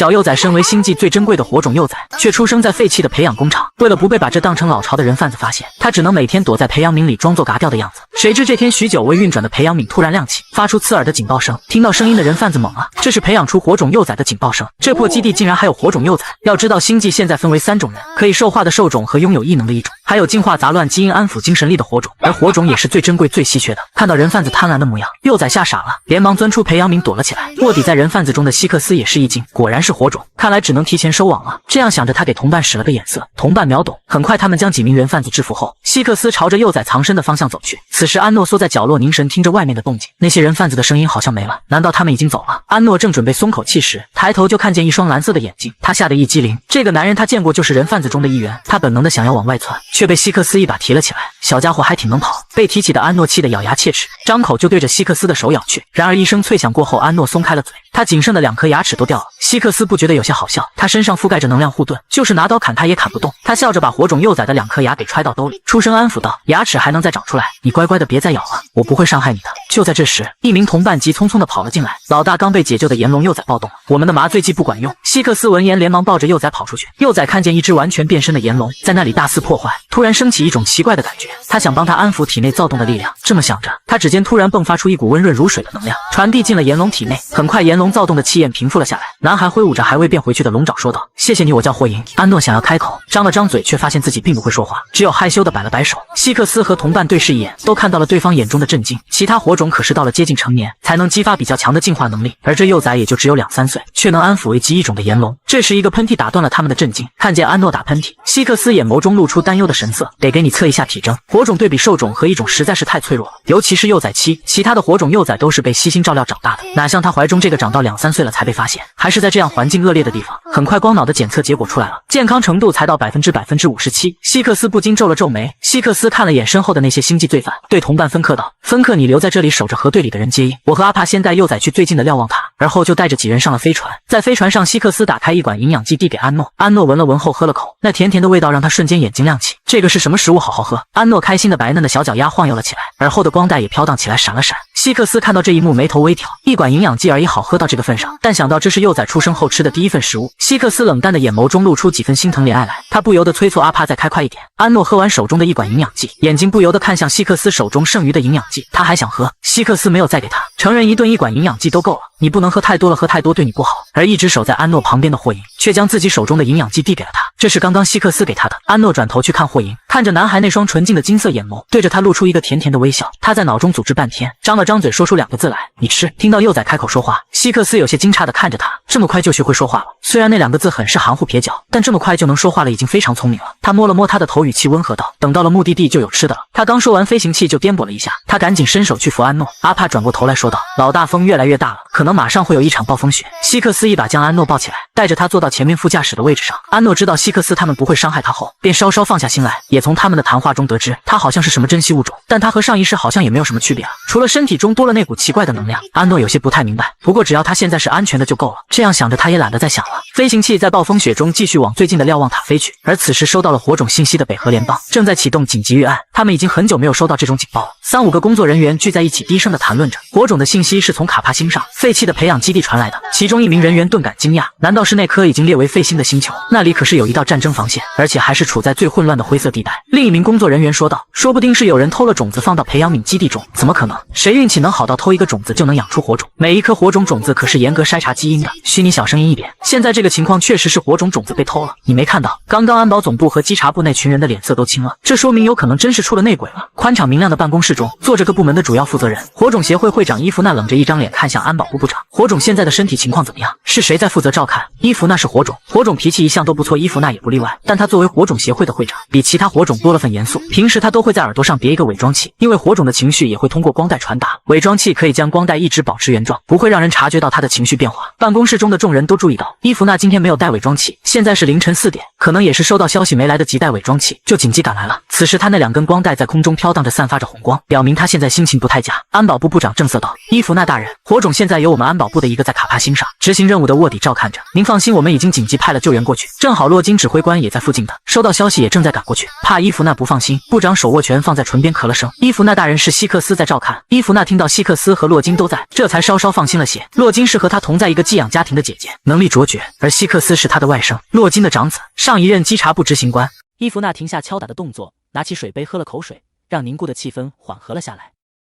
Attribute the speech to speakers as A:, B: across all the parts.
A: 小幼崽身为星际最珍贵的火种幼崽，却出生在废弃的培养工厂。为了不被把这当成老巢的人贩子发现，他只能每天躲在培养皿里装作嘎掉的样子。谁知这天许久未运转的培养皿突然亮起，发出刺耳的警报声。听到声音的人贩子懵了，这是培养出火种幼崽的警报声。这破基地竟然还有火种幼崽！要知道星际现在分为3种人：可以兽化的兽种和拥有异能的一种，还有净化杂乱基因安抚精神力的火种。而火种也是最珍贵最稀缺的。看到人贩子贪婪的模样，幼崽吓傻了，连忙钻出培养皿躲了起来。卧底在人贩子中的希克斯也是一惊，果然是火种，看来只能提前收网了。这样想着，他给同伴使了个眼色，同伴秒懂。很快他们将几名人贩子制服后，希克斯朝着幼崽藏身的方向走去。此时安诺缩在角落凝神听着外面的动静，那些人贩子的声音好像没了，难道他们已经走了？安诺正准备松口气时，抬头就看见一双蓝色的眼睛，他吓得一激灵。这个男人他见过，就是人贩子中的一员。他本能的想要往外窜，却被希克斯一把提了起来。小家伙还挺能跑，被提起的安诺气得咬牙切齿，张口就对着希克斯的手咬去。然而一声脆响过后，安诺松开了嘴，他仅剩的2颗牙齿都掉了。希克斯不觉得有些好笑，他身上覆盖着能量护盾，就是拿刀砍他也砍不动。他笑着把火种幼崽的2颗牙给揣到兜里，出声安抚道：“牙齿还能再长出来，你乖乖的别再咬了，我不会伤害你的。”就在这时，一名同伴急匆匆的跑了进来，老大刚被解救的炎龙幼崽暴动了，我们的麻醉剂不管用。希克斯闻言连忙抱着幼崽跑出去。幼崽看见一只完全变身的炎龙在那里大肆破坏，突然升起一种奇怪的感觉，他想帮他安抚体内躁动的力量。这么想着，他指尖突然迸发出一股温润如水的能量，传递进了炎龙体内。很快炎龙躁动的气焰平复了下来，男孩挥舞着还未变回去的龙爪说道：“谢谢你，我叫霍银。”安诺想要开口，张了张嘴，却发现自己并不会说话，只有害羞的摆了摆手。希克斯和同伴对视一眼，都看到了对方眼中的震惊。其他火种可是到了接近成年才能激发比较强的进化能力，而这幼崽也就只有2、3岁，却能安抚危机异种的炎龙。这时一个喷嚏打断了他们的震惊，看见安诺打喷嚏，希克斯眼眸中露出担忧的神色。得给你测一下体征，火种对比兽种和异种实在是太脆弱了，尤其是幼崽期，其他的火种幼崽都是被悉心照料长大的，哪像他怀中这个长到2、3岁了才被发现，还是在这样环境恶劣的地方。很快光脑的检测结果出来了，健康程度才到57%。希克斯不禁皱了皱眉。希克斯看了眼身后的那些星际罪犯，对同伴芬克道：“芬克，你留在这里守着河队里的人接应，我和阿帕先带幼崽去最近的瞭望塔。”而后就带着几人上了飞船。在飞船上，希克斯打开一管营养剂递给安诺，安诺闻了闻后喝了口，那甜甜的味道让他瞬间眼睛亮起。这个是什么食物？好好喝！安诺开心的白嫩的小脚丫晃悠了起来，而后的光带也飘荡起来，闪了闪。希克斯看到这一幕，眉头微挑。一管营养剂而已，好喝到这个份上，但想到这是幼崽出生后吃的第一份食物，希克斯冷淡的眼眸中露出几分心疼怜爱来。他不由得催促阿帕再开快一点。安诺喝完手中的一管营养剂，眼睛不由得看向希克斯手中剩余的营养剂，他还想喝。希克斯没有再给他，成人一顿1管营养剂都够了，你不能喝太多了，喝太多对你不好。而一直守在安诺旁边的霍银却将自己手中的营养剂递给了他，这是刚刚希克斯给他的。安诺转头去看霍银，看着男孩那双纯净的金色眼眸，对着他露出一个甜甜的微笑。他在脑中组织半天，张了张嘴说出2个字来：你吃。听到幼崽开口说话，希克斯有些惊诧的看着他，这么快就学会说话了。虽然那2个字很是含糊蹩脚，但这么快就能说话了已经非常聪明了。他摸了摸他的头，语气温和道：等到了目的地就有吃的了。他刚说完，飞行器就颠簸了一下，他赶紧伸手去扶安诺。阿帕转过头来说道：老大，风越来越大了，可能马上会有一场暴风雪。希克斯一把将安诺抱起来，带着他坐到前面副驾驶的位置上。安诺知道希克斯他们不会伤害他后，便稍稍放下心来，也从他们的谈话中得知他好像是什么珍稀物种，但他和上一世好像也没有什么区别啊，除了身体中多了那股奇怪的能量。安诺有些不太明白，不过只要他现在是安全的就够了。这样想着，他也懒得再想了。飞行器在暴风雪中继续往最近的瞭望塔飞去，而此时收到了火种信息的北河联邦正在启动紧急预案，他们已经很久没有收到这种警报了。3、5个工作人员聚在一起，低声的谈论着。火种的信息是从卡帕星上废弃的培养基地传来的，其中一名人员顿感惊讶，难道是那颗已经列为废星的星球？那里可是有一道战争防线，而且还是处在最混乱的灰色地带。另一名工作人员说道：说不定是有人偷了种子放到培养皿基地中，怎么可能？谁运气能好到偷一个种子就能养出火种？每一颗火种种子可是严格筛查基因的。虚拟小声音一点，现在这个情况确实是火种种子被偷了。你没看到刚刚安保总部和稽查部那群人的脸色都青了，这说明有可能真是出了内鬼了。宽敞明亮的办公室中坐着各部门的主要负责人，火种协会会长伊芙娜冷着一张脸看向安保部部长：火种现在的身体情况怎么样？是谁在负责照看？伊芙娜是火种，火种脾气一向都不错，伊芙娜也不例外，但她作为火种协会的会长，比其他火种多了份严肃。平时她都会在耳朵上别一个伪装器，因为火种的情绪也会通过光带传达，伪装器可以将光带一直保持原状，不会让人察觉到她的情绪变化。办公室中的众人都注意到伊芙娜今天没有带伪装器，现在是凌晨4点，可能也是收到消息没来得及带伪装器，就紧急赶来了。此时她那2根光带在空中飘荡着，散发着红光，表明她现在心情不太佳。安保部部长正色道：伊芙娜大人，火种现在由我们安保部的一个在卡帕星上执行任务的卧底照看着，您放心，我们已经紧急派了救援过去，正好洛金指挥官也在附近的，收到消息也正在赶过去。怕伊芙娜不放心，部长手握拳放在唇边咳了声。伊芙娜大人是希克斯在照看。伊芙娜听到希克斯和洛金都在，这才稍稍放心了些。洛金是和他同在一个寄养家庭的姐姐，能力卓绝，而希克斯是他的外甥，洛金的长子，上一任稽查部执行官。伊芙娜停下敲打的动作，拿起水杯喝了口水，让凝固的气氛缓和了下来。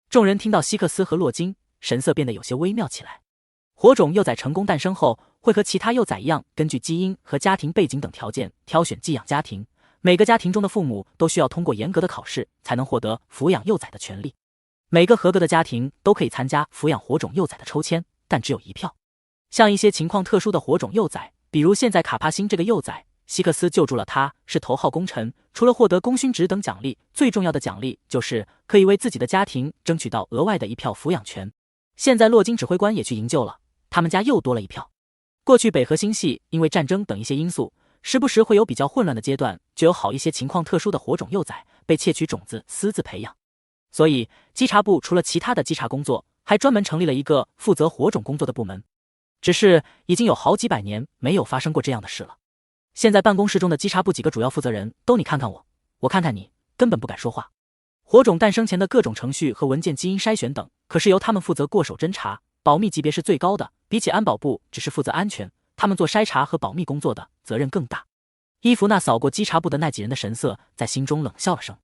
A: 众人听到希克斯和洛金，神色变得有些微妙起来。火种幼崽成功诞生后，会和其他幼崽一样，根据基因和家庭背景等条件挑选寄养家庭。每个家庭中的父母都需要通过严格的考试，才能获得抚养幼崽的权利。每个合格的家庭都可以参加抚养火种幼崽的抽签，但只有1票。像一些情况特殊的火种幼崽，比如现在卡帕辛这个幼崽，希克斯救助了他，是头号功臣。除了获得功勋值等奖励，最重要的奖励就是可以为自己的家庭争取到额外的1票抚养权。现在洛金指挥官也去营救了，他们家又多了1票。过去北河星系因为战争等一些因素，时不时会有比较混乱的阶段，就有好一些情况特殊的火种幼崽被窃取种子私自培养。所以稽查部除了其他的稽查工作，还专门成立了一个负责火种工作的部门。只是已经有好几百年没有发生过这样的事了。现在办公室中的稽查部几个主要负责人都你看看我，我看看你，根本不敢说话。火种诞生前的各种程序和文件基因筛选等，可是由他们负责过手侦查，保密级别是最高的，比起安保部只是负责安全，他们做筛查和保密工作的责任更大。伊芙娜扫过稽查部的那几人的神色，在心中冷笑了声。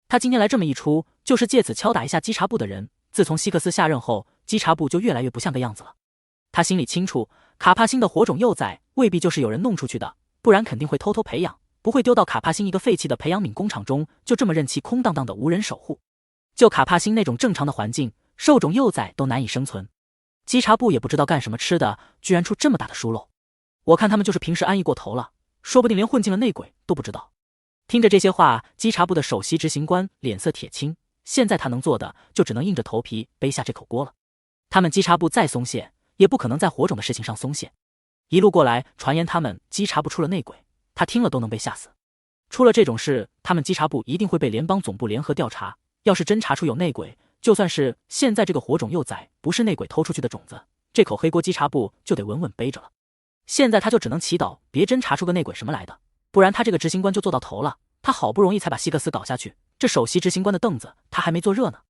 A: 他今天来这么一出，就是借此敲打一下稽查部的人。自从希克斯下任后，稽查部就越来越不像个样子了。他心里清楚，卡帕星的火种幼崽未必就是有人弄出去的，不然肯定会偷偷培养，不会丢到卡帕星一个废弃的培养皿工厂中，就这么任其空荡荡的无人守护。就卡帕星那种正常的环境，兽种幼崽都难以生存。稽查部也不知道干什么吃的，居然出这么大的疏漏。我看他们就是平时安逸过头了，说不定连混进了内鬼都不知道。听着这些话，稽查部的首席执行官脸色铁青，现在他能做的就只能硬着头皮背下这口锅了。他们稽查部再松懈，也不可能在火种的事情上松懈。一路过来传言他们稽查部出了内鬼，他听了都能被吓死。出了这种事，他们稽查部一定会被联邦总部联合调查。要是真查出有内鬼，就算是现在这个火种幼崽不是内鬼偷出去的种子，这口黑锅稽查部就得稳稳背着了。现在他就只能祈祷别真查出个内鬼什么来的，不然他这个执行官就做到头了。他好不容易才把希克斯搞下去，这首席执行官的凳子他还没坐热呢。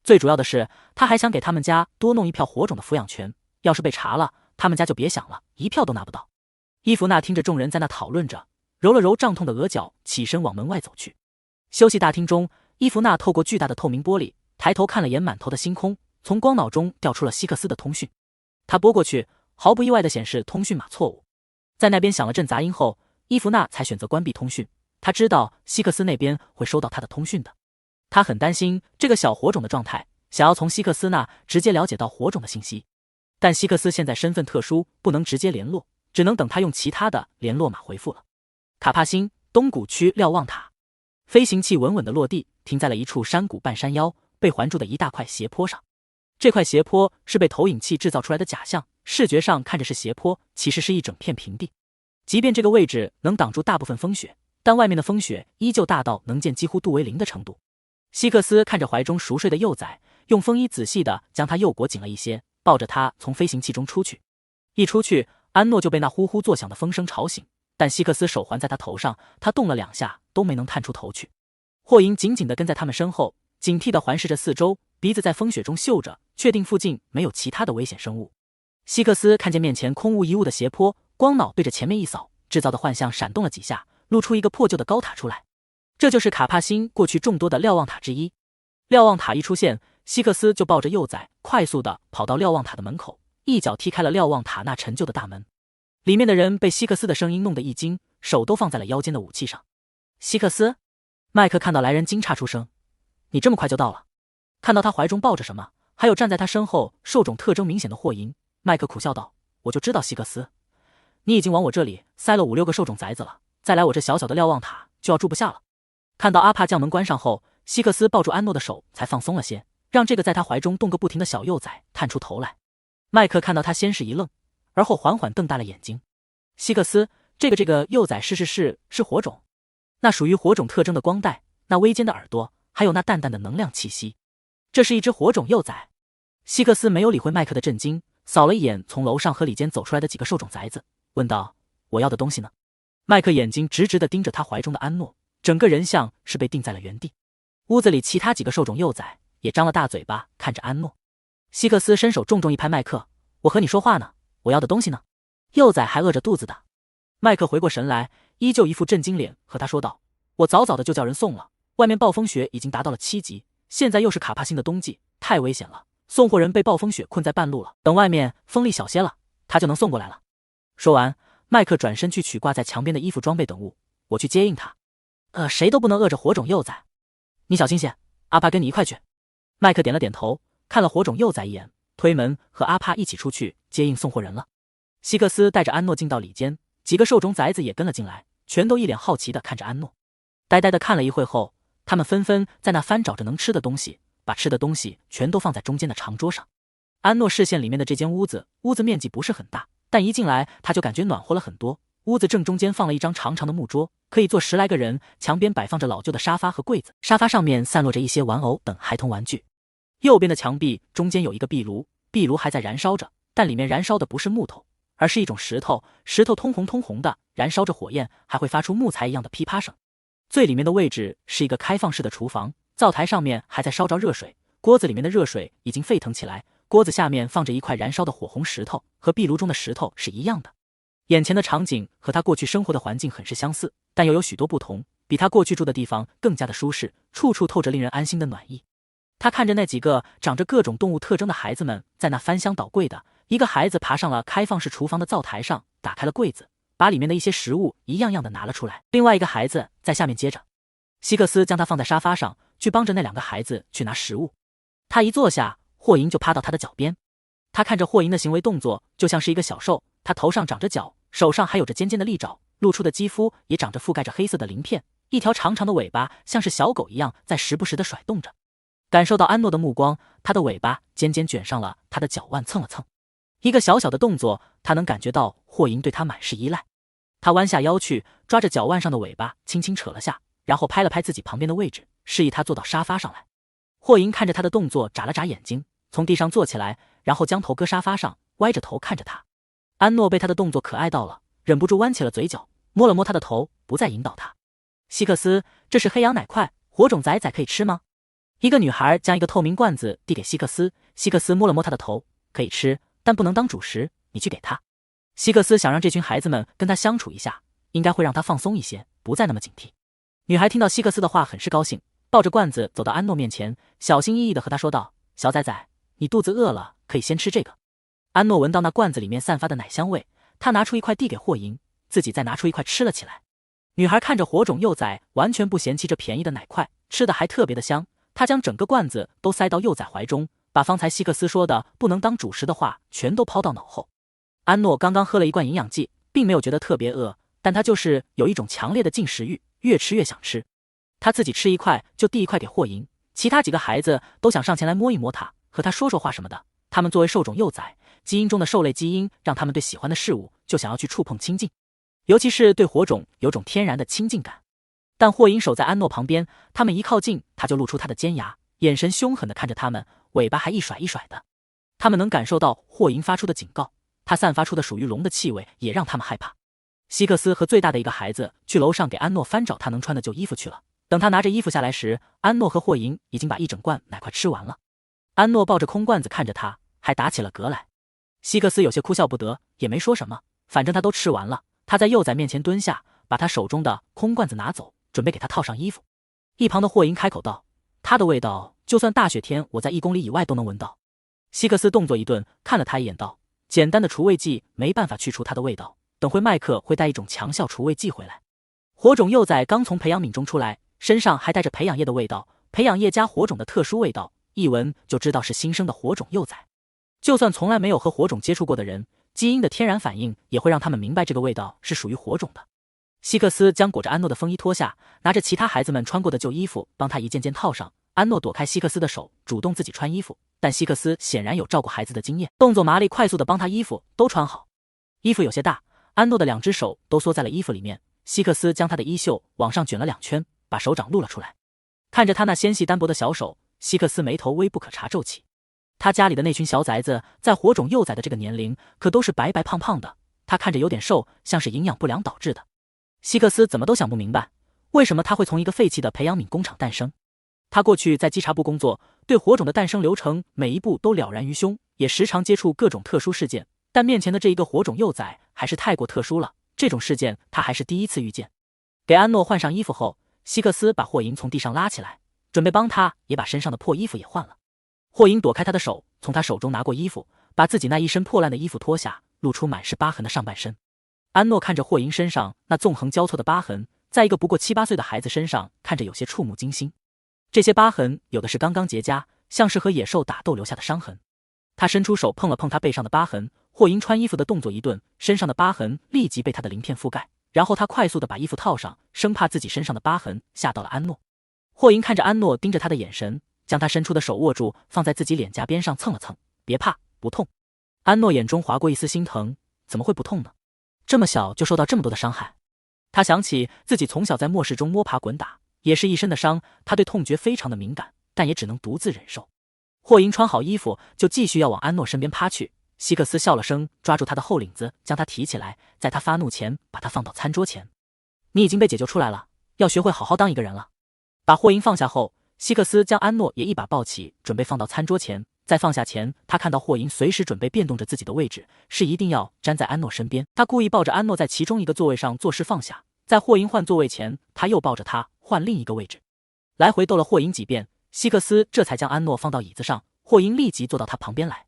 A: 最主要的是，他还想给他们家多弄1票火种的抚养权，要是被查了，他们家就别想了，1票都拿不到。伊芙娜听着众人在那讨论着，揉了揉胀痛的额角，起身往门外走去。休息大厅中，伊芙娜透过巨大的透明玻璃，抬头看了眼满头的星空，从光脑中调出了希克斯的通讯。他拨过去，毫不意外地显示通讯码错误。在那边响了阵杂音后，伊芙娜才选择关闭通讯。他知道希克斯那边会收到他的通讯的。他很担心这个小火种的状态，想要从希克斯那直接了解到火种的信息。但希克斯现在身份特殊，不能直接联络，只能等他用其他的联络码回复了。卡帕星东谷区瞭望塔，飞行器稳稳地落地，停在了一处山谷半山腰被环住的一大块斜坡上。这块斜坡是被投影器制造出来的假象，视觉上看着是斜坡，其实是一整片平地。即便这个位置能挡住大部分风雪，但外面的风雪依旧大到能见几乎度为0的程度。希克斯看着怀中熟睡的幼崽，用风衣仔细地将他又裹紧了一些，抱着他从飞行器中出去。一出去，安诺就被那呼呼作响的风声吵醒，但希克斯手环在他头上，他动了2下都没能探出头去。霍银紧紧地跟在他们身后，警惕地环视着四周，鼻子在风雪中嗅着，确定附近没有其他的危险生物。希克斯看见面前空无一物的斜坡，光脑对着前面一扫，制造的幻象闪动了几下，露出一个破旧的高塔出来。这就是卡帕星过去众多的瞭望塔之一。瞭望塔一出现，希克斯就抱着幼崽快速地跑到瞭望塔的门口，一脚踢开了瞭望塔那陈旧的大门。里面的人被希克斯的声音弄得一惊，手都放在了腰间的武器上。希克斯，麦克看到来人惊诧出声：“你这么快就到了？”看到他怀中抱着什么，还有站在他身后兽种特征明显的霍银，麦克苦笑道：“我就知道希克斯，你已经往我这里塞了5、6个兽种崽子了，再来我这小小的瞭望塔就要住不下了。”看到阿帕将门关上后，希克斯抱住安诺的手才放松了些，让这个在他怀中动个不停的小幼崽探出头来。麦克看到他先是一愣，而后缓缓瞪大了眼睛。希克斯，这个幼崽是火种，那属于火种特征的光带，那微尖的耳朵，还有那淡淡的能量气息，这是一只火种幼崽。希克斯没有理会麦克的震惊，扫了一眼从楼上和里间走出来的几个兽种崽子，问道：“我要的东西呢？”麦克眼睛直直地盯着他怀中的安诺，整个人像是被定在了原地。屋子里其他几个兽种幼崽也张了大嘴巴看着安诺。希克斯伸手重重一拍麦克：“我和你说话呢，我要的东西呢？幼崽还饿着肚子的。”麦克回过神来，依旧一副震惊脸，和他说道：“我早早的就叫人送了，外面暴风雪已经达到了7级，现在又是卡帕星的冬季，太危险了。送货人被暴风雪困在半路了，等外面风力小些了，他就能送过来了。”说完，麦克转身去取挂在墙边的衣服装备等物，我去接应他。谁都不能饿着火种幼崽，你小心些，阿帕跟你一块去。麦克点了点头，看了火种幼崽一眼，推门和阿帕一起出去接应送货人了。希克斯带着安诺进到里间，几个兽种崽子也跟了进来，全都一脸好奇地看着安诺。呆呆地看了一会后，他们纷纷在那翻找着能吃的东西，把吃的东西全都放在中间的长桌上。安诺视线里面的这间屋子面积不是很大，但一进来他就感觉暖和了很多。屋子正中间放了一张长长的木桌，可以坐10来个人，墙边摆放着老旧的沙发和柜子，沙发上面散落着一些玩偶等孩童玩具。右边的墙壁中间有一个壁炉，壁炉还在燃烧着，但里面燃烧的不是木头，而是一种石头，石头通红通红的，燃烧着火焰，还会发出木材一样的噼啪声。最里面的位置是一个开放式的厨房，灶台上面还在烧着热水，锅子里面的热水已经沸腾起来，锅子下面放着一块燃烧的火红石头，和壁炉中的石头是一样的。眼前的场景和他过去生活的环境很是相似，但又有许多不同，比他过去住的地方更加的舒适，处处透着令人安心的暖意。他看着那几个长着各种动物特征的孩子们在那翻箱倒柜的，一个孩子爬上了开放式厨房的灶台上，打开了柜子，把里面的一些食物一样样的拿了出来，另外一个孩子在下面接着。希克斯将他放在沙发上，去帮着那2个孩子去拿食物。他一坐下，霍银就趴到他的脚边。他看着霍银的行为动作就像是一个小兽，他头上长着角，手上还有着尖尖的利爪，露出的肌肤也长着覆盖着黑色的鳞片，一条长长的尾巴像是小狗一样在时不时的甩动着。感受到安诺的目光，他的尾巴尖尖卷上了他的脚腕蹭了蹭。一个小小的动作，他能感觉到霍银对他满是依赖。他弯下腰去，抓着脚腕上的尾巴轻轻扯了下，然后拍了拍自己旁边的位置，示意他坐到沙发上来。霍银看着他的动作眨了眨眼睛，从地上坐起来，然后将头搁沙发上，歪着头看着他。安诺被他的动作可爱到了，忍不住弯起了嘴角，摸了摸他的头，不再引导他。希克斯，这是黑羊奶块，火种崽可以吃吗？一个女孩将一个透明罐子递给希克斯，希克斯摸了摸他的头，可以吃，但不能当主食，你去给他。希克斯想让这群孩子们跟他相处一下，应该会让他放松一些，不再那么警惕。女孩听到希克斯的话很是高兴，抱着罐子走到安诺面前，小心翼翼地和他说道：“小崽崽，你肚子饿了，可以先吃这个。”安诺闻到那罐子里面散发的奶香味，他拿出一块递给霍银，自己再拿出一块吃了起来。女孩看着火种幼崽完全不嫌弃这便宜的奶块，吃的还特别的香，她将整个罐子都塞到幼崽怀中，把方才希克斯说的不能当主食的话全都抛到脑后。安诺刚刚喝了一罐营养剂，并没有觉得特别饿，但他就是有一种强烈的进食欲，越吃越想吃。他自己吃一块就递一块给霍银，其他几个孩子都想上前来摸一摸他，和他说说话什么的。他们作为兽种幼崽，基因中的兽类基因让他们对喜欢的事物就想要去触碰亲近，尤其是对火种有种天然的亲近感。但霍银守在安诺旁边，他们一靠近他就露出他的尖牙，眼神凶狠地看着他们，尾巴还一甩一甩的。他们能感受到霍银发出的警告，他散发出的属于龙的气味也让他们害怕。希克斯和最大的一个孩子去楼上给安诺翻找他能穿的旧衣服去了。等他拿着衣服下来时，安诺和霍银已经把一整罐奶块吃完了。安诺抱着空罐子看着他，还打起了嗝来。希克斯有些哭笑不得，也没说什么，反正他都吃完了。他在幼崽面前蹲下，把他手中的空罐子拿走，准备给他套上衣服。一旁的霍银开口道：“他的味道，就算大雪天我在1公里以外都能闻到。”希克斯动作一顿，看了他一眼道：“简单的除味剂没办法去除它的味道，等会麦克会带一种强效除味剂回来。”火种幼崽刚从培养皿中出来，身上还带着培养液的味道，培养液加火种的特殊味道，一闻就知道是新生的火种幼崽。就算从来没有和火种接触过的人，基因的天然反应也会让他们明白这个味道是属于火种的。希克斯将裹着安诺的风衣脱下，拿着其他孩子们穿过的旧衣服帮他一件件套上。安诺躲开希克斯的手，主动自己穿衣服，但希克斯显然有照顾孩子的经验，动作麻利，快速的帮他衣服都穿好。衣服有些大，安诺的2只手都缩在了衣服里面。希克斯将他的衣袖往上卷了2圈，把手掌露了出来。看着他那纤细单薄的小手，希克斯眉头微不可察皱起。他家里的那群小崽子在火种幼崽的这个年龄可都是白白胖胖的，他看着有点瘦，像是营养不良导致的。希克斯怎么都想不明白，为什么他会从一个废弃的培养皿工厂诞生。他过去在稽查部工作，对火种的诞生流程每一步都了然于胸，也时常接触各种特殊事件，但面前的这一个火种幼崽还是太过特殊了，这种事件他还是第一次遇见。给安诺换上衣服后，希克斯把霍银从地上拉起来，准备帮他也把身上的破衣服也换了。霍银躲开他的手，从他手中拿过衣服，把自己那一身破烂的衣服脱下，露出满是疤痕的上半身。安诺看着霍银身上那纵横交错的疤痕，在一个不过7、8岁的孩子身上看着有些触目惊心。这些疤痕有的是刚刚结痂，像是和野兽打斗留下的伤痕。他伸出手碰了碰他背上的疤痕，霍银穿衣服的动作一顿，身上的疤痕立即被他的鳞片覆盖，然后他快速地把衣服套上，生怕自己身上的疤痕吓到了安诺。霍银看着安诺盯着他的眼神，将他伸出的手握住，放在自己脸颊边上蹭了蹭，别怕，不痛。安诺眼中划过一丝心疼，怎么会不痛呢？这么小就受到这么多的伤害。他想起自己从小在末世中摸爬滚打，也是一身的伤，他对痛觉非常的敏感，但也只能独自忍受。霍银穿好衣服就继续要往安诺身边趴去，希克斯笑了声，抓住他的后领子，将他提起来，在他发怒前把他放到餐桌前。你已经被解救出来了，要学会好好当一个人了。把霍银放下后，希克斯将安诺也一把抱起，准备放到餐桌前。在放下前，他看到霍银随时准备变动着自己的位置，是一定要粘在安诺身边。他故意抱着安诺在其中一个座位上做事放下，在霍银换座位前，他又抱着他换另一个位置，来回逗了霍银几遍。希克斯这才将安诺放到椅子上，霍银立即坐到他旁边来。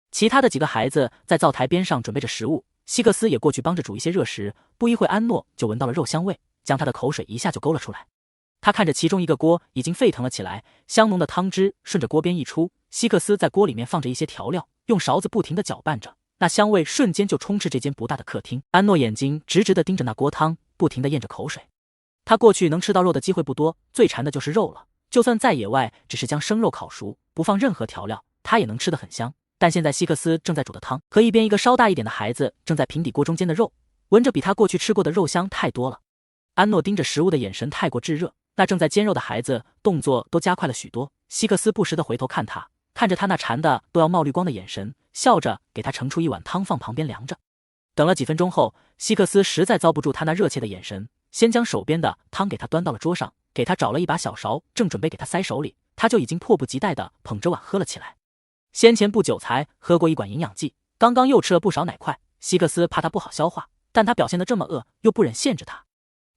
A: 其他的几个孩子在灶台边上准备着食物，希克斯也过去帮着煮一些热食。不一会，安诺就闻到了肉香味，将他的口水一下就勾了出来。他看着其中一个锅已经沸腾了起来，香浓的汤汁顺着锅边溢出。希克斯在锅里面放着一些调料，用勺子不停地搅拌着，那香味瞬间就充斥这间不大的客厅。安诺眼睛直直地盯着那锅汤，不停地咽着口水。他过去能吃到肉的机会不多，最馋的就是肉了。就算在野外，只是将生肉烤熟，不放任何调料，他也能吃得很香。但现在希克斯正在煮的汤，和一边一个稍大一点的孩子正在平底锅中间的肉，闻着比他过去吃过的肉香太多了。安诺盯着食物的眼神太过炙热，那正在煎肉的孩子动作都加快了许多。希克斯不时地回头看他，看着他那馋的都要冒绿光的眼神，笑着给他盛出一碗汤放旁边凉着。等了几分钟后，希克斯实在遭不住他那热切的眼神，先将手边的汤给他端到了桌上，给他找了一把小勺，正准备给他塞手里，他就已经迫不及待地捧着碗喝了起来。先前不久才喝过一管营养剂，刚刚又吃了不少奶块，希克斯怕他不好消化，但他表现得这么饿，又不忍限制他。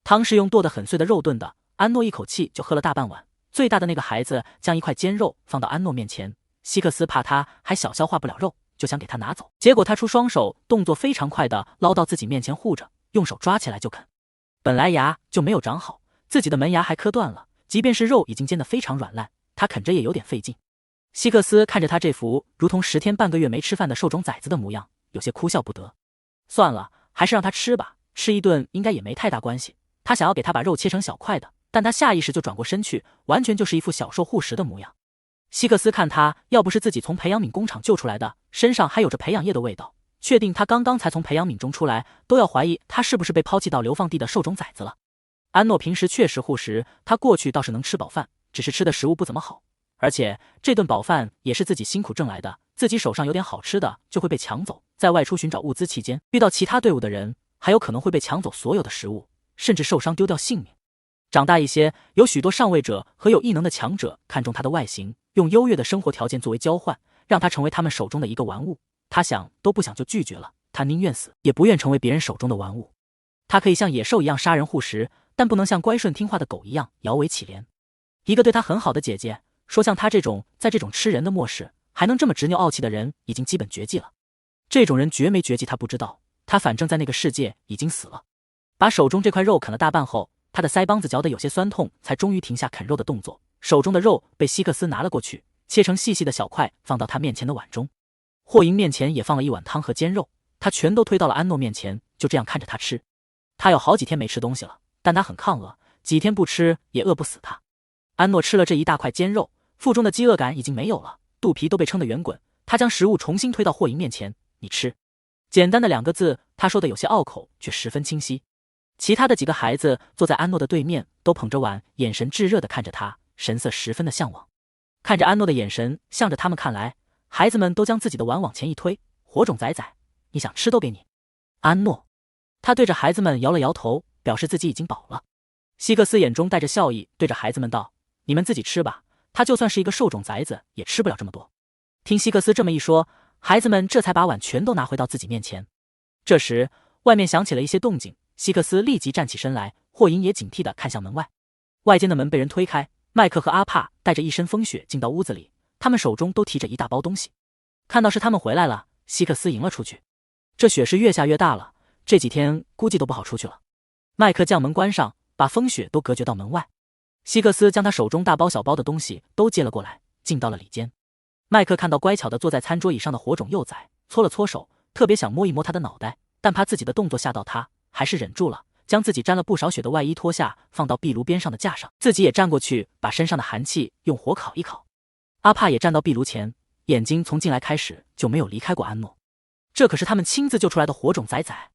A: 汤是用剁得很碎的肉炖的，安诺一口气就喝了大半碗。最大的那个孩子将一块煎肉放到安诺面前，希克斯怕他还小消化不了肉，就想给他拿走，结果他出双手，动作非常快的捞到自己面前护着，用手抓起来就啃。本来牙就没有长好，自己的门牙还磕断了，即便是肉已经煎得非常软烂，他啃着也有点费劲。希克斯看着他这副如同10天半个月没吃饭的瘦种崽子的模样，有些哭笑不得。算了，还是让他吃吧，吃一顿应该也没太大关系。他想要给他把肉切成小块的，但他下意识就转过身去，完全就是一副小瘦护食的模样。希克斯看他要不是自己从培养皿工厂救出来的，身上还有着培养液的味道，确定他刚刚才从培养皿中出来，都要怀疑他是不是被抛弃到流放地的瘦种崽子了。安诺平时确实护食，他过去倒是能吃饱饭，只是吃的食物不怎么好，而且这顿饱饭也是自己辛苦挣来的，自己手上有点好吃的就会被抢走。在外出寻找物资期间，遇到其他队伍的人，还有可能会被抢走所有的食物，甚至受伤丢掉性命。长大一些，有许多上位者和有异能的强者看中他的外形，用优越的生活条件作为交换，让他成为他们手中的一个玩物。他想都不想就拒绝了，他宁愿死，也不愿成为别人手中的玩物。他可以像野兽一样杀人护食，但不能像乖顺听话的狗一样摇尾乞怜。一个对他很好的姐姐说，像他这种在这种吃人的末世还能这么执拗傲气的人，已经基本绝迹了。这种人绝没绝迹他不知道，他反正在那个世界已经死了。把手中这块肉啃了大半后，他的腮帮子嚼得有些酸痛，才终于停下啃肉的动作。手中的肉被希克斯拿了过去，切成细细的小块，放到他面前的碗中。霍银面前也放了一碗汤和煎肉，他全都推到了安诺面前，就这样看着他吃。他有好几天没吃东西了，但他很抗饿，几天不吃也饿不死他。安诺吃了这一大块煎肉，腹中的饥饿感已经没有了，肚皮都被撑得圆滚。他将食物重新推到霍银面前，你吃。简单的2个字，他说的有些拗口，却十分清晰。其他的几个孩子坐在安诺的对面，都捧着碗，眼神炙热地看着他，神色十分的向往。看着安诺的眼神，向着他们看来，孩子们都将自己的碗往前一推，火种崽崽，你想吃都给你。安诺，他对着孩子们摇了摇头，表示自己已经饱了。希克斯眼中带着笑意，对着孩子们道：“你们自己吃吧，他就算是一个兽种崽子，也吃不了这么多。”听希克斯这么一说，孩子们这才把碗全都拿回到自己面前。这时，外面响起了一些动静，希克斯立即站起身来，霍银也警惕地看向门外。外间的门被人推开，麦克和阿帕带着一身风雪进到屋子里，他们手中都提着一大包东西。看到是他们回来了，希克斯迎了出去。这雪是越下越大了，这几天估计都不好出去了。麦克将门关上，把风雪都隔绝到门外。希克斯将他手中大包小包的东西都接了过来，进到了里间。麦克看到乖巧地坐在餐桌椅上的火种幼崽，搓了搓手，特别想摸一摸他的脑袋，但怕自己的动作吓到他，还是忍住了，将自己沾了不少血的外衣脱下，放到壁炉边上的架上，自己也站过去，把身上的寒气用火烤一烤。阿帕也站到壁炉前，眼睛从进来开始就没有离开过安诺。这可是他们亲自救出来的火种崽崽。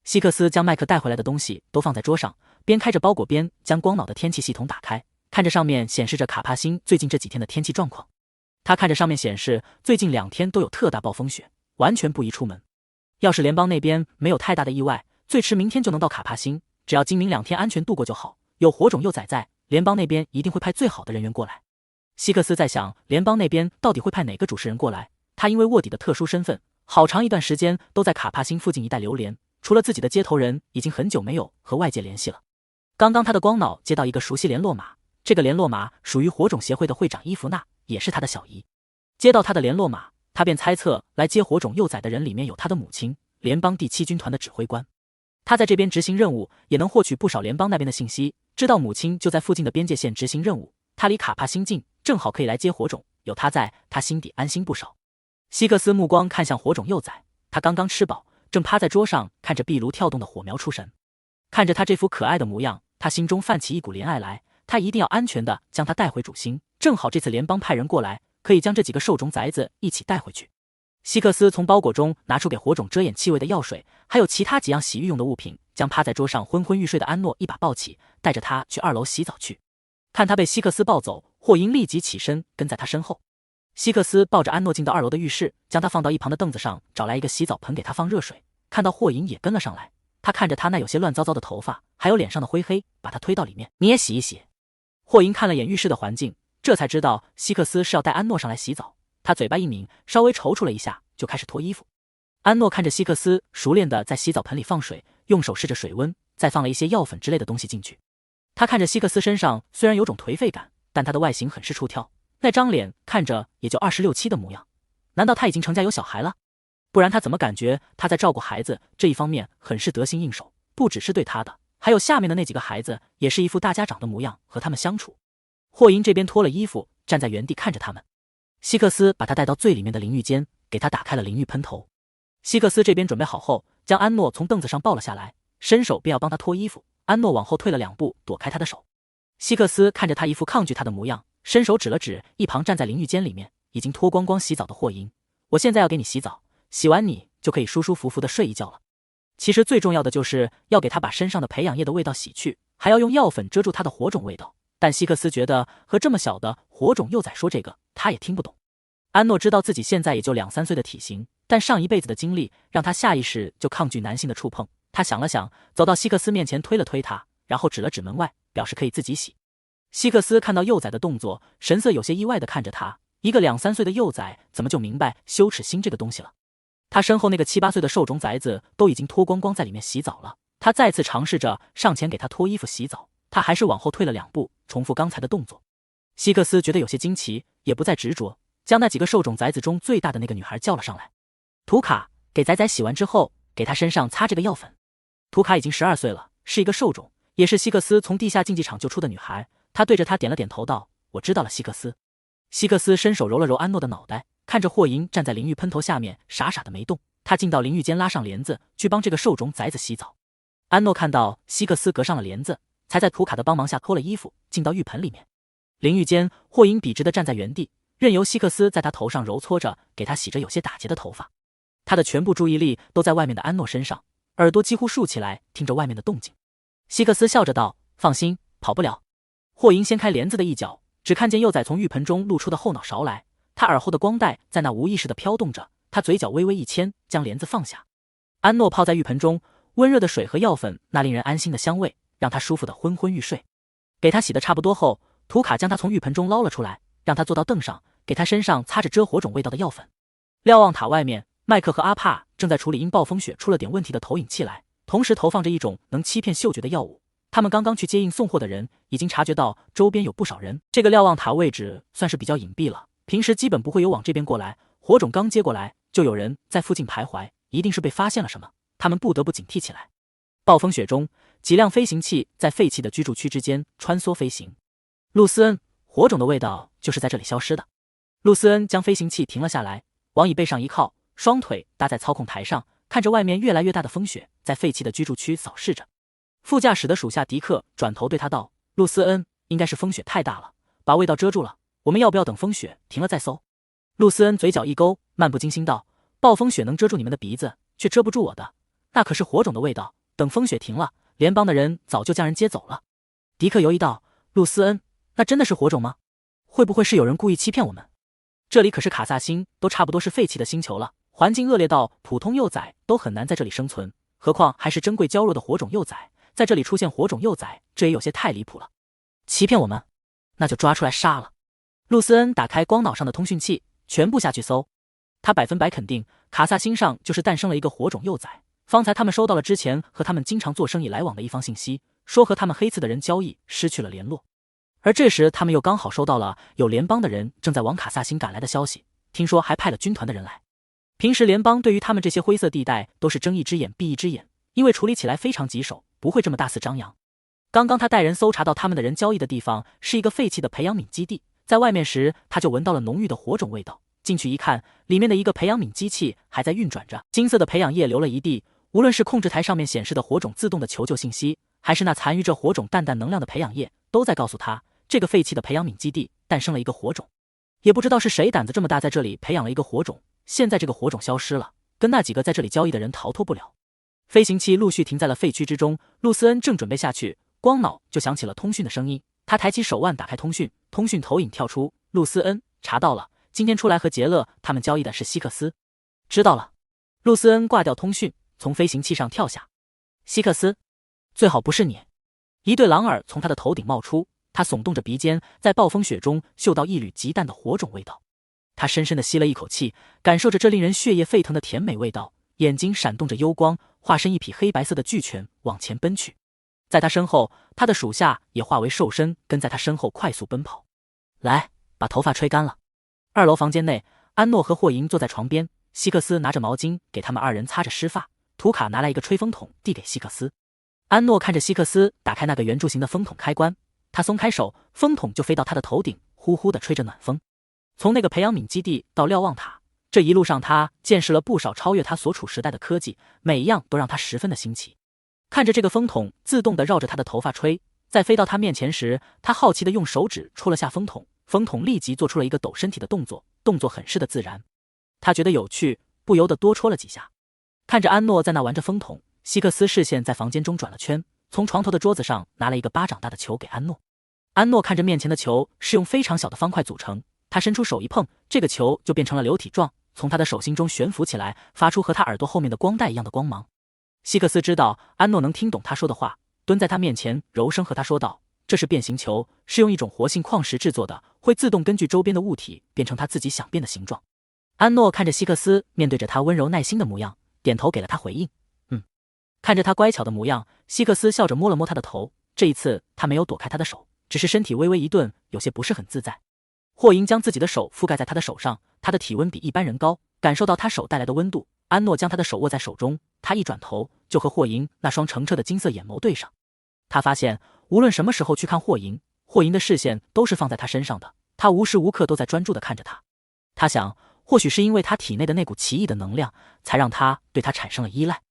A: 希克斯将麦克带回来的东西都放在桌上，边开着包裹边将光脑的天气系统打开，看着上面显示着卡帕星最近这几天的天气状况。他看着上面显示最近2天都有特大暴风雪，完全不宜出门。要是联邦那边没有太大的意外，最迟明天就能到卡帕星，只要今明2天安全度过就好。有火种幼崽在，联邦那边一定会派最好的人员过来。希克斯在想，联邦那边到底会派哪个主事人过来？他因为卧底的特殊身份，好长一段时间都在卡帕星附近一带流连，除了自己的接头人，已经很久没有和外界联系了。刚刚他的光脑接到一个熟悉联络码，这个联络码属于火种协会的会长伊芙娜，也是他的小姨。接到他的联络码，他便猜测来接火种幼崽的人里面有他的母亲，联邦第7军团的指挥官。他在这边执行任务，也能获取不少联邦那边的信息，知道母亲就在附近的边界线执行任务，他离卡帕星近，正好可以来接火种，有他在，他心底安心不少。希克斯目光看向火种幼崽，他刚刚吃饱，正趴在桌上看着壁炉跳动的火苗出神。看着他这副可爱的模样，他心中泛起一股怜爱来，他一定要安全的将他带回主星，正好这次联邦派人过来，可以将这几个兽种崽子一起带回去。希克斯从包裹中拿出给火种遮掩气味的药水，还有其他几样洗浴用的物品，将趴在桌上昏昏欲睡的安诺一把抱起，带着他去2楼洗澡去。看他被希克斯抱走，霍银立即起身跟在他身后。希克斯抱着安诺进到2楼的浴室，将他放到一旁的凳子上，找来一个洗澡盆给他放热水。看到霍银也跟了上来，他看着他那有些乱糟糟的头发，还有脸上的灰黑，把他推到里面，你也洗一洗。霍银看了眼浴室的环境，这才知道希克斯是要带安诺上来洗澡。他嘴巴一抿，稍微踌躇了一下，就开始脱衣服。安诺看着希克斯熟练的在洗澡盆里放水，用手试着水温，再放了一些药粉之类的东西进去。他看着希克斯身上虽然有种颓废感，但他的外形很是出挑，那张脸看着也就26、7的模样。难道他已经成家有小孩了？不然他怎么感觉他在照顾孩子这一方面很是得心应手，不只是对他的，还有下面的那几个孩子也是一副大家长的模样，和他们相处。霍银这边脱了衣服，站在原地看着他们。希克斯把他带到最里面的淋浴间，给他打开了淋浴喷头。希克斯这边准备好后，将安诺从凳子上抱了下来，伸手便要帮他脱衣服。安诺往后退了2步，躲开他的手。希克斯看着他一副抗拒他的模样，伸手指了指一旁站在淋浴间里面已经脱光光洗澡的霍银，我现在要给你洗澡，洗完你就可以舒舒服服的睡一觉了。其实最重要的就是要给他把身上的培养液的味道洗去，还要用药粉遮住他的火种味道。但希克斯觉得和这么小的火种幼崽说这个，他也听不懂。安诺知道自己现在也就2、3岁的体型，但上一辈子的经历让他下意识就抗拒男性的触碰。他想了想，走到希克斯面前推了推他，然后指了指门外，表示可以自己洗。希克斯看到幼崽的动作，神色有些意外地看着他，一个2、3岁的幼崽怎么就明白羞耻心这个东西了？他身后那个7、8岁的兽种崽子都已经脱光光在里面洗澡了，他再次尝试着上前给他脱衣服洗澡，他还是往后退了2步，重复刚才的动作。希克斯觉得有些惊奇，也不再执着，将那几个兽种崽子中最大的那个女孩叫了上来。图卡，给崽崽洗完之后，给他身上擦这个药粉。图卡已经12岁了，是一个兽种，也是希克斯从地下竞技场救出的女孩。他对着他点了点头道，我知道了，希克斯。希克斯伸手揉了揉安诺的脑袋，看着霍银站在淋浴喷头下面傻傻的没动，他进到淋浴间拉上帘子，去帮这个兽种崽子洗澡。安诺看到希克斯隔上了帘子，才在图卡的帮忙下脱了衣服，进到浴盆里面。淋浴间，霍银笔直的站在原地，任由希克斯在他头上揉搓着，给他洗着有些打结的头发。他的全部注意力都在外面的安诺身上，耳朵几乎竖起来听着外面的动静。希克斯笑着道，放心，跑不了。霍银掀开帘子的一角，只看见幼崽从浴盆中露出的后脑勺来，他耳后的光带在那无意识的飘动着，他嘴角微微一牵，将帘子放下。安诺泡在浴盆中，温热的水和药粉那令人安心的香味，让他舒服的昏昏欲睡。给他洗得差不多后，图卡将他从浴盆中捞了出来，让他坐到凳上，给他身上擦着遮火种味道的药粉。瞭望塔外面，麦克和阿帕正在处理因暴风雪出了点问题的投影器来，同时投放着一种能欺骗嗅觉的药物。他们刚刚去接应送货的人已经察觉到周边有不少人，这个瞭望塔位置算是比较隐蔽了，平时基本不会有往这边过来，火种刚接过来就有人在附近徘徊，一定是被发现了什么，他们不得不警惕起来。暴风雪中，几辆飞行器在废弃的居住区之间穿梭飞行。露丝恩，火种的味道就是在这里消失的。露丝恩将飞行器停了下来，往椅背上一靠，双腿搭在操控台上，看着外面越来越大的风雪在废弃的居住区扫视着。副驾驶的属下迪克转头对他道：“露丝恩，应该是风雪太大了，把味道遮住了，我们要不要等风雪停了再搜？”露丝恩嘴角一勾，漫不经心道：“暴风雪能遮住你们的鼻子，却遮不住我的，那可是火种的味道，等风雪停了，联邦的人早就将人接走了。”迪克犹疑道：“露丝恩，那真的是火种吗？会不会是有人故意欺骗我们？这里可是卡萨星，都差不多是废弃的星球了，环境恶劣到普通幼崽都很难在这里生存，何况还是珍贵娇弱的火种幼崽，在这里出现火种幼崽，这也有些太离谱了。欺骗我们，那就抓出来杀了。”露丝恩打开光脑上的通讯器，全部下去搜。他100%肯定卡萨星上就是诞生了一个火种幼崽。方才他们收到了之前和他们经常做生意来往的一方信息，说和他们黑刺的人交易失去了联络。而这时他们又刚好收到了有联邦的人正在往卡萨星赶来的消息，听说还派了军团的人来。平时联邦对于他们这些灰色地带都是睁一只眼闭一只眼，因为处理起来非常棘手，不会这么大肆张扬。刚刚他带人搜查到他们的人交易的地方是一个废弃的培养皿基地，在外面时他就闻到了浓郁的火种味道，进去一看，里面的一个培养皿机器还在运转着，金色的培养液流了一地，无论是控制台上面显示的火种自动的求救信息，还是那残余着火种淡淡能量的培养液，都在告诉他这个废弃的培养皿基地诞生了一个火种。也不知道是谁胆子这么大，在这里培养了一个火种，现在这个火种消失了，跟那几个在这里交易的人逃脱不了。飞行器陆续停在了废墟之中，露丝恩正准备下去，光脑就响起了通讯的声音。他抬起手腕打开通讯，通讯投影跳出：“露丝恩，查到了，今天出来和杰勒他们交易的是希克斯。”知道了。露丝恩挂掉通讯，从飞行器上跳下。希克斯，最好不是你。一对狼耳从他的头顶冒出，他耸动着鼻尖，在暴风雪中嗅到一缕极淡的火种味道。他深深地吸了一口气，感受着这令人血液沸腾的甜美味道，眼睛闪动着幽光，化身一匹黑白色的巨犬往前奔去。在他身后，他的属下也化为兽身，跟在他身后快速奔跑。来，把头发吹干了。2楼房间内，安诺和霍银坐在床边，希克斯拿着毛巾给他们2人擦着湿发，图卡拿来一个吹风筒递给希克斯。安诺看着希克斯打开那个圆柱形的风筒开关，他松开手，风筒就飞到他的头顶，呼呼地吹着暖风。从那个培养皿基地到瞭望塔，这一路上他见识了不少超越他所处时代的科技，每一样都让他十分的新奇。看着这个风筒自动地绕着他的头发吹，在飞到他面前时，他好奇地用手指戳了下风筒，风筒立即做出了一个抖身体的动作，动作很是的自然。他觉得有趣，不由得多戳了几下。看着安诺在那玩着风筒，希克斯视线在房间中转了圈，从床头的桌子上拿了一个巴掌大的球给安诺。安诺看着面前的球是用非常小的方块组成，他伸出手一碰，这个球就变成了流体状，从他的手心中悬浮起来，发出和他耳朵后面的光带一样的光芒。希克斯知道安诺能听懂他说的话，蹲在他面前柔声和他说道：“这是变形球，是用一种活性矿石制作的，会自动根据周边的物体变成他自己想变的形状。”安诺看着希克斯面对着他温柔耐心的模样，点头给了他回应。看着他乖巧的模样，希克斯笑着摸了摸他的头，这一次他没有躲开他的手，只是身体微微一顿，有些不是很自在。霍银将自己的手覆盖在他的手上，他的体温比一般人高，感受到他手带来的温度。安诺将他的手握在手中，他一转头就和霍银那双澄澈的金色眼眸对上。他发现无论什么时候去看霍银，霍银的视线都是放在他身上的，他无时无刻都在专注地看着他。他想，或许是因为他体内的那股奇异的能量，才让他对他产生了依赖。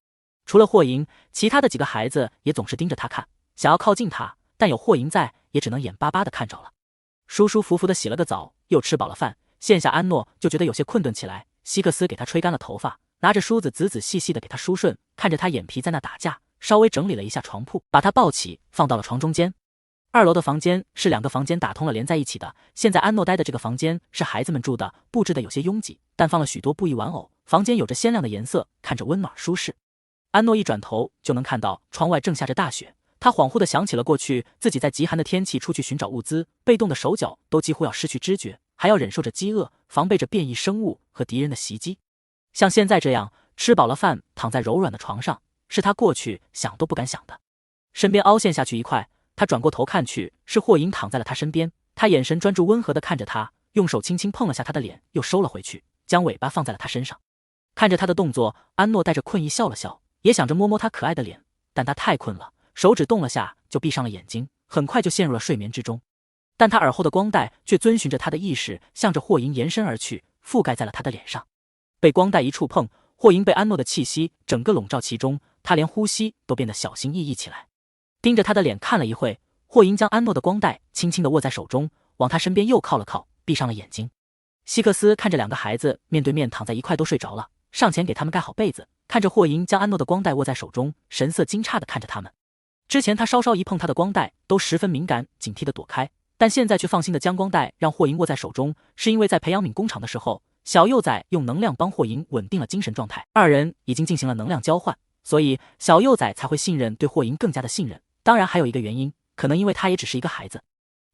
A: 除了霍银，其他的几个孩子也总是盯着他看，想要靠近他，但有霍银在，也只能眼巴巴地看着了。舒舒服服地洗了个澡，又吃饱了饭，现下安诺就觉得有些困顿起来。希克斯给他吹干了头发，拿着梳子仔仔细细地给他梳顺，看着他眼皮在那打架，稍微整理了一下床铺，把他抱起放到了床中间。2楼的房间是2个房间打通了连在一起的，现在安诺待的这个房间是孩子们住的，布置的有些拥挤，但放了许多布艺玩偶，房间有着鲜亮的颜色，看着温暖舒适。安诺一转头就能看到窗外正下着大雪，他恍惚地想起了过去自己在极寒的天气出去寻找物资，被冻的手脚都几乎要失去知觉，还要忍受着饥饿，防备着变异生物和敌人的袭击。像现在这样吃饱了饭躺在柔软的床上，是他过去想都不敢想的。身边凹陷下去一块，他转过头看去，是霍银躺在了他身边，他眼神专注温和地看着他，用手轻轻碰了下他的脸，又收了回去，将尾巴放在了他身上。看着他的动作，安诺带着困意笑了笑，也想着摸摸他可爱的脸，但他太困了，手指动了下就闭上了眼睛，很快就陷入了睡眠之中。但他耳后的光带却遵循着他的意识，向着霍银延伸而去，覆盖在了他的脸上。被光带一触碰，霍银被安诺的气息整个笼罩其中，他连呼吸都变得小心翼翼起来。盯着他的脸看了一会，霍银将安诺的光带轻轻地握在手中，往他身边又靠了靠，闭上了眼睛。希克斯看着两个孩子面对面躺在一块都睡着了，上前给他们盖好被子，看着霍银将安诺的光带握在手中，神色惊诧地看着他们。之前他稍稍一碰他的光带都十分敏感，警惕地躲开，但现在却放心地将光带让霍银握在手中，是因为在培养皿工厂的时候，小幼崽用能量帮霍银稳定了精神状态，二人已经进行了能量交换，所以小幼崽才会信任，对霍银更加的信任。当然还有一个原因，可能因为他也只是一个孩子。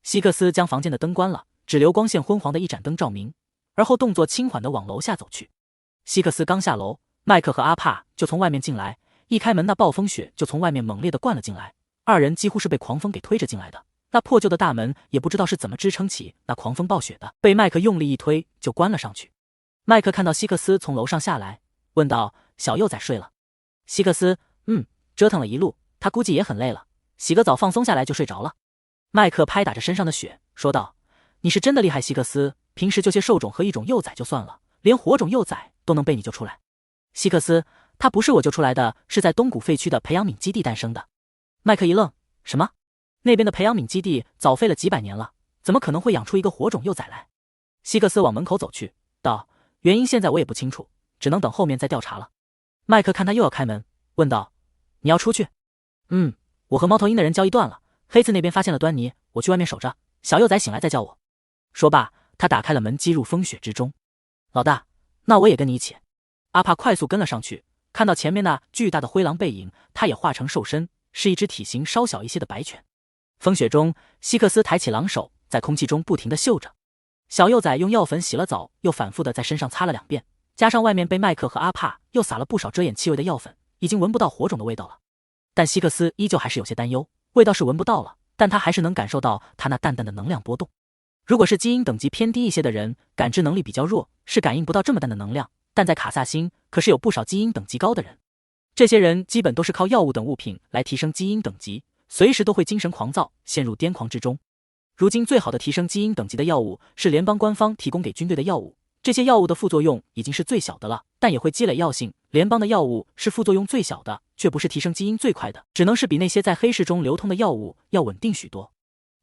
A: 希克斯将房间的灯关了，只留光线昏黄的一盏灯照明，而后动作轻缓地往楼下走去。希克斯刚下楼，麦克和阿帕就从外面进来，一开门那暴风雪就从外面猛烈地灌了进来，二人几乎是被狂风给推着进来的，那破旧的大门也不知道是怎么支撑起那狂风暴雪的，被麦克用力一推就关了上去。麦克看到希克斯从楼上下来，问道：小幼崽睡了？希克斯：折腾了一路，他估计也很累了，洗个澡放松下来就睡着了。麦克拍打着身上的雪说道：你是真的厉害，希克斯，平时救些兽种和异种幼崽就算了，连火种幼崽都能被你救出来。希克斯：他不是我救出来的，是在东谷废墟的培养皿基地诞生的。麦克一愣：什么？那边的培养皿基地早废了几百年了，怎么可能会养出一个火种幼崽来？希克斯往门口走去，道：原因现在我也不清楚，只能等后面再调查了。麦克看他又要开门，问道：你要出去？我和猫头鹰的人交易断了，黑子那边发现了端倪，我去外面守着，小幼崽醒来再叫我。说罢，他打开了门，击入风雪之中。老大，那我也跟你一起。阿帕快速跟了上去，看到前面那巨大的灰狼背影，他也化成兽身，是一只体型稍小一些的白犬。风雪中，希克斯抬起狼手，在空气中不停地嗅着。小幼崽用药粉洗了澡，又反复地在身上擦了2遍，加上外面被麦克和阿帕又撒了不少遮掩气味的药粉，已经闻不到火种的味道了。但希克斯依旧还是有些担忧，味道是闻不到了，但他还是能感受到他那淡淡的能量波动。如果是基因等级偏低一些的人，感知能力比较弱，是感应不到这么淡的能量，但在卡萨星可是有不少基因等级高的人，这些人基本都是靠药物等物品来提升基因等级，随时都会精神狂躁，陷入癫狂之中。如今最好的提升基因等级的药物是联邦官方提供给军队的药物，这些药物的副作用已经是最小的了，但也会积累药性。联邦的药物是副作用最小的，却不是提升基因最快的，只能是比那些在黑市中流通的药物要稳定许多。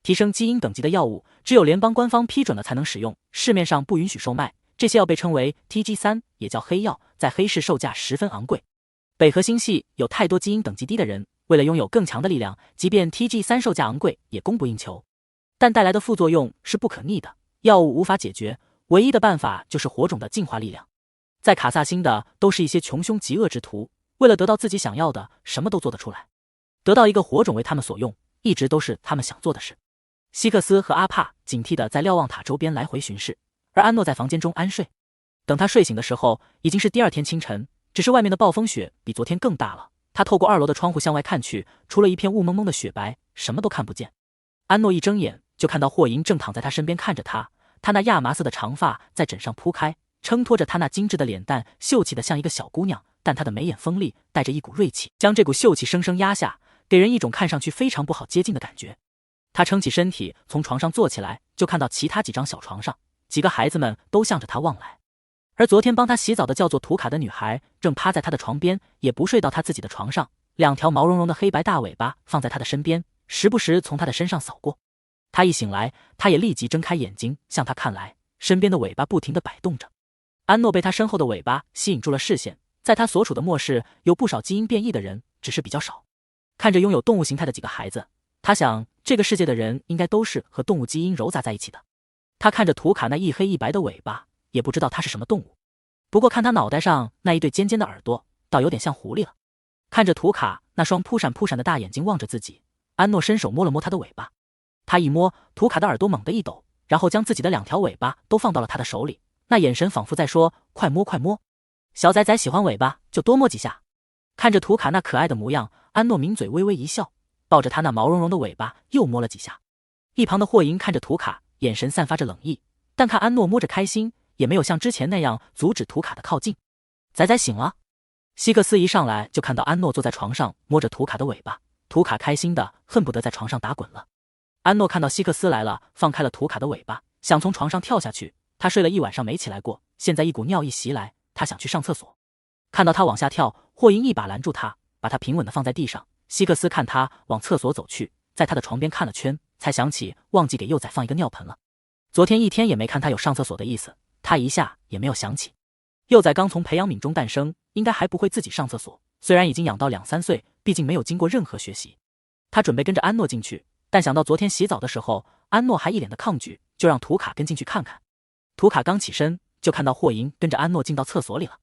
A: 提升基因等级的药物只有联邦官方批准了才能使用，市面上不允许售卖。这些药被称为 TG3， 也叫黑药，在黑市售价十分昂贵。北河星系有太多基因等级低的人，为了拥有更强的力量，即便 TG3 售价昂贵也供不应求，但带来的副作用是不可逆的，药物无法解决，唯一的办法就是火种的进化力量。在卡萨星的都是一些穷凶极恶之徒，为了得到自己想要的，什么都做得出来。得到一个火种为他们所用，一直都是他们想做的事。希克斯和阿帕警惕地在瞭望塔周边来回巡视，而安诺在房间中安睡。等他睡醒的时候，已经是第2天清晨，只是外面的暴风雪比昨天更大了。他透过2楼的窗户向外看去，除了一片雾蒙蒙的雪白，什么都看不见。安诺一睁眼就看到霍银正躺在他身边看着他，他那亚麻色的长发在枕上铺开，撑托着他那精致的脸蛋，秀气的像一个小姑娘，但他的眉眼锋利，带着一股锐气，将这股秀气生生压下，给人一种看上去非常不好接近的感觉。他撑起身体从床上坐起来，就看到其他几张小床上几个孩子们都向着他望来，而昨天帮他洗澡的叫做图卡的女孩正趴在他的床边，也不睡到他自己的床上，2条毛茸茸的黑白大尾巴放在他的身边，时不时从他的身上扫过。他一醒来，他也立即睁开眼睛向他看来，身边的尾巴不停地摆动着。安诺被他身后的尾巴吸引住了视线，在他所处的末世有不少基因变异的人，只是比较少。看着拥有动物形态的几个孩子，他想这个世界的人应该都是和动物基因糅杂在一起的。他看着图卡那一黑一白的尾巴，也不知道它是什么动物，不过看他脑袋上那一对尖尖的耳朵，倒有点像狐狸了。看着图卡那双扑闪扑闪的大眼睛望着自己，安诺伸手摸了摸他的尾巴。他一摸，图卡的耳朵猛地一抖，然后将自己的2条尾巴都放到了他的手里，那眼神仿佛在说：“快摸快摸，小崽崽喜欢尾巴就多摸几下。”看着图卡那可爱的模样，安诺抿嘴微微一笑，抱着他那毛茸茸的尾巴又摸了几下。一旁的霍银看着图卡，眼神散发着冷意，但看安诺摸着开心，也没有像之前那样阻止图卡的靠近。崽崽醒了。希克斯一上来就看到安诺坐在床上摸着图卡的尾巴，图卡开心的恨不得在床上打滚了。安诺看到希克斯来了，放开了图卡的尾巴，想从床上跳下去。他睡了一晚上没起来过，现在一股尿意袭来，他想去上厕所。看到他往下跳，霍银一把拦住他，把他平稳的放在地上。希克斯看他往厕所走去，在他的床边看了圈，才想起忘记给幼崽放一个尿盆了。昨天一天也没看他有上厕所的意思，他一下也没有想起。幼崽刚从培养皿中诞生，应该还不会自己上厕所，虽然已经养到2、3岁，毕竟没有经过任何学习。他准备跟着安诺进去，但想到昨天洗澡的时候，安诺还一脸的抗拒，就让图卡跟进去看看。图卡刚起身，就看到霍银跟着安诺进到厕所里了。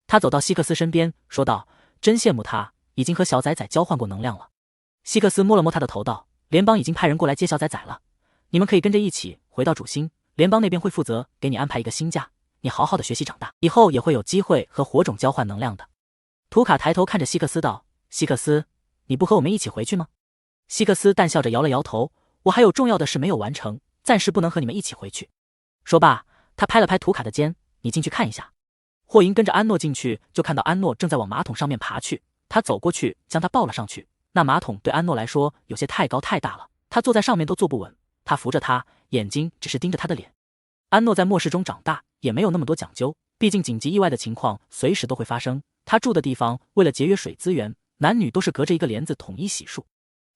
A: 他走到希克斯身边，说道：“真羡慕他，已经和小崽崽交换过能量了。”希克斯摸了摸他的头道：“联邦已经派人过来接小崽崽了，你们可以跟着一起回到主星，联邦那边会负责给你安排一个新家，你好好的学习长大，以后也会有机会和火种交换能量的。”图卡抬头看着希克斯道：“希克斯，你不和我们一起回去吗？”希克斯淡笑着摇了摇头：“我还有重要的事没有完成，暂时不能和你们一起回去。”说罢，他拍了拍图卡的肩：“你进去看一下。”霍银跟着安诺进去，就看到安诺正在往马桶上面爬去。他走过去将他抱了上去。那马桶对安诺来说有些太高太大了，他坐在上面都坐不稳。他扶着他，眼睛只是盯着他的脸。安诺在末世中长大，也没有那么多讲究，毕竟紧急意外的情况随时都会发生。他住的地方为了节约水资源，男女都是隔着一个帘子统一洗漱。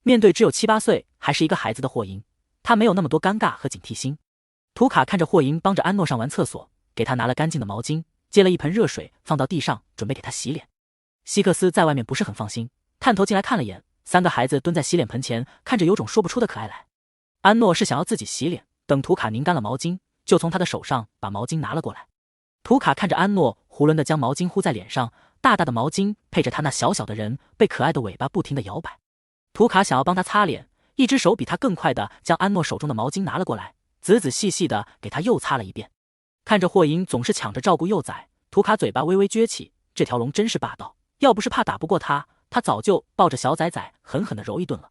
A: 面对只有7、8岁还是一个孩子的霍银，他没有那么多尴尬和警惕心。图卡看着霍银帮着安诺上完厕所，给他拿了干净的毛巾，接了一盆热水放到地上，准备给他洗脸。希克斯在外面不是很放心，探头进来看了眼，3个孩子蹲在洗脸盆前，看着有种说不出的可爱来。安诺是想要自己洗脸，等图卡拧干了毛巾，就从他的手上把毛巾拿了过来。图卡看着安诺囫囵地将毛巾糊在脸上，大大的毛巾配着他那小小的人，被可爱的尾巴不停地摇摆。图卡想要帮他擦脸，一只手比他更快地将安诺手中的毛巾拿了过来，仔仔细细地给他又擦了一遍。看着霍银总是抢着照顾幼崽，图卡嘴巴微微撅起，这条龙真是霸道，要不是怕打不过他，他早就抱着小崽崽狠狠地揉一顿了。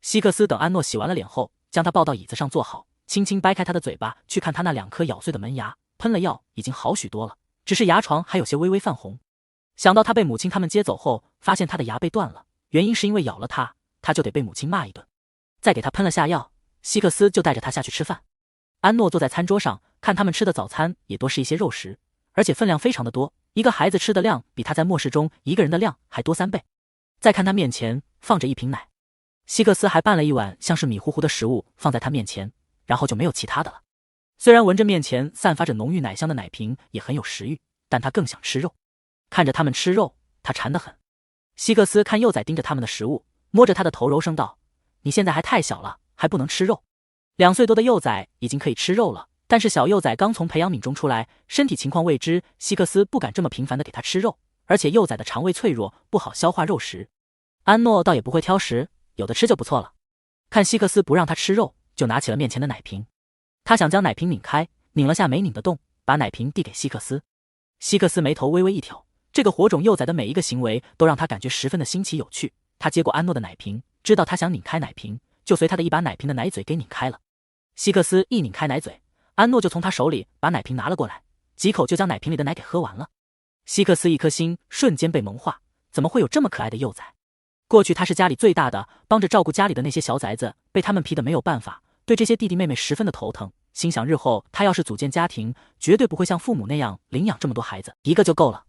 A: 希克斯等安诺洗完了脸后，将他抱到椅子上坐好，轻轻掰开他的嘴巴，去看他那2颗咬碎的门牙，喷了药已经好许多了，只是牙床还有些微微泛红。想到他被母亲他们接走后，发现他的牙被断了，原因是因为咬了他，他就得被母亲骂一顿。再给他喷了下药，希克斯就带着他下去吃饭。安诺坐在餐桌上，看他们吃的早餐也多是一些肉食，而且分量非常的多，一个孩子吃的量比他在末世中一个人的量还多3倍。再看他面前放着一瓶奶，希克斯还拌了一碗像是米糊糊的食物放在他面前，然后就没有其他的了。虽然闻着面前散发着浓郁奶香的奶瓶也很有食欲，但他更想吃肉。看着他们吃肉，他馋得很。希克斯看幼崽盯着他们的食物，摸着他的头柔声道：“你现在还太小了，还不能吃肉。2岁多的幼崽已经可以吃肉了，但是小幼崽刚从培养皿中出来，身体情况未知，希克斯不敢这么频繁的给他吃肉，而且幼崽的肠胃脆弱，不好消化肉食。安诺倒也不会挑食，有的吃就不错了。”看希克斯不让他吃肉，就拿起了面前的奶瓶。他想将奶瓶拧开，拧了下没拧得动，把奶瓶递给希克斯。希克斯眉头微微一挑，这个火种幼崽的每一个行为都让他感觉十分的新奇有趣。他接过安诺的奶瓶，知道他想拧开奶瓶，就随他的一把奶瓶的奶嘴给拧开了。希克斯一拧开奶嘴，安诺就从他手里把奶瓶拿了过来，几口就将奶瓶里的奶给喝完了。希克斯一颗心瞬间被萌化，怎么会有这么可爱的幼崽？过去他是家里最大的，帮着照顾家里的那些小崽子，被他们批得没有办法，对这些弟弟妹妹十分的头疼，心想日后他要是组建家庭，绝对不会像父母那样领养这么多孩子，一个就够了。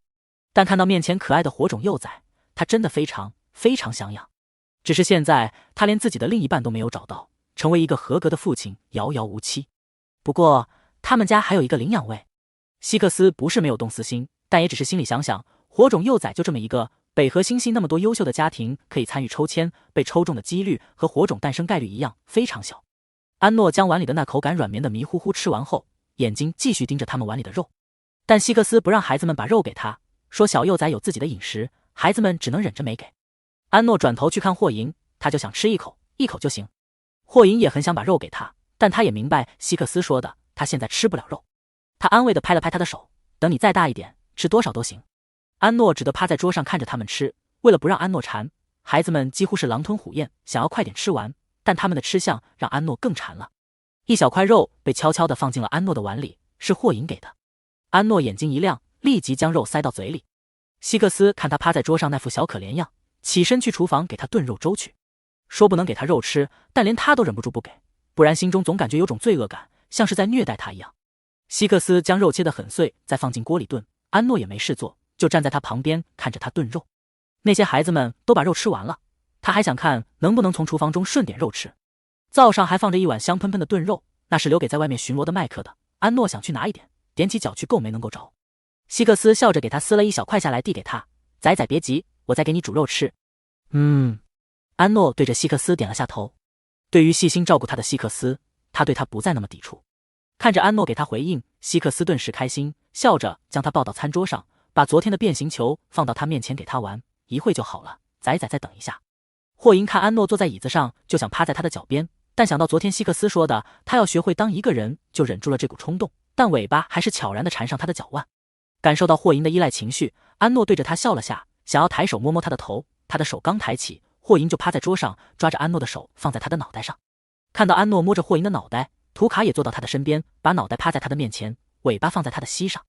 A: 但看到面前可爱的火种幼崽，他真的非常想养。只是现在他连自己的另一半都没有找到，成为一个合格的父亲遥遥无期。不过他们家还有一个领养位。希克斯不是没有动私心，但也只是心里想想，火种幼崽就这么一个，北河星系那么多优秀的家庭可以参与抽签，被抽中的几率和火种诞生概率一样非常小。安诺将碗里的那口感软绵的迷糊糊吃完后，眼睛继续盯着他们碗里的肉。但希克斯不让孩子们把肉给他，说小幼崽有自己的饮食，孩子们只能忍着没给。安诺转头去看霍银，他就想吃一口，一口就行。霍银也很想把肉给他，但他也明白希克斯说的，他现在吃不了肉。他安慰地拍了拍他的手，等你再大一点，吃多少都行。安诺只得趴在桌上看着他们吃，为了不让安诺馋，孩子们几乎是狼吞虎咽，想要快点吃完，但他们的吃相让安诺更馋了。一小块肉被悄悄地放进了安诺的碗里，是霍银给的。安诺眼睛一亮，立即将肉塞到嘴里。希克斯看他趴在桌上那副小可怜样，起身去厨房给他炖肉粥去。说不能给他肉吃，但连他都忍不住不给，不然心中总感觉有种罪恶感，像是在虐待他一样。希克斯将肉切得很碎，再放进锅里炖。安诺也没事做，就站在他旁边看着他炖肉。那些孩子们都把肉吃完了，他还想看能不能从厨房中顺点肉吃。灶上还放着一碗香喷喷的炖肉，那是留给在外面巡逻的麦克的。安诺想去拿一点，踮起脚去够没能够着。希克斯笑着给他撕了一小块下来递给他，仔仔别急，我再给你煮肉吃。安诺对着希克斯点了下头。对于细心照顾他的希克斯，他对他不再那么抵触。看着安诺给他回应，希克斯顿时开心，笑着将他抱到餐桌上，把昨天的变形球放到他面前给他玩，一会就好了，仔仔再等一下。霍银看安诺坐在椅子上，就想趴在他的脚边，但想到昨天希克斯说的他要学会当一个人，就忍住了这股冲动，但尾巴还是悄然地缠上他的脚腕。感受到霍银的依赖情绪，安诺对着他笑了下，想要抬手摸摸他的头，他的手刚抬起，霍银就趴在桌上，抓着安诺的手放在他的脑袋上。看到安诺摸着霍银的脑袋，图卡也坐到他的身边，把脑袋趴在他的面前，尾巴放在他的膝上。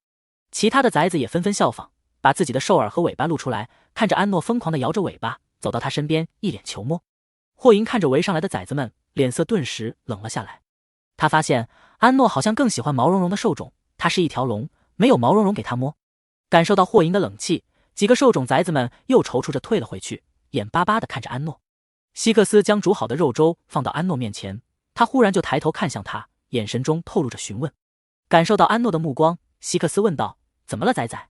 A: 其他的崽子也纷纷效仿，把自己的兽耳和尾巴露出来，看着安诺疯狂地摇着尾巴，走到他身边，一脸求摸。霍银看着围上来的崽子们，脸色顿时冷了下来。他发现安诺好像更喜欢毛茸茸的兽种，他是一条龙，没有毛茸茸给他摸。感受到霍银的冷气，几个兽种崽子们又踌躇着退了回去，眼巴巴地看着安诺。希克斯将煮好的肉粥放到安诺面前，他忽然就抬头看向他，眼神中透露着询问。感受到安诺的目光，希克斯问道：怎么了，崽崽？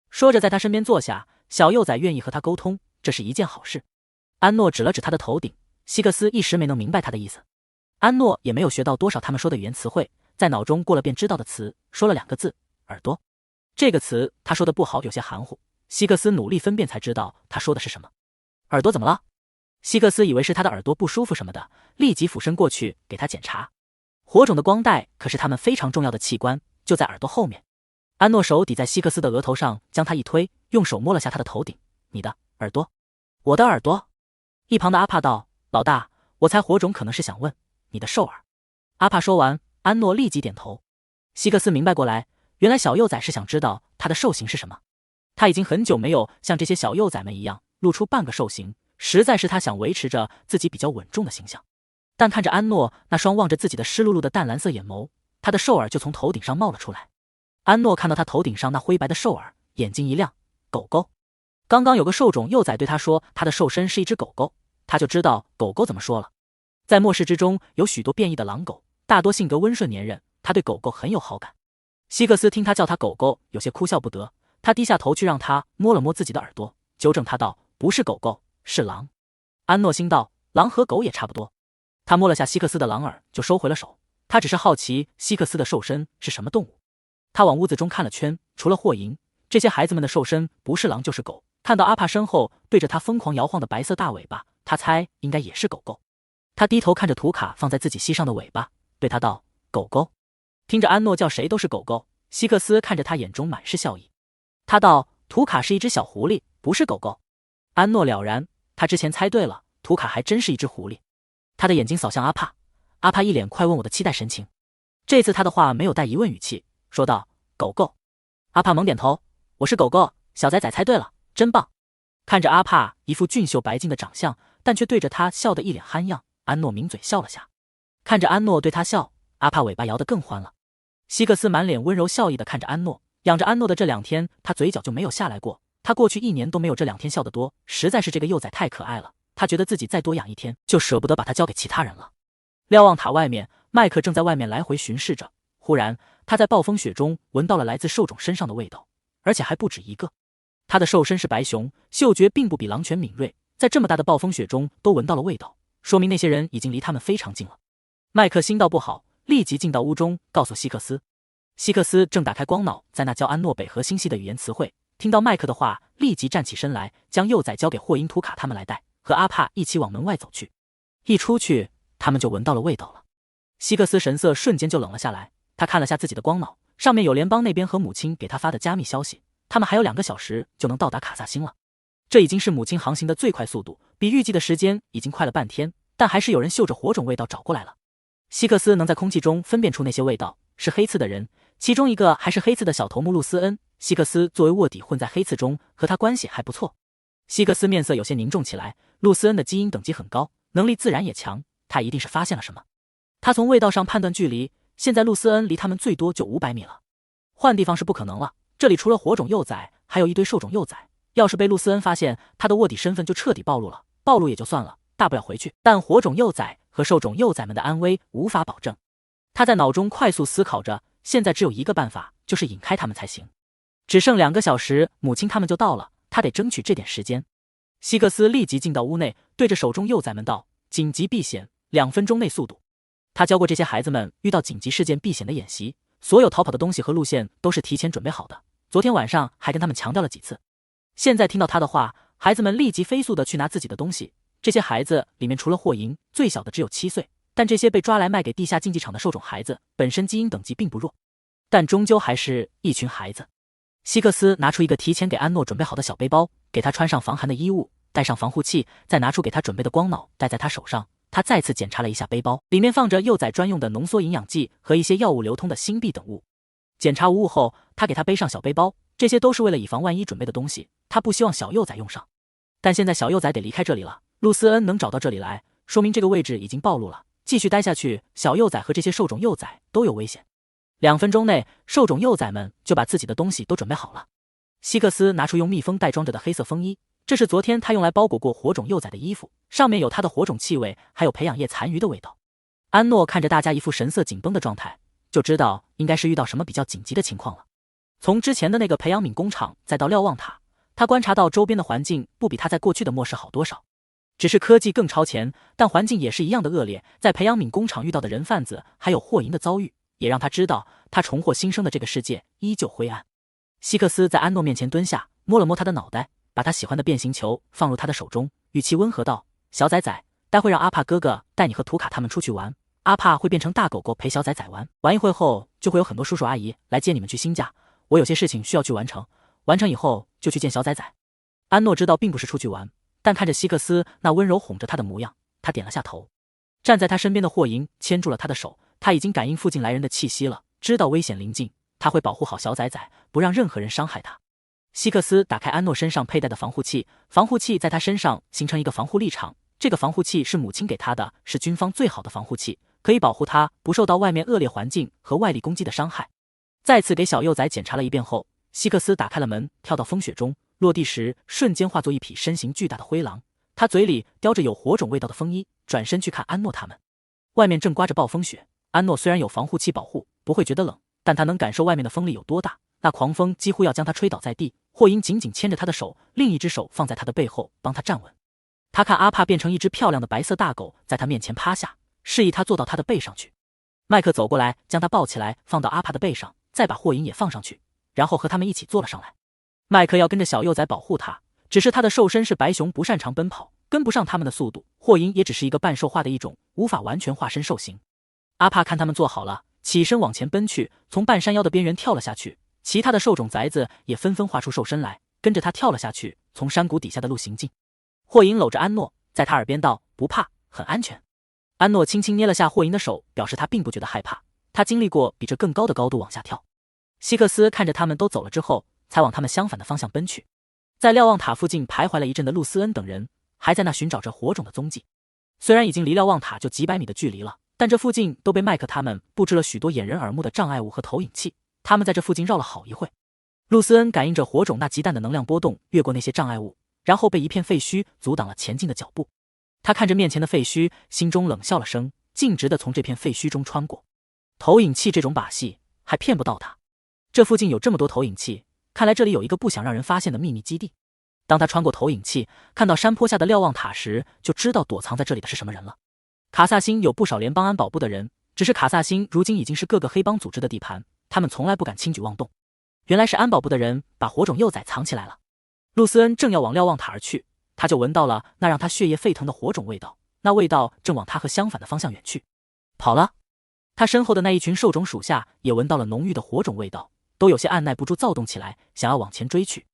A: 说着在他身边坐下，小幼崽愿意和他沟通，这是一件好事。安诺指了指他的头顶，希克斯一时没能明白他的意思。安诺也没有学到多少他们说的语言词汇，在脑中过了遍知道的词，说了2个字：耳朵。这个词他说的不好，有些含糊，希克斯努力分辨才知道他说的是什么。耳朵怎么了？希克斯以为是他的耳朵不舒服什么的，立即俯身过去给他检查。火种的光带可是他们非常重要的器官，就在耳朵后面。安诺手抵在希克斯的额头上，将他一推，用手摸了下他的头顶。你的耳朵？我的耳朵？一旁的阿帕道：老大，我猜火种可能是想问你的兽耳。阿帕说完，安诺立即点头。希克斯明白过来，原来小幼崽是想知道他的兽形是什么。他已经很久没有像这些小幼崽们一样露出半个兽形，实在是他想维持着自己比较稳重的形象。但看着安诺那双望着自己的湿漉漉的淡蓝色眼眸，他的兽耳就从头顶上冒了出来。安诺看到他头顶上那灰白的兽耳，眼睛一亮，狗狗。刚刚有个兽种幼崽对他说他的兽身是一只狗狗，他就知道狗狗怎么说了。在末世之中有许多变异的狼狗，大多性格温顺粘人，他对狗狗很有好感。希克斯听他叫他狗狗，有些哭笑不得，他低下头去让他摸了摸自己的耳朵，纠正他道：不是狗狗，是狼。安诺心道：狼和狗也差不多。他摸了下希克斯的狼耳，就收回了手。他只是好奇希克斯的兽身是什么动物。他往屋子中看了圈，除了霍银，这些孩子们的兽身不是狼就是狗。看到阿帕身后对着他疯狂摇晃的白色大尾巴，他猜应该也是狗狗。他低头看着图卡放在自己膝上的尾巴，对他道：狗狗。听着安诺叫谁都是狗狗，希克斯看着他眼中满是笑意。他道：图卡是一只小狐狸，不是狗狗。安诺了然，他之前猜对了，图卡还真是一只狐狸。他的眼睛扫向阿帕，阿帕一脸快问我的期待神情。这次他的话没有带疑问语气，说道：狗狗。阿帕猛点头：我是狗狗，小崽崽猜对了，真棒。看着阿帕一副俊秀白净的长相，但却对着他笑得一脸憨样，安诺抿嘴笑了下。看着安诺对他笑，阿帕尾巴摇得更欢了。希克斯满脸温柔笑意地看着安诺，养着安诺的这2天，他嘴角就没有下来过。他过去1年都没有这2天笑得多，实在是这个幼崽太可爱了。他觉得自己再多养1天，就舍不得把它交给其他人了。瞭望塔外面，麦克正在外面来回巡视着。忽然，他在暴风雪中闻到了来自兽种身上的味道，而且还不止一个。他的兽身是白熊，嗅觉并不比狼犬敏锐，在这么大的暴风雪中都闻到了味道，说明那些人已经离他们非常近了。麦克心道不好，立即进到屋中告诉希克斯。希克斯正打开光脑，在那教安诺北河星系的语言词汇，听到麦克的话，立即站起身来，将幼崽交给霍因图卡他们来带，和阿帕一起往门外走去。一出去，他们就闻到了味道了。希克斯神色瞬间就冷了下来，他看了下自己的光脑，上面有联邦那边和母亲给他发的加密消息，他们还有2个小时就能到达卡萨星了。这已经是母亲航行的最快速度，比预计的时间已经快了半天，但还是有人嗅着火种味道找过来了。希克斯能在空气中分辨出那些味道是黑刺的人，其中一个还是黑刺的小头目露斯恩。希克斯作为卧底混在黑刺中，和他关系还不错。希克斯面色有些凝重起来，露斯恩的基因等级很高，能力自然也强，他一定是发现了什么。他从味道上判断距离，现在露斯恩离他们最多就500米了，换地方是不可能了。这里除了火种幼崽，还有一堆兽种幼崽，要是被露斯恩发现，他的卧底身份就彻底暴露了。暴露也就算了，大不了回去，但火种幼崽和兽种幼崽们的安危无法保证。他在脑中快速思考着，现在只有一个办法，就是引开他们才行。只剩2个小时，母亲他们就到了，他得争取这点时间。希克斯立即进到屋内，对着手中幼崽们道：“紧急避险，2分钟内速度。”他教过这些孩子们遇到紧急事件避险的演习，所有逃跑的东西和路线都是提前准备好的。昨天晚上还跟他们强调了几次。现在听到他的话，孩子们立即飞速的去拿自己的东西。这些孩子里面除了霍银，最小的只有7岁，但这些被抓来卖给地下竞技场的兽种孩子本身基因等级并不弱，但终究还是一群孩子。希克斯拿出一个提前给安诺准备好的小背包，给他穿上防寒的衣物，戴上防护器，再拿出给他准备的光脑戴在他手上。他再次检查了一下背包，里面放着幼崽专用的浓缩营养剂和一些药物流通的芯币等物。检查无误后，他给他背上小背包，这些都是为了以防万一准备的东西，他不希望小幼崽用上。但现在小幼崽得离开这里了，露斯恩能找到这里来，说明这个位置已经暴露了，继续待下去，小幼崽和这些兽种幼崽都有危险。2分钟内，兽种幼崽们就把自己的东西都准备好了。希克斯拿出用密封袋装着的黑色风衣，这是昨天他用来包裹过火种幼崽的衣服，上面有他的火种气味，还有培养液残余的味道。安诺看着大家一副神色紧绷的状态，就知道应该是遇到什么比较紧急的情况了。从之前的那个培养皿工厂再到瞭望塔，他观察到周边的环境不比他在过去的末世好多少，只是科技更超前，但环境也是一样的恶劣。在培养皿工厂遇到的人贩子还有霍银的遭遇，也让他知道他重获新生的这个世界依旧灰暗。希克斯在安诺面前蹲下，摸了摸他的脑袋，把他喜欢的变形球放入他的手中，语气温和道：“小崽崽，待会让阿帕哥哥带你和图卡他们出去玩，阿帕会变成大狗狗陪小崽崽玩，玩一会后就会有很多叔叔阿姨来接你们去新家，我有些事情需要去完成，完成以后就去见小崽崽。”安诺知道并不是出去玩，但看着希克斯那温柔哄着他的模样，他点了下头。站在他身边的霍银牵住了他的手，他已经感应附近来人的气息了，知道危险临近，他会保护好小崽崽，不让任何人伤害他。希克斯打开安诺身上佩戴的防护器，防护器在他身上形成一个防护立场，这个防护器是母亲给他的，是军方最好的防护器，可以保护他不受到外面恶劣环境和外力攻击的伤害。再次给小幼崽检查了一遍后，希克斯打开了门，跳到风雪中，落地时瞬间化作一匹身形巨大的灰狼，他嘴里叼着有火种味道的风衣，转身去看安诺他们。外面正刮着暴风雪，安诺虽然有防护器保护，不会觉得冷，但他能感受外面的风力有多大，那狂风几乎要将他吹倒在地。霍银紧紧牵着他的手，另一只手放在他的背后帮他站稳。他看阿帕变成一只漂亮的白色大狗在他面前趴下，示意他坐到他的背上去。麦克走过来将他抱起来放到阿帕的背上，再把霍银也放上去，然后和他们一起坐了上来。麦克要跟着小幼崽保护他，只是他的兽身是白熊，不擅长奔跑，跟不上他们的速度。霍银也只是一个半兽化的一种，无法完全化身兽形。阿帕看他们做好了，起身往前奔去，从半山腰的边缘跳了下去。其他的兽种崽子也纷纷画出兽身来，跟着他跳了下去，从山谷底下的路行进。霍银搂着安诺，在他耳边道：“不怕，很安全。”安诺轻轻捏了下霍银的手，表示他并不觉得害怕，他经历过比这更高的高度往下跳。希克斯看着他们都走了之后，才往他们相反的方向奔去。在瞭望塔附近徘徊了一阵的露斯恩等人，还在那寻找着火种的踪迹。虽然已经离瞭望塔就几百米的距离了，但这附近都被麦克他们布置了许多掩人耳目的障碍物和投影器。他们在这附近绕了好一会，露斯恩感应着火种那极淡的能量波动，越过那些障碍物，然后被一片废墟阻挡了前进的脚步。他看着面前的废墟，心中冷笑了声，径直地从这片废墟中穿过。投影器这种把戏还骗不到他，这附近有这么多投影器，看来这里有一个不想让人发现的秘密基地。当他穿过投影器，看到山坡下的瞭望塔时，就知道躲藏在这里的是什么人了。卡萨星有不少联邦安保部的人，只是卡萨星如今已经是各个黑帮组织的地盘，他们从来不敢轻举妄动。原来是安保部的人把火种幼崽藏起来了。露斯恩正要往瞭望塔而去，他就闻到了那让他血液沸腾的火种味道，那味道正往他和相反的方向远去。跑了。他身后的那一群兽种属下也闻到了浓郁的火种味道，都有些按耐不住躁动起来，想要往前追去。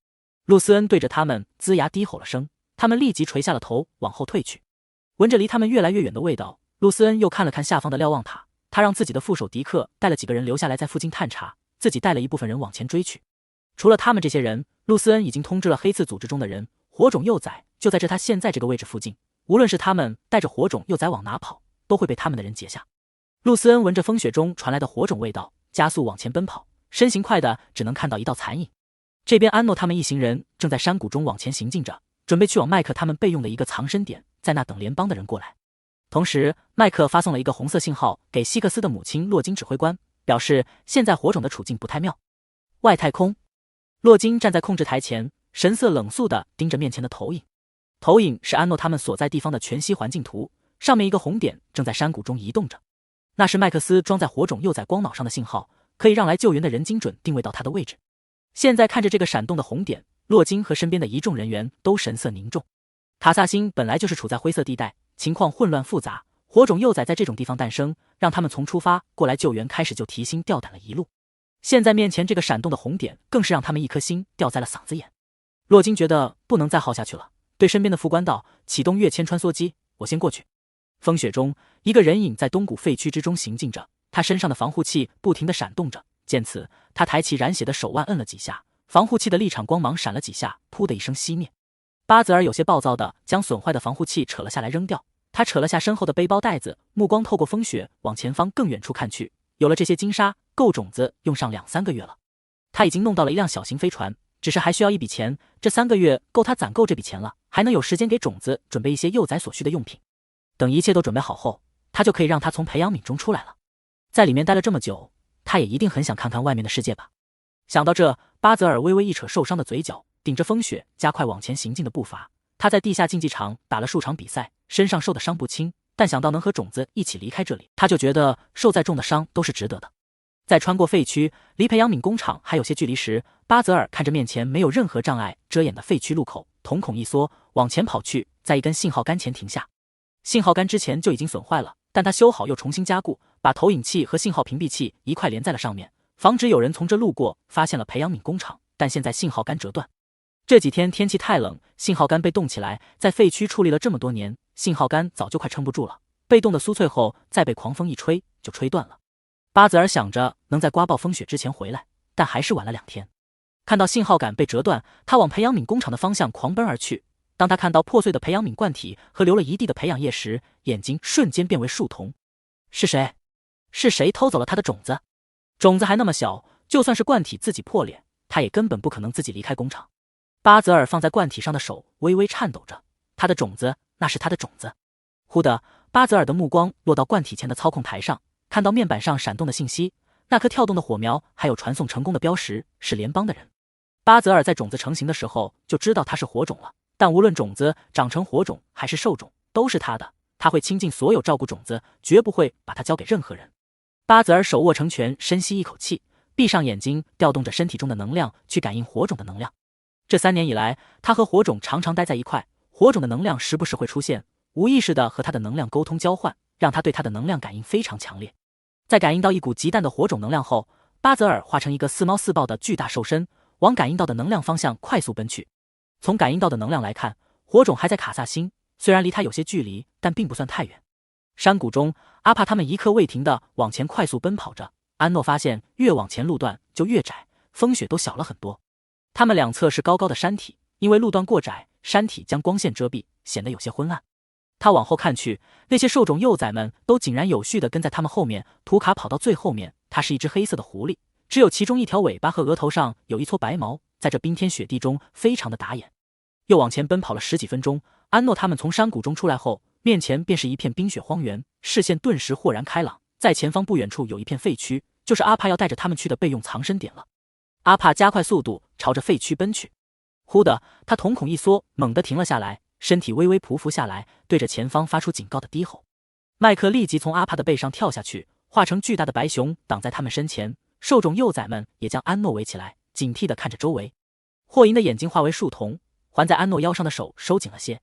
A: 露丝恩对着他们龇牙低吼了声，他们立即垂下了头，往后退去。闻着离他们越来越远的味道，露丝恩又看了看下方的瞭望塔，他让自己的副手迪克带了几个人留下来在附近探查，自己带了一部分人往前追去。除了他们这些人，露丝恩已经通知了黑刺组织中的人，火种幼崽就在他现在这个位置附近，无论是他们带着火种幼崽往哪跑，都会被他们的人截下。露丝恩闻着风雪中传来的火种味道，加速往前奔跑，身形快的只能看到一道残影。这边安诺他们一行人正在山谷中往前行进着，准备去往麦克他们备用的一个藏身点，在那等联邦的人过来。同时，麦克发送了一个红色信号给希克斯的母亲洛金指挥官，表示现在火种的处境不太妙。外太空，洛金站在控制台前，神色冷肃地盯着面前的投影。投影是安诺他们所在地方的全息环境图，上面一个红点正在山谷中移动着，那是麦克斯装在火种幼崽光脑上的信号，可以让来救援的人精准定位到他的位置。现在看着这个闪动的红点，洛金和身边的一众人员都神色凝重。卡萨星本来就是处在灰色地带，情况混乱复杂，火种幼崽在这种地方诞生，让他们从出发过来救援开始就提心吊胆了一路。现在面前这个闪动的红点，更是让他们一颗心吊在了嗓子眼。洛金觉得不能再耗下去了，对身边的副官道：“启动跃迁穿梭机，我先过去。”风雪中，一个人影在东谷废墟之中行进着，他身上的防护器不停地闪动着。见此，他抬起染血的手腕摁了几下，防护器的立场光芒闪了几下，噗的一声熄灭。巴泽尔有些暴躁地将损坏的防护器扯了下来扔掉，他扯了下身后的背包带子，目光透过风雪往前方更远处看去。有了这些金沙，够种子用上2-3个月了。他已经弄到了一辆小型飞船，只是还需要一笔钱，这3个月够他攒够这笔钱了，还能有时间给种子准备一些幼崽所需的用品。等一切都准备好后，他就可以让他从培养皿中出来了。在里面待了这么久，他也一定很想看看外面的世界吧。想到这，巴泽尔微微一扯受伤的嘴角，顶着风雪加快往前行进的步伐。他在地下竞技场打了数场比赛，身上受的伤不轻，但想到能和种子一起离开这里，他就觉得受再重的伤都是值得的。在穿过废墟，离培养皿工厂还有些距离时，巴泽尔看着面前没有任何障碍遮掩的废墟路口，瞳孔一缩，往前跑去，在一根信号杆前停下。信号杆之前就已经损坏了，但他修好又重新加固，把投影器和信号屏蔽器一块连在了上面，防止有人从这路过发现了培养皿工厂。但现在信号杆折断，这几天天气太冷，信号杆被冻起来，在废墟矗立了这么多年，信号杆早就快撑不住了，被冻得酥脆后，再被狂风一吹就吹断了。巴泽尔想着能在刮暴风雪之前回来，但还是晚了2天。看到信号杆被折断，他往培养皿工厂的方向狂奔而去。当他看到破碎的培养皿罐体和流了一地的培养液时，眼睛瞬间变为树瞳。是谁？是谁偷走了他的种子？种子还那么小，就算是罐体自己破裂，他也根本不可能自己离开工厂。巴泽尔放在罐体上的手微微颤抖着，他的种子，那是他的种子。忽的，巴泽尔的目光落到罐体前的操控台上，看到面板上闪动的信息，那颗跳动的火苗还有传送成功的标识，是联邦的人。巴泽尔在种子成型的时候就知道它是火种了，但无论种子长成火种还是兽种，都是他的，他会倾尽所有照顾种子，绝不会把它交给任何人。巴泽尔手握成拳，深吸一口气，闭上眼睛，调动着身体中的能量去感应火种的能量。这3年以来，他和火种常常待在一块，火种的能量时不时会出现，无意识地和他的能量沟通交换，让他对他的能量感应非常强烈。在感应到一股极淡的火种能量后，巴泽尔化成一个似猫似豹的巨大兽身，往感应到的能量方向快速奔去。从感应到的能量来看，火种还在卡萨星，虽然离他有些距离，但并不算太远。山谷中，阿帕他们一刻未停地往前快速奔跑着。安诺发现越往前路段就越窄，风雪都小了很多。他们两侧是高高的山体，因为路段过窄，山体将光线遮蔽，显得有些昏暗。他往后看去，那些兽种幼崽们都井然有序地跟在他们后面。图卡跑到最后面，它是一只黑色的狐狸，只有其中一条尾巴和额头上有一撮白毛，在这冰天雪地中非常的打眼。又往前奔跑了10几分钟，安诺他们从山谷中出来后，面前便是一片冰雪荒原，视线顿时豁然开朗。在前方不远处有一片废墟，就是阿帕要带着他们去的备用藏身点了。阿帕加快速度朝着废墟奔去。忽的，他瞳孔一缩，猛地停了下来，身体微微匍匐下来，对着前方发出警告的低吼。麦克立即从阿帕的背上跳下去，化成巨大的白熊挡在他们身前。兽种幼崽们也将安诺围起来，警惕地看着周围。霍银的眼睛化为树瞳，环在安诺腰上的手收紧了些。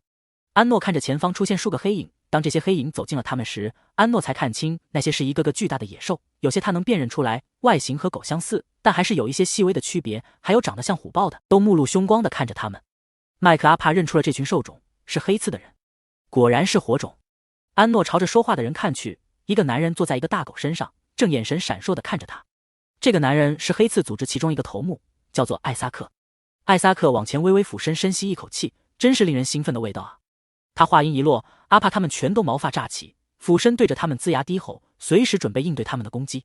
A: 安诺看着前方出现数个黑影，当这些黑影走近了他们时，安诺才看清那些是一个个巨大的野兽，有些他能辨认出来，外形和狗相似，但还是有一些细微的区别，还有长得像虎豹的，都目露凶光地看着他们。麦克阿帕认出了这群兽种，是黑刺的人，果然是火种。安诺朝着说话的人看去，一个男人坐在一个大狗身上，正眼神闪烁地看着他。这个男人是黑刺组织其中一个头目，叫做艾萨克。艾萨克往前微微俯身，深吸一口气，真是令人兴奋的味道啊！他话音一落，阿帕他们全都毛发炸起，俯身对着他们龇牙低吼，随时准备应对他们的攻击。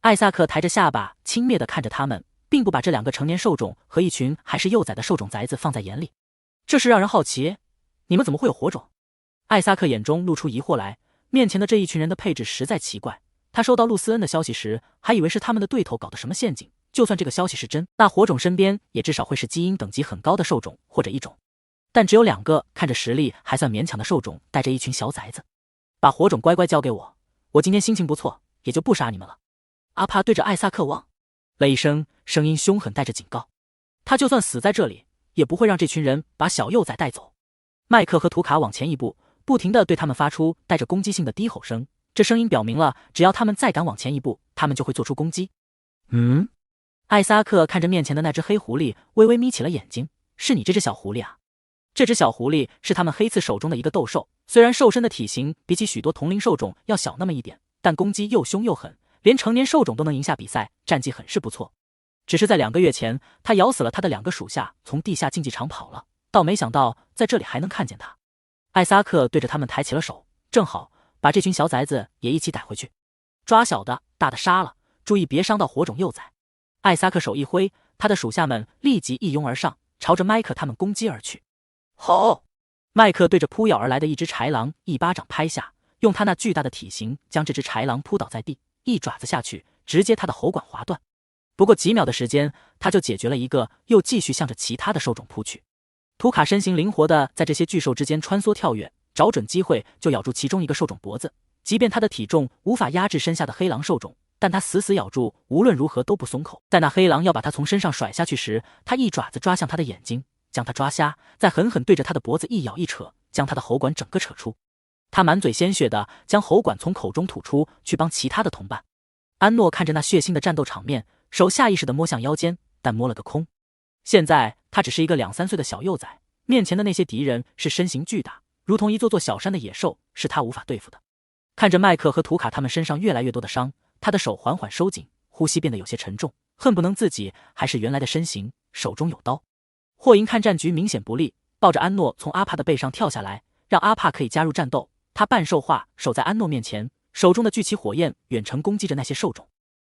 A: 艾萨克抬着下巴，轻蔑地看着他们，并不把这2个成年兽种和一群还是幼崽的兽种崽子放在眼里。这事让人好奇，你们怎么会有火种？艾萨克眼中露出疑惑来，面前的这一群人的配置实在奇怪。他收到露丝恩的消息时，还以为是他们的对头搞的什么陷阱，就算这个消息是真，那火种身边也至少会是基因等级很高的兽种或者异种。但只有2个看着实力还算勉强的兽种带着一群小崽子。把火种乖乖交给我，我今天心情不错，也就不杀你们了。阿帕对着艾萨克汪了一声，声音凶狠带着警告。他就算死在这里，也不会让这群人把小幼崽带走。麦克和图卡往前一步，不停地对他们发出带着攻击性的低吼声，这声音表明了只要他们再敢往前一步，他们就会做出攻击。艾萨克看着面前的那只黑狐狸，微微眯起了眼睛。是你这只小狐狸啊？这只小狐狸是他们黑刺手中的一个斗兽，虽然兽身的体型比起许多同龄兽种要小那么一点，但攻击又凶又狠，连成年兽种都能赢下比赛，战绩很是不错。只是在2个月前，他咬死了他的2个属下，从地下竞技场跑了，倒没想到在这里还能看见他。艾萨克对着他们抬起了手，正好把这群小崽子也一起逮回去，抓小的，大的杀了，注意别伤到火种幼崽。艾萨克手一挥，他的属下们立即一拥而上，朝着麦克他们攻击而去。吼！麦克对着扑咬而来的一只豺狼一巴掌拍下，用他那巨大的体型将这只豺狼扑倒在地，一爪子下去，直接他的喉管划断。不过几秒的时间，他就解决了一个，又继续向着其他的兽种扑去。图卡身形灵活的在这些巨兽之间穿梭跳跃，找准机会就咬住其中一个兽种脖子。即便他的体重无法压制身下的黑狼兽种，但他死死咬住，无论如何都不松口。在那黑狼要把他从身上甩下去时，他一爪子抓向他的眼睛，将他抓瞎，再狠狠对着他的脖子一咬一扯，将他的喉管整个扯出。他满嘴鲜血的将喉管从口中吐出，去帮其他的同伴。安诺看着那血腥的战斗场面，手下意识地摸向腰间，但摸了个空。现在他只是一个2、3岁的小幼崽，面前的那些敌人是身形巨大，如同一座座小山的野兽，是他无法对付的。看着麦克和图卡他们身上越来越多的伤，他的手缓缓收紧，呼吸变得有些沉重，恨不能自己还是原来的身形，手中有刀。霍银看战局明显不利，抱着安诺从阿帕的背上跳下来，让阿帕可以加入战斗。他半兽化，守在安诺面前，手中的聚起火焰远程攻击着那些兽种。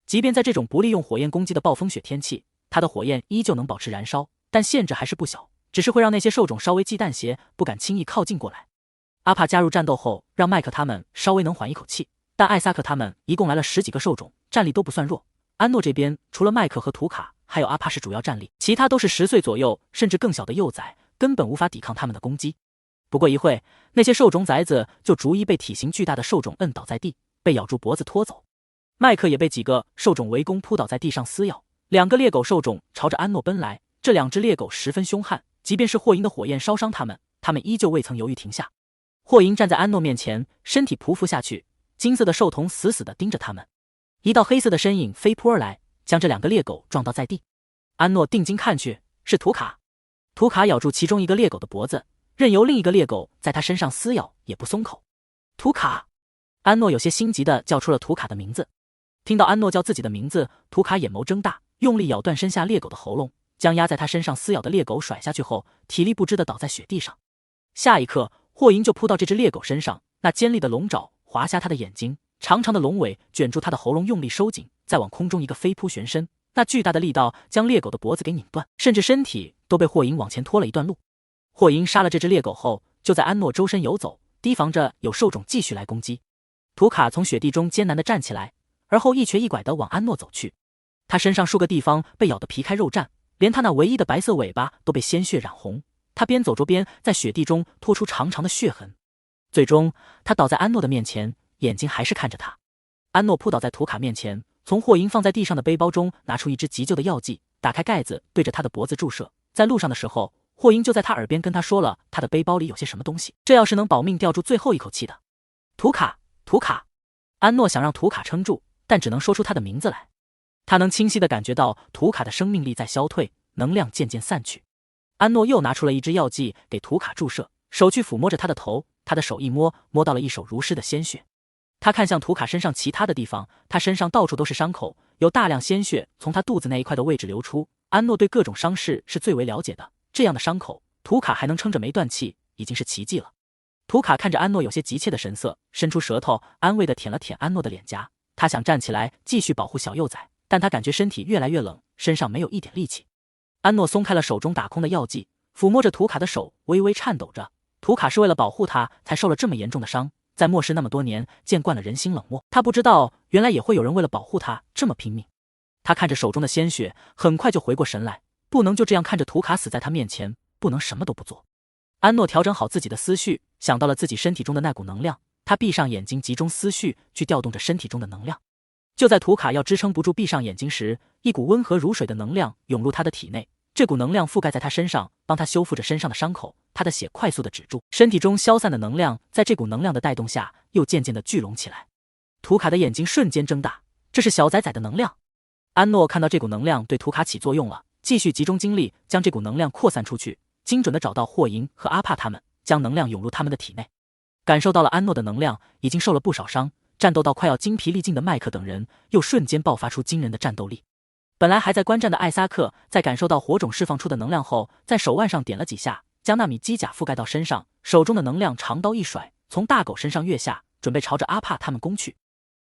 A: 即便在这种不利用火焰攻击的暴风雪天气，他的火焰依旧能保持燃烧，但限制还是不小，只是会让那些兽种稍微忌惮些，不敢轻易靠近过来。阿帕加入战斗后，让麦克他们稍微能缓一口气，但艾萨克他们一共来了10几个兽种，战力都不算弱。安诺这边除了麦克和图卡，还有阿帕是主要战力，其他都是10岁左右甚至更小的幼崽，根本无法抵抗他们的攻击。不过一会，那些兽种崽子就逐一被体型巨大的兽种摁倒在地，被咬住脖子拖走。麦克也被几个兽种围攻，扑倒在地上撕咬。2个猎狗兽种朝着安诺奔来，这2只猎狗十分凶悍，即便是霍银的火焰烧伤他们，他们依旧未曾犹豫停下。霍银站在安诺面前，身体匍匐下去，金色的兽瞳死死地盯着他们。一道黑色的身影飞扑而来，将这2个猎狗撞倒在地。安诺定睛看去，是图卡。图卡咬住其中一个猎狗的脖子，任由另一个猎狗在他身上撕咬，也不松口。图卡！安诺有些心急地叫出了图卡的名字。听到安诺叫自己的名字，图卡眼眸睁大，用力咬断身下猎狗的喉咙，将压在他身上撕咬的猎狗甩下去后，体力不支地倒在雪地上。下一刻，霍银就扑到这只猎狗身上，那尖利的龙爪划瞎他的眼睛，长长的龙尾卷住他的喉咙，用力收紧，再往空中一个飞扑旋身，那巨大的力道将猎狗的脖子给拧断，甚至身体都被霍银往前拖了一段路。霍银杀了这只猎狗后，就在安诺周身游走，提防着有兽种继续来攻击。图卡从雪地中艰难地站起来，而后一瘸一拐地往安诺走去。他身上数个地方被咬得皮开肉绽，连他那唯一的白色尾巴都被鲜血染红。他边走着边在雪地中拖出长长的血痕。最终他倒在安诺的面前，眼睛还是看着他。安诺扑倒在图卡面前，从霍银放在地上的背包中拿出一支急救的药剂，打开盖子对着他的脖子注射。在路上的时候，霍英就在他耳边跟他说了他的背包里有些什么东西，这要是能保命吊住最后一口气的。图卡，图卡。安诺想让图卡撑住，但只能说出他的名字来。他能清晰地感觉到图卡的生命力在消退，能量渐渐散去。安诺又拿出了一支药剂给图卡注射，手去抚摸着他的头，他的手一摸，摸到了一手如湿的鲜血。他看向图卡身上其他的地方，他身上到处都是伤口，有大量鲜血从他肚子那一块的位置流出。安诺对各种伤势是最为了解的，这样的伤口，图卡还能撑着没断气，已经是奇迹了。图卡看着安诺有些急切的神色，伸出舌头安慰地舔了舔安诺的脸颊。他想站起来继续保护小幼崽，但他感觉身体越来越冷，身上没有一点力气。安诺松开了手中打空的药剂，抚摸着图卡的手微微颤抖着。图卡是为了保护他才受了这么严重的伤，在末世那么多年，见惯了人心冷漠，他不知道原来也会有人为了保护他这么拼命。他看着手中的鲜血，很快就回过神来，不能就这样看着图卡死在他面前，不能什么都不做。安诺调整好自己的思绪，想到了自己身体中的那股能量，他闭上眼睛，集中思绪去调动着身体中的能量。就在图卡要支撑不住闭上眼睛时，一股温和如水的能量涌入他的体内，这股能量覆盖在他身上，帮他修复着身上的伤口，他的血快速的止住，身体中消散的能量在这股能量的带动下又渐渐的聚拢起来。图卡的眼睛瞬间睁大，这是小崽崽的能量。安诺看到这股能量对图卡起作用了，继续集中精力将这股能量扩散出去，精准的找到霍银和阿帕他们，将能量涌入他们的体内。感受到了安诺的能量已经受了不少伤，战斗到快要精疲力尽的麦克等人又瞬间爆发出惊人的战斗力。本来还在观战的艾萨克在感受到火种释放出的能量后，在手腕上点了几下，将那米机甲覆盖到身上，手中的能量长刀一甩，从大狗身上跃下，准备朝着阿帕他们攻去。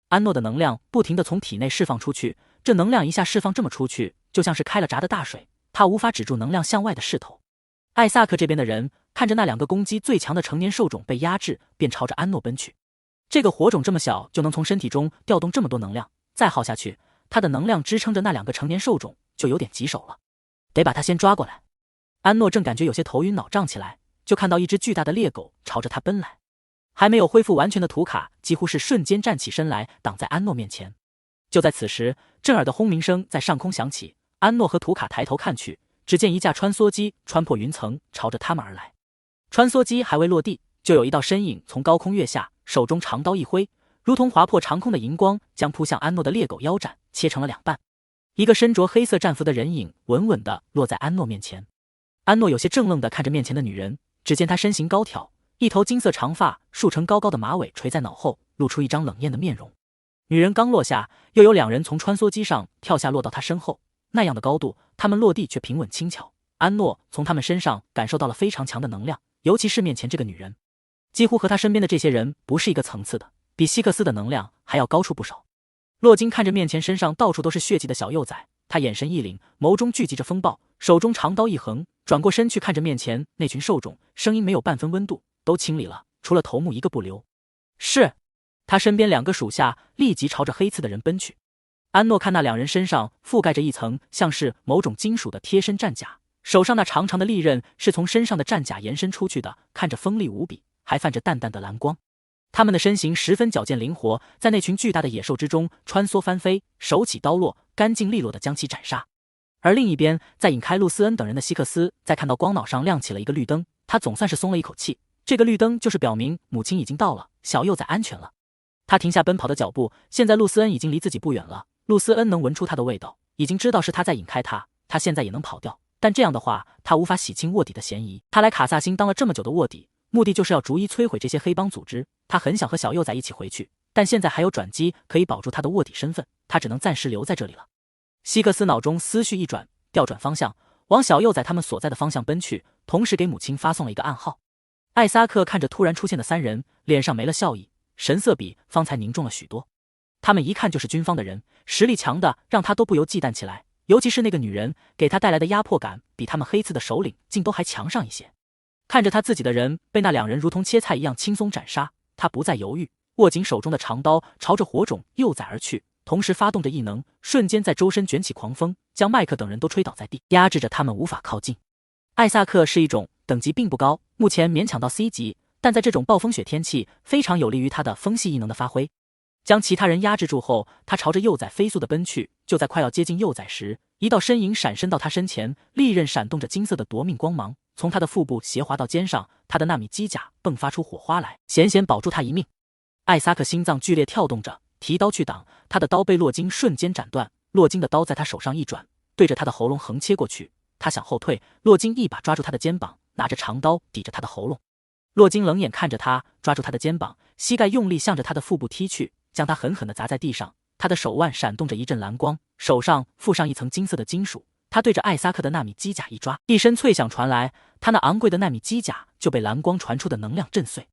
A: 安诺的能量不停地从体内释放出去，这能量一下释放这么出去，就像是开了闸的大水，他无法止住能量向外的势头。艾萨克这边的人看着那两个攻击最强的成年兽种被压制，便朝着安诺奔去。这个火种这么小就能从身体中调动这么多能量，再耗下去，他的能量支撑着那两个成年兽种就有点棘手了，得把他先抓过来。安诺正感觉有些头晕脑胀起来，就看到一只巨大的猎狗朝着他奔来。还没有恢复完全的图卡几乎是瞬间站起身来，挡在安诺面前。就在此时，震耳的轰鸣声在上空响起，安诺和图卡抬头看去，只见一架穿梭机穿破云层朝着他们而来。穿梭机还未落地，就有一道身影从高空跃下，手中长刀一挥，如同划破长空的银光，将扑向安诺的猎狗腰斩切成了两半。一个身着黑色战服的人影稳稳地落在安诺面前。安诺有些怔愣地看着面前的女人，只见她身形高挑，一头金色长发束成高高的马尾垂在脑后，露出一张冷艳的面容。女人刚落下，又有两人从穿梭机上跳下落到她身后，那样的高度，他们落地却平稳轻巧。安诺从他们身上感受到了非常强的能量，尤其是面前这个女人，几乎和他身边的这些人不是一个层次的，比希克斯的能量还要高出不少。洛金看着面前身上到处都是血迹的小幼崽，他眼神一凛，眸中聚集着风暴，手中长刀一横，转过身去看着面前那群兽种，声音没有半分温度，都清理了，除了头目一个不留。是。他身边两个属下立即朝着黑刺的人奔去。安诺看那两人身上覆盖着一层像是某种金属的贴身战甲，手上那长长的利刃是从身上的战甲延伸出去的，看着锋利无比，还泛着淡淡的蓝光。他们的身形十分矫健灵活，在那群巨大的野兽之中穿梭翻飞，手起刀落，干净利落地将其斩杀。而另一边，在引开露丝恩等人的希克斯在看到光脑上亮起了一个绿灯，他总算是松了一口气，这个绿灯就是表明母亲已经到了，小幼崽安全了。他停下奔跑的脚步，现在露丝恩已经离自己不远了，露丝恩能闻出他的味道，已经知道是他在引开他，他现在也能跑掉，但这样的话他无法洗清卧底的嫌疑。他来卡萨星当了这么久的卧底，目的就是要逐一摧毁这些黑帮组织，他很想和小幼崽一起回去，但现在还有转机可以保住他的卧底身份，他只能暂时留在这里了。希克斯脑中思绪一转，调转方向，往小幼崽他们所在的方向奔去，同时给母亲发送了一个暗号。艾萨克看着突然出现的三人，脸上没了笑意，神色比方才凝重了许多。他们一看就是军方的人，实力强的让他都不由忌惮起来，尤其是那个女人，给他带来的压迫感比他们黑刺的首领竟都还强上一些。看着他自己的人被那两人如同切菜一样轻松斩杀，他不再犹豫，握紧手中的长刀，朝着火种幼崽而去，同时发动着异能，瞬间在周身卷起狂风，将麦克等人都吹倒在地，压制着他们无法靠近。艾萨克是一种等级并不高，目前勉强到 C 级，但在这种暴风雪天气非常有利于他的风系异能的发挥。将其他人压制住后，他朝着幼崽飞速的奔去，就在快要接近幼崽时，一道身影闪身到他身前，利刃闪动着金色的夺命光芒，从他的腹部斜滑到肩上，他的纳米机甲迸发出火花来，险险保住他一命。艾萨克心脏剧烈跳动着，提刀去挡，他的刀被洛金瞬间斩断，洛金的刀在他手上一转，对着他的喉咙横切过去。他想后退，洛金一把抓住他的肩膀，拿着长刀抵着他的喉咙。洛金冷眼看着他，抓住他的肩膀，膝盖用力向着他的腹部踢去，将他狠狠地砸在地上。他的手腕闪动着一阵蓝光，手上附上一层金色的金属。他对着艾萨克的纳米机甲一抓，一声脆响传来，他那昂贵的纳米机甲就被蓝光传出的能量震碎。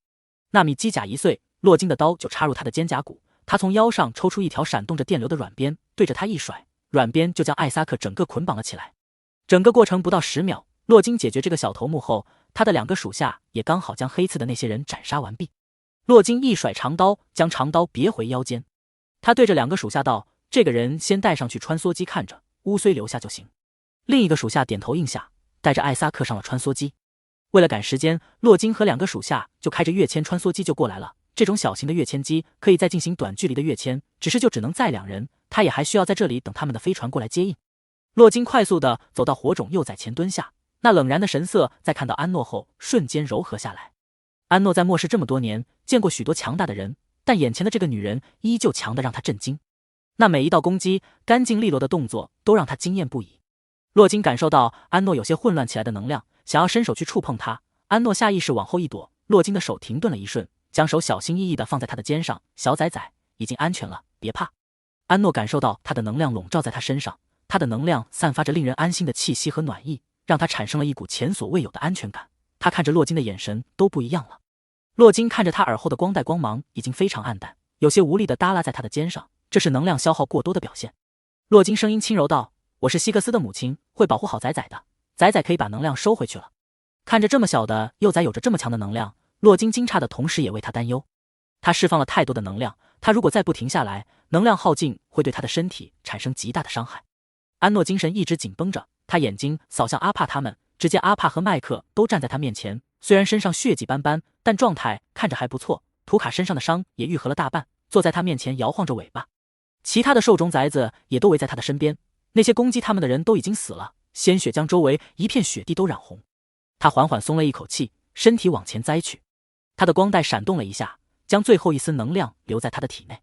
A: 纳米机甲一碎，洛金的刀就插入他的肩胛骨，他从腰上抽出一条闪动着电流的软鞭，对着他一甩，软鞭就将艾萨克整个捆绑了起来。整个过程不到10秒，洛金解决这个小头目后，他的2个属下也刚好将黑刺的那些人斩杀完毕。洛金一甩长刀，将长刀别回腰间。他对着2个属下道：“这个人先带上去穿梭机看着，乌虽留下就行。”另一个属下点头应下，带着艾萨克上了穿梭机。为了赶时间，洛金和2个属下就开着跃迁穿梭机就过来了。这种小型的跃迁机可以再进行短距离的跃迁，只能载2人，他也还需要在这里等他们的飞船过来接应。洛金快速地走到火种幼崽前蹲下，那冷然的神色在看到安诺后瞬间柔和下来。安诺在末世这么多年，见过许多强大的人，但眼前的这个女人依旧强得让他震惊。那每一道攻击干净利落的动作都让他惊艳不已。洛金感受到安诺有些混乱起来的能量，想要伸手去触碰他，安诺下意识往后一躲，洛金的手停顿了一瞬，将手小心翼翼地放在他的肩上：“小崽崽，已经安全了，别怕。”安诺感受到他的能量笼罩在他身上，他的能量散发着令人安心的气息和暖意，让他产生了一股前所未有的安全感。他看着洛金的眼神都不一样了。洛金看着他耳后的光带光芒已经非常暗淡，有些无力地耷拉在他的肩上，这是能量消耗过多的表现。洛金声音轻柔道：“我是希克斯的母亲，会保护好崽崽的，崽崽可以把能量收回去了。”看着这么小的幼崽有着这么强的能量，洛金惊诧的同时也为他担忧。他释放了太多的能量，他如果再不停下来，能量耗尽会对他的身体产生极大的伤害。安诺精神一直紧绷着，他眼睛扫向阿帕他们，只见阿帕和麦克都站在他面前，虽然身上血迹斑斑，但状态看着还不错。图卡身上的伤也愈合了大半，坐在他面前摇晃着尾巴。其他的兽种崽子也都围在他的身边，那些攻击他们的人都已经死了，鲜血将周围一片雪地都染红。他缓缓松了一口气，身体往前栽去。他的光带闪动了一下，将最后一丝能量留在他的体内。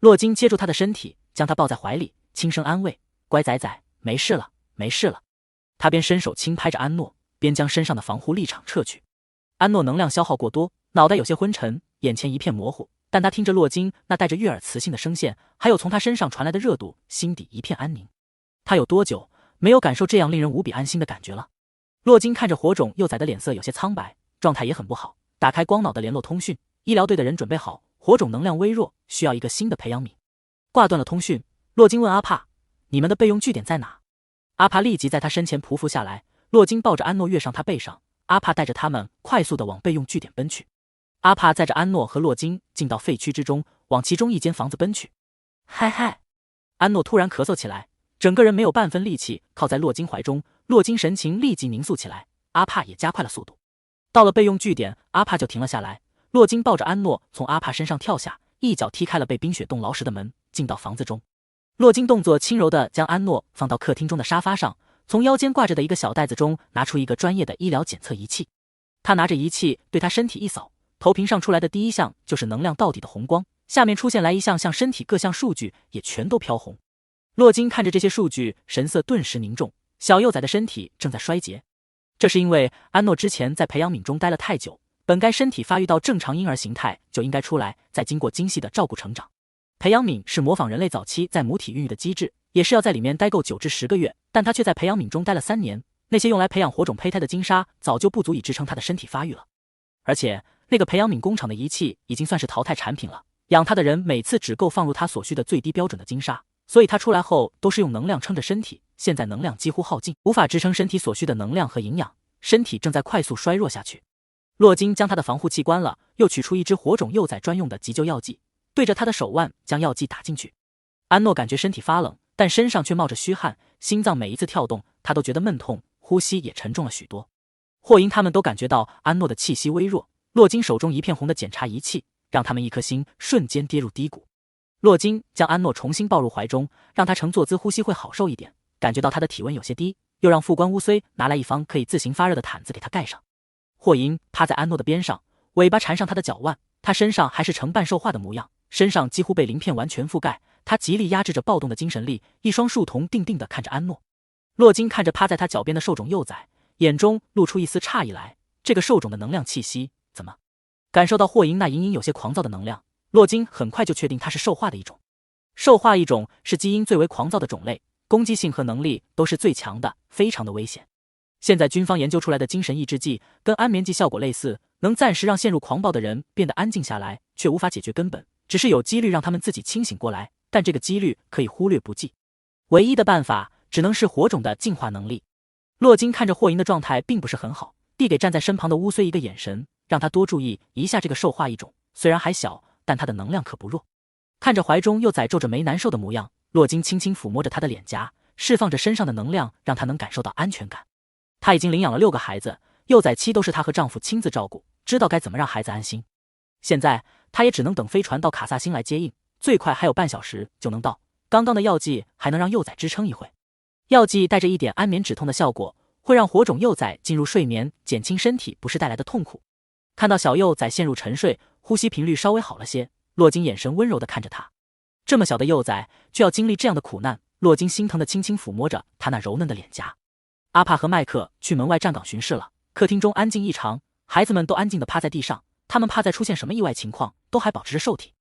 A: 洛金接住他的身体，将他抱在怀里，轻声安慰：“乖崽崽，没事了，没事了。”他边伸手轻拍着安诺，边将身上的防护立场撤去。安诺能量消耗过多，脑袋有些昏沉，眼前一片模糊，但他听着洛金那带着悦耳磁性的声线，还有从他身上传来的热度，心底一片安宁。他有多久没有感受这样令人无比安心的感觉了？洛金看着火种幼崽的脸色有些苍白，状态也很不好，打开光脑的联络通讯，医疗队的人准备好，火种能量微弱，需要一个新的培养皿。挂断了通讯，洛金问阿帕：“你们的备用据点在哪？”阿帕立即在他身前匍匐下来，洛金抱着安诺跃上他背上，阿帕带着他们快速地往备用据点奔去。阿帕载着安诺和洛金进到废墟之中，往其中一间房子奔去。嗨嗨！安诺突然咳嗽起来，整个人没有半分力气，靠在洛金怀中。洛金神情立即凝肃起来，阿帕也加快了速度。到了备用据点，阿帕就停了下来。洛金抱着安诺从阿帕身上跳下，一脚踢开了被冰雪冻牢实的门，进到房子中。洛金动作轻柔地将安诺放到客厅中的沙发上，从腰间挂着的一个小袋子中拿出一个专业的医疗检测仪器。他拿着仪器对他身体一扫，投屏上出来的第一项就是能量到底的红光，下面出现来一项像身体各项数据也全都飘红。洛金看着这些数据，神色顿时凝重。小幼崽的身体正在衰竭，这是因为安诺之前在培养皿中待了太久，本该身体发育到正常婴儿形态就应该出来，再经过精细的照顾成长。培养皿是模仿人类早期在母体孕育的机制，也是要在里面待够9至10个月，但他却在培养皿中待了3年。那些用来培养火种胚胎的金沙早就不足以支撑他的身体发育了，而且那个培养皿工厂的仪器已经算是淘汰产品了，养他的人每次只够放入他所需的最低标准的金沙，所以他出来后都是用能量撑着身体，现在能量几乎耗尽，无法支撑身体所需的能量和营养，身体正在快速衰弱下去。洛金将他的防护器关了，又取出一支火种幼崽专用的急救药剂，对着他的手腕将药剂打进去。安诺感觉身体发冷，但身上却冒着虚汗，心脏每一次跳动他都觉得闷痛，呼吸也沉重了许多。霍英他们都感觉到安诺的气息微弱，洛金手中一片红的检查仪器让他们一颗心瞬间跌入低谷。洛金将安诺重新抱入怀中，让他乘坐姿呼吸会好受一点，感觉到他的体温有些低，又让副官乌虽拿来一方可以自行发热的毯子给他盖上。霍银趴在安诺的边上，尾巴缠上他的脚腕，他身上还是成半兽化的模样，身上几乎被鳞片完全覆盖。他极力压制着暴动的精神力，一双树瞳定定地看着安诺。洛金看着趴在他脚边的兽种幼崽，眼中露出一丝诧异来。这个兽种的能量气息怎么？感受到霍银那隐隐有些狂躁的能量，洛金很快就确定它是兽化的一种。兽化一种是基因最为狂躁的种类，攻击性和能力都是最强的，非常的危险。现在军方研究出来的精神抑制剂跟安眠剂效果类似，能暂时让陷入狂暴的人变得安静下来，却无法解决根本，只是有几率让他们自己清醒过来，但这个几率可以忽略不计。唯一的办法只能是火种的进化能力。洛金看着霍银的状态并不是很好，递给站在身旁的乌虽一个眼神，让他多注意一下这个兽化异种，虽然还小，但他的能量可不弱。看着怀中幼崽皱着眉难受的模样，洛金轻轻抚摸着他的脸颊，释放着身上的能量，让他能感受到安全感。他已经领养了6个孩子，幼崽期都是他和丈夫亲自照顾，知道该怎么让孩子安心。现在他也只能等飞船到卡萨星来接应，最快还有半小时就能到。刚刚的药剂还能让幼崽支撑一会，药剂带着一点安眠止痛的效果，会让火种幼崽进入睡眠，减轻身体不适带来的痛苦。看到小幼崽陷入沉睡，呼吸频率稍微好了些，洛金眼神温柔地看着他。这么小的幼崽就要经历这样的苦难，洛金心疼地轻轻抚摸着他那柔嫩的脸颊。阿帕和麦克去门外站岗巡视了，客厅中安静异常，孩子们都安静地趴在地上，他们怕再出现什么意外情况，都还保持着受体。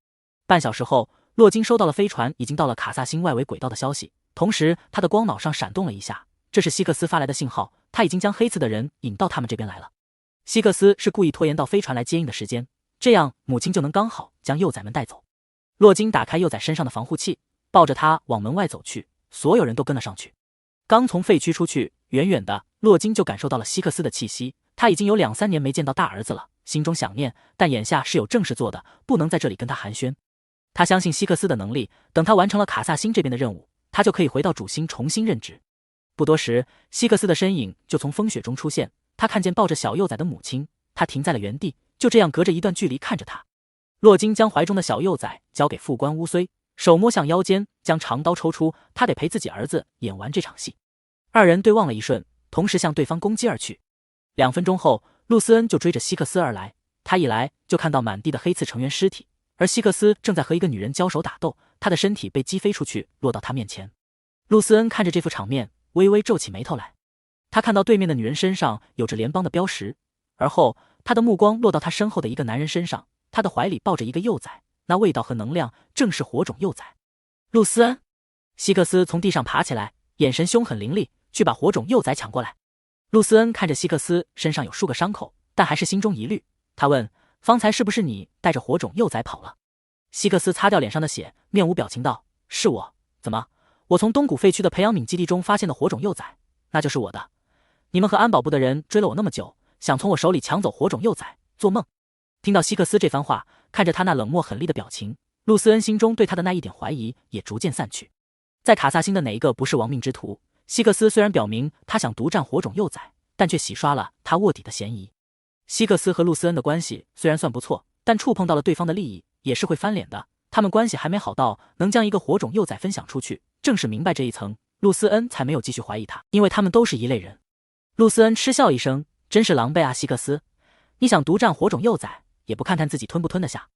A: 半小时后，洛金收到了飞船已经到了卡萨星外围轨道的消息，同时他的光脑上闪动了一下，这是希克斯发来的信号，他已经将黑刺的人引到他们这边来了。希克斯是故意拖延到飞船来接应的时间，这样母亲就能刚好将幼崽们带走。洛金打开幼崽身上的防护器，抱着他往门外走去，所有人都跟了上去。刚从废墟出去，远远的洛金就感受到了希克斯的气息，他已经有2-3年没见到大儿子了，心中想念，但眼下是有正事做的，不能在这里跟他寒暄。他相信希克斯的能力，等他完成了卡萨星这边的任务，他就可以回到主星重新任职。不多时，希克斯的身影就从风雪中出现，他看见抱着小幼崽的母亲，他停在了原地，就这样隔着一段距离看着他。洛金将怀中的小幼崽交给副官乌虽，手摸向腰间，将长刀抽出，他得陪自己儿子演完这场戏。2人对望了一瞬，同时向对方攻击而去。2分钟后，露丝恩就追着希克斯而来，他一来就看到满地的黑刺成员尸体，而希克斯正在和一个女人交手打斗，他的身体被击飞出去，落到他面前。露丝恩看着这副场面，微微皱起眉头来。他看到对面的女人身上有着联邦的标识，而后他的目光落到他身后的一个男人身上，他的怀里抱着一个幼崽，那味道和能量正是火种幼崽。露丝恩，希克斯从地上爬起来，眼神凶狠凌厉，去把火种幼崽抢过来。露丝恩看着希克斯身上有数个伤口，但还是心中疑虑，他问：方才是不是你带着火种幼崽跑了？希克斯擦掉脸上的血，面无表情道：是我。怎么？我从东谷废墟的培养皿基地中发现的火种幼崽，那就是我的。你们和安保部的人追了我那么久，想从我手里抢走火种幼崽，做梦。听到希克斯这番话，看着他那冷漠狠厉的表情，露丝恩心中对他的那一点怀疑也逐渐散去。在卡萨星的哪一个不是亡命之徒？希克斯虽然表明他想独占火种幼崽，但却洗刷了他卧底的嫌疑。希克斯和露丝恩的关系虽然算不错，但触碰到了对方的利益也是会翻脸的，他们关系还没好到能将一个火种幼崽分享出去。正是明白这一层，露丝恩才没有继续怀疑他，因为他们都是一类人。露丝恩嗤笑一声，真是狼狈啊，希克斯，你想独占火种幼崽，也不看看自己吞不吞得下。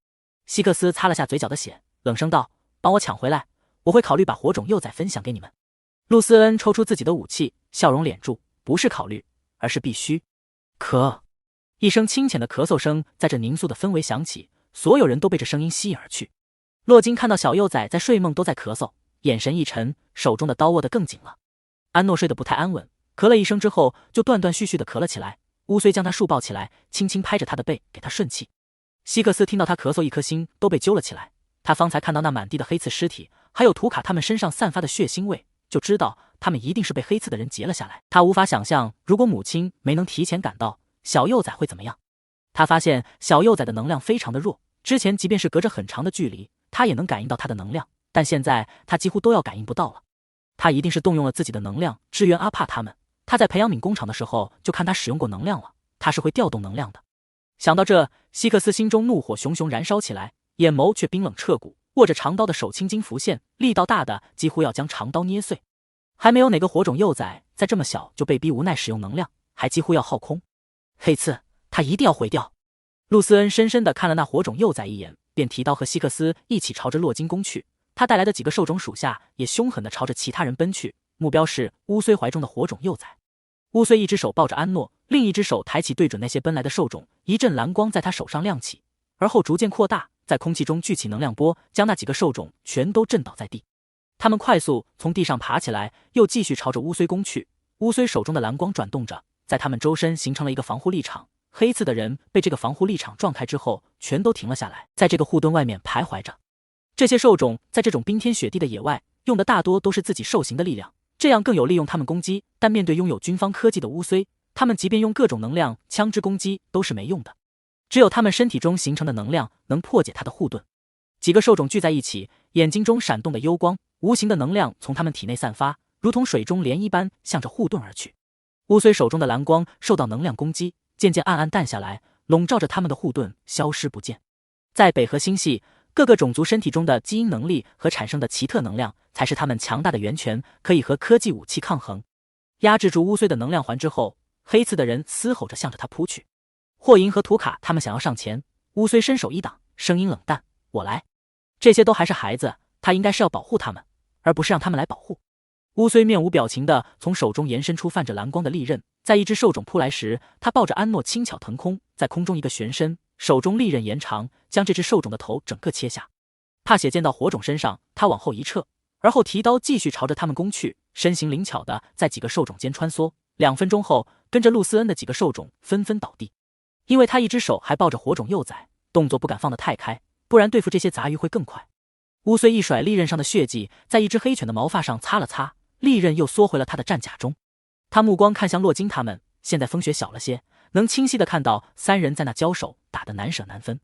A: 希克斯擦了下嘴角的血，冷声道：帮我抢回来，我会考虑把火种幼崽分享给你们。露丝恩抽出自己的武器，笑容敛住，不是考虑，而是必须。咳，一声清浅的咳嗽声在这凝肃的氛围响起，所有人都被这声音吸引而去。洛金看到小幼崽在睡梦都在咳嗽，眼神一沉，手中的刀握得更紧了。安诺睡得不太安稳，咳了一声之后就断断续续地咳了起来。乌虽将他束抱起来，轻轻拍着他的背，给他顺气。希克斯听到他咳嗽，一颗心都被揪了起来。他方才看到那满地的黑刺尸体，还有图卡他们身上散发的血腥味，就知道他们一定是被黑刺的人劫了下来。他无法想象，如果母亲没能提前赶到，小幼崽会怎么样。他发现小幼崽的能量非常的弱，之前即便是隔着很长的距离，他也能感应到他的能量，但现在他几乎都要感应不到了。他一定是动用了自己的能量支援阿帕他们。他在培养皿工厂的时候就看他使用过能量了，他是会调动能量的。想到这，希克斯心中怒火熊熊燃烧起来，眼眸却冰冷彻骨，握着长刀的手青筋浮现，力道大的几乎要将长刀捏碎。还没有哪个火种幼崽在这么小就被逼无奈使用能量，还几乎要耗空。黑刺，他一定要毁掉！露丝恩深深地看了那火种幼崽一眼，便提刀和希克斯一起朝着洛金攻去。他带来的几个兽种属下也凶狠地朝着其他人奔去，目标是乌虽怀中的火种幼崽。乌虽一只手抱着安诺，另一只手抬起对准那些奔来的兽种，一阵蓝光在他手上亮起，而后逐渐扩大，在空气中聚起能量波，将那几个兽种全都震倒在地。他们快速从地上爬起来，又继续朝着乌虽攻去。乌虽手中的蓝光转动着，在他们周身形成了一个防护力场。黑刺的人被这个防护力场撞开之后，全都停了下来，在这个护盾外面徘徊着。这些兽种在这种冰天雪地的野外，用的大多都是自己兽形的力量，这样更有利用他们攻击。但面对拥有军方科技的乌虽，他们即便用各种能量枪支攻击都是没用的，只有他们身体中形成的能量能破解他的护盾。几个兽种聚在一起，眼睛中闪动的幽光，无形的能量从他们体内散发，如同水中涟漪般向着护盾而去。乌虽手中的蓝光受到能量攻击，渐渐暗暗淡下来，笼罩着他们的护盾消失不见。在北河星系，各个种族身体中的基因能力和产生的奇特能量才是他们强大的源泉，可以和科技武器抗衡。压制住乌虽的能量环之后，黑刺的人嘶吼着向着他扑去。霍银和图卡他们想要上前，乌虽伸手一挡，声音冷淡：“我来。”这些都还是孩子，他应该是要保护他们，而不是让他们来保护。乌虽面无表情地从手中延伸出泛着蓝光的利刃，在一只兽种扑来时，他抱着安诺轻巧腾空，在空中一个旋身，手中利刃延长，将这只兽种的头整个切下。怕血溅到火种身上，他往后一撤，而后提刀继续朝着他们攻去，身形灵巧地在几个兽种间穿梭。2分钟后，跟着露丝恩的几个兽种纷纷倒地，因为他一只手还抱着火种幼崽，动作不敢放得太开，不然对付这些杂鱼会更快。乌虽一甩利刃上的血迹，在一只黑犬的毛发上擦了擦，利刃又缩回了他的战甲中。他目光看向洛金他们，现在风雪小了些，能清晰地看到3人在那交手，打得难舍难分。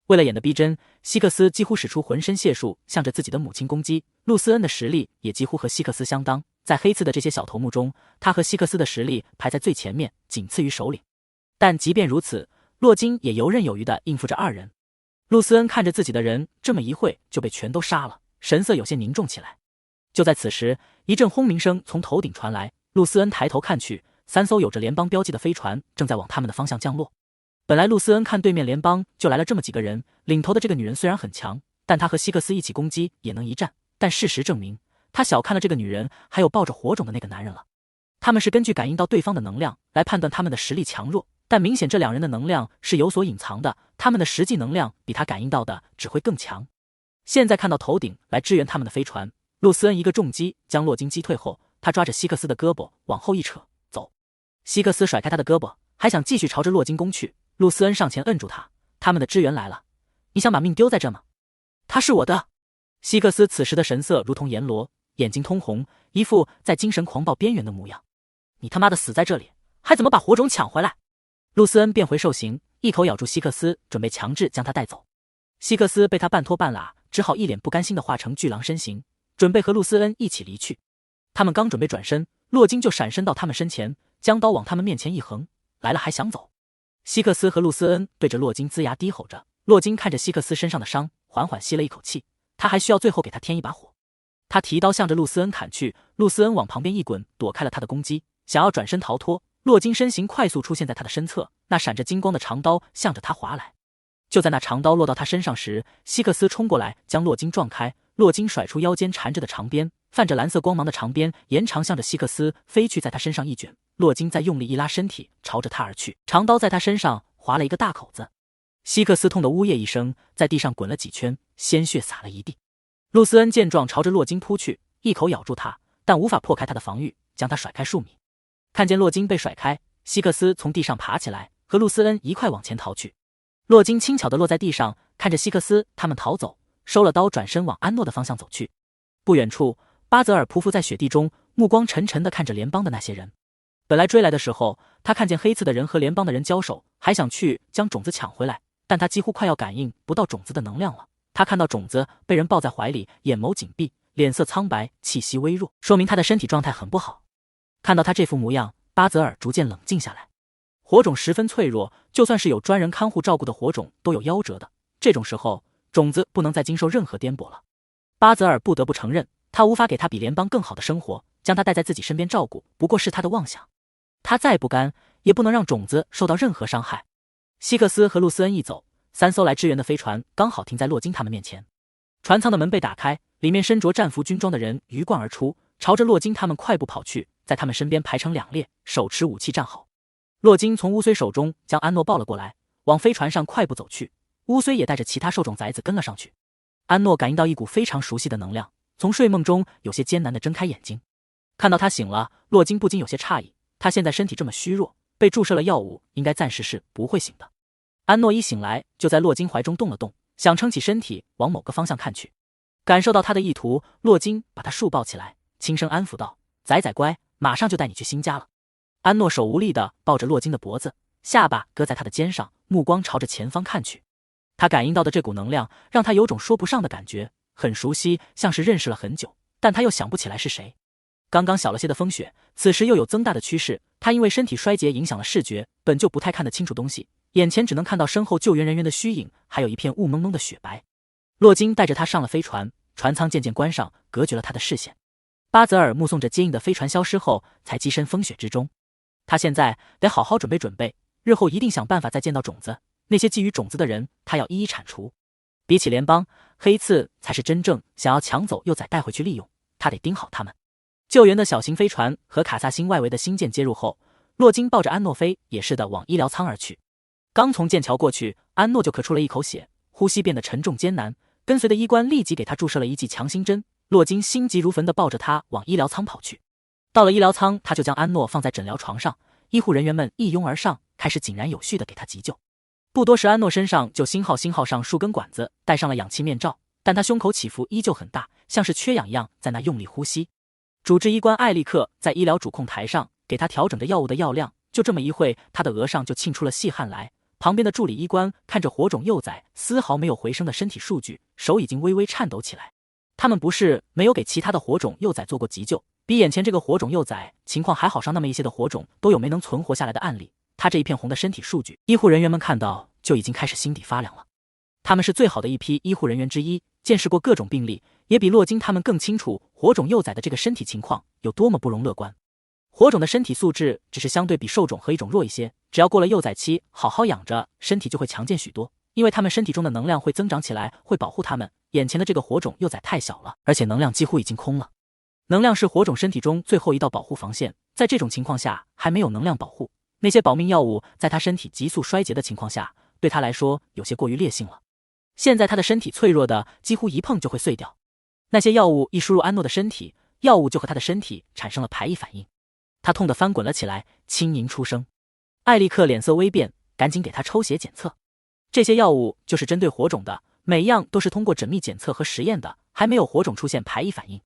A: 为了演得逼真，希克斯几乎使出浑身解数向着自己的母亲攻击。露丝恩的实力也几乎和希克斯相当，在黑刺的这些小头目中，他和希克斯的实力排在最前面，仅次于首领。但即便如此，洛金也游刃有余地应付着2人。露丝恩看着自己的人这么一会就被全都杀了，神色有些凝重起来。就在此时，一阵轰鸣声从头顶传来，露丝恩抬头看去，3艘有着联邦标记的飞船正在往他们的方向降落。本来露丝恩看对面联邦就来了这么几个人，领头的这个女人虽然很强，但她和希克斯一起攻击也能一战，但事实证明，她小看了这个女人还有抱着火种的那个男人了。他们是根据感应到对方的能量来判断他们的实力强弱，但明显这2人的能量是有所隐藏的，他们的实际能量比他感应到的只会更强。现在看到头顶来支援他们的飞船，露丝恩一个重击将洛金击退后，他抓着希克斯的胳膊往后一扯，走。希克斯甩开他的胳膊，还想继续朝着洛金攻去，露丝恩上前摁住他，他们的支援来了，你想把命丢在这吗？他是我的。希克斯此时的神色如同阎罗，眼睛通红，一副在精神狂暴边缘的模样。你他妈的死在这里，还怎么把火种抢回来？露丝恩变回兽形，一口咬住希克斯，准备强制将他带走。希克斯被他半拖半拉，只好一脸不甘心地化成巨狼身形，准备和露丝恩一起离去。他们刚准备转身，洛金就闪身到他们身前，将刀往他们面前一横，来了还想走？希克斯和露丝恩对着洛金龇牙低吼着。洛金看着希克斯身上的伤，缓缓吸了一口气，他还需要最后给他添一把火。他提刀向着露丝恩砍去，露丝恩往旁边一滚，躲开了他的攻击，想要转身逃脱。洛金身形快速出现在他的身侧，那闪着金光的长刀向着他划来。就在那长刀落到他身上时，希克斯冲过来将洛金撞开，洛金甩出腰间缠着的长鞭，泛着蓝色光芒的长鞭延长向着希克斯飞去，在他身上一卷，洛金再用力一拉身体朝着他而去，长刀在他身上划了一个大口子。希克斯痛得呜咽一声，在地上滚了几圈，鲜血洒了一地。露丝恩见状朝着洛金扑去，一口咬住他，但无法破开他的防御，将他甩开数米。看见洛金被甩开，希克斯从地上爬起来，和露丝恩一块往前逃去。洛金轻巧地落在地上，看着希克斯他们逃走，收了刀，转身往安诺的方向走去。不远处，巴泽尔匍匐在雪地中，目光沉沉地看着联邦的那些人。本来追来的时候，他看见黑刺的人和联邦的人交手，还想去将种子抢回来，但他几乎快要感应不到种子的能量了。他看到种子被人抱在怀里，眼眸紧闭，脸色苍白，气息微弱，说明他的身体状态很不好。看到他这副模样，巴泽尔逐渐冷静下来。火种十分脆弱，就算是有专人看护照顾的火种都有夭折的，这种时候种子不能再经受任何颠簸了。巴泽尔不得不承认，他无法给他比联邦更好的生活，将他带在自己身边照顾，不过是他的妄想。他再不甘，也不能让种子受到任何伤害。希克斯和露丝恩一走，3艘来支援的飞船刚好停在洛金他们面前。船舱的门被打开，里面身着战服军装的人鱼贯而出，朝着洛金他们快步跑去，在他们身边排成2列，手持武器站好。洛金从乌虽手中将安诺抱了过来，往飞船上快步走去。乌虽也带着其他兽种崽子跟了上去。安诺感应到一股非常熟悉的能量，从睡梦中有些艰难地睁开眼睛。看到他醒了，洛金不禁有些诧异，他现在身体这么虚弱，被注射了药物，应该暂时是不会醒的。安诺一醒来，就在洛金怀中动了动，想撑起身体往某个方向看去。感受到他的意图，洛金把他竖抱起来，轻声安抚道：“崽崽乖，马上就带你去新家了。”安诺手无力地抱着洛金的脖子，下巴搁在他的肩上，目光朝着前方看去。他感应到的这股能量让他有种说不上的感觉，很熟悉，像是认识了很久，但他又想不起来是谁。刚刚小了些的风雪，此时又有增大的趋势，他因为身体衰竭影响了视觉，本就不太看得清楚东西，眼前只能看到身后救援人员的虚影，还有一片雾蒙蒙的雪白。洛金带着他上了飞船，船舱渐渐关上，隔绝了他的视线。巴泽尔目送着坚硬的飞船消失后，才跻身风雪之中。他现在得好好准备准备，日后一定想办法再见到种子，那些觊觎种子的人，他要一一铲除。比起联邦，黑刺才是真正想要抢走幼崽带回去利用，他得盯好他们。救援的小型飞船和卡萨星外围的星舰接入后，洛金抱着安诺飞也似的往医疗舱而去。刚从剑桥过去，安诺就咳出了一口血，呼吸变得沉重艰难。跟随的医官立即给他注射了一剂强心针。洛金心急如焚地抱着他往医疗舱跑去。到了医疗舱，他就将安诺放在诊疗床上，医护人员们一拥而上，开始井然有序地给他急救。不多时，安诺身上就星号上数根管子，戴上了氧气面罩，但他胸口起伏依旧很大，像是缺氧一样在那用力呼吸。主治医官艾利克在医疗主控台上给他调整着药物的药量，就这么一会，他的额上就沁出了细汗来。旁边的助理医官看着火种幼崽丝毫没有回升的身体数据，手已经微微颤抖起来。他们不是没有给其他的火种幼崽做过急救，比眼前这个火种幼崽情况还好上那么一些的火种都有没能存活下来的案例。他这一片红的身体数据，医护人员们看到就已经开始心底发凉了。他们是最好的一批医护人员之一，见识过各种病例，也比洛金他们更清楚火种幼崽的这个身体情况有多么不容乐观。火种的身体素质只是相对比兽种和一种弱一些，只要过了幼崽期，好好养着，身体就会强健许多，因为他们身体中的能量会增长起来，会保护他们。眼前的这个火种幼崽太小了，而且能量几乎已经空了。能量是火种身体中最后一道保护防线，在这种情况下还没有能量保护，那些保命药物在他身体急速衰竭的情况下，对他来说有些过于烈性了。现在他的身体脆弱的几乎一碰就会碎掉，那些药物一输入安诺的身体，药物就和他的身体产生了排异反应。他痛得翻滚了起来，轻吟出声。艾利克脸色微变，赶紧给他抽血检测。这些药物就是针对火种的，每样都是通过缜密检测和实验的，还没有火种出现排异反应。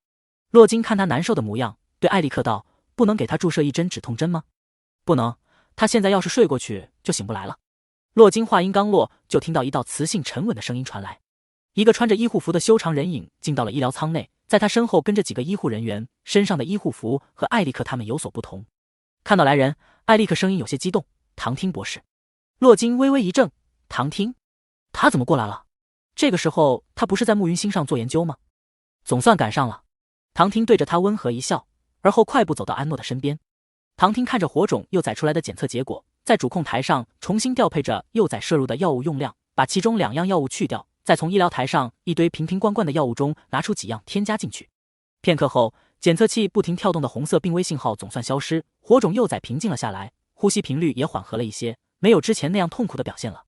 A: 洛金看他难受的模样，对艾利克道：“不能给他注射一针止痛针吗？”“不能，他现在要是睡过去就醒不来了。”洛金话音刚落，就听到一道磁性沉稳的声音传来。一个穿着医护服的修长人影进到了医疗舱内，在他身后跟着几个医护人员，身上的医护服和艾利克他们有所不同。看到来人，艾利克声音有些激动：“唐汀博士。”洛金微微一怔：“唐汀？他怎么过来了？这个时候他不是在暮云星上做研究吗？”“总算赶上了。”唐汀对着他温和一笑，而后快步走到安诺的身边。唐汀看着火种幼崽出来的检测结果，在主控台上重新调配着幼崽摄入的药物用量，把其中2样药物去掉，再从医疗台上一堆瓶瓶罐罐的药物中拿出几样添加进去。片刻后，检测器不停跳动的红色病危信号总算消失，火种幼崽平静了下来，呼吸频率也缓和了一些，没有之前那样痛苦的表现了。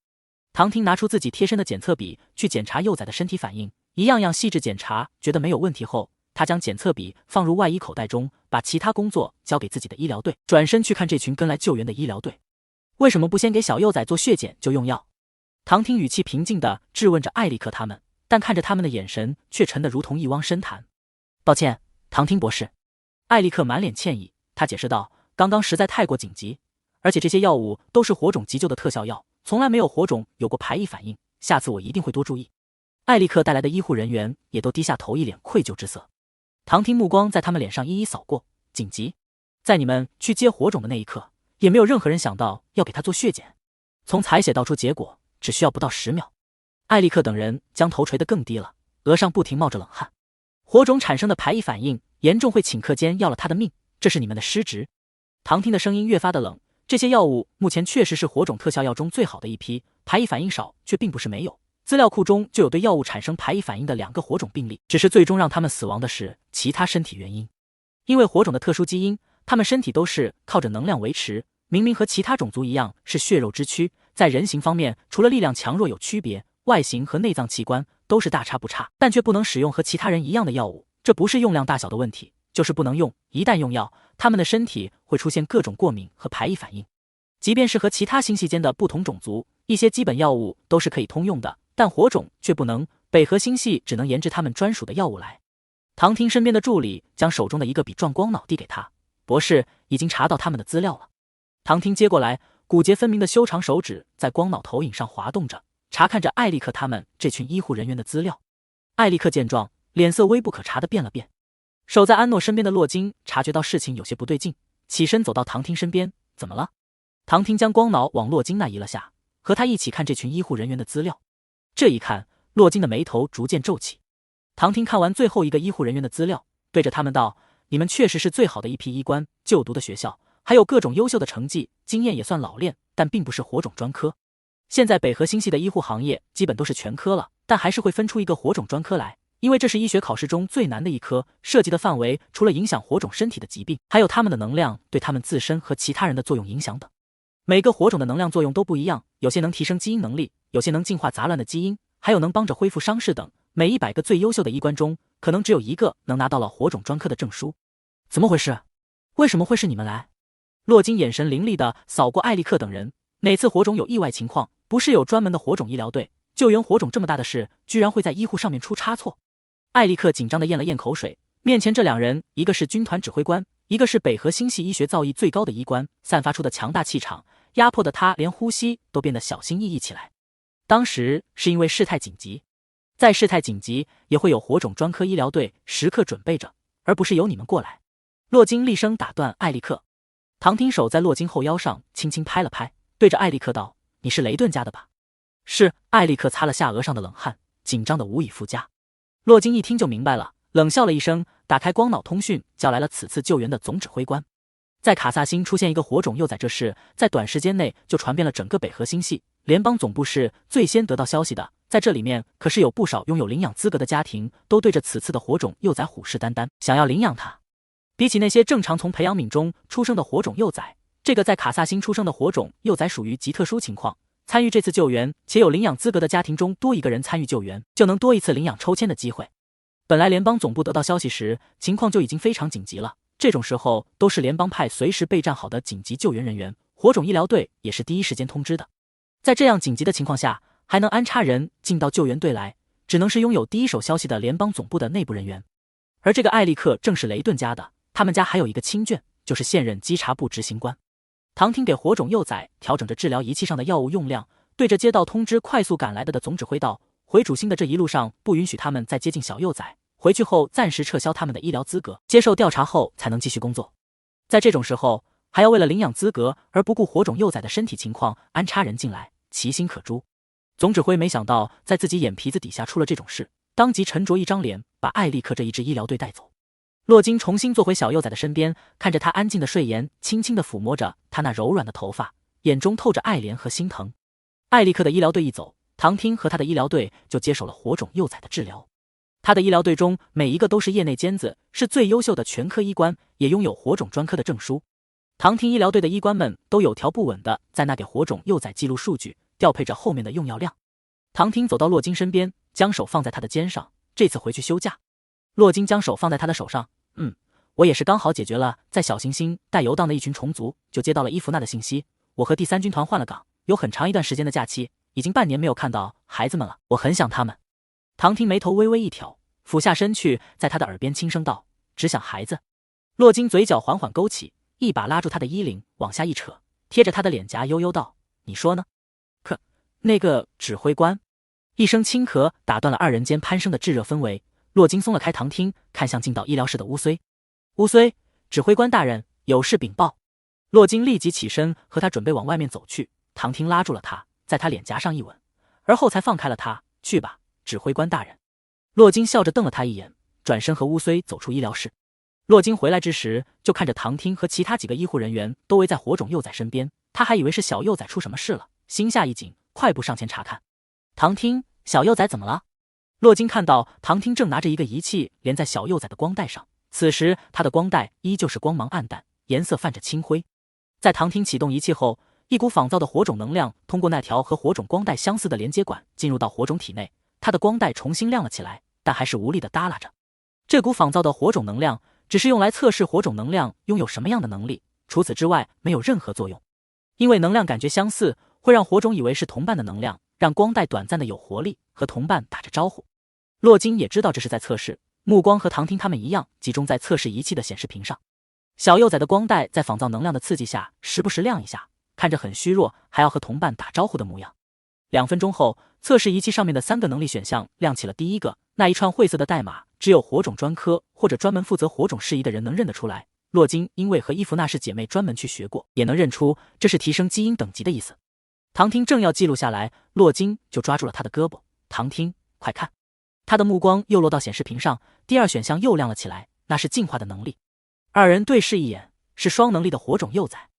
A: 唐汀拿出自己贴身的检测笔去检查幼崽的身体反应，一样样细致检查，觉得没有问题后，他将检测笔放入外衣口袋中，把其他工作交给自己的医疗队，转身去看这群跟来救援的医疗队。为什么不先给小幼崽做血检就用药？唐汀语气平静地质问着艾利克他们，但看着他们的眼神却沉得如同一汪深潭。抱歉，唐汀博士。艾利克满脸歉意，他解释道：“刚刚实在太过紧急，而且这些药物都是火种急救的特效药，从来没有火种有过排异反应，下次我一定会多注意。”艾利克带来的医护人员也都低下头，一脸愧疚之色。唐汀目光在他们脸上一一扫过，紧急？在你们去接火种的那一刻，也没有任何人想到要给他做血检。从采血倒出结果，只需要不到10秒。艾利克等人将头垂得更低了，额上不停冒着冷汗。火种产生的排异反应严重会顷刻间要了他的命，这是你们的失职。唐听的声音越发的冷，这些药物目前确实是火种特效药中最好的一批，排异反应少却并不是没有。资料库中就有对药物产生排异反应的2个火种病例，只是最终让他们死亡的是其他身体原因。因为火种的特殊基因，他们身体都是靠着能量维持，明明和其他种族一样是血肉之躯，在人形方面除了力量强弱有区别，外形和内脏器官都是大差不差，但却不能使用和其他人一样的药物。这不是用量大小的问题，就是不能用。一旦用药，他们的身体会出现各种过敏和排异反应。即便是和其他星系间的不同种族，一些基本药物都是可以通用的，但火种却不能。北河星系只能研制他们专属的药物来。唐听身边的助理将手中的一个笔状光脑递给他，博士已经查到他们的资料了。唐听接过来，骨节分明的修长手指在光脑投影上滑动着，查看着艾利克他们这群医护人员的资料。艾利克见状，脸色微不可察地变了变。守在安诺身边的洛金察觉到事情有些不对劲，起身走到唐听身边，怎么了？唐听将光脑往洛金那移了下，和他一起看这群医护人员的资料。这一看，洛金的眉头逐渐皱起。唐听看完最后一个医护人员的资料，对着他们道：你们确实是最好的一批医官，就读的学校还有各种优秀的成绩，经验也算老练，但并不是火种专科。现在北河星系的医护行业基本都是全科了，但还是会分出一个火种专科来，因为这是医学考试中最难的一科，涉及的范围除了影响火种身体的疾病，还有他们的能量对他们自身和其他人的作用影响等。每个火种的能量作用都不一样，有些能提升基因能力，有些能净化杂乱的基因，还有能帮着恢复伤势等。每100个最优秀的医官中，可能只有1个能拿到了火种专科的证书。怎么回事？为什么会是你们来？洛金眼神凌厉地扫过艾利克等人，哪次火种有意外情况，不是有专门的火种医疗队？救援火种这么大的事，居然会在医护上面出差错？艾利克紧张地咽了咽口水，面前这2人，一个是军团指挥官，一个是北河星系医学造诣最高的医官，散发出的强大气场压迫的他连呼吸都变得小心翼翼起来。当时是因为事态紧急，在事态紧急也会有火种专科医疗队时刻准备着，而不是由你们过来。洛金厉声打断艾利克。唐听手在洛金后腰上轻轻拍了拍，对着艾利克道：你是雷顿家的吧？是。艾利克擦了下额上的冷汗，紧张的无以复加。洛金一听就明白了，冷笑了一声，打开光脑通讯，叫来了此次救援的总指挥官。在卡萨星出现一个火种幼崽这事，在短时间内就传遍了整个北河星系，联邦总部是最先得到消息的，在这里面可是有不少拥有领养资格的家庭都对着此次的火种幼崽虎视眈眈，想要领养它。比起那些正常从培养皿中出生的火种幼崽，这个在卡萨星出生的火种幼崽属于极特殊情况，参与这次救援且有领养资格的家庭中多一个人参与救援，就能多一次领养抽签的机会。本来联邦总部得到消息时，情况就已经非常紧急了，这种时候都是联邦派随时备战好的紧急救援人员，火种医疗队也是第一时间通知的。在这样紧急的情况下，还能安插人进到救援队来，只能是拥有第一手消息的联邦总部的内部人员。而这个艾利克正是雷顿家的，他们家还有一个亲眷，就是现任稽查部执行官。唐听给火种幼崽调整着治疗仪器上的药物用量，对着接到通知快速赶来的总指挥道：回主星的这一路上不允许他们再接近小幼崽，回去后暂时撤销他们的医疗资格，接受调查后才能继续工作。在这种时候，还要为了领养资格而不顾火种幼崽的身体情况安插人进来，其心可诛。总指挥没想到在自己眼皮子底下出了这种事，当即沉着一张脸，把艾利克这一支医疗队带走。洛金重新坐回小幼崽的身边，看着他安静的睡颜，轻轻地抚摸着他那柔软的头发，眼中透着爱怜和心疼。艾利克的医疗队一走，唐听和他的医疗队就接手了火种幼崽的治疗。他的医疗队中每一个都是业内尖子，是最优秀的全科医官，也拥有火种专科的证书。唐听医疗队的医官们都有条不紊的在那给火种幼崽记录数据，调配着后面的用药量。唐听走到洛金身边，将手放在他的肩上，这次回去休假。洛金将手放在他的手上，我也是刚好解决了在小行星带游荡的一群虫族，就接到了伊芙娜的信息，我和第3军团换了岗，有很长一段时间的假期，已经半年没有看到孩子们了，我很想他们。唐听眉头微微一挑，俯下身去，在他的耳边轻声道：只想孩子。洛金嘴角缓缓勾起，一把拉住他的衣领往下一扯，贴着他的脸颊悠悠道：你说呢？可那个指挥官。一声轻咳打断了2人间攀升的炙热氛围。洛金松了开唐听，看向进到医疗室的乌虽。乌虽，指挥官大人，有事禀报。洛金立即起身和他准备往外面走去，唐听拉住了他，在他脸颊上一吻，而后才放开了他。去吧，指挥官大人。洛金笑着瞪了他一眼，转身和乌虽走出医疗室。洛金回来之时，就看着唐汀和其他几个医护人员都围在火种幼崽身边，他还以为是小幼崽出什么事了，心下一紧，快步上前查看。唐汀，小幼崽怎么了？洛金看到唐汀正拿着一个仪器连在小幼崽的光带上，此时他的光带依旧是光芒暗淡，颜色泛着青灰。在唐汀启动仪器后，一股仿造的火种能量通过那条和火种光带相似的连接管进入到火种体内，他的光带重新亮了起来，但还是无力地耷拉着。这股仿造的火种能量只是用来测试火种能量拥有什么样的能力，除此之外没有任何作用。因为能量感觉相似，会让火种以为是同伴的能量，让光带短暂的有活力，和同伴打着招呼。洛金也知道这是在测试，目光和唐汀他们一样集中在测试仪器的显示屏上。小幼崽的光带在仿造能量的刺激下时不时亮一下，看着很虚弱，还要和同伴打招呼的模样。2分钟后，测试仪器上面的3个能力选项亮起了第一个，那一串晦涩的代码只有火种专科或者专门负责火种事宜的人能认得出来。洛金因为和伊芙娜是姐妹专门去学过，也能认出这是提升基因等级的意思。唐汀正要记录下来，洛金就抓住了他的胳膊。唐汀，快看！他的目光又落到显示屏上，第2选项又亮了起来，那是进化的能力。2人对视一眼，是双能力的火种幼崽。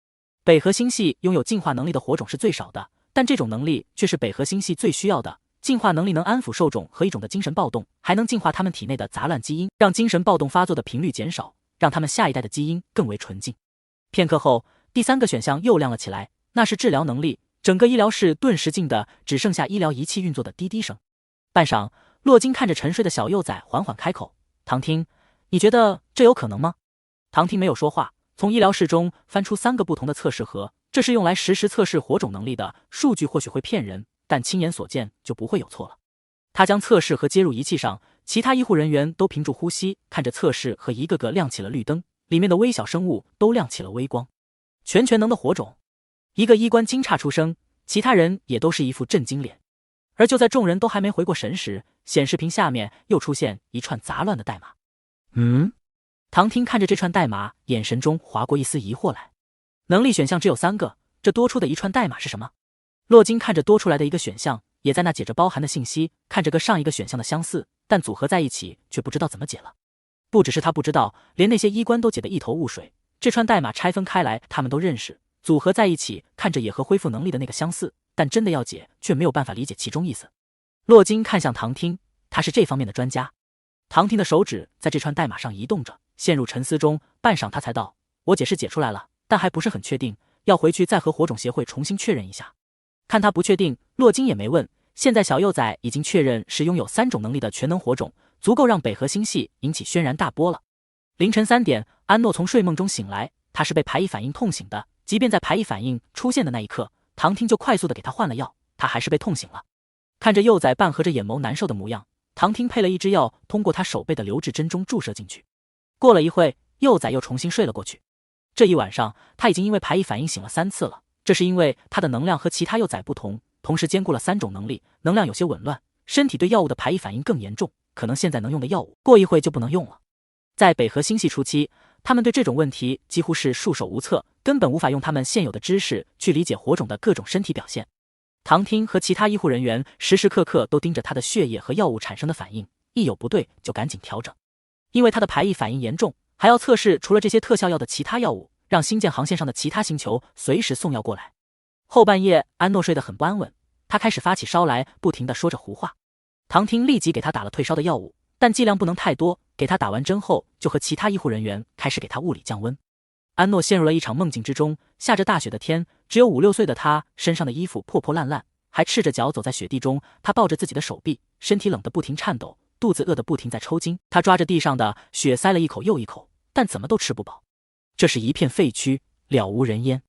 A: 北河星系拥有进化能力的火种是最少的，但这种能力却是北河星系最需要的。进化能力能安抚受种和一种的精神暴动，还能净化他们体内的杂乱基因，让精神暴动发作的频率减少，让他们下一代的基因更为纯净。片刻后，第3个选项又亮了起来，那是治疗能力。整个医疗室顿时静的只剩下医疗仪器运作的滴滴声。半晌，洛金看着沉睡的小幼崽缓缓开口：唐汀，你觉得这有可能吗？唐汀没有说话，从医疗室中翻出3个不同的测试盒，这是用来实时测试火种能力的，数据或许会骗人，但亲眼所见就不会有错了。他将测试盒接入仪器上，其他医护人员都屏住呼吸，看着测试盒一个个亮起了绿灯，里面的微小生物都亮起了微光。全能的火种。一个医官惊诧出声，其他人也都是一副震惊脸。而就在众人都还没回过神时，显示屏下面又出现一串杂乱的代码。唐汀看着这串代码，眼神中划过一丝疑惑来。能力选项只有3个，这多出的一串代码是什么？洛金看着多出来的一个选项，也在那解着包含的信息，看着跟上一个选项的相似，但组合在一起却不知道怎么解了。不只是他不知道，连那些医官都解得一头雾水。这串代码拆分开来他们都认识，组合在一起看着也和恢复能力的那个相似，但真的要解却没有办法理解其中意思。洛金看向唐汀，他是这方面的专家。唐汀的手指在这串代码上移动着，陷入沉思中，半晌他才道：我解释解出来了，但还不是很确定，要回去再和火种协会重新确认一下。看他不确定，洛金也没问。现在小幼崽已经确认是拥有3种能力的全能火种，足够让北河星系引起轩然大波了。凌晨3点，安诺从睡梦中醒来，他是被排异反应痛醒的，即便在排异反应出现的那一刻，唐汀就快速的给他换了药，他还是被痛醒了。看着幼崽半合着眼眸难受的模样，唐汀配了一支药通过他手背的留置针中注射进去。过了一会，幼崽又重新睡了过去。这一晚上他已经因为排异反应醒了3次了，这是因为他的能量和其他幼崽不同，同时兼顾了3种能力，能量有些紊乱，身体对药物的排异反应更严重，可能现在能用的药物过一会就不能用了。在北河星系初期，他们对这种问题几乎是束手无策，根本无法用他们现有的知识去理解火种的各种身体表现。唐汀和其他医护人员时时刻刻都盯着他的血液和药物产生的反应，一有不对就赶紧调整。因为他的排异反应严重，还要测试除了这些特效药的其他药物，让星舰航线上的其他星球随时送药过来。后半夜，安诺睡得很不安稳，他开始发起烧来，不停地说着胡话。唐汀立即给他打了退烧的药物，但剂量不能太多，给他打完针后就和其他医护人员开始给他物理降温。安诺陷入了一场梦境之中，下着大雪的天，只有5、6岁的他身上的衣服破破烂烂，还赤着脚走在雪地中，他抱着自己的手臂，身体冷得不停颤抖，肚子饿得不停在抽筋，他抓着地上的雪塞了一口又一口，但怎么都吃不饱。这是一片废墟，了无人烟。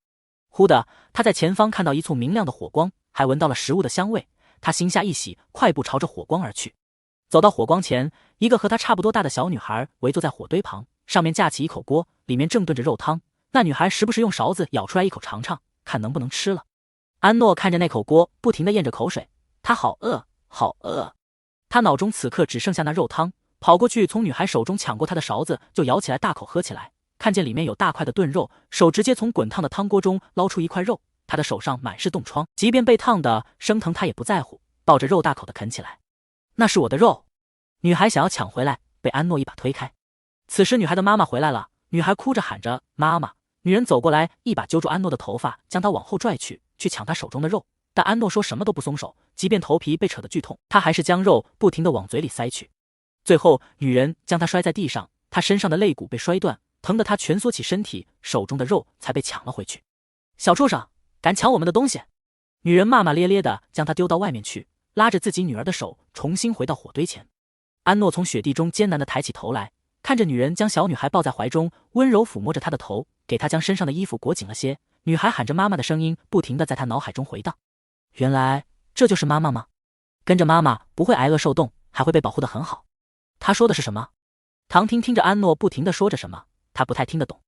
A: 忽的，他在前方看到一簇明亮的火光，还闻到了食物的香味，他心下一喜，快步朝着火光而去。走到火光前，一个和他差不多大的小女孩围坐在火堆旁，上面架起一口锅，里面正炖着肉汤。那女孩时不时用勺子舀出来一口尝尝，看能不能吃了。安诺看着那口锅，不停地咽着口水，他好饿，好饿。他脑中此刻只剩下那肉汤，跑过去从女孩手中抢过她的勺子，就舀起来大口喝起来。看见里面有大块的炖肉，手直接从滚烫的汤锅中捞出一块肉，他的手上满是冻疮，即便被烫的生疼他也不在乎，抱着肉大口的啃起来。那是我的肉。女孩想要抢回来，被安诺一把推开。此时女孩的妈妈回来了，女孩哭着喊着妈妈。女人走过来，一把揪住安诺的头发，将他往后拽去抢他手中的肉。但安诺说什么都不松手，即便头皮被扯得剧痛，他还是将肉不停地往嘴里塞去。最后女人将他摔在地上，他身上的肋骨被摔断，疼得他蜷缩起身体，手中的肉才被抢了回去。小畜生，敢抢我们的东西！女人骂骂咧咧地将他丢到外面去，拉着自己女儿的手重新回到火堆前。安诺从雪地中艰难地抬起头来，看着女人将小女孩抱在怀中，温柔抚摸着她的头，给她将身上的衣服裹紧了些。女孩喊着妈妈的声音不停地在他脑海中回荡。原来这就是妈妈吗？跟着妈妈不会挨饿受冻，还会被保护得很好。她说的是什么？唐婷听着安诺不停地说着什么，她不太听得懂。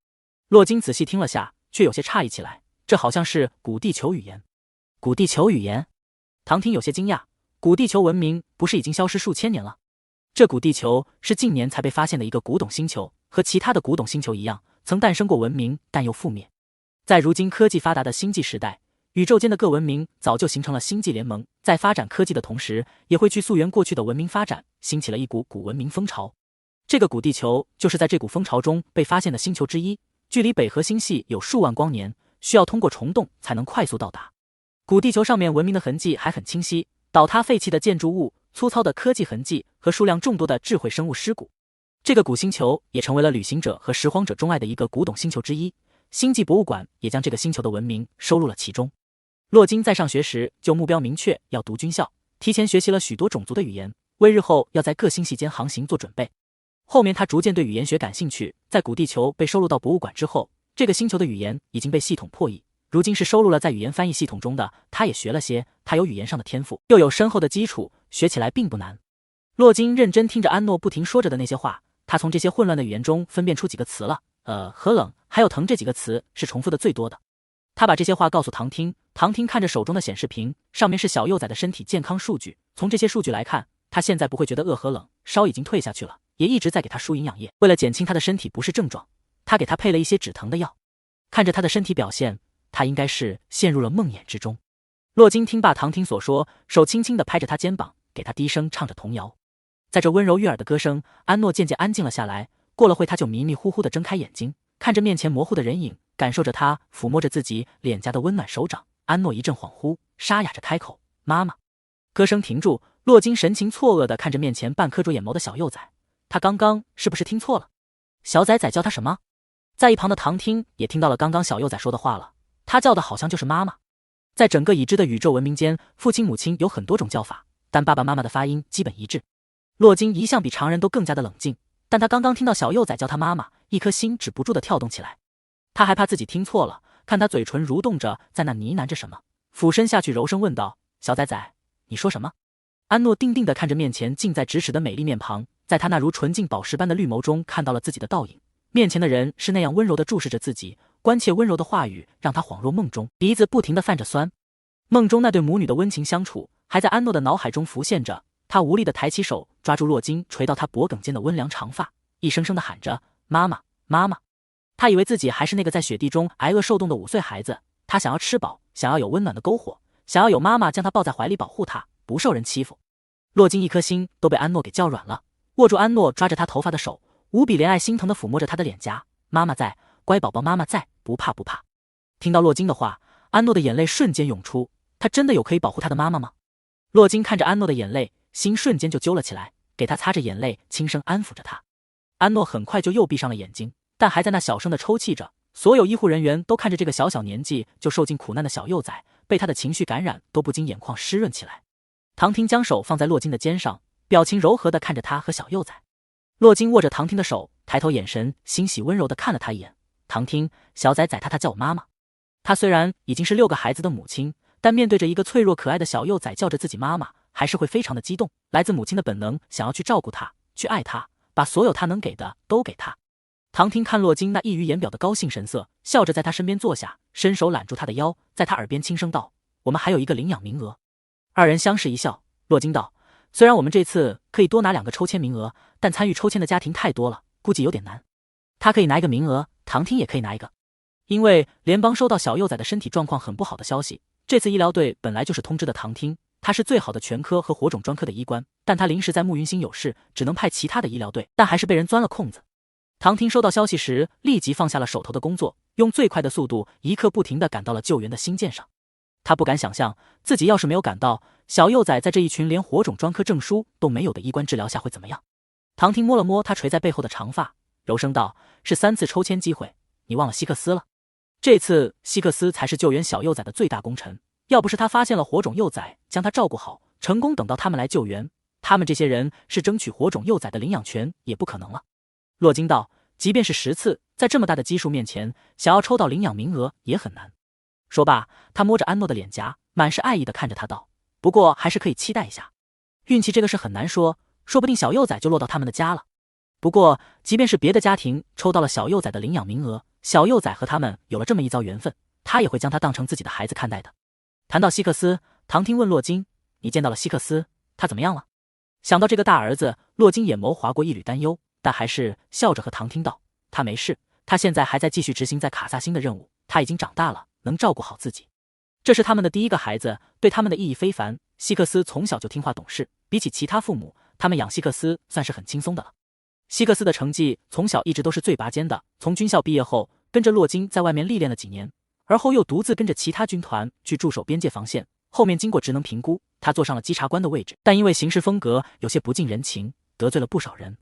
A: 洛金仔细听了下，却有些诧异起来，这好像是古地球语言。古地球语言？唐婷有些惊讶，古地球文明不是已经消失数千年了？这古地球是近年才被发现的一个古董星球，和其他的古董星球一样，曾诞生过文明，但又覆灭。在如今科技发达的星际时代，宇宙间的各文明早就形成了星际联盟，在发展科技的同时，也会去溯源过去的文明发展，兴起了一股古文明风潮。这个古地球就是在这股风潮中被发现的星球之一，距离北河星系有数万光年，需要通过虫洞才能快速到达。古地球上面文明的痕迹还很清晰，倒塌废弃的建筑物、粗糙的科技痕迹和数量众多的智慧生物尸骨。这个古星球也成为了旅行者和拾荒者钟爱的一个古董星球之一，星际博物馆也将这个星球的文明收录了其中。洛金在上学时就目标明确，要读军校，提前学习了许多种族的语言，为日后要在各星系间航行做准备。后面他逐渐对语言学感兴趣，在古地球被收录到博物馆之后，这个星球的语言已经被系统破译，如今是收录了在语言翻译系统中的。他也学了些，他有语言上的天赋，又有深厚的基础，学起来并不难。洛金认真听着安诺不停说着的那些话，他从这些混乱的语言中分辨出几个词了，和冷还有疼这几个词是重复的最多的。他把这些话告诉唐听，唐听看着手中的显示屏，上面是小幼崽的身体健康数据。从这些数据来看，他现在不会觉得饿和冷，烧已经退下去了，也一直在给他输营养液。为了减轻他的身体不适症状，他给他配了一些止疼的药。看着他的身体表现，他应该是陷入了梦魇之中。洛金听罢唐听所说，手轻轻地拍着他肩膀，给他低声唱着童谣。在这温柔悦耳的歌声，安诺渐渐安静了下来。过了会，他就迷迷糊糊地睁开眼睛，看着面前模糊的人影，感受着他抚摸着自己脸颊的温暖手掌。安诺一阵恍惚，沙哑着开口：“妈妈。”歌声停住，洛金神情错愕地看着面前半颗着眼眸的小幼崽，他刚刚是不是听错了？小崽崽叫他什么？在一旁的唐听也听到了刚刚小幼崽说的话了，他叫的好像就是妈妈。在整个已知的宇宙文明间，父亲母亲有很多种叫法，但爸爸妈妈的发音基本一致。洛金一向比常人都更加的冷静，但他刚刚听到小幼崽叫他妈妈，一颗心止不住的跳动起来。他害怕自己听错了，看他嘴唇蠕动着，在那呢喃着什么，俯身下去柔声问道：“小崽崽，你说什么？”安诺定定地看着面前近在咫尺的美丽面庞，在他那如纯净宝石般的绿眸中看到了自己的倒影。面前的人是那样温柔地注视着自己，关切温柔的话语让他恍若梦中，鼻子不停地泛着酸。梦中那对母女的温情相处还在安诺的脑海中浮现着，他无力地抬起手抓住洛金垂到他脖颈间的温凉长发，一声声地喊着：“妈妈，妈妈。”他以为自己还是那个在雪地中挨饿受冻的5岁孩子，他想要吃饱，想要有温暖的篝火，想要有妈妈将他抱在怀里保护他，不受人欺负。洛金一颗心都被安诺给叫软了，握住安诺抓着他头发的手，无比怜爱心疼地抚摸着他的脸颊。妈妈在，乖宝宝，妈妈在，不怕不怕。听到洛金的话，安诺的眼泪瞬间涌出，他真的有可以保护他的妈妈吗？洛金看着安诺的眼泪，心瞬间就揪了起来，给他擦着眼泪，轻声安抚着他。安诺很快就又闭上了眼睛，但还在那小声的抽泣着。所有医护人员都看着这个小小年纪就受尽苦难的小幼崽，被他的情绪感染，都不禁眼眶湿润起来。唐婷将手放在洛金的肩上，表情柔和地看着他和小幼崽。洛金握着唐婷的手，抬头，眼神欣喜温柔地看了他一眼。唐婷，小崽崽他叫我妈妈。他虽然已经是6个孩子的母亲，但面对着一个脆弱可爱的小幼崽叫着自己妈妈，还是会非常的激动。来自母亲的本能，想要去照顾他，去爱他，把所有他能给的都给他。唐婷看洛金那溢于言表的高兴神色，笑着在他身边坐下，伸手揽住他的腰，在他耳边轻声道：“我们还有一个领养名额。”二人相视一笑。洛金道：“虽然我们这次可以多拿2个抽签名额，但参与抽签的家庭太多了，估计有点难。他可以拿1个名额，唐婷也可以拿1个。因为联邦收到小幼崽的身体状况很不好的消息，这次医疗队本来就是通知的唐婷，他是最好的全科和火种专科的医官，但他临时在暮云星有事，只能派其他的医疗队，但还是被人钻了空子。唐婷收到消息时，立即放下了手头的工作，用最快的速度一刻不停地赶到了救援的新舰上。他不敢想象，自己要是没有赶到，小幼崽在这一群连火种专科证书都没有的医官治疗下会怎么样。唐婷摸了摸他垂在背后的长发，柔声道：“是3次抽签机会，你忘了希克斯了？这次希克斯才是救援小幼崽的最大功臣，要不是他发现了火种幼崽，将他照顾好，成功等到他们来救援，他们这些人是争取火种幼崽的领养权也不可能了。”洛金道：“即便是10次，在这么大的基数面前，想要抽到领养名额也很难。”说罢，他摸着安诺的脸颊，满是爱意地看着他道：“不过还是可以期待一下。运气这个事很难说，说不定小幼崽就落到他们的家了。不过，即便是别的家庭抽到了小幼崽的领养名额，小幼崽和他们有了这么一遭缘分，他也会将他当成自己的孩子看待的。”谈到希克斯，唐婷问洛金：“你见到了希克斯，他怎么样了？”想到这个大儿子，洛金眼眸划过一缕担忧，但还是笑着和唐婷道：“他没事，他现在还在继续执行在卡萨星的任务，他已经长大了，能照顾好自己。这是他们的第一个孩子，对他们的意义非凡。希克斯从小就听话懂事，比起其他父母，他们养希克斯算是很轻松的了。希克斯的成绩从小一直都是最拔尖的，从军校毕业后，跟着洛金在外面历练了几年，而后又独自跟着其他军团去驻守边界防线。后面经过职能评估，他坐上了稽察官的位置，但因为行事风格有些不近人情，得罪了不少人。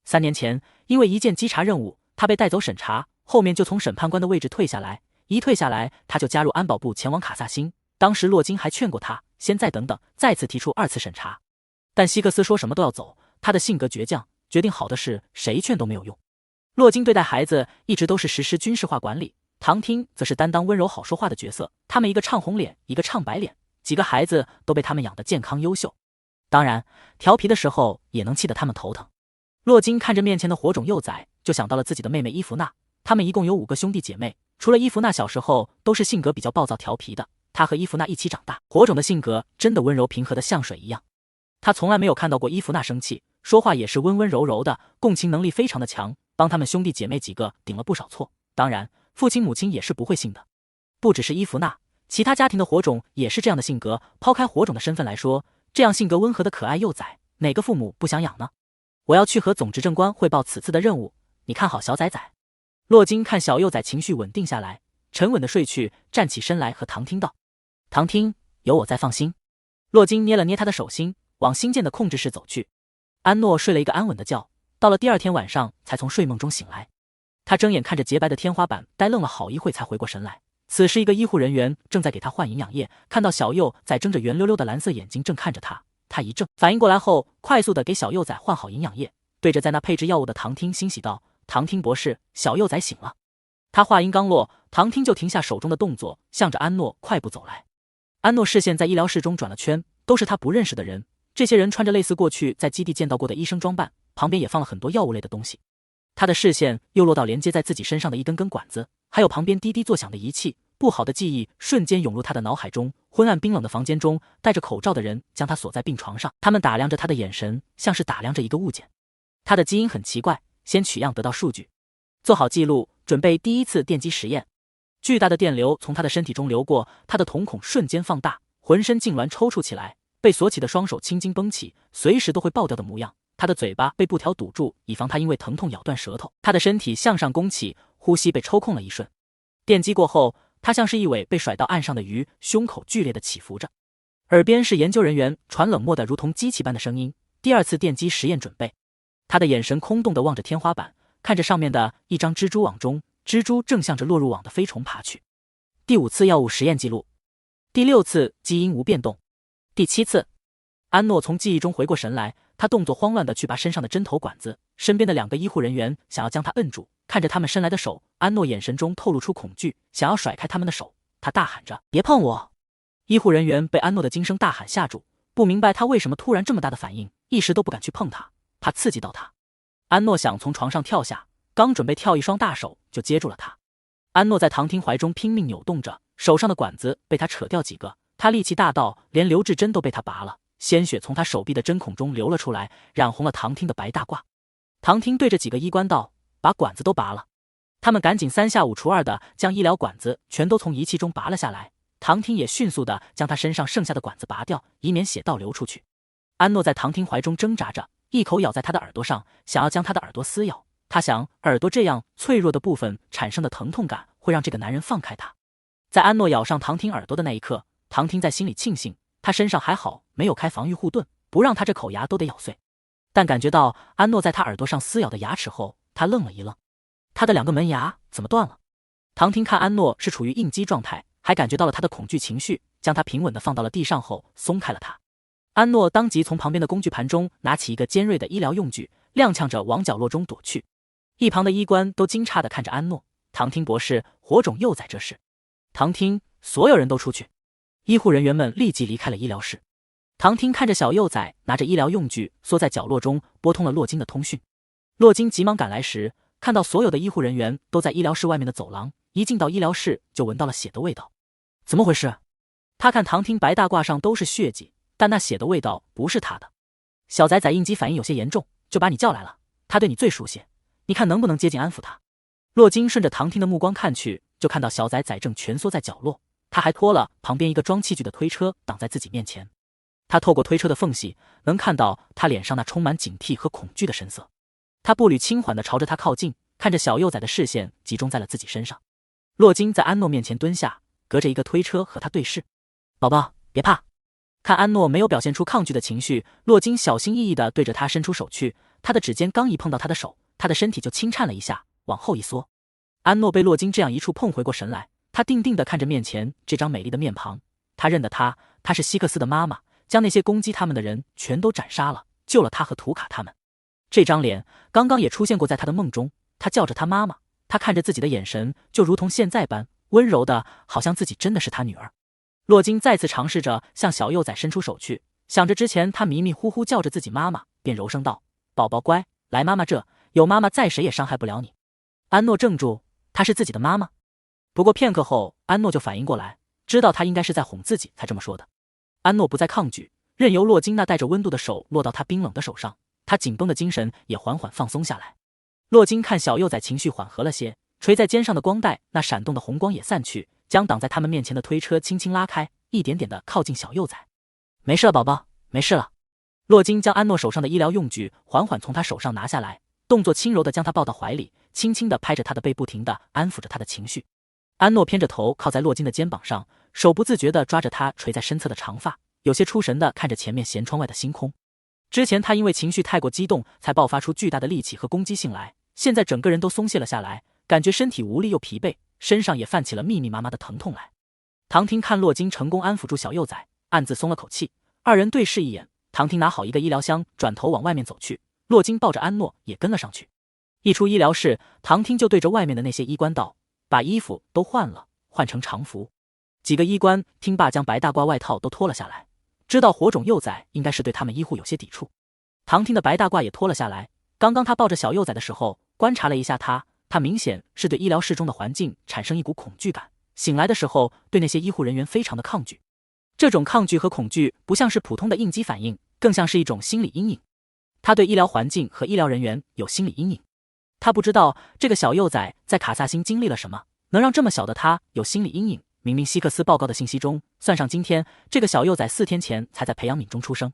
A: 3年前，因为一件稽查任务，他被带走审查，后面就从审判官的位置退下来。一退下来，他就加入安保部前往卡萨星。当时洛金还劝过他，先再等等，再次提出2次审查。但希克斯说什么都要走，他的性格倔强，决定好的事谁劝都没有用。洛金对待孩子一直都是实施军事化管理，唐婷则是担当温柔好说话的角色，他们一个唱红脸，一个唱白脸，几个孩子都被他们养得健康优秀。当然，调皮的时候也能气得他们头疼。洛金看着面前的火种幼崽，就想到了自己的妹妹伊芙娜。他们一共有5个兄弟姐妹，除了伊芙娜小时候都是性格比较暴躁调皮的，他和伊芙娜一起长大。火种的性格真的温柔平和的像水一样，他从来没有看到过伊芙娜生气，说话也是温温柔柔的，共情能力非常的强，帮他们兄弟姐妹几个顶了不少错。当然，父亲母亲也是不会信的。不只是伊芙娜，其他家庭的火种也是这样的性格。抛开火种的身份来说，这样性格温和的可爱幼崽，哪个父母不想养呢？我要去和总执政官汇报此次的任务，你看好小崽崽。洛金看小幼崽情绪稳定下来，沉稳的睡去，站起身来和唐听道：“唐听，有我在，放心。”洛金捏了捏他的手心，往新建的控制室走去。安诺睡了一个安稳的觉，到了第2天晚上才从睡梦中醒来。他睁眼看着洁白的天花板，呆愣了好一会才回过神来。此时一个医护人员正在给他换营养液，看到小幼崽睁着圆溜溜的蓝色眼睛正看着他，他一怔，反应过来后，快速的给小幼崽换好营养液，对着在那配置药物的唐听欣喜道：“唐听博士，小幼崽醒了。”他话音刚落，唐听就停下手中的动作，向着安诺快步走来。安诺视线在医疗室中转了圈，都是他不认识的人，这些人穿着类似过去在基地见到过的医生装扮，旁边也放了很多药物类的东西。他的视线又落到连接在自己身上的一根根管子，还有旁边滴滴作响的仪器，不好的记忆瞬间涌入他的脑海中。昏暗冰冷的房间中，戴着口罩的人将他锁在病床上，他们打量着他的眼神像是打量着一个物件。他的基因很奇怪，先取样得到数据，做好记录，准备第1次电击实验。巨大的电流从他的身体中流过，他的瞳孔瞬间放大，浑身痉挛抽搐起来，被锁起的双手青筋绷起，随时都会爆掉的模样。他的嘴巴被布条堵住，以防他因为疼痛咬断舌头。他的身体向上弓起，呼吸被抽空了一瞬。电击过后，他像是一尾被甩到岸上的鱼，胸口剧烈的起伏着。耳边是研究人员传冷漠的如同机器般的声音：“第2次电击实验准备。”他的眼神空洞地望着天花板，看着上面的一张蜘蛛网中，蜘蛛正向着落入网的飞虫爬去。第5次药物实验记录，第6次基因无变动，第7次。安诺从记忆中回过神来，他动作慌乱地去拔身上的针头管子，身边的2个医护人员想要将他摁住，看着他们伸来的手，安诺眼神中透露出恐惧，想要甩开他们的手。他大喊着：“别碰我！”医护人员被安诺的惊声大喊吓住，不明白他为什么突然这么大的反应，一时都不敢去碰他，怕刺激到他。安诺想从床上跳下，刚准备跳，一双大手就接住了他。安诺在唐婷怀中拼命扭动着，手上的管子被他扯掉几个，他力气大到连留置针都被他拔了，鲜血从他手臂的针孔中流了出来，染红了唐婷的白大褂。唐婷对着几个医官道：“把管子都拔了。”他们赶紧3下5除2的将医疗管子全都从仪器中拔了下来。唐婷也迅速的将他身上剩下的管子拔掉，以免血倒流出去。安诺在唐婷怀中挣扎着，一口咬在他的耳朵上，想要将他的耳朵撕咬。他他想，耳朵这样脆弱的部分产生的疼痛感会让这个男人放开他。在安诺咬上唐婷耳朵的那一刻，唐婷在心里庆幸他身上还好没有开防御护盾，不让他这口牙都得咬碎。但感觉到安诺在他耳朵上撕咬的牙齿后，他愣了一愣，他的2个门牙怎么断了？唐婷看安诺是处于应激状态，还感觉到了他的恐惧情绪，将他平稳地放到了地上后松开了他。安诺当即从旁边的工具盘中拿起一个尖锐的医疗用具，踉跄着往角落中躲去。一旁的医官都惊诧地看着安诺。唐汀博士，火种又在这事。唐汀，所有人都出去。医护人员们立即离开了医疗室。唐汀看着小幼崽拿着医疗用具缩在角落中，拨通了洛金的通讯。洛金急忙赶来时，看到所有的医护人员都在医疗室外面的走廊，一进到医疗室就闻到了血的味道。怎么回事？他看唐汀白大褂上都是血迹，但那血的味道不是他的。小崽崽应激反应有些严重，就把你叫来了，他对你最熟悉，你看能不能接近安抚他？洛金顺着唐汀的目光看去，就看到小崽崽正蜷缩在角落，他还拖了旁边一个装器具的推车挡在自己面前。他透过推车的缝隙，能看到他脸上那充满警惕和恐惧的神色。他步履轻缓地朝着他靠近，看着小幼崽的视线集中在了自己身上。洛金在安诺面前蹲下，隔着一个推车和他对视。宝宝，别怕。看安诺没有表现出抗拒的情绪，洛金小心翼翼地对着他伸出手去，他的指尖刚一碰到他的手，他的身体就轻颤了一下，往后一缩。安诺被洛金这样一触碰回过神来，他定定地看着面前这张美丽的面庞，他认得她，她是希克斯的妈妈，将那些攻击他们的人全都斩杀了，救了他和图卡他们。这张脸刚刚也出现过在他的梦中，他叫着他妈妈，他看着自己的眼神就如同现在般温柔的，好像自己真的是他女儿。洛金再次尝试着向小幼崽伸出手去，想着之前他迷迷糊糊叫着自己妈妈，便柔声道：宝宝乖，来妈妈这，有妈妈在谁也伤害不了你。安诺怔住，她是自己的妈妈。不过片刻后，安诺就反应过来，知道他应该是在哄自己才这么说的。安诺不再抗拒，任由洛金那带着温度的手落到他冰冷的手上，他紧绷的精神也缓缓放松下来。洛金看小幼崽情绪缓和了些，垂在肩上的光带那闪动的红光也散去，将挡在他们面前的推车轻轻拉开，一点点的靠近小幼崽。没事了宝宝，没事了。洛金将安诺手上的医疗用具缓缓从他手上拿下来，动作轻柔的将他抱到怀里，轻轻的拍着他的背，不停的安抚着他的情绪。安诺偏着头靠在洛金的肩膀上，手不自觉地抓着他垂在身侧的长发，有些出神地看着前面舷窗外的星空。之前他因为情绪太过激动，才爆发出巨大的戾气和攻击性来，现在整个人都松懈了下来，感觉身体无力又疲惫，身上也泛起了密密麻麻的疼痛来。唐婷看洛金成功安抚住小幼崽，暗自松了口气，二人对视一眼，唐婷拿好一个医疗箱，转头往外面走去，洛金抱着安诺也跟了上去。一出医疗室，唐婷就对着外面的那些医官道：把衣服都换了，换成常服。几个医官听罢，将白大褂外套都脱了下来，知道火种幼崽应该是对他们医护有些抵触。唐婷的白大褂也脱了下来，刚刚他抱着小幼崽的时候，观察了一下他明显是对医疗室中的环境产生一股恐惧感，醒来的时候对那些医护人员非常的抗拒。这种抗拒和恐惧不像是普通的应激反应，更像是一种心理阴影。他对医疗环境和医疗人员有心理阴影。他不知道这个小幼崽在卡萨星经历了什么，能让这么小的他有心理阴影。明明希克斯报告的信息中，算上今天，这个小幼崽4天前才在培养皿中出生，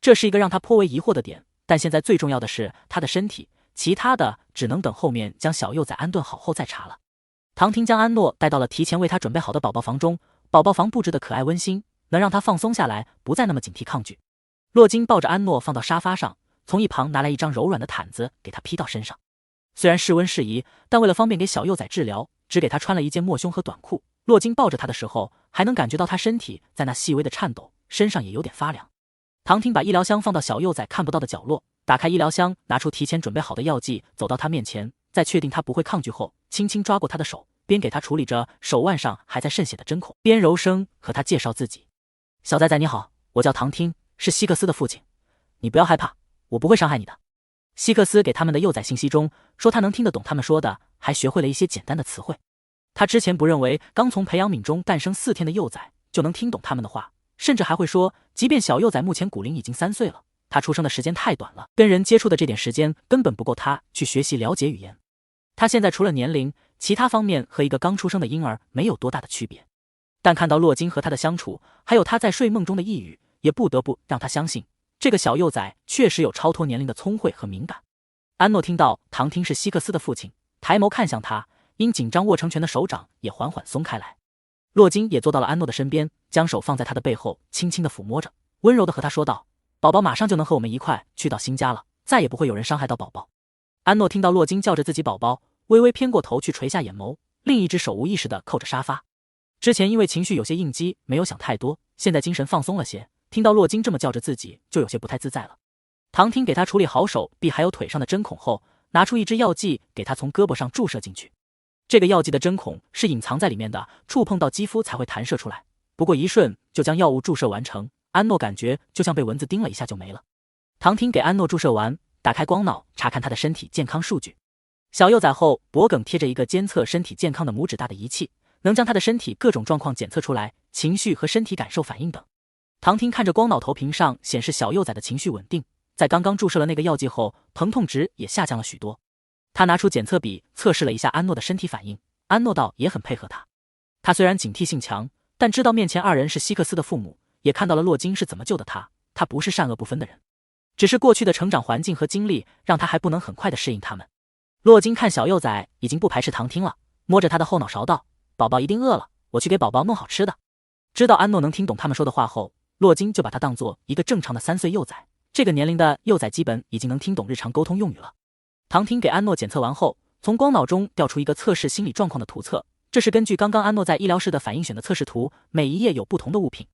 A: 这是一个让他颇为疑惑的点。但现在最重要的是他的身体，其他的只能等后面将小幼崽安顿好后再查了。唐婷将安诺带到了提前为他准备好的宝宝房中，宝宝房布置的可爱温馨，能让他放松下来，不再那么警惕抗拒。洛金抱着安诺放到沙发上，从一旁拿来一张柔软的毯子给他披到身上。虽然室温适宜，但为了方便给小幼崽治疗，只给他穿了一件抹胸和短裤。洛金抱着他的时候，还能感觉到他身体在那细微的颤抖，身上也有点发凉。唐婷把医疗箱放到小幼崽看不到的角落，打开医疗箱，拿出提前准备好的药剂，走到他面前，在确定他不会抗拒后，轻轻抓过他的手，边给他处理着手腕上还在渗血的针孔，边柔声和他介绍自己：小崽崽你好，我叫唐汀，是希克斯的父亲，你不要害怕，我不会伤害你的。希克斯给他们的幼崽信息中说他能听得懂他们说的，还学会了一些简单的词汇。他之前不认为刚从培养皿中诞生4天的幼崽就能听懂他们的话，甚至还会说，即便小幼崽目前骨龄已经3岁了，他出生的时间太短了，跟人接触的这点时间根本不够他去学习了解语言。他现在除了年龄，其他方面和一个刚出生的婴儿没有多大的区别。但看到洛金和他的相处，还有他在睡梦中的呓语，也不得不让他相信，这个小幼崽确实有超脱年龄的聪慧和敏感。安诺听到唐汀是希克斯的父亲，抬眸看向他，因紧张握成拳的手掌也缓缓松开来。洛金也坐到了安诺的身边，将手放在他的背后，轻轻地抚摸着，温柔地和他说道：“宝宝马上就能和我们一块去到新家了，再也不会有人伤害到宝宝。”安诺听到洛金叫着自己宝宝，微微偏过头去垂下眼眸，另一只手无意识地扣着沙发。之前因为情绪有些应激，没有想太多，现在精神放松了些，听到洛金这么叫着自己，就有些不太自在了。唐汀给他处理好手臂还有腿上的针孔后，拿出一支药剂给他从胳膊上注射进去。这个药剂的针孔是隐藏在里面的，触碰到肌肤才会弹射出来，不过一瞬就将药物注射完成。安诺感觉就像被蚊子叮了一下就没了。唐汀给安诺注射完，打开光脑查看他的身体健康数据。小幼崽后脖梗贴着一个监测身体健康的拇指大的仪器，能将他的身体各种状况检测出来，情绪和身体感受反应等。唐汀看着光脑投屏上显示小幼崽的情绪稳定，在刚刚注射了那个药剂后，疼痛值也下降了许多。他拿出检测笔测试了一下安诺的身体反应，安诺倒也很配合他。他虽然警惕性强，但知道面前二人是希克斯的父母，也看到了洛金是怎么救的他，他不是善恶不分的人，只是过去的成长环境和经历让他还不能很快的适应他们。洛金看小幼崽已经不排斥唐汀了，摸着他的后脑勺道：“宝宝一定饿了，我去给宝宝弄好吃的。”知道安诺能听懂他们说的话后，洛金就把他当作一个正常的3岁幼崽，这个年龄的幼崽基本已经能听懂日常沟通用语了。唐汀给安诺检测完后，从光脑中调出一个测试心理状况的图册，这是根据刚刚安诺在医疗室的反应选的测试图，每一页有不同的物品。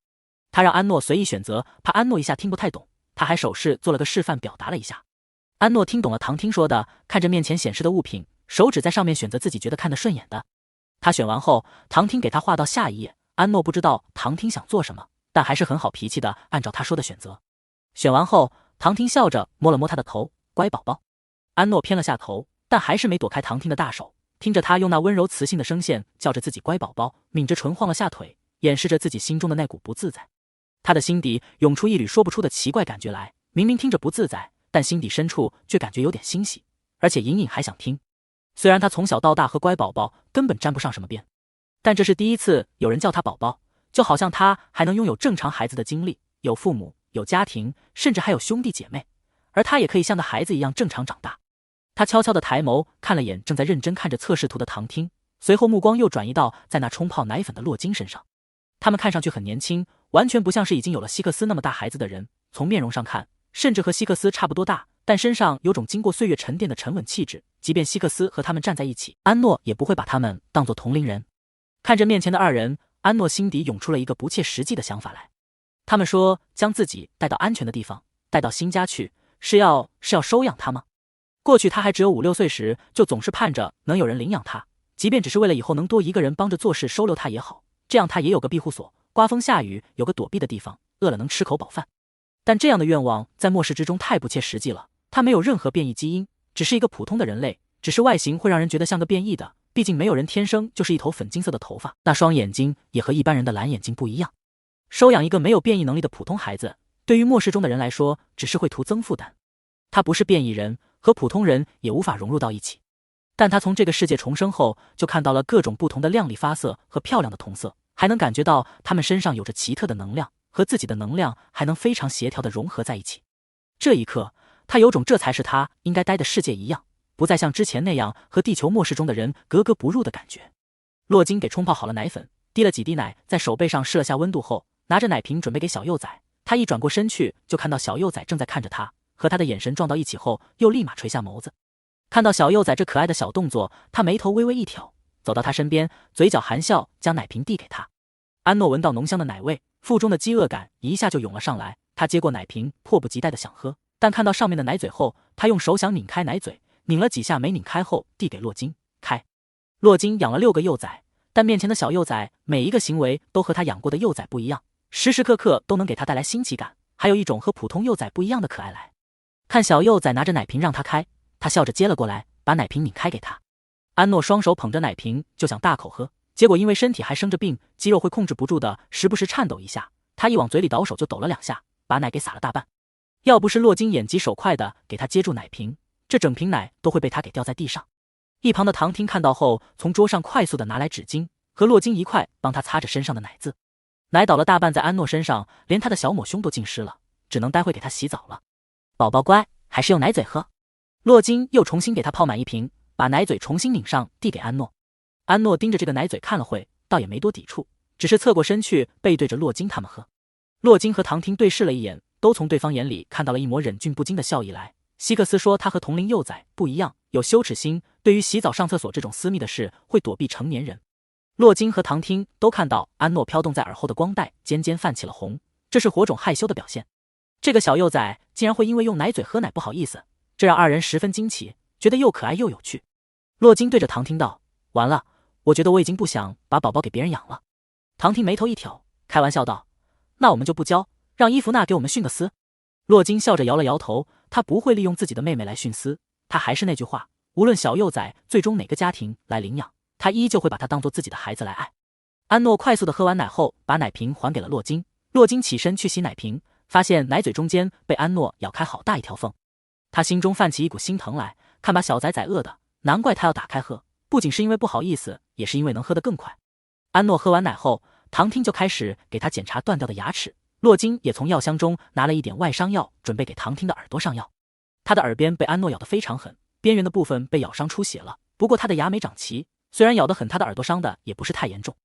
A: 他让安诺随意选择，怕安诺一下听不太懂，他还手势做了个示范表达了一下。安诺听懂了唐汀说的，看着面前显示的物品，手指在上面选择自己觉得看得顺眼的。他选完后，唐汀给他画到下一页。安诺不知道唐汀想做什么，但还是很好脾气的按照他说的选择。选完后，唐汀笑着摸了摸他的头：“乖宝宝。”安诺偏了下头，但还是没躲开唐汀的大手，听着他用那温柔磁性的声线叫着自己乖宝宝，抿着唇晃了下腿，掩饰着自己心中的那股不自在。他的心底涌出一缕说不出的奇怪感觉来，明明听着不自在，但心底深处却感觉有点欣喜，而且隐隐还想听。虽然他从小到大和乖宝宝根本沾不上什么边，但这是第一次有人叫他宝宝，就好像他还能拥有正常孩子的经历，有父母，有家庭，甚至还有兄弟姐妹，而他也可以像个孩子一样正常长大。他悄悄地抬眸看了眼正在认真看着测试图的唐汀，随后目光又转移到在那冲泡奶粉的洛金身上。他们看上去很年轻，完全不像是已经有了希克斯那么大孩子的人，从面容上看，甚至和希克斯差不多大，但身上有种经过岁月沉淀的沉稳气质，即便希克斯和他们站在一起，安诺也不会把他们当作同龄人。看着面前的二人，安诺心底涌出了一个不切实际的想法来。他们说将自己带到安全的地方，带到新家去，是要收养他吗？过去他还只有5、6岁时，就总是盼着能有人领养他，即便只是为了以后能多一个人帮着做事收留他也好，这样他也有个庇护所，刮风下雨有个躲避的地方，饿了能吃口饱饭。但这样的愿望在末世之中太不切实际了，他没有任何变异基因，只是一个普通的人类，只是外形会让人觉得像个变异的，毕竟没有人天生就是一头粉金色的头发，那双眼睛也和一般人的蓝眼睛不一样。收养一个没有变异能力的普通孩子，对于末世中的人来说，只是会徒增负担。他不是变异人，和普通人也无法融入到一起。但他从这个世界重生后，就看到了各种不同的亮丽发色和漂亮的瞳色，还能感觉到他们身上有着奇特的能量，和自己的能量还能非常协调地融合在一起。这一刻，他有种这才是他应该待的世界一样，不再像之前那样和地球末世中的人格格不入的感觉。洛金给冲泡好了奶粉，滴了几滴奶在手背上试了下温度后，拿着奶瓶准备给小幼崽。他一转过身去，就看到小幼崽正在看着他，和他的眼神撞到一起后，又立马垂下眸子。看到小幼崽这可爱的小动作，他眉头微微一挑，走到他身边，嘴角含笑将奶瓶递给他。安诺闻到浓香的奶味，腹中的饥饿感一下就涌了上来，他接过奶瓶，迫不及待地想喝，但看到上面的奶嘴后，他用手想拧开奶嘴，拧了几下没拧开后，递给洛金，开。洛金养了6个幼崽，但面前的小幼崽每一个行为都和他养过的幼崽不一样，时时刻刻都能给他带来新奇感，还有一种和普通幼崽不一样的可爱来。看小幼崽拿着奶瓶让他开，他笑着接了过来，把奶瓶拧开给他。安诺双手捧着奶瓶就想大口喝，结果因为身体还生着病，肌肉会控制不住的时不时颤抖一下，他一往嘴里倒手就抖了2下，把奶给洒了大半。要不是洛金眼疾手快的给他接住奶瓶，这整瓶奶都会被他给掉在地上。一旁的唐汀看到后，从桌上快速的拿来纸巾，和洛金一块帮他擦着身上的奶渍。奶倒了大半在安诺身上，连他的小抹胸都浸湿了，只能待会给他洗澡了。宝宝乖，还是用奶嘴喝。洛金又重新给他泡满一瓶，把奶嘴重新拧上递给安诺。安诺盯着这个奶嘴看了会，倒也没多抵触，只是侧过身去背对着洛金他们喝。洛金和唐汀对视了一眼，都从对方眼里看到了一抹忍俊不禁的笑意来。希克斯说他和同龄幼崽不一样，有羞耻心，对于洗澡上厕所这种私密的事会躲避成年人。洛金和唐汀都看到安诺飘动在耳后的光带尖尖泛起了红，这是火种害羞的表现。这个小幼崽竟然会因为用奶嘴喝奶不好意思，这让二人十分惊奇，觉得又可爱又有趣。洛金对着唐汀道：完了，我觉得我已经不想把宝宝给别人养了。唐汀眉头一挑，开玩笑道：那我们就不教，让伊芙娜给我们训个丝。洛金笑着摇了摇头，他不会利用自己的妹妹来训丝，他还是那句话，无论小幼崽最终哪个家庭来领养，他依旧会把他当做自己的孩子来爱。安诺快速的喝完奶后，把奶瓶还给了洛金。洛金起身去洗奶瓶，发现奶嘴中间被安诺咬开好大一条缝，他心中泛起一股心疼来，看把小崽崽饿的，难怪他要打开喝，不仅是因为不好意思，也是因为能喝得更快。安诺喝完奶后，唐汀就开始给他检查断掉的牙齿，洛金也从药箱中拿了一点外伤药，准备给唐汀的耳朵上药。他的耳边被安诺咬得非常狠，边缘的部分被咬伤出血了，不过他的牙没长齐，虽然咬得很，他的耳朵伤的也不是太严重。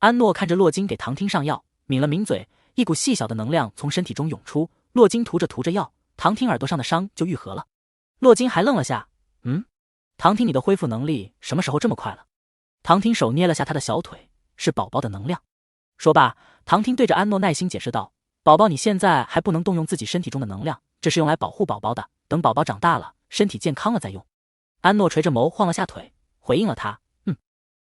A: 安诺看着洛金给唐汀上药，抿了抿嘴，一股细小的能量从身体中涌出，洛金涂着药，唐汀耳朵上的伤就愈合了。洛金还愣了下，唐汀你的恢复能力什么时候这么快了？唐汀手捏了下他的小腿，是宝宝的能量。说罢，唐汀对着安诺耐心解释道：宝宝你现在还不能动用自己身体中的能量，这是用来保护宝宝的，等宝宝长大了，身体健康了再用。安诺垂着眸晃了下腿，回应了他，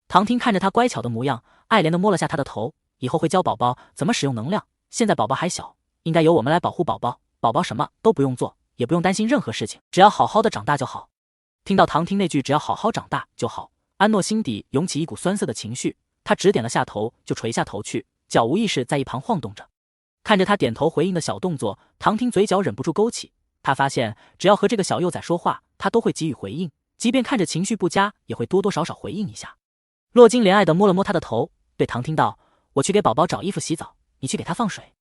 A: 唐汀看着他乖巧的模样，爱怜的摸了下他的头，以后会教宝宝怎么使用能量，现在宝宝还小，应该由我们来保护宝宝，宝宝什么都不用做，也不用担心任何事情，只要好好的长大就好。听到唐汀那句只要好好长大就好，安诺心底涌起一股酸涩的情绪，他只点了下头就垂下头去，脚无意识在一旁晃动着。看着他点头回应的小动作，唐汀嘴角忍不住勾起，他发现只要和这个小幼崽说话，他都会给予回应，即便看着情绪不佳，也会多多少少回应一下。洛金怜爱地摸了摸他的头，对唐汀道：我去给宝宝找衣服洗澡，你去给他放水。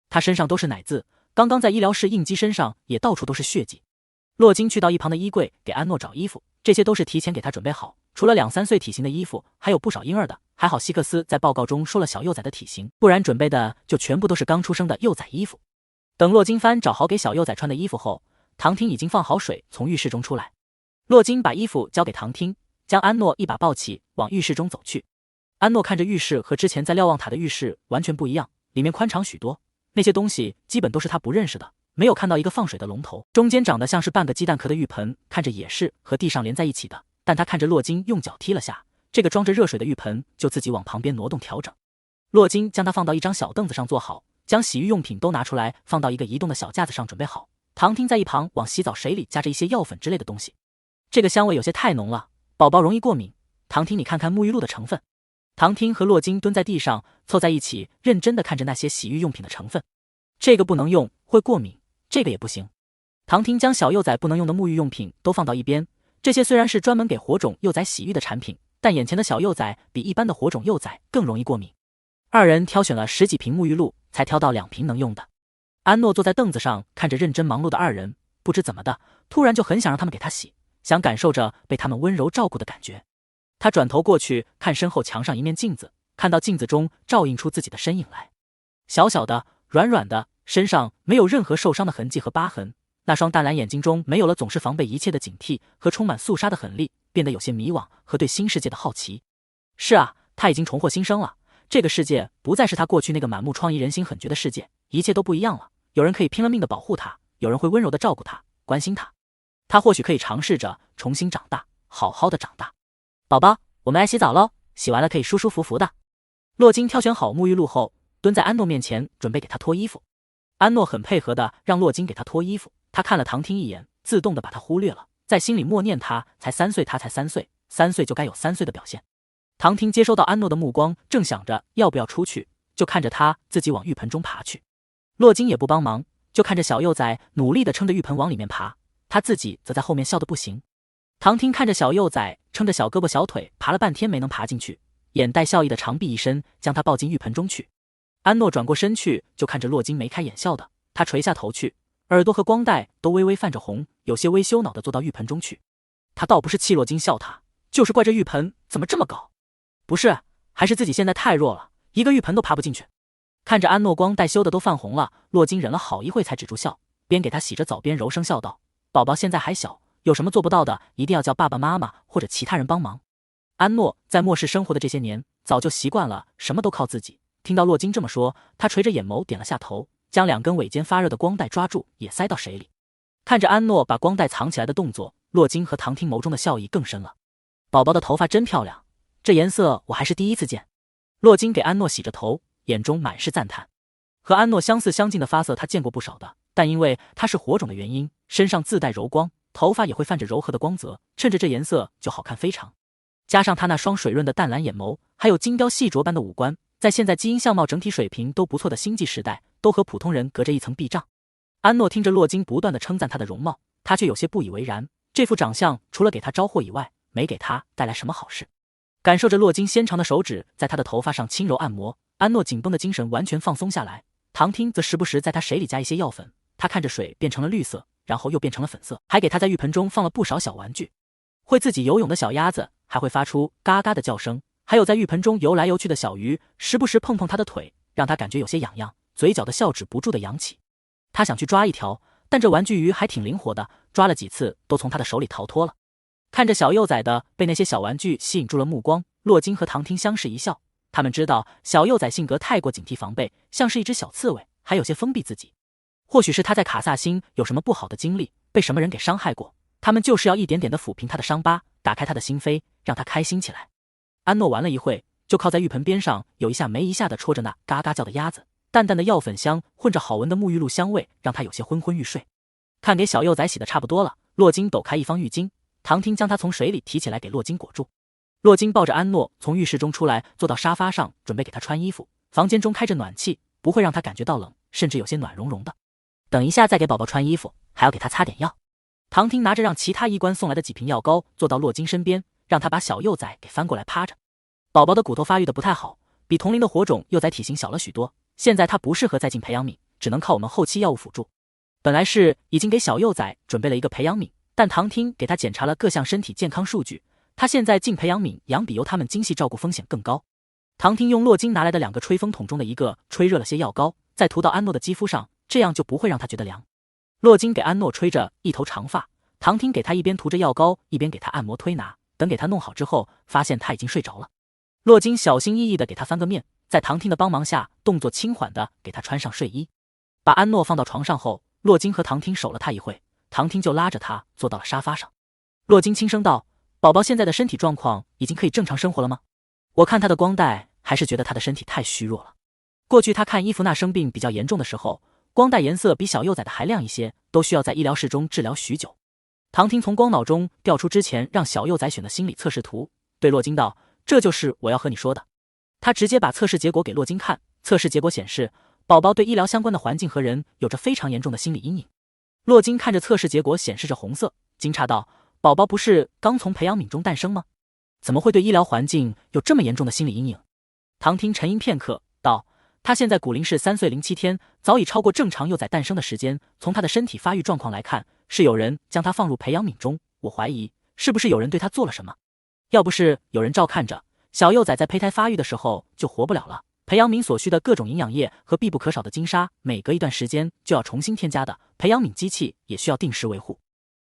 A: 他身上都是奶渍，刚刚在医疗室应激身上也到处都是血迹。洛金去到一旁的衣柜给安诺找衣服，这些都是提前给他准备好，除了2-3岁体型的衣服，还有不少婴儿的，还好希克斯在报告中说了小幼崽的体型，不然准备的就全部都是刚出生的幼崽衣服。等洛金帆找好给小幼崽穿的衣服后，唐汀已经放好水从浴室中出来。洛金把衣服交给唐汀，将安诺一把抱起往浴室中走去。安诺看着浴室和之前在瞭望塔的浴室完全不一样，里面宽敞许多，那些东西基本都是他不认识的，没有看到一个放水的龙头，中间长得像是半个鸡蛋壳的浴盆，看着也是和地上连在一起的，但他看着洛金用脚踢了下，这个装着热水的浴盆就自己往旁边挪动调整。洛金将它放到一张小凳子上坐好，将洗浴用品都拿出来放到一个移动的小架子上准备好。唐汀在一旁往洗澡水里加着一些药粉之类的东西，这个香味有些太浓了，宝宝容易过敏。唐汀你看看沐浴露的成分。唐汀和洛金蹲在地上凑在一起，认真地看着那些洗浴用品的成分。这个不能用，会过敏，这个也不行。唐汀将小幼崽不能用的沐浴用品都放到一边，这些虽然是专门给火种幼崽洗浴的产品，但眼前的小幼崽比一般的火种幼崽更容易过敏。二人挑选了10几瓶沐浴露，才挑到2瓶能用的。安诺坐在凳子上看着认真忙碌的二人，不知怎么的，突然就很想让他们给他洗，想感受着被他们温柔照顾的感觉。他转头过去看身后墙上一面镜子，看到镜子中照映出自己的身影来，小小的软软的，身上没有任何受伤的痕迹和疤痕，那双淡蓝眼睛中没有了总是防备一切的警惕和充满肃杀的狠戾，变得有些迷惘和对新世界的好奇。是啊，他已经重获新生了，这个世界不再是他过去那个满目疮痍人心狠绝的世界，一切都不一样了，有人可以拼了命的保护他，有人会温柔的照顾他，关心他。他或许可以尝试着重新长大，好好的长大。宝宝，我们来洗澡喽，洗完了可以舒舒服服的。洛金挑选好沐浴露后，蹲在安诺面前准备给他脱衣服。安诺很配合的让洛金给他脱衣服，他看了唐汀一眼，自动的把他忽略了，在心里默念他才3岁，他才3岁，3岁就该有3岁的表现。唐汀接收到安诺的目光，正想着要不要出去，就看着他自己往浴盆中爬去。洛金也不帮忙，就看着小幼崽努力的撑着浴盆往里面爬，他自己则在后面笑得不行。唐汀看着小幼崽撑着小胳膊小腿爬了半天没能爬进去，眼带笑意的长臂一伸，将他抱进浴盆中去。安诺转过身去，就看着洛金眉开眼笑的，他垂下头去，耳朵和光带都微微泛着红，有些微羞恼地坐到浴盆中去。他倒不是气洛金笑他，就是怪这浴盆怎么这么高。不是，还是自己现在太弱了，一个浴盆都爬不进去。看着安诺光带羞得都泛红了，洛金忍了好一会才止住笑，边给他洗着澡边柔声笑道：“宝宝现在还小，有什么做不到的，一定要叫爸爸妈妈或者其他人帮忙。”安诺在末世生活的这些年，早就习惯了什么都靠自己。听到洛金这么说，他垂着眼眸点了下头，将2根尾尖发热的光带抓住，也塞到水里。看着安诺把光带藏起来的动作，洛金和唐听眸中的笑意更深了。宝宝的头发真漂亮，这颜色我还是第一次见。洛金给安诺洗着头，眼中满是赞叹。和安诺相似相近的发色他见过不少的，但因为他是火种的原因，身上自带柔光，头发也会泛着柔和的光泽，趁着这颜色就好看非常。加上他那双水润的淡蓝眼眸，还有精雕细琢般的五官，在现在基因相貌整体水平都不错的星际时代，都和普通人隔着一层壁障。安诺听着洛金不断的称赞他的容貌，他却有些不以为然，这副长相除了给他招祸以外，没给他带来什么好事。感受着洛金纤长的手指在他的头发上轻柔按摩，安诺紧绷的精神完全放松下来。唐听则时不时在他水里加一些药粉，他看着水变成了绿色，然后又变成了粉色，还给他在浴盆中放了不少小玩具。会自己游泳的小鸭子还会发出嘎嘎的叫声，还有在浴盆中游来游去的小鱼，时不时碰碰他的腿，让他感觉有些痒痒，嘴角的笑止不住的扬起。他想去抓一条，但这玩具鱼还挺灵活的，抓了几次都从他的手里逃脱了。看着小幼崽的被那些小玩具吸引住了目光，洛金和唐听相视一笑。他们知道小幼崽性格太过警惕防备，像是一只小刺猬，还有些封闭自己。或许是他在卡萨星有什么不好的经历，被什么人给伤害过，他们就是要一点点的抚平他的伤疤，打开他的心扉，让他开心起来。安诺玩了一会，就靠在浴盆边上，有一下没一下的戳着那嘎嘎叫的鸭子，淡淡的药粉香混着好闻的沐浴露香味，让他有些昏昏欲睡。看给小幼崽洗得差不多了，洛金抖开一方浴巾，唐听将他从水里提起来给洛金裹住。洛金抱着安诺从浴室中出来，坐到沙发上准备给他穿衣服。房间中开着暖气，不会让他感觉到冷，甚至有些暖融融的。等一下再给宝宝穿衣服，还要给他擦点药。唐听拿着让其他医官送来的几瓶药膏，坐到洛金身边，让他把小幼崽给翻过来趴着。宝宝的骨头发育的不太好，比同龄的火种幼崽体型小了许多，现在他不适合再进培养皿，只能靠我们后期药物辅助。本来是已经给小幼崽准备了一个培养皿，但唐听给他检查了各项身体健康数据，他现在进培养皿养比由他们精细照顾风险更高。唐听用洛金拿来的2个吹风筒中的一个吹热了些药膏，再涂到安诺的肌肤上，这样就不会让他觉得凉。洛金给安诺吹着一头长发，唐听给他一边涂着药膏，一边给他按摩推拿。等给他弄好之后，发现他已经睡着了。洛金小心翼翼地给他翻个面，在唐听的帮忙下，动作轻缓地给他穿上睡衣。把安诺放到床上后，洛金和唐听守了他一会，唐听就拉着他坐到了沙发上。洛金轻声道：“宝宝现在的身体状况已经可以正常生活了吗？我看他的光带，还是觉得他的身体太虚弱了。过去他看伊芙娜生病比较严重的时候，光带颜色比小幼崽的还亮一些，都需要在医疗室中治疗许久。”唐听从光脑中调出之前让小幼崽选的心理测试图，对洛金道：“这就是我要和你说的。”他直接把测试结果给洛金看，测试结果显示，宝宝对医疗相关的环境和人有着非常严重的心理阴影。洛金看着测试结果显示着红色，惊诧道：“宝宝不是刚从培养皿中诞生吗？怎么会对医疗环境有这么严重的心理阴影？”唐听沉吟片刻，道：“他现在骨龄是3岁07天，早已超过正常幼崽诞生的时间。从他的身体发育状况来看，是有人将他放入培养皿中。我怀疑，是不是有人对他做了什么？要不是有人照看着，小幼崽在胚胎发育的时候就活不了了。培养皿所需的各种营养液和必不可少的金沙，每隔一段时间就要重新添加的，培养皿机器也需要定时维护。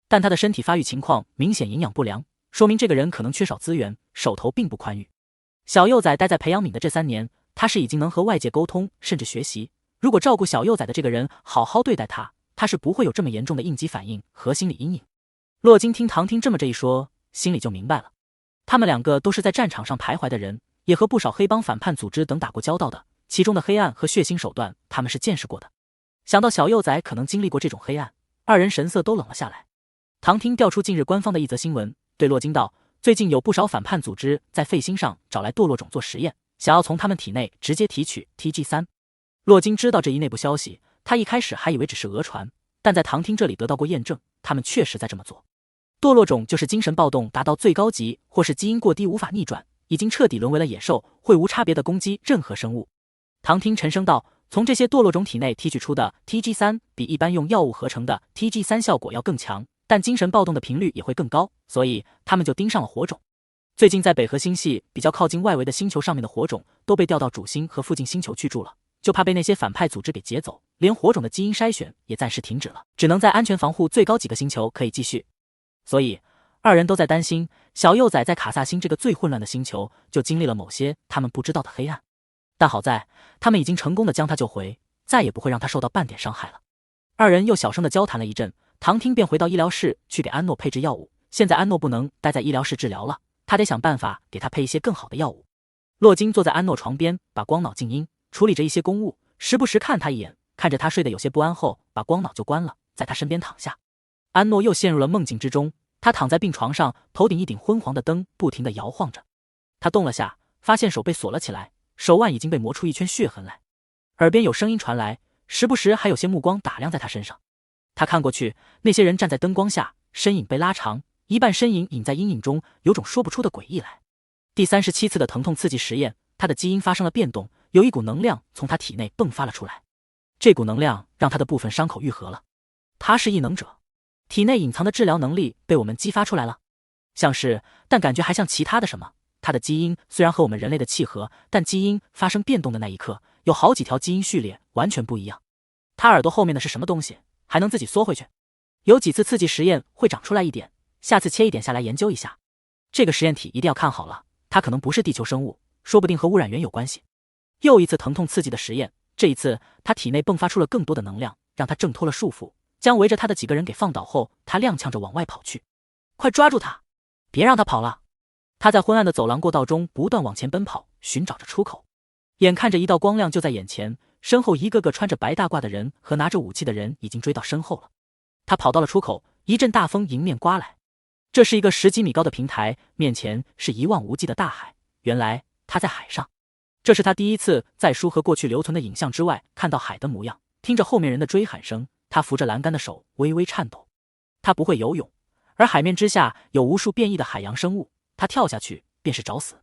A: 但他的身体发育情况明显营养不良，说明这个人可能缺少资源，手头并不宽裕。小幼崽待在培养皿的这3年，他是已经能和外界沟通，甚至学习。如果照顾小幼崽的这个人好好对待他，他是不会有这么严重的应激反应和心理阴影。洛金听唐听这么这一说，心里就明白了。他们2个都是在战场上徘徊的人，也和不少黑帮反叛组织等打过交道的，其中的黑暗和血腥手段他们是见识过的。想到小幼崽可能经历过这种黑暗，2人神色都冷了下来。唐听调出近日官方的一则新闻，对洛金道：“最近有不少反叛组织在废星上找来堕落种做实验，想要从他们体内直接提取 TG3。”洛金知道这一内部消息，他一开始还以为只是讹传，但在唐听这里得到过验证，他们确实在这么做。堕落种就是精神暴动达到最高级，或是基因过低无法逆转，已经彻底沦为了野兽，会无差别的攻击任何生物。唐听沉声道：“从这些堕落种体内提取出的 TG3 比一般用药物合成的 TG3 效果要更强，但精神暴动的频率也会更高，所以他们就盯上了火种。最近在北河星系比较靠近外围的星球上面的火种都被调到主星和附近星球去住了，就怕被那些反派组织给劫走，连火种的基因筛选也暂时停止了，只能在安全防护最高几个星球可以继续。所以二人都在担心小幼崽在卡萨星这个最混乱的星球就经历了某些他们不知道的黑暗，但好在他们已经成功的将他救回，再也不会让他受到半点伤害了。二人又小声的交谈了一阵，唐汀便回到医疗室去给安诺配置药物。现在安诺不能待在医疗室治疗了，他得想办法给他配一些更好的药物。洛金坐在安诺床边，把光脑静音，处理着一些公务，时不时看他一眼，看着他睡得有些不安后，把光脑就关了，在他身边躺下。安诺又陷入了梦境之中，他躺在病床上，头顶一顶昏黄的灯不停地摇晃着。他动了下，发现手被锁了起来，手腕已经被磨出一圈血痕来。耳边有声音传来，时不时还有些目光打量在他身上。他看过去，那些人站在灯光下，身影被拉长，一半身影隐在阴影中，有种说不出的诡异来。第37次的疼痛刺激实验，他的基因发生了变动，有一股能量从他体内迸发了出来。这股能量让他的部分伤口愈合了。他是异能者，体内隐藏的治疗能力被我们激发出来了。像是，但感觉还像其他的什么。他的基因虽然和我们人类的契合，但基因发生变动的那一刻，有好几条基因序列完全不一样。他耳朵后面的是什么东西，还能自己缩回去？有几次刺激实验会长出来一点，下次切一点下来研究一下。这个实验体一定要看好了，它可能不是地球生物，说不定和污染源有关系。又一次疼痛刺激的实验，这一次他体内迸发出了更多的能量，让他挣脱了束缚，将围着他的几个人给放倒后，他踉跄着往外跑去。快抓住他，别让他跑了。他在昏暗的走廊过道中不断往前奔跑，寻找着出口。眼看着一道光亮就在眼前，身后一个个穿着白大褂的人和拿着武器的人已经追到身后了。他跑到了出口，一阵大风迎面刮来。这是一个10几米高的平台，面前是一望无际的大海。原来他在海上，这是他第一次在书和过去留存的影像之外看到海的模样。听着后面人的追喊声，他扶着栏杆的手微微颤抖。他不会游泳，而海面之下有无数变异的海洋生物，他跳下去便是找死。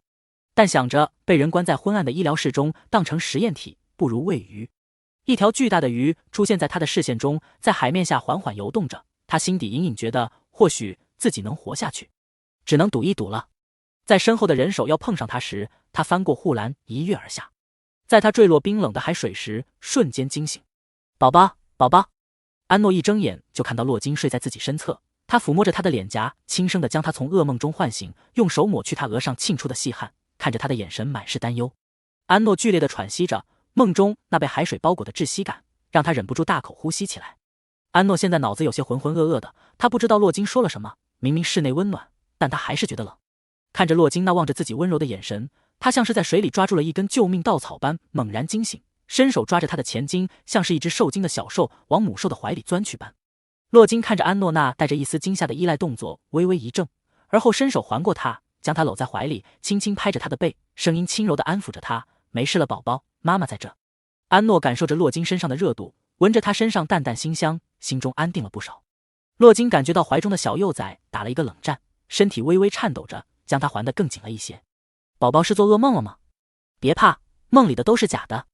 A: 但想着被人关在昏暗的医疗室中当成实验体，不如喂鱼。一条巨大的鱼出现在他的视线中，在海面下缓缓游动着。他心底隐隐觉得或许自己能活下去，只能赌一赌了。在身后的人手要碰上他时，他翻过护栏一跃而下。在他坠落冰冷的海水时，瞬间惊醒。宝宝，宝宝！安诺一睁眼就看到洛金睡在自己身侧，他抚摸着他的脸颊，轻声地将他从噩梦中唤醒，用手抹去他额上沁出的细汗，看着他的眼神满是担忧。安诺剧烈地喘息着，梦中那被海水包裹的窒息感让他忍不住大口呼吸起来。安诺现在脑子有些浑浑噩噩的，他不知道洛金说了什么，明明室内温暖，但他还是觉得冷。看着洛金那望着自己温柔的眼神，他像是在水里抓住了一根救命稻草般猛然惊醒，伸手抓着他的前襟，像是一只受惊的小兽往母兽的怀里钻去般。洛金看着安诺那带着一丝惊吓的依赖动作，微微一怔，而后伸手环过他，将他搂在怀里，轻轻拍着他的背，声音轻柔地安抚着他：没事了宝宝，妈妈在这。安诺感受着洛金身上的热度，闻着他身上淡淡馨香，心中安定了不少。洛金感觉到怀中的小幼崽打了一个冷战，身体微微颤抖着，将他环得更紧了一些。宝宝是做噩梦了吗？别怕，梦里的都是假的。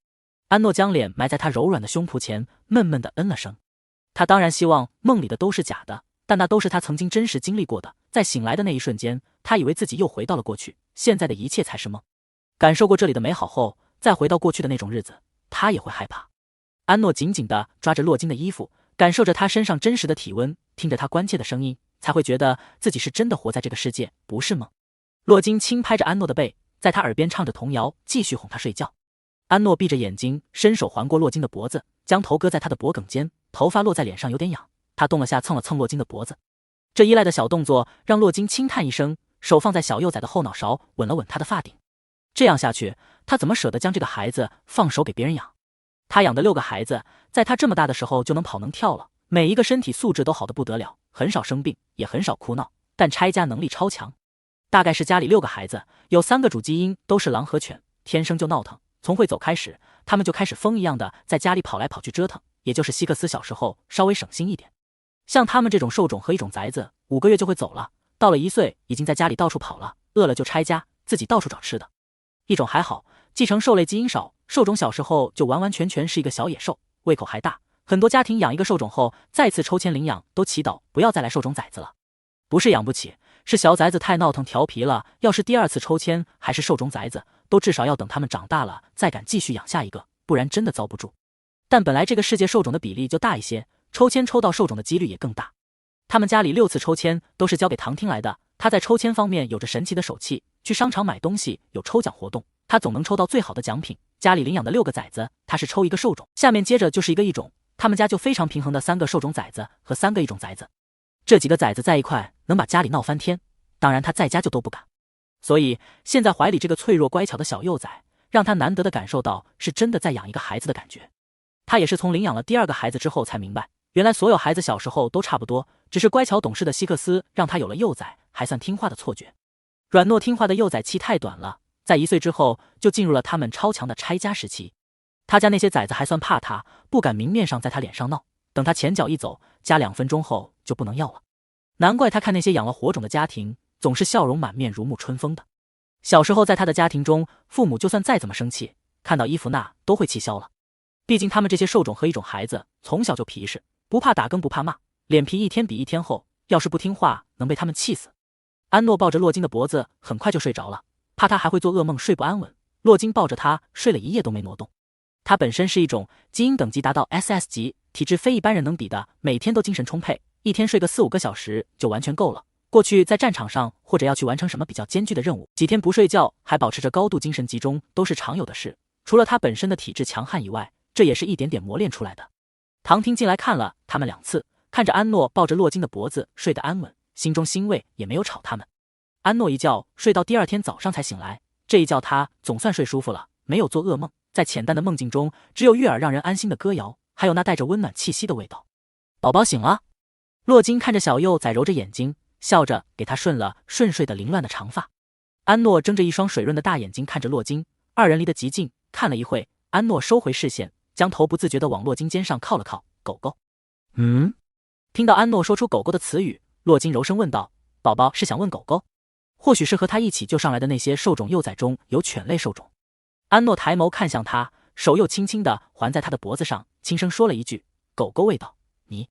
A: 安诺将脸埋在他柔软的胸脯前，闷闷地嗯了声。他当然希望梦里的都是假的，但那都是他曾经真实经历过的。在醒来的那一瞬间，他以为自己又回到了过去，现在的一切才是梦。感受过这里的美好后，再回到过去的那种日子，他也会害怕。安诺紧紧地抓着洛金的衣服，感受着他身上真实的体温，听着他关切的声音，才会觉得自己是真的活在这个世界，不是梦。洛金轻拍着安诺的背，在他耳边唱着童谣，继续哄他睡觉。安诺闭着眼睛，伸手环过洛金的脖子，将头搁在他的脖颈间，头发落在脸上有点痒，他动了下蹭了蹭洛金的脖子。这依赖的小动作让洛金轻叹一声，手放在小幼崽的后脑勺，吻了吻他的发顶。这样下去，他怎么舍得将这个孩子放手给别人养？他养的6个孩子，在他这么大的时候就能跑能跳了，每一个身体素质都好得不得了，很少生病，也很少哭闹，但拆家能力超强。大概是家里6个孩子，有3个主基因都是狼和犬，天生就闹腾。从会走开始，他们就开始疯一样的在家里跑来跑去折腾，也就是希克斯小时候稍微省心一点。像他们这种兽种和一种崽子，5个月就会走了，到了1岁已经在家里到处跑了，饿了就拆家，自己到处找吃的。一种还好，继承兽类基因少，兽种小时候就完完全全是一个小野兽，胃口还大。很多家庭养一个兽种后，再次抽签领养都祈祷不要再来兽种崽子了。不是养不起，是小崽子太闹腾调皮了。要是第二次抽签还是兽种崽子，都至少要等他们长大了再敢继续养下一个，不然真的遭不住。但本来这个世界兽种的比例就大一些，抽签抽到兽种的几率也更大。他们家里6次抽签都是交给唐听来的，他在抽签方面有着神奇的手气，去商场买东西有抽奖活动，他总能抽到最好的奖品。家里领养的6个崽子，他是抽一个兽种，下面接着就是一个异种，他们家就非常平衡的3个兽种崽子和3个异种崽子，这几个崽子在一块能把家里闹翻天，当然他在家就都不敢。所以现在怀里这个脆弱乖巧的小幼崽，让他难得的感受到是真的在养一个孩子的感觉。他也是从领养了第2个孩子之后才明白，原来所有孩子小时候都差不多，只是乖巧懂事的希克斯让他有了幼崽还算听话的错觉。软糯听话的幼崽期太短了，在1岁之后就进入了他们超强的拆家时期。他家那些崽子还算怕他，不敢明面上在他脸上闹，等他前脚一走，加2分钟后就不能要了。难怪他看那些养了火种的家庭总是笑容满面如沐春风的。小时候在他的家庭中，父母就算再怎么生气，看到伊芙娜都会气消了。毕竟他们这些兽种和异种孩子从小就皮实，不怕打更不怕骂，脸皮一天比一天厚，要是不听话能被他们气死。安诺抱着洛金的脖子很快就睡着了，怕他还会做噩梦睡不安稳，洛金抱着他睡了1夜都没挪动。他本身是一种基因等级达到 SS 级，体质非一般人能比的，每天都精神充沛，一天睡个4-5个小时就完全够了。过去在战场上或者要去完成什么比较艰巨的任务，几天不睡觉还保持着高度精神集中都是常有的事。除了他本身的体质强悍以外，这也是一点点磨练出来的。唐听进来看了他们2次，看着安诺抱着洛金的脖子睡得安稳，心中欣慰，也没有吵他们。安诺一觉睡到第2天早上才醒来，这一觉他总算睡舒服了，没有做噩梦，在浅淡的梦境中只有悦耳让人安心的歌谣，还有那带着温暖气息的味道。宝宝醒了。洛金看着小幼崽揉着眼睛，笑着给他顺了顺睡的凌乱的长发。安诺睁着一双水润的大眼睛看着洛金，2人离得极近，看了一会，安诺收回视线，将头不自觉地往洛金肩上靠了靠。狗狗。听到安诺说出狗狗的词语，洛金柔声问道，宝宝是想问狗狗？或许是和他一起救上来的那些兽种幼崽中有犬类兽种。安诺抬眸看向他，手又轻轻地环在他的脖子上，轻声说了一句，狗狗味道，你。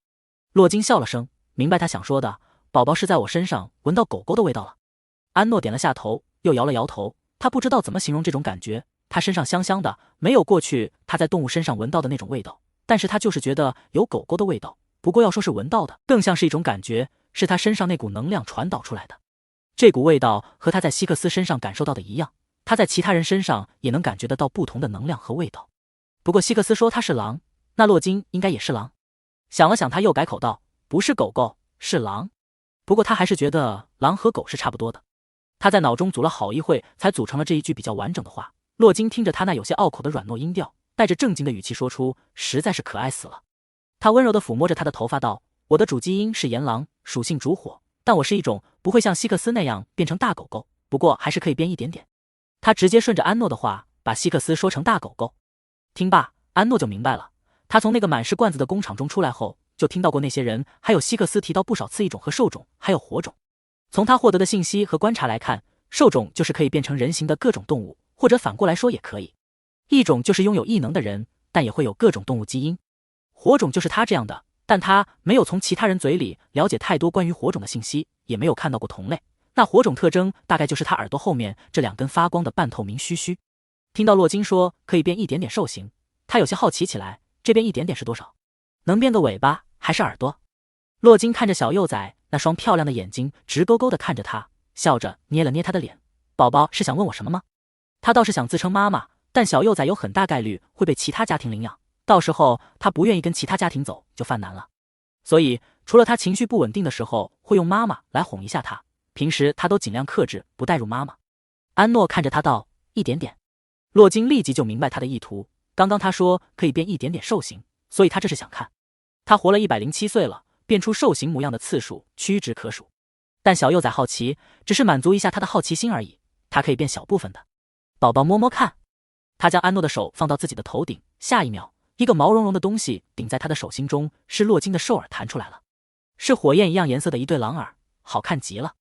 A: 洛金笑了声，明白他想说的，宝宝是在我身上闻到狗狗的味道了。安诺点了下头，又摇了摇头，他不知道怎么形容这种感觉，他身上香香的，没有过去他在动物身上闻到的那种味道，但是他就是觉得有狗狗的味道。不过要说是闻到的，更像是一种感觉，是他身上那股能量传导出来的。这股味道和他在希克斯身上感受到的一样，他在其他人身上也能感觉得到不同的能量和味道。不过希克斯说他是狼，那洛金应该也是狼。想了想，他又改口道，不是狗狗，是狼。不过他还是觉得狼和狗是差不多的。他在脑中组了好一会，才组成了这一句比较完整的话。洛金听着他那有些拗口的软糯音调，带着正经的语气说出，实在是可爱死了。他温柔地抚摸着他的头发道，我的主基因是炎狼，属性主火，但我是一种不会像希克斯那样变成大狗狗，不过还是可以变一点点。他直接顺着安诺的话，把希克斯说成大狗狗。听罢，安诺就明白了。他从那个满是罐子的工厂中出来后，就听到过那些人还有希克斯提到不少次异种和兽种，还有火种。从他获得的信息和观察来看，兽种就是可以变成人形的各种动物，或者反过来说也可以。异种就是拥有异能的人，但也会有各种动物基因。火种就是他这样的，但他没有从其他人嘴里了解太多关于火种的信息，也没有看到过同类。那火种特征大概就是他耳朵后面这2根发光的半透明须须。听到洛金说可以变一点点兽形，他有些好奇起来，这变一点点是多少？能变个尾巴还是耳朵？洛金看着小幼崽那双漂亮的眼睛，直勾勾地看着他，笑着捏了捏他的脸。宝宝是想问我什么吗？他倒是想自称妈妈，但小幼崽有很大概率会被其他家庭领养，到时候他不愿意跟其他家庭走，就犯难了。所以除了他情绪不稳定的时候会用妈妈来哄一下他，平时他都尽量克制，不带入妈妈。安诺看着他道，一点点。洛金立即就明白他的意图，刚刚他说可以变一点点兽形，所以他这是想看。他活了107岁了，变出兽形模样的次数屈指可数。但小幼崽好奇，只是满足一下他的好奇心而已，他可以变小部分的。宝宝摸摸看。他将安诺的手放到自己的头顶，下一秒，一个毛茸茸的东西顶在他的手心中，是洛金的兽耳弹出来了，是火焰一样颜色的一对狼耳，好看极了。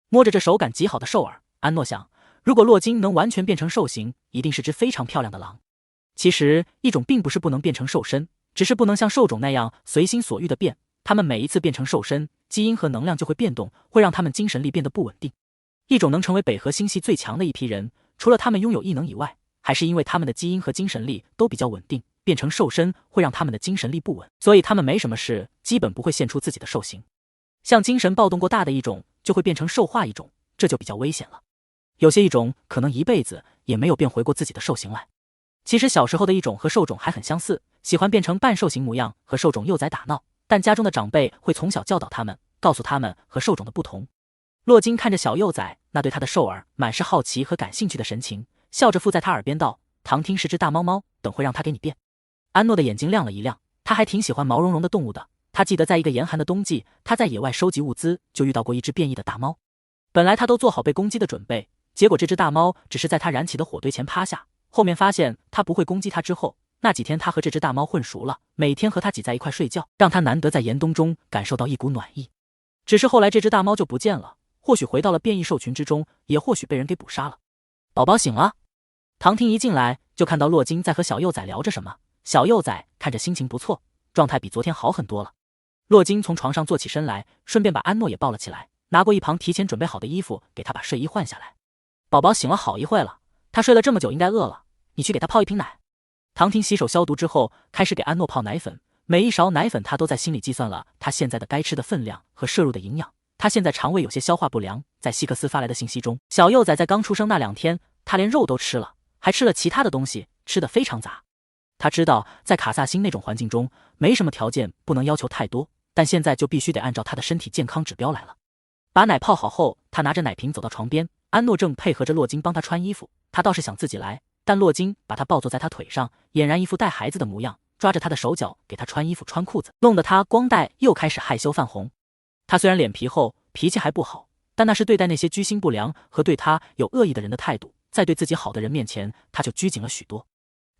A: 摸着这手感极好的兽耳，安诺想，如果洛金能完全变成兽形，一定是只非常漂亮的狼。其实异种并不是不能变成兽身，只是不能像兽种那样随心所欲的变。他们每一次变成兽身，基因和能量就会变动，会让他们精神力变得不稳定。异种能成为北河星系最强的一批人，除了他们拥有异能以外，还是因为他们的基因和精神力都比较稳定。变成兽身会让他们的精神力不稳，所以他们没什么事基本不会现出自己的兽形。像精神暴动过大的异种就会变成兽化异种，这就比较危险了。有些异种可能一辈子也没有变回过自己的兽形来。其实小时候的异种和兽种还很相似，喜欢变成半兽形模样和兽种幼崽打闹，但家中的长辈会从小教导他们，告诉他们和兽种的不同。洛金看着小幼崽那对他的兽儿满是好奇和感兴趣的神情，笑着附在他耳边道：“唐听是只大猫猫，等会让他给你变。”安诺的眼睛亮了一亮，他还挺喜欢毛茸茸的动物的。他记得在一个严寒的冬季，他在野外收集物资，就遇到过一只变异的大猫。本来他都做好被攻击的准备，结果这只大猫只是在他燃起的火堆前趴下，后面发现他不会攻击他之后，那几天他和这只大猫混熟了，每天和他挤在一块睡觉，让他难得在严冬中感受到一股暖意。只是后来这只大猫就不见了，或许回到了变异兽群之中，也或许被人给捕杀了。宝宝醒了。唐婷一进来就看到洛金在和小幼崽聊着什么，小幼崽看着心情不错，状态比昨天好很多了。洛金从床上坐起身来，顺便把安诺也抱了起来，拿过一旁提前准备好的衣服给他把睡衣换下来。宝宝醒了好一会了，他睡了这么久应该饿了，你去给他泡一瓶奶。唐婷洗手消毒之后开始给安诺泡奶粉，每一勺奶粉他都在心里计算了他现在的该吃的分量和摄入的营养。他现在肠胃有些消化不良，在希克斯发来的信息中，小幼崽在刚出生那2天他连肉都吃了，还吃了其他的东西，吃得非常杂。他知道在卡萨星那种环境中没什么条件不能要求太多，但现在就必须得按照他的身体健康指标来了。把奶泡好后，他拿着奶瓶走到床边，安诺正配合着洛金帮他穿衣服，他倒是想自己来，但洛金把他抱坐在他腿上，俨然一副带孩子的模样，抓着他的手脚给他穿衣服穿裤子，弄得他光带又开始害羞泛红。他虽然脸皮厚，脾气还不好，但那是对待那些居心不良和对他有恶意的人的态度，在对自己好的人面前他就拘谨了许多。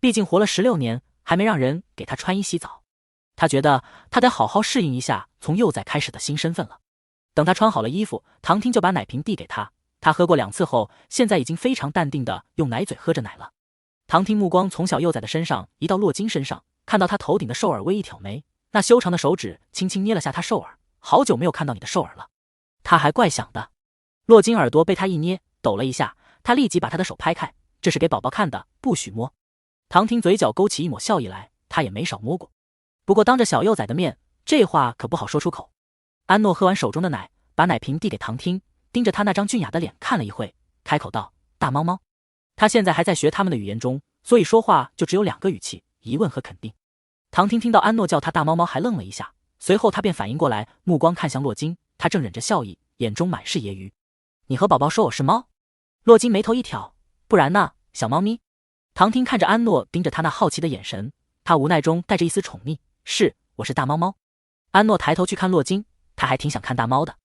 A: 毕竟活了16年还没让人给他穿衣洗澡，他觉得他得好好适应一下从幼崽开始的新身份了。等他穿好了衣服，唐听就把奶瓶递给他，他喝过2次后，现在已经非常淡定的用奶嘴喝着奶了。唐听目光从小幼崽的身上移到洛金身上，看到他头顶的兽耳微一挑眉，那修长的手指轻轻捏了下他兽耳，好久没有看到你的兽耳了，他还怪想的。洛金耳朵被他一捏，抖了一下，他立即把他的手拍开，这是给宝宝看的，不许摸。唐婷嘴角勾起一抹笑意来，他也没少摸过，不过当着小幼崽的面，这话可不好说出口。安诺喝完手中的奶，把奶瓶递给唐听，盯着他那张俊雅的脸看了一会，开口道：“大猫猫。”他现在还在学他们的语言中，所以说话就只有2个语气，疑问和肯定。唐听听到安诺叫他大猫猫还愣了一下，随后他便反应过来，目光看向洛金，他正忍着笑意，眼中满是揶揄：“你和宝宝说我是猫？”洛金眉头一挑：“不然呢，小猫咪？”唐听看着安诺盯着他那好奇的眼神，他无奈中带着一丝宠溺：“是，我是大猫猫。”安诺抬头去看洛金，他还挺想看大猫的。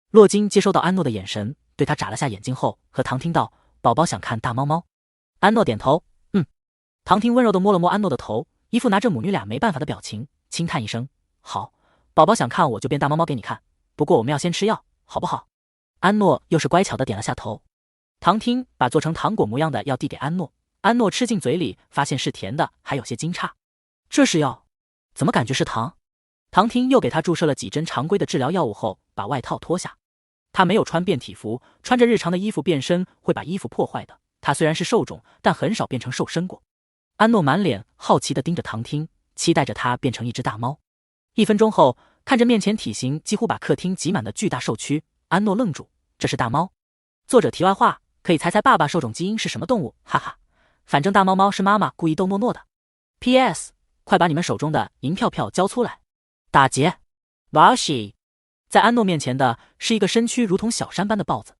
A: 洛金接收到安诺的眼神，对他眨了下眼睛后，和唐听道：“宝宝想看大猫猫。”安诺点头：“嗯。”唐听温柔地摸了摸安诺的头，一副拿着母女俩没办法的表情，轻叹一声：“好，宝宝想看我就变大猫猫给你看，不过我们要先吃药，好不好？”安诺又是乖巧的点了下头。唐听把做成糖果模样的药递给安诺，安诺吃进嘴里，发现是甜的，还有些惊诧：“这是药？怎么感觉是糖？”唐听又给他注射了几针常规的治疗药物后，把外套脱下。他没有穿变体服，穿着日常的衣服变身会把衣服破坏的。他虽然是兽种，但很少变成兽身过。安诺满脸好奇地盯着唐听，期待着他变成一只大猫。1分钟后，看着面前体型几乎把客厅挤满的巨大兽躯，安诺愣住：“这是大猫？”作者题外话，可以猜猜爸爸兽种基因是什么动物，哈哈。反正大猫猫是妈妈故意逗诺诺的。PS， 快把你们手中的银票票交出来！打劫！哇西！在安诺面前的是一个身躯如同小山般的豹子，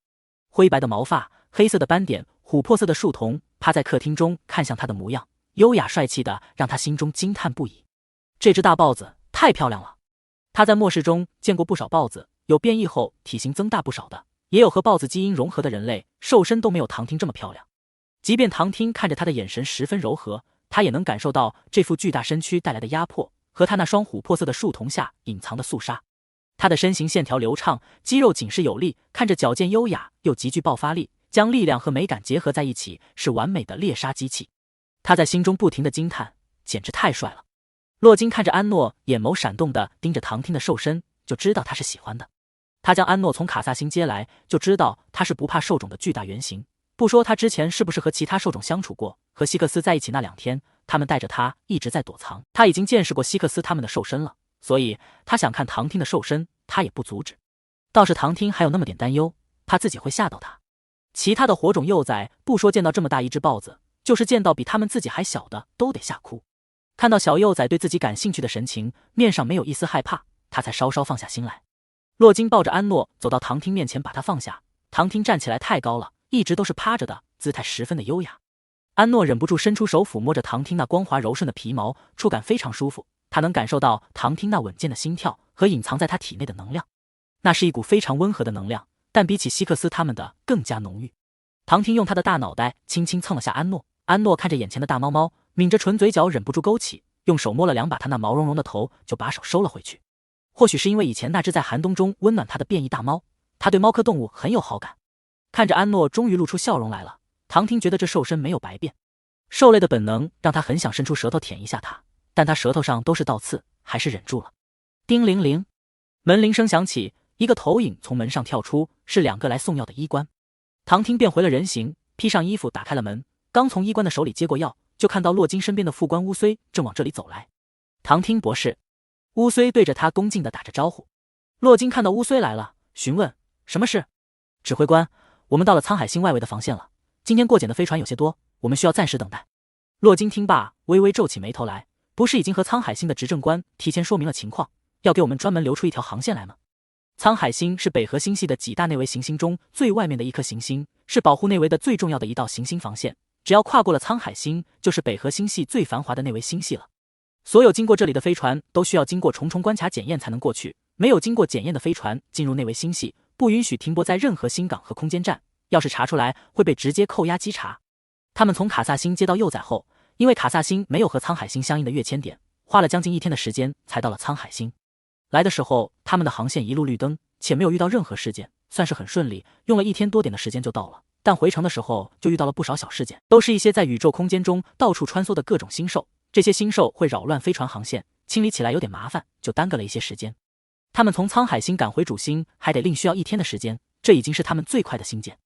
A: 灰白的毛发，黑色的斑点，琥珀色的树瞳，趴在客厅中看向他的模样，优雅帅气的让他心中惊叹不已。这只大豹子太漂亮了。他在末世中见过不少豹子，有变异后体型增大不少的，也有和豹子基因融合的人类，兽身都没有唐听这么漂亮。即便唐听看着他的眼神十分柔和，他也能感受到这副巨大身躯带来的压迫和他那双琥珀色的树瞳下隐藏的肃杀。他的身形线条流畅，肌肉紧实有力，看着矫健优雅又极具爆发力，将力量和美感结合在一起，是完美的猎杀机器。他他在心中不停地惊叹，简直太帅了。洛金看着安诺眼眸闪动地盯着唐汀的瘦身，就知道他是喜欢的。他将安诺从卡萨星接来，就知道他是不怕兽种的巨大原型。不说他之前是不是和其他兽种相处过，和希克斯在一起那2天，他们带着他一直在躲藏，他已经见识过希克斯他们的瘦身了，所以他想看唐汀的瘦身，他也不阻止。倒是唐汀还有那么点担忧，怕自己会吓到他。其他的火种幼崽不说见到这么大一只豹子，就是见到比他们自己还小的都得吓哭。看到小幼崽对自己感兴趣的神情，面上没有一丝害怕，他才稍稍放下心来。洛金抱着安诺走到唐汀面前，把他放下。唐汀站起来太高了，一直都是趴着的，姿态十分的优雅。安诺忍不住伸出手抚摸着唐汀那光滑柔顺的皮毛，触感非常舒服。他能感受到唐汀那稳健的心跳和隐藏在他体内的能量，那是一股非常温和的能量，但比起希克斯他们的更加浓郁。唐汀用他的大脑袋轻轻蹭了下安诺，安诺看着眼前的大猫猫，抿着唇，嘴角忍不住勾起，用手摸了2把他那毛茸茸的头，就把手收了回去。或许是因为以前那只在寒冬中温暖他的变异大猫，他对猫科动物很有好感。看着安诺终于露出笑容来了，唐汀觉得这瘦身没有白变。兽类的本能让他很想伸出舌头舔一下它，但他舌头上都是倒刺，还是忍住了。叮铃铃，门铃声响起，一个投影从门上跳出，是2个来送药的医官。唐汀变回了人形，披上衣服打开了门，刚从医官的手里接过药，就看到洛金身边的副官乌虽正往这里走来。唐汀博士。乌虽对着他恭敬地打着招呼。洛金看到乌虽来了，询问什么事。指挥官，我们到了沧海星外围的防线了，今天过检的飞船有些多，我们需要暂时等待。洛金听罢微微皱起眉头来，不是已经和沧海星的执政官提前说明了情况，要给我们专门留出一条航线来吗？沧海星是北河星系的几大内围行星中最外面的一颗行星，是保护内围的最重要的一道行星防线，只要跨过了沧海星，就是北河星系最繁华的内围星系了。所有经过这里的飞船都需要经过重重关卡检验才能过去，没有经过检验的飞船进入内围星系不允许停泊在任何星港和空间站，要是查出来会被直接扣押稽查。他们从卡萨星接到幼崽后，因为卡萨星没有和沧海星相应的跃迁点，花了将近1天的时间才到了沧海星。来的时候他们的航线一路绿灯，且没有遇到任何事件，算是很顺利，用了1天多点的时间就到了。但回程的时候就遇到了不少小事件，都是一些在宇宙空间中到处穿梭的各种星兽，这些星兽会扰乱飞船航线，清理起来有点麻烦，就耽搁了一些时间。他们从沧海星赶回主星还得另需要1天的时间，这已经是他们最快的星舰。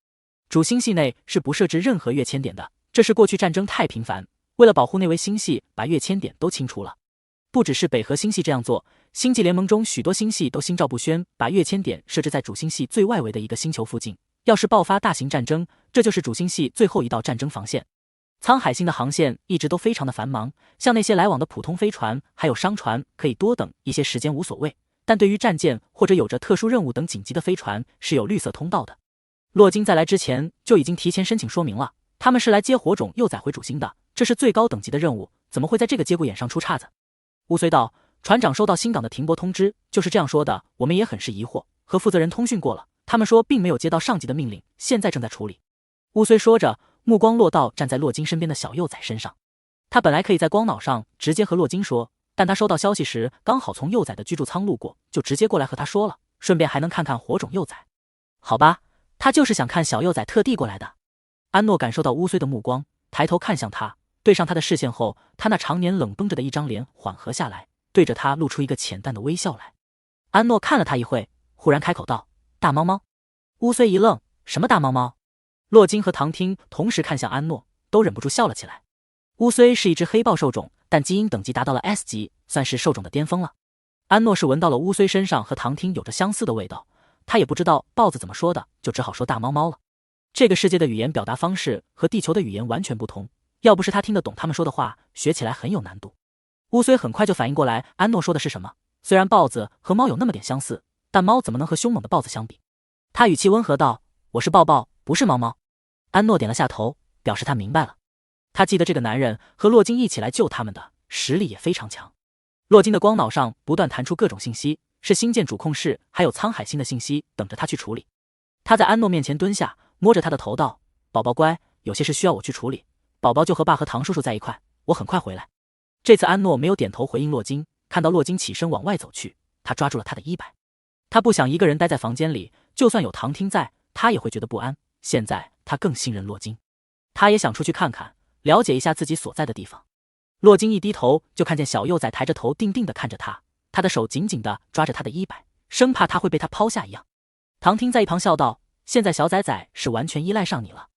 A: 主星系内是不设置任何跃迁点的，这是过去战争太频繁，为了保护内围星系，把跃迁点都清除了。不只是北河星系这样做，星际联盟中许多星系都心照不宣，把跃迁点设置在主星系最外围的一个星球附近，要是爆发大型战争，这就是主星系最后一道战争防线。沧海星的航线一直都非常的繁忙，像那些来往的普通飞船还有商船可以多等一些时间无所谓，但对于战舰或者有着特殊任务等紧急的飞船是有绿色通道的。洛金在来之前就已经提前申请说明了，他们是来接火种幼崽回主星的，这是最高等级的任务，怎么会在这个节骨眼上出岔子？乌虽道，船长收到新港的停泊通知就是这样说的，我们也很是疑惑，和负责人通讯过了，他们说并没有接到上级的命令，现在正在处理。乌虽说着，目光落到站在洛金身边的小幼崽身上。他本来可以在光脑上直接和洛金说，但他收到消息时刚好从幼崽的居住舱路过，就直接过来和他说了，顺便还能看看火种幼崽。好吧，他就是想看小幼崽特地过来的。安诺感受到乌虽的目光，抬头看向他，对上他的视线后，他那常年冷绷着的一张脸缓和下来，对着他露出一个浅淡的微笑来。安诺看了他一会，忽然开口道，大猫猫。乌虽一愣，什么大猫猫？洛金和唐汀同时看向安诺，都忍不住笑了起来。乌虽是一只黑豹兽种，但基因等级达到了 S 级，算是兽种的巅峰了。安诺是闻到了乌虽身上和唐汀有着相似的味道，他也不知道豹子怎么说的，就只好说大猫猫了。这个世界的语言表达方式和地球的语言完全不同，要不是他听得懂他们说的话，学起来很有难度。乌虽很快就反应过来安诺说的是什么，虽然豹子和猫有那么点相似，但猫怎么能和凶猛的豹子相比？他语气温和道，我是豹豹，不是猫猫。安诺点了下头，表示他明白了。他记得这个男人和洛金一起来救他们的，实力也非常强。洛金的光脑上不断弹出各种信息，是星舰主控室还有沧海星的信息，等着他去处理。他在安诺面前蹲下，摸着他的头道，宝宝乖，有些事需要我去处理，宝宝就和爸和唐叔叔在一块，我很快回来。这次安诺没有点头回应洛金，看到洛金起身往外走去，他抓住了他的衣摆。他不想一个人待在房间里，就算有唐汀在，他也会觉得不安，现在他更信任洛金。他也想出去看看，了解一下自己所在的地方。洛金一低头就看见小幼崽抬着头定定地看着他，他的手紧紧地抓着他的衣摆，生怕他会被他抛下一样。唐听在一旁笑道：“现在小崽崽是完全依赖上你了。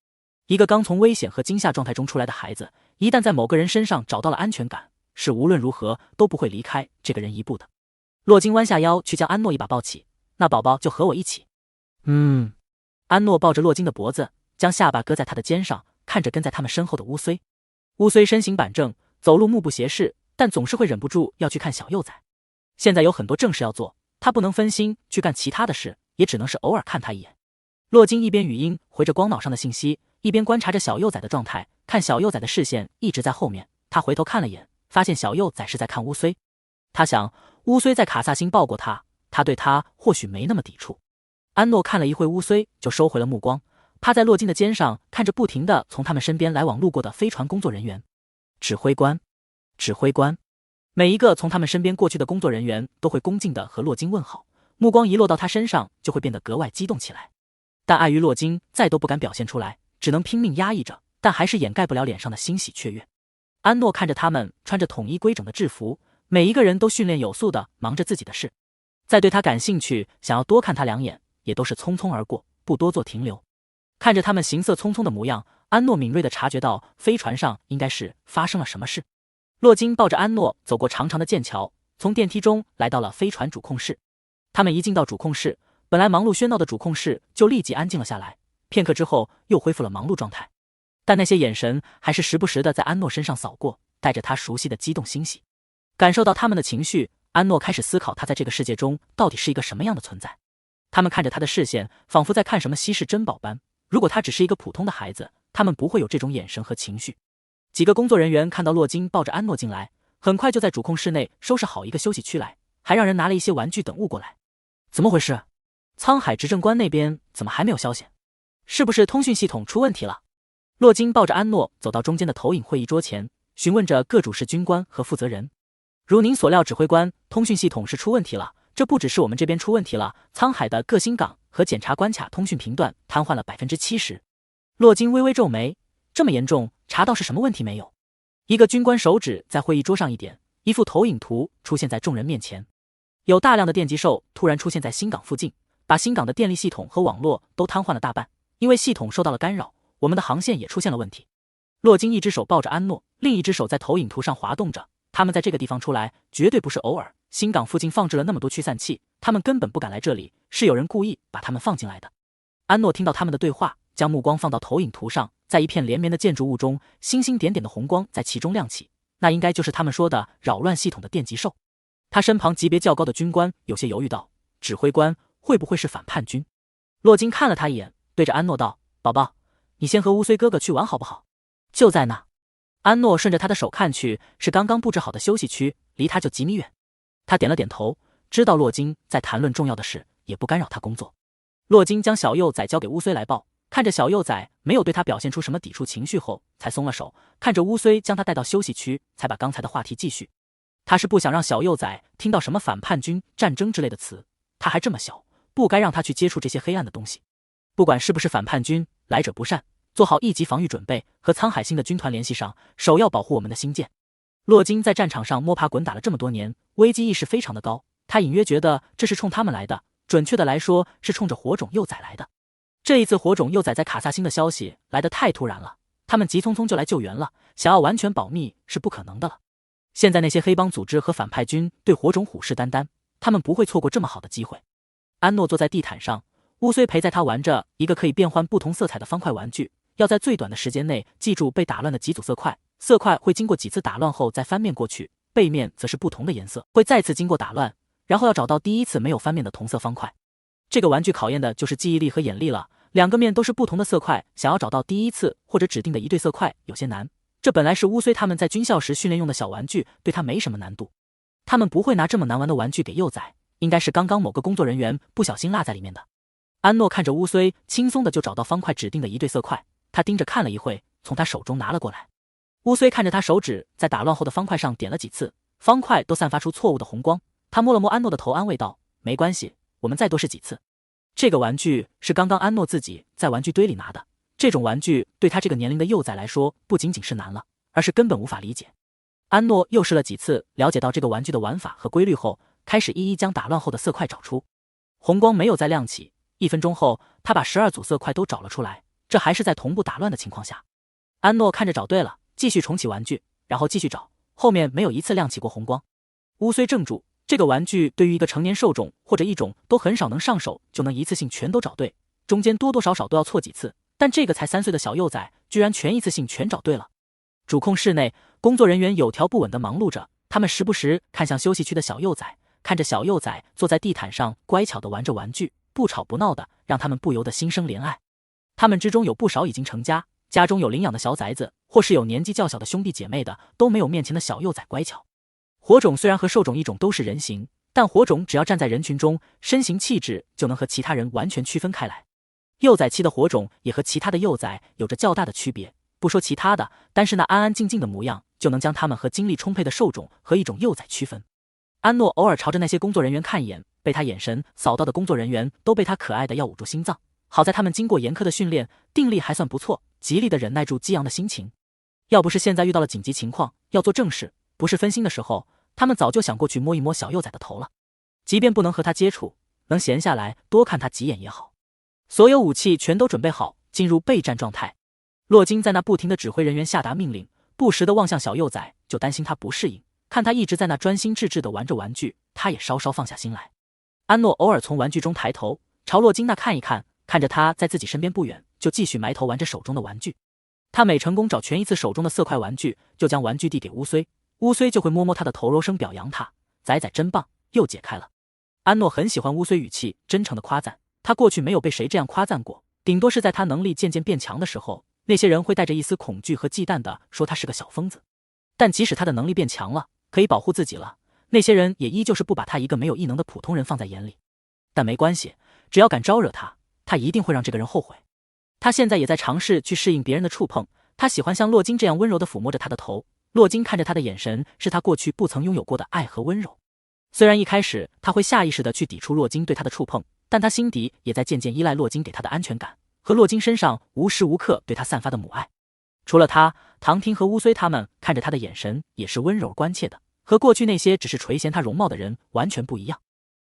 A: 一个刚从危险和惊吓状态中出来的孩子，一旦在某个人身上找到了安全感，是无论如何都不会离开这个人一步的。”洛金弯下腰去将安诺一把抱起，那宝宝就和我一起。安诺抱着洛金的脖子，将下巴搁在他的肩上，看着跟在他们身后的乌虽。乌虽身形板正，走路目不斜视，但总是会忍不住要去看小幼崽。现在有很多正事要做，他不能分心去干其他的事，也只能是偶尔看他一眼。洛金一边语音回着光脑上的信息，一边观察着小幼崽的状态，看小幼崽的视线一直在后面。他回头看了眼，发现小幼崽是在看乌虽。他想，乌虽在卡萨星抱过他，他对他或许没那么抵触。安诺看了一会乌虽，就收回了目光，趴在洛金的肩上，看着不停地从他们身边来往路过的飞船工作人员。指挥官，指挥官。每一个从他们身边过去的工作人员都会恭敬地和洛金问好，目光一落到他身上，就会变得格外激动起来。但碍于洛金再都不敢表现出来，只能拼命压抑着，但还是掩盖不了脸上的欣喜雀跃。安诺看着他们穿着统一规整的制服，每一个人都训练有素地忙着自己的事，再对他感兴趣，想要多看他两眼，也都是匆匆而过，不多做停留。看着他们行色匆匆的模样，安诺敏锐地察觉到飞船上应该是发生了什么事。洛金抱着安诺走过长长的剑桥，从电梯中来到了飞船主控室。他们一进到主控室，本来忙碌喧闹的主控室就立即安静了下来，片刻之后又恢复了忙碌状态。但那些眼神还是时不时地在安诺身上扫过，带着他熟悉的激动欣喜。感受到他们的情绪，安诺开始思考他在这个世界中到底是一个什么样的存在。他们看着他的视线，仿佛在看什么稀世珍宝般。如果他只是一个普通的孩子，他们不会有这种眼神和情绪。几个工作人员看到洛金抱着安诺进来，很快就在主控室内收拾好一个休息区来，还让人拿了一些玩具等物过来。怎么回事？沧海执政官那边怎么还没有消息？是不是通讯系统出问题了？洛金抱着安诺走到中间的投影会议桌前，询问着各主事军官和负责人。如您所料，指挥官，通讯系统是出问题了，这不只是我们这边出问题了，沧海的各星港和检察关卡通讯频段瘫痪了70%。洛金微微皱眉，这么严重，查到是什么问题没有？一个军官手指在会议桌上一点，一幅投影图出现在众人面前。有大量的电极兽突然出现在新港附近，把新港的电力系统和网络都瘫痪了大半，因为系统受到了干扰，我们的航线也出现了问题。洛金一只手抱着安诺，另一只手在投影图上滑动着。他们在这个地方出来绝对不是偶尔，新港附近放置了那么多驱散器，他们根本不敢来这里，是有人故意把他们放进来的。安诺听到他们的对话，将目光放到投影图上，在一片连绵的建筑物中，星星点点的红光在其中亮起，那应该就是他们说的扰乱系统的电极兽。他身旁级别较高的军官有些犹豫道：“指挥官，会不会是反叛军？”洛金看了他一眼，对着安诺道：“宝宝，你先和乌虽哥哥去玩好不好？就在那。”安诺顺着他的手看去，是刚刚布置好的休息区，离他就几米远。他点了点头，知道洛金在谈论重要的事，也不干扰他工作。洛金将小幼崽交给乌虽来抱，看着小幼崽没有对他表现出什么抵触情绪后，才松了手，看着乌虽将他带到休息区，才把刚才的话题继续。他是不想让小幼崽听到什么反叛军、战争之类的词，他还这么小，不该让他去接触这些黑暗的东西。不管是不是反叛军，来者不善，做好一级防御准备，和沧海星的军团联系上，首要保护我们的星舰。洛金在战场上摸爬滚打了这么多年，危机意识非常的高，他隐约觉得这是冲他们来的，准确的来说是冲着火种幼崽来的。这一次火种幼崽在卡萨星的消息来得太突然了，他们急匆匆就来救援了，想要完全保密是不可能的了。现在那些黑帮组织和反派军对火种虎视眈眈，他们不会错过这么好的机会。安诺坐在地毯上，乌虽陪在他玩着一个可以变换不同色彩的方块玩具，要在最短的时间内记住被打乱的几组色块，色块会经过几次打乱后再翻面过去，背面则是不同的颜色，会再次经过打乱，然后要找到第一次没有翻面的同色方块。这个玩具考验的就是记忆力和眼力了，两个面都是不同的色块，想要找到第一次或者指定的一对色块有些难。这本来是乌虽他们在军校时训练用的小玩具，对他没什么难度。他们不会拿这么难玩的玩具给幼崽，应该是刚刚某个工作人员不小心落在里面的。安诺看着乌虽轻松的就找到方块指定的一对色块，他盯着看了一会，从他手中拿了过来。乌虽看着他手指在打乱后的方块上点了几次，方块都散发出错误的红光。他摸了摸安诺的头，安慰道：“没关系，我们再多试几次。”这个玩具是刚刚安诺自己在玩具堆里拿的，这种玩具对他这个年龄的幼崽来说不仅仅是难了，而是根本无法理解。安诺又试了几次，了解到这个玩具的玩法和规律后，开始一一将打乱后的色块找出。红光没有再亮起，1分钟后，他把12组色块都找了出来，这还是在同步打乱的情况下。安诺看着找对了，继续重启玩具，然后继续找，后面没有一次亮起过红光。乌虽怔住，这个玩具对于一个成年兽种或者异种都很少能上手就能一次性全都找对，中间多多少少都要错几次，但这个才3岁的小幼崽居然全一次性全找对了。主控室内，工作人员有条不紊地忙碌着，他们时不时看向休息区的小幼崽，看着小幼崽坐在地毯上乖巧地玩着玩具，不吵不闹的，让他们不由得心生怜爱。他们之中有不少已经成家，家中有领养的小崽子，或是有年纪较小的兄弟姐妹的，都没有面前的小幼崽乖巧。火种虽然和兽种异种都是人形，但火种只要站在人群中，身形气质就能和其他人完全区分开来。幼崽期的火种也和其他的幼崽有着较大的区别，不说其他的，单是那安安静静的模样，就能将他们和精力充沛的兽种和一种幼崽区分。安诺偶尔朝着那些工作人员看一眼，被他眼神扫到的工作人员都被他可爱的要捂住心脏。好在他们经过严苛的训练，定力还算不错，极力的忍耐住激昂的心情。要不是现在遇到了紧急情况，要做正事，不是分心的时候，他们早就想过去摸一摸小幼崽的头了。即便不能和他接触，能闲下来多看他几眼也好。所有武器全都准备好，进入备战状态。洛金在那不停地指挥人员下达命令，不时地望向小幼崽，就担心他不适应，看他一直在那专心致志地玩着玩具，他也稍稍放下心来。安诺偶尔从玩具中抬头，朝洛金那看一看，看着他在自己身边不远，就继续埋头玩着手中的玩具。他每成功找全一次手中的色块玩具，就将玩具递给乌虽，乌虽就会摸摸他的头，柔声表扬他，崽崽真棒，又解开了。安诺很喜欢乌虽语气真诚的夸赞，他过去没有被谁这样夸赞过，顶多是在他能力渐渐变强的时候，那些人会带着一丝恐惧和忌惮的说他是个小疯子。但即使他的能力变强了，可以保护自己了，那些人也依旧是不把他一个没有异能的普通人放在眼里。但没关系，只要敢招惹他，他一定会让这个人后悔。他现在也在尝试去适应别人的触碰，他喜欢像洛金这样温柔地抚摸着他的头，洛金看着他的眼神是他过去不曾拥有过的爱和温柔。虽然一开始他会下意识地去抵触洛金对他的触碰，但他心底也在渐渐依赖洛金给他的安全感和洛金身上无时无刻对他散发的母爱。除了他，唐婷和乌虽他们看着他的眼神也是温柔关切的，和过去那些只是垂涎他容貌的人完全不一样。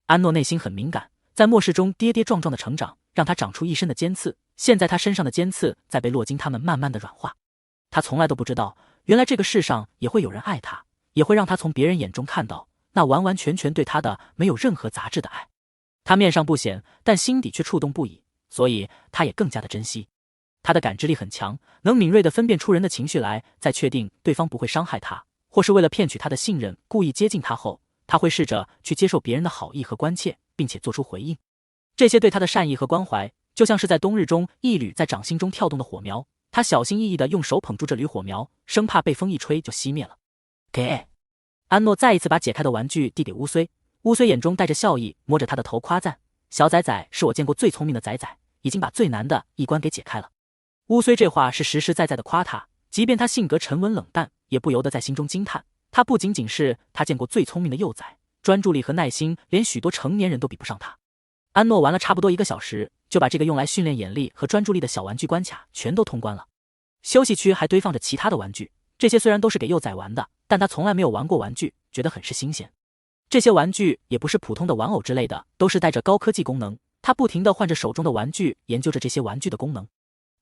A: 安诺内心很敏感，在末世中跌跌撞撞的成长让他长出一身的尖刺，现在他身上的尖刺在被洛金他们慢慢的软化。他从来都不知道，原来这个世上也会有人爱他，也会让他从别人眼中看到那完完全全对他的没有任何杂质的爱。他面上不显，但心底却触动不已，所以他也更加的珍惜。他的感知力很强，能敏锐地分辨出人的情绪来，在确定对方不会伤害他，或是为了骗取他的信任故意接近他后，他会试着去接受别人的好意和关切，并且做出回应。这些对他的善意和关怀，就像是在冬日中一缕在掌心中跳动的火苗，他小心翼翼地用手捧住这缕火苗，生怕被风一吹就熄灭了。给安诺再一次把解开的玩具递给乌虽，乌虽眼中带着笑意，摸着他的头夸赞：小崽崽是我见过最聪明的崽崽，已经把最难的一关给解开了。乌虽这话是实实在在的夸他，即便他性格沉稳冷淡，也不由得在心中惊叹，他不仅仅是他见过最聪明的幼崽，专注力和耐心连许多成年人都比不上他。安诺玩了差不多1个小时，就把这个用来训练眼力和专注力的小玩具关卡全都通关了。休息区还堆放着其他的玩具，这些虽然都是给幼崽玩的，但他从来没有玩过玩具，觉得很是新鲜。这些玩具也不是普通的玩偶之类的，都是带着高科技功能，他不停地换着手中的玩具，研究着这些玩具的功能。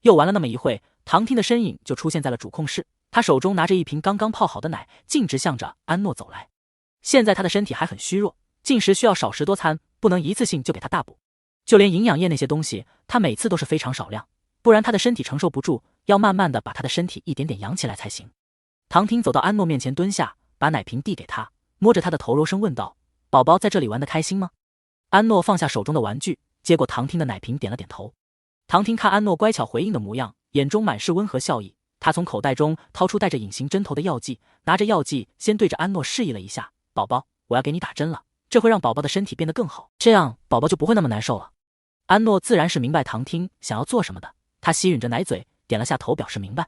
A: 又玩了那么一会，唐婷的身影就出现在了主控室，他手中拿着一瓶刚刚泡好的奶，径直向着安诺走来。现在他的身体还很虚弱，进食需要少食多餐，不能一次性就给他大补。就连营养液那些东西，他每次都是非常少量，不然他的身体承受不住，要慢慢的把他的身体一点点养起来才行。唐婷走到安诺面前蹲下，把奶瓶递给他，摸着他的头柔声问道：宝宝在这里玩得开心吗？安诺放下手中的玩具，接过唐婷的奶瓶，点了点头。唐婷看安诺乖巧回应的模样，眼中满是温和笑意。他从口袋中掏出带着隐形针头的药剂，拿着药剂先对着安诺示意了一下：宝宝，我要给你打针了，这会让宝宝的身体变得更好，这样宝宝就不会那么难受了。安诺自然是明白唐婷想要做什么的，他吸吮着奶嘴，点了下头表示明白。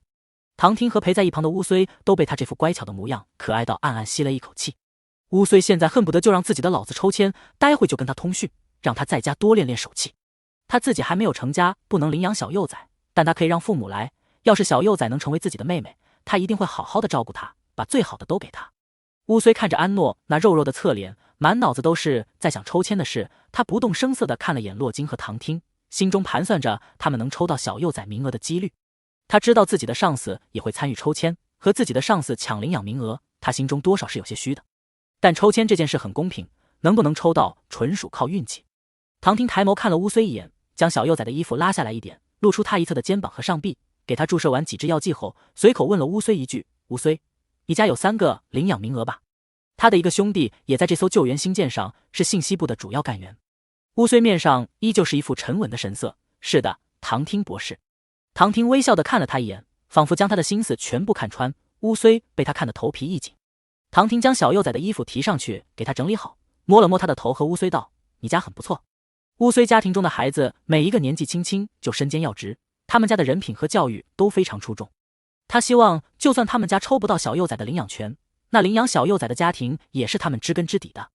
A: 唐婷和陪在一旁的乌虽都被他这副乖巧的模样可爱到暗暗吸了一口气。乌虽现在恨不得就让自己的老子抽签，待会就跟他通讯，让他在家多练练手气。他自己还没有成家，不能领养小幼崽，但他可以让父母来。要是小幼崽能成为自己的妹妹，他一定会好好的照顾她，把最好的都给她。乌虽看着安诺那肉肉的侧脸，满脑子都是在想抽签的事。他不动声色地看了眼洛金和唐听，心中盘算着他们能抽到小幼崽名额的几率。他知道自己的上司也会参与抽签，和自己的上司抢领养名额，他心中多少是有些虚的。但抽签这件事很公平，能不能抽到纯属靠运气。唐听抬眸看了乌虽一眼，将小幼崽的衣服拉下来一点，露出他一侧的肩膀和上臂，给他注射完几支药剂后，随口问了乌虽一句：乌虽，你家有3个领养名额吧？他的一个兄弟也在这艘救援星舰上，是信息部的主要干员。乌虽面上依旧是一副沉稳的神色。是的，唐听博士。唐听微笑地看了他一眼，仿佛将他的心思全部看穿。乌虽被他看得头皮一紧。唐听将小幼崽的衣服提上去，给他整理好，摸了摸他的头，和乌虽道：你家很不错。乌虽家庭中的孩子每一个年纪轻轻就身兼要职，他们家的人品和教育都非常出众。他希望就算他们家抽不到小幼崽的领养权，那领养小幼崽的家庭也是他们知根知底的。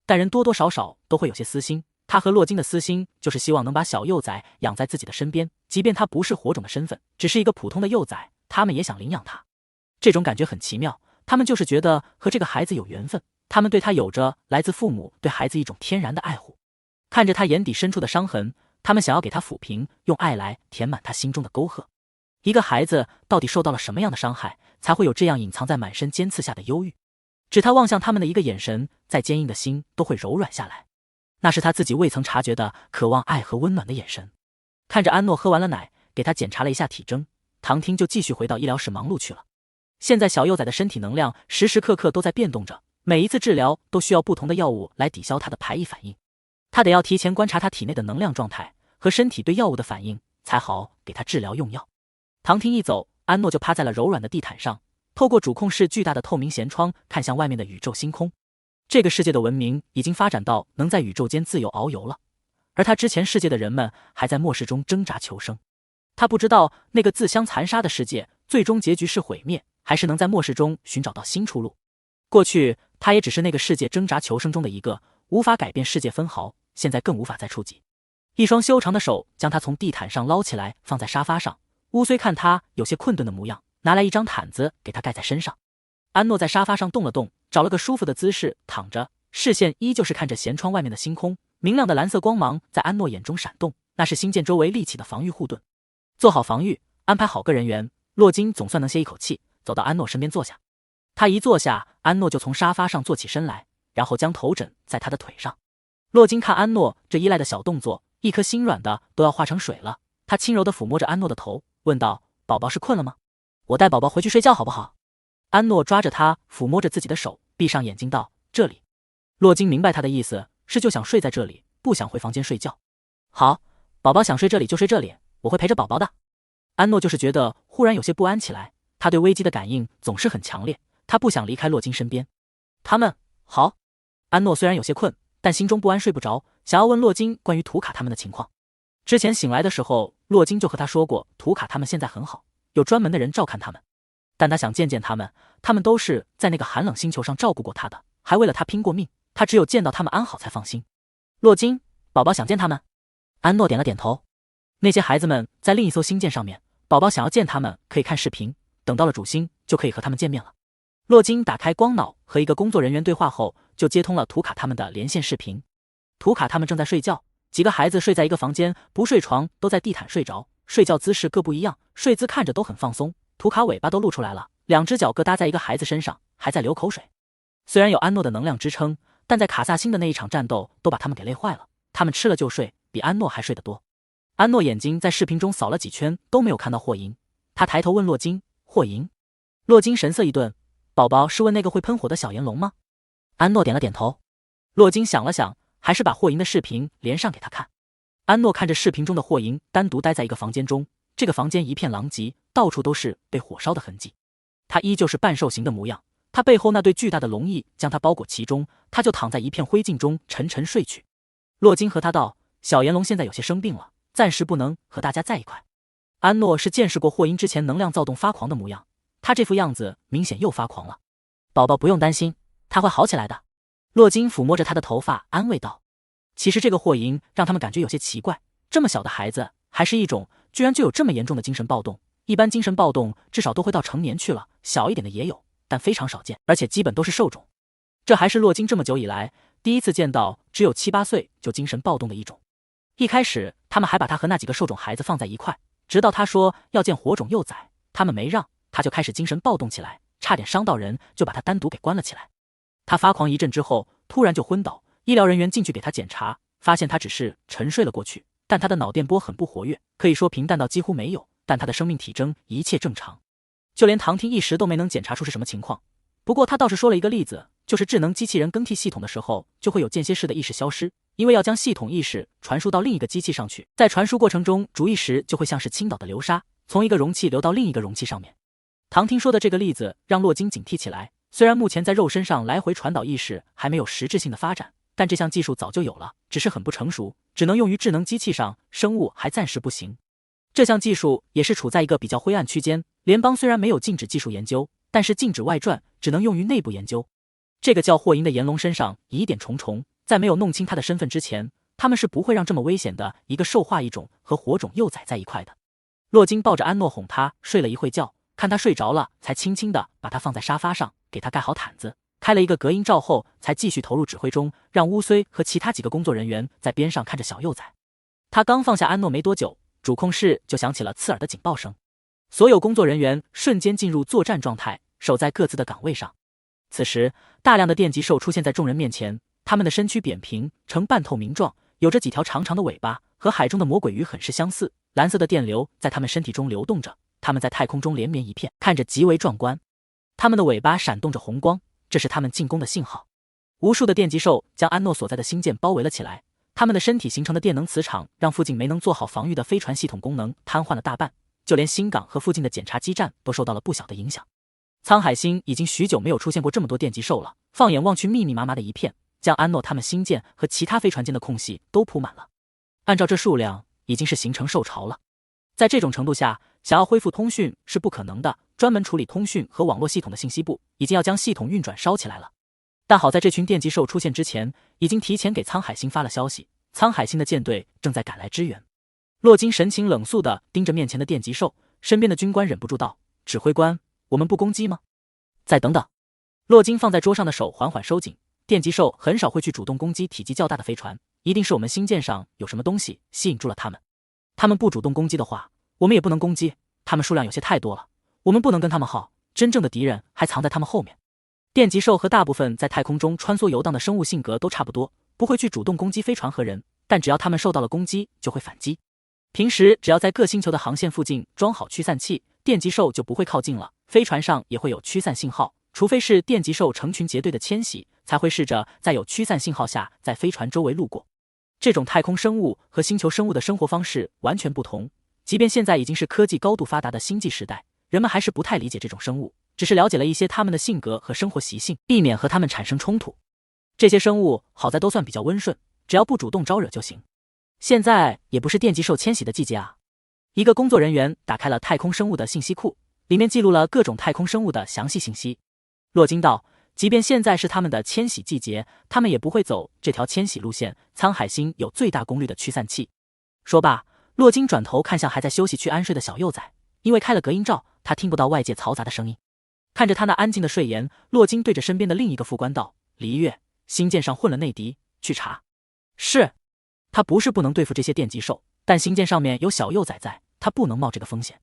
A: 但人多多少少都会有些私心，他和洛金的私心就是希望能把小幼崽养在自己的身边，即便他不是火种的身份，只是一个普通的幼崽，他们也想领养他。这种感觉很奇妙，他们就是觉得和这个孩子有缘分，他们对他有着来自父母对孩子一种天然的爱护。看着他眼底深处的伤痕，他们想要给他抚平，用爱来填满他心中的沟壑。一个孩子到底受到了什么样的伤害，才会有这样隐藏在满身尖刺下的忧郁？只他望向他们的一个眼神，再坚硬的心都会柔软下来。那是他自己未曾察觉的渴望爱和温暖的眼神。看着安诺喝完了奶，给他检查了一下体征，唐听就继续回到医疗室忙碌去了。现在小幼崽的身体能量时时刻刻都在变动着，每一次治疗都需要不同的药物来抵消他的排异反应。他得要提前观察他体内的能量状态和身体对药物的反应，才好给他治疗用药。唐听一走，安诺就趴在了柔软的地毯上，透过主控室巨大的透明舷窗看向外面的宇宙星空。这个世界的文明已经发展到能在宇宙间自由遨游了，而他之前世界的人们还在末世中挣扎求生。他不知道那个自相残杀的世界最终结局是毁灭，还是能在末世中寻找到新出路。过去他也只是那个世界挣扎求生中的一个，无法改变世界分毫，现在更无法再触及。一双修长的手将他从地毯上捞起来，放在沙发上。乌虽看他有些困顿的模样，拿来一张毯子给他盖在身上。安诺在沙发上动了动，找了个舒服的姿势躺着，视线依旧是看着舷窗外面的星空。明亮的蓝色光芒在安诺眼中闪动，那是星舰周围立起的防御护盾。做好防御，安排好个人员，洛金总算能歇一口气，走到安诺身边坐下。他一坐下，安诺就从沙发上坐起身来，然后将头枕在他的腿上。洛金看安诺这依赖的小动作，一颗心软的都要化成水了。他轻柔地抚摸着安诺的头，问道：宝宝是困了吗？我带宝宝回去睡觉好不好？安诺抓着他，抚摸着自己的手，闭上眼睛道：这里。洛金明白他的意思，是就想睡在这里，不想回房间睡觉。好，宝宝想睡这里就睡这里，我会陪着宝宝的。安诺就是觉得忽然有些不安起来，他对危机的感应总是很强烈，他不想离开洛金身边。他们好。安诺虽然有些困，但心中不安，睡不着，想要问洛金关于图卡他们的情况。之前醒来的时候，洛金就和他说过，图卡他们现在很好，有专门的人照看他们。但他想见见他们，他们都是在那个寒冷星球上照顾过他的，还为了他拼过命，他只有见到他们安好才放心。洛金，宝宝想见他们。安诺点了点头。那些孩子们在另一艘星舰上面，宝宝想要见他们可以看视频，等到了主星就可以和他们见面了。洛金打开光脑和一个工作人员对话后，就接通了图卡他们的连线视频。图卡他们正在睡觉，几个孩子睡在一个房间，不睡床都在地毯睡着，睡觉姿势各不一样，睡姿看着都很放松。图卡尾巴都露出来了，2只脚各搭在一个孩子身上，还在流口水。虽然有安诺的能量支撑，但在卡萨星的那一场战斗都把他们给累坏了，他们吃了就睡，比安诺还睡得多。安诺眼睛在视频中扫了几圈，都没有看到霍银。他抬头问洛金：霍银？洛金神色一顿：宝宝是问那个会喷火的小炎龙吗？安诺点了点头。洛金想了想，还是把霍银的视频连上给他看。安诺看着视频中的霍银单独待在一个房间中，这个房间一片狼藉，到处都是被火烧的痕迹。他依旧是半兽形的模样，他背后那对巨大的龙翼将他包裹其中，他就躺在一片灰烬中沉沉睡去。洛金和他道：小炎龙现在有些生病了，暂时不能和大家在一块。安诺是见识过霍银之前能量躁动发狂的模样，他这副样子明显又发狂了。宝宝不用担心，他会好起来的。洛金抚摸着他的头发安慰道。其实这个霍银让他们感觉有些奇怪，这么小的孩子还是一种居然就有这么严重的精神暴动。一般精神暴动至少都会到成年去了，小一点的也有，但非常少见，而且基本都是受种。这还是洛金这么久以来第一次见到只有7、8岁就精神暴动的一种。一开始他们还把他和那几个受种孩子放在一块，直到他说要见火种幼崽，他们没让，他就开始精神暴动起来，差点伤到人，就把他单独给关了起来。他发狂一阵之后突然就昏倒，医疗人员进去给他检查，发现他只是沉睡了过去，但他的脑电波很不活跃，可以说平淡到几乎没有，但他的生命体征一切正常，就连唐婷一时都没能检查出是什么情况。不过他倒是说了一个例子，就是智能机器人更替系统的时候就会有间歇式的意识消失，因为要将系统意识传输到另一个机器上去，在传输过程中主意识就会像是倾倒的流沙，从一个容器流到另一个容器上面。唐婷说的这个例子让洛金警惕起来，虽然目前在肉身上来回传导意识还没有实质性的发展，但这项技术早就有了，只是很不成熟，只能用于智能机器上，生物还暂时不行。这项技术也是处在一个比较灰暗区间，联邦虽然没有禁止技术研究，但是禁止外传，只能用于内部研究。这个叫霍银的炎龙身上疑点重重，在没有弄清他的身份之前，他们是不会让这么危险的一个兽化异种和火种幼崽在一块的。洛金抱着安诺哄他睡了一会觉，看他睡着了，才轻轻地把他放在沙发上，给他盖好毯子，开了一个隔音罩后，才继续投入指挥中，让乌虽和其他几个工作人员在边上看着小幼崽。他刚放下安诺没多久，主控室就响起了刺耳的警报声，所有工作人员瞬间进入作战状态，守在各自的岗位上。此时大量的电极兽出现在众人面前，它们的身躯扁平呈半透明状，有着几条长长的尾巴，和海中的魔鬼鱼很是相似，蓝色的电流在它们身体中流动着，它们在太空中连绵一片，看着极为壮观。它们的尾巴闪动着红光，这是它们进攻的信号。无数的电极兽将安诺所在的星舰包围了起来，它们的身体形成的电能磁场让附近没能做好防御的飞船系统功能瘫痪了大半，就连新港和附近的检查基站都受到了不小的影响。沧海星已经许久没有出现过这么多电极兽了，放眼望去密密麻麻的一片，将安诺他们星舰和其他飞船间的空隙都铺满了。按照这数量，已经是形成兽潮了。在这种程度下，想要恢复通讯是不可能的，专门处理通讯和网络系统的信息部已经要将系统运转烧起来了。但好在这群电极兽出现之前，已经提前给沧海星发了消息，沧海星的舰队正在赶来支援。洛金神情冷肃地盯着面前的电极兽，身边的军官忍不住道：“指挥官，我们不攻击吗？”再等等。洛金放在桌上的手缓缓收紧，电极兽很少会去主动攻击体积较大的飞船，一定是我们星舰上有什么东西吸引住了他们。他们不主动攻击的话，我们也不能攻击，他们数量有些太多了，我们不能跟他们耗，真正的敌人还藏在他们后面。电极兽和大部分在太空中穿梭游荡的生物性格都差不多，不会去主动攻击飞船和人，但只要他们受到了攻击就会反击。平时只要在各星球的航线附近装好驱散器，电极兽就不会靠近了，飞船上也会有驱散信号，除非是电极兽成群结队的迁徙，才会试着在有驱散信号下在飞船周围路过。这种太空生物和星球生物的生活方式完全不同，即便现在已经是科技高度发达的星际时代，人们还是不太理解这种生物，只是了解了一些他们的性格和生活习性，避免和他们产生冲突。这些生物好在都算比较温顺，只要不主动招惹就行。现在也不是电极兽迁徙的季节啊。一个工作人员打开了太空生物的信息库，里面记录了各种太空生物的详细信息。洛金道，即便现在是他们的迁徙季节，他们也不会走这条迁徙路线，沧海星有最大功率的驱散器。说罢，洛金转头看向还在休息区安睡的小幼崽，因为开了隔音罩，他听不到外界嘈杂的声音。看着他那安静的睡颜，洛金对着身边的另一个副官道：“李一月，星舰上混了内敌，去查。”是。他不是不能对付这些电极兽，但星舰上面有小幼崽在，他不能冒这个风险。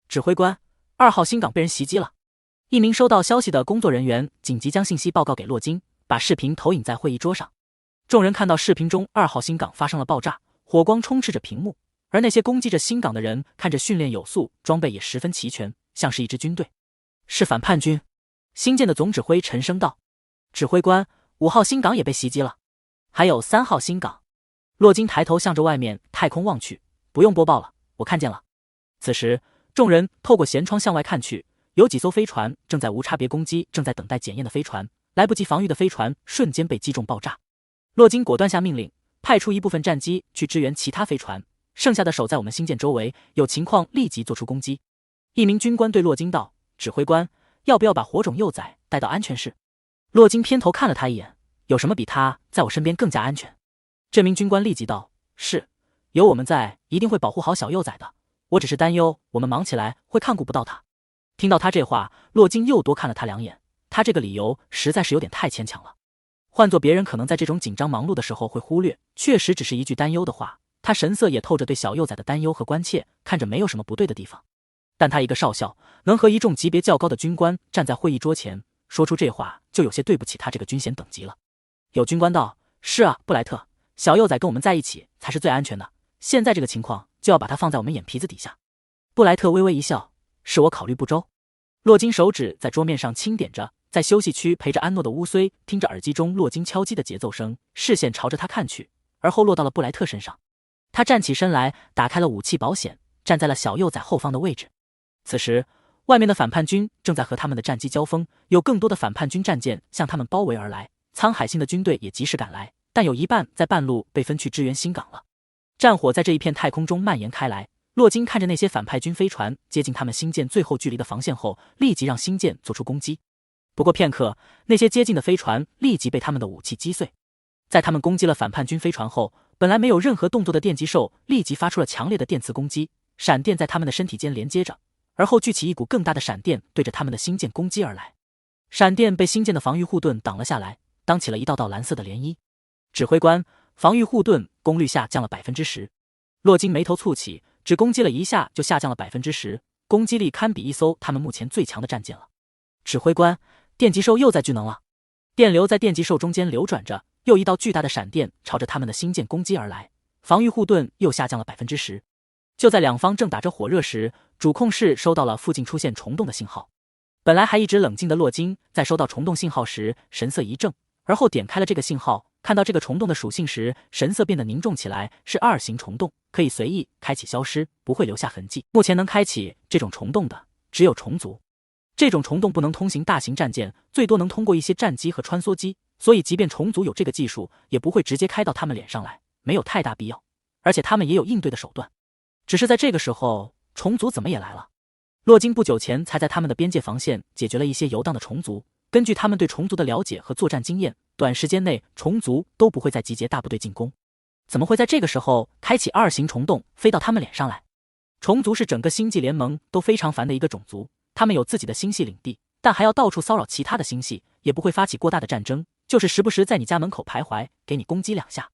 A: 指挥官，2号星港被人袭击了。一名收到消息的工作人员紧急将信息报告给洛金，把视频投影在会议桌上。众人看到视频中2号星港发生了爆炸，火光充斥着屏幕，而那些攻击着星港的人看着训练有素，装备也十分齐全，像是一支军队。是反叛军。星舰的总指挥沉声道：“指挥官，5号星港也被袭击了，还有3号星港。”洛金抬头向着外面太空望去，不用播报了，我看见了。此时，众人透过舷窗向外看去，有几艘飞船正在无差别攻击正在等待检验的飞船，来不及防御的飞船瞬间被击中爆炸。洛金果断下命令，派出一部分战机去支援其他飞船，剩下的守在我们星舰周围，有情况立即做出攻击。一名军官对洛金道：“指挥官，要不要把火种幼崽带到安全室？”洛金偏头看了他一眼，有什么比他在我身边更加安全？这名军官立即道：“是，有我们在，一定会保护好小幼崽的。我只是担忧我们忙起来会看顾不到他。听到他这话，洛金又多看了他2眼，他这个理由实在是有点太牵强了。换做别人可能在这种紧张忙碌的时候会忽略，确实只是一句担忧的话，他神色也透着对小幼崽的担忧和关切，看着没有什么不对的地方。但他一个少校，能和一众级别较高的军官站在会议桌前说出这话，就有些对不起他这个军衔等级了。有军官道：是啊，布莱特，小幼崽跟我们在一起才是最安全的，现在这个情况就要把他放在我们眼皮子底下。布莱特微微一笑：是我考虑不周。洛金手指在桌面上轻点着，在休息区陪着安诺的乌虽听着耳机中洛金敲击的节奏声，视线朝着他看去，而后落到了布莱特身上。他站起身来，打开了武器保险，站在了小幼崽后方的位置。此时外面的反叛军正在和他们的战机交锋，有更多的反叛军战舰向他们包围而来，沧海星的军队也及时赶来，但有一半在半路被分去支援新港了。战火在这一片太空中蔓延开来，洛金看着那些反派军飞船接近他们星舰最后距离的防线后，立即让星舰做出攻击。不过片刻，那些接近的飞船立即被他们的武器击碎。在他们攻击了反叛军飞船后，本来没有任何动作的电击兽立即发出了强烈的电磁攻击，闪电在他们的身体间连接着，而后聚起一股更大的闪电，对着他们的星舰攻击而来。闪电被星舰的防御护盾挡了下来，当起了一道道蓝色的涟漪。指挥官，防御护盾功率下降了 10%。 洛金眉头蹙起，只攻击了一下就下降了 10%， 攻击力堪比一艘他们目前最强的战舰了。指挥官，电击兽又在聚能了。电流在电击兽中间流转着，又一道巨大的闪电朝着他们的星舰攻击而来，防御护盾又下降了 10%。 就在两方正打着火热时，主控室收到了附近出现虫洞的信号。本来还一直冷静的洛金在收到虫洞信号时神色一怔，而后点开了这个信号，看到这个虫洞的属性时神色变得凝重起来，是2型虫洞，可以随意开启消失，不会留下痕迹。目前能开启这种虫洞的只有虫族，这种虫洞不能通行大型战舰，最多能通过一些战机和穿梭机，所以即便虫族有这个技术，也不会直接开到他们脸上来，没有太大必要。而且他们也有应对的手段。只是在这个时候，虫族怎么也来了。洛金不久前才在他们的边界防线解决了一些游荡的虫族，根据他们对虫族的了解和作战经验，短时间内虫族都不会再集结大部队进攻。怎么会在这个时候开启2型虫洞飞到他们脸上来？虫族是整个星际联盟都非常烦的一个种族，他们有自己的星系领地，但还要到处骚扰其他的星系，也不会发起过大的战争，就是时不时在你家门口徘徊，给你攻击2下。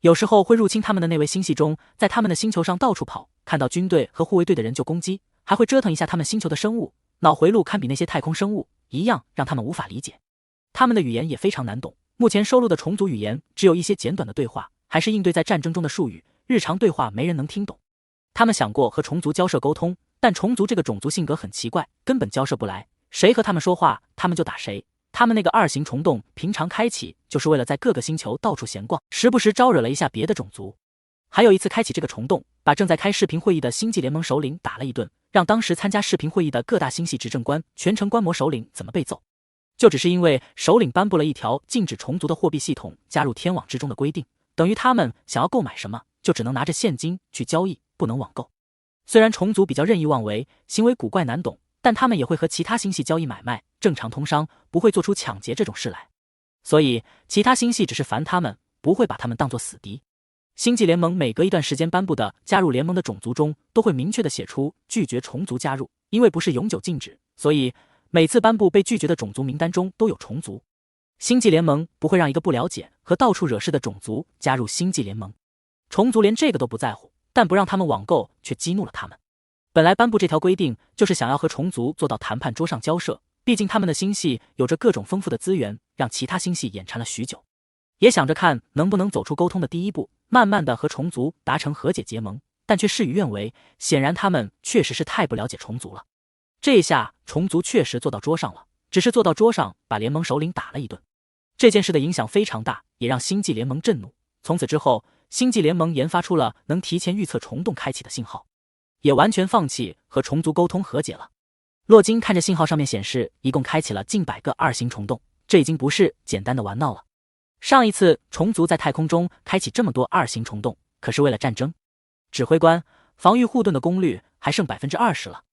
A: 有时候会入侵他们的那位星系中，在他们的星球上到处跑，看到军队和护卫队的人就攻击，还会折腾一下他们星球的生物，脑回路堪比那些太空生物一样，让他们无法理解。他们的语言也非常难懂，目前收录的虫族语言只有一些简短的对话，还是应对在战争中的术语，日常对话没人能听懂。他们想过和虫族交涉沟通，但虫族这个种族性格很奇怪，根本交涉不来，谁和他们说话他们就打谁。他们那个2型虫洞平常开启就是为了在各个星球到处闲逛，时不时招惹了一下别的种族。还有一次开启这个虫洞，把正在开视频会议的星际联盟首领打了一顿，让当时参加视频会议的各大星系执政官、全程观摩首领怎么被揍，就只是因为首领颁布了一条禁止虫族的货币系统加入天网之中的规定，等于他们想要购买什么就只能拿着现金去交易，不能网购。虽然虫族比较任意妄为，行为古怪难懂，但他们也会和其他星系交易买卖，正常通商，不会做出抢劫这种事来。所以其他星系只是烦他们，不会把他们当作死敌。星际联盟每隔一段时间颁布的加入联盟的种族中，都会明确的写出拒绝虫族加入，因为不是永久禁止，所以每次颁布被拒绝的种族名单中都有虫族。星际联盟不会让一个不了解和到处惹事的种族加入星际联盟。虫族连这个都不在乎，但不让他们网购却激怒了他们。本来颁布这条规定就是想要和虫族坐到谈判桌上交涉，毕竟他们的星系有着各种丰富的资源，让其他星系眼馋了许久，也想着看能不能走出沟通的第一步，慢慢的和虫族达成和解结盟，但却事与愿违，显然他们确实是太不了解虫族了。这一下虫族确实坐到桌上了，只是坐到桌上把联盟首领打了一顿。这件事的影响非常大，也让星际联盟震怒。从此之后，星际联盟研发出了能提前预测虫洞开启的信号，也完全放弃和虫族沟通和解了。洛金看着信号上面显示一共开启了近100个2型虫洞，这已经不是简单的玩闹了。上一次虫族在太空中开启这么多2型虫洞，可是为了战争。指挥官，防御护盾的功率还剩 20% 了。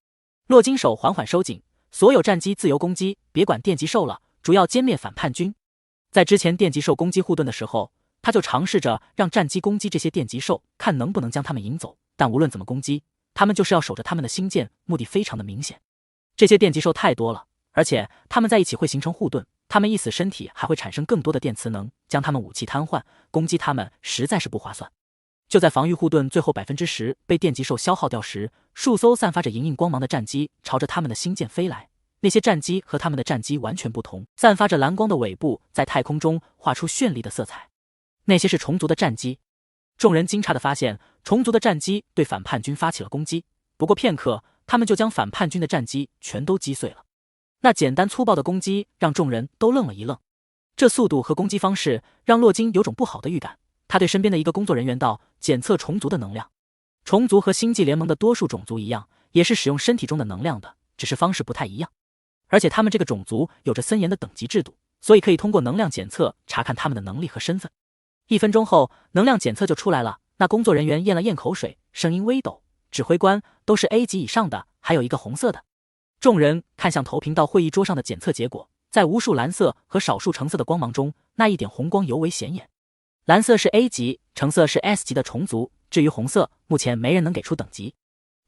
A: 洛金手缓缓收紧，所有战机自由攻击，别管电击兽了，主要歼灭反叛军。在之前电击兽攻击护盾的时候，他就尝试着让战机攻击这些电击兽，看能不能将他们引走，但无论怎么攻击，他们就是要守着他们的星舰，目的非常的明显。这些电极兽太多了，而且他们在一起会形成护盾，他们一死身体还会产生更多的电磁能，将他们武器瘫痪，攻击他们实在是不划算。就在防御护盾最后 10% 被电极兽消耗掉时，数艘散发着莹莹光芒的战机朝着他们的星舰飞来。那些战机和他们的战机完全不同，散发着蓝光的尾部在太空中画出绚丽的色彩。那些是虫族的战机。众人惊诧地发现，虫族的战机对反叛军发起了攻击，不过片刻，他们就将反叛军的战机全都击碎了。那简单粗暴的攻击让众人都愣了一愣，这速度和攻击方式让洛金有种不好的预感。他对身边的一个工作人员道：“检测虫族的能量。”虫族和星际联盟的多数种族一样，也是使用身体中的能量的，只是方式不太一样。而且他们这个种族有着森严的等级制度，所以可以通过能量检测查看他们的能力和身份。1分钟后，能量检测就出来了。那工作人员咽了咽口水，声音微抖：“指挥官，都是 A 级以上的，还有一个红色的。”众人看向投屏到会议桌上的检测结果，在无数蓝色和少数橙色的光芒中，那一点红光尤为显眼。蓝色是 A 级，橙色是 S 级的虫族，至于红色，目前没人能给出等级。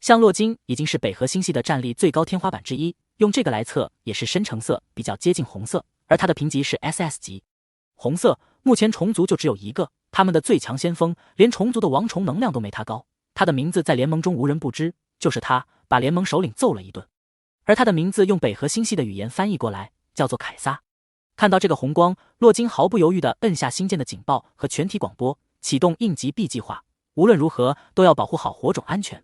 A: 像洛金已经是北河星系的战力最高天花板之一，用这个来测也是深橙色，比较接近红色，而他的评级是 SS 级。红色目前虫族就只有一个，他们的最强先锋，连虫族的王虫能量都没他高。他的名字在联盟中无人不知，就是他把联盟首领揍了一顿。而他的名字用北河星系的语言翻译过来，叫做凯撒。看到这个红光，洛金毫不犹豫地摁下星舰的警报和全体广播，启动应急 B 计划。无论如何都要保护好火种安全。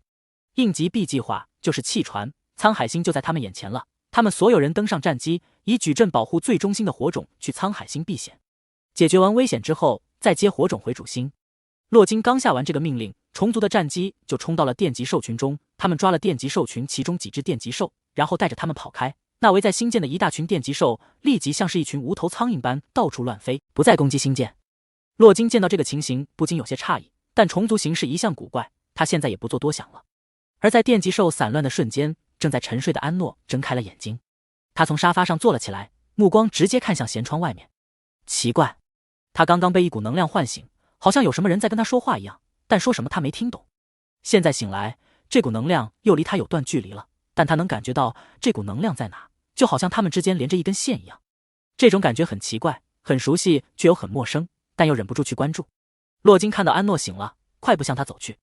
A: 应急 B 计划就是弃船，沧海星就在他们眼前了。他们所有人登上战机，以矩阵保护最中心的火种去沧海星避险。解决完危险之后，再接火种回主星。洛金刚下完这个命令，虫族的战机就冲到了电极兽群中，他们抓了电极兽群其中几只电极兽，然后带着他们跑开。那围在星舰的一大群电极兽立即像是一群无头苍蝇般到处乱飞，不再攻击星舰。洛金见到这个情形不禁有些诧异，但虫族形势一向古怪，他现在也不做多想了。而在电极兽散乱的瞬间，正在沉睡的安诺睁开了眼睛，他从沙发上坐了起来，目光直接看向舷窗外面。奇怪，他刚刚被一股能量唤醒，好像有什么人在跟他说话一样，但说什么他没听懂。现在醒来，这股能量又离他有段距离了，但他能感觉到这股能量在哪，就好像他们之间连着一根线一样。这种感觉很奇怪，很熟悉却又很陌生，但又忍不住去关注。洛金看到安诺醒了，快步向他走去。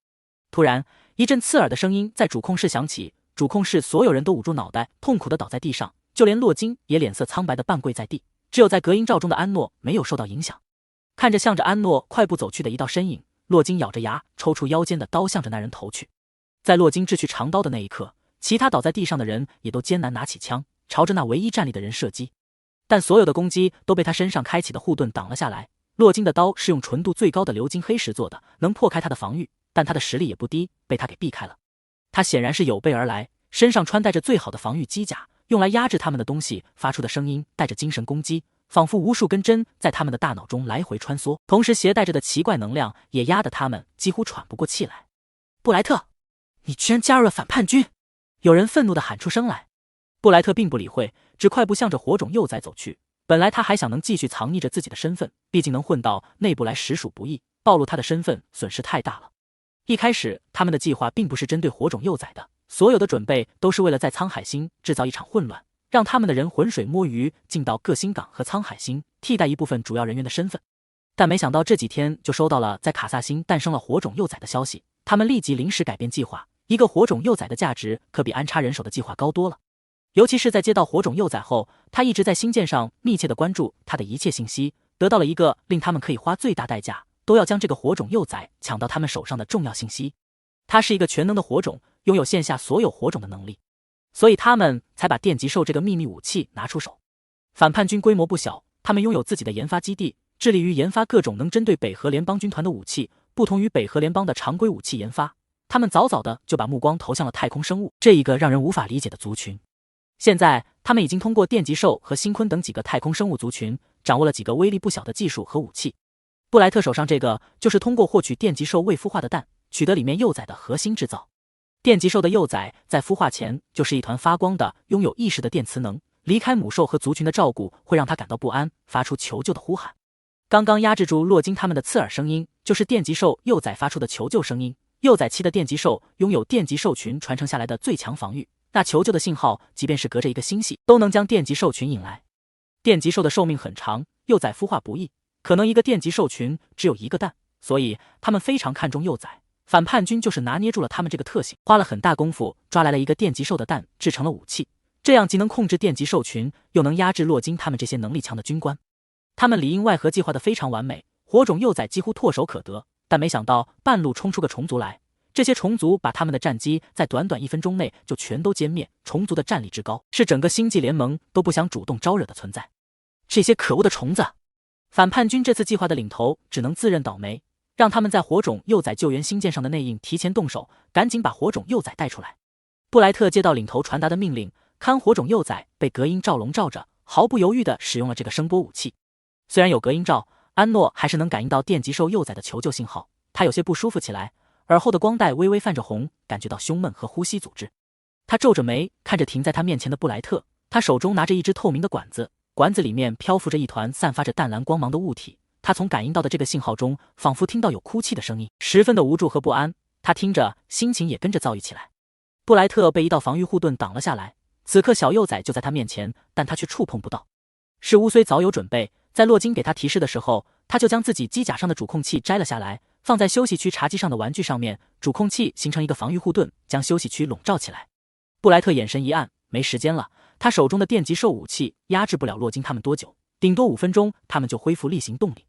A: 突然，一阵刺耳的声音在主控室响起，主控室所有人都捂住脑袋，痛苦地倒在地上，就连洛金也脸色苍白地半跪在地，只有在隔音罩中的安诺没有受到影响。看着向着安诺快步走去的一道身影，洛金咬着牙抽出腰间的刀向着那人投去。在洛金掷去长刀的那一刻，其他倒在地上的人也都艰难拿起枪，朝着那唯一站立的人射击，但所有的攻击都被他身上开启的护盾挡了下来。洛金的刀是用纯度最高的鎏金黑石做的，能破开他的防御，但他的实力也不低，被他给避开了。他显然是有备而来，身上穿戴着最好的防御机甲，用来压制他们的东西发出的声音带着精神攻击，仿佛无数根针在他们的大脑中来回穿梭，同时携带着的奇怪能量也压得他们几乎喘不过气来。布莱特，你居然加入了反叛军！有人愤怒地喊出声来。布莱特并不理会，只快步向着火种幼崽走去。本来他还想能继续藏匿着自己的身份，毕竟能混到内部来实属不易，暴露他的身份损失太大了。一开始他们的计划并不是针对火种幼崽的，所有的准备都是为了在沧海星制造一场混乱，让他们的人浑水摸鱼，进到各星港和沧海星，替代一部分主要人员的身份。但没想到这几天就收到了在卡萨星诞生了火种幼崽的消息，他们立即临时改变计划。一个火种幼崽的价值可比安插人手的计划高多了。尤其是在接到火种幼崽后，他一直在星舰上密切地关注他的一切信息，得到了一个令他们可以花最大代价都要将这个火种幼崽抢到他们手上的重要信息。他是一个全能的火种，拥有线下所有火种的能力，所以他们才把电极兽这个秘密武器拿出手。反叛军规模不小，他们拥有自己的研发基地，致力于研发各种能针对北河联邦军团的武器。不同于北河联邦的常规武器研发，他们早早的就把目光投向了太空生物这一个让人无法理解的族群。现在他们已经通过电极兽和星鲲等几个太空生物族群，掌握了几个威力不小的技术和武器。布莱特手上这个就是通过获取电极兽未孵化的蛋，取得里面幼崽的核心制造。电极兽的幼崽在孵化前就是一团发光的拥有意识的电磁能，离开母兽和族群的照顾会让它感到不安，发出求救的呼喊。刚刚压制住洛金他们的刺耳声音，就是电极兽幼崽发出的求救声音。幼崽期的电极兽拥有电极兽群传承下来的最强防御，那求救的信号即便是隔着一个星系，都能将电极兽群引来。电极兽的寿命很长，幼崽孵化不易，可能一个电极兽群只有一个蛋，所以他们非常看重幼崽。反叛军就是拿捏住了他们这个特性，花了很大功夫抓来了一个电极兽的蛋，制成了武器，这样既能控制电极兽群，又能压制洛金他们这些能力强的军官。他们里应外合计划的非常完美，火种幼崽几乎唾手可得，但没想到半路冲出个虫族来，这些虫族把他们的战机在短短1分钟内就全都歼灭。虫族的战力之高，是整个星际联盟都不想主动招惹的存在。这些可恶的虫子！反叛军这次计划的领头只能自认倒霉，让他们在火种幼崽救援星舰上的内应提前动手，赶紧把火种幼崽带出来。布莱特接到领头传达的命令，看火种幼崽被隔音罩笼罩着，毫不犹豫地使用了这个声波武器。虽然有隔音罩，安诺还是能感应到电极兽幼崽的求救信号，他有些不舒服起来，耳后的光带微微泛着红，感觉到胸闷和呼吸阻滞。他皱着眉看着停在他面前的布莱特，他手中拿着一只透明的管子，管子里面漂浮着一团散发着淡蓝光芒的物体。他从感应到的这个信号中，仿佛听到有哭泣的声音，十分的无助和不安。他听着，心情也跟着躁郁起来。布莱特被一道防御护盾挡了下来，此刻小幼崽就在他面前，但他却触碰不到。是乌虽早有准备，在洛金给他提示的时候，他就将自己机甲上的主控器摘了下来，放在休息区茶几上的玩具上面，主控器形成一个防御护盾，将休息区笼罩起来。布莱特眼神一暗，没时间了，他手中的电极兽武器压制不了洛金他们多久，顶多5分钟，他们就恢复例行动力。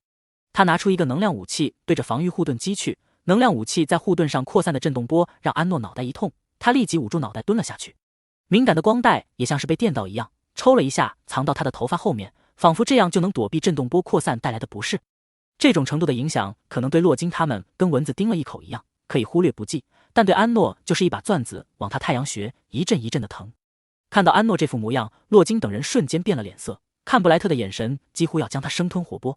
A: 他拿出一个能量武器，对着防御护盾击去，能量武器在护盾上扩散的震动波让安诺脑袋一痛，他立即捂住脑袋蹲了下去。敏感的光带也像是被电到一样，抽了一下藏到他的头发后面，仿佛这样就能躲避震动波扩散带来的不适。这种程度的影响可能对洛金他们跟蚊子叮了一口一样，可以忽略不计，但对安诺就是一把钻子往他太阳穴一阵一阵的疼。看到安诺这副模样，洛金等人瞬间变了脸色，看布莱特的眼神几乎要将他生吞活剥。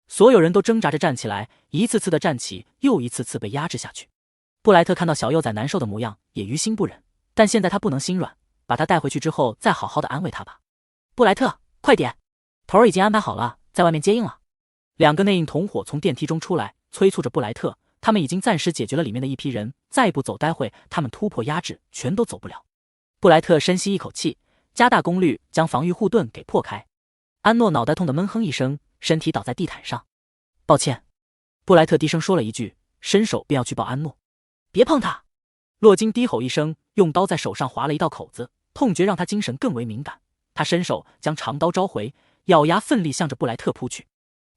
A: 所有人都挣扎着站起来，一次次的站起，又一次次被压制下去。布莱特看到小幼崽难受的模样，也于心不忍，但现在他不能心软，把他带回去之后再好好的安慰他吧。布莱特，快点，头儿已经安排好了，在外面接应了。2个内应同伙从电梯中出来，催促着布莱特，他们已经暂时解决了里面的一批人，再不走待会他们突破压制全都走不了。布莱特深吸一口气，加大功率将防御护盾给破开。安诺脑袋痛得闷哼一声，身体倒在地毯上。抱歉，布莱特低声说了一句，伸手便要去抱安诺。别碰他！洛金低吼一声，用刀在手上划了一道口子，痛觉让他精神更为敏感。他伸手将长刀召回，咬牙奋力向着布莱特扑去。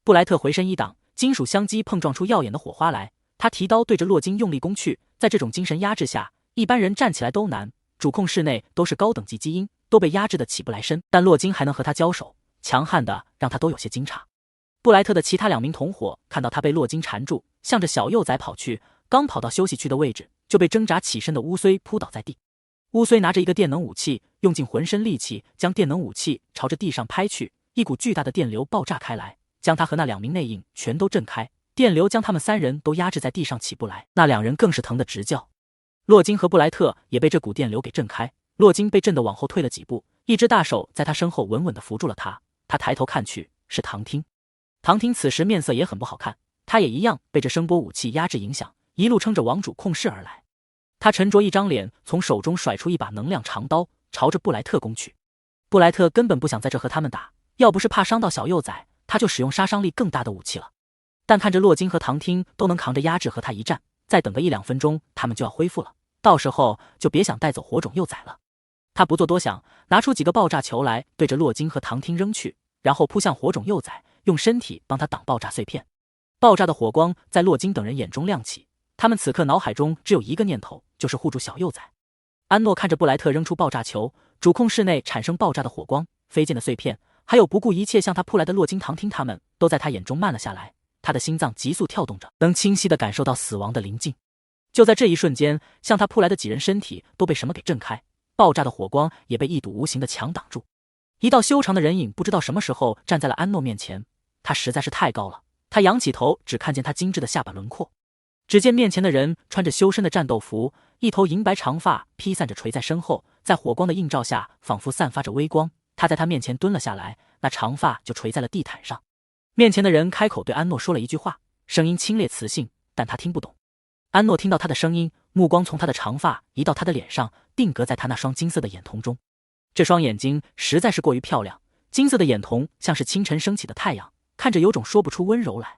A: 布莱特回身一挡，金属相击碰撞出耀眼的火花来。他提刀对着洛金用力攻去，在这种精神压制下，一般人站起来都难。主控室内都是高等级基因，都被压制的起不来身，但洛金还能和他交手，强悍的让他都有些惊诧。布莱特的其他2名同伙看到他被洛金缠住，向着小幼崽跑去，刚跑到休息区的位置，就被挣扎起身的乌虽扑倒在地。乌虽拿着一个电能武器，用尽浑身力气将电能武器朝着地上拍去，一股巨大的电流爆炸开来，将他和那2名内应全都震开，电流将他们3人都压制在地上起不来，那2人更是疼得直叫。洛金和布莱特也被这股电流给震开，洛金被震得往后退了几步，一只大手在他身后稳稳地扶住了他。他抬头看去，是唐听。唐听此时面色也很不好看，他也一样被这声波武器压制影响，一路撑着王主控室而来。他沉着一张脸，从手中甩出一把能量长刀，朝着布莱特攻去。布莱特根本不想在这和他们打，要不是怕伤到小幼崽，他就使用杀伤力更大的武器了。但看着洛金和唐听都能扛着压制和他一战，再等个1-2分钟，他们就要恢复了，到时候就别想带走火种幼崽了。他不做多想，拿出几个爆炸球来，对着洛金和唐听扔去，然后扑向火种幼崽，用身体帮他挡爆炸碎片。爆炸的火光在洛金等人眼中亮起，他们此刻脑海中只有一个念头，就是护住小幼崽。安诺看着布莱特扔出爆炸球，主控室内产生爆炸的火光，飞溅的碎片，还有不顾一切向他扑来的洛金、唐听他们，都在他眼中慢了下来。他的心脏急速跳动着，能清晰地感受到死亡的临近。就在这一瞬间，向他扑来的几人身体都被什么给震开，爆炸的火光也被一堵无形的墙挡住。一道修长的人影不知道什么时候站在了安诺面前，他实在是太高了，他仰起头只看见他精致的下巴轮廓。只见面前的人穿着修身的战斗服，一头银白长发披散着垂在身后，在火光的映照下仿佛散发着微光。他在他面前蹲了下来，那长发就垂在了地毯上。面前的人开口对安诺说了一句话，声音清冽磁性，但他听不懂。安诺听到他的声音，目光从他的长发移到他的脸上，定格在他那双金色的眼瞳中。这双眼睛实在是过于漂亮，金色的眼瞳像是清晨升起的太阳，看着有种说不出温柔来。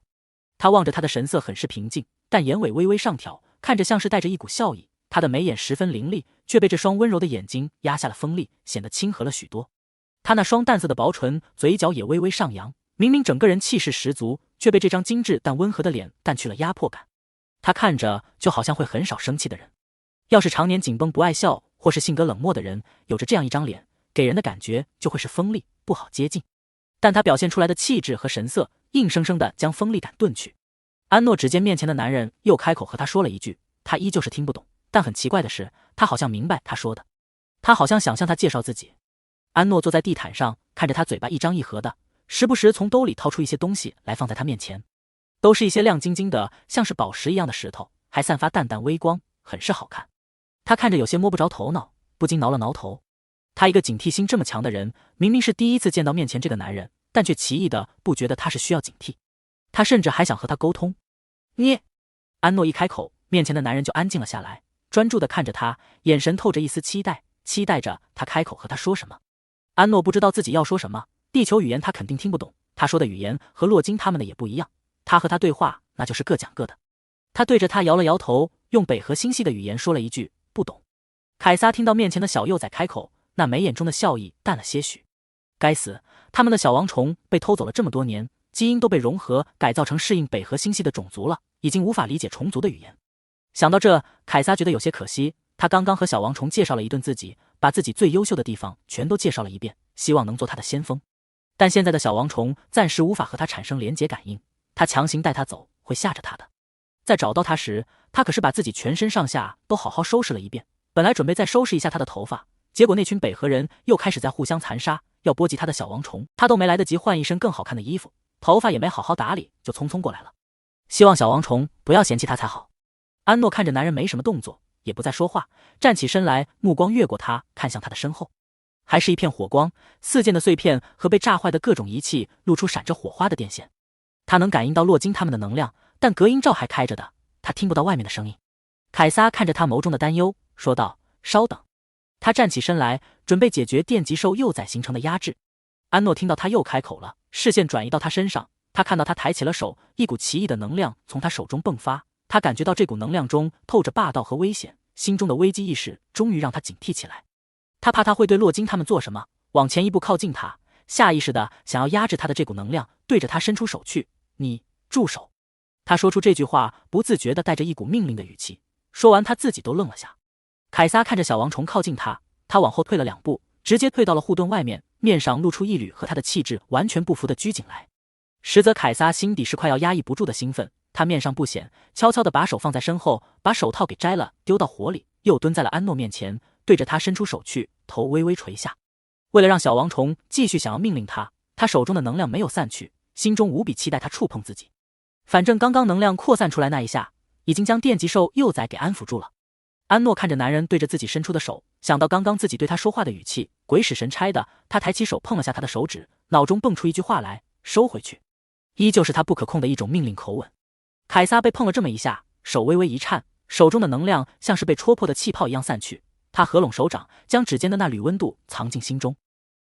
A: 他望着他的神色很是平静，但眼尾微微上挑，看着像是带着一股笑意。他的眉眼十分凌厉，却被这双温柔的眼睛压下了锋利，显得亲和了许多。他那双淡色的薄唇，嘴角也微微上扬，明明整个人气势十足，却被这张精致但温和的脸淡去了压迫感。他看着就好像会很少生气的人。要是常年紧绷不爱笑，或是性格冷漠的人，有着这样一张脸，给人的感觉就会是锋利，不好接近。但他表现出来的气质和神色，硬生生地将锋利感顿去。安诺只见面前的男人又开口和他说了一句，他依旧是听不懂，但很奇怪的是，他好像明白他说的。他好像想向他介绍自己。安诺坐在地毯上，看着他嘴巴一张一合的，时不时从兜里掏出一些东西来放在他面前，都是一些亮晶晶的，像是宝石一样的石头，还散发淡淡微光，很是好看。他看着有些摸不着头脑，不禁挠了挠头。他一个警惕心这么强的人，明明是第一次见到面前这个男人，但却奇异的不觉得他是需要警惕。他甚至还想和他沟通。你，安诺一开口，面前的男人就安静了下来，专注的看着他，眼神透着一丝期待，期待着他开口和他说什么。安诺不知道自己要说什么，地球语言他肯定听不懂，他说的语言和洛金他们的也不一样，他和他对话那就是各讲各的。他对着他摇了摇头，用北河星系的语言说了一句不懂。凯撒听到面前的小幼崽开口，那眉眼中的笑意淡了些许。该死，他们的小王虫被偷走了这么多年，基因都被融合改造成适应北河星系的种族了，已经无法理解虫族的语言。想到这，凯撒觉得有些可惜，他刚刚和小王虫介绍了一顿自己，把自己最优秀的地方全都介绍了一遍，希望能做他的先锋。但现在的小王虫暂时无法和他产生连结感应，他强行带他走会吓着他的。在找到他时，他可是把自己全身上下都好好收拾了一遍，本来准备再收拾一下他的头发，结果那群北河人又开始在互相残杀，要波及他的小王虫，他都没来得及换一身更好看的衣服，头发也没好好打理，就匆匆过来了。希望小王虫不要嫌弃他才好。安诺看着男人没什么动作，也不再说话，站起身来，目光越过他，看向他的身后，还是一片火光，四溅的碎片和被炸坏的各种仪器露出闪着火花的电线。他能感应到洛金他们的能量，但隔音罩还开着的，他听不到外面的声音。凯撒看着他眸中的担忧，说道：稍等。他站起身来，准备解决电极兽幼崽形成的压制。安诺听到他又开口了，视线转移到他身上，他看到他抬起了手，一股奇异的能量从他手中迸发，他感觉到这股能量中透着霸道和危险，心中的危机意识终于让他警惕起来。他怕他会对洛金他们做什么，往前一步靠近他，下意识的想要压制他的这股能量，对着他伸出手去。你住手！他说出这句话，不自觉地带着一股命令的语气。说完，他自己都愣了下。凯撒看着小王虫靠近他，他往后退了2步，直接退到了护盾外面，面上露出一缕和他的气质完全不符的拘谨来。实则凯撒心底是快要压抑不住的兴奋，他面上不显，悄悄地把手放在身后，把手套给摘了，丢到火里，又蹲在了安诺面前，对着他伸出手去，头微微垂下。为了让小王虫继续想要命令他，他手中的能量没有散去，心中无比期待他触碰自己。反正刚刚能量扩散出来那一下，已经将电极兽幼崽给安抚住了。安诺看着男人对着自己伸出的手，想到刚刚自己对他说话的语气，鬼使神差的，他抬起手碰了下他的手指，脑中蹦出一句话来：收回去。依旧是他不可控的一种命令口吻。凯撒被碰了这么一下，手微微一颤，手中的能量像是被戳破的气泡一样散去，他合拢手掌，将指尖的那缕温度藏进心中。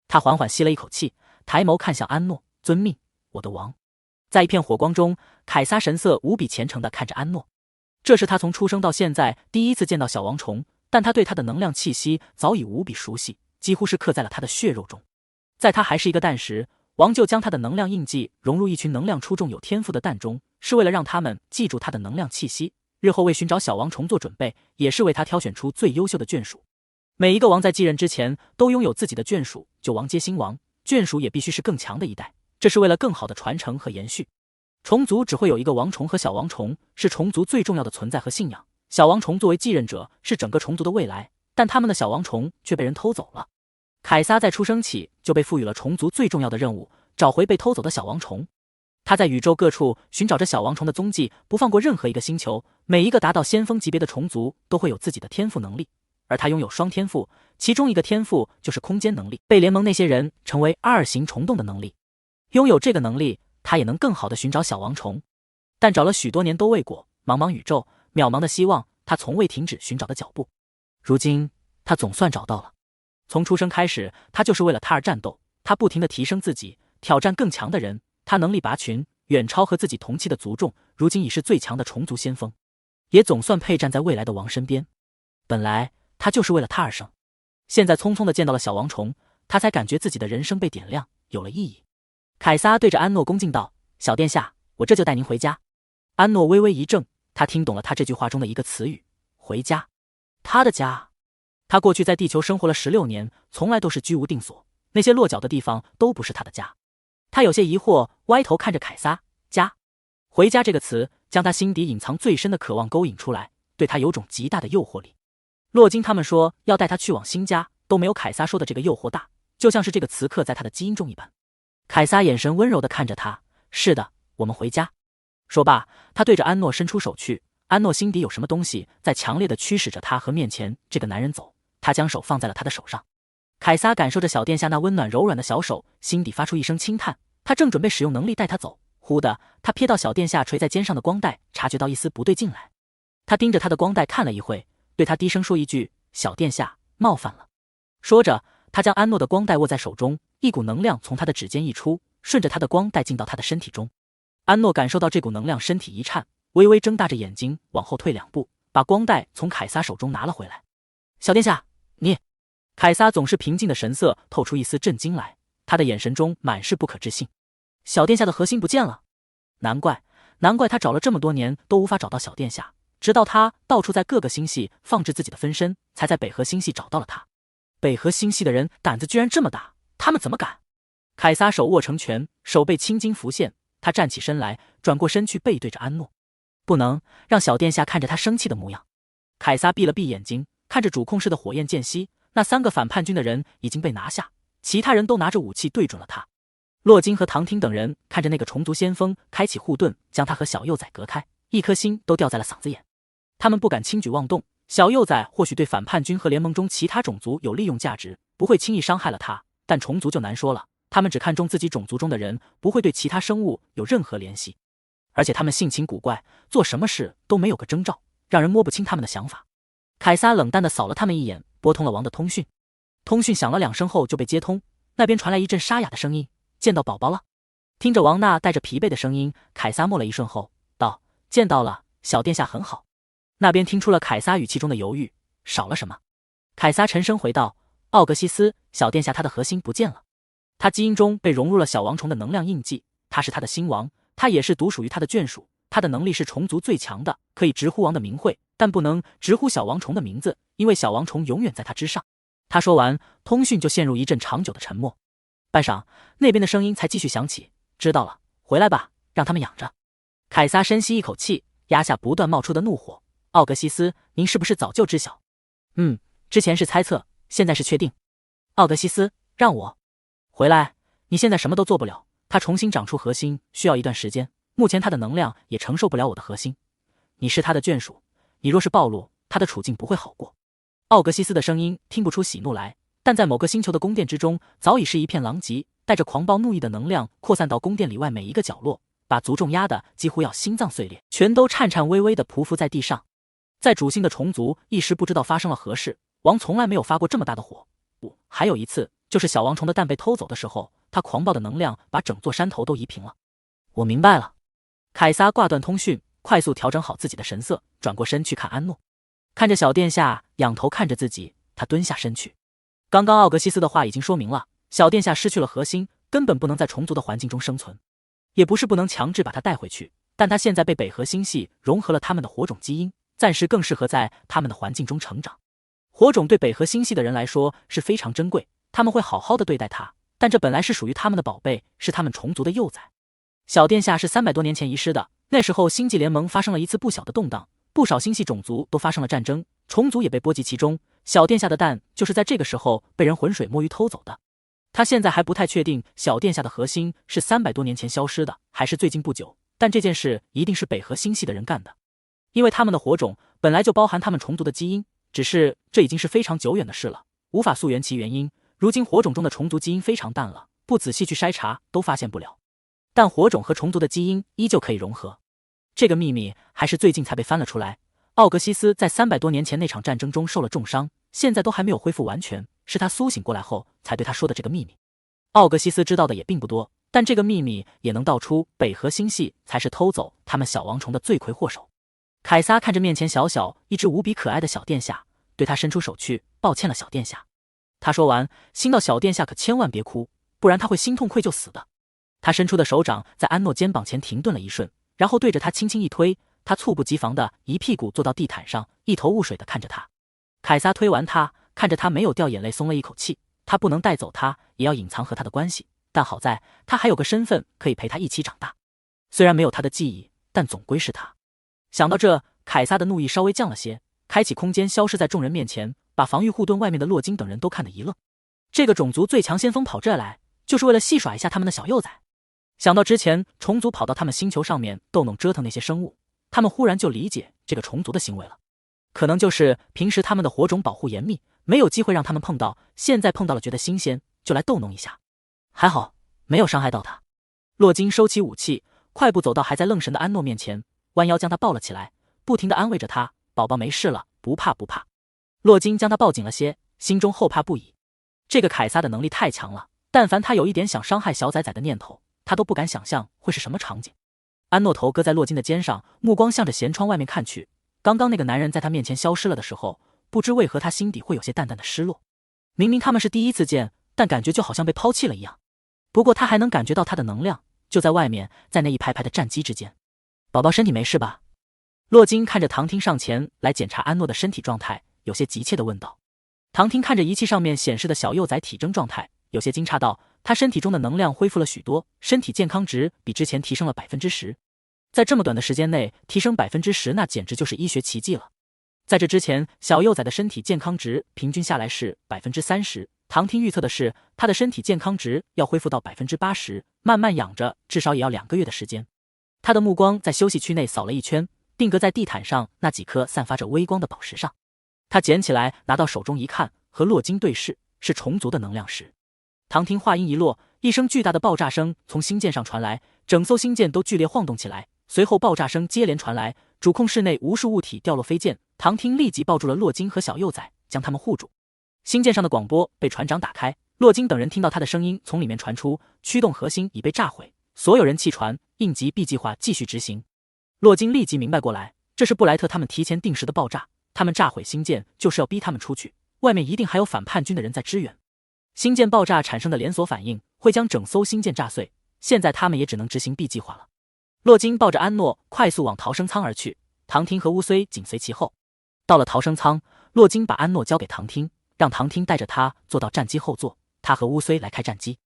A: 他缓缓吸了一口气，抬眸看向安诺：遵命，我的王。在一片火光中，凯撒神色无比虔诚地看着安诺。这是他从出生到现在第一次见到小王虫，但他对他的能量气息早已无比熟悉，几乎是刻在了他的血肉中。在他还是一个蛋时，王就将他的能量印记融入一群能量出众有天赋的蛋中，是为了让他们记住他的能量气息，日后为寻找小王虫做准备，也是为他挑选出最优秀的眷属。每一个王在继任之前都拥有自己的眷属，就王接新王，眷属也必须是更强的一代，这是为了更好的传承和延续。虫族只会有一个王虫和小王虫，是虫族最重要的存在和信仰。小王虫作为继任者，是整个虫族的未来，但他们的小王虫却被人偷走了。凯撒在出生起就被赋予了虫族最重要的任务，找回被偷走的小王虫。他在宇宙各处寻找着小王虫的踪迹，不放过任何一个星球。每一个达到先锋级别的虫族都会有自己的天赋能力，而他拥有双天赋，其中一个天赋就是空间能力，被联盟那些人称为2型虫洞的能力。拥有这个能力，他也能更好的寻找小王虫。但找了许多年都未果，茫茫宇宙，渺茫的希望，他从未停止寻找的脚步。如今，他总算找到了。从出生开始，他就是为了他而战斗。他不停地提升自己，挑战更强的人。他能力拔群，远超和自己同期的族众，如今已是最强的虫族先锋，也总算配站在未来的王身边。本来他就是为了他而生，现在匆匆地见到了小王虫，他才感觉自己的人生被点亮，有了意义。凯撒对着安诺恭敬道：“小殿下，我这就带您回家。”安诺微微一怔，他听懂了他这句话中的一个词语：回家。他的家。他过去在地球生活了16年，从来都是居无定所，那些落脚的地方都不是他的家。他有些疑惑，歪头看着凯撒。家，回家这个词将他心底隐藏最深的渴望勾引出来，对他有种极大的诱惑力。洛金他们说要带他去往新家，都没有凯撒说的这个诱惑大，就像是这个词刻在他的基因中一般。凯撒眼神温柔地看着他，是的，我们回家。说罢，他对着安诺伸出手去。安诺心底有什么东西在强烈地驱使着他和面前这个男人走，他将手放在了他的手上。凯撒感受着小殿下那温暖柔软的小手，心底发出一声轻叹。他正准备使用能力带他走，忽的，他瞥到小殿下垂在肩上的光带，察觉到一丝不对劲来。他盯着他的光带看了一会，对他低声说一句：“小殿下，冒犯了。”说着，他将安诺的光带握在手中，一股能量从他的指尖溢出，顺着他的光带进到他的身体中。安诺感受到这股能量，身体一颤，微微睁大着眼睛，往后退2步，把光带从凯撒手中拿了回来。小殿下，你……凯撒总是平静的神色透出一丝震惊来，他的眼神中满是不可置信。小殿下的核心不见了，难怪他找了这么多年都无法找到小殿下，直到他到处在各个星系放置自己的分身，才在北河星系找到了他。北河星系的人胆子居然这么大，他们怎么敢？凯撒手握成拳，手背青筋浮现，他站起身来，转过身去背对着安诺。不能让小殿下看着他生气的模样。凯撒闭了闭眼睛，看着主控室的火焰间隙，那3个反叛军的人已经被拿下，其他人都拿着武器对准了他。洛金和唐廷等人看着那个虫族先锋开启护盾，将他和小幼崽隔开，一颗心都掉在了嗓子眼。他们不敢轻举妄动，小幼崽或许对反叛军和联盟中其他种族有利用价值，不会轻易伤害了他，但虫族就难说了，他们只看重自己种族中的人，不会对其他生物有任何联系。而且他们性情古怪，做什么事都没有个征兆，让人摸不清他们的想法。凯撒冷淡地扫了他们一眼，拨通了王的通讯。通讯响了2声后就被接通，那边传来一阵沙哑的声音：“见到宝宝了。”听着王那带着疲惫的声音，凯撒默了一瞬后道：“见到了，小殿下很好。”那边听出了凯撒语气中的犹豫，少了什么？凯撒沉声回道：“奥格西斯，小殿下他的核心不见了，他基因中被融入了小王虫的能量印记，他是他的新王。他也是独属于他的眷属，他的能力是虫族最强的，可以直呼王的名讳，但不能直呼小王虫的名字，因为小王虫永远在他之上。”他说完，通讯就陷入一阵长久的沉默。半晌，那边的声音才继续响起：“知道了，回来吧，让他们养着。”凯撒深吸一口气，压下不断冒出的怒火：“奥格西斯，您是不是早就知晓？”“之前是猜测，现在是确定。”“奥格西斯，让我回来，你现在什么都做不了。他重新长出核心需要一段时间，目前他的能量也承受不了我的核心。你是他的眷属，你若是暴露，他的处境不会好过。”奥格西斯的声音听不出喜怒来，但在某个星球的宫殿之中，早已是一片狼藉，带着狂暴怒意的能量扩散到宫殿里外每一个角落，把族众压得几乎要心脏碎裂，全都颤颤巍巍地匍匐在地上。在主星的虫族一时不知道发生了何事，王从来没有发过这么大的火。不，还有一次，就是小王虫的蛋被偷走的时候，他狂暴的能量把整座山头都夷平了。我明白了。凯撒挂断通讯，快速调整好自己的神色，转过身去看安诺。看着小殿下仰头看着自己，他蹲下身去。刚刚奥格西斯的话已经说明了，小殿下失去了核心，根本不能在虫族的环境中生存。也不是不能强制把他带回去，但他现在被北河星系融合了他们的火种基因，暂时更适合在他们的环境中成长。火种对北河星系的人来说是非常珍贵，他们会好好的对待他，但这本来是属于他们的宝贝，是他们虫族的幼崽。小殿下是300多年前遗失的，那时候星际联盟发生了一次不小的动荡，不少星系种族都发生了战争，虫族也被波及其中。小殿下的蛋就是在这个时候被人浑水摸鱼偷走的。他现在还不太确定小殿下的核心是300多年前消失的，还是最近不久，但这件事一定是北河星系的人干的，因为他们的火种本来就包含他们虫族的基因，只是这已经是非常久远的事了，无法溯源其原因。如今火种中的虫族基因非常淡了，不仔细去筛查都发现不了，但火种和虫族的基因依旧可以融合。这个秘密还是最近才被翻了出来。奥格西斯在300多年前那场战争中受了重伤，现在都还没有恢复完全，是他苏醒过来后才对他说的这个秘密。奥格西斯知道的也并不多，但这个秘密也能道出北河星系才是偷走他们小王虫的罪魁祸首。凯撒看着面前一只无比可爱的小殿下，对他伸出手去，抱歉了小殿下。他说完，心道小殿下可千万别哭，不然他会心痛愧疚死的。他伸出的手掌在安诺肩膀前停顿了一瞬，然后对着他轻轻一推，他猝不及防的一屁股坐到地毯上，一头雾水的看着他。凯撒推完他，看着他没有掉眼泪，松了一口气。他不能带走他，也要隐藏和他的关系，但好在他还有个身份可以陪他一起长大。虽然没有他的记忆，但总归是他。想到这，凯撒的怒意稍微降了些，开启空间消失在众人面前，把防御护盾外面的洛金等人都看得一愣。这个种族最强先锋跑这来，就是为了戏耍一下他们的小幼崽。想到之前虫族跑到他们星球上面逗弄折腾那些生物，他们忽然就理解这个虫族的行为了。可能就是平时他们的火种保护严密，没有机会让他们碰到，现在碰到了觉得新鲜，就来逗弄一下。还好没有伤害到他。洛金收起武器，快步走到还在愣神的安诺面前，弯腰将他抱了起来，不停地安慰着他，宝宝没事了，不怕不怕。洛金将他抱紧了些，心中后怕不已。这个凯撒的能力太强了，但凡他有一点想伤害小崽崽的念头，他都不敢想象会是什么场景。安诺头搁在洛金的肩上，目光向着舷窗外面看去。刚刚那个男人在他面前消失了的时候，不知为何他心底会有些淡淡的失落。明明他们是第一次见，但感觉就好像被抛弃了一样。不过他还能感觉到他的能量，就在外面，在那一排排的战机之间。宝宝身体没事吧？洛金看着唐婷上前来检查安诺的身体状态，有些急切地问道。唐婷看着仪器上面显示的小幼崽体征状态，有些惊诧道，他身体中的能量恢复了许多，身体健康值比之前提升了10%。在这么短的时间内提升10%，那简直就是医学奇迹了。在这之前，小幼崽的身体健康值平均下来是30%，唐婷预测的是他的身体健康值要恢复到80%，慢慢养着，至少也要2个月的时间。他的目光在休息区内扫了一圈，定格在地毯上那几颗散发着微光的宝石上。他捡起来拿到手中一看，和洛金对视，是虫族的能量石。唐婷话音一落，一声巨大的爆炸声从星舰上传来，整艘星舰都剧烈晃动起来，随后爆炸声接连传来，主控室内无数物体掉落飞溅。唐婷立即抱住了洛金和小幼崽，将他们护住。星舰上的广播被船长打开，洛金等人听到他的声音从里面传出，驱动核心已被炸毁，所有人弃船，应急 B 计划继续执行。洛金立即明白过来，这是布莱特他们提前定时的爆炸，他们炸毁星舰就是要逼他们出去，外面一定还有反叛军的人在支援。星舰爆炸产生的连锁反应会将整艘星舰炸碎，现在他们也只能执行 B 计划了。洛金抱着安诺快速往逃生舱而去，唐婷和乌虽紧随其后。到了逃生舱，洛金把安诺交给唐婷，让唐婷带着他坐到战机后座，他和乌虽来开战机。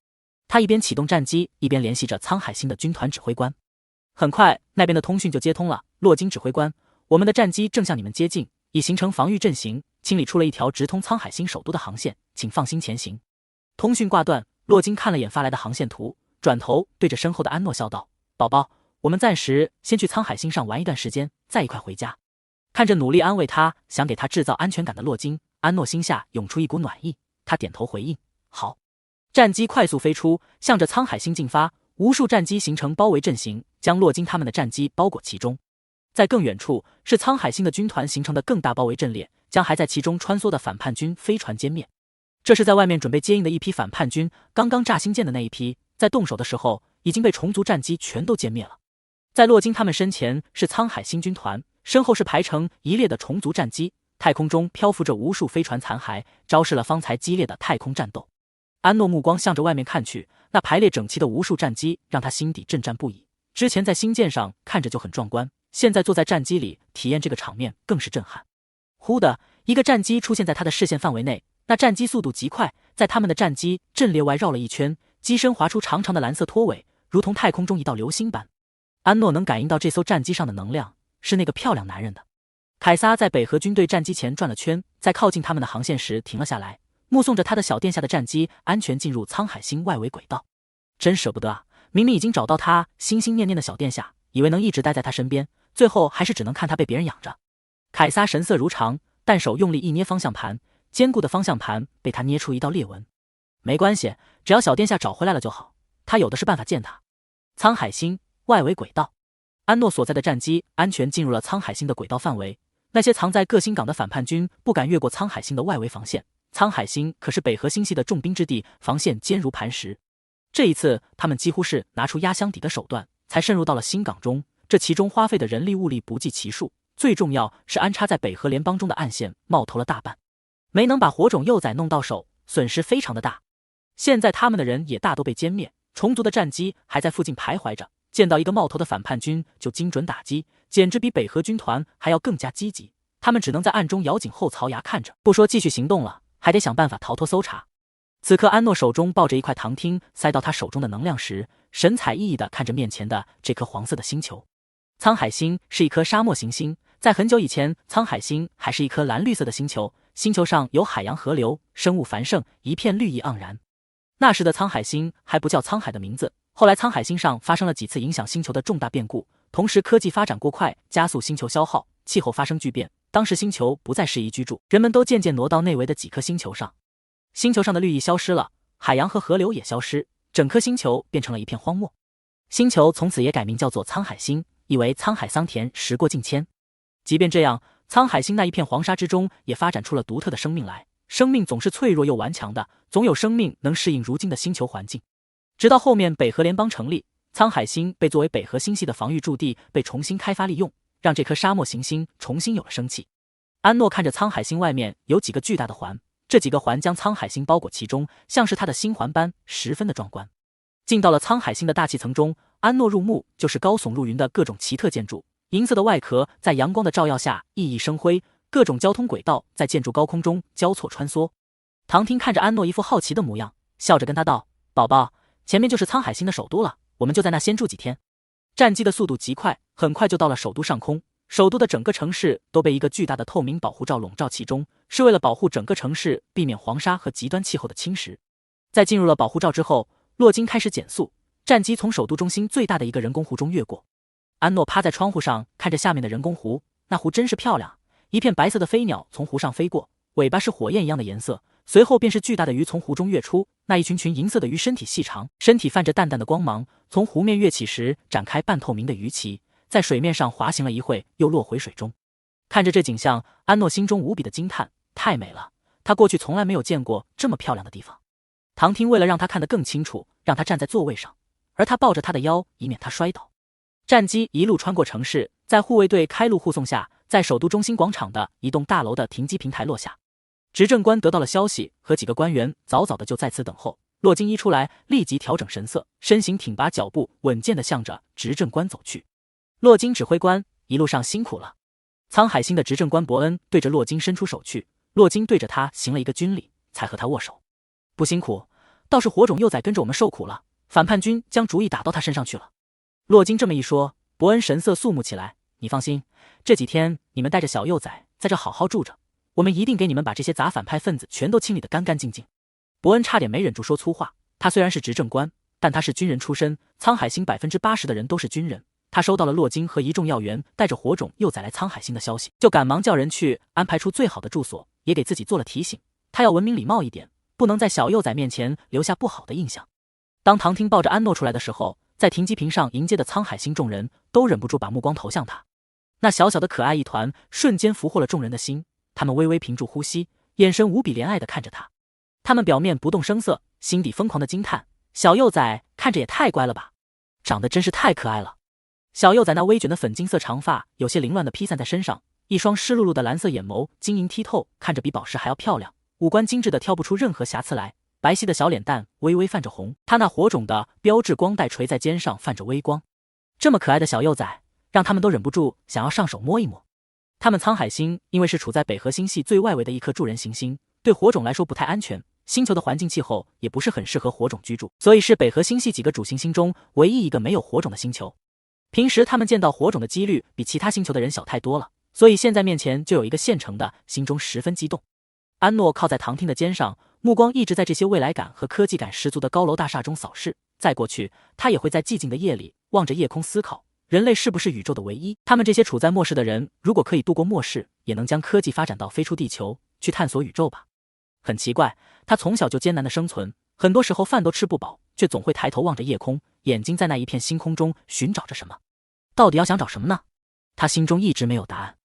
A: 他一边启动战机，一边联系着沧海星的军团指挥官。很快那边的通讯就接通了，洛金指挥官，我们的战机正向你们接近，已形成防御阵型，清理出了一条直通沧海星首都的航线，请放心前行。通讯挂断，洛金看了眼发来的航线图，转头对着身后的安诺笑道，宝宝，我们暂时先去沧海星上玩一段时间，再一块回家。看着努力安慰他，想给他制造安全感的洛金，安诺心下涌出一股暖意，他点头回应，好。战机快速飞出，向着沧海星进发，无数战机形成包围阵型，将洛金他们的战机包裹其中。在更远处是沧海星的军团形成的更大包围阵列，将还在其中穿梭的反叛军飞船歼灭。这是在外面准备接应的一批反叛军，刚刚炸星舰的那一批，在动手的时候已经被虫族战机全都歼灭了。在洛金他们身前是沧海星军团，身后是排成一列的虫族战机，太空中漂浮着无数飞船残骸，昭示了方才激烈的太空战斗。安诺目光向着外面看去，那排列整齐的无数战机让他心底震颤不已。之前在星舰上看着就很壮观，现在坐在战机里体验这个场面更是震撼。忽的一个战机出现在他的视线范围内，那战机速度极快，在他们的战机阵列外绕了一圈，机身划出长长的蓝色拖尾，如同太空中一道流星般。安诺能感应到这艘战机上的能量，是那个漂亮男人的。凯撒在北河军队战机前转了圈，在靠近他们的航线时停了下来，目送着他的小殿下的战机安全进入沧海星外围轨道。真舍不得啊，明明已经找到他心心念念的小殿下，以为能一直待在他身边，最后还是只能看他被别人养着。凯撒神色如常，但手用力一捏方向盘，坚固的方向盘被他捏出一道裂纹。没关系，只要小殿下找回来了就好，他有的是办法见他。沧海星外围轨道，安诺所在的战机安全进入了沧海星的轨道范围，那些藏在各星港的反叛军不敢越过沧海星的外围防线，沧海星可是北河星系的重兵之地，防线坚如磐石。这一次，他们几乎是拿出压箱底的手段，才渗入到了新港中。这其中花费的人力物力不计其数，最重要是安插在北河联邦中的暗线冒头了大半，没能把火种幼崽弄到手，损失非常的大。现在他们的人也大都被歼灭，虫族的战机还在附近徘徊着，见到一个冒头的反叛军就精准打击，简直比北河军团还要更加积极。他们只能在暗中咬紧后槽牙看着，不说继续行动了，还得想办法逃脱搜查。此刻安诺手中抱着一块糖烃塞到他手中的能量石，神采奕奕地看着面前的这颗黄色的星球。沧海星是一颗沙漠行星，在很久以前，沧海星还是一颗蓝绿色的星球，星球上有海洋河流，生物繁盛，一片绿意盎然。那时的沧海星还不叫沧海的名字，后来沧海星上发生了几次影响星球的重大变故，同时科技发展过快，加速星球消耗，气候发生巨变，当时星球不再适宜居住，人们都渐渐挪到内围的几颗星球上。星球上的绿意消失了，海洋和河流也消失，整颗星球变成了一片荒漠。星球从此也改名叫做沧海星，意为沧海桑田，时过境迁。即便这样，沧海星那一片黄沙之中也发展出了独特的生命来。生命总是脆弱又顽强的，总有生命能适应如今的星球环境。直到后面北河联邦成立，沧海星被作为北河星系的防御驻地被重新开发利用，让这颗沙漠行星重新有了生气。安诺看着沧海星外面有几个巨大的环，这几个环将沧海星包裹其中，像是他的星环般，十分的壮观。进到了沧海星的大气层中，安诺入目就是高耸入云的各种奇特建筑，银色的外壳在阳光的照耀下熠熠生辉，各种交通轨道在建筑高空中交错穿梭。唐汀看着安诺一副好奇的模样，笑着跟他道：“宝宝，前面就是沧海星的首都了，我们就在那先住几天。”战机的速度极快，很快就到了首都上空。首都的整个城市都被一个巨大的透明保护罩笼罩其中，是为了保护整个城市，避免黄沙和极端气候的侵蚀。在进入了保护罩之后，洛金开始减速，战机从首都中心最大的一个人工湖中越过。安诺趴在窗户上看着下面的人工湖，那湖真是漂亮，一片白色的飞鸟从湖上飞过，尾巴是火焰一样的颜色，随后便是巨大的鱼从湖中跃出，那一群群银色的鱼身体细长，身体泛着淡淡的光芒，从湖面跃起时展开半透明的鱼鳍，在水面上滑行了一会，又落回水中。看着这景象，安诺心中无比的惊叹，太美了，他过去从来没有见过这么漂亮的地方。唐汀为了让他看得更清楚，让他站在座位上，而他抱着他的腰，以免他摔倒。战机一路穿过城市，在护卫队开路护送下，在首都中心广场的一栋大楼的停机平台落下。执政官得到了消息，和几个官员早早的就在此等候。洛金一出来，立即调整神色，身形挺拔，脚步稳健的向着执政官走去。洛金指挥官，一路上辛苦了。沧海星的执政官伯恩对着洛金伸出手去，洛金对着他行了一个军礼，才和他握手。不辛苦，倒是火种幼崽跟着我们受苦了，反叛军将主意打到他身上去了。洛金这么一说，伯恩神色肃穆起来，你放心，这几天你们带着小幼崽在这好好住着，我们一定给你们把这些杂反派分子全都清理得干干净净。伯恩差点没忍住说粗话，他虽然是执政官，但他是军人出身，沧海星80%的人都是军人。他收到了洛金和一众要员带着火种幼崽来沧海星的消息，就赶忙叫人去安排出最好的住所，也给自己做了提醒，他要文明礼貌一点，不能在小幼崽面前留下不好的印象。当唐汀抱着安诺出来的时候，在停机坪上迎接的沧海星众人都忍不住把目光投向他，那小小的可爱一团瞬间俘获了众人的心，他们微微屏住呼吸，眼神无比怜爱地看着他。他们表面不动声色，心底疯狂的惊叹，小幼崽看着也太乖了吧，长得真是太可爱了。小幼崽那微卷的粉金色长发有些凌乱地披散在身上，一双湿漉漉的蓝色眼眸晶莹剔透，看着比宝石还要漂亮，五官精致的挑不出任何瑕疵来，白皙的小脸蛋微微泛着红，他那火种的标志光带垂在肩上泛着微光。这么可爱的小幼崽，让他们都忍不住想要上手摸一摸。他们沧海星因为是处在北河星系最外围的一颗助人行星，对火种来说不太安全，星球的环境气候也不是很适合火种居住，所以是北河星系几个主行星中唯一一个没有火种的星球。平时他们见到火种的几率比其他星球的人小太多了，所以现在面前就有一个现成的，心中十分激动。安诺靠在唐汀的肩上，目光一直在这些未来感和科技感十足的高楼大厦中扫视。再过去，他也会在寂静的夜里望着夜空思考，人类是不是宇宙的唯一？他们这些处在末世的人，如果可以度过末世，也能将科技发展到飞出地球，去探索宇宙吧。很奇怪，他从小就艰难的生存，很多时候饭都吃不饱，却总会抬头望着夜空，眼睛在那一片星空中寻找着什么。到底要想找什么呢？他心中一直没有答案。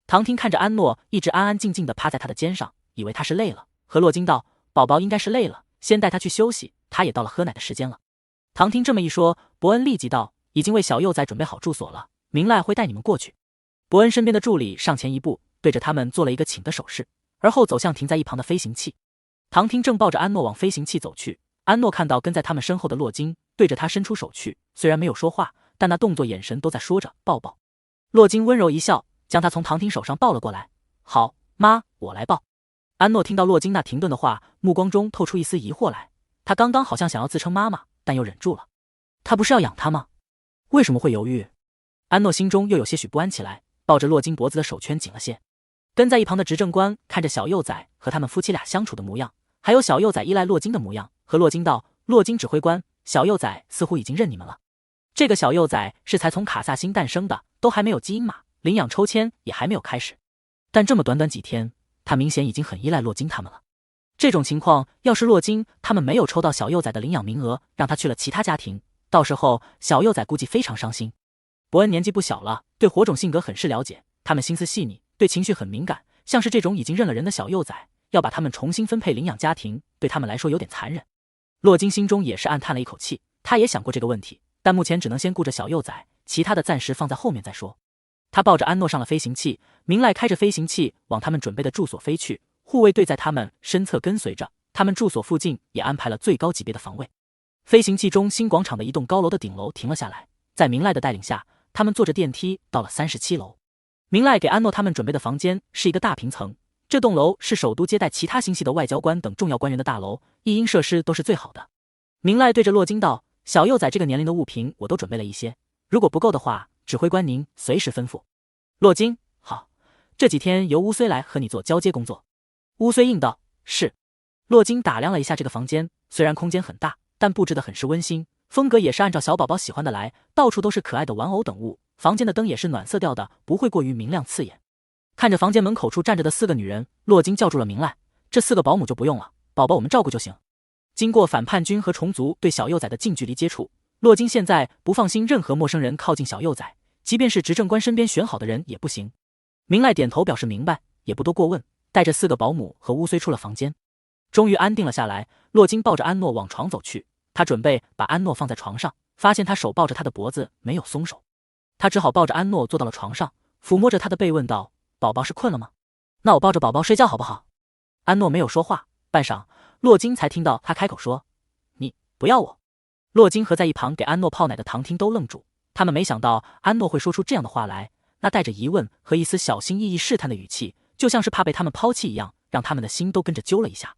A: 唐婷看着安诺一直安安静静地趴在他的肩上，以为他是累了，和洛金道：“宝宝应该是累了，先带他去休息，他也到了喝奶的时间了。”唐婷这么一说，伯恩立即道：“已经为小幼崽准备好住所了，明赖会带你们过去。”伯恩身边的助理上前一步，对着他们做了一个请的手势，而后走向停在一旁的飞行器。唐婷正抱着安诺往飞行器走去，安诺看到跟在他们身后的洛金，对着他伸出手去，虽然没有说话，但那动作眼神都在说着抱抱。洛金温柔一笑，将他从唐婷手上抱了过来。好，妈，我来抱。安诺听到洛金那停顿的话，目光中透出一丝疑惑来。他刚刚好像想要自称妈妈，但又忍住了。他不是要养他吗？为什么会犹豫？安诺心中又有些许不安起来，抱着洛金脖子的手圈紧了些。跟在一旁的执政官看着小幼崽和他们夫妻俩相处的模样，还有小幼崽依赖洛金的模样，和洛金道：“洛金指挥官，小幼崽似乎已经认你们了。这个小幼崽是才从卡萨星诞生的，都还没有基因码，领养抽签也还没有开始。但这么短短几天，他明显已经很依赖洛金他们了。这种情况，要是洛金他们没有抽到小幼崽的领养名额，让他去了其他家庭，到时候小幼崽估计非常伤心。伯恩年纪不小了，对火种性格很是了解，他们心思细腻，对情绪很敏感，像是这种已经认了人的小幼崽，要把他们重新分配领养家庭，对他们来说有点残忍。”洛金心中也是暗叹了一口气，他也想过这个问题，但目前只能先顾着小幼崽，其他的暂时放在后面再说。他抱着安诺上了飞行器，明赖开着飞行器往他们准备的住所飞去，护卫队在他们身侧跟随着，他们住所附近也安排了最高级别的防卫。飞行器中心广场的一栋高楼的顶楼停了下来，在明赖的带领下，他们坐着电梯到了37楼。明赖给安诺他们准备的房间是一个大平层，这栋楼是首都接待其他星系的外交官等重要官员的大楼，一应设施都是最好的。明赖对着洛金道：“小幼崽这个年龄的物品我都准备了一些，如果不够的话，指挥官您随时吩咐。”洛金：“好，这几天由乌虽来和你做交接工作。”乌虽应道：“是。”洛金打量了一下这个房间，虽然空间很大，但布置得很是温馨，风格也是按照小宝宝喜欢的来，到处都是可爱的玩偶等物，房间的灯也是暖色调的，不会过于明亮刺眼。看着房间门口处站着的4个女人，洛金叫住了明赖：“这4个保姆就不用了，宝宝我们照顾就行。”经过反叛军和虫族对小幼崽的近距离接触，洛金现在不放心任何陌生人靠近小幼崽，即便是执政官身边选好的人也不行。明赖点头表示明白，也不多过问，带着4个保姆和乌虽出了房间。终于安定了下来，洛金抱着安诺往床走去，他准备把安诺放在床上，发现他手抱着他的脖子没有松手，他只好抱着安诺坐到了床上，抚摸着他的背问道：“宝宝是困了吗？那我抱着宝宝睡觉好不好？”安诺没有说话，半晌，洛金才听到他开口说：“你不要我。”洛金和在一旁给安诺泡奶的唐听都愣住，他们没想到安诺会说出这样的话来，那带着疑问和一丝小心翼翼试探的语气，就像是怕被他们抛弃一样，让他们的心都跟着揪了一下。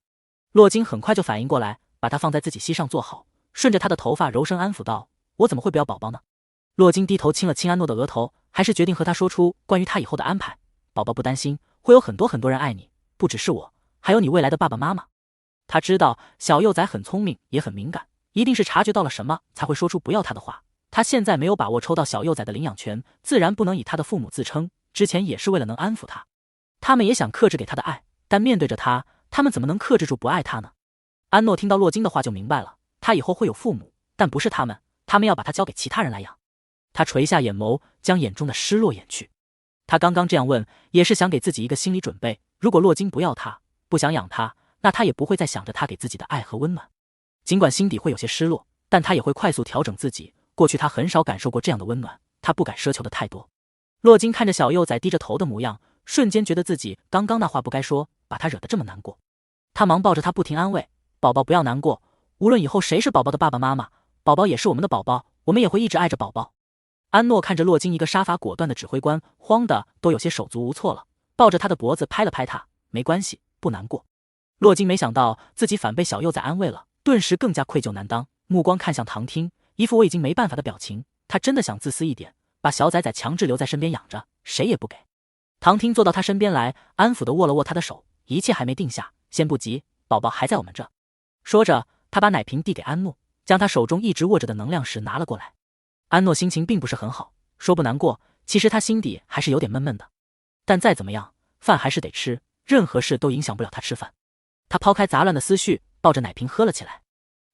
A: 洛金很快就反应过来，把他放在自己膝上坐好，顺着他的头发柔声安抚道：“我怎么会不要宝宝呢？”洛金低头亲了亲安诺的额头，还是决定和他说出关于他以后的安排。宝宝不担心，会有很多很多人爱你，不只是我，还有你未来的爸爸妈妈。他知道小幼崽很聪明，也很敏感，一定是察觉到了什么才会说出不要他的话。他现在没有把握抽到小幼崽的领养权，自然不能以他的父母自称，之前也是为了能安抚他。他们也想克制给他的爱，但面对着他，他们怎么能克制住不爱他呢？安诺听到洛金的话就明白了，他以后会有父母，但不是他们，他们要把他交给其他人来养。他垂下眼眸，将眼中的失落掩去。他刚刚这样问，也是想给自己一个心理准备，如果洛金不要他，不想养他，那他也不会再想着他给自己的爱和温暖。尽管心底会有些失落，但他也会快速调整自己，过去他很少感受过这样的温暖，他不敢奢求的太多。洛金看着小幼崽低着头的模样，瞬间觉得自己刚刚那话不该说，把他惹得这么难过。他忙抱着他不停安慰：“宝宝不要难过，无论以后谁是宝宝的爸爸妈妈，宝宝也是我们的宝宝，我们也会一直爱着宝宝。”安诺看着洛金一个杀伐果断的指挥官，慌得都有些手足无措了，抱着他的脖子拍了拍他：“没关系，不难过。”洛金没想到自己反被小幼崽安慰了，顿时更加愧疚难当，目光看向唐听，一副我已经没办法的表情。他真的想自私一点，把小崽崽强制留在身边养着，谁也不给。唐听坐到他身边来，安抚地握了握他的手：“一切还没定下，先不急，宝宝还在我们这。”说着，他把奶瓶递给安诺，将他手中一直握着的能量石拿了过来。安诺心情并不是很好，说不难过，其实他心底还是有点闷闷的。但再怎么样，饭还是得吃，任何事都影响不了他吃饭。他抛开杂乱的思绪，抱着奶瓶喝了起来。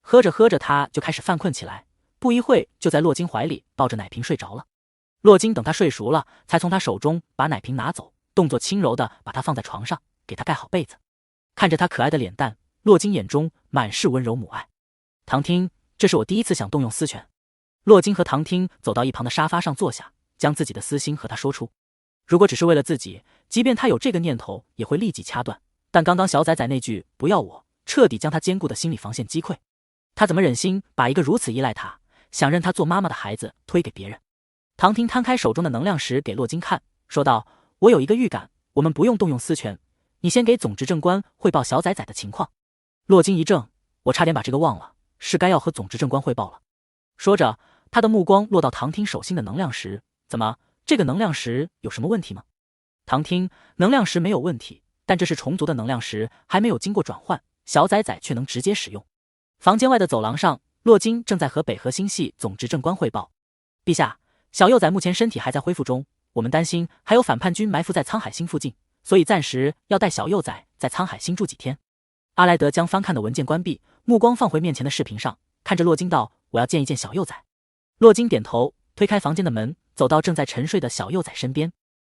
A: 喝着喝着，他就开始犯困起来，不一会就在洛金怀里抱着奶瓶睡着了。洛金等他睡熟了，才从他手中把奶瓶拿走，动作轻柔的把她放在床上，给她盖好被子。看着她可爱的脸蛋，洛金眼中满是温柔母爱。唐听，这是我第一次想动用私权。洛金和唐听走到一旁的沙发上坐下，将自己的私心和他说出。如果只是为了自己，即便他有这个念头，也会立即掐断。但刚刚小崽崽那句不要我，彻底将他坚固的心理防线击溃。他怎么忍心把一个如此依赖他，想认他做妈妈的孩子推给别人？唐婷摊开手中的能量石给洛金看，说道：我有一个预感，我们不用动用私权，你先给总执政官汇报小崽崽的情况。洛金一怔，我差点把这个忘了，是该要和总执政官汇报了。说着，他的目光落到唐婷手心的能量石，怎么，这个能量石有什么问题吗？唐听，能量石没有问题，但这是虫族的能量石，还没有经过转换，小崽崽却能直接使用。房间外的走廊上，洛金正在和北河星系总执政官汇报。陛下，小幼崽目前身体还在恢复中，我们担心还有反叛军埋伏在沧海星附近，所以暂时要带小幼崽在沧海星住几天。阿莱德将翻看的文件关闭，目光放回面前的视频上，看着洛金道：我要见一见小幼崽。洛金点头，推开房间的门，走到正在沉睡的小幼崽身边。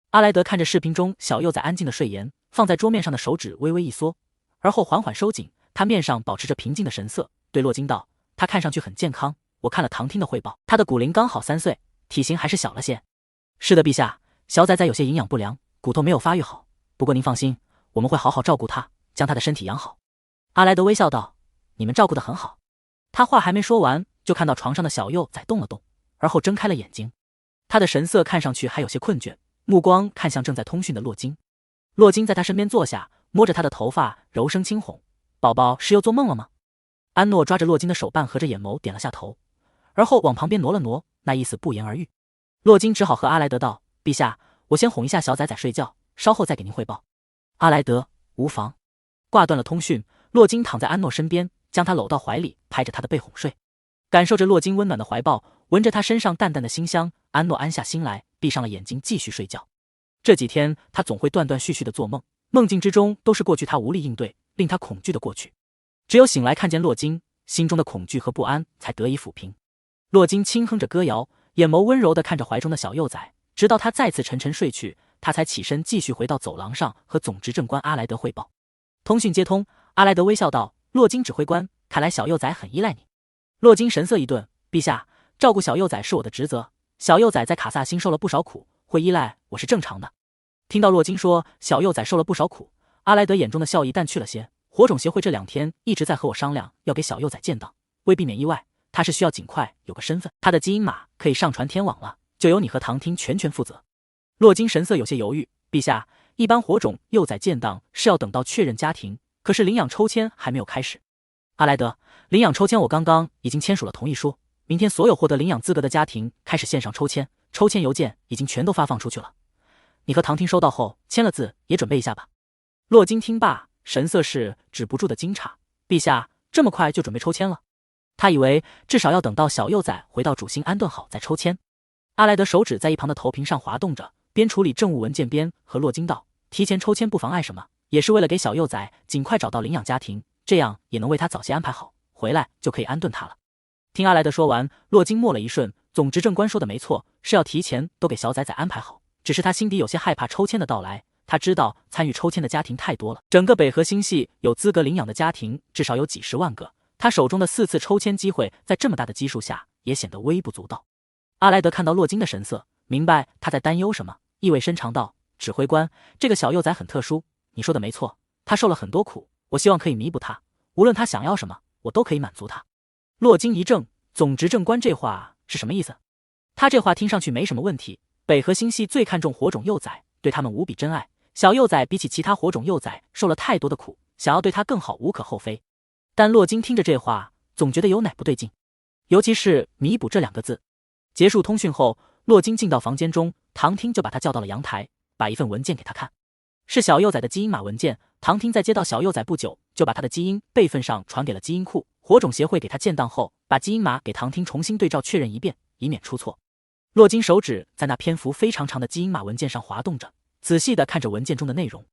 A: 阿莱德看着视频中小幼崽安静的睡颜，放在桌面上的手指微微一缩，而后缓缓收紧，他面上保持着平静的神色，对洛金道：他看上去很健康，我看了唐听的汇报，他的骨龄刚好3岁，体型还是小了些。是的，陛下，小崽崽有些营养不良，骨头没有发育好，不过您放心，我们会好好照顾他，将他的身体养好。阿莱德微笑道：你们照顾得很好。他话还没说完，就看到床上的小幼崽动了动，而后睁开了眼睛，他的神色看上去还有些困倦，目光看向正在通讯的洛金。洛金在他身边坐下，摸着他的头发，柔声轻哄：宝宝是又做梦了吗？安诺抓着洛金的手腕，合着眼眸点了下头，而后往旁边挪了挪，那意思不言而喻。洛金只好和阿莱德道：陛下，我先哄一下小崽崽睡觉，稍后再给您汇报。阿莱德，无妨。挂断了通讯，洛金躺在安诺身边，将他搂到怀里，拍着他的背哄睡。感受着洛金温暖的怀抱，闻着他身上淡淡的馨香，安诺安下心来，闭上了眼睛继续睡觉。这几天他总会断断续续的做梦，梦境之中都是过去他无力应对，令他恐惧的过去。只有醒来看见洛金，心中的恐惧和不安才得以抚平。洛金轻哼着歌谣，眼眸温柔地看着怀中的小幼崽，直到他再次沉沉睡去，他才起身继续回到走廊上和总执政官阿莱德汇报。通讯接通，阿莱德微笑道：洛金指挥官，看来小幼崽很依赖你。洛金神色一顿：陛下，照顾小幼崽是我的职责，小幼崽在卡萨星受了不少苦，会依赖我是正常的。听到洛金说小幼崽受了不少苦，阿莱德眼中的笑意淡去了些。火种协会这2天一直在和我商量要给小幼崽建档，为避免意外，他是需要尽快有个身份，他的基因码可以上传天网了，就由你和唐听全权负责。洛金神色有些犹豫：陛下，一般火种幼崽建档是要等到确认家庭，可是领养抽签还没有开始。阿莱德，领养抽签我刚刚已经签署了同意书，明天所有获得领养资格的家庭开始线上抽签，抽签邮件已经全都发放出去了。你和唐听收到后签了字，也准备一下吧。洛金听罢，神色是止不住的惊诧：陛下，这么快就准备抽签了？他以为至少要等到小幼崽回到主星安顿好再抽签。阿莱德手指在一旁的投屏上滑动着，边处理政务文件边和洛金道：提前抽签不妨碍什么，也是为了给小幼崽尽快找到领养家庭，这样也能为他早些安排好，回来就可以安顿他了。听阿莱德说完，洛金默了一瞬，总执政官说的没错，是要提前都给小崽崽安排好，只是他心底有些害怕抽签的到来。他知道参与抽签的家庭太多了，整个北河星系有资格领养的家庭至少有几十万个，他手中的4次抽签机会在这么大的基数下也显得微不足道。阿莱德看到洛金的神色，明白他在担忧什么，意味深长道：指挥官，这个小幼崽很特殊，你说的没错，他受了很多苦，我希望可以弥补他，无论他想要什么，我都可以满足他。洛金一怔，总执政官这话是什么意思？他这话听上去没什么问题，北河星系最看重火种幼崽，对他们无比珍爱，小幼崽比起其他火种幼崽受了太多的苦，想要对他更好无可厚非。但洛金听着这话，总觉得有哪不对劲，尤其是弥补这2个字。结束通讯后，洛金进到房间中，唐听就把他叫到了阳台，把一份文件给他看，是小幼崽的基因码文件。唐听在接到小幼崽不久，就把他的基因备份上传给了基因库，火种协会给他建档后，把基因码给唐听重新对照确认一遍，以免出错。洛金手指在那篇幅非常长的基因码文件上滑动着，仔细地看着文件中的内容。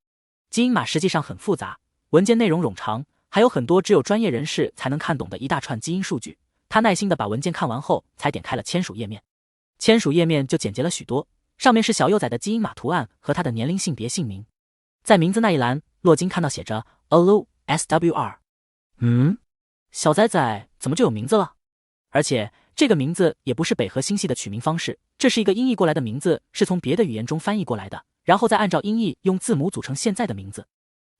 A: 基因码实际上很复杂，文件内容冗长，还有很多只有专业人士才能看懂的一大串基因数据。他耐心地把文件看完后，才点开了签署页面。签署页面就简洁了许多，上面是小幼崽的基因码图案和他的年龄、性别、姓名。在名字那一栏，洛金看到写着 ALO-SWR。小崽崽怎么就有名字了？而且这个名字也不是北河星系的取名方式，这是一个音译过来的名字，是从别的语言中翻译过来的，然后再按照音译用字母组成现在的名字。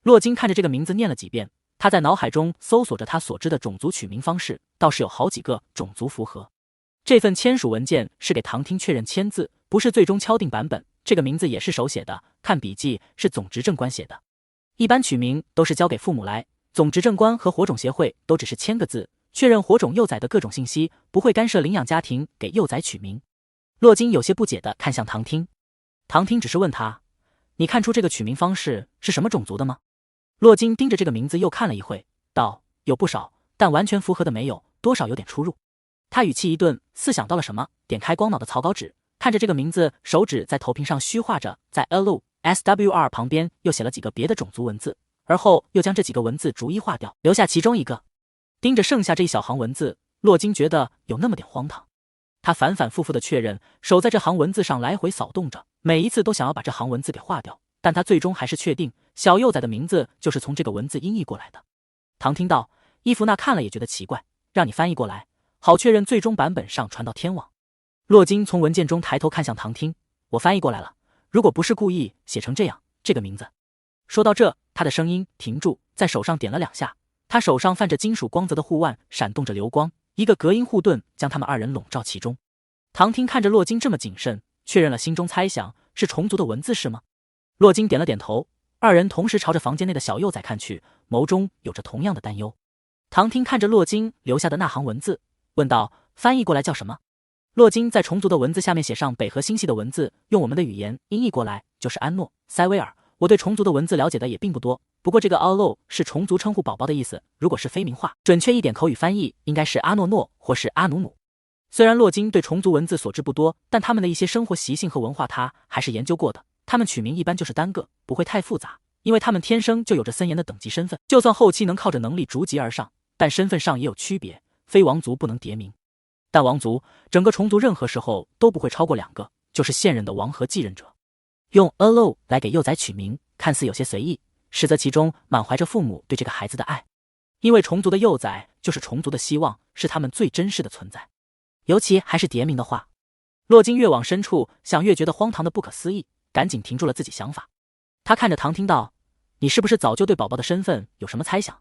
A: 洛金看着这个名字念了几遍，他在脑海中搜索着他所知的种族取名方式，倒是有好几个种族符合。这份签署文件是给唐汀确认签字，不是最终敲定版本。这个名字也是手写的，看笔记是总执政官写的。一般取名都是交给父母来，总执政官和火种协会都只是签个字，确认火种幼崽的各种信息，不会干涉领养家庭给幼崽取名。洛金有些不解地看向唐汀，唐汀只是问他：“你看出这个取名方式是什么种族的吗？”洛金盯着这个名字又看了一会，道：“有不少，但完全符合的没有，多少有点出入。”他语气一顿，似想到了什么，点开光脑的草稿纸，看着这个名字，手指在投屏上虚画着，在 ALO-SWR 旁边又写了几个别的种族文字，而后又将这几个文字逐一划掉，留下其中一个。盯着剩下这一小行文字，洛金觉得有那么点荒唐。他反反复复的确认，手在这行文字上来回扫动着，每一次都想要把这行文字给划掉，但他最终还是确定小幼崽的名字就是从这个文字音译过来的。唐听到，伊芙娜看了也觉得奇怪，让你翻译过来，好确认最终版本上传到天网。洛金从文件中抬头看向唐听，我翻译过来了，如果不是故意写成这样，这个名字。说到这，他的声音停住，在手上点了2下，他手上泛着金属光泽的护腕闪动着流光，一个隔音护盾将他们2人笼罩其中。唐听看着洛金这么谨慎，确认了心中猜想，是虫族的文字是吗？洛金点了点头，2人同时朝着房间内的小幼崽看去，眸中有着同样的担忧。唐听看着洛金留下的那行文字，问道：“翻译过来叫什么？”洛金在虫族的文字下面写上北河星系的文字，用我们的语言音译过来就是安诺塞维尔。我对虫族的文字了解的也并不多，不过这个 ALO 是虫族称呼宝宝的意思，如果是非名话，准确一点口语翻译应该是阿诺诺或是阿努努。虽然洛金对虫族文字所知不多，但他们的一些生活习性和文化他还是研究过的。他们取名一般就是单个，不会太复杂，因为他们天生就有着森严的等级身份，就算后期能靠着能力逐级而上，但身份上也有区别，非王族不能叠名。但王族，整个虫族任何时候都不会超过2个，就是现任的王和继任者。用 ALO 来给幼崽取名，看似有些随意，实则其中满怀着父母对这个孩子的爱。因为虫族的幼崽就是虫族的希望，是他们最真实的存在。尤其还是叠名的话，洛金越往深处想越觉得荒唐的不可思议，赶紧停住了自己想法。他看着唐听道：“你是不是早就对宝宝的身份有什么猜想？”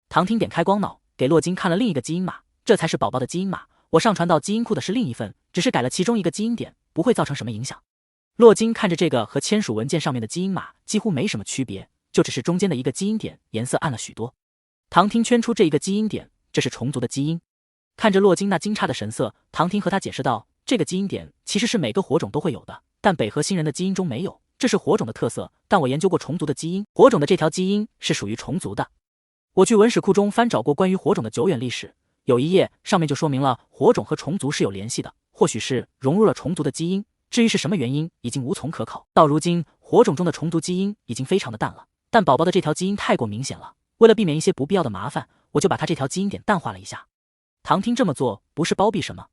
A: 唐听点开光脑，给洛金看了另一个基因码，这才是宝宝的基因码。我上传到基因库的是另一份，只是改了其中一个基因点，不会造成什么影响。洛金看着这个和签署文件上面的基因码几乎没什么区别，就只是中间的一个基因点颜色暗了许多。唐听圈出这一个基因点，这是虫族的基因。看着洛金那惊诧的神色，唐听和他解释道：“这个基因点其实是每个火种都会有的，但北河星人的基因中没有，这是火种的特色。但我研究过虫族的基因，火种的这条基因是属于虫族的。我去文史库中翻找过关于火种的久远历史。”有一页上面就说明了火种和虫族是有联系的，或许是融入了虫族的基因，至于是什么原因已经无从可考。到如今火种中的虫族基因已经非常的淡了，但宝宝的这条基因太过明显了，为了避免一些不必要的麻烦，我就把他这条基因点淡化了一下。唐听这么做不是包庇什么，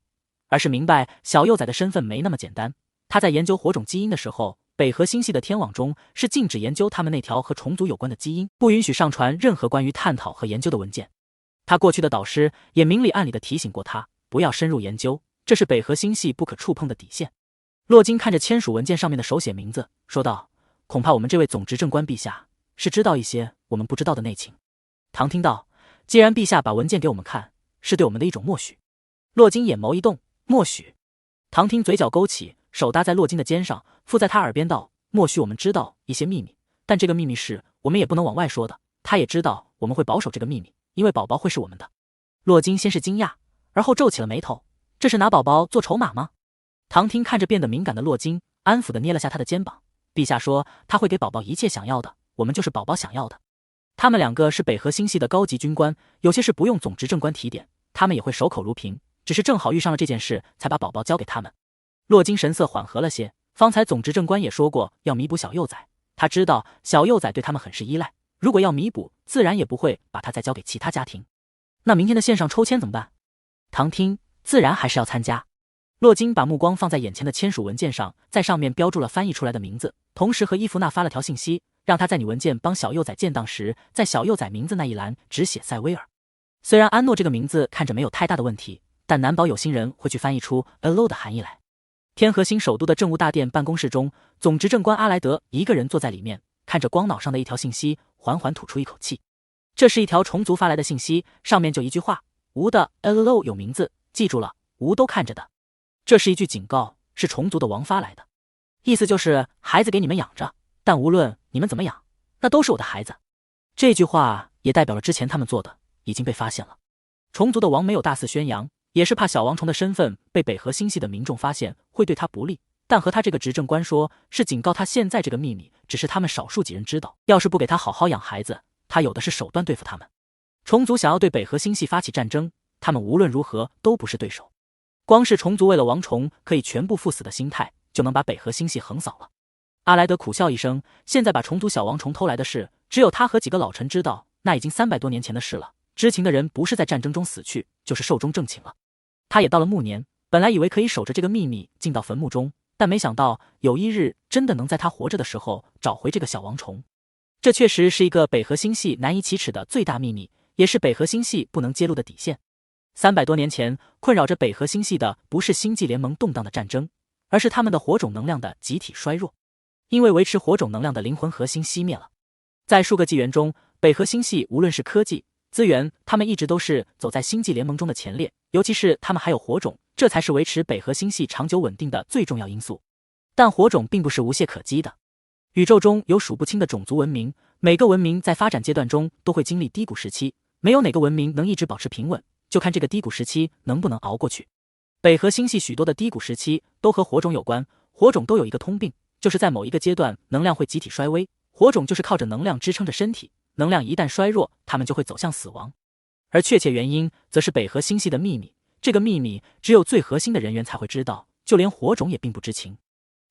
A: 而是明白小幼崽的身份没那么简单。他在研究火种基因的时候，北河星系的天网中是禁止研究他们那条和虫族有关的基因，不允许上传任何关于探讨和研究的文件。他过去的导师也明里暗里地提醒过他，不要深入研究，这是北河星系不可触碰的底线。洛金看着签署文件上面的手写名字，说道：“恐怕我们这位总执政官陛下是知道一些我们不知道的内情。”唐听到，既然陛下把文件给我们看，是对我们的一种默许。洛金眼眸一动，默许。唐听嘴角勾起，手搭在洛金的肩上，附在他耳边道：“默许我们知道一些秘密，但这个秘密是我们也不能往外说的。他也知道我们会保守这个秘密，因为宝宝会是我们的。”洛金先是惊讶，而后皱起了眉头，这是拿宝宝做筹码吗？唐听看着变得敏感的洛金，安抚地捏了下他的肩膀。陛下说他会给宝宝一切想要的，我们就是宝宝想要的。他们2个是北河星系的高级军官，有些事不用总执政官提点，他们也会守口如瓶，只是正好遇上了这件事，才把宝宝交给他们。洛金神色缓和了些，方才总执政官也说过要弥补小幼崽，他知道小幼崽对他们很是依赖，如果要弥补，自然也不会把他再交给其他家庭。那明天的线上抽签怎么办？唐听自然还是要参加。洛金把目光放在眼前的签署文件上，在上面标注了翻译出来的名字，同时和伊芙娜发了条信息，让他在你文件帮小幼崽建档时，在小幼崽名字那一栏只写塞维尔。虽然安诺这个名字看着没有太大的问题，但难保有心人会去翻译出 Allo 的含义来。天河星首都的政务大殿办公室中，总执政官阿莱德一个人坐在里面，看着光脑上的一条信息，缓缓吐出一口气。这是一条虫族发来的信息，上面就一句话：吴的 Allo 有名字，记住了，吴都看着的。这是一句警告，是虫族的王发来的，意思就是孩子给你们养着，但无论你们怎么养，那都是我的孩子。这句话也代表了之前他们做的已经被发现了。虫族的王没有大肆宣扬，也是怕小王虫的身份被北河星系的民众发现会对他不利，但和他这个执政官说，是警告他现在这个秘密只是他们少数几人知道，要是不给他好好养孩子，他有的是手段对付他们。虫族想要对北河星系发起战争，他们无论如何都不是对手。光是虫族为了王虫可以全部赴死的心态，就能把北河星系横扫了。阿莱德苦笑一声，现在把虫族小王虫偷来的事，只有他和几个老臣知道，那已经300多年前的事了。知情的人不是在战争中死去，就是寿终正寝了。他也到了暮年，本来以为可以守着这个秘密进到坟墓中，但没想到有一日真的能在他活着的时候找回这个小王虫。这确实是一个北河星系难以启齿的最大秘密，也是北河星系不能揭露的底线。300多年前，困扰着北河星系的不是星际联盟动荡的战争，而是他们的火种能量的集体衰弱。因为维持火种能量的灵魂核心熄灭了。在数个纪元中，北河星系无论是科技、资源，他们一直都是走在星际联盟中的前列，尤其是他们还有火种，这才是维持北河星系长久稳定的最重要因素。但火种并不是无懈可击的。宇宙中有数不清的种族文明，每个文明在发展阶段中都会经历低谷时期，没有哪个文明能一直保持平稳，就看这个低谷时期能不能熬过去。北河星系许多的低谷时期都和火种有关，火种都有一个通病，就是在某一个阶段能量会集体衰微，火种就是靠着能量支撑着身体，能量一旦衰弱，他们就会走向死亡。而确切原因则是北河星系的秘密，这个秘密只有最核心的人员才会知道，就连火种也并不知情。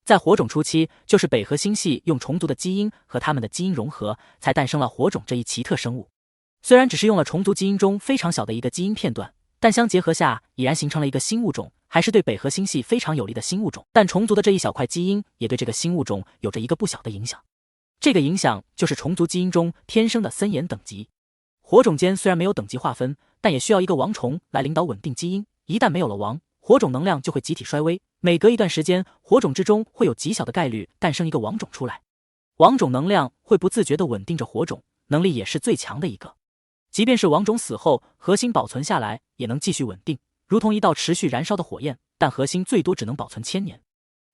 A: 在火种初期，就是北河星系用虫族的基因和他们的基因融合，才诞生了火种这一奇特生物。虽然只是用了虫族基因中非常小的一个基因片段，但相结合下已然形成了一个新物种，还是对北河星系非常有利的新物种。但虫族的这一小块基因也对这个新物种有着一个不小的影响，这个影响就是虫族基因中天生的森严等级。火种间虽然没有等级划分，但也需要一个王虫来领导稳定基因，一旦没有了王，火种能量就会集体衰微，每隔一段时间，火种之中会有极小的概率诞生一个王种出来。王种能量会不自觉地稳定着火种，能力也是最强的一个。即便是王种死后，核心保存下来也能继续稳定，如同一道持续燃烧的火焰，但核心最多只能保存1000年。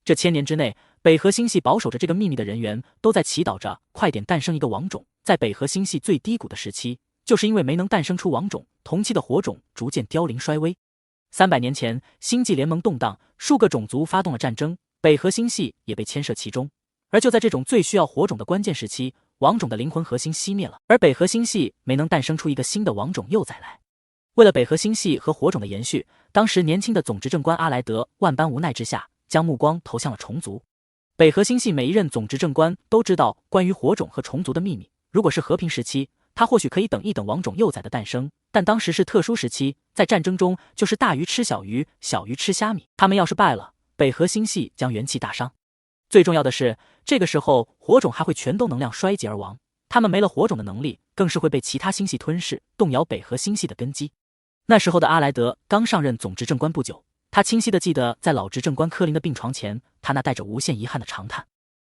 A: 这1000年之内，北河星系保守着这个秘密的人员都在祈祷着快点诞生一个王种。在北河星系最低谷的时期，就是因为没能诞生出王种，同期的火种逐渐凋零衰微。300年前，星际联盟动荡，数个种族发动了战争，北河星系也被牵涉其中。而就在这种最需要火种的关键时期，王种的灵魂核心熄灭了，而北河星系没能诞生出一个新的王种幼崽来。为了北河星系和火种的延续，当时年轻的总执政官阿莱德万般无奈之下，将目光投向了虫族。北河星系每一任总执政官都知道关于火种和虫族的秘密，如果是和平时期，他或许可以等一等王种幼崽的诞生，但当时是特殊时期，在战争中就是大鱼吃小鱼，小鱼吃虾米，他们要是败了，北河星系将元气大伤。最重要的是，这个时候火种还会全都能量衰竭而亡，他们没了火种的能力，更是会被其他星系吞噬，动摇北河星系的根基。那时候的阿莱德刚上任总执政官不久，他清晰地记得在老执政官科林的病床前，他那带着无限遗憾的长叹：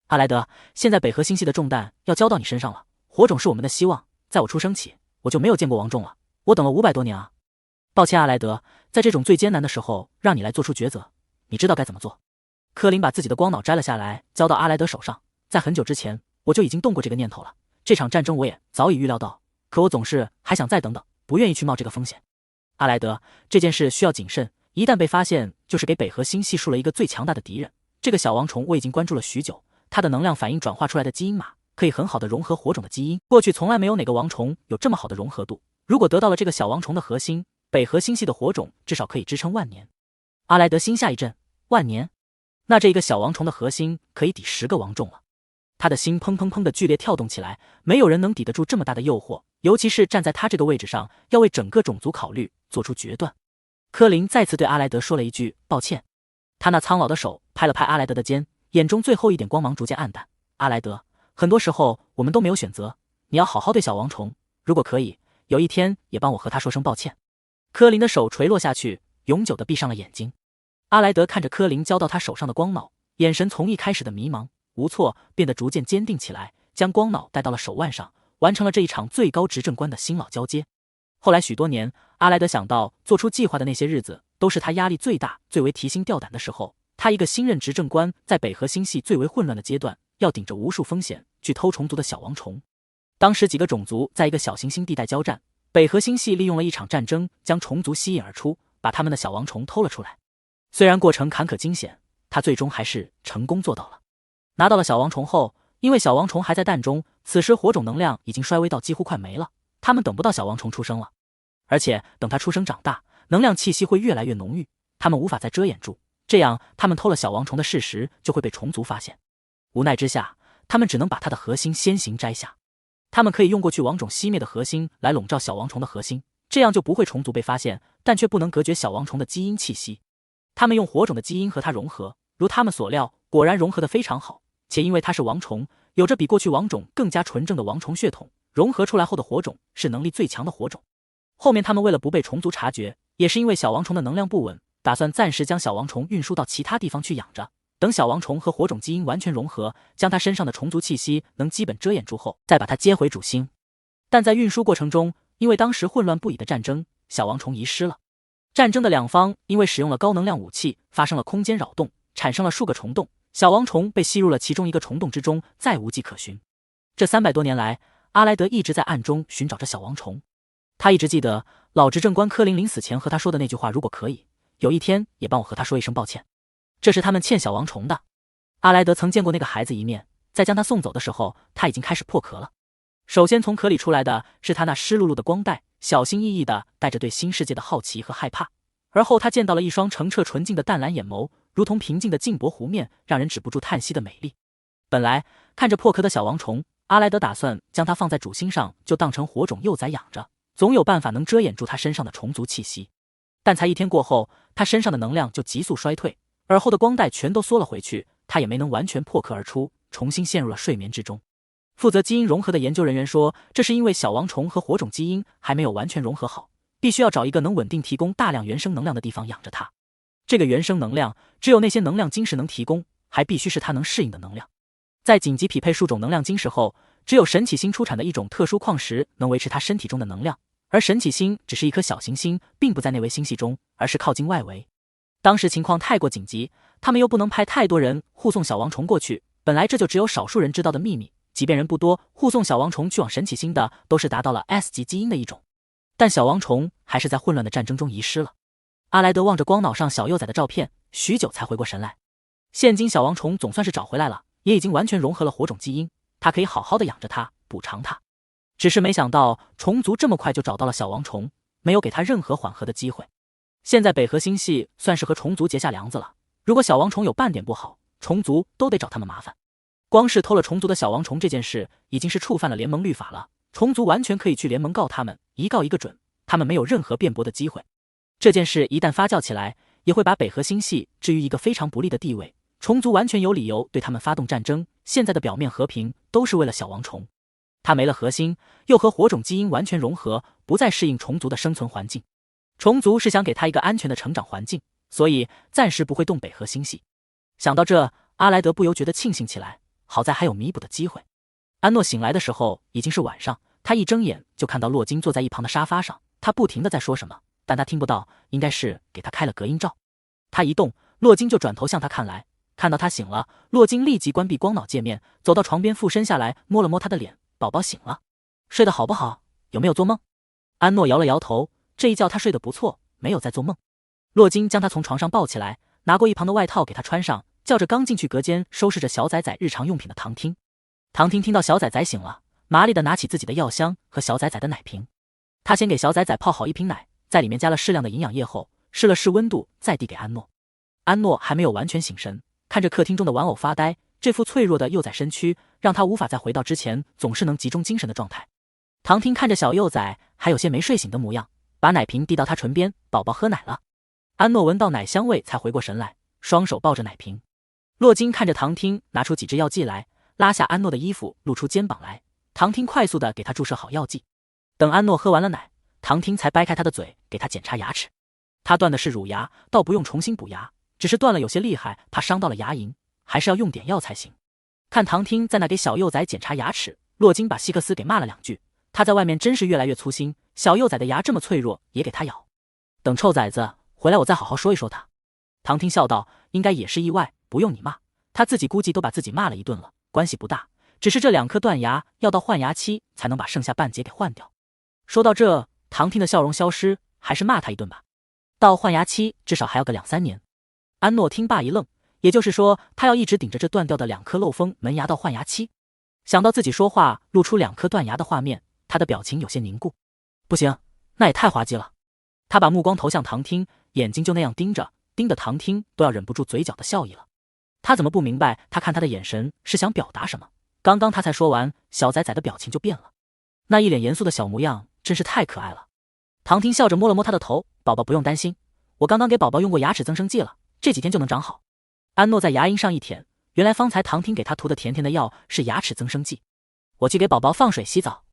A: 阿莱德，现在北河星系的重担要交到你身上了，火种是我们的希望，在我出生起，我就没有见过王种了，我等了500多年啊。抱歉阿莱德，在这种最艰难的时候让你来做出抉择，你知道该怎么做。科林把自己的光脑摘了下来，交到阿莱德手上。在很久之前，我就已经动过这个念头了。这场战争我也早已预料到，可我总是还想再等等，不愿意去冒这个风险。阿莱德，这件事需要谨慎，一旦被发现，就是给北河星系树了一个最强大的敌人。这个小王虫我已经关注了许久，它的能量反应转化出来的基因码，可以很好的融合火种的基因。过去从来没有哪个王虫有这么好的融合度。如果得到了这个小王虫的核心，北河星系的火种至少可以支撑万年。阿莱德心下一震，万年？那这一个小王虫的核心可以抵10个王种了。他的心砰砰砰的剧烈跳动起来，没有人能抵得住这么大的诱惑，尤其是站在他这个位置上，要为整个种族考虑，做出决断。科林再次对阿莱德说了一句抱歉。他那苍老的手拍了拍阿莱德的肩，眼中最后一点光芒逐渐暗淡。阿莱德，很多时候我们都没有选择，你要好好对小王虫，如果可以，有一天也帮我和他说声抱歉。柯林的手垂落下去，永久地闭上了眼睛。阿莱德看着柯林交到他手上的光脑，眼神从一开始的迷茫无措变得逐渐坚定起来，将光脑带到了手腕上，完成了这一场最高执政官的新老交接。后来许多年，阿莱德想到做出计划的那些日子，都是他压力最大、最为提心吊胆的时候。他一个新任执政官，在北河星系最为混乱的阶段，要顶着无数风险去偷虫族的小王虫。当时几个种族在一个小行星地带交战，北河星系利用了一场战争，将虫族吸引而出，把他们的小王虫偷了出来。虽然过程坎坷惊险，他最终还是成功做到了。拿到了小王虫后，因为小王虫还在蛋中，此时火种能量已经衰微到几乎快没了，他们等不到小王虫出生了。而且等它出生长大，能量气息会越来越浓郁，他们无法再遮掩住，这样他们偷了小王虫的事实就会被虫族发现。无奈之下，他们只能把它的核心先行摘下。他们可以用过去王种熄灭的核心来笼罩小王虫的核心，这样就不会虫族被发现，但却不能隔绝小王虫的基因气息。他们用火种的基因和它融合，如他们所料，果然融合得非常好，且因为它是王虫，有着比过去王种更加纯正的王虫血统，融合出来后的火种是能力最强的火种。后面他们为了不被虫族察觉，也是因为小王虫的能量不稳，打算暂时将小王虫运输到其他地方去养着，等小王虫和火种基因完全融合，将它身上的虫族气息能基本遮掩住后，再把它接回主星。但在运输过程中，因为当时混乱不已的战争，小王虫遗失了。战争的两方因为使用了高能量武器，发生了空间扰动，产生了数个虫洞，小王虫被吸入了其中一个虫洞之中，再无迹可寻。这300多年来，阿莱德一直在暗中寻找着小王虫。他一直记得老执政官柯林临死前和他说的那句话，如果可以，有一天也帮我和他说一声抱歉。这是他们欠小王虫的。阿莱德曾见过那个孩子一面，在将他送走的时候，他已经开始破壳了。首先从壳里出来的是他那湿漉漉的光带，小心翼翼地带着对新世界的好奇和害怕。而后他见到了一双澄澈纯净的淡蓝眼眸，如同平静的镜泊湖面，让人止不住叹息的美丽。本来看着破壳的小王虫，阿莱德打算将它放在主星上，就当成火种幼崽养着，总有办法能遮掩住他身上的虫族气息。但才1天过后，他身上的能量就急速衰退，耳后的光带全都缩了回去，他也没能完全破壳而出，重新陷入了睡眠之中。负责基因融合的研究人员说，这是因为小王虫和火种基因还没有完全融合好，必须要找一个能稳定提供大量原生能量的地方养着它。这个原生能量只有那些能量晶石能提供，还必须是它能适应的能量。在紧急匹配数种能量晶石后，只有神启星出产的一种特殊矿石能维持它身体中的能量，而神启星只是一颗小行星，并不在内维星系中，而是靠近外围。当时情况太过紧急，他们又不能派太多人护送小王虫过去，本来这就只有少数人知道的秘密，即便人不多，护送小王虫去往神启星的都是达到了 S 级基因的一种。但小王虫还是在混乱的战争中遗失了。阿莱德望着光脑上小幼崽的照片，许久才回过神来。现今小王虫总算是找回来了，也已经完全融合了火种基因，他可以好好的养着它，补偿它。只是没想到虫族这么快就找到了小王虫，没有给他任何缓和的机会。现在北河星系算是和虫族结下梁子了，如果小王虫有半点不好，虫族都得找他们麻烦。光是偷了虫族的小王虫这件事，已经是触犯了联盟律法了，虫族完全可以去联盟告他们，一告一个准，他们没有任何辩驳的机会。这件事一旦发酵起来，也会把北河星系置于一个非常不利的地位，虫族完全有理由对他们发动战争。现在的表面和平都是为了小王虫，他没了核心，又和火种基因完全融合，不再适应虫族的生存环境。虫族是想给他一个安全的成长环境，所以暂时不会动北河星系。想到这，阿莱德不由觉得庆幸起来，好在还有弥补的机会。安诺醒来的时候已经是晚上，他一睁眼就看到洛金坐在一旁的沙发上，他不停地在说什么，但他听不到，应该是给他开了隔音罩。他一动，洛金就转头向他看来，看到他醒了，洛金立即关闭光脑界面，走到床边俯身下来，摸了摸他的脸，宝宝醒了，睡得好不好？有没有做梦？安诺摇了摇头，这一觉他睡得不错，没有在做梦。洛金将他从床上抱起来，拿过一旁的外套给他穿上，叫着刚进去隔间收拾着小崽崽日常用品的唐听。唐听听到小崽崽醒了，麻利地拿起自己的药箱和小崽崽的奶瓶。他先给小崽崽泡好一瓶奶，在里面加了适量的营养液后，试了试温度，再递给安诺。安诺还没有完全醒神，看着客厅中的玩偶发呆，这副脆弱的幼崽身躯让他无法再回到之前总是能集中精神的状态。唐听看着小幼崽还有些没睡醒的模样，把奶瓶递到他唇边，宝宝喝奶了。安诺闻到奶香味才回过神来，双手抱着奶瓶。洛金看着唐听拿出几支药剂来，拉下安诺的衣服，露出肩膀来。唐听快速的给他注射好药剂。等安诺喝完了奶，唐听才掰开他的嘴，给他检查牙齿。他断的是乳牙，倒不用重新补牙，只是断了有些厉害，怕伤到了牙龈，还是要用点药才行。看唐听在那给小幼崽检查牙齿，洛金把希克斯给骂了2句。他在外面真是越来越粗心，小幼崽的牙这么脆弱，也给他咬。等臭崽子回来，我再好好说一说他。唐听笑道：“应该也是意外，不用你骂，他自己估计都把自己骂了一顿了，关系不大。只是这2颗断牙要到换牙期才能把剩下半截给换掉。”说到这，唐听的笑容消失，还是骂他一顿吧。到换牙期至少还要个2-3年。安诺听罢一愣，也就是说他要一直顶着这断掉的2颗漏风门牙到换牙期。想到自己说话露出2颗断牙的画面，他的表情有些凝固。不行，那也太滑稽了。他把目光投向唐听，眼睛就那样盯着，盯得唐听都要忍不住嘴角的笑意了。他怎么不明白他看他的眼神是想表达什么？刚刚他才说完，小崽崽的表情就变了，那一脸严肃的小模样真是太可爱了。唐听笑着摸了摸他的头：“宝宝不用担心，我刚刚给宝宝用过牙齿增生剂了，这几天就能长好。”安诺在牙龈上一舔，原来方才唐听给他涂的甜甜的药是牙齿增生剂。我去给宝宝放水洗澡。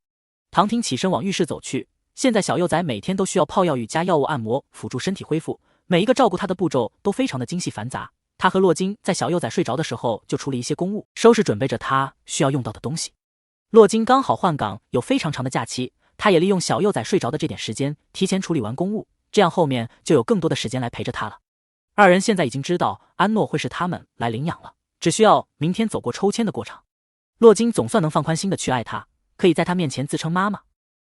A: 唐听起身往浴室走去。现在小幼崽每天都需要泡药浴加药物按摩辅助身体恢复，每一个照顾他的步骤都非常的精细繁杂。他和洛金在小幼崽睡着的时候就处理一些公务，收拾准备着他需要用到的东西。洛金刚好换岗，有非常长的假期，他也利用小幼崽睡着的这点时间提前处理完公务，这样后面就有更多的时间来陪着他了。2人现在已经知道安诺会是他们来领养了，只需要明天走过抽签的过程。洛金总算能放宽心的去爱他，可以在他面前自称妈妈。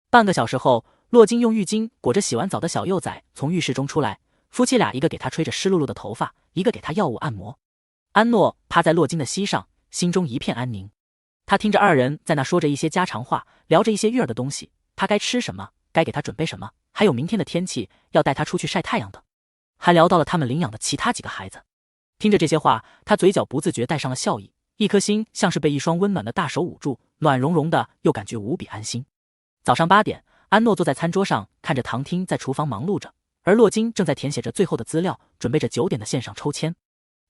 A: 半个小时后，洛金用浴巾裹着洗完澡的小幼崽从浴室中出来，夫妻俩一个给他吹着湿漉漉的头发，一个给他药物按摩。安诺趴在洛金的膝上，心中一片安宁。他听着2人在那说着一些家常话，聊着一些育儿的东西，他该吃什么，该给他准备什么，还有明天的天气，要带他出去晒太阳等，还聊到了他们领养的其他几个孩子。听着这些话，他嘴角不自觉带上了笑意，一颗心像是被一双温暖的大手捂住，暖融融的，又感觉无比安心。早上8点，安诺坐在餐桌上，看着唐听在厨房忙碌着，而洛金正在填写着最后的资料，准备着9点的线上抽签。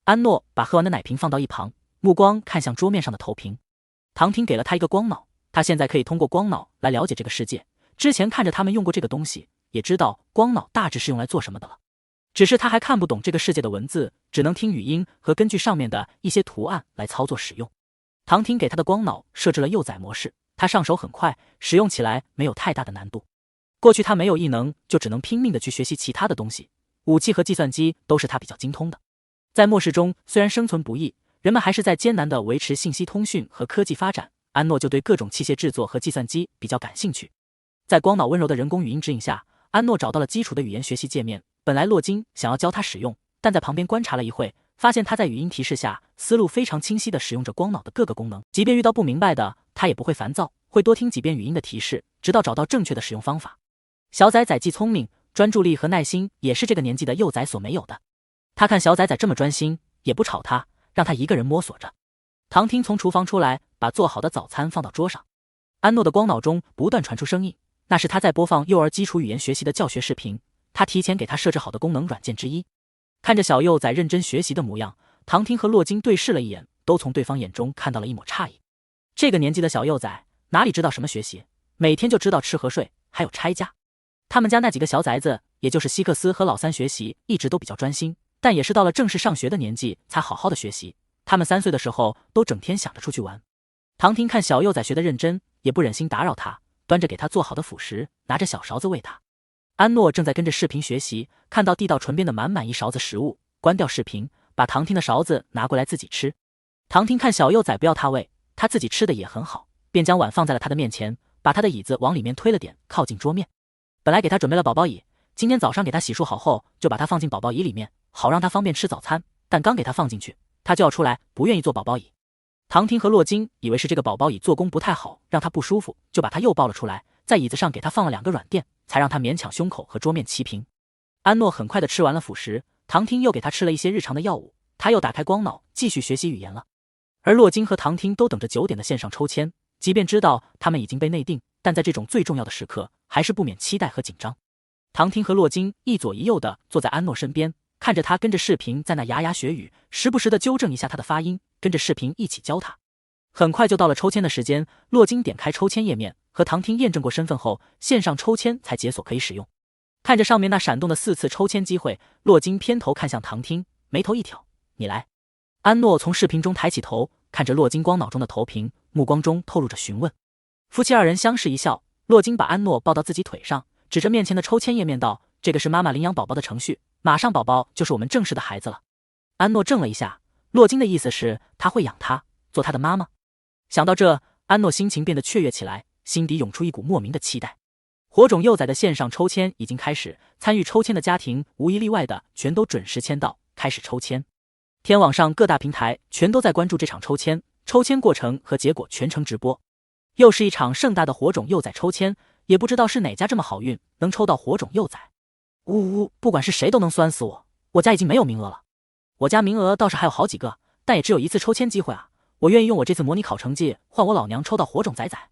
A: 安诺把喝完的奶瓶放到一旁，目光看向桌面上的投屏。唐听给了他一个光脑，他现在可以通过光脑来了解这个世界。之前看着他们用过这个东西，也知道光脑大致是用来做什么的了。只是他还看不懂这个世界的文字，只能听语音和根据上面的一些图案来操作使用。唐听给他的光脑设置了幼崽模式，他上手很快，使用起来没有太大的难度。过去他没有异能，就只能拼命的去学习其他的东西，武器和计算机都是他比较精通的。在末世中，虽然生存不易，人们还是在艰难的维持信息通讯和科技发展。安诺就对各种器械制作和计算机比较感兴趣。在光脑温柔的人工语音指引下，安诺找到了基础的语言学习界面。本来洛金想要教他使用，但在旁边观察了一会，发现他在语音提示下思路非常清晰地使用着光脑的各个功能，即便遇到不明白的，他也不会烦躁，会多听几遍语音的提示，直到找到正确的使用方法。小崽崽既聪明，专注力和耐心也是这个年纪的幼崽所没有的。他看小崽崽这么专心，也不吵他，让他一个人摸索着。唐听从厨房出来，把做好的早餐放到桌上。安诺的光脑中不断传出声音，那是他在播放幼儿基础语言学习的教学视频，他提前给他设置好的功能软件之一。看着小幼崽认真学习的模样，唐听和洛金对视了一眼，都从对方眼中看到了一抹诧异。这个年纪的小幼崽哪里知道什么学习，每天就知道吃和睡，还有拆家。他们家那几个小崽子，也就是希克斯和老三学习一直都比较专心，但也是到了正式上学的年纪才好好的学习。他们3岁的时候都整天想着出去玩。唐婷看小幼崽学得认真，也不忍心打扰他，端着给他做好的辅食，拿着小勺子喂他。安诺正在跟着视频学习，看到递到唇边的满满一勺子食物，关掉视频，把唐婷的勺子拿过来自己吃。唐婷看小幼崽不要他喂，他自己吃的也很好，便将碗放在了他的面前，把他的椅子往里面推了点，靠近桌面。本来给他准备了宝宝椅，今天早上给他洗漱好后，就把他放进宝宝椅里面，好让他方便吃早餐。但刚给他放进去，他就要出来，不愿意坐宝宝椅。唐婷和洛金以为是这个宝宝椅做工不太好，让他不舒服，就把他又抱了出来，在椅子上给他放了2个软垫，才让他勉强胸口和桌面齐平。安诺很快的吃完了辅食，唐婷又给他吃了一些日常的药物，他又打开光脑继续学习语言了。而洛金和唐婷都等着9点的线上抽签，即便知道他们已经被内定，但在这种最重要的时刻，还是不免期待和紧张。唐婷和洛金一左一右的坐在安诺身边，看着他跟着视频在那牙牙学语，时不时的纠正一下他的发音，跟着视频一起教他。很快就到了抽签的时间，洛金点开抽签页面，和唐听验证过身份后，线上抽签才解锁可以使用。看着上面那闪动的4次抽签机会，洛金偏头看向唐听，眉头一挑：“你来。”安诺从视频中抬起头，看着洛金光脑中的投屏，目光中透露着询问。夫妻二人相视一笑，洛金把安诺抱到自己腿上，指着面前的抽签页面道：“这个是妈妈领养宝宝的程序，马上宝宝就是我们正式的孩子了。”安诺怔了一下，洛金的意思是他会养他，做他的妈妈。想到这，安诺心情变得雀跃起来，心底涌出一股莫名的期待。火种幼崽的线上抽签已经开始，参与抽签的家庭无一例外的全都准时签到，开始抽签。天网上各大平台全都在关注这场抽签，抽签过程和结果全程直播。又是一场盛大的火种幼崽抽签，也不知道是哪家这么好运，能抽到火种幼崽。呜呜，不管是谁都能酸死我，我家已经没有名额了。我家名额倒是还有好几个，但也只有1次抽签机会啊。我愿意用我这次模拟考成绩换我老娘抽到火种崽崽。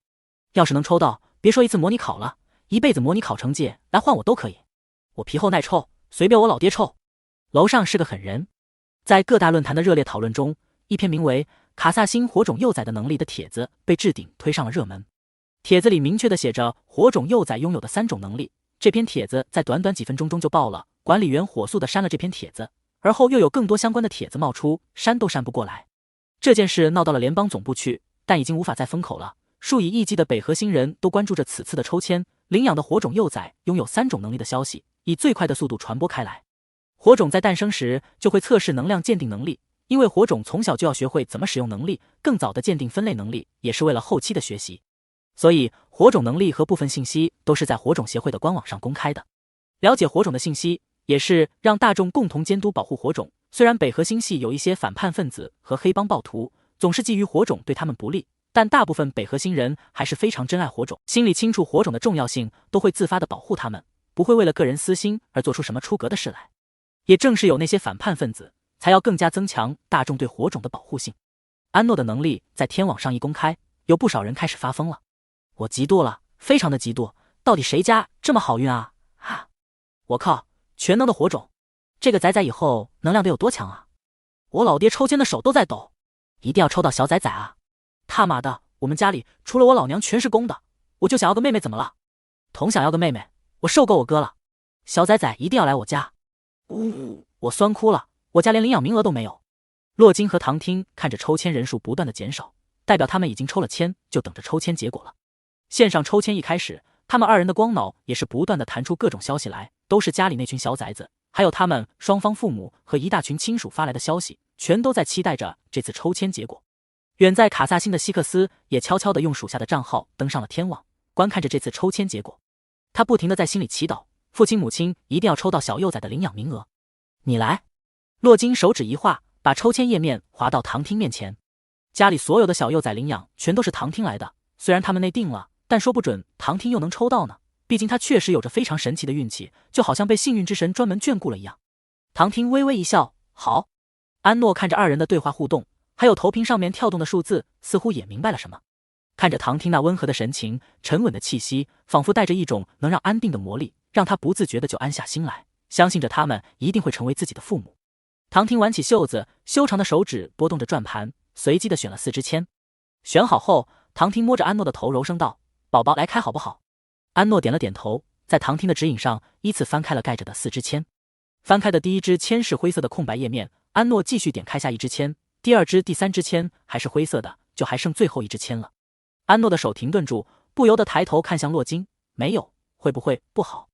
A: 要是能抽到，别说1次模拟考了，1辈子模拟考成绩来换我都可以。我皮厚耐抽，随便我老爹抽。楼上是个狠人。在各大论坛的热烈讨论中，一篇名为卡萨星火种幼崽的能力的帖子被置顶推上了热门。帖子里明确的写着火种幼崽拥有的3种能力。这篇帖子在短短几分钟中就爆了，管理员火速的删了这篇帖子，而后又有更多相关的帖子冒出，删都删不过来。这件事闹到了联邦总部去，但已经无法再封口了。数以亿计的北河星人都关注着此次的抽签，领养的火种幼崽拥有3种能力的消息以最快的速度传播开来。火种在诞生时就会测试能量鉴定能力，因为火种从小就要学会怎么使用能力，更早的鉴定分类能力也是为了后期的学习。所以火种能力和部分信息都是在火种协会的官网上公开的。了解火种的信息也是让大众共同监督保护火种。虽然北河星系有一些反叛分子和黑帮暴徒总是觊觎火种对他们不利，但大部分北河星人还是非常珍爱火种，心里清楚火种的重要性，都会自发的保护他们，不会为了个人私心而做出什么出格的事来。也正是有那些反叛分子，才要更加增强大众对火种的保护性。安诺的能力在天网上一公开，有不少人开始发疯了。我嫉妒了，非常的嫉妒，到底谁家这么好运啊？我靠，全能的火种，这个崽崽以后能量得有多强啊？我老爹抽签的手都在抖，一定要抽到小崽崽啊！他妈的，我们家里除了我老娘全是公的，我就想要个妹妹怎么了？同想要个妹妹，我受够我哥了。小崽崽一定要来我家。我酸哭了，我家连领养名额都没有。洛金和唐听看着抽签人数不断的减少，代表他们已经抽了签，就等着抽签结果了。线上抽签一开始，他们2人的光脑也是不断的弹出各种消息来，都是家里那群小崽子，还有他们双方父母和一大群亲属发来的消息，全都在期待着这次抽签结果。远在卡萨星的希克斯也悄悄地用属下的账号登上了天网，观看着这次抽签结果。他不停地在心里祈祷，父亲母亲一定要抽到小幼崽的领养名额。你来。洛金手指一画，把抽签页面滑到唐听面前。家里所有的小幼崽领养全都是唐听来的，虽然他们内定了，但说不准唐听又能抽到呢，毕竟他确实有着非常神奇的运气，就好像被幸运之神专门眷顾了一样。唐听微微一笑，好。安诺看着2人的对话互动，还有投屏上面跳动的数字，似乎也明白了什么。看着唐听那温和的神情，沉稳的气息，仿佛带着一种能让安定的魔力，让他不自觉的就安下心来，相信着他们一定会成为自己的父母。唐听挽起袖子，修长的手指拨动着转盘，随机的选了4支签。选好后，唐听摸着安诺的头柔声道：“宝宝来开好不好？”安诺点了点头，在唐听的指引上依次翻开了盖着的4支签。翻开的第1支签是灰色的空白页面，安诺继续点开下1支签，第2支、第3支签还是灰色的，就还剩最后1支签了。安诺的手停顿住，不由得抬头看向洛金，没有，会不会不好？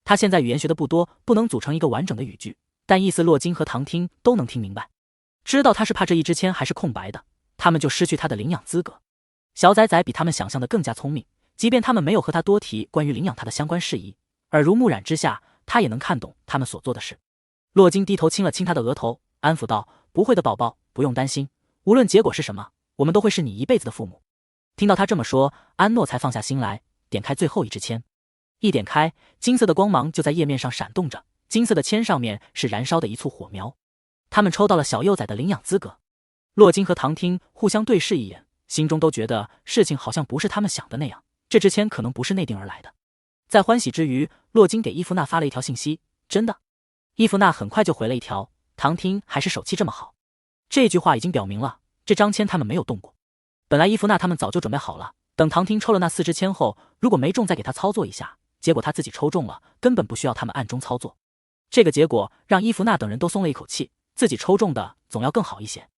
A: 他现在语言学的不多，不能组成一个完整的语句，但意思洛金和唐听都能听明白。知道他是怕这1支签还是空白的，他们就失去他的领养资格。小崽崽比他们想象的更加聪明，即便他们没有和他多提关于领养他的相关事宜，耳濡目染之下，他也能看懂他们所做的事。洛金低头亲了亲他的额头，安抚道：“不会的，宝宝，不用担心，无论结果是什么，我们都会是你一辈子的父母。”听到他这么说，安诺才放下心来，点开最后1支签。一点开，金色的光芒就在页面上闪动着，金色的签上面是燃烧的一簇火苗。他们抽到了小幼崽的领养资格。洛金和唐听互相对视一眼，心中都觉得事情好像不是他们想的那样，这支签可能不是内定而来的。在欢喜之余，洛金给伊芙娜发了一条信息：“真的。”伊芙娜很快就回了一条：唐听还是手气这么好。这句话已经表明了，这张签他们没有动过。本来伊芙娜他们早就准备好了，等唐听抽了那4支签后，如果没中再给他操作一下，结果他自己抽中了，根本不需要他们暗中操作。这个结果让伊芙娜等人都松了一口气，自己抽中的总要更好一些。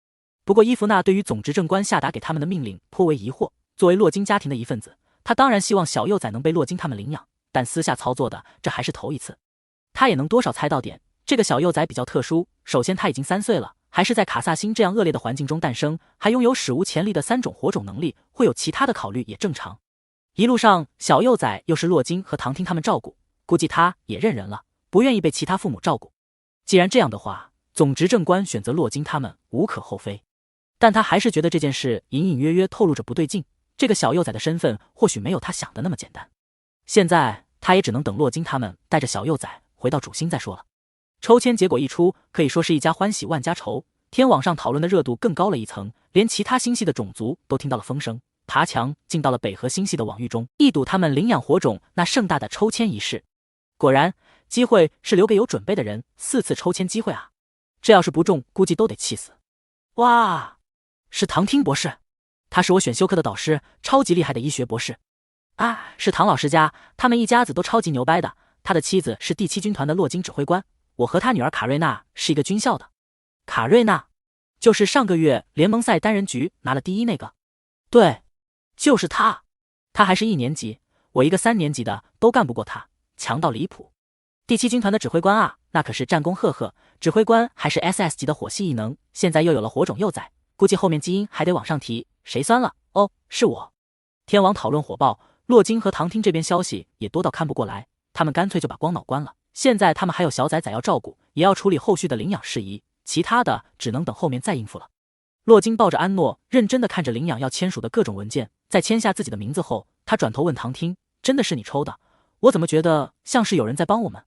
A: 不过伊芙娜对于总执政官下达给他们的命令颇为疑惑，作为洛金家庭的一份子，他当然希望小幼崽能被洛金他们领养，但私下操作的这还是头一次。他也能多少猜到点，这个小幼崽比较特殊，首先他已经3岁了，还是在卡萨星这样恶劣的环境中诞生，还拥有史无前例的3种火种能力，会有其他的考虑也正常。一路上小幼崽又是洛金和唐听他们照顾，估计他也认人了，不愿意被其他父母照顾。既然这样的话，总执政官选择洛金他们无可厚非，但他还是觉得这件事隐隐约约透露着不对劲，这个小幼崽的身份或许没有他想的那么简单。现在他也只能等洛金他们带着小幼崽回到主星再说了。抽签结果一出，可以说是一家欢喜万家愁，天网上讨论的热度更高了一层，连其他星系的种族都听到了风声，爬墙进到了北河星系的网域中，一睹他们领养火种那盛大的抽签仪式。果然，机会是留给有准备的人，4次抽签机会啊！这要是不中，估计都得气死。哇，是唐听博士，他是我选修课的导师，超级厉害的医学博士。啊，是唐老师家，他们一家子都超级牛掰的。他的妻子是第7军团的洛金指挥官，我和他女儿卡瑞娜是一个军校的。卡瑞娜，就是上个月联盟赛单人局拿了第1那个。对，就是他。他还是1年级，我一个3年级的都干不过他，强到离谱。第7军团的指挥官啊，那可是战功赫赫，指挥官还是 SS 级的火系异能，现在又有了火种幼崽，估计后面基因还得往上提，谁酸了？哦，是我。天网讨论火爆，洛金和唐听这边消息也多到看不过来，他们干脆就把光脑关了。现在他们还有小崽崽要照顾，也要处理后续的领养事宜，其他的只能等后面再应付了。洛金抱着安诺，认真的看着领养要签署的各种文件，在签下自己的名字后，他转头问唐听：真的是你抽的？我怎么觉得像是有人在帮我们？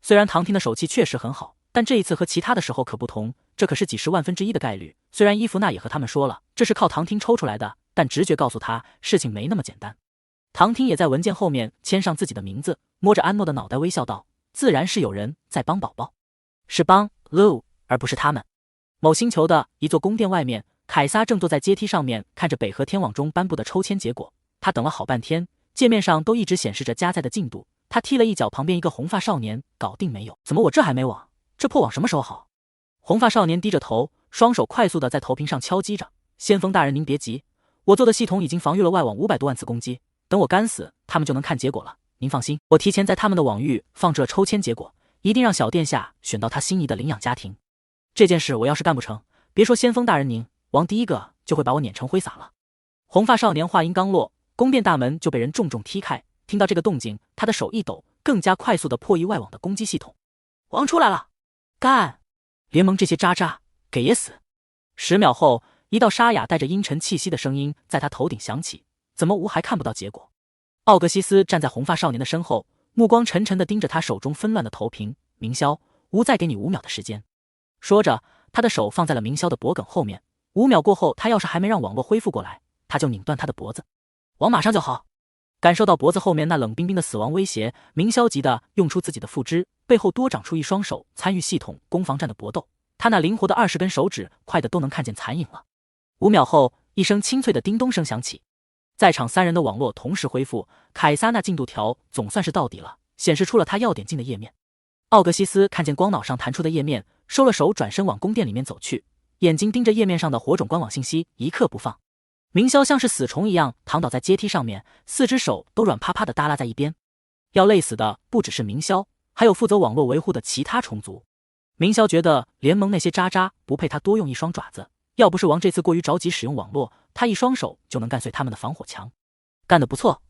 A: 虽然唐听的手气确实很好，但这一次和其他的时候可不同，这可是几十万分之一的概率。虽然伊芙娜也和他们说了，这是靠唐听抽出来的，但直觉告诉他事情没那么简单。唐听也在文件后面签上自己的名字，摸着安诺的脑袋微笑道：自然是有人在帮宝宝，是帮 Lou 而不是他们。某星球的一座宫殿外面，凯撒正坐在阶梯上面看着北河天网中颁布的抽签结果，他等了好半天，界面上都一直显示着加载的进度。他踢了一脚旁边一个红发少年，搞定没有？怎么我这还没网？这破网什么时候好？红发少年低着头，双手快速的在头屏上敲击着。先锋大人您别急，我做的系统已经防御了外网500多万次攻击，等我干死他们就能看结果了。您放心，我提前在他们的网域放置了抽签结果，一定让小殿下选到他心仪的领养家庭。这件事我要是干不成，别说先锋大人您，王第一个就会把我碾成灰撒了。红发少年话音刚落，宫殿大门就被人重重踢开。听到这个动静，他的手一抖，更加快速地破译外网的攻击系统。王出来了，干！联盟这些渣渣，给也死！10秒后，一道沙哑带着阴沉气息的声音在他头顶响起。怎么吴还看不到结果？奥格西斯站在红发少年的身后，目光沉沉地盯着他手中纷乱的头屏。明霄，吴再给你5秒的时间。说着，他的手放在了明霄的脖颈后面。5秒过后，他要是还没让网络恢复过来，他就拧断他的脖子。王马上就好。感受到脖子后面那冷冰冰的死亡威胁，明霄急地用出自己的腹肢，背后多长出一双手，参与系统攻防战的搏斗。他那灵活的20根手指，快得都能看见残影了。5秒后，一声清脆的叮咚声响起，在场3人的网络同时恢复。凯撒那进度条总算是到底了，显示出了他要点进的页面。奥格西斯看见光脑上弹出的页面，收了手，转身往宫殿里面走去，眼睛盯着页面上的火种官网信息，一刻不放。明霄像是死虫一样躺倒在阶梯上面，4只手都软趴趴的耷拉在一边。要累死的不只是明霄，还有负责网络维护的其他虫族。明霄觉得联盟那些渣渣不配他多用一双爪子，要不是王这次过于着急使用网络，他一双手就能干碎他们的防火墙。干得不错。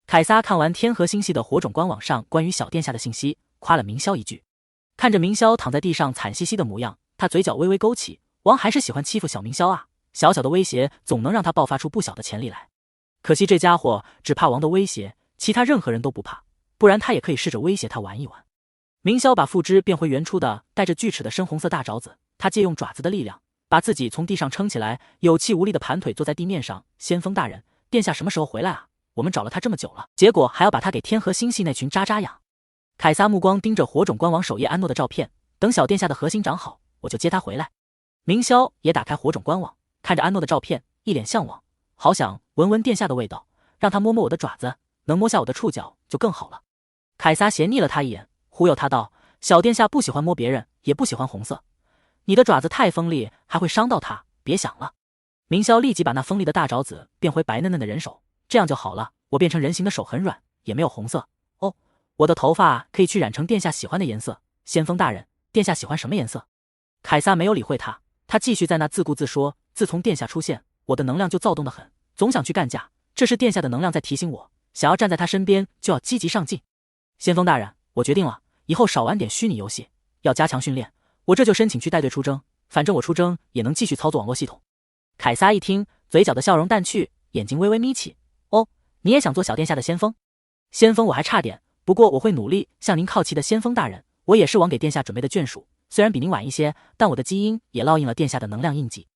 A: 凯撒看完天河星系的火种官网上关于小殿下的信息，夸了明霄一句。看着明霄躺在地上惨兮兮的模样，他嘴角微微勾起，王还是喜欢欺负小明霄啊，小小的威胁总能让他爆发出不小的潜力来。可惜这家伙只怕王的威胁，其他任何人都不怕，不然他也可以试着威胁他玩一玩。明霄把腹肢变回原初的带着锯齿的深红色大爪子，他借用爪子的力量把自己从地上撑起来，有气无力的盘腿坐在地面上。先锋大人，殿下什么时候回来啊？我们找了他这么久了，结果还要把他给天河星系那群渣渣养。凯撒目光盯着火种官网首页安诺的照片，等小殿下的核心长好，我就接他回来。明霄也打开火种官网，看着安诺的照片，一脸向往，好想闻闻殿下的味道，让他摸摸我的爪子，能摸下我的触角就更好了。凯撒斜睨了他一眼，忽悠他道：小殿下不喜欢摸别人，也不喜欢红色，你的爪子太锋利，还会伤到他，别想了。明霄立即把那锋利的大爪子变回白嫩嫩的人手，这样就好了，我变成人形的手很软，也没有红色。哦，我的头发可以去染成殿下喜欢的颜色。先锋大人，殿下喜欢什么颜色？凯撒没有理会他，他继续在那自顾自说：自从殿下出现，我的能量就躁动得很，总想去干架，这是殿下的能量在提醒我，想要站在他身边就要积极上进。先锋大人，我决定了，以后少玩点虚拟游戏，要加强训练，我这就申请去带队出征，反正我出征也能继续操作网络系统。凯撒一听，嘴角的笑容淡去，眼睛微微眯起。哦，你也想做小殿下的先锋？先锋我还差点，不过我会努力向您靠齐的。先锋大人，我也是王给殿下准备的眷属，虽然比您晚一些，但我的基因也烙印了殿下的能量印记。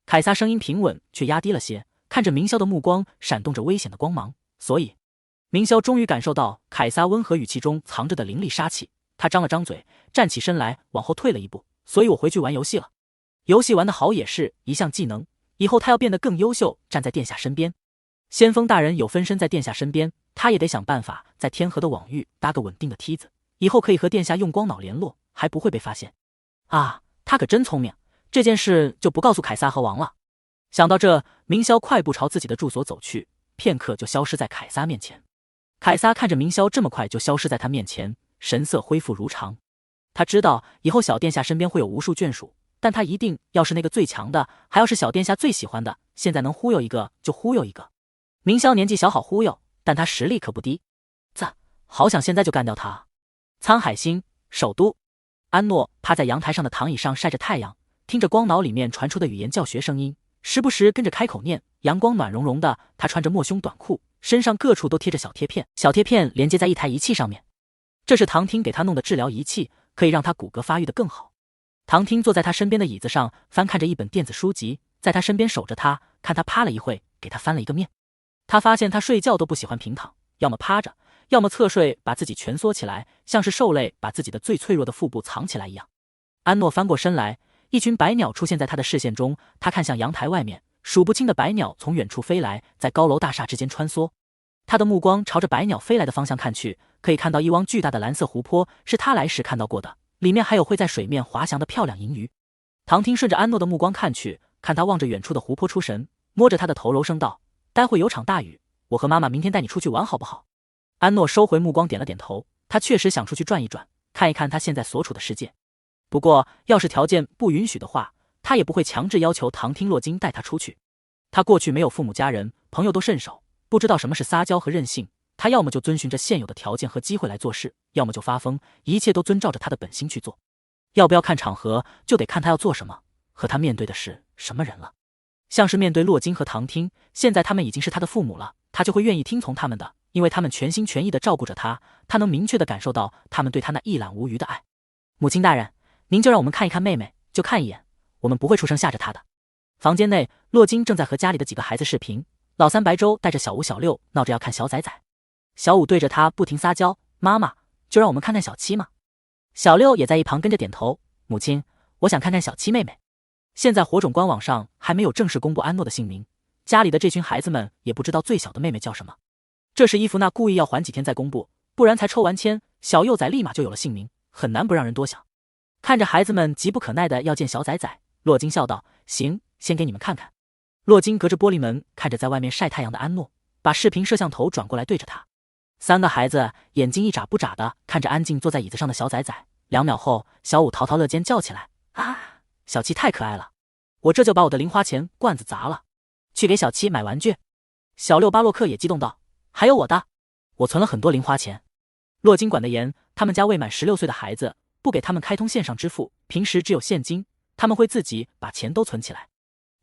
A: 凯撒声音平稳，却压低了些，看着明霄的目光闪动着危险的光芒。所以，明霄终于感受到凯撒温和语气中藏着的凌厉杀气，他张了张嘴，站起身来，往后退了一步。所以我回去玩游戏了。游戏玩得好也是一项技能，以后他要变得更优秀，站在殿下身边。先锋大人有分身在殿下身边，他也得想办法在天河的网域搭个稳定的梯子，以后可以和殿下用光脑联络，还不会被发现。啊，他可真聪明，这件事就不告诉凯撒和王了。想到这，明霄快步朝自己的住所走去，片刻就消失在凯撒面前。凯撒看着明霄这么快就消失在他面前，神色恢复如常。他知道以后小殿下身边会有无数眷属，但他一定要是那个最强的，还要是小殿下最喜欢的，现在能忽悠一个就忽悠一个。明霄年纪小好忽悠，但他实力可不低。好想现在就干掉他。沧海星首都，安诺趴在阳台上的躺椅上晒着太阳，听着光脑里面传出的语言教学声音，时不时跟着开口念。阳光暖融融的，他穿着抹胸短裤，身上各处都贴着小贴片，小贴片连接在一台仪器上面。这是唐汀给他弄的治疗仪器，可以让他骨骼发育得更好。唐汀坐在他身边的椅子上，翻看着一本电子书籍，在他身边守着他，看他趴了一会，给他翻了一个面。他发现他睡觉都不喜欢平躺，要么趴着，要么侧睡，把自己蜷缩起来，像是兽类把自己的最脆弱的腹部藏起来一样。安诺翻过身来，一群白鸟出现在他的视线中，他看向阳台外面，数不清的白鸟从远处飞来，在高楼大厦之间穿梭。他的目光朝着白鸟飞来的方向看去，可以看到一汪巨大的蓝色湖泊，是他来时看到过的，里面还有会在水面滑翔的漂亮银鱼。唐汀顺着安诺的目光看去，看他望着远处的湖泊出神，摸着他的头柔声道：待会有场大雨，我和妈妈明天带你出去玩好不好？安诺收回目光点了点头，他确实想出去转一转，看一看他现在所处的世界。不过要是条件不允许的话，他也不会强制要求唐汀洛金带他出去。他过去没有父母家人，朋友都甚少，不知道什么是撒娇和任性，他要么就遵循着现有的条件和机会来做事，要么就发疯，一切都遵照着他的本心去做。要不要看场合，就得看他要做什么，和他面对的是什么人了。像是面对洛金和唐汀，现在他们已经是他的父母了，他就会愿意听从他们的，因为他们全心全意地照顾着他，他能明确地感受到他们对他那一览无余的爱。母亲大人，您就让我们看一看妹妹，就看一眼，我们不会出声吓着她的。房间内，洛金正在和家里的几个孩子视频，老三白周带着小五小六闹着要看小仔仔，小五对着他不停撒娇，妈妈，就让我们看看小七嘛。小六也在一旁跟着点头，母亲，我想看看小七妹妹。现在火种官网上还没有正式公布安诺的姓名，家里的这群孩子们也不知道最小的妹妹叫什么。这是伊芙娜故意要缓几天再公布，不然才抽完签，小幼崽立马就有了姓名，很难不让人多想。看着孩子们急不可耐的要见小仔仔，洛金笑道：行，先给你们看看。洛金隔着玻璃门看着在外面晒太阳的安诺，把视频摄像头转过来对着他。三个孩子眼睛一眨不眨的看着安静坐在椅子上的小仔仔，2秒后，小五淘淘乐尖叫起来：啊，小七太可爱了，我这就把我的零花钱罐子砸了，去给小七买玩具。小六巴洛克也激动道：还有我的，我存了很多零花钱。洛金管得严，他们家未满16岁的孩子不给他们开通线上支付，平时只有现金，他们会自己把钱都存起来。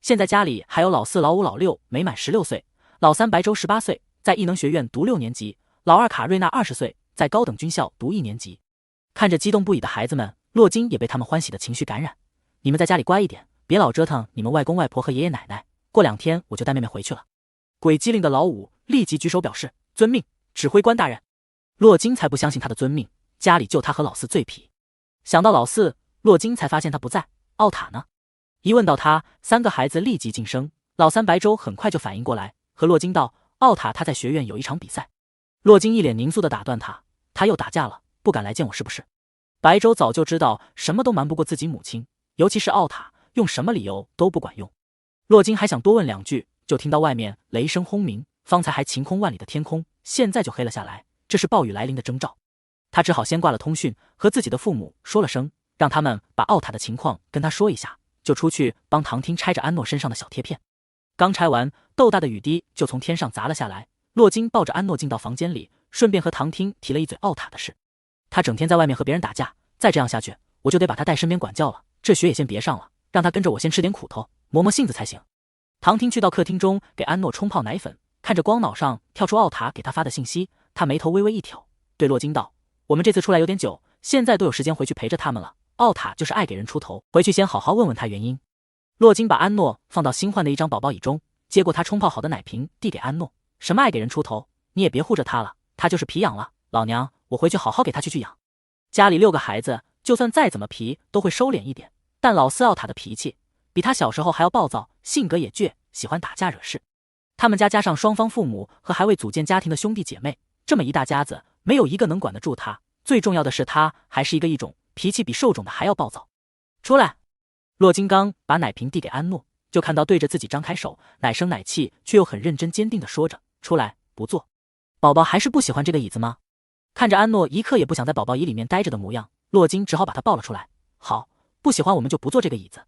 A: 现在家里还有老四、老五、老六没满16岁，老三白周18岁，在艺能学院读6年级，老二卡瑞娜20岁，在高等军校读1年级。看着激动不已的孩子们，洛金也被他们欢喜的情绪感染。你们在家里乖一点，别老折腾你们外公外婆和爷爷奶奶，过2天我就带妹妹回去了。鬼机灵的老五立即举手表示遵命，指挥官大人。洛金才不相信他的遵命，家里就他和老四最皮。想到老四，洛金才发现他不在，奥塔呢？一问到他，3个孩子立即噤声。老三白周很快就反应过来，和洛金道：“奥塔他在学院有一场比赛。”洛金一脸凝肃地打断他：“他又打架了，不敢来见我是不是？”白周早就知道什么都瞒不过自己母亲，尤其是奥塔，用什么理由都不管用。洛金还想多问2句，就听到外面雷声轰鸣，方才还晴空万里的天空，现在就黑了下来，这是暴雨来临的征兆。他只好先挂了通讯，和自己的父母说了声，让他们把奥塔的情况跟他说一下，就出去帮唐汀拆着安诺身上的小贴片。刚拆完，豆大的雨滴就从天上砸了下来。洛金抱着安诺进到房间里，顺便和唐汀提了一嘴奥塔的事。他整天在外面和别人打架，再这样下去，我就得把他带身边管教了，这学也先别上了，让他跟着我先吃点苦头，磨磨性子才行。唐汀去到客厅中给安诺冲泡奶粉，看着光脑上跳出奥塔给他发的信息，他眉头微微一挑，对洛金道：“我们这次出来有点久，现在都有时间回去陪着他们了。奥塔就是爱给人出头，回去先好好问问他原因。”洛金把安诺放到新换的一张宝宝椅中，接过他冲泡好的奶瓶递给安诺：“什么爱给人出头，你也别护着他了，他就是皮痒了，老娘我回去好好给他去养。”家里6个孩子，就算再怎么皮都会收敛一点，但老四奥塔的脾气比他小时候还要暴躁，性格也倔，喜欢打架惹事。他们家加上双方父母和还未组建家庭的兄弟姐妹，这么一大家子，没有一个能管得住他。最重要的是，他还是一个异种，脾气比兽种的还要暴躁。出来！洛金刚把奶瓶递给安诺，就看到对着自己张开手，奶声奶气却又很认真坚定地说着：“出来，不坐。”宝宝还是不喜欢这个椅子吗？看着安诺一刻也不想在宝宝椅里面待着的模样，洛金只好把他抱了出来。好，不喜欢我们就不坐这个椅子。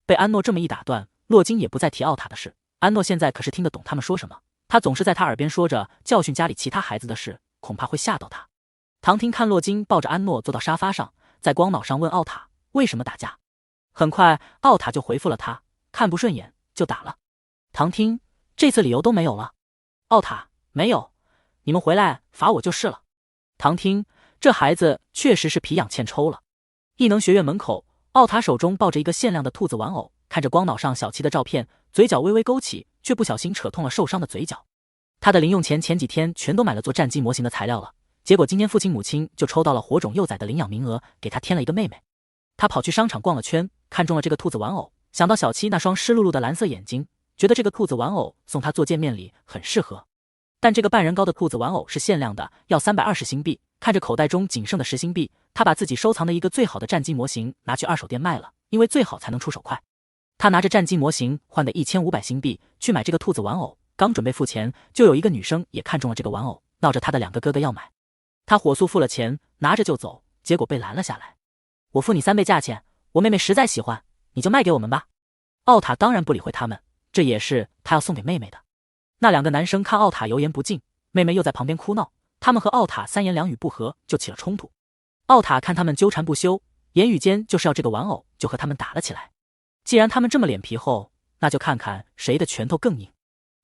A: 被安诺这么一打断，洛金也不再提奥塔的事。安诺现在可是听得懂他们说什么，他总是在他耳边说着教训家里其他孩子的事，恐怕会吓到他。唐汀看洛金抱着安诺坐到沙发上，在光脑上问奥塔为什么打架。很快奥塔就回复了他，看不顺眼就打了。唐汀，这次理由都没有了。奥塔，没有，你们回来罚我就是了。唐汀，这孩子确实是皮痒欠抽了。异能学院门口，奥塔手中抱着一个限量的兔子玩偶，看着光脑上小七的照片，嘴角微微勾起，却不小心扯痛了受伤的嘴角。他的零用钱前几天全都买了做战机模型的材料了，结果今天父亲母亲就抽到了火种幼崽的领养名额，给他添了一个妹妹。他跑去商场逛了圈，看中了这个兔子玩偶，想到小七那双湿漉漉的蓝色眼睛，觉得这个兔子玩偶送他做见面礼很适合。但这个半人高的兔子玩偶是限量的，要320新币。看着口袋中仅剩的10新币，他把自己收藏的一个最好的战机模型拿去二手店卖了，因为最好才能出手快。他拿着战机模型换的1500新币去买这个兔子玩偶，刚准备付钱，就有一个女生也看中了这个玩偶，闹着他的2个哥哥要买。他火速付了钱，拿着就走，结果被拦了下来。我付你3倍价钱，我妹妹实在喜欢，你就卖给我们吧。奥塔当然不理会他们，这也是他要送给妹妹的。那2个男生看奥塔油盐不进，妹妹又在旁边哭闹，他们和奥塔3言2语不合，就起了冲突。奥塔看他们纠缠不休，言语间就是要这个玩偶，就和他们打了起来。既然他们这么脸皮厚，那就看看谁的拳头更硬。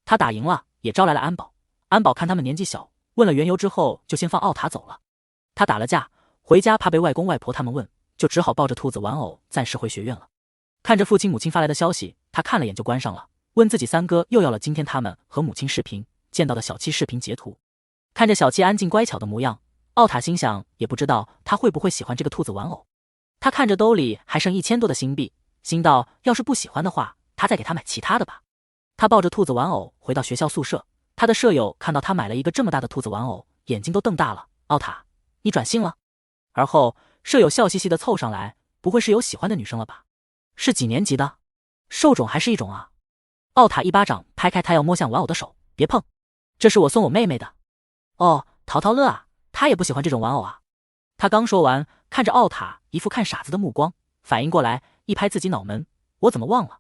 A: 他打赢了，也招来了安保。安保看他们年纪小，问了缘由之后，就先放奥塔走了。他打了架，回家怕被外公外婆他们问，就只好抱着兔子玩偶暂时回学院了。看着父亲母亲发来的消息，他看了眼就关上了，问自己3哥又要了今天他们和母亲视频见到的小七视频截图。看着小七安静乖巧的模样，奥塔心想也不知道他会不会喜欢这个兔子玩偶。他看着兜里还剩1000多的新币，心道要是不喜欢的话，他再给他买其他的吧。他抱着兔子玩偶回到学校宿舍，他的舍友看到他买了一个这么大的兔子玩偶，眼睛都瞪大了。奥塔，你转性了？而后舍友笑嘻嘻的凑上来，不会是有喜欢的女生了吧？是几年级的？兽种还是异种啊？奥塔一巴掌拍开他要摸向玩偶的手，别碰，这是我送我妹妹的。哦，淘淘乐啊，他也不喜欢这种玩偶啊。他刚说完，看着奥塔一副看傻子的目光，反应过来，一拍自己脑门，我怎么忘了？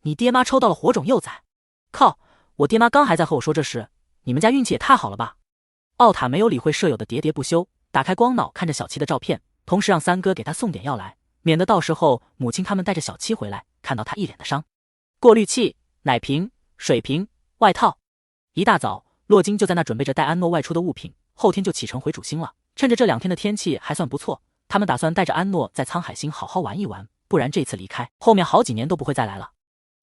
A: 你爹妈抽到了火种幼崽。靠，我爹妈刚还在和我说这事，你们家运气也太好了吧。奥塔没有理会舍友的喋喋不休，打开光脑看着小七的照片，同时让3哥给他送点药来，免得到时候母亲他们带着小七回来，看到他一脸的伤。过滤器、奶瓶、水瓶、外套。一大早，洛金就在那准备着带安诺外出的物品，后天就启程回主星了。趁着这2天的天气还算不错，他们打算带着安诺在沧海星好好玩一玩，不然这次离开，后面好几年都不会再来了。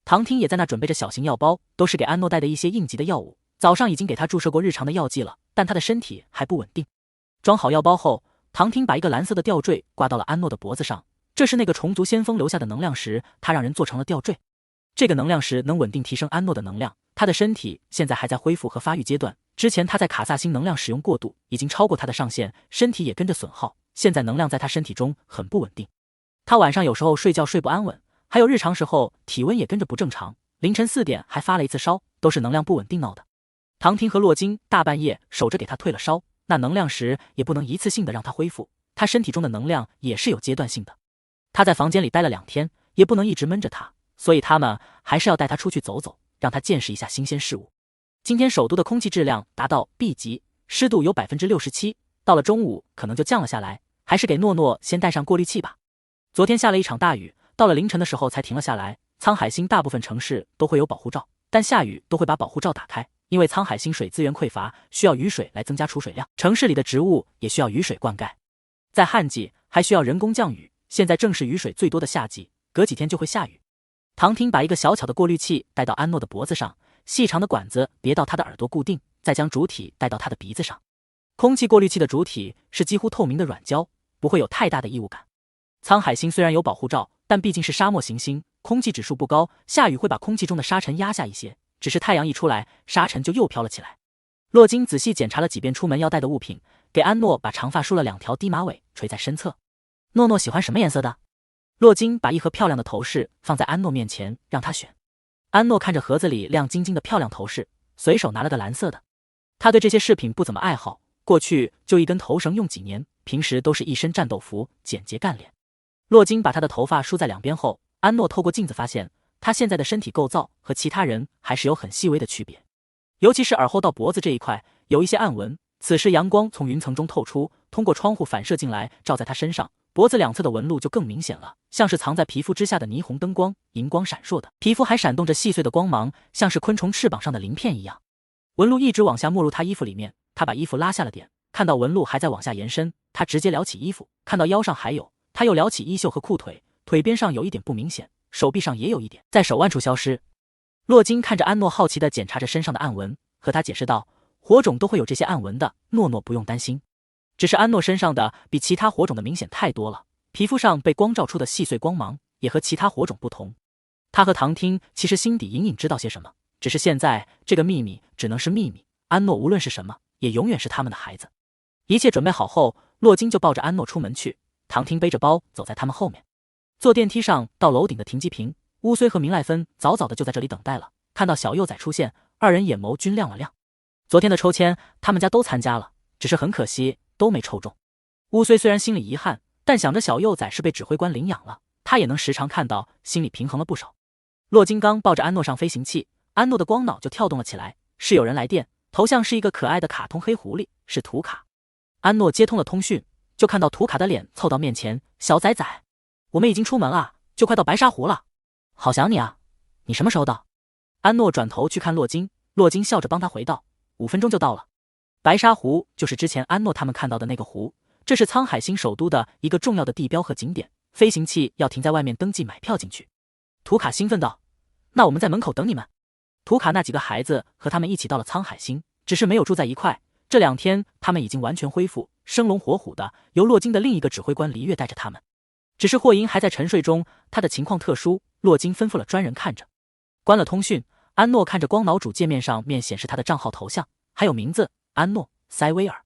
A: 唐汀也在那准备着小型药包，都是给安诺带的一些应急的药物，早上已经给他注射过日常的药剂了，但他的身体还不稳定。装好药包后，唐汀把一个蓝色的吊坠挂到了安诺的脖子上，这是那个虫族先锋留下的能量石，他让人做成了吊坠。这个能量石能稳定提升安诺的能量，他的身体现在还在恢复和发育阶段。之前他在卡萨星能量使用过度，已经超过他的上限，身体也跟着损耗，现在能量在他身体中很不稳定。他晚上有时候睡觉睡不安稳，还有日常时候体温也跟着不正常，凌晨4点还发了一次烧，都是能量不稳定闹的。唐婷和洛金大半夜守着给他退了烧，那能量石也不能一次性的让他恢复，他身体中的能量也是有阶段性的。他在房间里待了2天，也不能一直闷着他，所以他们还是要带他出去走走，让他见识一下新鲜事物。今天首都的空气质量达到 B 级，湿度有 67%， 到了中午可能就降了下来，还是给诺诺先带上过滤器吧。昨天下了一场大雨，到了凌晨的时候才停了下来。沧海星大部分城市都会有保护罩，但下雨都会把保护罩打开，因为沧海星水资源匮乏，需要雨水来增加储水量，城市里的植物也需要雨水灌溉。在旱季还需要人工降雨，现在正是雨水最多的夏季，隔几天就会下雨。唐婷把一个小巧的过滤器带到安诺的脖子上，细长的管子别到他的耳朵固定，再将主体带到他的鼻子上。空气过滤器的主体是几乎透明的软胶，不会有太大的异物感。沧海星虽然有保护罩，但毕竟是沙漠行星，空气指数不高，下雨会把空气中的沙尘压下一些，只是太阳一出来，沙尘就又飘了起来。洛金仔细检查了几遍出门要带的物品，给安诺把长发梳了2条低马尾，垂在身侧。诺诺喜欢什么颜色的？洛金把一盒漂亮的头饰放在安诺面前，让他选。安诺看着盒子里亮晶晶的漂亮头饰，随手拿了个蓝色的。他对这些饰品不怎么爱好，过去就一根头绳用几年，平时都是一身战斗服，简洁干练。洛金把他的头发梳在2边后，安诺透过镜子发现，他现在的身体构造和其他人还是有很细微的区别，尤其是耳后到脖子这一块有一些暗纹。此时阳光从云层中透出，通过窗户反射进来，照在他身上，脖子2侧的纹路就更明显了，像是藏在皮肤之下的霓虹灯光，荧光闪烁的，皮肤还闪动着细碎的光芒，像是昆虫翅膀上的鳞片一样。纹路一直往下没入他衣服里面，他把衣服拉下了点，看到纹路还在往下延伸，他直接撩起衣服，看到腰上还有，他又撩起衣袖和裤腿，腿边上有一点不明显，手臂上也有一点，在手腕处消失。洛金看着安诺好奇地检查着身上的暗纹，和他解释道，火种都会有这些暗纹的，诺诺不用担心。只是安诺身上的比其他火种的明显太多了，皮肤上被光照出的细碎光芒也和其他火种不同。他和唐听其实心底隐隐知道些什么，只是现在这个秘密只能是秘密，安诺无论是什么也永远是他们的孩子。一切准备好后，洛金就抱着安诺出门去，唐婷背着包走在他们后面。坐电梯上到楼顶的停机坪，乌虽和明赖芬早早的就在这里等待了，看到小幼崽出现，二人眼眸均亮了亮。昨天的抽签他们家都参加了，只是很可惜都没抽中。乌虽虽然心里遗憾，但想着小幼崽是被指挥官领养了，他也能时常看到，心里平衡了不少。洛金刚抱着安诺上飞行器，安诺的光脑就跳动了起来，是有人来电，头像是一个可爱的卡通黑狐狸，是图卡。安诺接通了通讯，就看到图卡的脸凑到面前，小崽崽，我们已经出门了，就快到白沙湖了，好想你啊，你什么时候到？安诺转头去看洛金，洛金笑着帮他回道，5分钟就到了。白沙湖就是之前安诺他们看到的那个湖，这是沧海星首都的一个重要的地标和景点，飞行器要停在外面登记买票进去。图卡兴奋道，那我们在门口等你们。图卡那几个孩子和他们一起到了沧海星，只是没有住在一块，这2天他们已经完全恢复，生龙活虎的，由洛金的另一个指挥官黎月带着他们。只是霍银还在沉睡中，他的情况特殊，洛金吩咐了专人看着。关了通讯，安诺看着光脑主界面上面显示他的账号头像，还有名字安诺·塞维尔。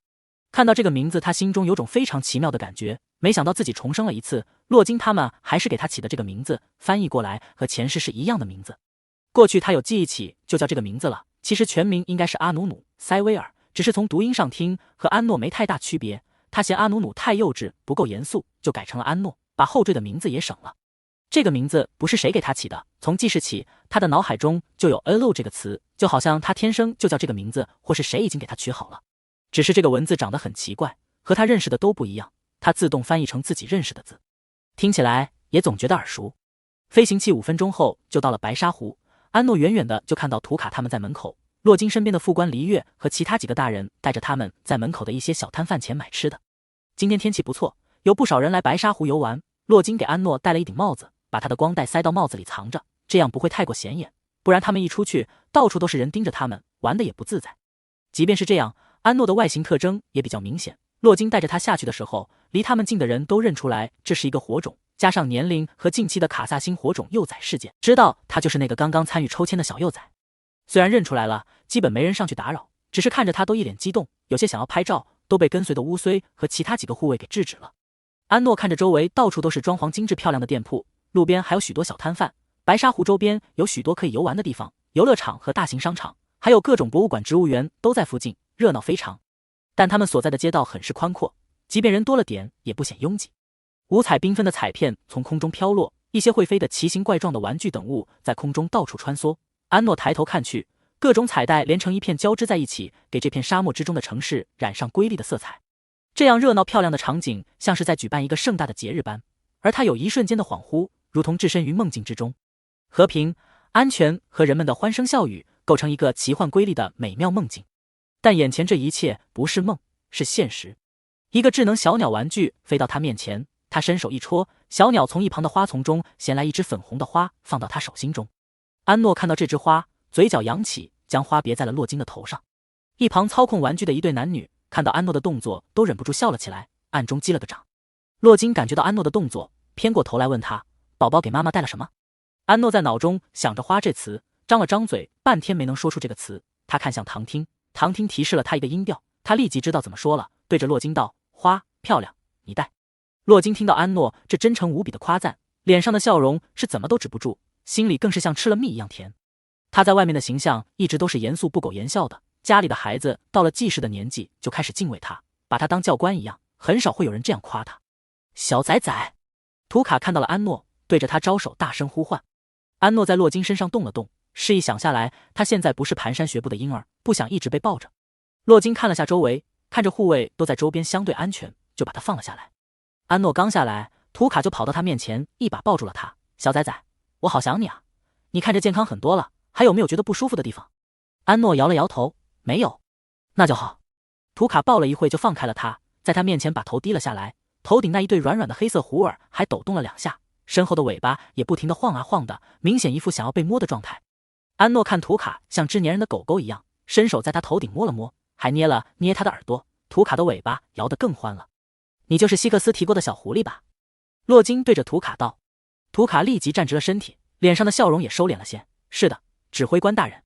A: 看到这个名字，他心中有种非常奇妙的感觉，没想到自己重生了一次，洛金他们还是给他起的这个名字，翻译过来和前世是一样的名字。过去他有记忆起就叫这个名字了，其实全名应该是阿努努·塞维尔，只是从读音上听和安诺没太大区别，他嫌阿努努太幼稚不够严肃，就改成了安诺，把后缀的名字也省了。这个名字不是谁给他起的，从记事起他的脑海中就有 allo 这个词，就好像他天生就叫这个名字，或是谁已经给他取好了。只是这个文字长得很奇怪，和他认识的都不一样，他自动翻译成自己认识的字，听起来也总觉得耳熟。飞行器5分钟后就到了白沙湖，安诺远远的就看到图卡他们在门口，洛金身边的副官黎月和其他几个大人带着他们在门口的一些小摊贩前买吃的。今天天气不错，有不少人来白沙湖游玩，洛金给安诺戴了一顶帽子，把他的光带塞到帽子里藏着，这样不会太过显眼，不然他们一出去到处都是人盯着他们，玩的也不自在。即便是这样，安诺的外形特征也比较明显，洛金带着他下去的时候，离他们近的人都认出来这是一个火种，加上年龄和近期的卡萨星火种幼崽事件，知道他就是那个刚刚参与抽签的小幼崽。虽然认出来了，基本没人上去打扰，只是看着他都一脸激动，有些想要拍照，都被跟随的乌虽和其他几个护卫给制止了。安诺看着周围到处都是装潢精致漂亮的店铺，路边还有许多小摊贩，白沙湖周边有许多可以游玩的地方，游乐场和大型商场，还有各种博物馆、植物园都在附近，热闹非常。但他们所在的街道很是宽阔，即便人多了点也不显拥挤。五彩缤纷的彩片从空中飘落，一些会飞的奇形怪状的玩具等物在空中到处穿梭。安诺抬头看去，各种彩带连成一片交织在一起，给这片沙漠之中的城市染上瑰丽的色彩。这样热闹漂亮的场景像是在举办一个盛大的节日般，而他有一瞬间的恍惚，如同置身于梦境之中。和平、安全和人们的欢声笑语构成一个奇幻瑰丽的美妙梦境。但眼前这一切不是梦，是现实。一个智能小鸟玩具飞到他面前，他伸手一戳，小鸟从一旁的花丛中衔来一只粉红的花，放到他手心中。安诺看到这枝花，嘴角扬起，将花别在了洛金的头上。一旁操控玩具的一对男女看到安诺的动作，都忍不住笑了起来，暗中击了个掌。洛金感觉到安诺的动作，偏过头来问他：“宝宝给妈妈带了什么？”安诺在脑中想着花这词，张了张嘴，半天没能说出这个词。他看向唐听，唐听提示了他一个音调，他立即知道怎么说了，对着洛金道：“花漂亮，你带。”洛金听到安诺这真诚无比的夸赞，脸上的笑容是怎么都止不住，心里更是像吃了蜜一样甜。他在外面的形象一直都是严肃不苟言笑的，家里的孩子到了记事的年纪就开始敬畏他，把他当教官一样，很少会有人这样夸他。小崽崽！图卡看到了安诺，对着他招手，大声呼唤。安诺在洛金身上动了动，示意想下来，他现在不是蹒跚学步的婴儿，不想一直被抱着。洛金看了下周围，看着护卫都在周边相对安全，就把他放了下来。安诺刚下来，图卡就跑到他面前，一把抱住了他。小崽崽，我好想你啊！你看着健康很多了，还有没有觉得不舒服的地方？安诺摇了摇头，没有。那就好。图卡抱了一会就放开了他，在他面前把头低了下来，头顶那一对软软的黑色狐耳还抖动了两下，身后的尾巴也不停地晃啊晃的，明显一副想要被摸的状态。安诺看图卡像只粘人的狗狗一样，伸手在他头顶摸了摸，还捏了捏他的耳朵。图卡的尾巴摇得更欢了。你就是希克斯提过的小狐狸吧？洛金对着图卡道。图卡立即站直了身体，脸上的笑容也收敛了些。是的，指挥官大人。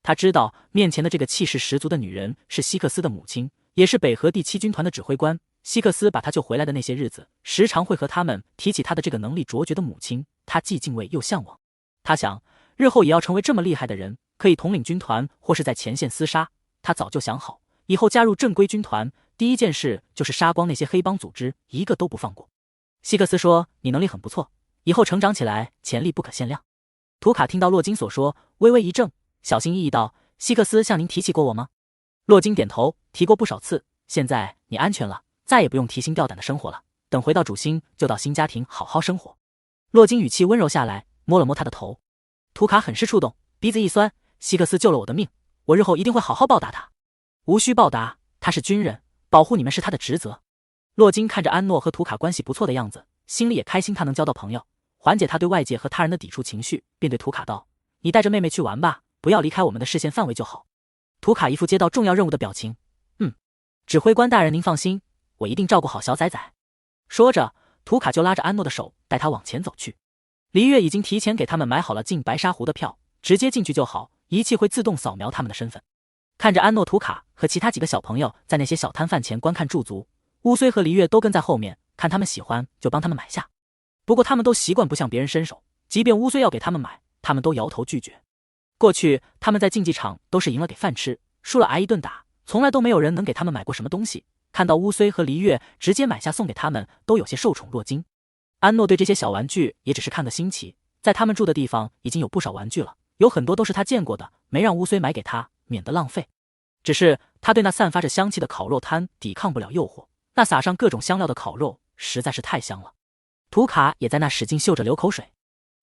A: 他知道面前的这个气势十足的女人是希克斯的母亲，也是北河第7军团的指挥官。希克斯把他救回来的那些日子，时常会和他们提起他的这个能力卓绝的母亲，他既敬畏又向往。他想，日后也要成为这么厉害的人，可以统领军团或是在前线厮杀。他早就想好，以后加入正规军团，第一件事就是杀光那些黑帮组织，一个都不放过。希克斯说：“你能力很不错，以后成长起来潜力不可限量。”图卡听到洛金所说，微微一怔，小心翼翼道：“希克斯向您提起过我吗？”洛金点头，提过不少次。现在你安全了，再也不用提心吊胆的生活了。等回到主星，就到新家庭好好生活。洛金语气温柔下来，摸了摸他的头。图卡很是触动，鼻子一酸：“希克斯救了我的命，我日后一定会好好报答他。”无需报答，他是军人，保护你们是他的职责。洛金看着安诺和图卡关系不错的样子，心里也开心他能交到朋友，缓解他对外界和他人的抵触情绪，便对图卡道：“你带着妹妹去玩吧，不要离开我们的视线范围就好。”图卡一副接到重要任务的表情。指挥官大人您放心，我一定照顾好小崽崽。说着，图卡就拉着安诺的手，带他往前走去。黎月已经提前给他们买好了进白沙湖的票，直接进去就好，仪器会自动扫描他们的身份。看着安诺、图卡和其他几个小朋友在那些小摊贩前观看驻足，乌虽和黎月都跟在后面，看他们喜欢就帮他们买下。不过他们都习惯不向别人伸手，即便乌虽要给他们买，他们都摇头拒绝。过去他们在竞技场都是赢了给饭吃，输了挨一顿打，从来都没有人能给他们买过什么东西。看到乌虽和黎月直接买下送给他们，都有些受宠若惊。安诺对这些小玩具也只是看个新奇，在他们住的地方已经有不少玩具了，有很多都是他见过的，没让乌虽买给他，免得浪费。只是他对那散发着香气的烤肉摊抵抗不了诱惑，那撒上各种香料的烤肉实在是太香了。图卡也在那使劲嗅着流口水。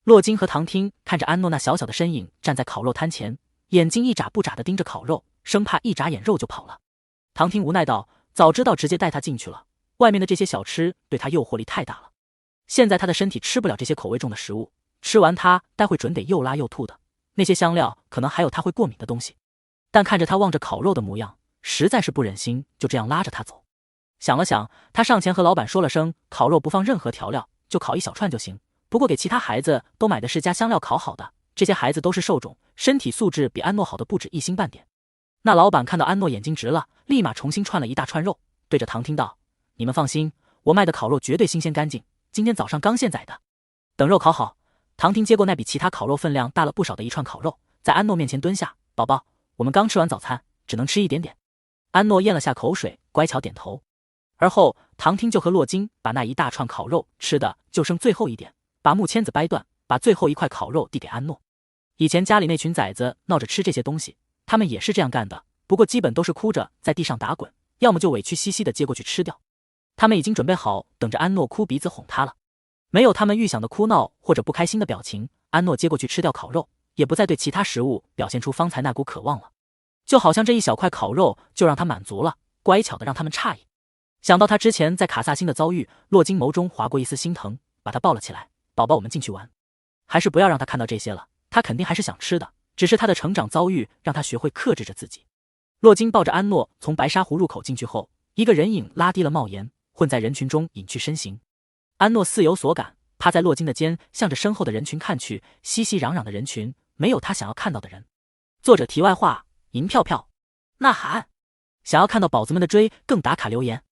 A: 洛金和唐听看着安诺那小小的身影站在烤肉摊前，眼睛一眨不眨地盯着烤肉，生怕一眨眼肉就跑了。唐听无奈道：“早知道直接带他进去了，外面的这些小吃对他诱惑力太大了。现在他的身体吃不了这些口味重的食物，吃完他待会准得又拉又吐的，那些香料可能还有他会过敏的东西。”但看着他望着烤肉的模样，实在是不忍心就这样拉着他走。想了想，他上前和老板说了声烤肉不放任何调料，就烤一小串就行，不过给其他孩子都买的是加香料烤好的，这些孩子都是兽种，身体素质比安诺好的不止一星半点。那老板看到安诺眼睛直了，立马重新串了一大串肉，对着唐听道：“你们放心，我卖的烤肉绝对新鲜干净，今天早上刚现宰的。”等肉烤好，唐婷接过那比其他烤肉分量大了不少的一串烤肉，在安诺面前蹲下：“宝宝，我们刚吃完早餐，只能吃一点点。”安诺咽了下口水，乖巧点头。而后唐婷就和洛金把那一大串烤肉吃的就剩最后一点，把木签子掰断，把最后一块烤肉递给安诺。以前家里那群崽子闹着吃这些东西，他们也是这样干的，不过基本都是哭着在地上打滚，要么就委屈兮兮的接过去吃掉。他们已经准备好等着安诺哭鼻子哄他了。没有他们预想的哭闹或者不开心的表情，安诺接过去吃掉烤肉，也不再对其他食物表现出方才那股渴望了，就好像这一小块烤肉就让他满足了，乖巧的让他们诧异。想到他之前在卡萨星的遭遇，洛金眸中划过一丝心疼，把他抱了起来：“宝宝，我们进去玩。”还是不要让他看到这些了，他肯定还是想吃的，只是他的成长遭遇让他学会克制着自己。洛金抱着安诺从白沙湖入口进去后，一个人影拉低了帽檐，混在人群中隐去身形。安诺似有所感，趴在洛金的肩，向着身后的人群看去，熙熙攘攘的人群，没有他想要看到的人。作者题外话：银票票，呐喊。想要看到宝子们的追，更打卡留言。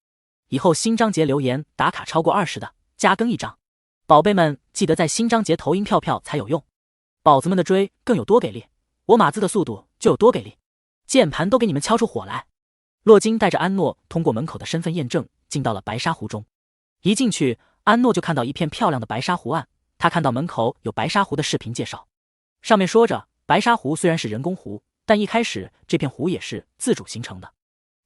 A: 以后新章节留言打卡超过20的，加更1张。宝贝们记得在新章节投银票票才有用。宝子们的追更有多给力，我码字的速度就有多给力，键盘都给你们敲出火来。洛金带着安诺通过门口的身份验证，进到了白沙湖中。一进去，安诺就看到一片漂亮的白沙湖岸，他看到门口有白沙湖的视频介绍，上面说着白沙湖虽然是人工湖，但一开始这片湖也是自主形成的。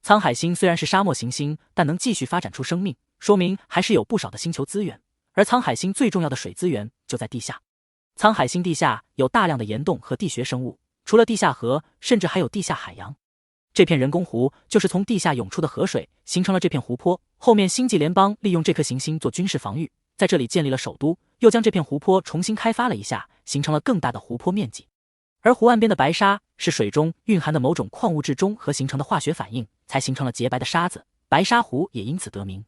A: 沧海星虽然是沙漠行星，但能继续发展出生命，说明还是有不少的星球资源，而沧海星最重要的水资源就在地下。沧海星地下有大量的岩洞和地穴生物，除了地下河，甚至还有地下海洋。这片人工湖就是从地下涌出的河水形成了这片湖泊，后面星际联邦利用这颗行星做军事防御，在这里建立了首都，又将这片湖泊重新开发了一下，形成了更大的湖泊面积。而湖岸边的白沙是水中蕴含的某种矿物质中和形成的化学反应，才形成了洁白的沙子，白沙湖也因此得名。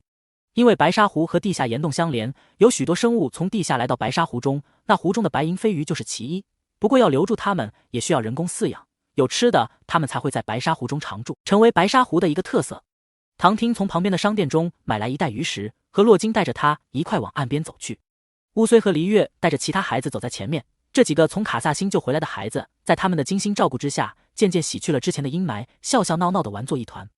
A: 因为白沙湖和地下岩洞相连，有许多生物从地下来到白沙湖中，那湖中的白银飞鱼就是其一。不过要留住它们，也需要人工饲养，有吃的，它们才会在白沙湖中常住，成为白沙湖的一个特色。唐婷从旁边的商店中买来一袋鱼食，和洛金带着他一块往岸边走去。乌虽和黎月带着其他孩子走在前面，这几个从卡萨星救回来的孩子，在他们的精心照顾之下，渐渐洗去了之前的阴霾，笑笑闹闹的玩作一团。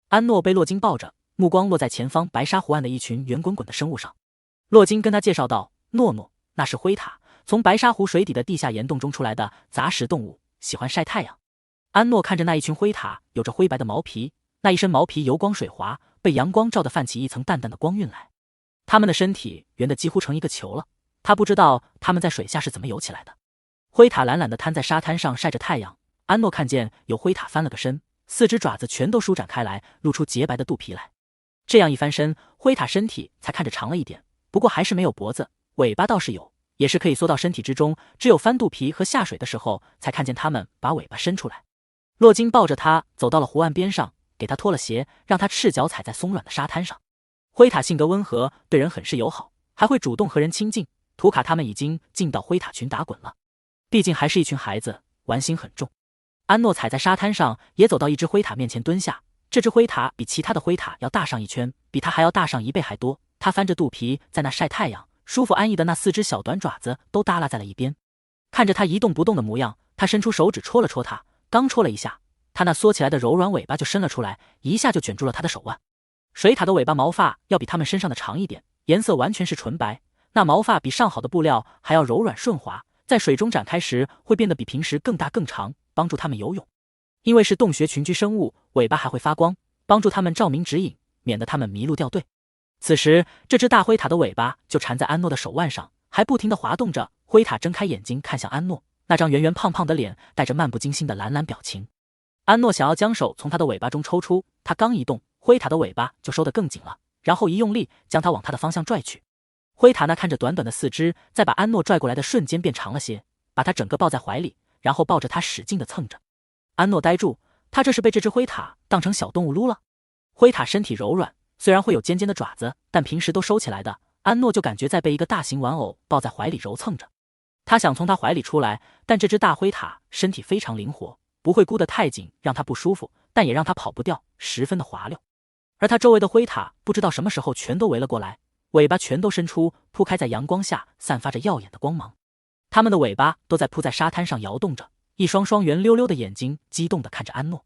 A: 安诺被洛金抱着，目光落在前方白沙湖岸的一群圆滚滚的生物上。洛金跟他介绍道：“诺诺，那是灰塔，从白沙湖水底的地下岩洞中出来的杂食动物，喜欢晒太阳。”安诺看着那一群灰塔，有着灰白的毛皮，那一身毛皮油光水滑，被阳光照得泛起一层淡淡的光晕来。他们的身体圆得几乎成一个球了，他不知道他们在水下是怎么游起来的。灰塔懒懒地瘫在沙滩上晒着太阳，安诺看见有灰塔翻了个身，四只爪子全都舒展开来，露出洁白的肚皮来。这样一翻身，灰塔身体才看着长了一点，不过还是没有脖子，尾巴倒是有，也是可以缩到身体之中，只有翻肚皮和下水的时候才看见它们把尾巴伸出来。洛金抱着他走到了湖岸边上，给他脱了鞋，让他赤脚踩在松软的沙滩上。灰塔性格温和，对人很是友好，还会主动和人亲近。图卡他们已经进到灰塔群打滚了，毕竟还是一群孩子，玩心很重。安诺踩在沙滩上，也走到一只灰塔面前蹲下。这只灰塔比其他的灰塔要大上一圈，比它还要大上1倍还多。它翻着肚皮在那晒太阳，舒服安逸的那4只小短爪子都耷拉在了一边。看着它一动不动的模样，他伸出手指戳了戳它，刚戳了一下，它那缩起来的柔软尾巴就伸了出来，一下就卷住了他的手腕。水獭的尾巴毛发要比它们身上的长一点，颜色完全是纯白，那毛发比上好的布料还要柔软顺滑，在水中展开时会变得比平时更大更长，帮助它们游泳。因为是洞穴群居生物，尾巴还会发光，帮助它们照明指引，免得它们迷路掉队。此时这只大灰塔的尾巴就缠在安诺的手腕上，还不停地滑动着。灰塔睁开眼睛看向安诺，那张圆圆胖胖的脸带着漫不经心的懒懒表情。安诺想要将手从他的尾巴中抽出，他刚一动，灰塔的尾巴就收得更紧了，然后一用力将他往他的方向拽去。灰塔那看着短短的4肢，在把安诺拽过来的瞬间变长了些，把他整个抱在怀里，然后抱着他使劲地蹭着。安诺呆住，他这是被这只灰塔当成小动物撸了。灰塔身体柔软，虽然会有尖尖的爪子，但平时都收起来的。安诺就感觉在被一个大型玩偶抱在怀里揉蹭着。他想从他怀里出来，但这只大灰塔身体非常灵活，不会箍得太紧让他不舒服，但也让他跑不掉，十分的滑溜。而他周围的灰塔不知道什么时候全都围了过来，尾巴全都伸出，铺开在阳光下，散发着耀眼的光芒。它们的尾巴都在铺在沙滩上摇动着，一双双圆溜溜的眼睛激动地看着安诺。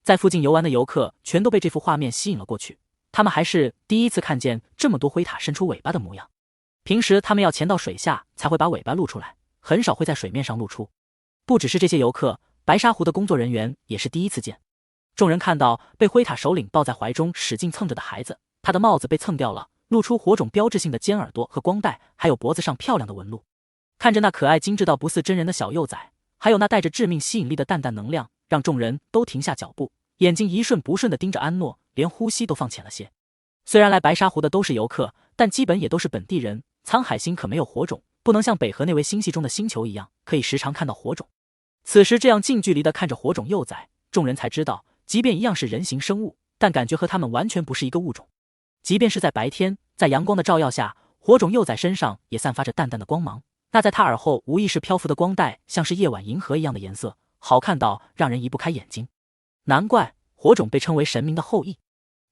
A: 在附近游玩的游客全都被这幅画面吸引了过去，他们还是第一次看见这么多灰塔伸出尾巴的模样。平时他们要潜到水下才会把尾巴露出来，很少会在水面上露出。不只是这些游客，白沙湖的工作人员也是第一次见。众人看到被灰塔首领抱在怀中使劲蹭着的孩子，他的帽子被蹭掉了，露出火种标志性的尖耳朵和光带，还有脖子上漂亮的纹路。看着那可爱精致到不似真人的小幼崽，还有那带着致命吸引力的淡淡能量，让众人都停下脚步，眼睛一瞬不瞬地盯着安诺，连呼吸都放浅了些。虽然来白沙湖的都是游客，但基本也都是本地人。沧海星可没有火种，不能像北河那位星系中的星球一样，可以时常看到火种。此时这样近距离地看着火种幼崽，众人才知道，即便一样是人形生物，但感觉和他们完全不是一个物种。即便是在白天，在阳光的照耀下，火种幼崽身上也散发着淡淡的光芒，那在他耳后无意识漂浮的光带，像是夜晚银河一样的颜色，好看到让人移不开眼睛。难怪火种被称为神明的后裔。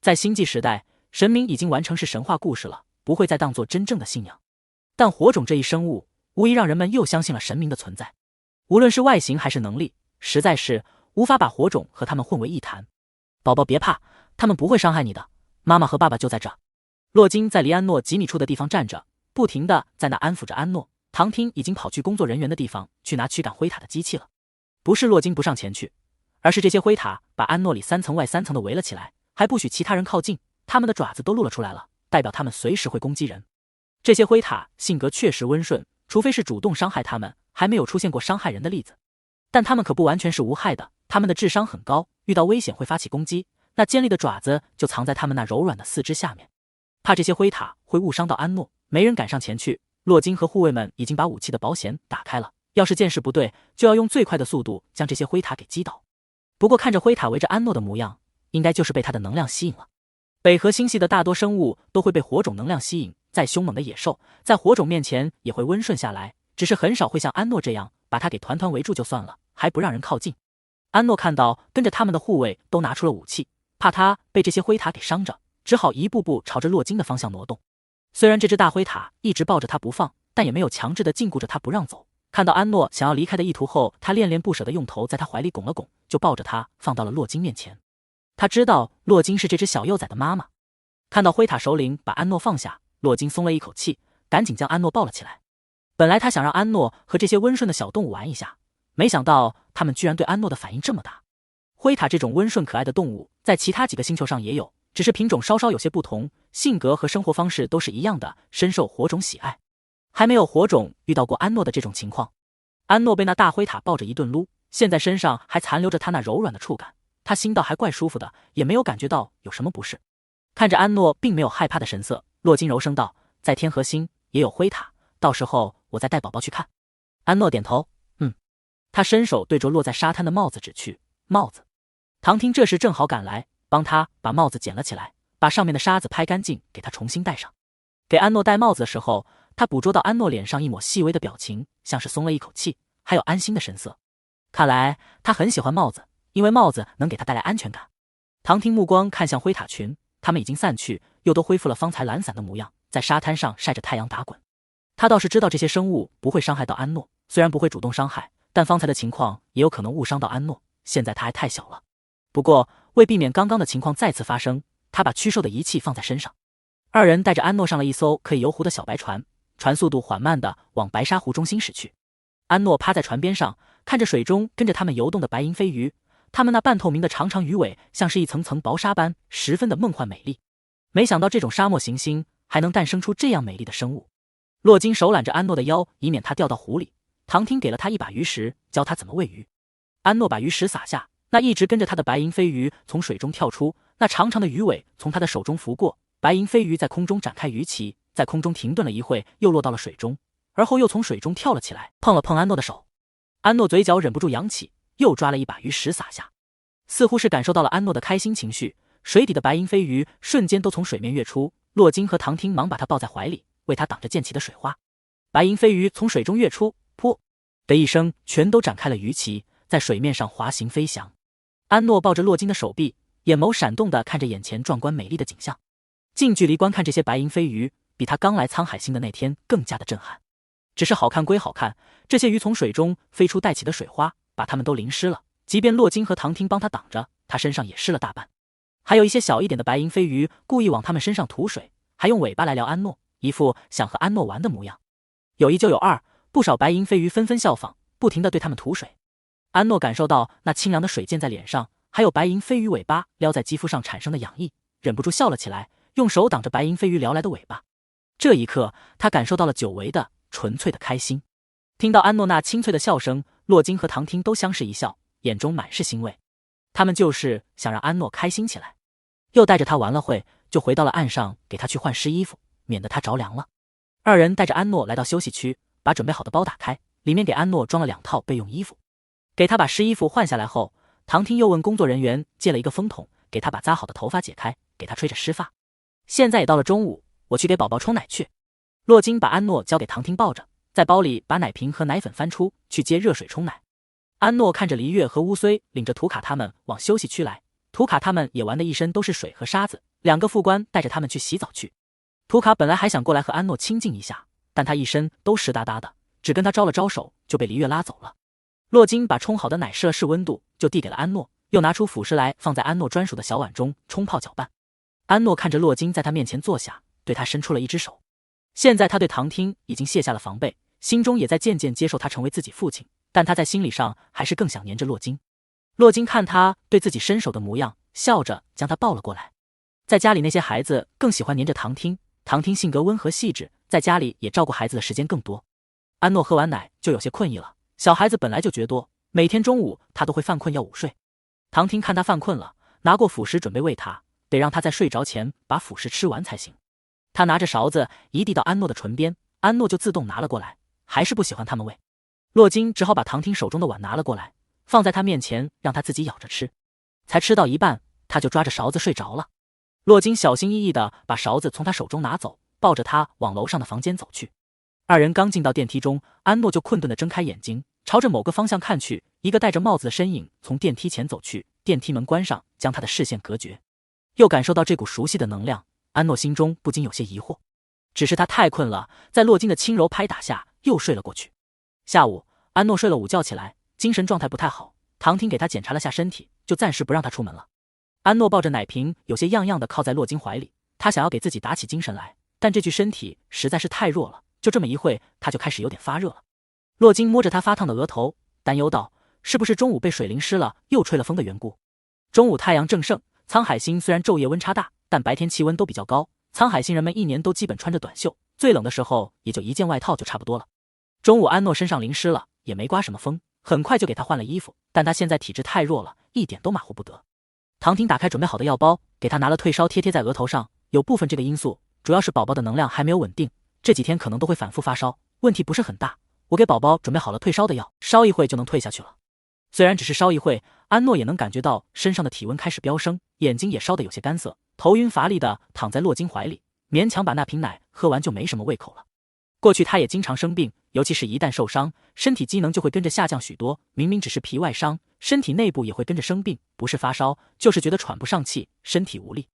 A: 在星际时代，神明已经完成是神话故事了，不会再当作真正的信仰。但火种这一生物，无疑让人们又相信了神明的存在。无论是外形还是能力，实在是无法把火种和他们混为一谈。宝宝别怕，他们不会伤害你的，妈妈和爸爸就在这。洛金在离安诺几米处的地方站着，不停地在那安抚着安诺。唐汀已经跑去工作人员的地方去拿驱赶灰塔的机器了。不是洛金不上前去，而是这些灰塔把安诺里3层外3层的围了起来，还不许其他人靠近，他们的爪子都露了出来了，代表他们随时会攻击人。这些灰塔性格确实温顺，除非是主动伤害他们，还没有出现过伤害人的例子。但他们可不完全是无害的，他们的智商很高，遇到危险会发起攻击，那尖利的爪子就藏在他们那柔软的四肢下面。怕这些灰塔会误伤到安诺，没人敢上前去。洛金和护卫们已经把武器的保险打开了，要是见势不对，就要用最快的速度将这些灰塔给击倒。不过看着灰塔围着安诺的模样，应该就是被他的能量吸引了。北河星系的大多生物都会被火种能量吸引，再凶猛的野兽在火种面前也会温顺下来，只是很少会像安诺这样把他给团团围住就算了，还不让人靠近。安诺看到跟着他们的护卫都拿出了武器，怕他被这些灰塔给伤着，只好一步步朝着洛金的方向挪动。虽然这只大灰塔一直抱着他不放，但也没有强制的禁锢着他不让走。看到安诺想要离开的意图后，他恋恋不舍的用头在他怀里拱了拱，就抱着他放到了洛金面前。他知道洛金是这只小幼崽的妈妈。看到灰塔首领把安诺放下，洛金松了一口气，赶紧将安诺抱了起来。本来他想让安诺和这些温顺的小动物玩一下，没想到他们居然对安诺的反应这么大。灰塔这种温顺可爱的动物在其他几个星球上也有，只是品种稍稍有些不同，性格和生活方式都是一样的，深受火种喜爱。还没有火种遇到过安诺的这种情况。安诺被那大灰塔抱着一顿撸，现在身上还残留着他那柔软的触感，他心道还怪舒服的，也没有感觉到有什么不适。看着安诺并没有害怕的神色，洛金柔声道：“在天河星也有灰塔，到时候我再带宝宝去看。”安诺点头，他伸手对着落在沙滩的帽子指去，帽子。唐汀这时正好赶来，帮他把帽子捡了起来，把上面的沙子拍干净，给他重新戴上。给安诺戴帽子的时候，他捕捉到安诺脸上一抹细微的表情，像是松了一口气，还有安心的神色。看来他很喜欢帽子，因为帽子能给他带来安全感。唐汀目光看向灰塔群，他们已经散去，又都恢复了方才懒散的模样，在沙滩上晒着太阳打滚。他倒是知道这些生物不会伤害到安诺，虽然不会主动伤害，但方才的情况也有可能误伤到安诺，现在他还太小了。不过为避免刚刚的情况再次发生，他把驱兽的仪器放在身上。二人带着安诺上了一艘可以游湖的小白船，船速度缓慢地往白沙湖中心驶去。安诺趴在船边上，看着水中跟着他们游动的白银飞鱼，它们那半透明的长长鱼尾像是一层层薄纱般，十分的梦幻美丽。没想到这种沙漠行星还能诞生出这样美丽的生物。洛金手揽着安诺的腰，以免他掉到湖里。唐汀给了他一把鱼食，教他怎么喂鱼。安诺把鱼食撒下，那一直跟着他的白银飞鱼从水中跳出，那长长的鱼尾从他的手中拂过，白银飞鱼在空中展开鱼鳍，在空中停顿了一会，又落到了水中，而后又从水中跳了起来，碰了碰安诺的手。安诺嘴角忍不住扬起，又抓了一把鱼食撒下，似乎是感受到了安诺的开心情绪，水底的白银飞鱼瞬间都从水面跃出。洛金和唐汀忙把他抱在怀里，为他挡着溅起的水花。白银飞鱼从水中跃出，噗的一声，全都展开了鱼鳍，在水面上滑行飞翔。安诺抱着洛金的手臂，眼眸闪动地看着眼前壮观美丽的景象。近距离观看这些白银飞鱼，比他刚来沧海星的那天更加的震撼。只是好看归好看，这些鱼从水中飞出带起的水花，把它们都淋湿了。即便洛金和唐汀帮他挡着，他身上也湿了大半。还有一些小一点的白银飞鱼故意往他们身上吐水，还用尾巴来撩安诺，一副想和安诺玩的模样。有一就有二，不少白银飞鱼纷纷效仿，不停地对他们吐水。安诺感受到那清凉的水溅在脸上，还有白银飞鱼尾巴撩在肌肤上产生的痒意，忍不住笑了起来，用手挡着白银飞鱼撩来的尾巴。这一刻，他感受到了久违的纯粹的开心。听到安诺那清脆的笑声，洛金和唐汀都相视一笑，眼中满是欣慰。他们就是想让安诺开心起来。又带着他玩了会，就回到了岸上，给他去换湿衣服，免得他着凉了。二人带着安诺来到休息区，把准备好的包打开，里面给安诺装了2套备用衣服。给他把湿衣服换下来后，唐汀又问工作人员借了一个风筒，给他把扎好的头发解开，给他吹着湿发。现在也到了中午，我去给宝宝冲奶去。洛金把安诺交给唐汀抱着，在包里把奶瓶和奶粉翻出，去接热水冲奶。安诺看着黎月和乌虽领着图卡他们往休息区来，图卡他们也玩得一身都是水和沙子，2个副官带着他们去洗澡去。图卡本来还想过来和安诺亲近一下，但他一身都湿哒哒的，只跟他招了招手，就被黎月拉走了。洛金把冲好的奶试了试温度，就递给了安诺，又拿出辅食来放在安诺专属的小碗中冲泡搅拌。安诺看着洛金在他面前坐下，对他伸出了一只手。现在他对唐汀已经卸下了防备，心中也在渐渐接受他成为自己父亲，但他在心理上还是更想黏着洛金。洛金看他对自己伸手的模样，笑着将他抱了过来。在家里那些孩子更喜欢黏着唐汀，唐汀性格温和细致，在家里也照顾孩子的时间更多。安诺喝完奶就有些困意了，小孩子本来就觉多，每天中午他都会犯困要午睡。唐汀看他犯困了，拿过辅食准备喂他，得让他在睡着前把辅食吃完才行。他拿着勺子一递到安诺的唇边，安诺就自动拿了过来，还是不喜欢他们喂。洛金只好把唐汀手中的碗拿了过来，放在他面前让他自己舀着吃。才吃到一半，他就抓着勺子睡着了。洛金小心翼翼地把勺子从他手中拿走，抱着他往楼上的房间走去。二人刚进到电梯中，安诺就困顿地睁开眼睛，朝着某个方向看去，一个戴着帽子的身影从电梯前走去，电梯门关上，将他的视线隔绝。又感受到这股熟悉的能量，安诺心中不禁有些疑惑。只是他太困了，在洛金的轻柔拍打下又睡了过去。下午，安诺睡了午觉起来，精神状态不太好，唐汀给他检查了下身体，就暂时不让他出门了。安诺抱着奶瓶有些样样的靠在洛金怀里，他想要给自己打起精神来，但这具身体实在是太弱了，就这么一会他就开始有点发热了。洛金摸着他发烫的额头，担忧道，是不是中午被水淋湿了，又吹了风的缘故。中午太阳正盛，沧海星虽然昼夜温差大，但白天气温都比较高，沧海星人们一年都基本穿着短袖，最冷的时候也就一件外套就差不多了。中午安诺身上淋湿了，也没刮什么风，很快就给他换了衣服，但他现在体质太弱了，一点都马虎不得。唐汀打开准备好的药包，给他拿了退烧贴贴在额头上，有部分这个因素，主要是宝宝的能量还没有稳定，这几天可能都会反复发烧，问题不是很大。我给宝宝准备好了退烧的药，烧一会就能退下去了。虽然只是烧一会，安诺也能感觉到身上的体温开始飙升，眼睛也烧得有些干涩，头晕乏力的躺在洛金怀里，勉强把那瓶奶喝完就没什么胃口了。过去他也经常生病，尤其是一旦受伤，身体机能就会跟着下降许多，明明只是皮外伤，身体内部也会跟着生病，不是发烧就是觉得喘不上气，身体无力。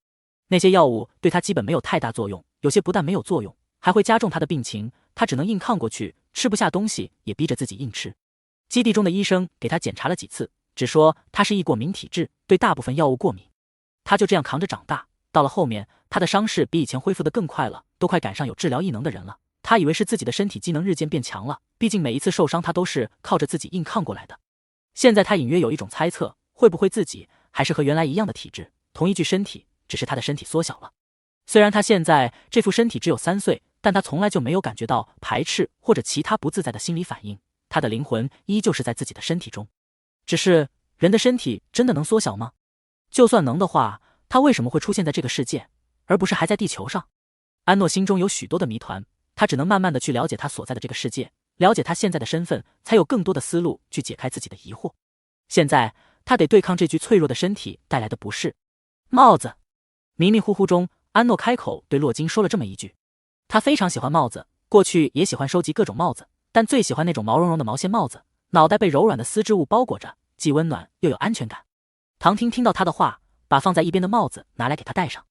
A: 那些药物对他基本没有太大作用，有些不但没有作用，还会加重他的病情，他只能硬抗过去，吃不下东西也逼着自己硬吃。基地中的医生给他检查了几次，只说他是易过敏体质，对大部分药物过敏。他就这样扛着长大，到了后面他的伤势比以前恢复得更快了，都快赶上有治疗异能的人了。他以为是自己的身体机能日渐变强了，毕竟每一次受伤他都是靠着自己硬抗过来的。现在他隐约有一种猜测，会不会自己还是和原来一样的体质，同一具身体，只是他的身体缩小了。虽然他现在这副身体只有3岁，但他从来就没有感觉到排斥或者其他不自在的心理反应，他的灵魂依旧是在自己的身体中。只是人的身体真的能缩小吗？就算能的话，他为什么会出现在这个世界，而不是还在地球上？安诺心中有许多的谜团，他只能慢慢的去了解他所在的这个世界，了解他现在的身份，才有更多的思路去解开自己的疑惑。现在他得对抗这具脆弱的身体带来的不适。帽子。迷迷糊糊中，安诺开口对洛金说了这么一句。他非常喜欢帽子，过去也喜欢收集各种帽子，但最喜欢那种毛茸茸的毛线帽子，脑袋被柔软的丝织物包裹着，既温暖又有安全感。唐婷听到他的话，把放在一边的帽子拿来给他戴上。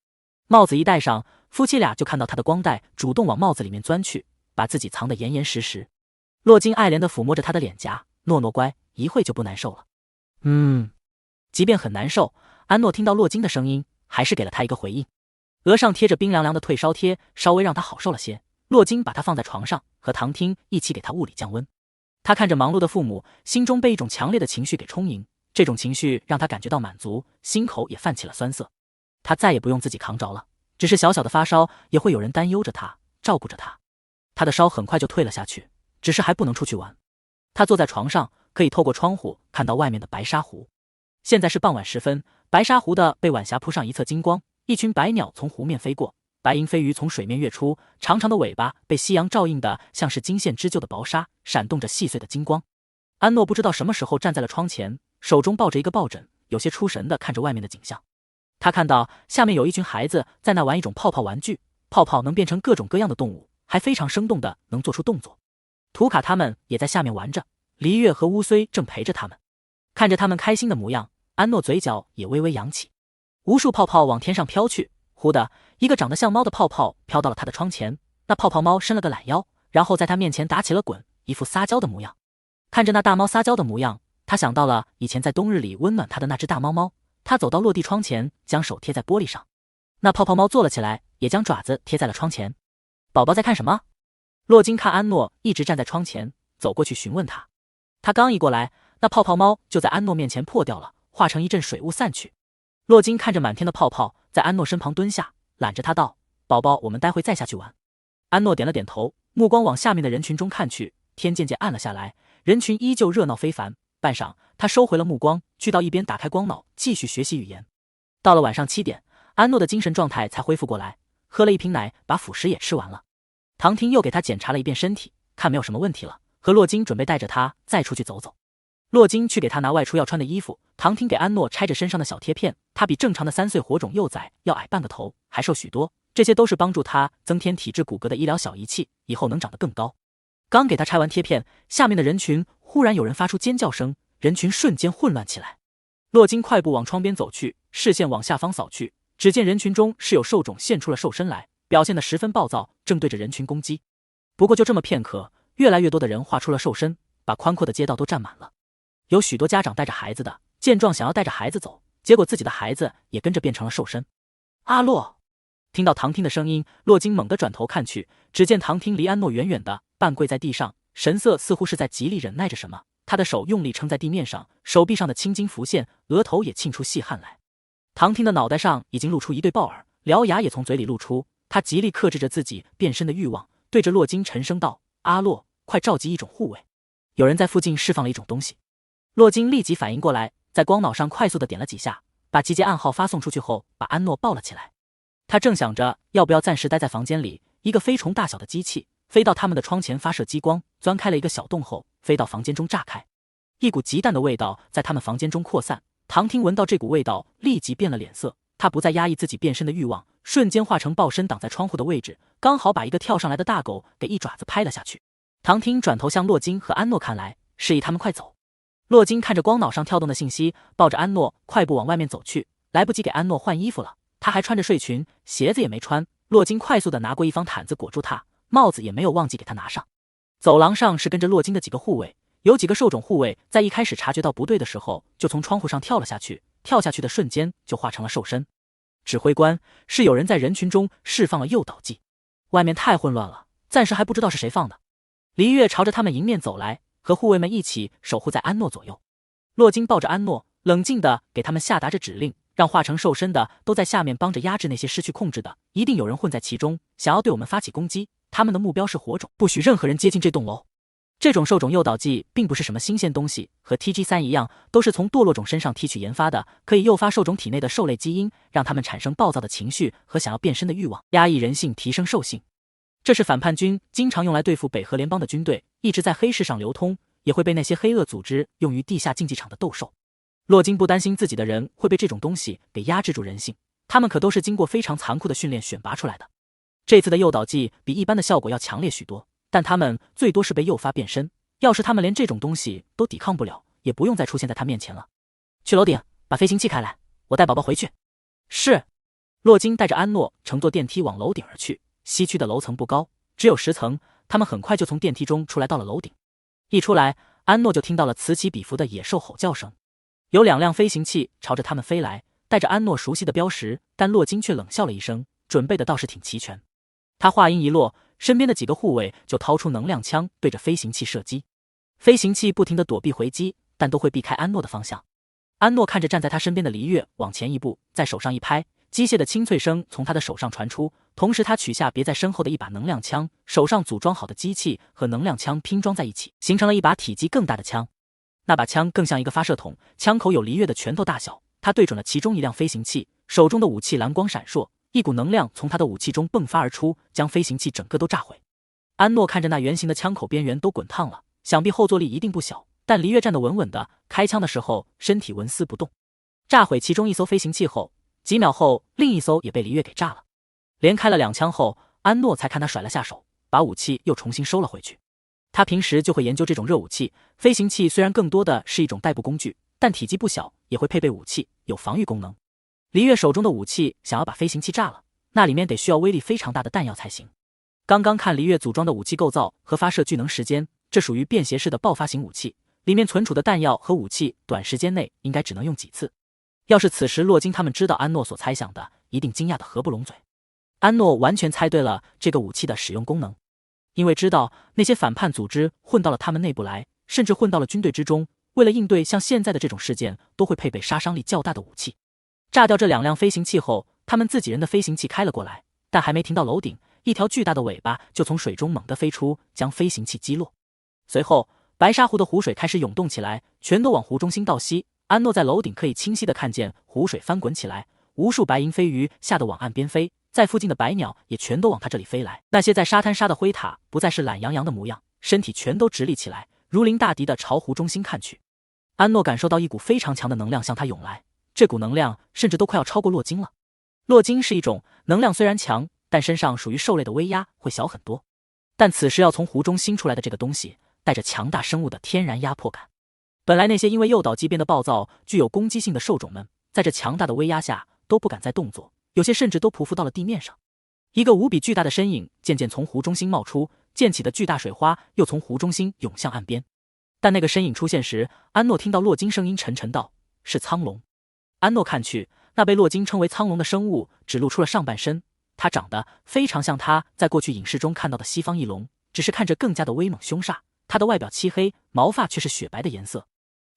A: 帽子一戴上，夫妻俩就看到他的光带主动往帽子里面钻去，把自己藏得严严实实。洛金爱怜地抚摸着他的脸颊，诺诺乖，一会就不难受了。即便很难受，安诺听到洛金的声音，还是给了他一个回应。额上贴着冰凉凉的退烧贴，稍微让他好受了些。洛金把他放在床上，和唐汀一起给他物理降温。他看着忙碌的父母，心中被一种强烈的情绪给充盈，这种情绪让他感觉到满足，心口也泛起了酸涩。他再也不用自己扛着了，只是小小的发烧也会有人担忧着他，照顾着他。他的烧很快就退了下去，只是还不能出去玩。他坐在床上，可以透过窗户看到外面的白沙湖。现在是傍晚时分，白沙湖的被晚霞铺上一侧金光，一群白鸟从湖面飞过，白银飞鱼从水面跃出，长长的尾巴被夕阳照映的像是金线织就的薄纱，闪动着细碎的金光。安诺不知道什么时候站在了窗前，手中抱着一个抱枕，有些出神地看着外面的景象。他看到下面有一群孩子在那玩一种泡泡玩具，泡泡能变成各种各样的动物，还非常生动的能做出动作。图卡他们也在下面玩着，黎月和乌虽正陪着他们。看着他们开心的模样，安诺嘴角也微微扬起。无数泡泡往天上飘去，忽的一个长得像猫的泡泡飘到了他的窗前，那泡泡猫伸了个懒腰，然后在他面前打起了滚，一副撒娇的模样。看着那大猫撒娇的模样，他想到了以前在冬日里温暖他的那只大猫猫。他走到落地窗前，将手贴在玻璃上。那泡泡猫坐了起来，也将爪子贴在了窗前。宝宝在看什么？洛金看安诺一直站在窗前，走过去询问他。他刚一过来，那泡泡猫就在安诺面前破掉了，化成一阵水雾散去。洛金看着满天的泡泡，在安诺身旁蹲下，揽着他道：宝宝，我们待会再下去玩。安诺点了点头，目光往下面的人群中看去，天渐渐暗了下来，人群依旧热闹非凡。半晌，他收回了目光，去到一边打开光脑，继续学习语言。到了晚上7点，安诺的精神状态才恢复过来，喝了一瓶奶，把辅食也吃完了。唐婷又给他检查了一遍身体，看没有什么问题了，和洛金准备带着他再出去走走。洛金去给他拿外出要穿的衣服，唐婷给安诺拆着身上的小贴片。他比正常的3岁火种幼崽要矮半个头，还瘦许多，这些都是帮助他增添体质骨骼的医疗小仪器，以后能长得更高。刚给他拆完贴片，下面的人群忽然有人发出尖叫声，人群瞬间混乱起来。洛金快步往窗边走去，视线往下方扫去，只见人群中是有兽种现出了兽身来，表现得十分暴躁，正对着人群攻击。不过就这么片刻，越来越多的人化出了兽身，把宽阔的街道都占满了。有许多家长带着孩子的，见状想要带着孩子走，结果自己的孩子也跟着变成了兽身。阿洛！听到唐汀的声音，洛金猛地转头看去，只见唐汀离安诺远远的，半跪在地上，神色似乎是在极力忍耐着什么。他的手用力撑在地面上，手臂上的青筋浮现，额头也沁出细汗来。唐汀的脑袋上已经露出一对豹耳，獠牙也从嘴里露出。他极力克制着自己变身的欲望，对着洛金沉声道：阿洛，快召集一种护卫，有人在附近释放了一种东西。洛金立即反应过来，在光脑上快速的点了几下，把集结暗号发送出去后，把安诺抱了起来。他正想着要不要暂时待在房间里，一个飞虫大小的机器飞到他们的窗前，发射激光，钻开了一个小洞后，飞到房间中炸开。一股极淡的味道在他们房间中扩散。唐汀闻到这股味道，立即变了脸色。他不再压抑自己变身的欲望，瞬间化成豹身挡在窗户的位置，刚好把一个跳上来的大狗给一爪子拍了下去。唐汀转头向洛金和安诺看来，示意他们快走。洛金看着光脑上跳动的信息，抱着安诺快步往外面走去，来不及给安诺换衣服了，他还穿着睡裙，鞋子也没穿。洛金快速的拿过一方毯子裹住他，帽子也没有忘记给他拿上。走廊上是跟着洛金的几个护卫，有几个兽种护卫在一开始察觉到不对的时候，就从窗户上跳了下去，跳下去的瞬间就化成了兽身。指挥官是有人在人群中释放了诱导剂，外面太混乱了，暂时还不知道是谁放的。黎月朝着他们迎面走来，和护卫们一起守护在安诺左右。洛金抱着安诺，冷静地给他们下达着指令，让化成兽身的都在下面帮着压制那些失去控制的，一定有人混在其中，想要对我们发起攻击。他们的目标是火种，不许任何人接近这栋楼。这种兽种诱导剂并不是什么新鲜东西，和 TG3 一样，都是从堕落种身上提取研发的，可以诱发兽种体内的兽类基因，让他们产生暴躁的情绪和想要变身的欲望，压抑人性，提升兽性。这是反叛军经常用来对付北河联邦的军队，一直在黑市上流通，也会被那些黑恶组织用于地下竞技场的斗兽。洛金不担心自己的人会被这种东西给压制住人性，他们可都是经过非常残酷的训练选拔出来的。这次的诱导剂比一般的效果要强烈许多，但他们最多是被诱发变身。要是他们连这种东西都抵抗不了，也不用再出现在他面前了。去楼顶，把飞行器开来，我带宝宝回去。是。洛金带着安诺乘坐电梯往楼顶而去。西区的楼层不高，只有10层，他们很快就从电梯中出来到了楼顶。一出来，安诺就听到了此起彼伏的野兽吼叫声。有2辆飞行器朝着他们飞来，带着安诺熟悉的标识，但洛金却冷笑了一声，准备的倒是挺齐全。他话音一落，身边的几个护卫就掏出能量枪对着飞行器射击。飞行器不停地躲避回击，但都会避开安诺的方向。安诺看着站在他身边的黎月往前一步，在手上一拍，机械的清脆声从他的手上传出，同时他取下别在身后的一把能量枪，手上组装好的机器和能量枪拼装在一起，形成了一把体积更大的枪。那把枪更像一个发射筒，枪口有黎月的拳头大小。他对准了其中一辆飞行器，手中的武器蓝光闪烁，一股能量从他的武器中迸发而出，将飞行器整个都炸毁。安诺看着那圆形的枪口边缘都滚烫了，想必后坐力一定不小，但黎月站得稳稳的，开枪的时候身体纹丝不动。炸毁其中一艘飞行器后，几秒后另一艘也被黎月给炸了。连开了2枪后，安诺才看他甩了下手，把武器又重新收了回去。他平时就会研究这种热武器，飞行器虽然更多的是一种代步工具，但体积不小，也会配备武器，有防御功能。黎月手中的武器想要把飞行器炸了，那里面得需要威力非常大的弹药才行。刚刚看黎月组装的武器构造和发射巨能时间，这属于便携式的爆发型武器，里面存储的弹药和武器短时间内应该只能用几次。要是此时洛金他们知道安诺所猜想的，一定惊讶的合不拢嘴。安诺完全猜对了这个武器的使用功能，因为知道那些反叛组织混到了他们内部来，甚至混到了军队之中，为了应对像现在的这种事件，都会配备杀伤力较大的武器。炸掉这2辆飞行器后，他们自己人的飞行器开了过来，但还没停到楼顶，一条巨大的尾巴就从水中猛地飞出，将飞行器击落。随后白沙湖的湖水开始涌动起来，全都往湖中心倒吸。安诺在楼顶可以清晰地看见湖水翻滚起来，无数白银飞鱼吓得往岸边飞，在附近的白鸟也全都往他这里飞来。那些在沙滩杀的灰塔不再是懒洋洋的模样，身体全都直立起来，如临大敌地朝湖中心看去。安诺感受到一股非常强的能量向他涌来，这股能量甚至都快要超过洛金了。洛金是一种能量虽然强，但身上属于兽类的威压会小很多，但此时要从湖中新出来的这个东西，带着强大生物的天然压迫感。本来那些因为诱导剂变得暴躁、具有攻击性的兽种们，在这强大的威压下都不敢再动作，有些甚至都匍匐到了地面上。一个无比巨大的身影渐渐从湖中心冒出，溅起的巨大水花又从湖中心涌向岸边。但那个身影出现时，安诺听到洛金声音沉沉道：“是苍龙。”安诺看去，那被洛金称为苍龙的生物只露出了上半身，它长得非常像他在过去影视中看到的西方翼龙，只是看着更加的威猛凶煞。它的外表漆黑，毛发却是雪白的颜色。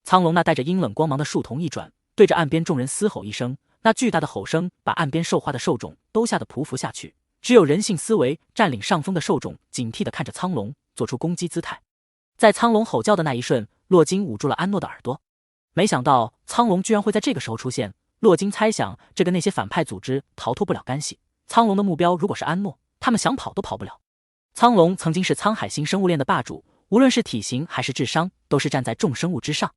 A: 苍龙那带着阴冷光芒的树瞳一转，对着岸边众人嘶吼一声，那巨大的吼声把岸边兽化的兽种都吓得匍匐下去，只有人性思维占领上风的兽种警惕地看着苍龙，做出攻击姿态。在苍龙吼叫的那一瞬，洛金捂住了安诺的耳朵。没想到苍龙居然会在这个时候出现，洛金猜想这跟那些反派组织逃脱不了干系。苍龙的目标如果是安诺，他们想跑都跑不了。苍龙曾经是沧海星生物链的霸主，无论是体型还是智商，都是站在众生物之上。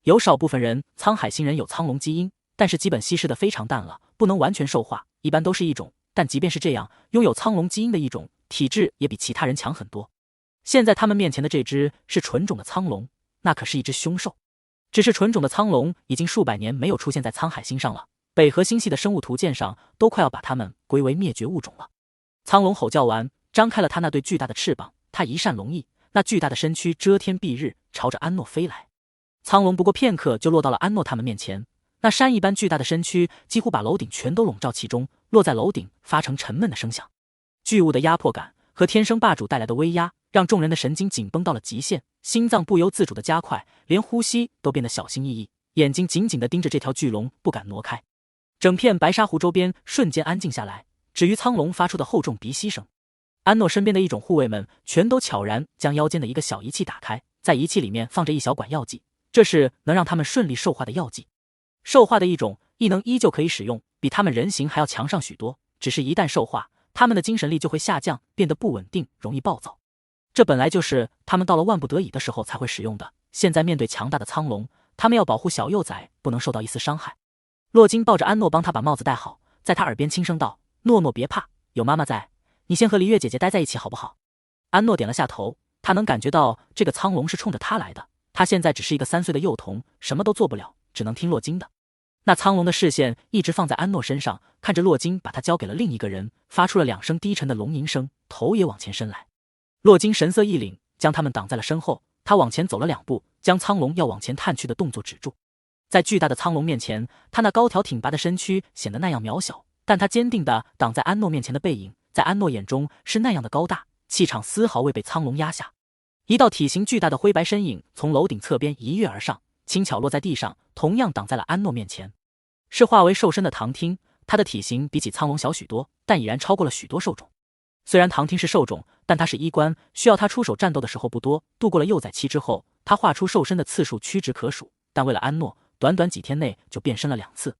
A: 有少部分人沧海星人有苍龙基因，但是基本稀释的非常淡了，不能完全兽化，一般都是异种。但即便是这样，拥有苍龙基因的异种，体质也比其他人强很多。现在他们面前的这只是纯种的苍龙，那可是一只凶兽。只是纯种的苍龙已经数百年没有出现在沧海星上了，北河星系的生物图鉴上都快要把它们归为灭绝物种了。苍龙吼叫完，张开了它那对巨大的翅膀，它一扇龙翼，那巨大的身躯遮天蔽日，朝着安诺飞来。苍龙不过片刻就落到了安诺他们面前，那山一般巨大的身躯几乎把楼顶全都笼罩其中，落在楼顶发成沉闷的声响。巨物的压迫感和天生霸主带来的威压，让众人的神经紧绷到了极限，心脏不由自主的加快，连呼吸都变得小心翼翼，眼睛紧紧地盯着这条巨龙，不敢挪开。整片白沙湖周边瞬间安静下来，止于苍龙发出的厚重鼻息声。安诺身边的一种护卫们全都悄然将腰间的一个小仪器打开，在仪器里面放着一小管药剂，这是能让他们顺利兽化的药剂。兽化的一种异能依旧可以使用，比他们人形还要强上许多，只是一旦兽化，他们的精神力就会下降，变得不稳定，容易暴躁。这本来就是他们到了万不得已的时候才会使用的，现在面对强大的苍龙，他们要保护小幼崽不能受到一丝伤害。洛金抱着安诺帮他把帽子戴好，在他耳边轻声道：“诺诺别怕，有妈妈在，你先和黎月姐姐待在一起好不好？安诺点了下头，他能感觉到这个苍龙是冲着他来的。他现在只是一个3岁的幼童，什么都做不了，只能听洛金的。那苍龙的视线一直放在安诺身上，看着洛金把他交给了另一个人，发出了2声低沉的龙吟声，头也往前伸来。洛金神色一凛，将他们挡在了身后。他往前走了2步，将苍龙要往前探去的动作止住。在巨大的苍龙面前，他那高挑挺拔的身躯显得那样渺小，但他坚定地挡在安诺面前的背影，在安诺眼中是那样的高大，气场丝毫未被苍龙压下。一道体型巨大的灰白身影从楼顶侧边一跃而上，轻巧落在地上，同样挡在了安诺面前。是化为兽身的唐听，他的体型比起苍龙小许多，但已然超过了许多兽种。虽然唐听是兽种，但他是医官，需要他出手战斗的时候不多。度过了幼崽期之后，他化出兽身的次数屈指可数，但为了安诺，短短几天内就变身了2次。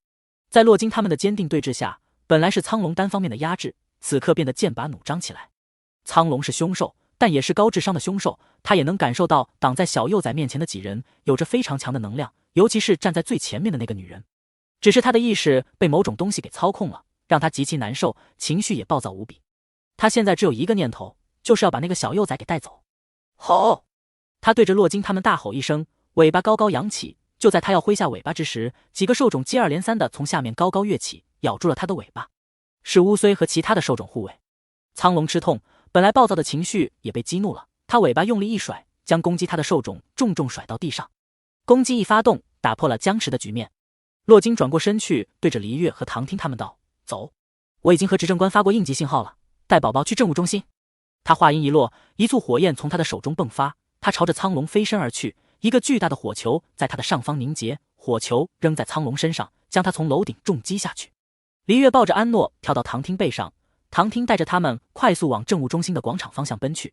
A: 在洛金他们的坚定对峙下，本来是苍龙单方面的压制，此刻变得剑拔弩张起来。苍龙是凶兽，但也是高智商的凶兽，他也能感受到挡在小幼崽面前的几人有着非常强的能量，尤其是站在最前面的那个女人。只是他的意识被某种东西给操控了，让他极其难受，情绪也暴躁无比。他现在只有一个念头，就是要把那个小幼崽给带走。吼！他对着洛金他们大吼一声，尾巴高高扬起。就在他要挥下尾巴之时，几个兽种接二连三的从下面高高跃起，咬住了他的尾巴。是乌虽和其他的兽种护卫。苍龙吃痛，本来暴躁的情绪也被激怒了，他尾巴用力一甩，将攻击他的兽种重重甩到地上。攻击一发动，打破了僵持的局面。洛金转过身去，对着黎月和唐听他们道：走，我已经和执政官发过应急信号了，带宝宝去政务中心。他话音一落，一簇火焰从他的手中迸发，他朝着苍龙飞身而去，一个巨大的火球在他的上方凝结，火球扔在苍龙身上，将他从楼顶重击下去。黎月抱着安诺跳到唐听背上，唐听带着他们快速往政务中心的广场方向奔去。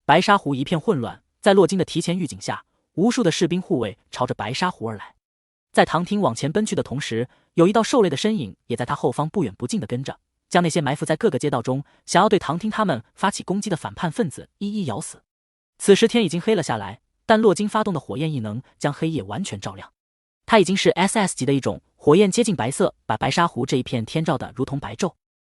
A: 白沙湖一片混乱，在洛金的提前预警下，无数的士兵护卫朝着白沙湖而来。在唐听往前奔去的同时，有一道兽类的身影也在他后方不远不近的跟着，将那些埋伏在各个街道中想要对唐听他们发起攻击的反叛分子一一咬死。此时天已经黑了下来，但洛金发动的火焰异能将黑夜完全照亮。它已经是 SS 级的一种，火焰接近白色，把白沙湖这一片天照得如同白昼。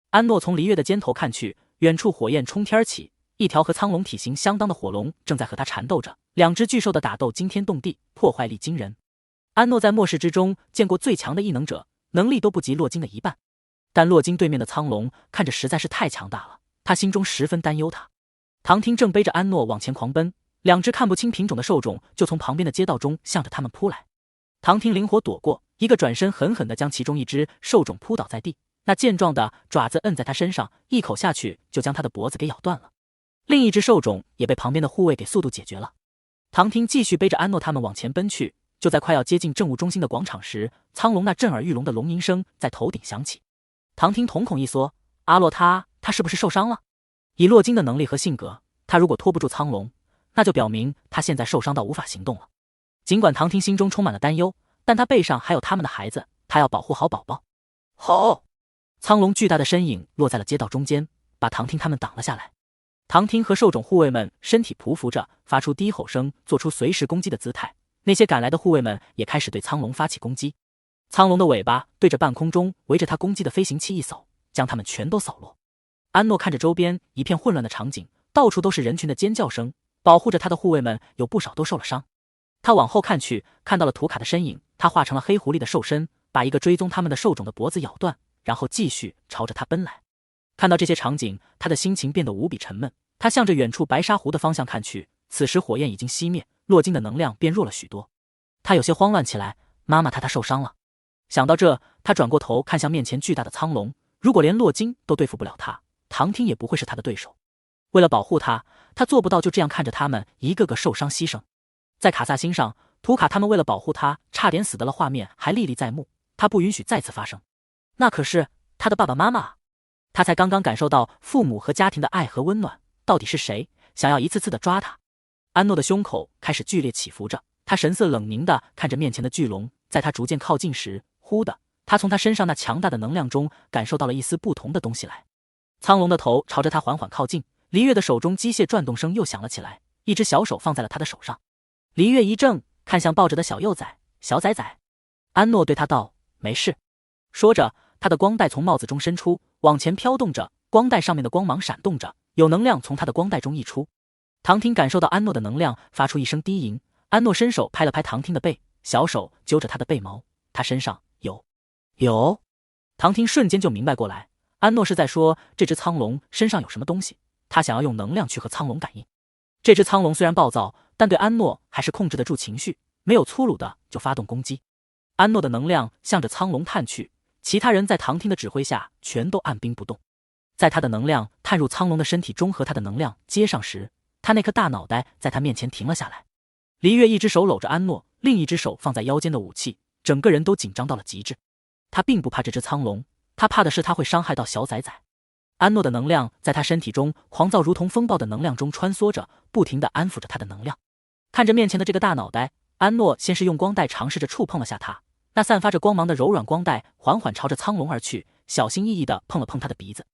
A: 安诺从黎月的肩头看去，远处火焰冲天起，一条和苍龙体型相当的火龙正在和他缠斗着，2只巨兽的打斗惊天动地，破坏力惊人。安诺在末世之中见过最强的异能者，能力都不及洛金的一半，但洛金对面的苍龙看着实在是太强大了，他心中十分担忧他。唐听正背着安诺往前狂奔，2只看不清品种的兽种就从旁边的街道中向着他们扑来。唐听灵活躲过，一个转身狠狠地将其中一只兽种扑倒在地，那健壮的爪子摁在他身上，一口下去就将他的脖子给咬断了。另一只兽种也被旁边的护卫给速度解决了。唐听继续背着安诺他们往前奔去，就在快要接近政务中心的广场时，苍龙那震耳欲聋的龙吟声在头顶响起。唐听瞳孔一缩，阿洛他是不是受伤了？以洛金的能力和性格，他如果拖不住苍龙，那就表明他现在受伤到无法行动了。尽管唐听心中充满了担忧，但他背上还有他们的孩子，他要保护好宝宝。吼！苍龙巨大的身影落在了街道中间，把唐听他们挡了下来。唐听和兽种护卫们身体匍匐着，发出低吼声，做出随时攻击的姿态。那些赶来的护卫们也开始对苍龙发起攻击。苍龙的尾巴对着半空中围着他攻击的飞行器一扫，将他们全都扫落。安诺看着周边一片混乱的场景，到处都是人群的尖叫声，保护着他的护卫们有不少都受了伤。他往后看去，看到了图卡的身影，他化成了黑狐狸的兽身，把一个追踪他们的兽种的脖子咬断，然后继续朝着他奔来。看到这些场景，他的心情变得无比沉闷。他向着远处白沙湖的方向看去，此时火焰已经熄灭，洛金的能量变弱了许多。他有些慌乱起来，妈妈他受伤了。想到这，他转过头看向面前巨大的苍龙，如果连洛金都对付不了他，唐听也不会是他的对手。为了保护他，他做不到就这样看着他们一个个受伤牺牲。在卡萨星上，图卡他们为了保护他差点死的了画面还历历在目，他不允许再次发生。那可是他的爸爸妈妈啊！他才刚刚感受到父母和家庭的爱和温暖，到底是谁想要一次次的抓他？安诺的胸口开始剧烈起伏着，他神色冷凝地看着面前的巨龙，在他逐渐靠近时，忽的，他从他身上那强大的能量中感受到了一丝不同的东西来。苍龙的头朝着他缓缓靠近，黎月的手中机械转动声又响了起来，一只小手放在了他的手上。黎月一怔，看向抱着的小幼崽，小崽崽。安诺对他道：没事。说着，他的光带从帽子中伸出，往前飘动着，光带上面的光芒闪动着，有能量从他的光带中溢出。唐婷感受到安诺的能量，发出一声低吟。安诺伸手拍了拍唐婷的背，小手揪着她的背毛，她身上有。唐婷瞬间就明白过来，安诺是在说这只苍龙身上有什么东西，他想要用能量去和苍龙感应。这只苍龙虽然暴躁，但对安诺还是控制得住情绪，没有粗鲁的就发动攻击。安诺的能量向着苍龙探去，其他人在唐婷的指挥下全都按兵不动。在他的能量探入苍龙的身体中和他的能量接上时，他那颗大脑袋在他面前停了下来。黎月一只手搂着安诺，另一只手放在腰间的武器，整个人都紧张到了极致。他并不怕这只苍龙，他怕的是他会伤害到小崽崽。安诺的能量在他身体中狂躁，如同风暴的能量中穿梭着，不停地安抚着他的能量。看着面前的这个大脑袋，安诺先是用光带尝试着触碰了下它，那散发着光芒的柔软光带缓缓朝着苍龙而去，小心翼翼地碰了碰他的鼻子。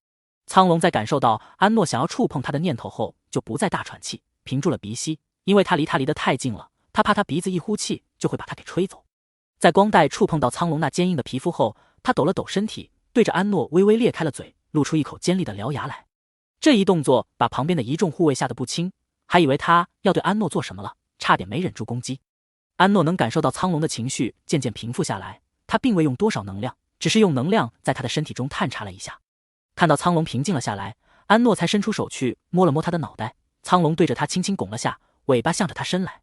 A: 苍龙在感受到安诺想要触碰他的念头后，就不再大喘气，屏住了鼻息，因为他离得太近了，他怕他鼻子一呼气就会把他给吹走。在光带触碰到苍龙那坚硬的皮肤后，他抖了抖身体，对着安诺微微裂开了嘴，露出一口尖利的獠牙来。这一动作把旁边的一众护卫吓得不轻，还以为他要对安诺做什么了，差点没忍住攻击。安诺能感受到苍龙的情绪渐渐平复下来，他并未用多少能量，只是用能量在他的身体中探查了一下。看到苍龙平静了下来，安诺才伸出手去摸了摸他的脑袋。苍龙对着他轻轻拱了下，尾巴向着他伸来。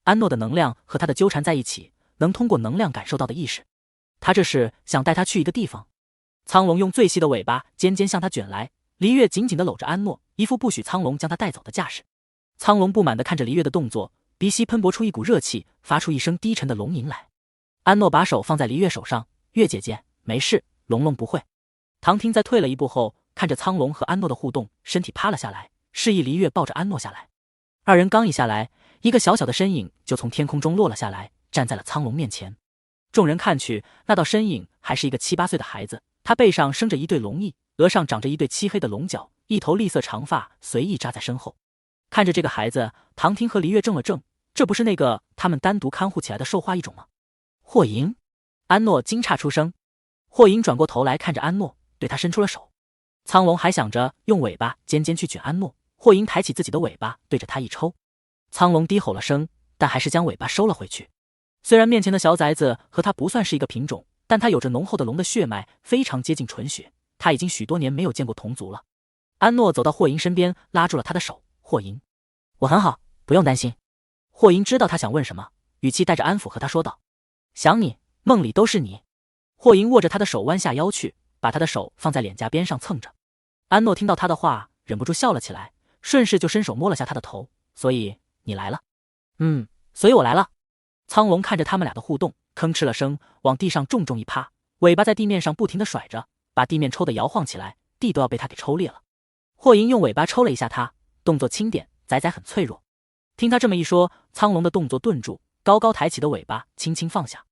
A: 安诺的能量和他的纠缠在一起，能通过能量感受到的意识。他这是想带他去一个地方。苍龙用最细的尾巴尖尖向他卷来，黎月紧紧地搂着安诺，一副不许苍龙将他带走的架势。苍龙不满地看着黎月的动作，鼻息喷薄出一股热气，发出一声低沉的龙吟来。安诺把手放在黎月手上，月姐姐没事，龙龙不会。唐婷在退了一步后，看着苍龙和安诺的互动，身体趴了下来，示意黎月抱着安诺下来。二人刚一下来，一个小小的身影就从天空中落了下来，站在了苍龙面前。众人看去，那道身影还是一个7、8岁的孩子，他背上生着一对龙翼，额上长着一对漆黑的龙角，一头栗色长发随意扎在身后。看着这个孩子，唐婷和黎月怔了怔，这不是那个他们单独看护起来的兽化异种吗？霍银，安诺惊诧出声。霍银转过头来看着安诺，对他伸出了手。苍龙还想着用尾巴尖尖去卷安诺，霍银抬起自己的尾巴对着他一抽。苍龙低吼了声，但还是将尾巴收了回去。虽然面前的小崽子和他不算是一个品种，但他有着浓厚的龙的血脉，非常接近纯血。他已经许多年没有见过同族了。安诺走到霍银身边，拉住了他的手。霍银，我很好，不用担心。霍银知道他想问什么，语气带着安抚和他说道：想你，梦里都是你。霍银握着他的手弯下腰去，把他的手放在脸颊边上蹭着。安诺听到他的话，忍不住笑了起来，顺势就伸手摸了下他的头。所以你来了？所以我来了。苍龙看着他们俩的互动，吭哧了声，往地上重重一趴，尾巴在地面上不停地甩着，把地面抽得摇晃起来，地都要被他给抽裂了。霍银用尾巴抽了一下他，动作轻点，崽崽很脆弱。听他这么一说，苍龙的动作顿住，高高抬起的尾巴轻轻放下。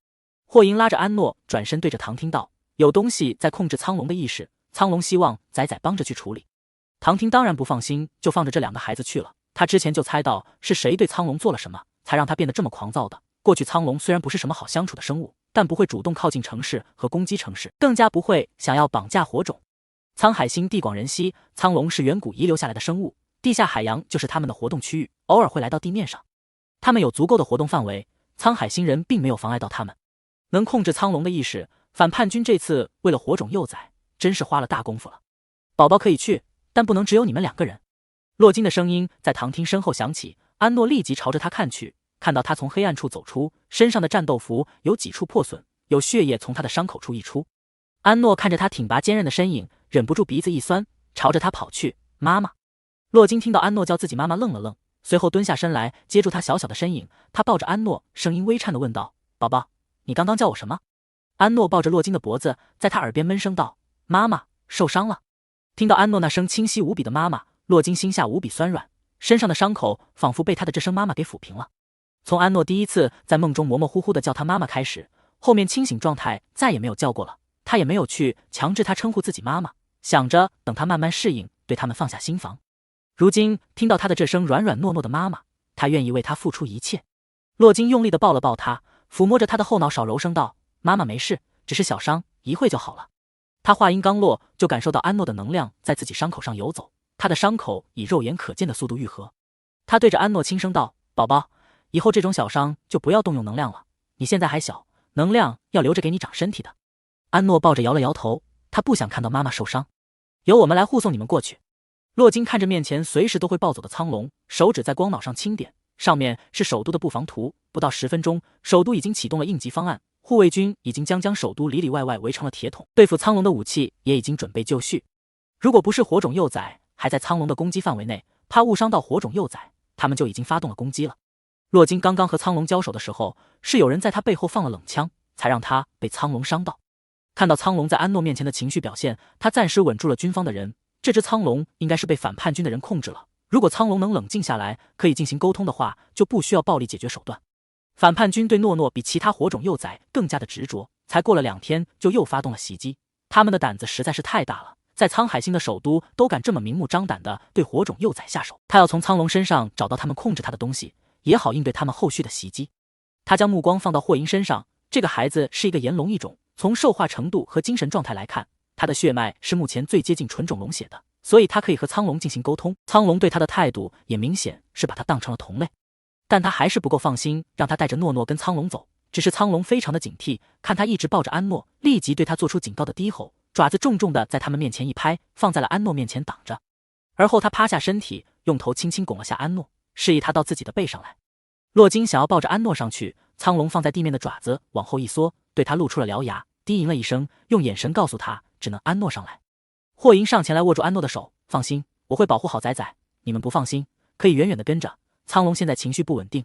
A: 霍银拉着安诺转身对着唐听道：有东西在控制苍龙的意识，苍龙希望崽崽帮着去处理。唐听当然不放心，就放着这2个孩子去了。他之前就猜到是谁对苍龙做了什么，才让他变得这么狂躁的。过去苍龙虽然不是什么好相处的生物，但不会主动靠近城市和攻击城市，更加不会想要绑架火种。沧海星地广人稀，苍龙是远古遗留下来的生物，地下海洋就是他们的活动区域，偶尔会来到地面上。他们有足够的活动范围，沧海星人并没有妨碍到他们。能控制苍龙的意识，反叛军这次为了火种幼崽，真是花了大功夫了。宝宝可以去，但不能只有你们2个人。洛金的声音在唐听身后响起，安诺立即朝着他看去，看到他从黑暗处走出，身上的战斗服有几处破损，有血液从他的伤口处溢出。安诺看着他挺拔坚韧的身影，忍不住鼻子一酸，朝着他跑去。妈妈！洛金听到安诺叫自己妈妈，愣了愣，随后蹲下身来接住他小小的身影，他抱着安诺，声音微颤地问道：宝宝，你刚刚叫我什么？安诺抱着洛金的脖子，在他耳边闷声道：妈妈，受伤了。听到安诺那声清晰无比的妈妈，洛金心下无比酸软，身上的伤口仿佛被他的这声妈妈给抚平了。从安诺第一次在梦中模模糊糊地叫他妈妈开始，后面清醒状态再也没有叫过了，他也没有去强制他称呼自己妈妈，想着等他慢慢适应，对他们放下心防。如今听到他的这声软软糯糯的妈妈，他愿意为他付出一切。洛金用力地抱了抱他，抚摸着他的后脑勺，柔声道：妈妈没事，只是小伤，一会就好了。他话音刚落，就感受到安诺的能量在自己伤口上游走，他的伤口以肉眼可见的速度愈合。他对着安诺轻声道：“宝宝，以后这种小伤就不要动用能量了，你现在还小，能量要留着给你长身体的。”安诺抱着摇了摇头，他不想看到妈妈受伤。由我们来护送你们过去。洛金看着面前随时都会暴走的苍龙，手指在光脑上轻点，上面是首都的布防图。不到10分钟，首都已经启动了应急方案，护卫军已经将首都里里外外围成了铁桶，对付苍龙的武器也已经准备就绪。如果不是火种幼崽还在苍龙的攻击范围内，怕误伤到火种幼崽，他们就已经发动了攻击了。洛金刚刚和苍龙交手的时候，是有人在他背后放了冷枪，才让他被苍龙伤到。看到苍龙在安诺面前的情绪表现，他暂时稳住了军方的人。这只苍龙应该是被反叛军的人控制了。如果苍龙能冷静下来，可以进行沟通的话，就不需要暴力解决手段。反叛军对诺诺比其他火种幼崽更加的执着，才过了2天就又发动了袭击。他们的胆子实在是太大了，在沧海星的首都都敢这么明目张胆的对火种幼崽下手。他要从苍龙身上找到他们控制他的东西，也好应对他们后续的袭击。他将目光放到霍银身上，这个孩子是一个炎龙异种，从兽化程度和精神状态来看，他的血脉是目前最接近纯种龙血的，所以他可以和苍龙进行沟通。苍龙对他的态度也明显是把他当成了同类，但他还是不够放心让他带着诺诺跟苍龙走。只是苍龙非常的警惕，看他一直抱着安诺，立即对他做出警告的低吼，爪子重重的在他们面前一拍，放在了安诺面前挡着。而后他趴下身体，用头轻轻拱了下安诺，示意他到自己的背上来。洛金想要抱着安诺上去，苍龙放在地面的爪子往后一缩，对他露出了獠牙，低吟了一声，用眼神告诉他只能安诺上来。霍银上前来握住安诺的手，放心，我会保护好仔仔，你们不放心可以远远的跟着。苍龙现在情绪不稳定，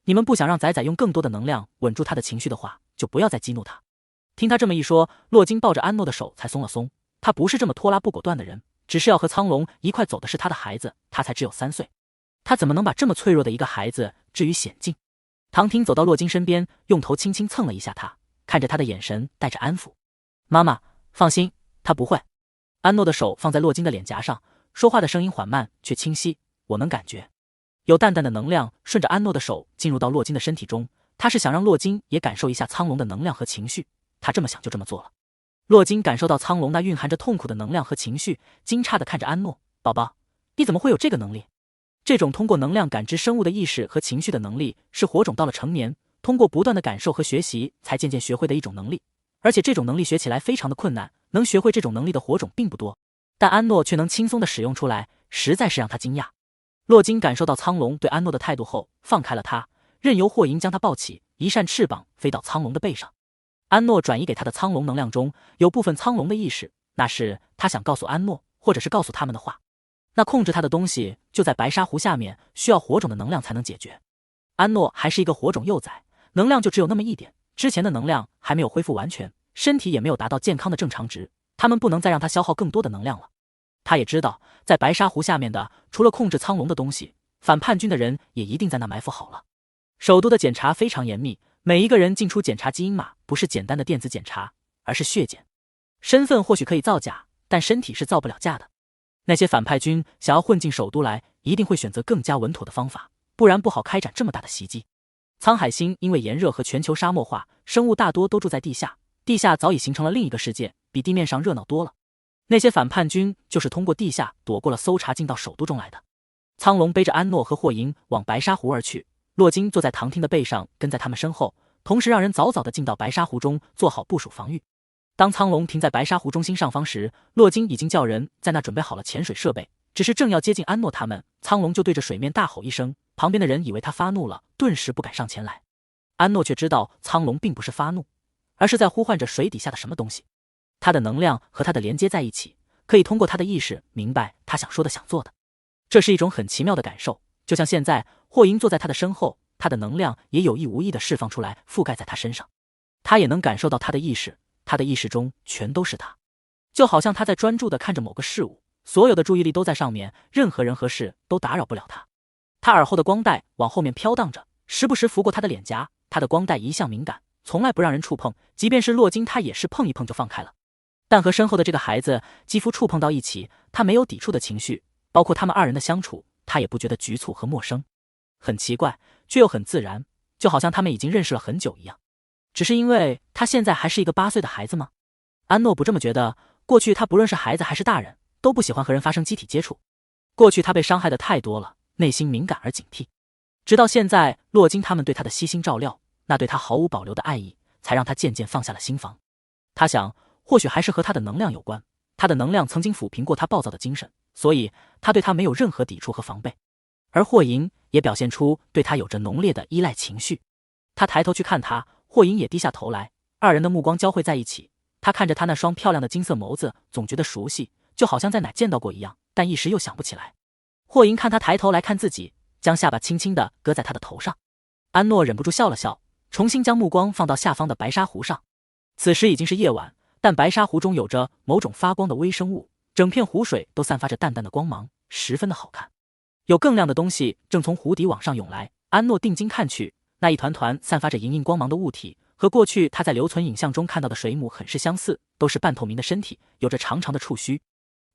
A: 你们不想让仔仔用更多的能量稳住他的情绪的话，就不要再激怒他。听他这么一说，洛金抱着安诺的手才松了松。他不是这么拖拉不果断的人，只是要和苍龙一块走的是他的孩子，他才只有3岁，他怎么能把这么脆弱的一个孩子置于险境？唐婷走到洛金身边，用头轻轻蹭了一下他，看着他的眼神带着安抚。妈妈，放心，他不会。安诺的手放在洛金的脸颊上，说话的声音缓慢却清晰，我能感觉有淡淡的能量顺着安诺的手进入到洛金的身体中，他是想让洛金也感受一下苍龙的能量和情绪，他这么想就这么做了。洛金感受到苍龙那蕴含着痛苦的能量和情绪，惊诧地看着安诺，宝宝，你怎么会有这个能力？这种通过能量感知生物的意识和情绪的能力，是火种到了成年，通过不断的感受和学习才渐渐学会的一种能力，而且这种能力学起来非常的困难，能学会这种能力的火种并不多，但安诺却能轻松地使用出来，实在是让他惊讶。洛金感受到苍龙对安诺的态度后，放开了他，任由霍银将他抱起，一扇翅膀飞到苍龙的背上。安诺转移给他的苍龙能量中有部分苍龙的意识，那是他想告诉安诺或者是告诉他们的话。那控制他的东西就在白沙湖下面，需要火种的能量才能解决。安诺还是一个火种幼崽，能量就只有那么一点，之前的能量还没有恢复完全，身体也没有达到健康的正常值，他们不能再让他消耗更多的能量了。他也知道，在白沙湖下面的除了控制苍龙的东西，反叛军的人也一定在那埋伏好了。首都的检查非常严密，每一个人进出检查基因码不是简单的电子检查，而是血检。身份或许可以造假，但身体是造不了假的。那些反派军想要混进首都来，一定会选择更加稳妥的方法，不然不好开展这么大的袭击。沧海星因为炎热和全球沙漠化，生物大多都住在地下，地下早已形成了另一个世界，比地面上热闹多了。那些反叛军就是通过地下躲过了搜查进到首都中来的。苍龙背着安诺和霍银往白沙湖而去，洛金坐在唐汀的背上跟在他们身后，同时让人早早的进到白沙湖中做好部署防御。当苍龙停在白沙湖中心上方时，洛金已经叫人在那准备好了潜水设备，只是正要接近安诺他们，苍龙就对着水面大吼一声，旁边的人以为他发怒了，顿时不敢上前来。安诺却知道苍龙并不是发怒，而是在呼唤着水底下的什么东西。他的能量和他的连接在一起，可以通过他的意识明白他想说的想做的。这是一种很奇妙的感受，就像现在霍银坐在他的身后，他的能量也有意无意地释放出来，覆盖在他身上。他也能感受到他的意识，他的意识中全都是他，就好像他在专注地看着某个事物，所有的注意力都在上面，任何人和事都打扰不了他。他耳后的光带往后面飘荡着，时不时拂过他的脸颊，他的光带一向敏感，从来不让人触碰，即便是洛金他也是碰一碰就放开了。但和身后的这个孩子肌肤触碰到一起，他没有抵触的情绪，包括他们2人的相处，他也不觉得局促和陌生，很奇怪却又很自然，就好像他们已经认识了很久一样。只是因为他现在还是一个8岁的孩子吗？安诺不这么觉得，过去他不论是孩子还是大人，都不喜欢和人发生机体接触。过去他被伤害的太多了，内心敏感而警惕。直到现在，洛金他们对他的悉心照料，那对他毫无保留的爱意，才让他渐渐放下了心防。他想，或许还是和他的能量有关。他的能量曾经抚平过他暴躁的精神，所以他对他没有任何抵触和防备。而霍银也表现出对他有着浓烈的依赖情绪。他抬头去看他，霍银也低下头来，二人的目光交汇在一起。他看着他那双漂亮的金色眸子，总觉得熟悉，就好像在哪见到过一样，但一时又想不起来。霍银看他抬头来看自己，将下巴轻轻地搁在他的头上。安诺忍不住笑了笑，重新将目光放到下方的白沙湖上。此时已经是夜晚，但白沙湖中有着某种发光的微生物，整片湖水都散发着淡淡的光芒，十分的好看。有更亮的东西正从湖底往上涌来。安诺定睛看去，那一团团散发着莹莹光芒的物体，和过去他在留存影像中看到的水母很是相似，都是半透明的身体，有着长长的触须。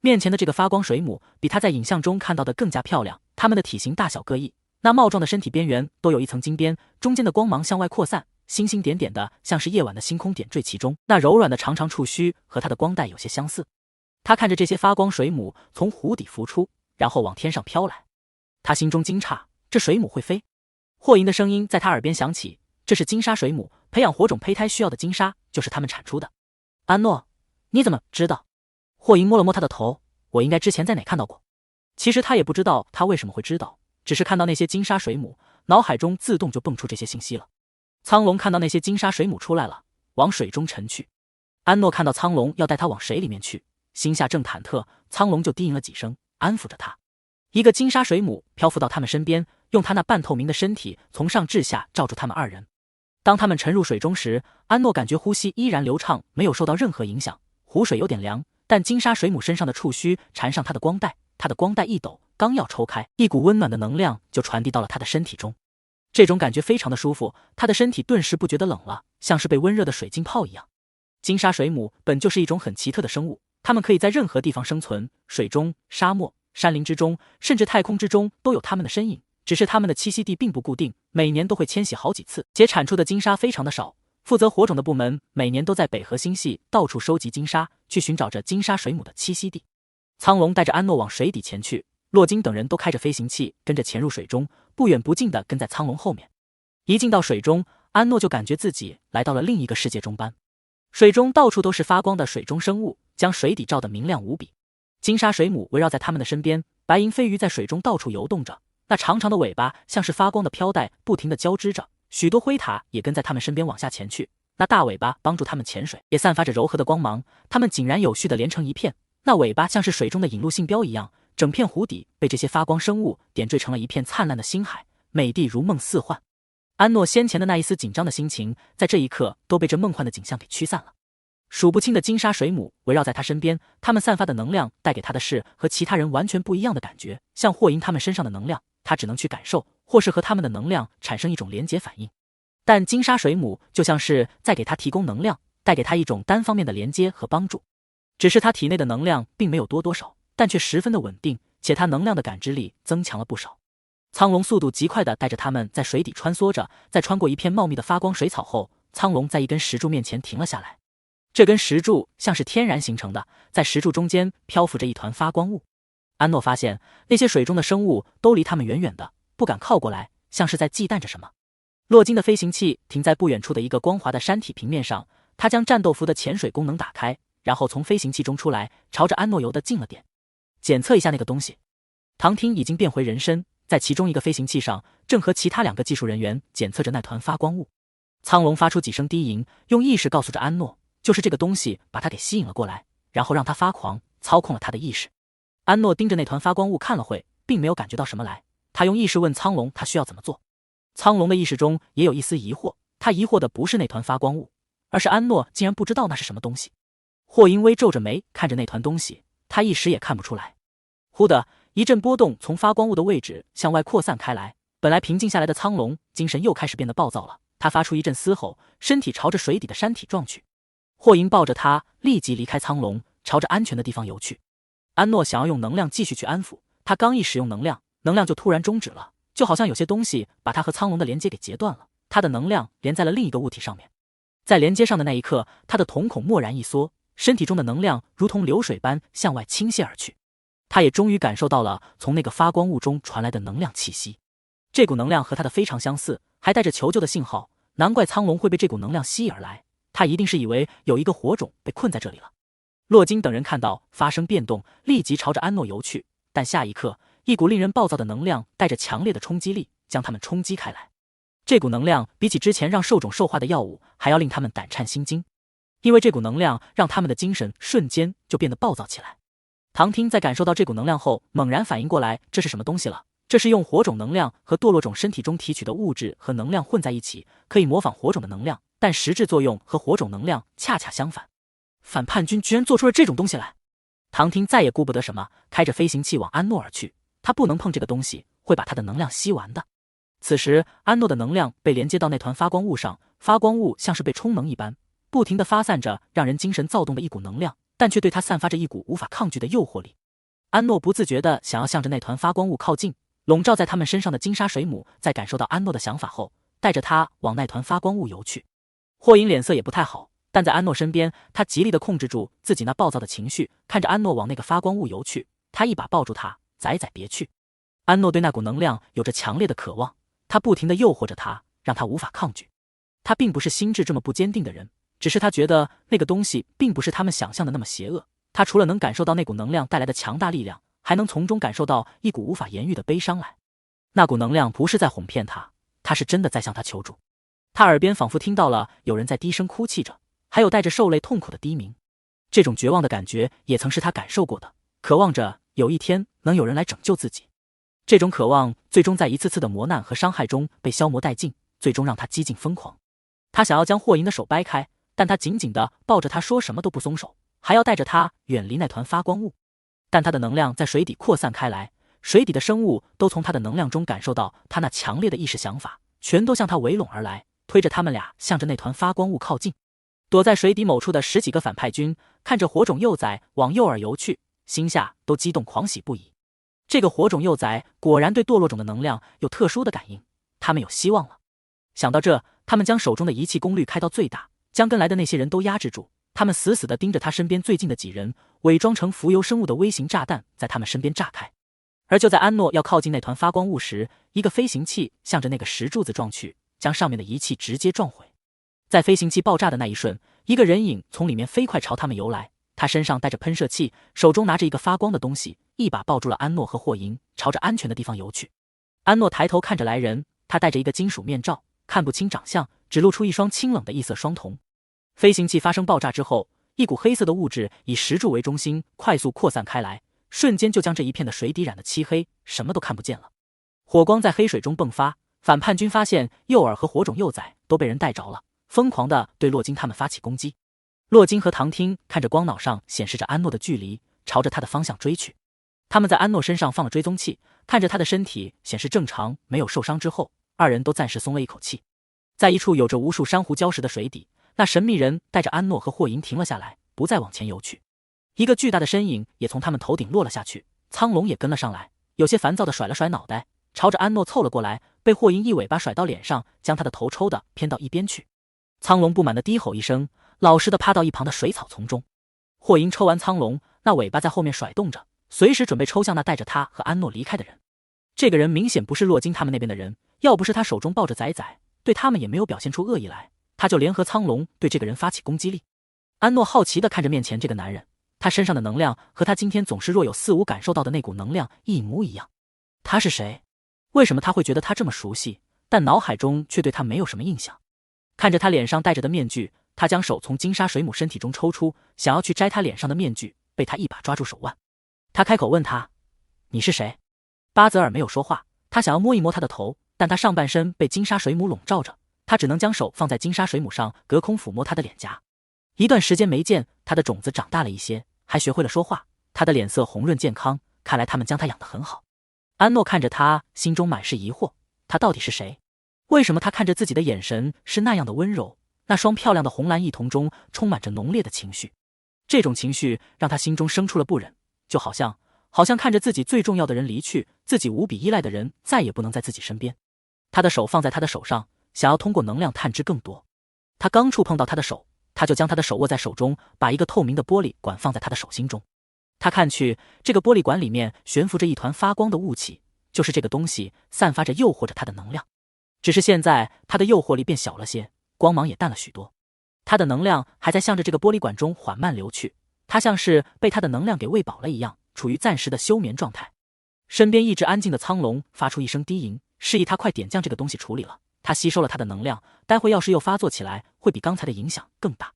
A: 面前的这个发光水母比他在影像中看到的更加漂亮，它们的体型大小各异，那帽状的身体边缘都有一层金边，中间的光芒向外扩散，星星点点的，像是夜晚的星空点缀其中。那柔软的长长触须和它的光带有些相似。他看着这些发光水母从湖底浮出，然后往天上飘来，他心中惊诧，这水母会飞？霍银的声音在他耳边响起，这是金沙水母，培养火种胚胎需要的金沙就是他们产出的。安诺，你怎么知道？霍银摸了摸他的头，我应该之前在哪看到过。其实他也不知道他为什么会知道，只是看到那些金沙水母，脑海中自动就蹦出这些信息了。苍龙看到那些金沙水母出来了，往水中沉去。安诺看到苍龙要带他往水里面去，心下正忐忑，苍龙就低吟了几声，安抚着他。一个金沙水母漂浮到他们身边，用他那半透明的身体从上至下罩住他们二人。当他们沉入水中时，安诺感觉呼吸依然流畅，没有受到任何影响。湖水有点凉，但金沙水母身上的触须缠上他的光带，他的光带一抖，刚要抽开，一股温暖的能量就传递到了他的身体中。这种感觉非常的舒服，他的身体顿时不觉得冷了，像是被温热的水浸泡一样。金沙水母本就是一种很奇特的生物，它们可以在任何地方生存，水中、沙漠、山林之中，甚至太空之中都有它们的身影。只是它们的栖息地并不固定，每年都会迁徙好几次，且产出的金沙非常的少。负责火种的部门每年都在北河星系到处收集金沙，去寻找着金沙水母的栖息地。苍龙带着安诺往水底前去，洛金等人都开着飞行器跟着潜入水中，不远不近的跟在苍龙后面。一进到水中，安诺就感觉自己来到了另一个世界中般。水中到处都是发光的水中生物，将水底照得明亮无比。金沙水母围绕在他们的身边，白银飞鱼在水中到处游动着，那长长的尾巴像是发光的飘带，不停地交织着。许多灰塔也跟在他们身边往下潜去，那大尾巴帮助他们潜水，也散发着柔和的光芒。它们井然有序地连成一片，那尾巴像是水中的引路信标一样，整片湖底被这些发光生物点缀成了一片灿烂的星海，美丽如梦似幻。安诺先前的那一丝紧张的心情，在这一刻都被这梦幻的景象给驱散了。数不清的金沙水母围绕在他身边，他们散发的能量带给他的是和其他人完全不一样的感觉，像霍银他们身上的能量，他只能去感受，或是和他们的能量产生一种连结反应。但金沙水母就像是在给他提供能量，带给他一种单方面的连接和帮助。只是他体内的能量并没有多少，但却十分的稳定，且他能量的感知力增强了不少。苍龙速度极快地带着他们在水底穿梭着，在穿过一片茂密的发光水草后，苍龙在一根石柱面前停了下来。这根石柱像是天然形成的，在石柱中间漂浮着一团发光物。安诺发现那些水中的生物都离他们远远的，不敢靠过来，像是在忌惮着什么。洛金的飞行器停在不远处的一个光滑的山体平面上，他将战斗服的潜水功能打开，然后从飞行器中出来，朝着安诺游的近了点，检测一下那个东西。唐汀已经变回人身，在其中一个飞行器上，正和其他2个技术人员检测着那团发光物。苍龙发出几声低吟，用意识告诉着安诺，就是这个东西把他给吸引了过来，然后让他发狂，操控了他的意识。安诺盯着那团发光物看了会，并没有感觉到什么来。他用意识问苍龙他需要怎么做。苍龙的意识中也有一丝疑惑，他疑惑的不是那团发光物，而是安诺竟然不知道那是什么东西。霍银微皱着眉看着那团东西，他一时也看不出来。忽的一阵波动从发光物的位置向外扩散开来，本来平静下来的苍龙精神又开始变得暴躁了，他发出一阵嘶吼，身体朝着水底的山体撞去。霍银抱着他立即离开苍龙，朝着安全的地方游去。安诺想要用能量继续去安抚他，刚一使用能量就突然终止了，就好像有些东西把他和苍龙的连接给截断了，他的能量连在了另一个物体上面。在连接上的那一刻，他的瞳孔蓦然一缩，身体中的能量如同流水般向外倾泻而去。他也终于感受到了从那个发光物中传来的能量气息，这股能量和他的非常相似，还带着求救的信号，难怪苍龙会被这股能量吸引而来，他一定是以为有一个火种被困在这里了。洛金等人看到发生变动，立即朝着安诺游去，但下一刻，一股令人暴躁的能量带着强烈的冲击力将他们冲击开来。这股能量比起之前让兽种兽化的药物还要令他们胆颤心惊，因为这股能量让他们的精神瞬间就变得暴躁起来。唐听在感受到这股能量后，猛然反应过来，这是什么东西了？这是用火种能量和堕落种身体中提取的物质和能量混在一起，可以模仿火种的能量，但实质作用和火种能量恰恰相反。反叛军居然做出了这种东西来！唐听再也顾不得什么，开着飞行器往安诺而去。他不能碰这个东西，会把他的能量吸完的。此时，安诺的能量被连接到那团发光物上，发光物像是被充能一般，不停地发散着让人精神躁动的一股能量，但却对他散发着一股无法抗拒的诱惑力。安诺不自觉地想要向着那团发光物靠近，笼罩在他们身上的金沙水母在感受到安诺的想法后，带着他往那团发光物游去。霍银脸色也不太好，但在安诺身边，他极力地控制住自己那暴躁的情绪，看着安诺往那个发光物游去，他一把抱住他，崽别去。安诺对那股能量有着强烈的渴望，他不停地诱惑着他，让他无法抗拒。他并不是心智这么不坚定的人，只是他觉得那个东西并不是他们想象的那么邪恶。他除了能感受到那股能量带来的强大力量，还能从中感受到一股无法言喻的悲伤来。那股能量不是在哄骗他，他是真的在向他求助。他耳边仿佛听到了有人在低声哭泣着，还有带着受累痛苦的低鸣。这种绝望的感觉也曾是他感受过的，渴望着有一天能有人来拯救自己。这种渴望最终在一次次的磨难和伤害中被消磨殆尽，最终让他几近疯狂。他想要将霍银的手掰开，但他紧紧地抱着他，说什么都不松手，还要带着他远离那团发光物。但他的能量在水底扩散开来，水底的生物都从他的能量中感受到他那强烈的意识想法，全都向他围拢而来，推着他们俩向着那团发光物靠近。躲在水底某处的10几个反派军看着火种幼崽往右耳游去，心下都激动狂喜不已。这个火种幼崽果然对堕落种的能量有特殊的感应，他们有希望了。想到这，他们将手中的仪器功率开到最大，将跟来的那些人都压制住。他们死死地盯着他身边最近的几人，伪装成浮游生物的微型炸弹在他们身边炸开。而就在安诺要靠近那团发光物时，一个飞行器向着那个石柱子撞去，将上面的仪器直接撞毁。在飞行器爆炸的那一瞬，一个人影从里面飞快朝他们游来，他身上带着喷射器，手中拿着一个发光的东西，一把抱住了安诺和霍银，朝着安全的地方游去。安诺抬头看着来人，他戴着一个金属面罩，看不清长相，只露出一双清冷的异色双瞳。飞行器发生爆炸之后，一股黑色的物质以石柱为中心快速扩散开来，瞬间就将这一片的水底染得漆黑，什么都看不见了。火光在黑水中迸发，反叛军发现诱饵和火种幼崽都被人带着了，疯狂地对洛金他们发起攻击。洛金和唐听看着光脑上显示着安诺的距离，朝着他的方向追去。他们在安诺身上放了追踪器，看着他的身体显示正常，没有受伤之后，二人都暂时松了一口气。在一处有着无数珊瑚礁石的水底，那神秘人带着安诺和霍银停了下来，不再往前游去。一个巨大的身影也从他们头顶落了下去，苍龙也跟了上来，有些烦躁地甩了甩脑袋，朝着安诺凑了过来，被霍银一尾巴甩到脸上，将他的头抽得偏到一边去。苍龙不满地低吼一声，老实地趴到一旁的水草丛中。霍银抽完苍龙，那尾巴在后面甩动着，随时准备抽向那带着他和安诺离开的人。这个人明显不是洛金他们那边的人，要不是他手中抱着崽崽，对他们也没有表现出恶意来，他就联合苍龙对这个人发起攻击力。安诺好奇地看着面前这个男人，他身上的能量和他今天总是若有似无感受到的那股能量一模一样。他是谁？为什么他会觉得他这么熟悉，但脑海中却对他没有什么印象？看着他脸上戴着的面具，他将手从金沙水母身体中抽出，想要去摘他脸上的面具，被他一把抓住手腕。他开口问他：“你是谁？”巴泽尔没有说话，他想要摸一摸他的头，但他上半身被金沙水母笼罩着，他只能将手放在金沙水母上，隔空抚摸他的脸颊。一段时间没见，他的种子长大了一些，还学会了说话，他的脸色红润健康，看来他们将他养得很好。安诺看着他，心中满是疑惑，他到底是谁？为什么他看着自己的眼神是那样的温柔？那双漂亮的红蓝异瞳中充满着浓烈的情绪，这种情绪让他心中生出了不忍，就好像看着自己最重要的人离去，自己无比依赖的人再也不能在自己身边。他的手放在他的手上，想要通过能量探知更多。他刚触碰到他的手，他就将他的手握在手中，把一个透明的玻璃管放在他的手心中。他看去，这个玻璃管里面悬浮着一团发光的雾气，就是这个东西散发着诱惑着他的能量。只是现在他的诱惑力变小了些，光芒也淡了许多。他的能量还在向着这个玻璃管中缓慢流去，他像是被他的能量给喂饱了一样，处于暂时的休眠状态。身边一直安静的苍龙发出一声低吟，示意他快点将这个东西处理了。他吸收了他的能量，待会要是又发作起来，会比刚才的影响更大。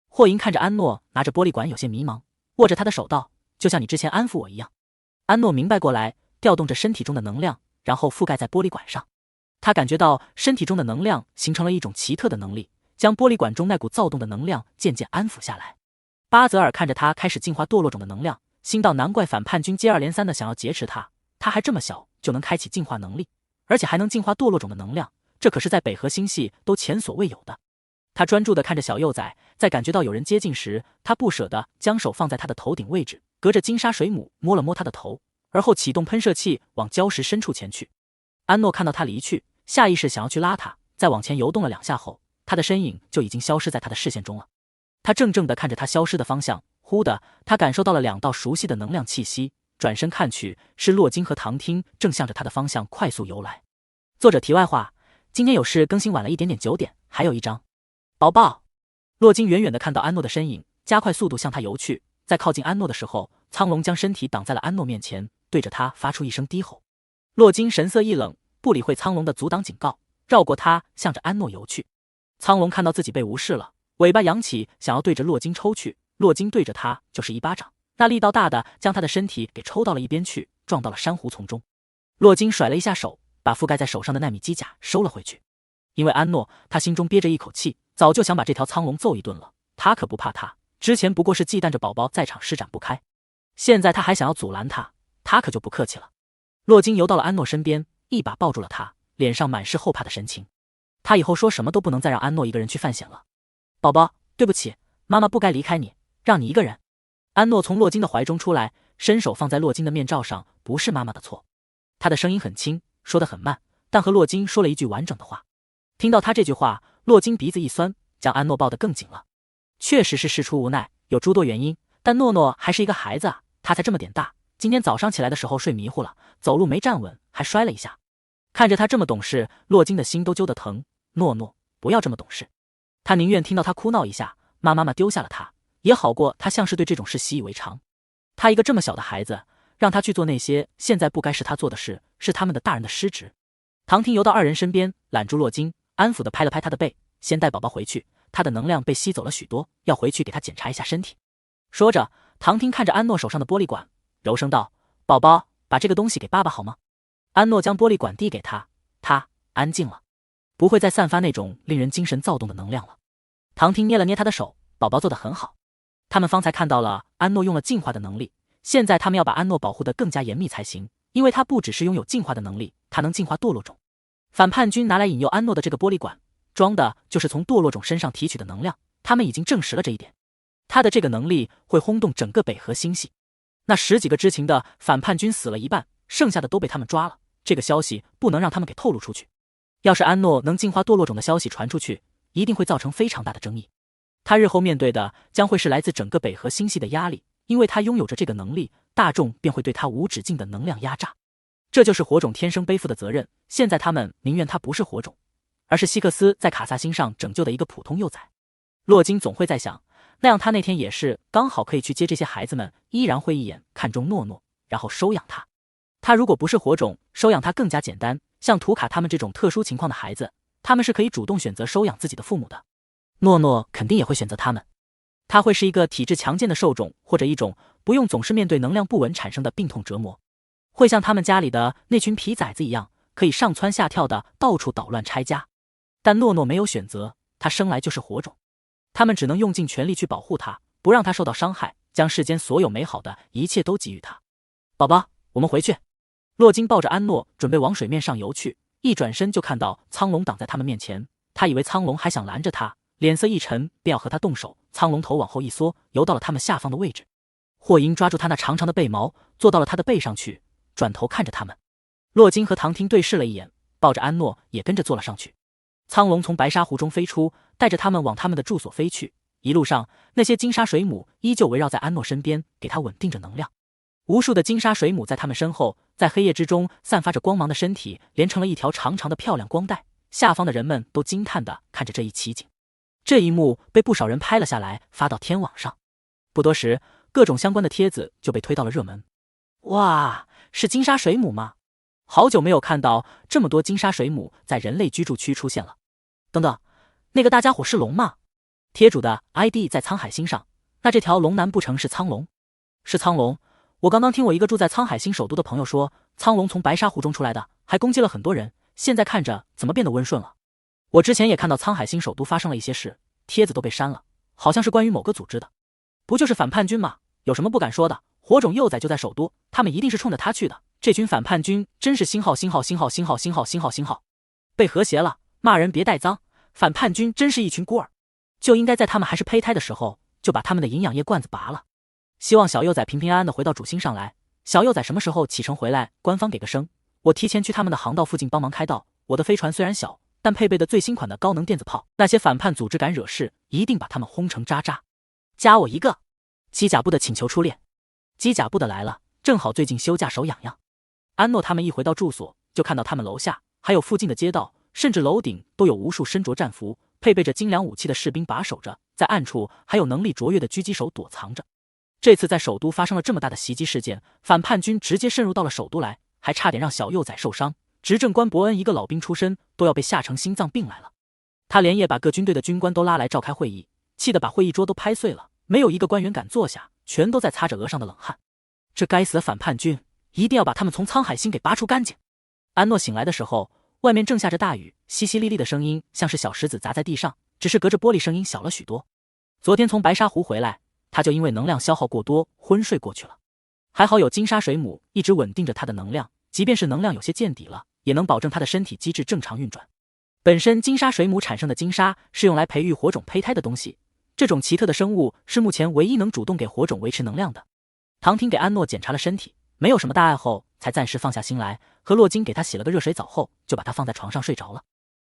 A: 霍银看着安诺拿着玻璃管有些迷茫，握着他的手道，就像你之前安抚我一样。安诺明白过来，调动着身体中的能量，然后覆盖在玻璃管上。他感觉到身体中的能量形成了一种奇特的能力，将玻璃管中那股躁动的能量渐渐安抚下来。巴泽尔看着他开始进化堕落种的能量，心道难怪反叛军接二连三的想要劫持他，他还这么小就能开启进化能力，而且还能进化堕落种的能量，这可是在北河星系都前所未有的。他专注地看着小幼崽，在感觉到有人接近时，他不舍得将手放在他的头顶位置，隔着金沙水母摸了摸他的头，而后启动喷射器往礁石深处前去。安诺看到他离去，下意识想要去拉他，在往前游动了2下后，他的身影就已经消失在他的视线中了。他怔怔地看着他消失的方向，忽的，他感受到了2道熟悉的能量气息，转身看去，是洛金和唐听正向着他的方向快速游来。作者题外话，今天有事更新晚了一点点，9点，还有一章。宝宝，洛金远远地看到安诺的身影，加快速度向他游去。在靠近安诺的时候，苍龙将身体挡在了安诺面前，对着他发出一声低吼。洛金神色一冷，不理会苍龙的阻挡警告，绕过他，向着安诺游去。苍龙看到自己被无视了，尾巴扬起，想要对着洛金抽去。洛金对着他就是一巴掌，那力道大的将他的身体给抽到了一边去，撞到了珊瑚丛中。洛金甩了一下手，把覆盖在手上的纳米机甲收了回去。因为安诺，他心中憋着一口气，早就想把这条苍龙揍一顿了。他可不怕他，之前不过是忌惮着宝宝在场施展不开，现在他还想要阻拦他，他可就不客气了。洛金游到了安诺身边，一把抱住了他，脸上满是后怕的神情。他以后说什么都不能再让安诺一个人去犯险了。宝宝，对不起，妈妈不该离开你，让你一个人。安诺从洛金的怀中出来，伸手放在洛金的面罩上，不是妈妈的错。他的声音很轻，说得很慢，但和洛金说了一句完整的话。听到他这句话，洛金鼻子一酸，将安诺抱得更紧了。确实是事出无奈，有诸多原因，但诺诺还是一个孩子啊，他才这么点大，今天早上起来的时候睡迷糊了，走路没站稳，还摔了一下。看着他这么懂事，洛金的心都揪得疼。诺诺，不要这么懂事。他宁愿听到他哭闹一下，妈妈丢下了他，也好过他像是对这种事习以为常。他一个这么小的孩子，让他去做那些现在不该是他做的事，是他们的大人的失职。唐婷游到2人身边，揽住洛金，安抚地拍了拍他的背，先带宝宝回去，他的能量被吸走了许多，要回去给他检查一下身体。说着，唐婷看着安诺手上的玻璃管，柔声道：宝宝，把这个东西给爸爸好吗？安诺将玻璃管递给他，他安静了，不会再散发那种令人精神躁动的能量了。唐婷捏了捏他的手，宝宝做得很好。他们方才看到了安诺用了进化的能力，现在他们要把安诺保护得更加严密才行，因为他不只是拥有进化的能力，他能进化堕落种。反叛军拿来引诱安诺的这个玻璃管，装的就是从堕落种身上提取的能量，他们已经证实了这一点。他的这个能力会轰动整个北河星系。那10几个知情的反叛军死了一半，剩下的都被他们抓了，这个消息不能让他们给透露出去。要是安诺能进化堕落种的消息传出去，一定会造成非常大的争议。他日后面对的将会是来自整个北河星系的压力，因为他拥有着这个能力，大众便会对他无止境的能量压榨。这就是火种天生背负的责任，现在他们宁愿他不是火种，而是希克斯在卡萨星上拯救的一个普通幼崽。洛金总会在想，那样他那天也是刚好可以去接这些孩子们，依然会一眼看中诺诺，然后收养他。他如果不是火种，收养他更加简单，像图卡他们这种特殊情况的孩子，他们是可以主动选择收养自己的父母的。诺诺肯定也会选择他们，他会是一个体质强健的兽种，或者一种不用总是面对能量不稳产生的病痛折磨，会像他们家里的那群皮崽子一样，可以上蹿下跳的到处捣乱拆家。但诺诺没有选择，他生来就是火种，他们只能用尽全力去保护他，不让他受到伤害，将世间所有美好的一切都给予他。宝宝，我们回去。洛金抱着安诺准备往水面上游去，一转身就看到苍龙挡在他们面前，他以为苍龙还想拦着他，脸色一沉，便要和他动手。苍龙头往后一缩，游到了他们下方的位置。霍英抓住他那长长的背毛，坐到了他的背上去，转头看着他们。洛金和唐婷对视了一眼，抱着安诺也跟着坐了上去。苍龙从白沙湖中飞出，带着他们往他们的住所飞去。一路上，那些金沙水母依旧围绕在安诺身边，给他稳定着能量。无数的金沙水母在他们身后，在黑夜之中散发着光芒的身体连成了一条长长的漂亮光带。下方的人们都惊叹地看着这一奇景。这一幕被不少人拍了下来，发到天网上。不多时，各种相关的帖子就被推到了热门。哇，是金沙水母吗？好久没有看到这么多金沙水母在人类居住区出现了。等等，那个大家伙是龙吗？贴主的 ID 在沧海星上，那这条龙难不成是苍龙？是苍龙。我刚刚听我一个住在沧海星首都的朋友说，苍龙从白沙湖中出来的，还攻击了很多人，现在看着怎么变得温顺了。我之前也看到沧海星首都发生了一些事，帖子都被删了，好像是关于某个组织的。不就是反叛军吗？有什么不敢说的？火种幼崽就在首都，他们一定是冲着他去的。这群反叛军真是星号，被和谐了。骂人别带脏，反叛军真是一群孤儿，就应该在他们还是胚胎的时候就把他们的营养液罐子拔了。希望小幼崽平平安安的回到主星上来。小幼崽什么时候启程回来，官方给个声，我提前去他们的航道附近帮忙开道。我的飞船虽然小，但配备的最新款的高能电子炮，那些反叛组织敢惹事，一定把他们轰成渣渣。加我一个。机甲部的请求初恋。机甲部的来了，正好最近休假手痒痒。安诺他们一回到住所，就看到他们楼下还有附近的街道，甚至楼顶都有无数身着战服、配备着精良武器的士兵把守着，在暗处还有能力卓越的狙击手躲藏着。这次在首都发生了这么大的袭击事件，反叛军直接渗入到了首都来，还差点让小幼崽受伤。执政官伯恩一个老兵出身，都要被吓成心脏病来了。他连夜把各军队的军官都拉来召开会议，气得把会议桌都拍碎了，没有一个官员敢坐下，全都在擦着额上的冷汗。这该死的反叛军，一定要把他们从沧海星给拔除干净。安诺醒来的时候，外面正下着大雨，淅淅沥沥的声音像是小石子砸在地上，只是隔着玻璃声音小了许多。昨天从白沙湖回来，他就因为能量消耗过多昏睡过去了。还好有金沙水母一直稳定着他的能量，即便是能量有些见底了，也能保证他的身体机制正常运转。本身金沙水母产生的金沙是用来培育火种胚胎的东西，这种奇特的生物是目前唯一能主动给火种维持能量的。唐婷给安诺检查了身体，没有什么大碍后，才暂时放下心来，和洛金给他洗了个热水澡后，就把他放在床上睡着了。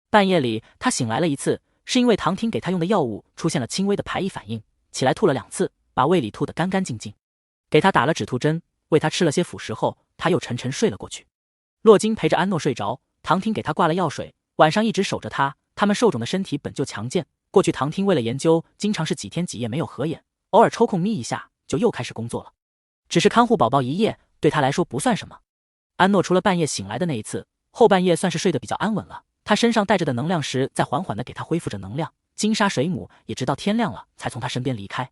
A: 半夜里他醒来了一次，是因为唐婷给他用的药物出现了轻微的排异反应，起来吐了2次，把胃里吐得干干净净。给他打了止吐针，喂他吃了些辅食后，他又沉沉睡了过去。洛金陪着安诺睡着，唐婷给他挂了药水，晚上一直守着他。他们受种的身体本就强健，过去唐婷为了研究，经常是几天几夜没有合眼，偶尔抽空眯一下，就又开始工作了。只是看护宝宝一夜，对他来说不算什么。安诺除了半夜醒来的那一次，后半夜算是睡得比较安稳了。他身上带着的能量石在缓缓地给他恢复着能量。金沙水母也直到天亮了才从他身边离开。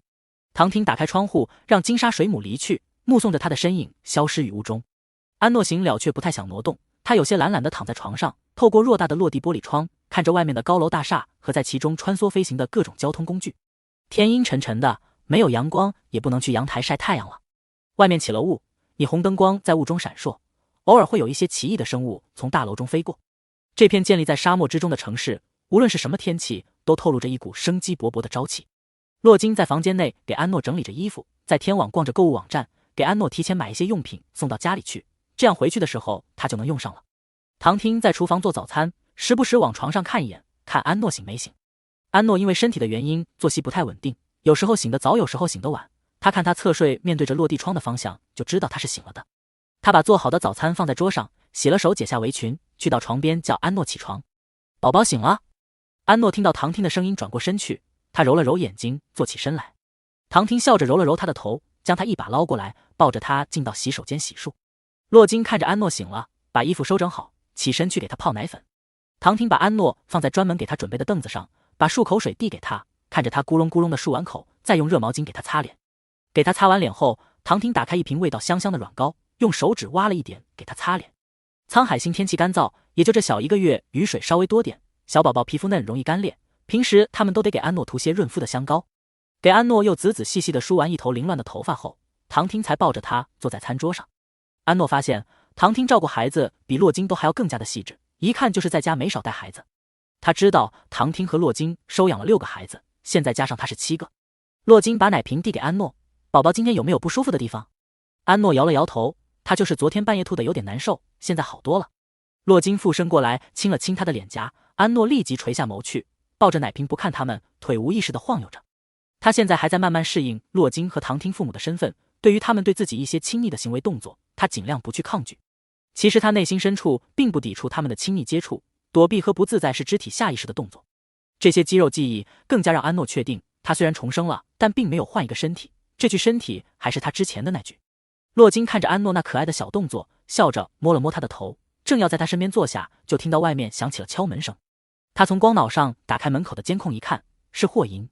A: 唐婷打开窗户，让金沙水母离去，目送着他的身影消失于雾中。安诺醒了却不太想挪动，他有些懒懒地躺在床上，透过偌大的落地玻璃窗，看着外面的高楼大厦和在其中穿梭飞行的各种交通工具。天阴沉沉的，没有阳光，也不能去阳台晒太阳了。外面起了雾，霓虹灯光在雾中闪烁，偶尔会有一些奇异的生物从大楼中飞过。这片建立在沙漠之中的城市，无论是什么天气，都透露着一股生机勃勃的朝气。洛金在房间内给安诺整理着衣服，在天网逛着购物网站，给安诺提前买一些用品送到家里去，这样回去的时候他就能用上了。唐婷在厨房做早餐，时不时往床上看一眼，看安诺醒没醒。安诺因为身体的原因，作息不太稳定，有时候醒得早，有时候醒得晚。他看他侧睡面对着落地窗的方向，就知道他是醒了的。他把做好的早餐放在桌上，洗了手，解下围裙，去到床边叫安诺起床。宝宝醒了。安诺听到唐婷的声音，转过身去，他揉了揉眼睛，坐起身来。唐婷笑着揉了揉他的头，将他一把捞过来，抱着他进到洗手间洗漱。洛金看着安诺醒了，把衣服收整好，起身去给他泡奶粉。唐婷把安诺放在专门给他准备的凳子上，把漱口水递给他，看着他咕隆咕隆的漱完口，再用热毛巾给他擦脸。给他擦完脸后，唐婷打开一瓶味道香香的软膏，用手指挖了一点给他擦脸。沧海星天气干燥，也就这小1个月，雨水稍微多点，小宝宝皮肤嫩，容易干裂，平时他们都得给安诺涂些润肤的香膏。给安诺又仔仔细细的梳完一头凌乱的头发后，唐婷才抱着他坐在餐桌上。安诺发现唐婷照顾孩子比洛金都还要更加的细致，一看就是在家没少带孩子。他知道唐婷和洛金收养了6个孩子，现在加上他是7个。洛金把奶瓶递给安诺，宝宝今天有没有不舒服的地方？安诺摇了摇头，他就是昨天半夜吐的有点难受，现在好多了。洛金附身过来亲了亲他的脸颊，安诺立即垂下眸去，抱着奶瓶不看他们，腿无意识地晃悠着。他现在还在慢慢适应洛金和唐听父母的身份，对于他们对自己一些亲昵的行为动作，他尽量不去抗拒。其实他内心深处并不抵触他们的亲密接触，躲避和不自在是肢体下意识的动作。这些肌肉记忆更加让安诺确定，他虽然重生了，但并没有换一个身体，这具身体还是他之前的那具。洛金看着安诺那可爱的小动作，笑着摸了摸他的头，正要在他身边坐下，就听到外面响起了敲门声。他从光脑上打开门口的监控一看，是霍银。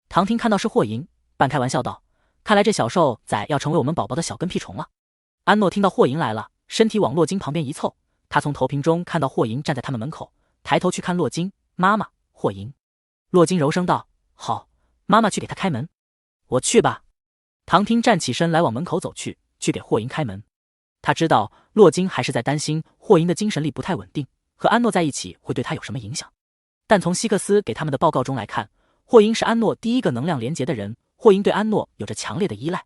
A: 唐婷看到是霍银，半开玩笑道：“看来这小瘦崽要成为我们宝宝的小跟屁虫了。”安诺听到霍银来了，身体往洛金旁边一凑，他从投屏中看到霍银站在他们门口，抬头去看洛金：“妈妈，霍银。”洛金柔声道：“好，妈妈去给他开门。”“我去吧。”唐婷站起身来往门口走去，去给霍银开门。他知道洛金还是在担心霍银的精神力不太稳定，和安诺在一起会对他有什么影响。但从希克斯给他们的报告中来看，霍银是安诺第一个能量连结的人，霍银对安诺有着强烈的依赖。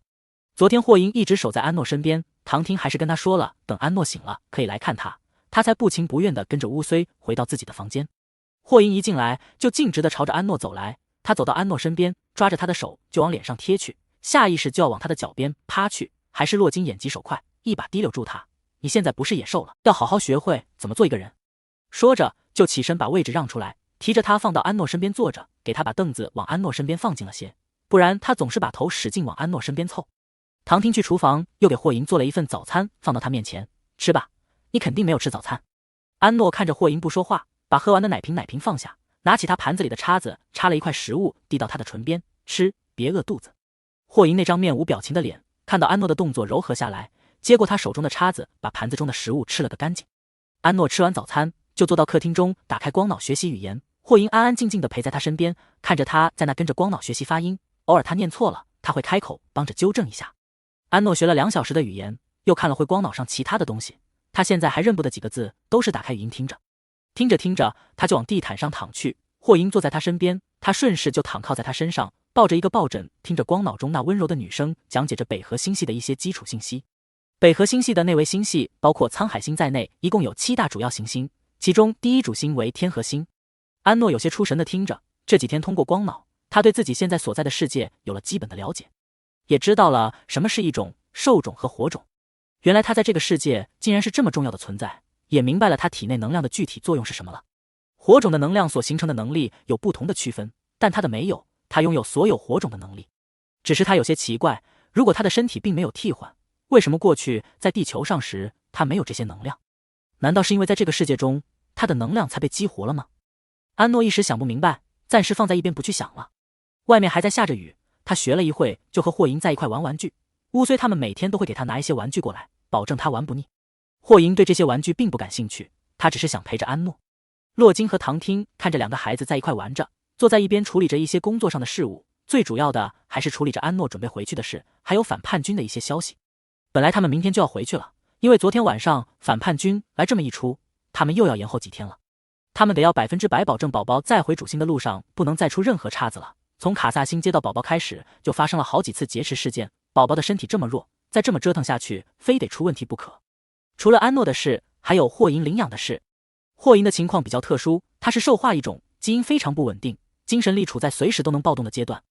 A: 昨天霍银一直守在安诺身边，唐婷还是跟他说了，等安诺醒了可以来看他，他才不情不愿地跟着乌虽回到自己的房间。霍银一进来就径直地朝着安诺走来，他走到安诺身边，抓着他的手就往脸上贴去，下意识就要往他的脚边趴去，还是洛金眼疾手快，一把提溜住他：“你现在不是野兽了，要好好学会怎么做一个人。”说着就起身把位置让出来，提着他放到安诺身边坐着，给他把凳子往安诺身边放近了些，不然他总是把头使劲往安诺身边凑。唐婷去厨房又给霍银做了一份早餐放到他面前：“吃吧，你肯定没有吃早餐。”安诺看着霍银不说话，把喝完的奶瓶放下，拿起他盘子里的叉子插了一块食物递到他的唇边：“吃，别饿肚子。”霍银那张面无表情的脸看到安诺的动作柔和下来，接过他手中的叉子，把盘子中的食物吃了个干净。安诺吃完早餐就坐到客厅中，打开光脑学习语言。霍银安安静静地陪在他身边，看着他在那跟着光脑学习发音，偶尔他念错了，他会开口帮着纠正一下。安诺学了2小时的语言，又看了会光脑上其他的东西，他现在还认不得几个字，都是打开语音听着。听着听着，他就往地毯上躺去。霍银坐在他身边，他顺势就躺靠在他身上，抱着一个抱枕，听着光脑中那温柔的女声讲解着北河星系的一些基础信息。北河星系的内卫星系包括沧海星在内，一共有7大主要行星，其中第一主星为天河星。安诺有些出神地听着，这几天通过光脑，他对自己现在所在的世界有了基本的了解，也知道了什么是一种、兽种和火种。原来他在这个世界竟然是这么重要的存在，也明白了他体内能量的具体作用是什么了。火种的能量所形成的能力有不同的区分，但他的没有，他拥有所有火种的能力。只是他有些奇怪，如果他的身体并没有替换，为什么过去在地球上时他没有这些能量？难道是因为在这个世界中他的能量才被激活了吗？安诺一时想不明白，暂时放在一边不去想了。外面还在下着雨，他学了一会就和霍银在一块玩玩具。乌虽他们每天都会给他拿一些玩具过来，保证他玩不腻。霍银对这些玩具并不感兴趣，他只是想陪着安诺。洛金和唐听看着2个孩子在一块玩着，坐在一边处理着一些工作上的事务，最主要的还是处理着安诺准备回去的事，还有反叛军的一些消息。本来他们明天就要回去了，因为昨天晚上反叛军来这么一出，他们又要延后几天了。他们得要100%保证宝宝在回主星的路上不能再出任何岔子了。从卡萨星接到宝宝开始，就发生了好几次劫持事件，宝宝的身体这么弱，再这么折腾下去，非得出问题不可。除了安诺的事，还有霍银领养的事。霍银的情况比较特殊，他是兽化一种，基因非常不稳定，精神力处在随时都能暴动的阶段。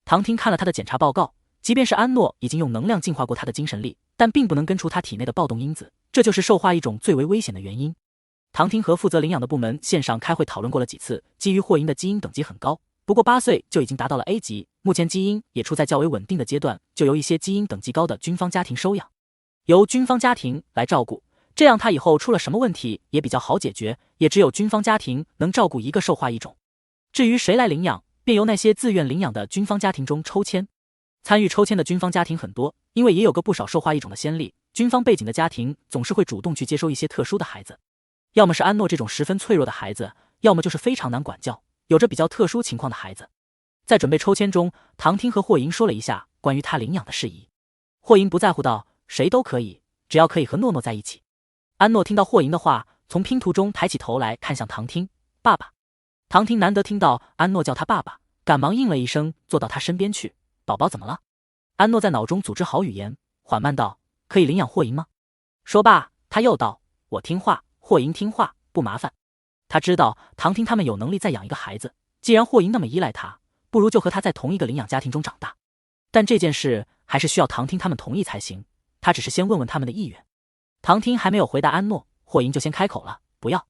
A: 唐听看了他的检查报告，即便是安诺已经用能量净化过他的精神力，但并不能根除他体内的暴动因子，这就是兽化一种最为危险的原因。唐听和负责领养的部门线上开会讨论过了几次，基于霍银的基因等级很高，不过8岁就已经达到了 A 级，目前基因也处在较为稳定的阶段，就由一些基因等级高的军方家庭收养，由军方家庭来照顾，这样他以后出了什么问题也比较好解决，也只有军方家庭能照顾一个兽化异种。至于谁来领养，便由那些自愿领养的军方家庭中抽签。参与抽签的军方家庭很多，因为也有个不少兽化异种的先例，军方背景的家庭总是会主动去接收一些特殊的孩子，要么是安诺这种十分脆弱的孩子，要么就是非常难管教，有着比较特殊情况的孩子。在准备抽签中，唐听和霍银说了一下关于他领养的事宜。霍银不在乎道：“谁都可以，只要可以和诺诺在一起。”安诺听到霍银的话，从拼图中抬起头来看向唐听：“爸爸。”唐听难得听到安诺叫他爸爸，赶忙应了一声，坐到他身边去：“宝宝怎么了？”安诺在脑中组织好语言，缓慢道：“可以领养霍银吗？”说罢，他又道：“我听话，霍银听话，不麻烦。”他知道唐听他们有能力再养一个孩子，既然霍银那么依赖他，不如就和他在同一个领养家庭中长大。但这件事还是需要唐听他们同意才行，他只是先问问他们的意愿。唐听还没有回答安诺，霍银就先开口了，不要。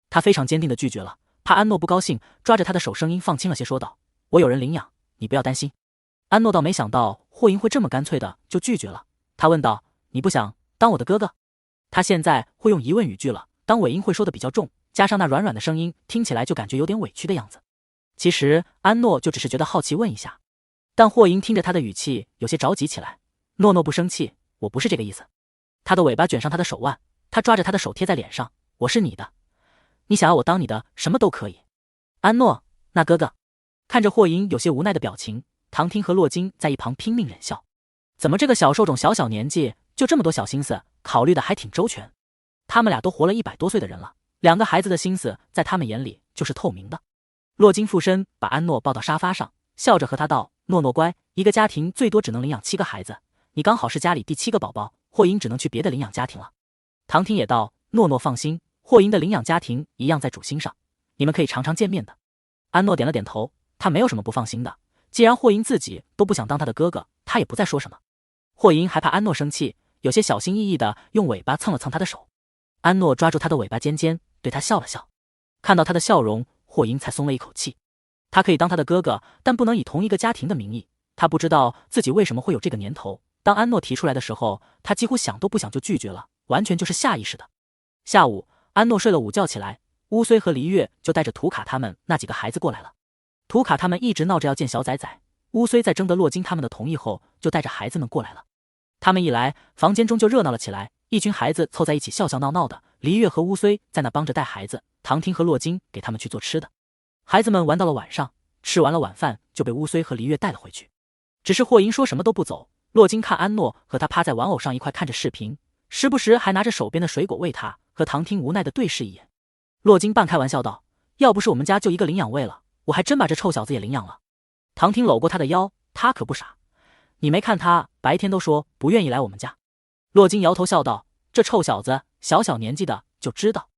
A: 他非常坚定地拒绝了，怕安诺不高兴，抓着他的手声音放轻了些说道，我有人领养，你不要担心。安诺倒没想到霍银会这么干脆的就拒绝了，他问道，你不想当我的哥哥？他现在会用疑问语句了，当尾音会说的比较重，加上那软软的声音，听起来就感觉有点委屈的样子。其实安诺就只是觉得好奇问一下，但霍银听着他的语气有些着急起来，诺诺不生气，我不是这个意思。他的尾巴卷上他的手腕，他抓着他的手贴在脸上，我是你的，你想要我当你的什么都可以。安诺，那哥哥。看着霍银有些无奈的表情，唐听和洛金在一旁拼命忍笑，怎么这个小兽种小年纪就这么多小心思，考虑的还挺周全。他们俩都活了100多岁的人了，两个孩子的心思在他们眼里就是透明的。洛金附身把安诺抱到沙发上，笑着和他道，诺诺乖，一个家庭最多只能领养7个孩子，你刚好是家里第7个宝宝，霍银只能去别的领养家庭了。唐听也道，诺诺放心，霍银的领养家庭一样在主心上，你们可以常常见面的。安诺点了点头，他没有什么不放心的，既然霍银自己都不想当他的哥哥，他也不再说什么。霍银还怕安诺生气，有些小心翼翼的用尾巴蹭了蹭他的手。安诺抓住他的尾巴尖尖，对他笑了笑，看到他的笑容，霍银才松了一口气。他可以当他的哥哥，但不能以同一个家庭的名义。他不知道自己为什么会有这个年头，当安诺提出来的时候，他几乎想都不想就拒绝了，完全就是下意识的。下午，安诺睡了午觉起来，乌虽和黎月就带着图卡他们那几个孩子过来了。图卡他们一直闹着要见小崽崽，乌虽在征得洛金他们的同意后，就带着孩子们过来了。他们一来，房间中就热闹了起来，一群孩子凑在一起笑笑闹闹的，黎月和乌虽在那帮着带孩子，唐听和洛金给他们去做吃的。孩子们玩到了晚上，吃完了晚饭就被乌虽和黎月带了回去。只是霍银说什么都不走，洛金看安诺和他趴在玩偶上一块看着视频，时不时还拿着手边的水果喂他，和唐听无奈的对视一眼。洛金半开玩笑道，要不是我们家就一个领养喂了，我还真把这臭小子也领养了。唐听搂过他的腰，他可不傻，你没看他白天都说不愿意来我们家。洛金摇头笑道，这臭小子小年纪的就知道。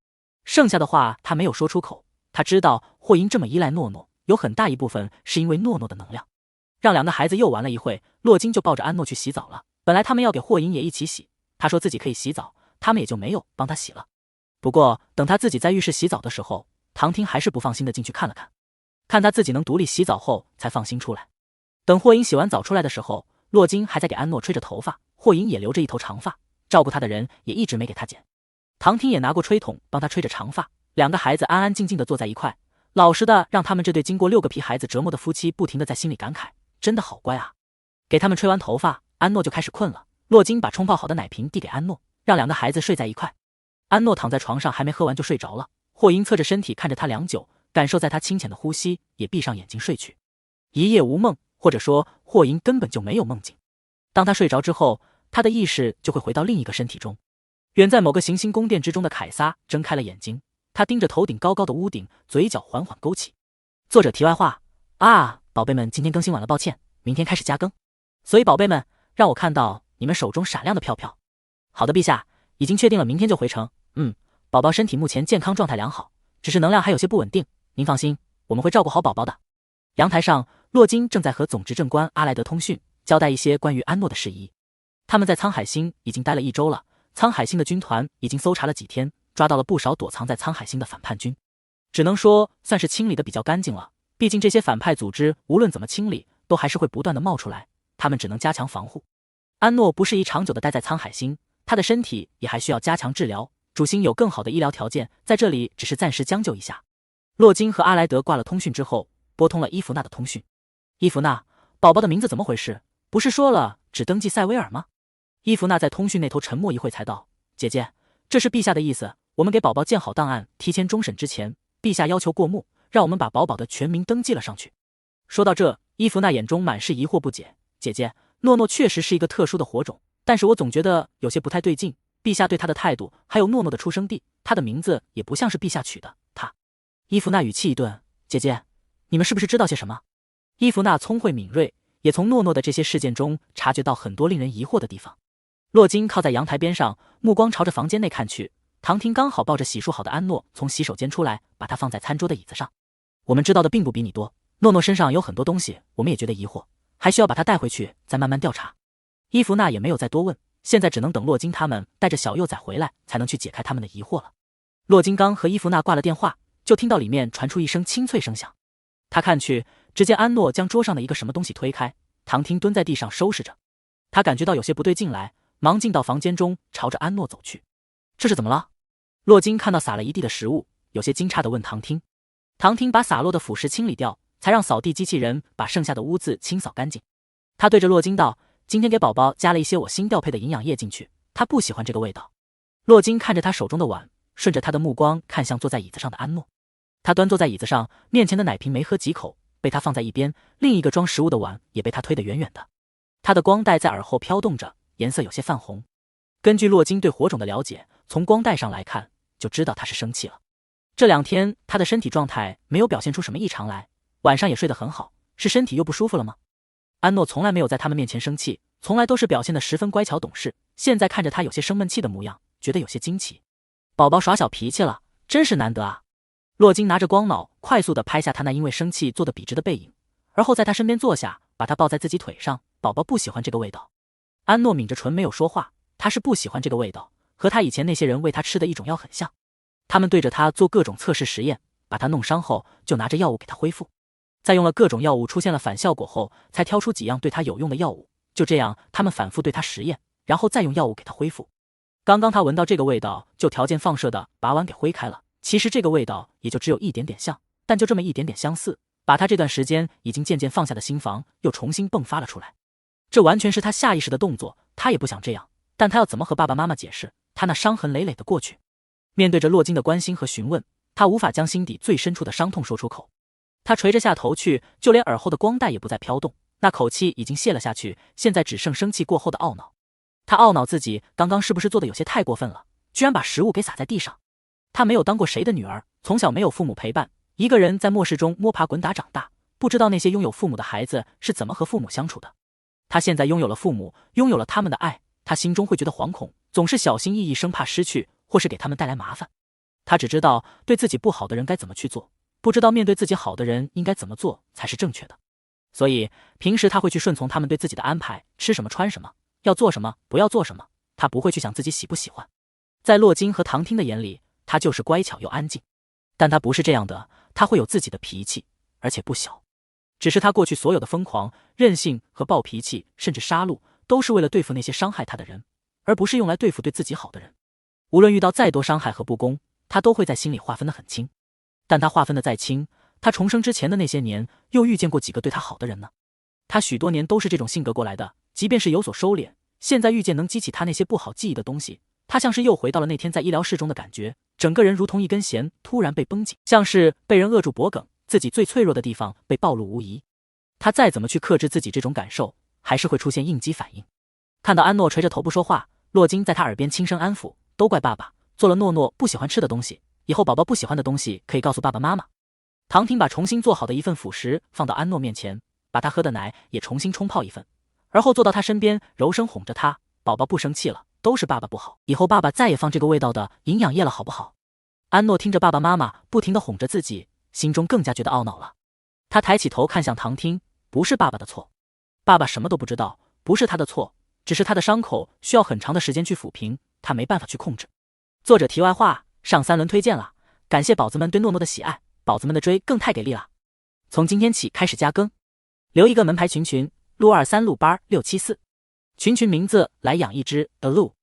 A: 剩下的话他没有说出口，他知道霍银这么依赖诺诺，有很大一部分是因为诺诺的能量。让两个孩子又玩了一会，洛金就抱着安诺去洗澡了。本来他们要给霍银也一起洗，他说自己可以洗澡，他们也就没有帮他洗了。不过等他自己在浴室洗澡的时候，唐听还是不放心的进去看了看，看他自己能独立洗澡后才放心出来。等霍银洗完澡出来的时候，洛金还在给安诺吹着头发，霍银也留着一头长发，照顾他的人也一直没给他剪。唐听也拿过吹筒帮他吹着长发，两个孩子安安静静的坐在一块，老实的让他们这对经过6个皮孩子折磨的夫妻不停的在心里感慨，真的好乖啊。给他们吹完头发，安诺就开始困了，洛金把冲泡好的奶瓶递给安诺，让两个孩子睡在一块。安诺躺在床上还没喝完就睡着了，霍银侧着身体看着他良久，感受在他清浅的呼吸，也闭上眼睛睡去。一夜无梦，或者说霍银根本就没有梦境。当他睡着之后，他的意识就会回到另一个身体中。远在某个行星宫殿之中的凯撒睁开了眼睛，他盯着头顶高高的屋顶，嘴角缓缓勾起。作者题外话啊，宝贝们，今天更新晚了，抱歉，明天开始加更。所以宝贝们，让我看到你们手中闪亮的票票。好的，陛下，已经确定了，明天就回城。宝宝身体目前健康状态良好，只是能量还有些不稳定，您放心，我们会照顾好宝宝的。阳台上，洛金正在和总执政官阿莱德通讯，交代一些关于安诺的事宜。他们在沧海星已经待了1周了，沧海星的军团已经搜查了几天，抓到了不少躲藏在沧海星的反叛军，只能说算是清理的比较干净了。毕竟这些反派组织无论怎么清理，都还是会不断的冒出来，他们只能加强防护。安诺不适宜长久的待在沧海星，他的身体也还需要加强治疗，主星有更好的医疗条件，在这里只是暂时将就一下。洛金和阿莱德挂了通讯之后，拨通了伊芙娜的通讯。伊芙娜，宝宝的名字怎么回事？不是说了只登记塞维尔吗？伊芙娜在通讯那头沉默一会才道，姐姐，这是陛下的意思，我们给宝宝建好档案，提前终审之前，陛下要求过目，让我们把宝宝的全名登记了上去。说到这，伊芙娜眼中满是疑惑不解，姐姐，诺诺确实是一个特殊的火种，但是我总觉得有些不太对劲，陛下对他的态度，还有诺诺的出生地，他的名字也不像是陛下取的。他，伊芙娜语气一顿，姐姐，你们是不是知道些什么？伊芙娜聪慧敏锐，也从诺诺的这些事件中察觉到很多令人疑惑的地方。洛金靠在阳台边上，目光朝着房间内看去，唐婷刚好抱着洗漱好的安诺从洗手间出来，把他放在餐桌的椅子上。我们知道的并不比你多，诺诺身上有很多东西，我们也觉得疑惑，还需要把她带回去再慢慢调查。伊芙娜也没有再多问，现在只能等洛金他们带着小幼崽回来，才能去解开他们的疑惑了。洛金刚和伊芙娜挂了电话，就听到里面传出一声清脆声响。他看去，只见安诺将桌上的一个什么东西推开，唐婷蹲在地上收拾着。他感觉到有些不对劲来，忙进到房间中，朝着安诺走去。这是怎么了？洛金看到撒了一地的食物，有些惊诧地问唐婷。唐婷把洒落的腐蚀清理掉，才让扫地机器人把剩下的污渍清扫干净。他对着洛金道：“今天给宝宝加了一些我新调配的营养液进去，他不喜欢这个味道。”洛金看着他手中的碗，顺着他的目光看向坐在椅子上的安诺。他端坐在椅子上，面前的奶瓶没喝几口，被他放在一边，另一个装食物的碗也被他推得远远的。他的光带在耳后飘动着，颜色有些泛红。根据洛金对火种的了解，从光带上来看，就知道他是生气了。这2天他的身体状态没有表现出什么异常来，晚上也睡得很好，是身体又不舒服了吗？安诺从来没有在他们面前生气，从来都是表现得十分乖巧懂事，现在看着他有些生闷气的模样，觉得有些惊奇。宝宝耍小脾气了，真是难得啊。洛金拿着光脑快速地拍下他那因为生气做得笔直的背影，而后在他身边坐下，把他抱在自己腿上。宝宝不喜欢这个味道。安诺抿着唇没有说话，他是不喜欢这个味道，和他以前那些人喂他吃的一种药很像。他们对着他做各种测试实验，把他弄伤后就拿着药物给他恢复，在用了各种药物出现了反效果后，才挑出几样对他有用的药物。就这样他们反复对他实验，然后再用药物给他恢复。刚刚他闻到这个味道，就条件放射的把碗给挥开了。其实这个味道也就只有一点点像，但就这么一点点相似，把他这段时间已经渐渐放下的心房又重新迸发了出来。这完全是他下意识的动作，他也不想这样，但他要怎么和爸爸妈妈解释他那伤痕累累的过去？面对着洛金的关心和询问，他无法将心底最深处的伤痛说出口。他垂着下头去，就连耳后的光带也不再飘动，那口气已经泄了下去，现在只剩生气过后的懊恼。他懊恼自己刚刚是不是做的有些太过分了，居然把食物给洒在地上。他没有当过谁的女儿，从小没有父母陪伴，一个人在末世中摸爬滚打长大，不知道那些拥有父母的孩子是怎么和父母相处的。他现在拥有了父母，拥有了他们的爱，他心中会觉得惶恐，总是小心翼翼，生怕失去或是给他们带来麻烦。他只知道对自己不好的人该怎么去做，不知道面对自己好的人应该怎么做才是正确的。所以平时他会去顺从他们对自己的安排，吃什么穿什么，要做什么不要做什么，他不会去想自己喜不喜欢。在洛金和唐汀的眼里，他就是乖巧又安静，但他不是这样的，他会有自己的脾气，而且不小。只是他过去所有的疯狂、任性和暴脾气，甚至杀戮，都是为了对付那些伤害他的人，而不是用来对付对自己好的人。无论遇到再多伤害和不公，他都会在心里划分得很清。但他划分得再清，他重生之前的那些年，又遇见过几个对他好的人呢？他许多年都是这种性格过来的，即便是有所收敛，现在遇见能激起他那些不好记忆的东西，他像是又回到了那天在医疗室中的感觉，整个人如同一根弦突然被绷紧，像是被人扼住脖梗，自己最脆弱的地方被暴露无遗。他再怎么去克制自己这种感受，还是会出现应激反应。看到安诺垂着头不说话，洛金在他耳边轻声安抚：“都怪爸爸，做了诺诺不喜欢吃的东西，以后宝宝不喜欢的东西可以告诉爸爸妈妈。”唐婷把重新做好的一份辅食放到安诺面前，把他喝的奶也重新冲泡一份，而后坐到他身边，柔声哄着他：“宝宝不生气了，都是爸爸不好，以后爸爸再也放这个味道的营养液了，好不好？”安诺听着爸爸妈妈不停地哄着自己，心中更加觉得懊恼了。他抬起头看向唐汀：“不是爸爸的错，爸爸什么都不知道，不是他的错，只是他的伤口需要很长的时间去抚平，他没办法去控制。”作者题外话，上3轮推荐了，感谢宝子们对诺诺的喜爱，宝子们的追更太给力了。从今天起开始加更，留一个门牌群，路23路8 674，群名字来养一只 Alu。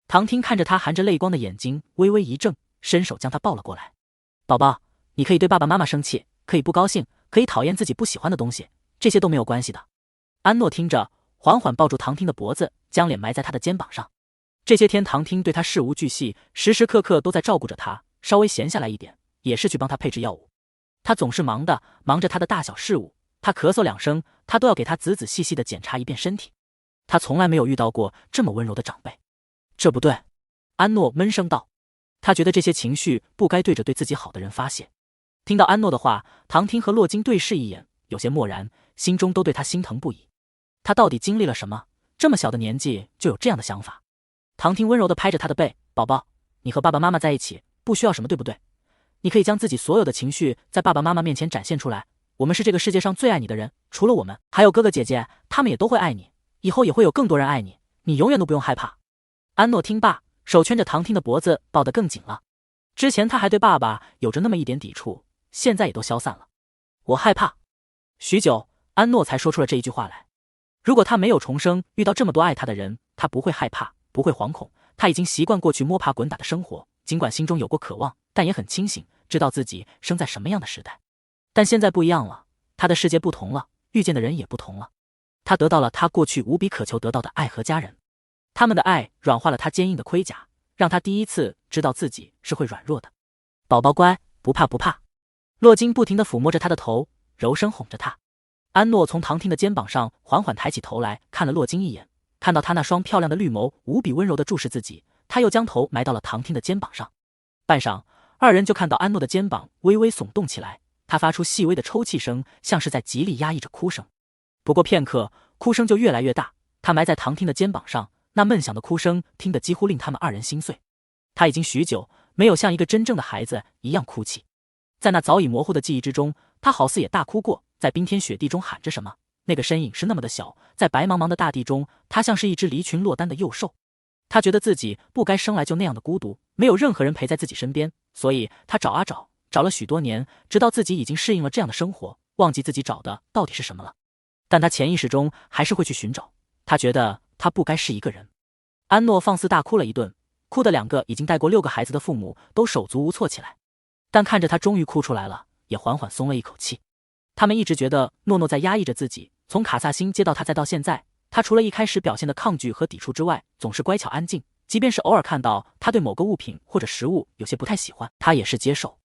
A: 唐汀看着他含着泪光的眼睛，微微一怔，伸手将他抱了过来。宝宝，你可以对爸爸妈妈生气，可以不高兴，可以讨厌自己不喜欢的东西，这些都没有关系的。安诺听着，缓缓抱住唐汀的脖子，将脸埋在他的肩膀上。这些天唐汀对他事无巨细，时时刻刻都在照顾着他，稍微闲下来一点，也是去帮他配置药物。他总是忙着他的大小事务，他咳嗽2声，他都要给他仔仔细细的检查一遍身体。他从来没有遇到过这么温柔的长辈。这不对，安诺闷声道。他觉得这些情绪不该对着对自己好的人发泄。听到安诺的话，唐汀和洛金对视一眼，有些漠然，心中都对他心疼不已。他到底经历了什么？这么小的年纪就有这样的想法？唐汀温柔地拍着他的背：“宝宝，你和爸爸妈妈在一起，不需要什么，对不对？你可以将自己所有的情绪在爸爸妈妈面前展现出来，我们是这个世界上最爱你的人，除了我们，还有哥哥姐姐，他们也都会爱你，以后也会有更多人爱你，你永远都不用害怕。安诺听罢，手圈着唐听的脖子抱得更紧了。之前他还对爸爸有着那么一点抵触，现在也都消散了。我害怕。许久，安诺才说出了这一句话来。如果他没有重生，遇到这么多爱他的人，他不会害怕，不会惶恐。他已经习惯过去摸爬滚打的生活，尽管心中有过渴望，但也很清醒，知道自己生在什么样的时代。但现在不一样了，他的世界不同了，遇见的人也不同了。他得到了他过去无比渴求得到的爱和家人，他们的爱软化了他坚硬的盔甲，让他第一次知道自己是会软弱的。宝宝乖，不怕不怕。洛金不停地抚摸着他的头，柔声哄着他。安诺从唐听的肩膀上缓缓抬起头来，看了洛金一眼，看到他那双漂亮的绿眸无比温柔地注视自己，他又将头埋到了唐听的肩膀上。半晌，二人就看到安诺的肩膀微微耸动起来，他发出细微的抽泣声，像是在极力压抑着哭声。不过片刻，哭声就越来越大，他埋在唐听的肩膀上，那闷响的哭声听得几乎令他们二人心碎。他已经许久没有像一个真正的孩子一样哭泣，在那早已模糊的记忆之中，他好似也大哭过，在冰天雪地中喊着什么，那个身影是那么的小，在白茫茫的大地中，他像是一只离群落单的幼兽。他觉得自己不该生来就那样的孤独，没有任何人陪在自己身边，所以他找啊找，找了许多年，直到自己已经适应了这样的生活，忘记自己找的到底是什么了。但他潜意识中还是会去寻找，他觉得他不该是一个人。安诺放肆大哭了一顿，哭的两个已经带过6个孩子的父母都手足无措起来，但看着他终于哭出来了，也缓缓松了一口气。他们一直觉得诺诺在压抑着自己，从卡萨辛接到他再到现在，他除了一开始表现的抗拒和抵触之外，总是乖巧安静，即便是偶尔看到他对某个物品或者食物有些不太喜欢，他也是接受。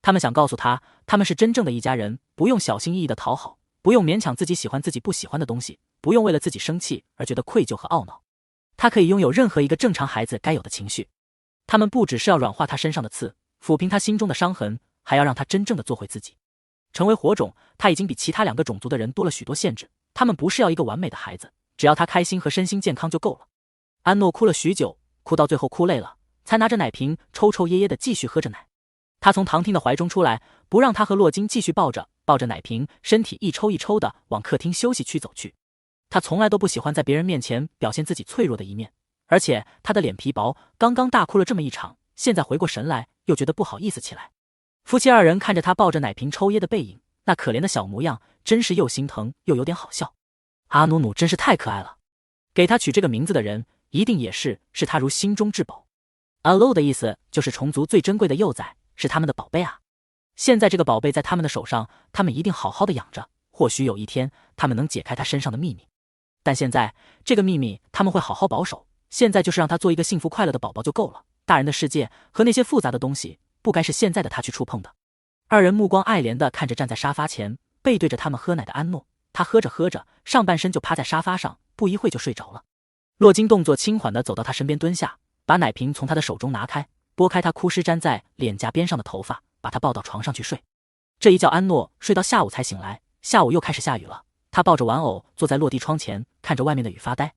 A: 他们想告诉他，他们是真正的一家人，不用小心翼翼的讨好，不用勉强自己喜欢自己不喜欢的东西，不用为了自己生气而觉得愧疚和懊恼。他可以拥有任何一个正常孩子该有的情绪。他们不只是要软化他身上的刺，抚平他心中的伤痕，还要让他真正的做回自己。成为火种，他已经比其他2个种族的人多了许多限制，他们不是要一个完美的孩子，只要他开心和身心健康就够了。安诺哭了许久，哭到最后哭累了，才拿着奶瓶抽抽噎噎的继续喝着奶。他从唐听的怀中出来，不让他和洛金继续抱着奶瓶，身体一抽一抽的往客厅休息区走去。他从来都不喜欢在别人面前表现自己脆弱的一面，而且他的脸皮薄，刚刚大哭了这么一场，现在回过神来又觉得不好意思起来。夫妻2人看着他抱着奶瓶抽噎的背影，那可怜的小模样，真是又心疼又有点好笑。阿努努真是太可爱了，给他取这个名字的人一定也是他如心中至宝。Alo 的意思就是虫族最珍贵的幼崽，是他们的宝贝啊。现在这个宝贝在他们的手上，他们一定好好的养着，或许有一天他们能解开他身上的秘密。但现在这个秘密他们会好好保守，现在就是让他做一个幸福快乐的宝宝就够了，大人的世界和那些复杂的东西不该是现在的他去触碰的。2人目光爱怜地看着站在沙发前背对着他们喝奶的安诺，他喝着喝着，上半身就趴在沙发上，不一会就睡着了。洛金动作轻缓地走到他身边蹲下，把奶瓶从他的手中拿开，拨开他枯湿粘在脸颊边上的头发，把他抱到床上去睡。这一觉安诺睡到下午才醒来，下午又开始下雨了，他抱着玩偶坐在落地窗前，看着外面的雨发呆。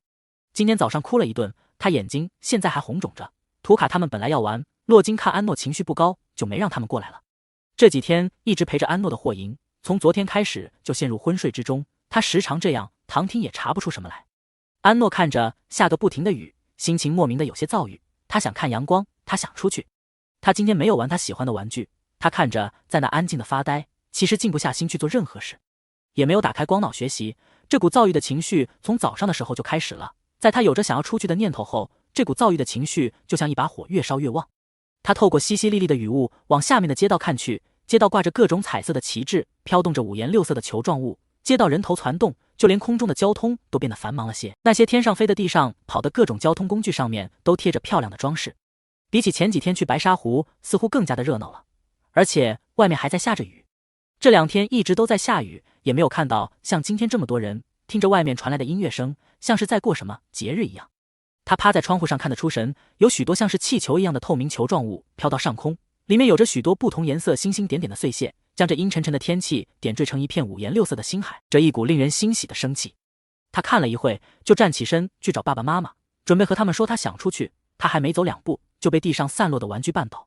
A: 今天早上哭了一顿，他眼睛现在还红肿着。图卡他们本来要玩，洛金看安诺情绪不高，就没让他们过来了。这几天一直陪着安诺的霍银，从昨天开始就陷入昏睡之中，他时常这样，唐听也查不出什么来。安诺看着下个不停的雨，心情莫名的有些躁郁，他想看阳光，他想出去。他今天没有玩他喜欢的玩具，他看着在那安静的发呆，其实静不下心去做任何事，也没有打开光脑学习。这股躁郁的情绪从早上的时候就开始了，在他有着想要出去的念头后，这股躁郁的情绪就像一把火，越烧越旺。他透过淅淅沥沥的雨雾往下面的街道看去，街道挂着各种彩色的旗帜，飘动着5颜6色的球状物，街道人头攒动，就连空中的交通都变得繁忙了些。那些天上飞的、地上跑的各种交通工具上面都贴着漂亮的装饰，比起前几天去白沙湖似乎更加的热闹了。而且外面还在下着雨，这2天一直都在下雨，也没有看到像今天这么多人，听着外面传来的音乐声，像是在过什么节日一样。他趴在窗户上看得出神，有许多像是气球一样的透明球状物飘到上空，里面有着许多不同颜色星星点点的碎屑，将这阴沉沉的天气点缀成一片5颜6色的星海，这一股令人欣喜的生气。他看了一会，就站起身去找爸爸妈妈，准备和他们说他想出去。他还没走2步，就被地上散落的玩具绊倒。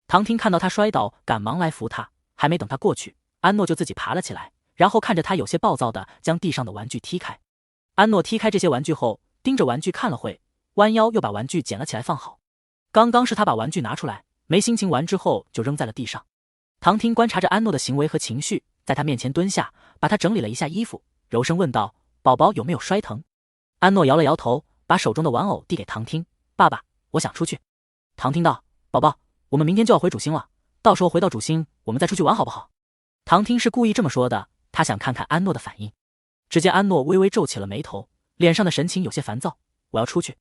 A: 唐婷看到他摔倒，赶忙来扶他，还没等他过去，安诺就自己爬了起来，然后看着他有些暴躁的将地上的玩具踢开。安诺踢开这些玩具后，盯着玩具看了会，弯腰又把玩具捡了起来放好。刚刚是他把玩具拿出来，没心情玩之后就扔在了地上。唐婷观察着安诺的行为和情绪，在他面前蹲下，把他整理了一下衣服，柔声问道：“宝宝有没有摔疼？”安诺摇了摇头，把手中的玩偶递给唐婷：“爸爸，我想出去。”唐婷道：“宝宝，我们明天就要回主星了，到时候回到主星，我们再出去玩好不好？”唐婷是故意这么说的，他想看看安诺的反应。只见安诺微微皱起了眉头，脸上的神情有些烦躁。“我要出去。”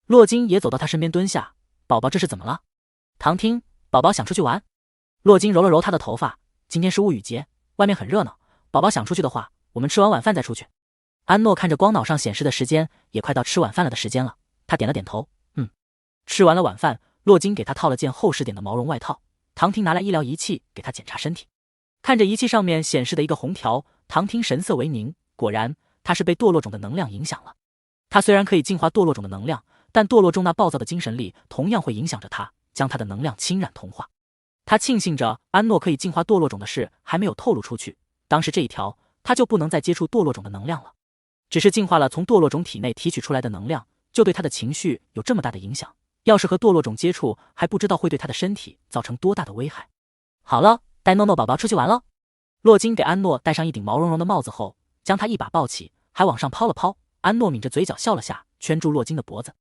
A: 洛金也走到他身边蹲下：“宝宝这是怎么了？”唐婷：“宝宝想出去玩。”洛金揉了揉他的头发：“今天是戊雨节，外面很热闹，宝宝想出去的话，我们吃完晚饭再出去。”安诺看着光脑上显示的时间，也快到吃晚饭了的时间了，他点了点头：“嗯。”吃完了晚饭，洛金给他套了件厚实点的毛绒外套，唐婷拿来医疗仪器给他检查身体。看着仪器上面显示的一个红条，唐婷神色为凝，果然他是被堕落种的能量影响了。他虽然可以净化堕落种的能量，但堕落中那暴躁的精神力同样会影响着他，将他的能量侵染同化。他庆幸着安诺可以净化堕落种的事还没有透露出去，当时这一条他就不能再接触堕落种的能量了。只是净化了从堕落种体内提取出来的能量，就对他的情绪有这么大的影响，要是和堕落种接触，还不知道会对他的身体造成多大的危害。好了，带诺诺宝宝出去玩了。洛金给安诺戴上一顶毛茸茸的帽子后，将他一把抱起，还往上抛了抛。安诺抿着嘴角笑了下，圈住洛金的脖子。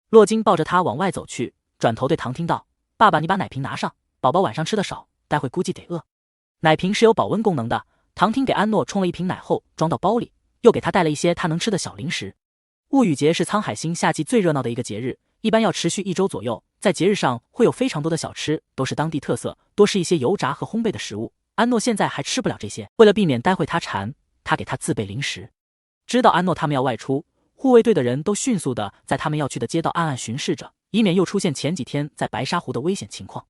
A: 洛金抱着他往外走去，转头对唐婷道：“爸爸，你把奶瓶拿上，宝宝晚上吃的少，待会估计得饿。”奶瓶是有保温功能的，唐婷给安诺冲了一瓶奶后装到包里，又给他带了一些他能吃的小零食。戊雨节是沧海星夏季最热闹的一个节日，一般要持续1周左右，在节日上会有非常多的小吃，都是当地特色，多是一些油炸和烘焙的食物。安诺现在还吃不了这些，为了避免待会他馋，他给他自备零食。知道安诺他们要外出，护卫队的人都迅速的在他们要去的街道暗暗巡视着，以免又出现前几天在白沙湖的危险情况。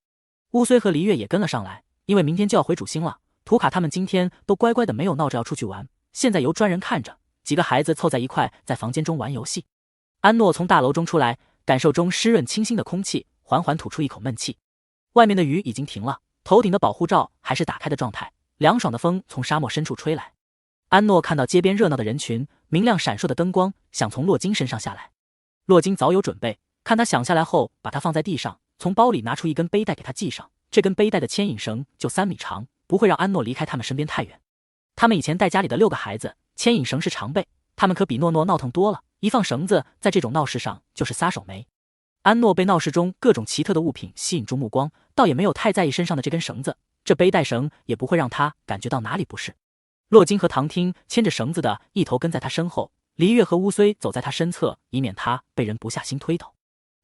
A: 乌虽和黎月也跟了上来，因为明天就要回主星了，图卡他们今天都乖乖的没有闹着要出去玩，现在由专人看着，几个孩子凑在一块在房间中玩游戏。安诺从大楼中出来，感受中湿润清新的空气，缓缓吐出一口闷气。外面的雨已经停了，头顶的保护罩还是打开的状态，凉爽的风从沙漠深处吹来。安诺看到街边热闹的人群，明亮闪烁的灯光，想从洛金身上下来。洛金早有准备，看他想下来后，把他放在地上，从包里拿出一根背带给他系上。这根背带的牵引绳就3米长，不会让安诺离开他们身边太远。他们以前带家里的6个孩子，牵引绳是常备，他们可比诺诺闹腾多了，一放绳子，在这种闹市上就是撒手没。安诺被闹市中各种奇特的物品吸引住目光，倒也没有太在意身上的这根绳子，这背带绳也不会让他感觉到哪里不适。洛金和唐汀牵着绳子的一头跟在他身后，黎月和乌虽走在他身侧，以免他被人不下心推倒。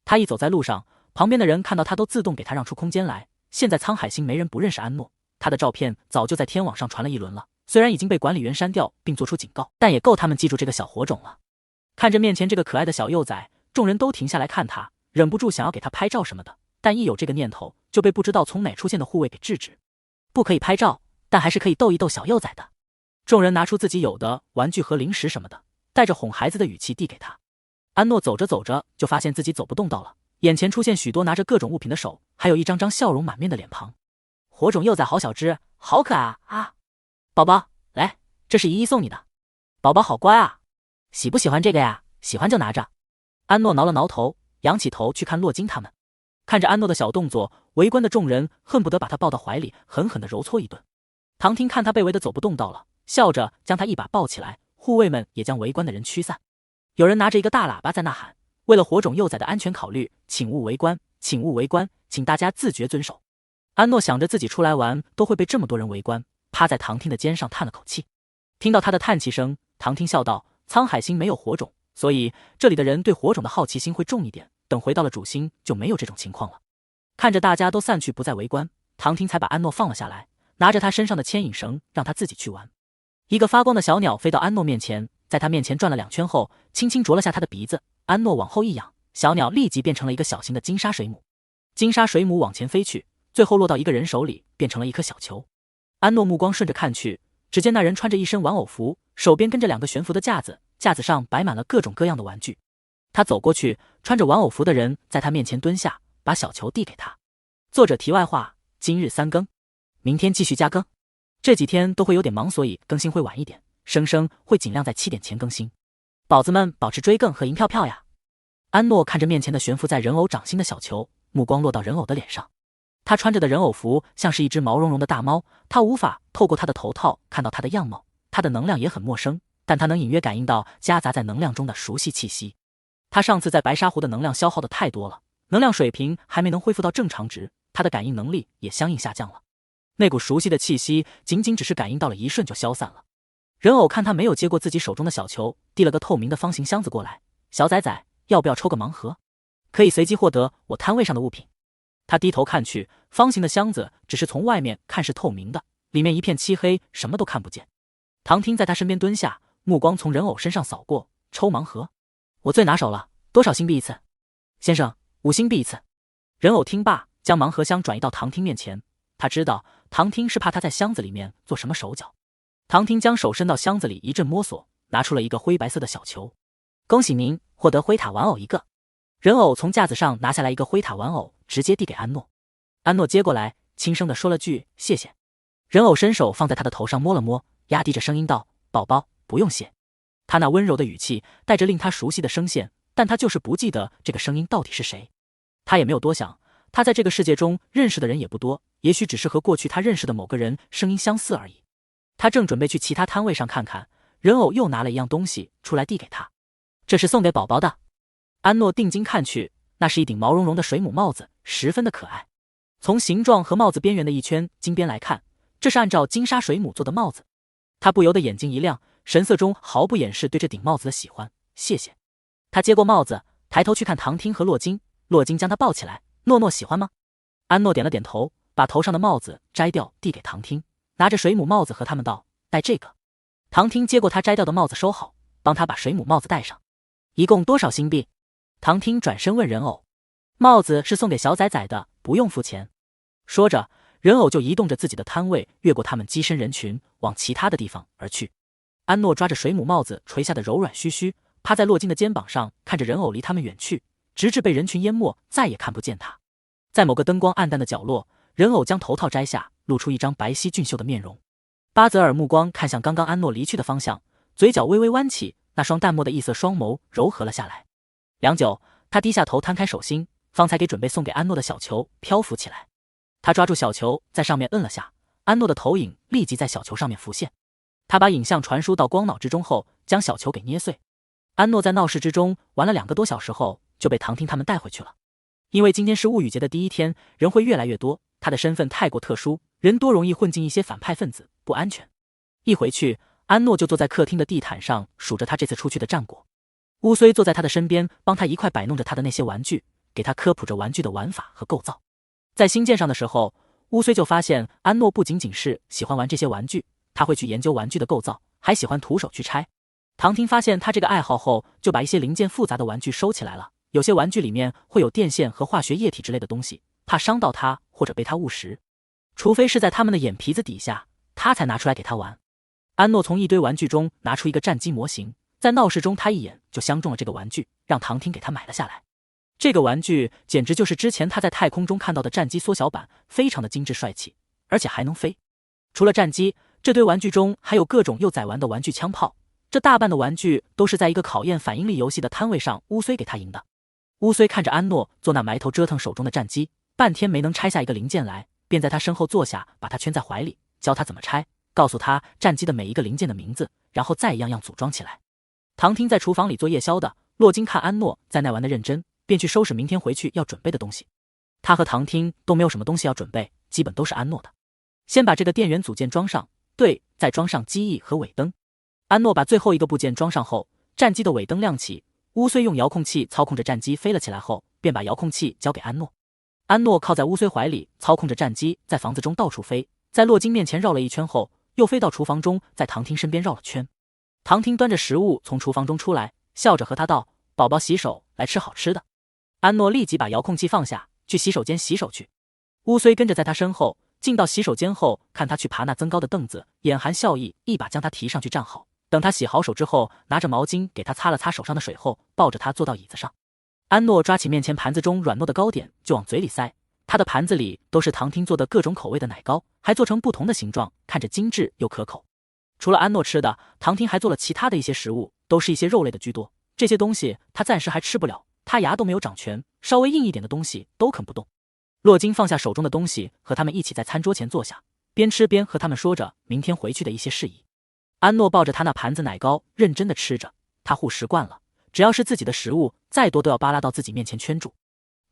A: 他一走在路上，旁边的人看到他都自动给他让出空间来。现在沧海星没人不认识安诺，他的照片早就在天网上传了一轮了，虽然已经被管理员删掉并做出警告，但也够他们记住这个小火种了。看着面前这个可爱的小幼崽，众人都停下来看他，忍不住想要给他拍照什么的，但一有这个念头就被不知道从哪出现的护卫给制止。不可以拍照，但还是可以逗一逗小幼崽的。众人拿出自己有的玩具和零食什么的，带着哄孩子的语气递给他。安诺走着走着就发现自己走不动道了，眼前出现许多拿着各种物品的手，还有一张张笑容满面的脸庞。火种幼崽好小只，好可爱啊！宝宝，来，这是姨姨送你的。宝宝好乖啊，喜不喜欢这个呀？喜欢就拿着。安诺挠了挠头，仰起头去看洛金他们。看着安诺的小动作，围观的众人恨不得把他抱到怀里，狠狠地揉搓一顿。唐婷看他被围得走不动道了，笑着将他一把抱起来，护卫们也将围观的人驱散。有人拿着一个大喇叭在呐喊，为了火种幼崽的安全考虑，请勿围观，请勿围观，请大家自觉遵守。安诺想着自己出来玩都会被这么多人围观，趴在唐婷的肩上叹了口气。听到他的叹气声，唐婷笑道：沧海星没有火种，所以这里的人对火种的好奇心会重一点，等回到了主星就没有这种情况了。看着大家都散去不再围观，唐婷才把安诺放了下来，拿着他身上的牵引绳让他自己去玩。一个发光的小鸟飞到安诺面前，在他面前转了2圈后，轻轻啄了下他的鼻子。安诺往后一仰，小鸟立即变成了一个小型的金沙水母。金沙水母往前飞去，最后落到一个人手里，变成了一颗小球。安诺目光顺着看去，只见那人穿着一身玩偶服，手边跟着2个悬浮的架子，架子上摆满了各种各样的玩具。他走过去，穿着玩偶服的人在他面前蹲下，把小球递给他。作者题外话：今日3更，明天继续加更。这几天都会有点忙，所以更新会晚一点，生生会尽量在7点前更新。宝子们保持追更和银票票呀！安诺看着面前的悬浮在人偶掌心的小球，目光落到人偶的脸上。他穿着的人偶服像是一只毛茸茸的大猫，他无法透过他的头套看到他的样貌，他的能量也很陌生，但他能隐约感应到夹杂在能量中的熟悉气息。他上次在白沙湖的能量消耗的太多了，能量水平还没能恢复到正常值，他的感应能力也相应下降了。那股熟悉的气息仅仅只是感应到了一瞬就消散了。人偶看他没有接过自己手中的小球，递了个透明的方形箱子过来。小仔仔，要不要抽个盲盒？可以随机获得我摊位上的物品。他低头看去，方形的箱子只是从外面看是透明的，里面一片漆黑，什么都看不见。唐听在他身边蹲下，目光从人偶身上扫过，抽盲盒。我最拿手了，多少星币一次？先生，5星币一次。人偶听罢，将盲盒箱转移到唐听面前。他知道唐听是怕他在箱子里面做什么手脚。唐听将手伸到箱子里一阵摸索，拿出了一个灰白色的小球。恭喜您获得灰塔玩偶一个。人偶从架子上拿下来一个灰塔玩偶，直接递给安诺。安诺接过来，轻声地说了句谢谢。人偶伸手放在他的头上摸了摸，压低着声音道：宝宝，不用谢。他那温柔的语气带着令他熟悉的声线，但他就是不记得这个声音到底是谁。他也没有多想，他在这个世界中认识的人也不多，也许只是和过去他认识的某个人声音相似而已。他正准备去其他摊位上看看，人偶又拿了一样东西出来递给他。这是送给宝宝的。安诺定睛看去，那是一顶毛茸茸的水母帽子，十分的可爱。从形状和帽子边缘的一圈金边来看，这是按照金沙水母做的帽子。他不由得眼睛一亮，神色中毫不掩饰对这顶帽子的喜欢。谢谢。他接过帽子，抬头去看唐听和洛金，洛金将他抱起来。诺诺喜欢吗？安诺点了点头，把头上的帽子摘掉递给唐听，拿着水母帽子和他们道：戴这个。唐听接过他摘掉的帽子收好，帮他把水母帽子戴上。一共多少星币？唐听转身问人偶。帽子是送给小仔仔的，不用付钱。说着，人偶就移动着自己的摊位，越过他们跻身人群，往其他的地方而去。安诺抓着水母帽子垂下的柔软须须，趴在洛金的肩膀上，看着人偶离他们远去，直至被人群淹没，再也看不见他。在某个灯光暗淡的角落，人偶将头套摘下，露出一张白皙俊秀的面容。巴泽尔目光看向刚刚安诺离去的方向，嘴角微微弯起，那双淡漠的异色双眸柔和了下来。良久，他低下头，摊开手心，方才给准备送给安诺的小球漂浮起来。他抓住小球，在上面摁了下，安诺的投影立即在小球上面浮现。他把影像传输到光脑之中后，将小球给捏碎。安诺在闹市之中玩了2个多小时后，就被唐听他们带回去了。因为今天是物语节的第一天，人会越来越多，他的身份太过特殊，人多容易混进一些反派分子，不安全。一回去，安诺就坐在客厅的地毯上数着他这次出去的战果。乌虽坐在他的身边，帮他一块摆弄着他的那些玩具，给他科普着玩具的玩法和构造。在新建上的时候，乌虽就发现安诺不仅仅是喜欢玩这些玩具，他会去研究玩具的构造，还喜欢徒手去拆。唐婷发现他这个爱好后，就把一些零件复杂的玩具收起来了。有些玩具里面会有电线和化学液体之类的东西，怕伤到他或者被他误食，除非是在他们的眼皮子底下，他才拿出来给他玩。安诺从一堆玩具中拿出一个战机模型，在闹市中他一眼就相中了这个玩具，让唐婷给他买了下来。这个玩具简直就是之前他在太空中看到的战机缩小版，非常的精致帅气，而且还能飞。除了战机，这堆玩具中还有各种又载玩的玩具枪炮，这大半的玩具都是在一个考验反应力游戏的摊位上乌虽给他赢的。乌虽看着安诺做那埋头折腾手中的战机，半天没能拆下一个零件来，便在他身后坐下，把他圈在怀里，教他怎么拆，告诉他战机的每一个零件的名字，然后再一样样组装起来。唐汀在厨房里做夜宵的，洛金看安诺在那玩的认真，便去收拾明天回去要准备的东西。他和唐汀都没有什么东西要准备，基本都是安诺的。先把这个电源组件装上，对，再装上机翼和尾灯。安诺把最后一个部件装上后，战机的尾灯亮起。乌虽用遥控器操控着战机飞了起来后，便把遥控器交给安诺。安诺靠在乌虽怀里，操控着战机在房子中到处飞，在洛金面前绕了一圈后，又飞到厨房中，在唐汀身边绕了圈。唐汀端着食物从厨房中出来，笑着和他道：“宝宝洗手，来吃好吃的。”安诺立即把遥控器放下，去洗手间洗手去。乌虽跟着在他身后，进到洗手间后，看他去爬那增高的凳子，眼含笑意，一把将他提上去站好。等他洗好手之后，拿着毛巾给他擦了擦手上的水后，抱着他坐到椅子上。安诺抓起面前盘子中软糯的糕点就往嘴里塞，他的盘子里都是唐婷做的各种口味的奶糕，还做成不同的形状，看着精致又可口。除了安诺吃的，唐婷还做了其他的一些食物，都是一些肉类的居多。这些东西他暂时还吃不了，他牙都没有长全，稍微硬一点的东西都啃不动。洛金放下手中的东西，和他们一起在餐桌前坐下，边吃边和他们说着明天回去的一些事宜。安诺抱着他那盘子奶糕，认真的吃着。他护食惯了，只要是自己的食物，再多都要扒拉到自己面前圈住。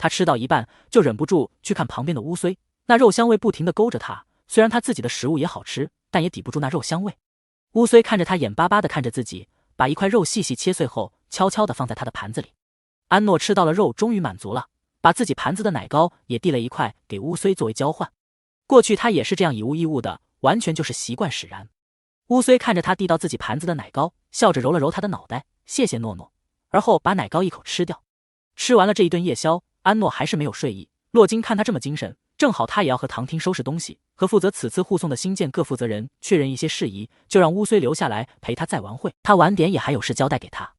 A: 他吃到一半，就忍不住去看旁边的乌虽，那肉香味不停地勾着他。虽然他自己的食物也好吃，但也抵不住那肉香味。乌虽看着他，眼巴巴地看着自己，把一块肉细细切碎后，悄悄地放在他的盘子里。安诺吃到了肉，终于满足了，把自己盘子的奶糕也递了一块给乌虽作为交换。过去他也是这样以物易物的，完全就是习惯使然。乌虽看着他递到自己盘子的奶糕，笑着揉了揉他的脑袋，谢谢诺诺，而后把奶糕一口吃掉。吃完了这一顿夜宵，安诺还是没有睡意。洛金看他这么精神，正好他也要和唐婷收拾东西，和负责此次护送的新建各负责人确认一些事宜，就让乌虽留下来陪他再玩会，他晚点也还有事交代给他。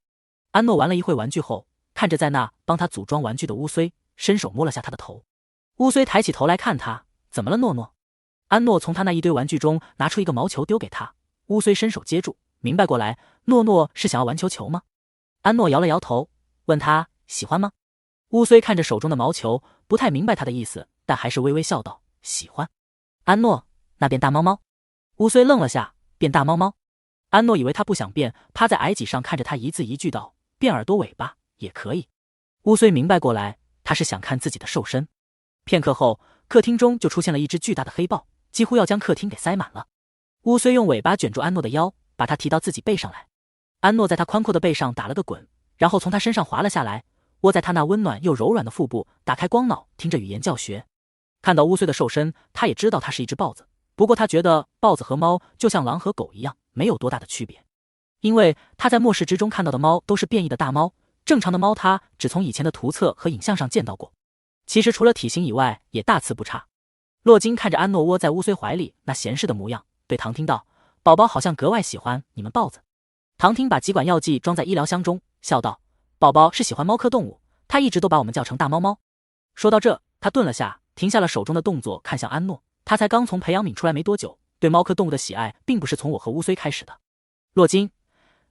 A: 安诺玩了一会玩具后，看着在那帮他组装玩具的乌虽，伸手摸了下他的头。乌虽抬起头来看他，怎么了诺诺？安诺从他那一堆玩具中拿出一个毛球丢给他，乌虽伸手接住，明白过来，诺诺是想要玩球球吗？安诺摇了摇头，问他喜欢吗？乌虽看着手中的毛球，不太明白他的意思，但还是微微笑道喜欢。安诺，那变大猫猫？乌虽愣了下，变大猫猫？安诺以为他不想变，趴在矮脊上看着他一字一句道，变耳朵尾巴也可以。乌虽明白过来，他是想看自己的瘦身。片刻后，客厅中就出现了一只巨大的黑豹，几乎要将客厅给塞满了。乌虽用尾巴卷住安诺的腰，把他提到自己背上来。安诺在他宽阔的背上打了个滚，然后从他身上滑了下来，窝在他那温暖又柔软的腹部，打开光脑听着语言教学。看到乌虽的瘦身，他也知道他是一只豹子，不过他觉得豹子和猫就像狼和狗一样，没有多大的区别。因为他在末世之中看到的猫都是变异的大猫，正常的猫他只从以前的图册和影像上见到过，其实除了体型以外也大次不差。洛金看着安诺窝在乌虽怀里那闲适的模样，对唐听道，宝宝好像格外喜欢你们豹子。唐听把几管药剂装在医疗箱中，笑道，宝宝是喜欢猫科动物，他一直都把我们叫成大猫猫。说到这，他顿了下，停下了手中的动作，看向安诺。他才刚从培养皿出来没多久，对猫科动物的喜爱并不是从我和乌虽开始的。洛金，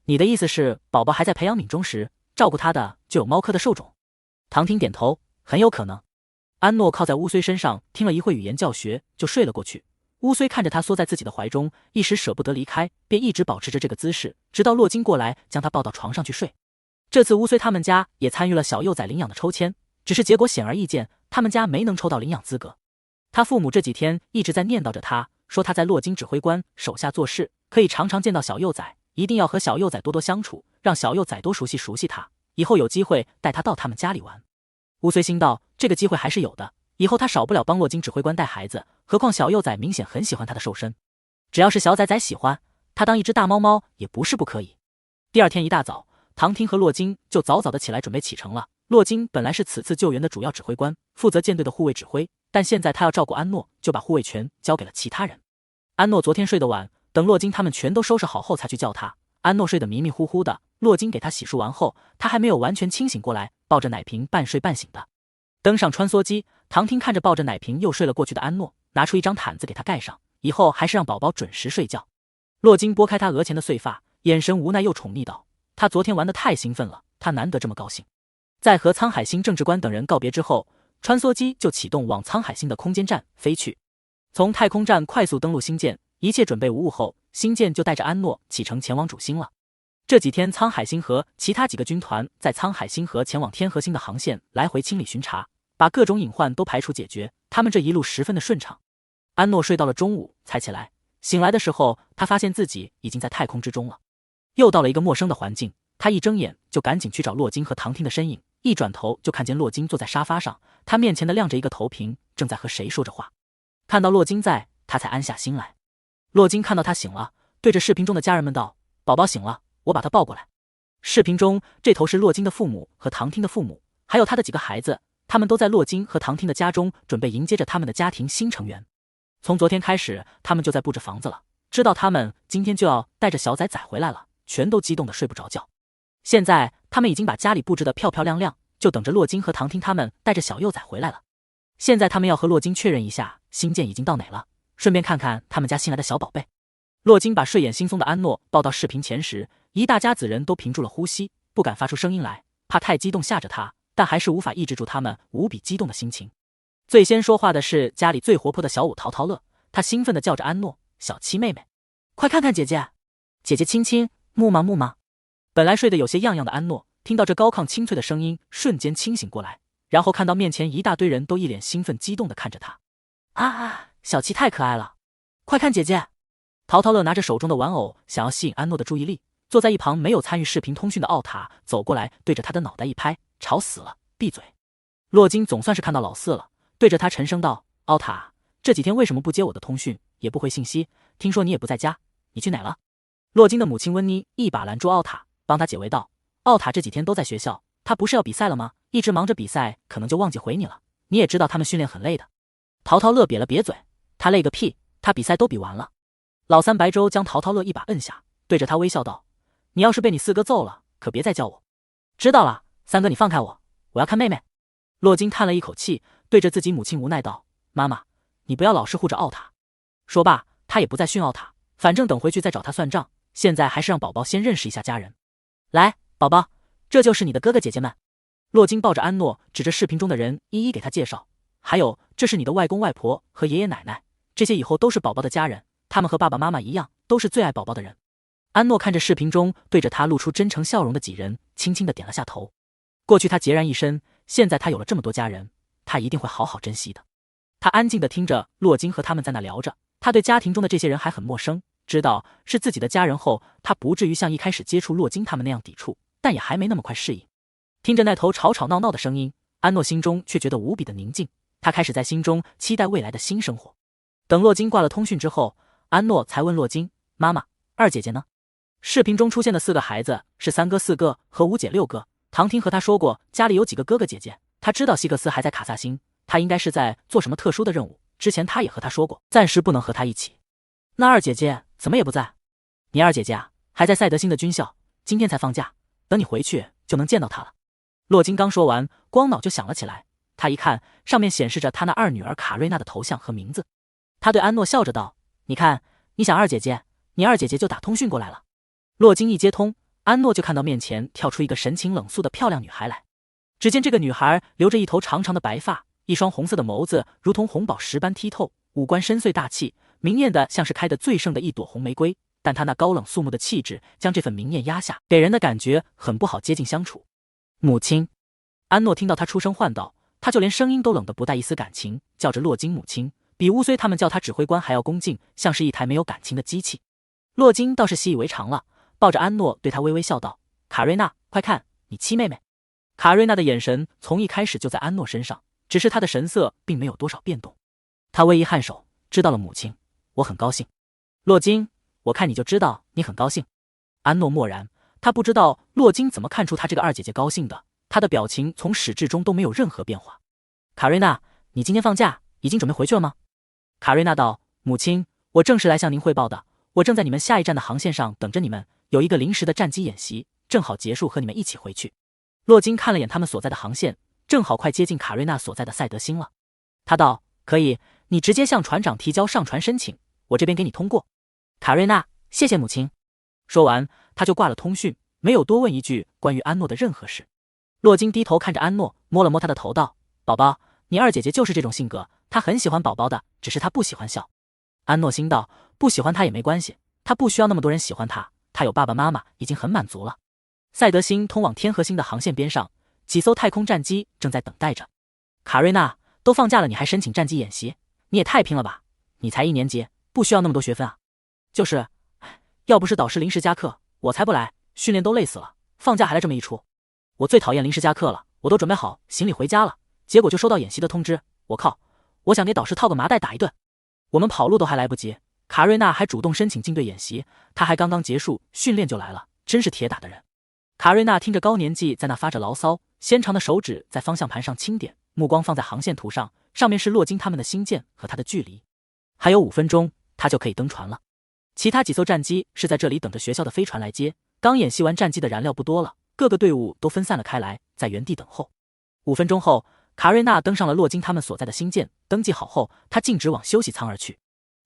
A: 你的意思是宝宝还在培养皿中时，照顾他的就有猫科的兽种？唐听点头，很有可能。安诺靠在乌虽身上，听了一会语言教学，就睡了过去。乌虽看着他缩在自己的怀中，一时舍不得离开，便一直保持着这个姿势，直到洛金过来将他抱到床上去睡。这次乌虽他们家也参与了小幼崽领养的抽签，只是结果显而易见，他们家没能抽到领养资格。他父母这几天一直在念叨着他，说他在洛金指挥官手下做事，可以常常见到小幼崽，一定要和小幼崽多多相处，让小幼崽多熟悉熟悉他，以后有机会带他到他们家里玩。乌虽心道，这个机会还是有的，以后他少不了帮洛金指挥官带孩子，何况小幼崽明显很喜欢他的瘦身，只要是小崽崽喜欢，他当一只大猫猫也不是不可以。第二天一大早，唐婷和洛金就早早的起来准备启程了。洛金本来是此次救援的主要指挥官，负责舰队的护卫指挥，但现在他要照顾安诺，就把护卫权交给了其他人。安诺昨天睡得晚，等洛金他们全都收拾好后才去叫他。安诺睡得迷迷糊糊的，洛金给他洗漱完后，他还没有完全清醒过来，抱着奶瓶半睡半醒的。登上穿梭机，唐婷看着抱着奶瓶又睡了过去的安诺，拿出一张毯子给他盖上，以后还是让宝宝准时睡觉。洛金拨开他额前的碎发，眼神无奈又宠溺道，他昨天玩得太兴奋了，他难得这么高兴。在和沧海星政治官等人告别之后，穿梭机就启动往沧海星的空间站飞去。从太空站快速登陆星舰，一切准备无误后，星舰就带着安诺启程前往主星了。这几天沧海星和其他几个军团在沧海星和前往天河星的航线来回清理巡查，把各种隐患都排除解决，他们这一路十分的顺畅。安诺睡到了中午才起来，醒来的时候他发现自己已经在太空之中了，又到了一个陌生的环境。他一睁眼就赶紧去找洛金和唐婷的身影，一转头就看见洛金坐在沙发上，他面前的亮着一个投屏，正在和谁说着话。看到洛金在，他才安下心来。洛金看到他醒了，对着视频中的家人们道，宝宝醒了，我把他抱过来。视频中这头是洛金的父母和唐婷的父母，还有他的几个孩子，他们都在洛金和唐婷的家中，准备迎接着他们的家庭新成员。从昨天开始，他们就在布置房子了，知道他们今天就要带着小崽崽回来了，全都激动得睡不着觉。现在他们已经把家里布置得漂漂亮亮，就等着洛金和唐婷他们带着小幼崽回来了。现在他们要和洛金确认一下星舰已经到哪了，顺便看看他们家新来的小宝贝。洛金把睡眼惺忪的安诺抱到视频前时，一大家子人都屏住了呼吸，不敢发出声音来，怕太激动吓着他，但还是无法抑制住他们无比激动的心情。最先说话的是家里最活泼的小五淘淘乐，他兴奋地叫着安诺：“小七妹妹，快看看姐姐，姐姐亲亲，木吗木吗。”本来睡得有些样样的安诺，听到这高亢清脆的声音，瞬间清醒过来，然后看到面前一大堆人都一脸兴奋激动地看着他。小七太可爱了，快看姐姐！淘淘乐拿着手中的玩偶，想要吸引安诺的注意力。坐在一旁没有参与视频通讯的奥塔走过来，对着他的脑袋一拍：“吵死了，闭嘴！”洛金总算是看到老四了，对着他沉声道：“奥塔，这几天为什么不接我的通讯，也不回信息？听说你也不在家，你去哪了？”洛金的母亲温妮一把拦住奥塔，帮他解围道：“奥塔这几天都在学校，他不是要比赛了吗？一直忙着比赛，可能就忘记回你了。你也知道他们训练很累的。”淘淘乐瘪了瘪嘴：“他累个屁，他比赛都比完了。”老三白粥将淘淘乐一把摁下，对着他微笑道：“你要是被你四哥揍了，可别再叫我。”“知道了，三哥你放开我，我要看妹妹。”洛金叹了一口气，对着自己母亲无奈道：“妈妈，你不要老是护着奥塔。”说罢，他也不再训奥塔，反正等回去再找他算账，现在还是让宝宝先认识一下家人。来，宝宝，这就是你的哥哥姐姐们。洛金抱着安诺，指着视频中的人一一给他介绍。还有，这是你的外公外婆和爷爷奶奶，这些以后都是宝宝的家人，他们和爸爸妈妈一样，都是最爱宝宝的人。安诺看着视频中对着他露出真诚笑容的几人，轻轻地点了下头。过去他孑然一身，现在他有了这么多家人，他一定会好好珍惜的。他安静地听着洛金和他们在那聊着，他对家庭中的这些人还很陌生，知道是自己的家人后，他不至于像一开始接触洛金他们那样抵触，但也还没那么快适应。听着那头吵吵闹闹的声音，安诺心中却觉得无比的宁静，他开始在心中期待未来的新生活。等洛金挂了通讯之后，安诺才问洛金：“妈妈，二姐姐呢？”视频中出现的4个孩子是3哥4个和5姐6个。唐婷和他说过家里有几个哥哥姐姐，他知道希克斯还在卡萨星，他应该是在做什么特殊的任务，之前他也和他说过暂时不能和他一起。那二姐姐怎么也不在？你二姐姐啊，还在赛德星的军校，今天才放假，等你回去就能见到她了。洛金刚说完，光脑就响了起来，他一看上面显示着他那二女儿卡瑞娜的头像和名字，他对安诺笑着道：“你看，你想二姐姐，你二姐姐就打通讯过来了。”洛金一接通，安诺就看到面前跳出一个神情冷肃的漂亮女孩来。只见这个女孩留着一头长长的白发，一双红色的眸子如同红宝石般剔透，五官深邃大气，明艳的像是开得最盛的一朵红玫瑰，但她那高冷肃穆的气质将这份明艳压下，给人的感觉很不好接近相处。母亲，安诺听到她出声唤道，他就连声音都冷得不带一丝感情，叫着洛金母亲，比乌虽他们叫他指挥官还要恭敬，像是一台没有感情的机器。洛金倒是习以为常了，抱着安诺对他微微笑道：“卡瑞娜，快看，你七妹妹。”卡瑞娜的眼神从一开始就在安诺身上，只是她的神色并没有多少变动。他微一颔首，知道了母亲，我很高兴。洛金，我看你就知道你很高兴。安诺默然，他不知道洛金怎么看出他这个二姐姐高兴的，他的表情从始至终都没有任何变化。卡瑞娜，你今天放假，已经准备回去了吗？卡瑞娜道：“母亲，我正是来向您汇报的，我正在你们下一站的航线上等着你们，有一个临时的战机演习，正好结束和你们一起回去。”洛金看了眼他们所在的航线，正好快接近卡瑞娜所在的赛德星了。他道：“可以，你直接向船长提交上船申请，我这边给你通过。”卡瑞娜，谢谢母亲。说完，他就挂了通讯，没有多问一句关于安诺的任何事。洛金低头看着安诺，摸了摸他的头道：“宝宝，你二姐姐就是这种性格，她很喜欢宝宝的，只是她不喜欢笑。”安诺心道：“不喜欢她也没关系，她不需要那么多人喜欢她，她有爸爸妈妈已经很满足了。”赛德星通往天河星的航线边上，几艘太空战机正在等待着。卡瑞娜，都放假了你还申请战机演习，你也太拼了吧，你才1年级，不需要那么多学分啊。就是，要不是导师临时加课，我才不来，训练都累死了，放假还来这么一出。我最讨厌临时加课了，我都准备好行李回家了，结果就收到演习的通知，我靠，我想给导师套个麻袋打一顿。我们跑路都还来不及，卡瑞娜还主动申请进队演习，她还刚刚结束训练就来了，真是铁打的人。卡瑞娜听着高年纪在那发着牢骚，纤长的手指在方向盘上轻点，目光放在航线图上，上面是洛金他们的星舰和他的距离，还有5分钟他就可以登船了。其他几艘战机是在这里等着学校的飞船来接，刚演习完战机的燃料不多了，各个队伍都分散了开来，在原地等候。5分钟后，卡瑞娜登上了洛金他们所在的星舰，登记好后，她径直往休息舱而去。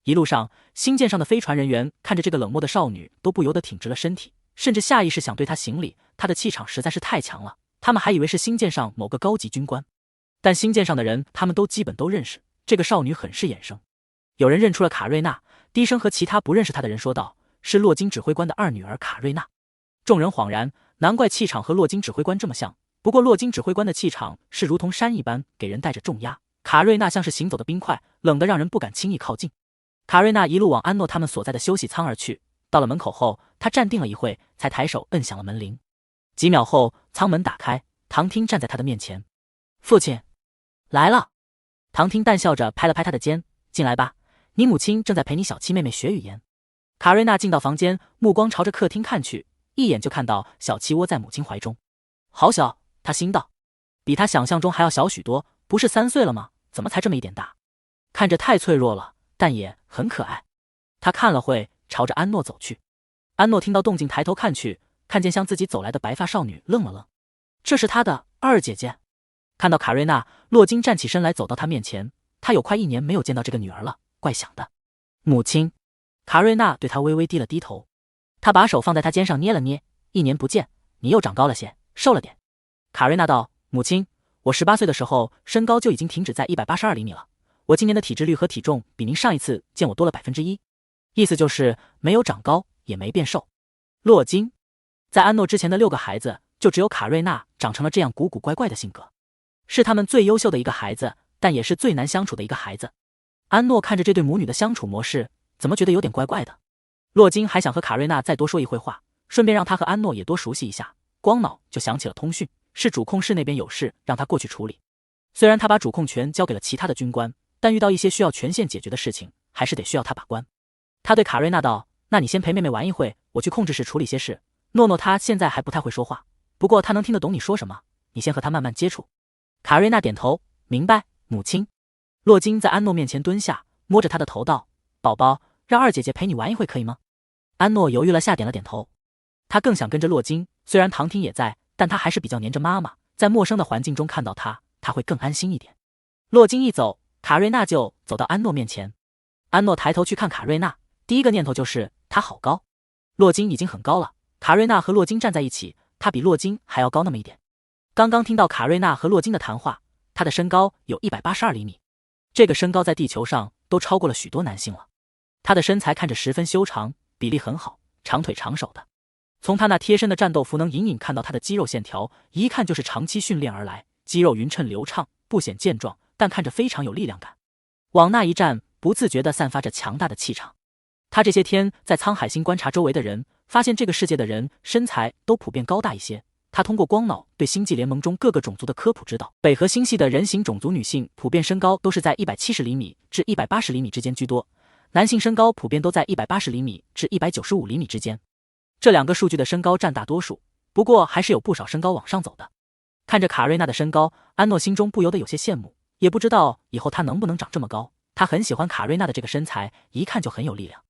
A: 一路上，星舰上的飞船人员看着这个冷漠的少女，都不由得挺直了身体，甚至下意识想对她行礼。她的气场实在是太强了，他们还以为是星舰上某个高级军官。但星舰上的人，他们都基本都认识这个少女，很是眼生。有人认出了卡瑞娜，低声和其他不认识她的人说道：“是洛金指挥官的二女儿卡瑞娜。”众人恍然，难怪气场和洛金指挥官这么像。不过洛金指挥官的气场是如同山一般，给人带着重压，卡瑞娜像是行走的冰块，冷得让人不敢轻易靠近。卡瑞娜一路往安诺他们所在的休息舱而去，到了门口后，她站定了一会，才抬手摁响了门铃。几秒后，舱门打开，唐汀站在他的面前。父亲来了。唐汀淡笑着拍了拍他的肩，进来吧，你母亲正在陪你小七妹妹学语言。卡瑞娜进到房间，目光朝着客厅看去，一眼就看到小七窝在母亲怀中。好小，他心道，比他想象中还要小许多，不是3岁了吗？怎么才这么一点大？看着太脆弱了，但也很可爱。他看了会，朝着安诺走去。安诺听到动静抬头看去，看见向自己走来的白发少女，愣了愣。这是他的二姐姐。看到卡瑞娜，洛金站起身来走到他面前，他有快1年没有见到这个女儿了，怪想的。母亲。卡瑞娜对他微微低了低头，他把手放在他肩上捏了捏，1年不见，你又长高了些，瘦了点。卡瑞娜道，母亲，我18岁的时候身高就已经停止在182厘米了，我今年的体脂率和体重比您上一次见我多了1%，意思就是没有长高也没变瘦。洛金。在安诺之前的6个孩子，就只有卡瑞娜长成了这样古古怪怪的性格，是他们最优秀的一个孩子，但也是最难相处的一个孩子。安诺看着这对母女的相处模式，怎么觉得有点怪怪的。洛金还想和卡瑞娜再多说一会话，顺便让他和安诺也多熟悉一下，光脑就想起了通讯，是主控室那边有事，让他过去处理。虽然他把主控权交给了其他的军官，但遇到一些需要权限解决的事情，还是得需要他把关。他对卡瑞娜道，那你先陪妹妹玩一会，我去控制室处理些事。诺诺他现在还不太会说话，不过他能听得懂你说什么，你先和他慢慢接触。卡瑞娜点头，明白，母亲。洛金在安诺面前蹲下，摸着他的头道，宝宝，让二姐姐陪你玩一会可以吗？安诺犹豫了下，点了点头。他更想跟着洛金，虽然唐汀也在，但他还是比较黏着妈妈，在陌生的环境中看到他，他会更安心一点。洛金一走，卡瑞娜就走到安诺面前。安诺抬头去看卡瑞娜，第一个念头就是她好高。洛金已经很高了，卡瑞娜和洛金站在一起，他比洛金还要高那么一点。刚刚听到卡瑞娜和洛金的谈话，他的身高有182厘米，这个身高在地球上都超过了许多男性了。他的身材看着十分修长，比例很好，长腿长手的。从他那贴身的战斗服能隐隐看到他的肌肉线条，一看就是长期训练而来，肌肉匀称流畅，不显健壮，但看着非常有力量感。往那一站，不自觉地散发着强大的气场。他这些天在沧海星观察周围的人，发现这个世界的人身材都普遍高大一些。他通过光脑对星际联盟中各个种族的科普知道，北河星系的人形种族女性普遍身高都是在170厘米至180厘米之间居多，男性身高普遍都在180厘米至195厘米之间。这2个数据的身高占大多数，不过还是有不少身高往上走的。看着卡瑞娜的身高，安诺心中不由得有些羡慕，也不知道以后他能不能长这么高。他很喜欢卡瑞娜的这个身材，一看就很有力量。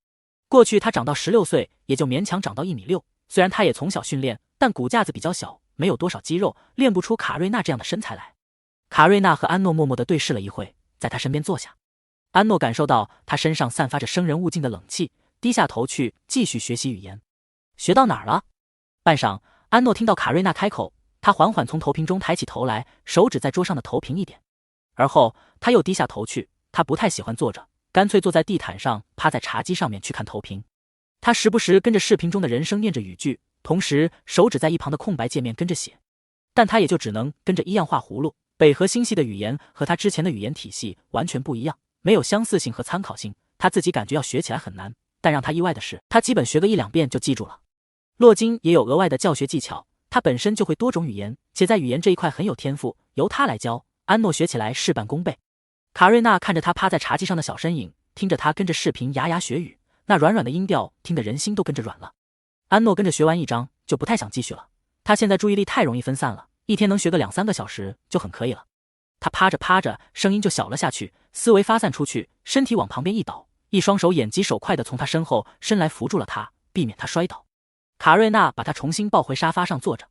A: 过去他长到16岁，也就勉强长到1.6米，虽然他也从小训练，但骨架子比较小，没有多少肌肉，练不出卡瑞娜这样的身材来。卡瑞娜和安诺默默地对视了一会，在他身边坐下。安诺感受到他身上散发着生人勿近的冷气，低下头去继续学习语言。学到哪儿了？半晌，安诺听到卡瑞娜开口，他缓缓从投屏中抬起头来，手指在桌上的投屏一点，而后他又低下头去。他不太喜欢坐着，干脆坐在地毯上，趴在茶几上面去看投屏。他时不时跟着视频中的人声念着语句，同时手指在一旁的空白界面跟着写，但他也就只能跟着一样画葫芦。北河星系的语言和他之前的语言体系完全不一样，没有相似性和参考性，他自己感觉要学起来很难，但让他意外的是，他基本学个1-2遍就记住了。洛金也有额外的教学技巧，他本身就会多种语言，且在语言这一块很有天赋，由他来教，安诺学起来事半功倍。卡瑞娜看着他趴在茶几上的小身影，听着他跟着视频牙牙学语，那软软的音调听得人心都跟着软了。安诺跟着学完一章就不太想继续了，他现在注意力太容易分散了，一天能学个2-3个小时就很可以了。他趴着趴着，声音就小了下去，思维发散出去，身体往旁边一倒，一双手眼疾手快地从他身后伸来扶住了他，避免他摔倒。卡瑞娜把他重新抱回沙发上坐着，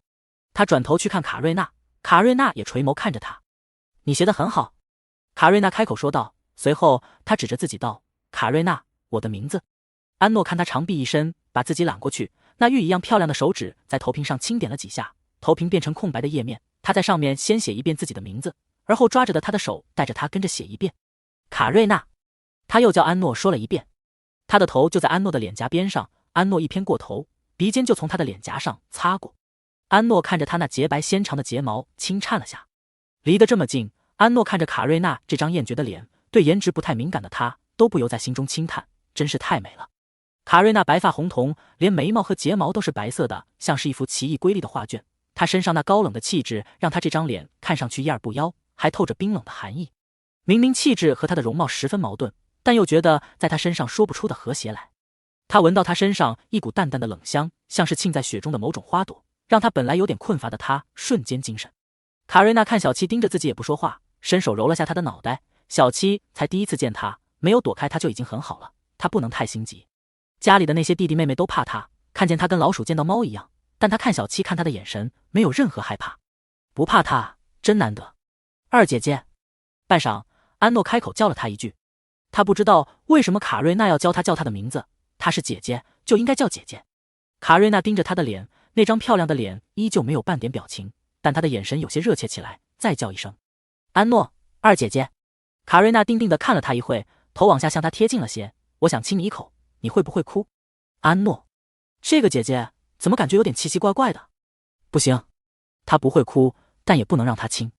A: 他转头去看卡瑞娜，卡瑞娜也垂眸看着他。你学得很好。卡瑞娜开口说道，随后她指着自己道：卡瑞娜，我的名字。安诺看她长臂一伸，把自己揽过去，那玉一样漂亮的手指在投屏上轻点了几下，投屏变成空白的页面，他在上面先写一遍自己的名字，而后抓着的他的手带着他跟着写一遍。卡瑞娜。他又叫安诺说了一遍。他的头就在安诺的脸颊边上，安诺一偏过头，鼻尖就从他的脸颊上擦过。安诺看着他那洁白纤长的睫毛，轻颤了下。离得这么近，安诺看着卡瑞娜这张厌绝的脸，对颜值不太敏感的他都不由在心中轻叹，真是太美了。卡瑞娜白发红瞳，连眉毛和睫毛都是白色的，像是一幅奇异瑰丽的画卷。她身上那高冷的气质让她这张脸看上去一二不妖，还透着冰冷的寒意。明明气质和她的容貌十分矛盾，但又觉得在她身上说不出的和谐来。他闻到她身上一股淡淡的冷香，像是浸在雪中的某种花朵，让他本来有点困乏的他瞬间精神。卡瑞娜看小七盯着自己也不说话，伸手揉了下他的脑袋。小七才第一次见他，没有躲开他就已经很好了，他不能太心急。家里的那些弟弟妹妹都怕他，看见他跟老鼠见到猫一样，但他看小七看他的眼神没有任何害怕。不怕他真难得。二姐姐。半晌，安诺开口叫了他一句。他不知道为什么卡瑞娜要教他叫他的名字，他是姐姐就应该叫姐姐。卡瑞娜盯着他的脸，那张漂亮的脸依旧没有半点表情，但他的眼神有些热切起来，再叫一声安诺，二姐姐。卡瑞娜定定地看了他一会，头往下向他贴近了些。我想亲你一口，你会不会哭？安诺，这个姐姐怎么感觉有点奇奇怪怪的？不行，她不会哭，但也不能让她亲。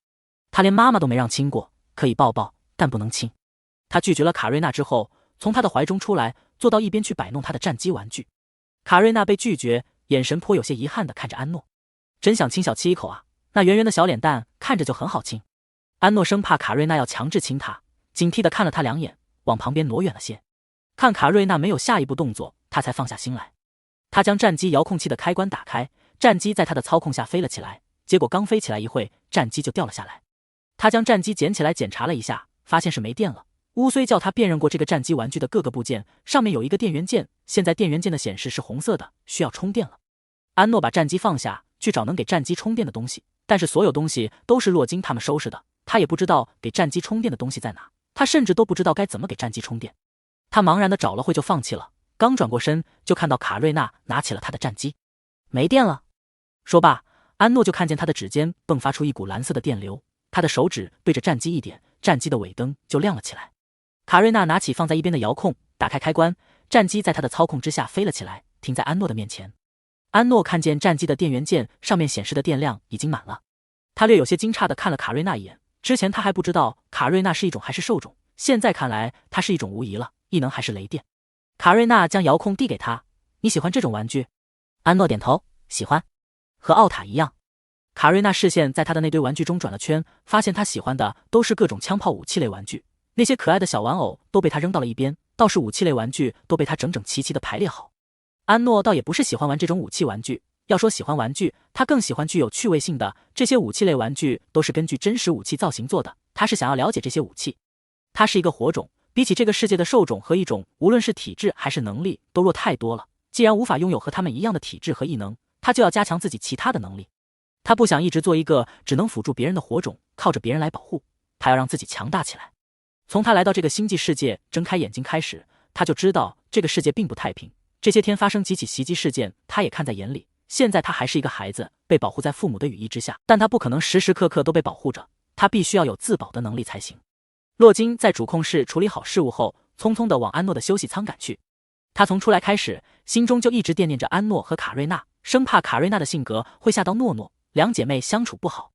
A: 她连妈妈都没让亲过，可以抱抱，但不能亲。他拒绝了卡瑞娜之后，从她的怀中出来，坐到一边去摆弄她的战机玩具。卡瑞娜被拒绝，眼神颇有些遗憾地看着安诺，真想亲小七一口啊，那圆圆的小脸蛋看着就很好亲。安诺生怕卡瑞娜要强制亲他，警惕地看了他两眼，往旁边挪远了些。看卡瑞娜没有下一步动作，他才放下心来。他将战机遥控器的开关打开，战机在他的操控下飞了起来，结果刚飞起来一会，战机就掉了下来。他将战机捡起来检查了一下，发现是没电了。乌虽叫他辨认过这个战机玩具的各个部件，上面有一个电源键，现在电源键的显示是红色的，需要充电了。安诺把战机放下，去找能给战机充电的东西，但是所有东西都是洛金他们收拾的，他也不知道给战机充电的东西在哪，他甚至都不知道该怎么给战机充电。他茫然的找了会就放弃了，刚转过身就看到卡瑞娜拿起了他的战机。没电了。说罢，安诺就看见他的指尖迸发出一股蓝色的电流，他的手指对着战机一点，战机的尾灯就亮了起来。卡瑞娜拿起放在一边的遥控，打开开关，战机在他的操控之下飞了起来，停在安诺的面前。安诺看见战机的电源键上面显示的电量已经满了，他略有些惊诧地看了卡瑞娜一眼。之前他还不知道卡瑞娜是一种还是兽种，现在看来它是一种无疑了，异能还是雷电。卡瑞娜将遥控递给他，你喜欢这种玩具？安诺点头，喜欢，和奥塔一样。卡瑞娜视线在他的那堆玩具中转了圈，发现他喜欢的都是各种枪炮武器类玩具，那些可爱的小玩偶都被他扔到了一边，倒是武器类玩具都被他整整齐齐地排列好。安诺倒也不是喜欢玩这种武器玩具，要说喜欢玩具，他更喜欢具有趣味性的，这些武器类玩具都是根据真实武器造型做的，他是想要了解这些武器。他是一个火种，比起这个世界的兽种和异种，无论是体质还是能力都弱太多了，既然无法拥有和他们一样的体质和异能，他就要加强自己其他的能力。他不想一直做一个只能辅助别人的火种，靠着别人来保护，他要让自己强大起来。从他来到这个星际世界睁开眼睛开始，他就知道这个世界并不太平，这些天发生几起袭击事件他也看在眼里。现在他还是一个孩子，被保护在父母的羽翼之下，但他不可能时时刻刻都被保护着，他必须要有自保的能力才行。洛金在主控室处理好事务后，匆匆地往安诺的休息舱赶去。他从出来开始，心中就一直惦念着安诺和卡瑞娜，生怕卡瑞娜的性格会吓到诺诺，两姐妹相处不好。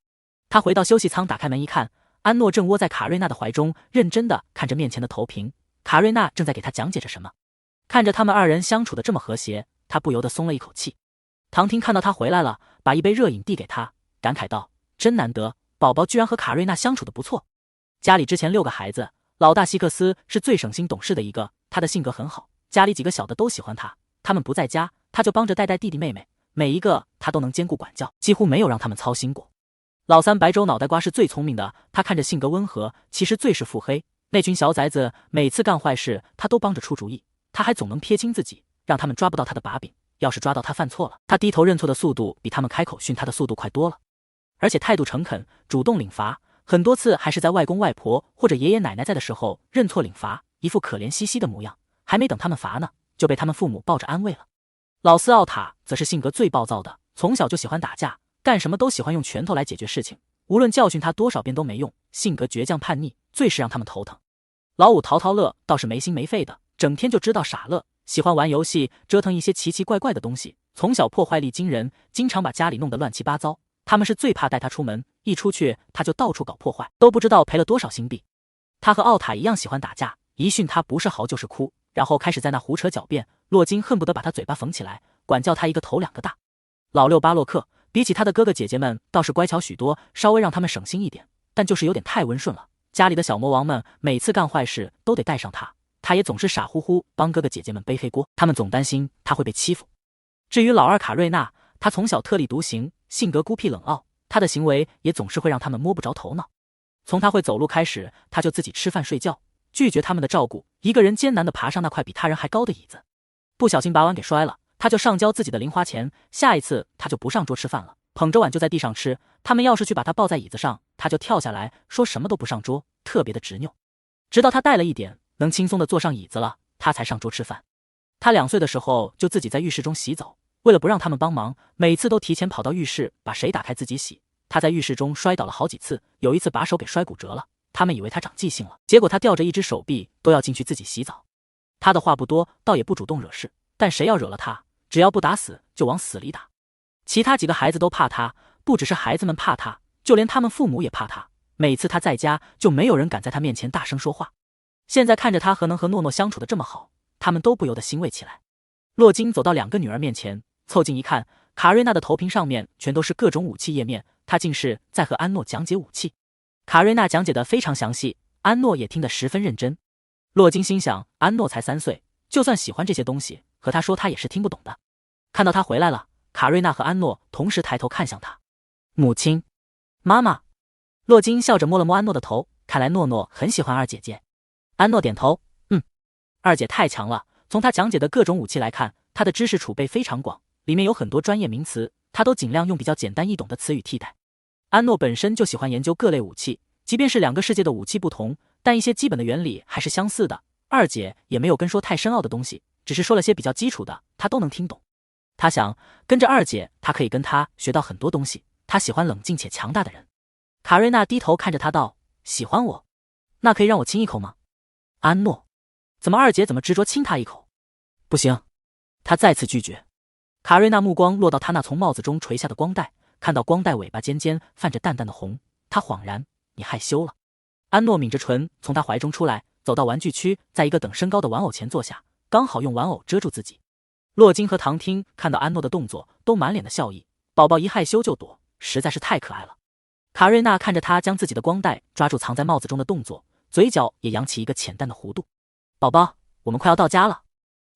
A: 他回到休息舱，打开门一看，安诺正窝在卡瑞娜的怀中，认真地看着面前的投屏，卡瑞娜正在给他讲解着什么。看着他们二人相处的这么和谐，他不由得松了一口气。唐婷看到他回来了，把一杯热饮递给他，感慨道：真难得，宝宝居然和卡瑞娜相处的不错。家里之前6个孩子，老大希克斯是最省心懂事的一个，他的性格很好，家里几个小的都喜欢他，他们不在家，他就帮着带带弟弟妹妹，每一个他都能兼顾管教，几乎没有让他们操心过。老三白粥脑袋瓜是最聪明的，他看着性格温和，其实最是腹黑。那群小崽子每次干坏事他都帮着出主意，他还总能撇清自己，让他们抓不到他的把柄，要是抓到他犯错了，他低头认错的速度比他们开口训他的速度快多了。而且态度诚恳，主动领罚，很多次还是在外公外婆或者爷爷奶奶在的时候认错领罚，一副可怜兮兮的模样，还没等他们罚呢，就被他们父母抱着安慰了。老四奥塔则是性格最暴躁的，从小就喜欢打架，干什么都喜欢用拳头来解决事情，无论教训他多少遍都没用，性格倔强叛逆，最是让他们头疼。老五淘淘乐倒是没心没肺的，整天就知道傻乐，喜欢玩游戏，折腾一些奇奇怪怪的东西，从小破坏力惊人，经常把家里弄得乱七八糟。他们是最怕带他出门，一出去他就到处搞破坏，都不知道赔了多少新币。他和奥塔一样喜欢打架，一训他不是嚎就是哭，然后开始在那胡扯狡辩，洛金恨不得把他嘴巴缝起来，管教他一个头两个大。老六巴洛克比起他的哥哥姐姐们倒是乖巧许多，稍微让他们省心一点，但就是有点太温顺了。家里的小魔王们每次干坏事都得带上他，他也总是傻乎乎帮哥哥姐姐们背黑锅，他们总担心他会被欺负。至于老二卡瑞娜，他从小特立独行，性格孤僻冷傲，他的行为也总是会让他们摸不着头脑。从他会走路开始，他就自己吃饭睡觉，拒绝他们的照顾，一个人艰难地爬上那块比他人还高的椅子，不小心把碗给摔了，他就上交自己的零花钱，下一次他就不上桌吃饭了，捧着碗就在地上吃。他们要是去把他抱在椅子上，他就跳下来说什么都不上桌，特别的执拗。直到他带了一点，能轻松地坐上椅子了，他才上桌吃饭。他2岁的时候就自己在浴室中洗澡，为了不让他们帮忙，每次都提前跑到浴室把水打开自己洗。他在浴室中摔倒了好几次，有一次把手给摔骨折了，他们以为他长记性了，结果他吊着一只手臂都要进去自己洗澡。他的话不多，倒也不主动惹事，但谁要惹了他，只要不打死就往死里打。其他几个孩子都怕他，不只是孩子们怕他，就连他们父母也怕他。每次他在家，就没有人敢在他面前大声说话。现在看着他能和诺诺相处的这么好，他们都不由得欣慰起来。洛金走到2个女儿面前，凑近一看，卡瑞娜的头屏上面全都是各种武器页面，她竟是在和安诺讲解武器。卡瑞娜讲解得非常详细，安诺也听得十分认真。洛金心想，安诺才3岁，就算喜欢这些东西，和他说他也是听不懂的。看到他回来了，卡瑞娜和安诺同时抬头看向他。母亲，妈妈。洛金笑着摸了摸安诺的头，看来诺诺很喜欢二姐姐。安诺点头，二姐太强了，从她讲解的各种武器来看，她的知识储备非常广，里面有很多专业名词，她都尽量用比较简单易懂的词语替代。安诺本身就喜欢研究各类武器，即便是2个世界的武器不同，但一些基本的原理还是相似的。二姐也没有跟说太深奥的东西，只是说了些比较基础的，她都能听懂。他想跟着二姐，他可以跟她学到很多东西。他喜欢冷静且强大的人。卡瑞娜低头看着他道：喜欢我？那可以让我亲一口吗？安诺，怎么二姐怎么执着亲他一口？不行，他再次拒绝。卡瑞娜目光落到他那从帽子中垂下的光带，看到光带尾巴尖尖泛着淡淡的红，他恍然，你害羞了。安诺抿着唇从他怀中出来，走到玩具区，在一个等身高的玩偶前坐下，刚好用玩偶遮住自己。洛金和唐汀看到安诺的动作都满脸的笑意，宝宝一害羞就躲，实在是太可爱了。卡瑞娜看着他将自己的光带抓住藏在帽子中的动作，嘴角也扬起一个浅淡的弧度。宝宝，我们快要到家了。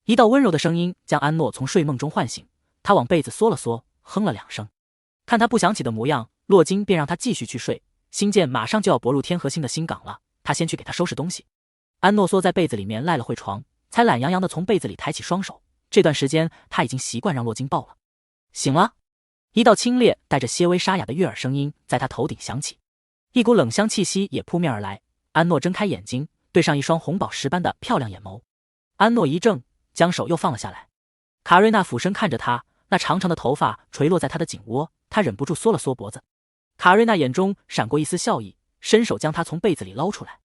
A: 一道温柔的声音将安诺从睡梦中唤醒，他往被子缩了缩，哼了2声。看他不想起的模样，洛金便让他继续去睡，星舰马上就要泊入天河星的新港了，他先去给他收拾东西。安诺缩在被子里面赖了会床，才懒洋洋地从被子里抬起双手。这段时间他已经习惯让洛金抱了。醒了。一道清冽带着些微沙哑的悦耳声音在他头顶响起，一股冷香气息也扑面而来。安诺睁开眼睛，对上一双红宝石般的漂亮眼眸。安诺一怔，将手又放了下来。卡瑞娜俯身看着他，那长长的头发垂落在他的颈窝，他忍不住缩了缩脖子。卡瑞娜眼中闪过一丝笑意，伸手将他从被子里捞出来。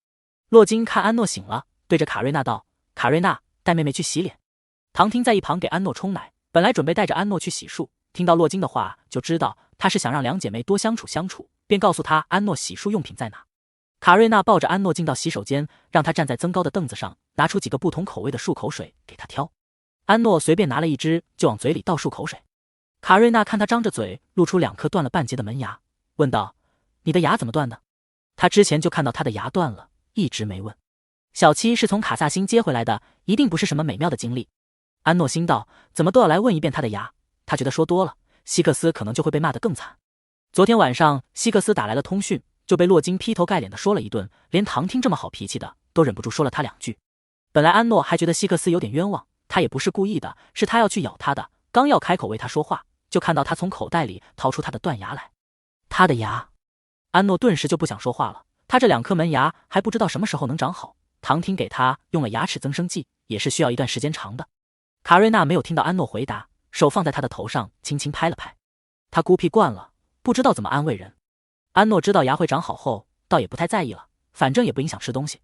A: 洛金看安诺醒了，对着卡瑞娜道：卡瑞娜，带妹妹去洗脸。唐汀在一旁给安诺冲奶，本来准备带着安诺去洗漱，听到洛金的话就知道他是想让2姐妹多相处相处，便告诉他安诺洗漱用品在哪。卡瑞娜抱着安诺进到洗手间，让他站在增高的凳子上，拿出几个不同口味的漱口水给他挑。安诺随便拿了一支就往嘴里倒漱口水。卡瑞娜看他张着嘴露出2颗断了半截的门牙，问道：你的牙怎么断的？他之前就看到他的牙断了，一直没问。小七是从卡萨星接回来的，一定不是什么美妙的经历。安诺心道，怎么都要来问一遍他的牙，他觉得说多了，希克斯可能就会被骂得更惨。昨天晚上希克斯打来了通讯，就被洛金劈头盖脸的说了一顿，连唐汀这么好脾气的都忍不住说了他2句。本来安诺还觉得希克斯有点冤枉，他也不是故意的，是他要去咬他的，刚要开口为他说话，就看到他从口袋里掏出他的断牙来。他的牙。安诺顿时就不想说话了，他这2颗门牙还不知道什么时候能长好，唐婷给他用了牙齿增生剂，也是需要一段时间长的。卡瑞娜没有听到安诺回答，手放在他的头上轻轻拍了拍。他孤僻惯了，不知道怎么安慰人。安诺知道牙会长好后，倒也不太在意了，反正也不影响吃东西。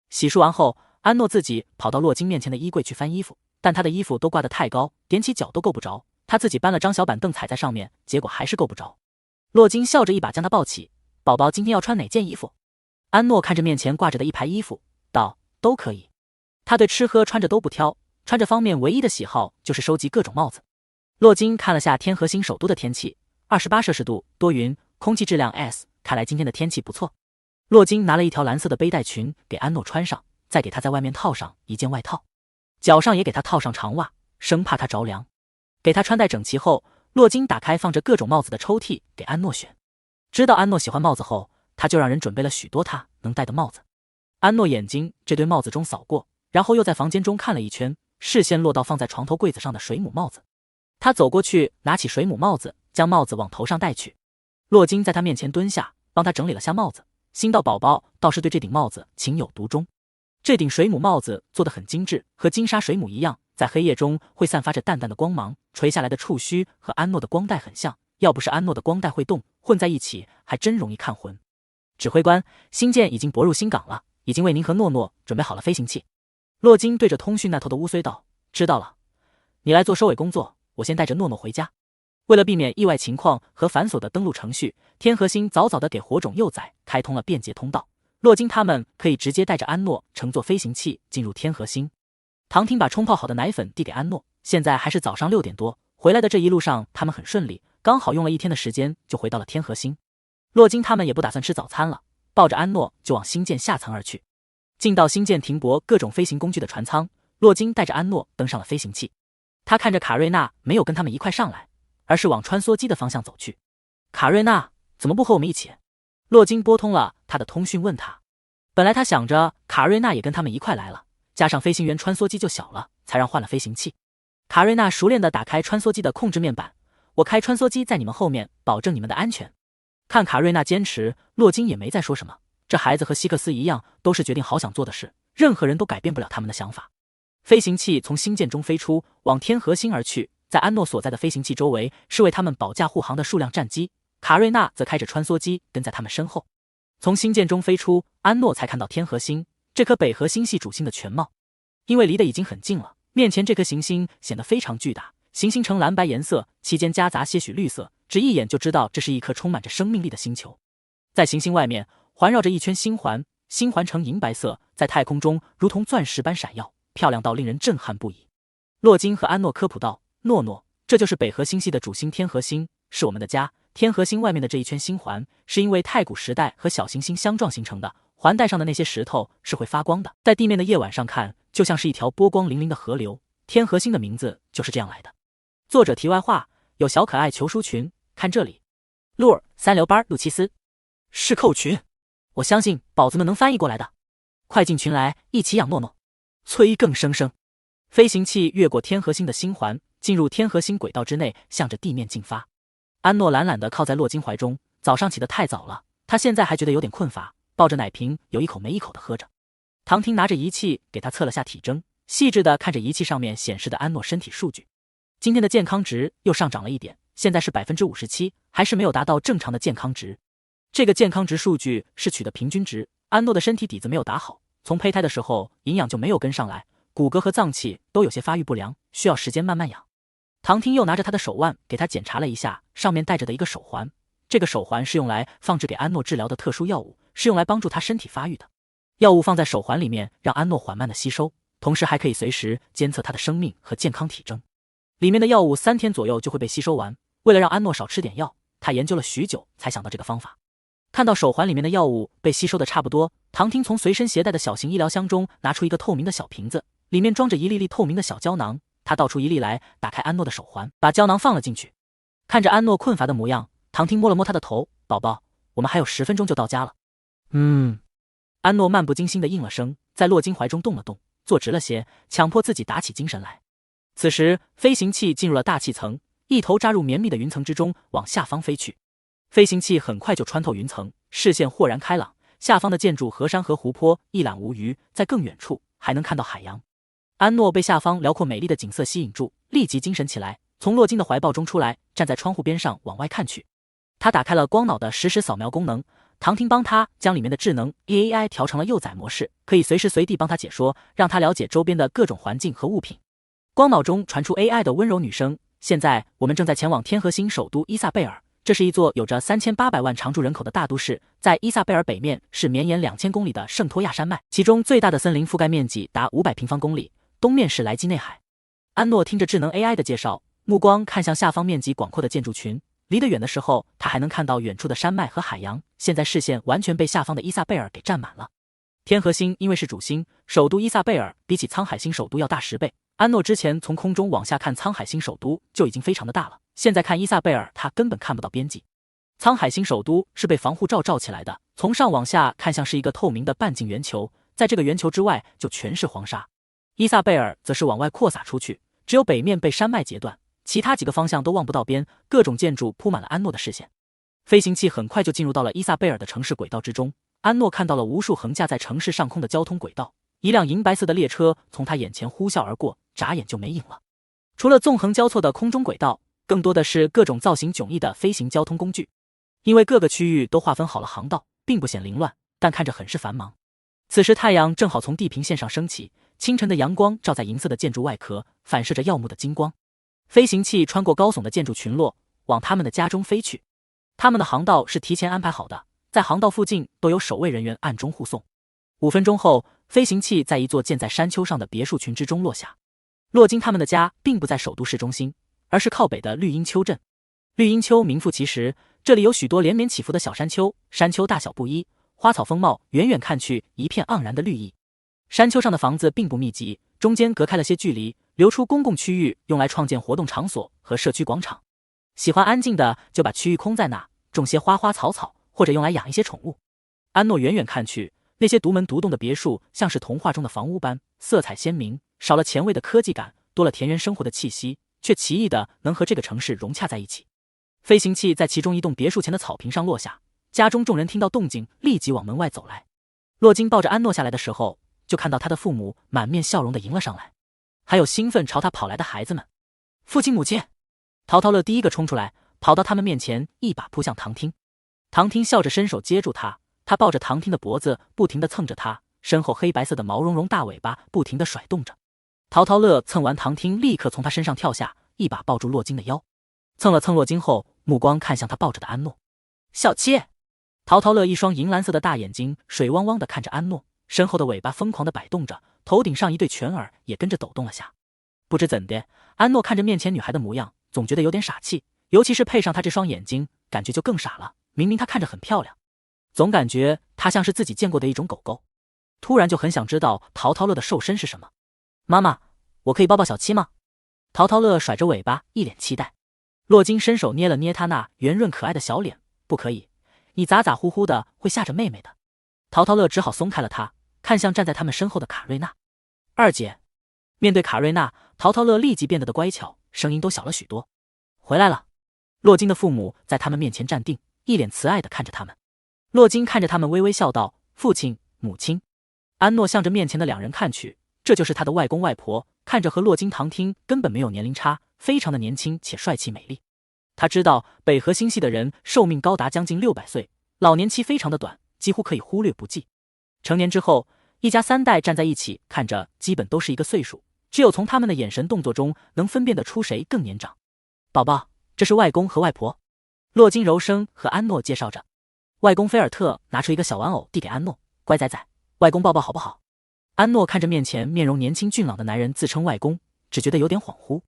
A: 洗漱完后，安诺自己跑到洛金面前的衣柜去翻衣服，但他的衣服都挂得太高，踮起脚都够不着。他自己搬了张小板凳踩在上面，结果还是够不着。洛金笑着一把将他抱起，宝宝今天要穿哪件衣服？安诺看着面前挂着的一排衣服，道：都可以。他对吃喝穿着都不挑，穿着方面唯一的喜好就是收集各种帽子。洛金看了下天河星首都的天气，28摄氏度，多云，空气质量 S， 看来今天的天气不错。洛金拿了一条蓝色的背带裙给安诺穿上，再给他在外面套上一件外套，脚上也给他套上长袜，生怕他着凉。给他穿戴整齐后，洛金打开放着各种帽子的抽屉给安诺选。知道安诺喜欢帽子后，他就让人准备了许多他能戴的帽子。安诺眼睛这堆帽子中扫过，然后又在房间中看了一圈，视线落到放在床头柜子上的水母帽子。他走过去拿起水母帽子，将帽子往头上戴去。洛金在他面前蹲下，帮他整理了下帽子。新到宝宝倒是对这顶帽子情有独钟。这顶水母帽子做得很精致，和金沙水母一样，在黑夜中会散发着淡淡的光芒，垂下来的触须和安诺的光带很像，要不是安诺的光带会动，混在一起还真容易看昏。指挥官，星舰已经泊入新港了，已经为您和诺诺准备好了飞行器。洛金对着通讯那头的乌虽道：知道了，你来做收尾工作，我先带着诺诺回家。为了避免意外情况和繁琐的登陆程序，天河星早早地给火种幼崽开通了便捷通道，洛金他们可以直接带着安诺乘坐飞行器进入天河星。唐婷把冲泡好的奶粉递给安诺，现在还是早上6点多，回来的这一路上他们很顺利，刚好用了1天的时间就回到了天河星。洛金他们也不打算吃早餐了，抱着安诺就往星舰下层而去。进到星舰停泊各种飞行工具的船舱，洛金带着安诺登上了飞行器。他看着卡瑞娜没有跟他们一块上来，而是往穿梭机的方向走去。卡瑞娜怎么不和我们一起？洛金拨通了他的通讯问他。本来他想着卡瑞娜也跟他们一块来了，加上飞行员穿梭机就小了，才让换了飞行器。卡瑞娜熟练地打开穿梭机的控制面板，我开穿梭机在你们后面，保证你们的安全。看卡瑞娜坚持，洛金也没再说什么。这孩子和希克斯一样，都是决定好想做的事，任何人都改变不了他们的想法。飞行器从星舰中飞出，往天河星而去。在安诺所在的飞行器周围是为他们保驾护航的数辆战机，卡瑞娜则开着穿梭机跟在他们身后。从星舰中飞出，安诺才看到天河星这颗北河星系主星的全貌。因为离得已经很近了，面前这颗行星显得非常巨大，行星呈蓝白颜色，期间夹杂些许绿色，只一眼就知道这是一颗充满着生命力的星球。在行星外面环绕着一圈星环，星环呈银白色，在太空中如同钻石般闪耀，漂亮到令人震撼不已。洛金和安诺科普道：诺诺，这就是北河星系的主星天河星，是我们的家。天河星外面的这一圈星环，是因为太古时代和小行星相撞形成的，环带上的那些石头是会发光的，在地面的夜晚上看，就像是一条波光粼粼的河流。天河星的名字就是这样来的。作者题外话：有小可爱求书群，看这里。鹿儿3流班路奇斯是扣群，我相信宝子们能翻译过来的，快进群来一起养诺诺。催更生生。飞行器越过天河星的星环，进入天河星轨道之内，向着地面进发。安诺懒懒地靠在洛金怀中，早上起得太早了，他现在还觉得有点困乏，抱着奶瓶有一口没一口地喝着。唐婷拿着仪器给他测了下体征，细致地看着仪器上面显示的安诺身体数据。今天的健康值又上涨了一点，现在是 57%， 还是没有达到正常的健康值。这个健康值数据是取的平均值，安诺的身体底子没有打好，从胚胎的时候营养就没有跟上来，骨骼和脏器都有些发育不良，需要时间慢慢养。唐婷又拿着他的手腕给他检查了一下，上面戴着的一个手环，这个手环是用来放置给安诺治疗的特殊药物，是用来帮助他身体发育的。药物放在手环里面，让安诺缓慢的吸收，同时还可以随时监测他的生命和健康体征。里面的药物3天左右就会被吸收完，为了让安诺少吃点药，他研究了许久才想到这个方法。看到手环里面的药物被吸收的差不多，唐婷从随身携带的小型医疗箱中拿出一个透明的小瓶子，里面装着一粒粒透明的小胶囊。他倒出一粒来，打开安诺的手环，把胶囊放了进去。看着安诺困乏的模样，唐婷摸了摸他的头：宝宝，我们还有10分钟就到家了。安诺漫不经心地应了声，在洛金怀中动了动，坐直了些，强迫自己打起精神来。此时飞行器进入了大气层，一头扎入绵密的云层之中，往下方飞去。飞行器很快就穿透云层，视线豁然开朗，下方的建筑、河山和湖泊一览无余，在更远处还能看到海洋。安诺被下方辽阔美丽的景色吸引住，立即精神起来，从洛金的怀抱中出来，站在窗户边上往外看去。他打开了光脑的实时扫描功能，唐婷帮他将里面的智能 AI 调成了幼崽模式，可以随时随地帮他解说，让他了解周边的各种环境和物品。光脑中传出 AI 的温柔女声：现在我们正在前往天河星首都伊萨贝尔，这是一座有着3800万常住人口的大都市。在伊萨贝尔北面是绵延2000公里的圣托亚山脉，其中最大的森林覆盖面积达500平方公里，东面是莱基内海。安诺听着智能 AI 的介绍，目光看向下方面积广阔的建筑群，离得远的时候他还能看到远处的山脉和海洋，现在视线完全被下方的伊萨贝尔给占满了。天河星因为是主星，首都伊萨贝尔比起沧海星首都要大10倍。安诺之前从空中往下看沧海星首都就已经非常的大了，现在看伊萨贝尔他根本看不到边际。沧海星首都是被防护罩罩起来的，从上往下看像是一个透明的半径圆球，在这个圆球之外就全是黄沙。伊萨贝尔则是往外扩洒出去，只有北面被山脉截断，其他几个方向都望不到边，各种建筑铺满了安诺的视线。飞行器很快就进入到了伊萨贝尔的城市轨道之中，安诺看到了无数横架在城市上空的交通轨道，一辆银白色的列车从他眼前呼啸而过，眨眼就没影了。除了纵横交错的空中轨道，更多的是各种造型迥异的飞行交通工具。因为各个区域都划分好了航道，并不显凌乱，但看着很是繁忙。此时太阳正好从地平线上升起，清晨的阳光照在银色的建筑外壳，反射着耀目的金光。飞行器穿过高耸的建筑群落，往他们的家中飞去。他们的航道是提前安排好的，在航道附近都有守卫人员暗中护送。5分钟后，飞行器在一座建在山丘上的别墅群之中落下。洛金他们的家并不在首都市中心，而是靠北的绿荫丘镇。绿荫丘名副其实，这里有许多连绵起伏的小山丘，山丘大小不一，花草丰茂，远远看去一片盎然的绿意。山丘上的房子并不密集，中间隔开了些距离，留出公共区域用来创建活动场所和社区广场。喜欢安静的就把区域空在那，种些花花草草，或者用来养一些宠物。安诺远远看去，那些独门独栋的别墅像是童话中的房屋般，色彩鲜明，少了前卫的科技感，多了田园生活的气息，却奇异的能和这个城市融洽在一起。飞行器在其中一栋别墅前的草坪上落下，家中众人听到动静，立即往门外走来。洛金抱着安诺下来的时候，就看到他的父母满面笑容的迎了上来，还有兴奋朝他跑来的孩子们。父亲母亲，陶陶乐第一个冲出来，跑到他们面前，一把扑向唐汀。唐汀笑着伸手接住他，他抱着唐汀的脖子，不停地蹭着他，身后黑白色的毛茸茸大尾巴不停地甩动着。陶陶乐蹭完唐汀，立刻从他身上跳下，一把抱住洛金的腰，蹭了蹭洛金后，目光看向他抱着的安诺。小七，陶陶乐一双银蓝色的大眼睛水汪汪地看着安诺，身后的尾巴疯狂地摆动着，头顶上一对犬耳也跟着抖动了下。不知怎的，安诺看着面前女孩的模样，总觉得有点傻气，尤其是配上她这双眼睛，感觉就更傻了。明明她看着很漂亮，总感觉她像是自己见过的一种狗狗。突然就很想知道陶陶乐的瘦身是什么。妈妈，我可以抱抱小七吗？陶陶乐甩着尾巴，一脸期待。洛金伸手捏了捏他那圆润可爱的小脸，不可以，你咋咋呼呼的会吓着妹妹的。陶陶乐只好松开了他，看向站在他们身后的卡瑞娜。二姐。面对卡瑞娜，陶陶乐立即变得乖巧，声音都小了许多。回来了。洛金的父母在他们面前站定，一脸慈爱的看着他们。洛金看着他们微微笑道：父亲母亲。安诺向着面前的两人看去，这就是他的外公外婆，看着和洛金唐汀根本没有年龄差，非常的年轻且帅气美丽。他知道北河星系的人寿命高达将近600岁，老年期非常的短，几乎可以忽略不计。成年之后，一家3代站在一起，看着基本都是一个岁数，只有从他们的眼神动作中能分辨得出谁更年长。宝宝，这是外公和外婆。洛金柔声和安诺介绍着。外公菲尔特拿出一个小玩偶递给安诺，乖仔仔，外公抱抱好不好？安诺看着面前面容年轻俊朗的男人自称外公，只觉得有点恍惚。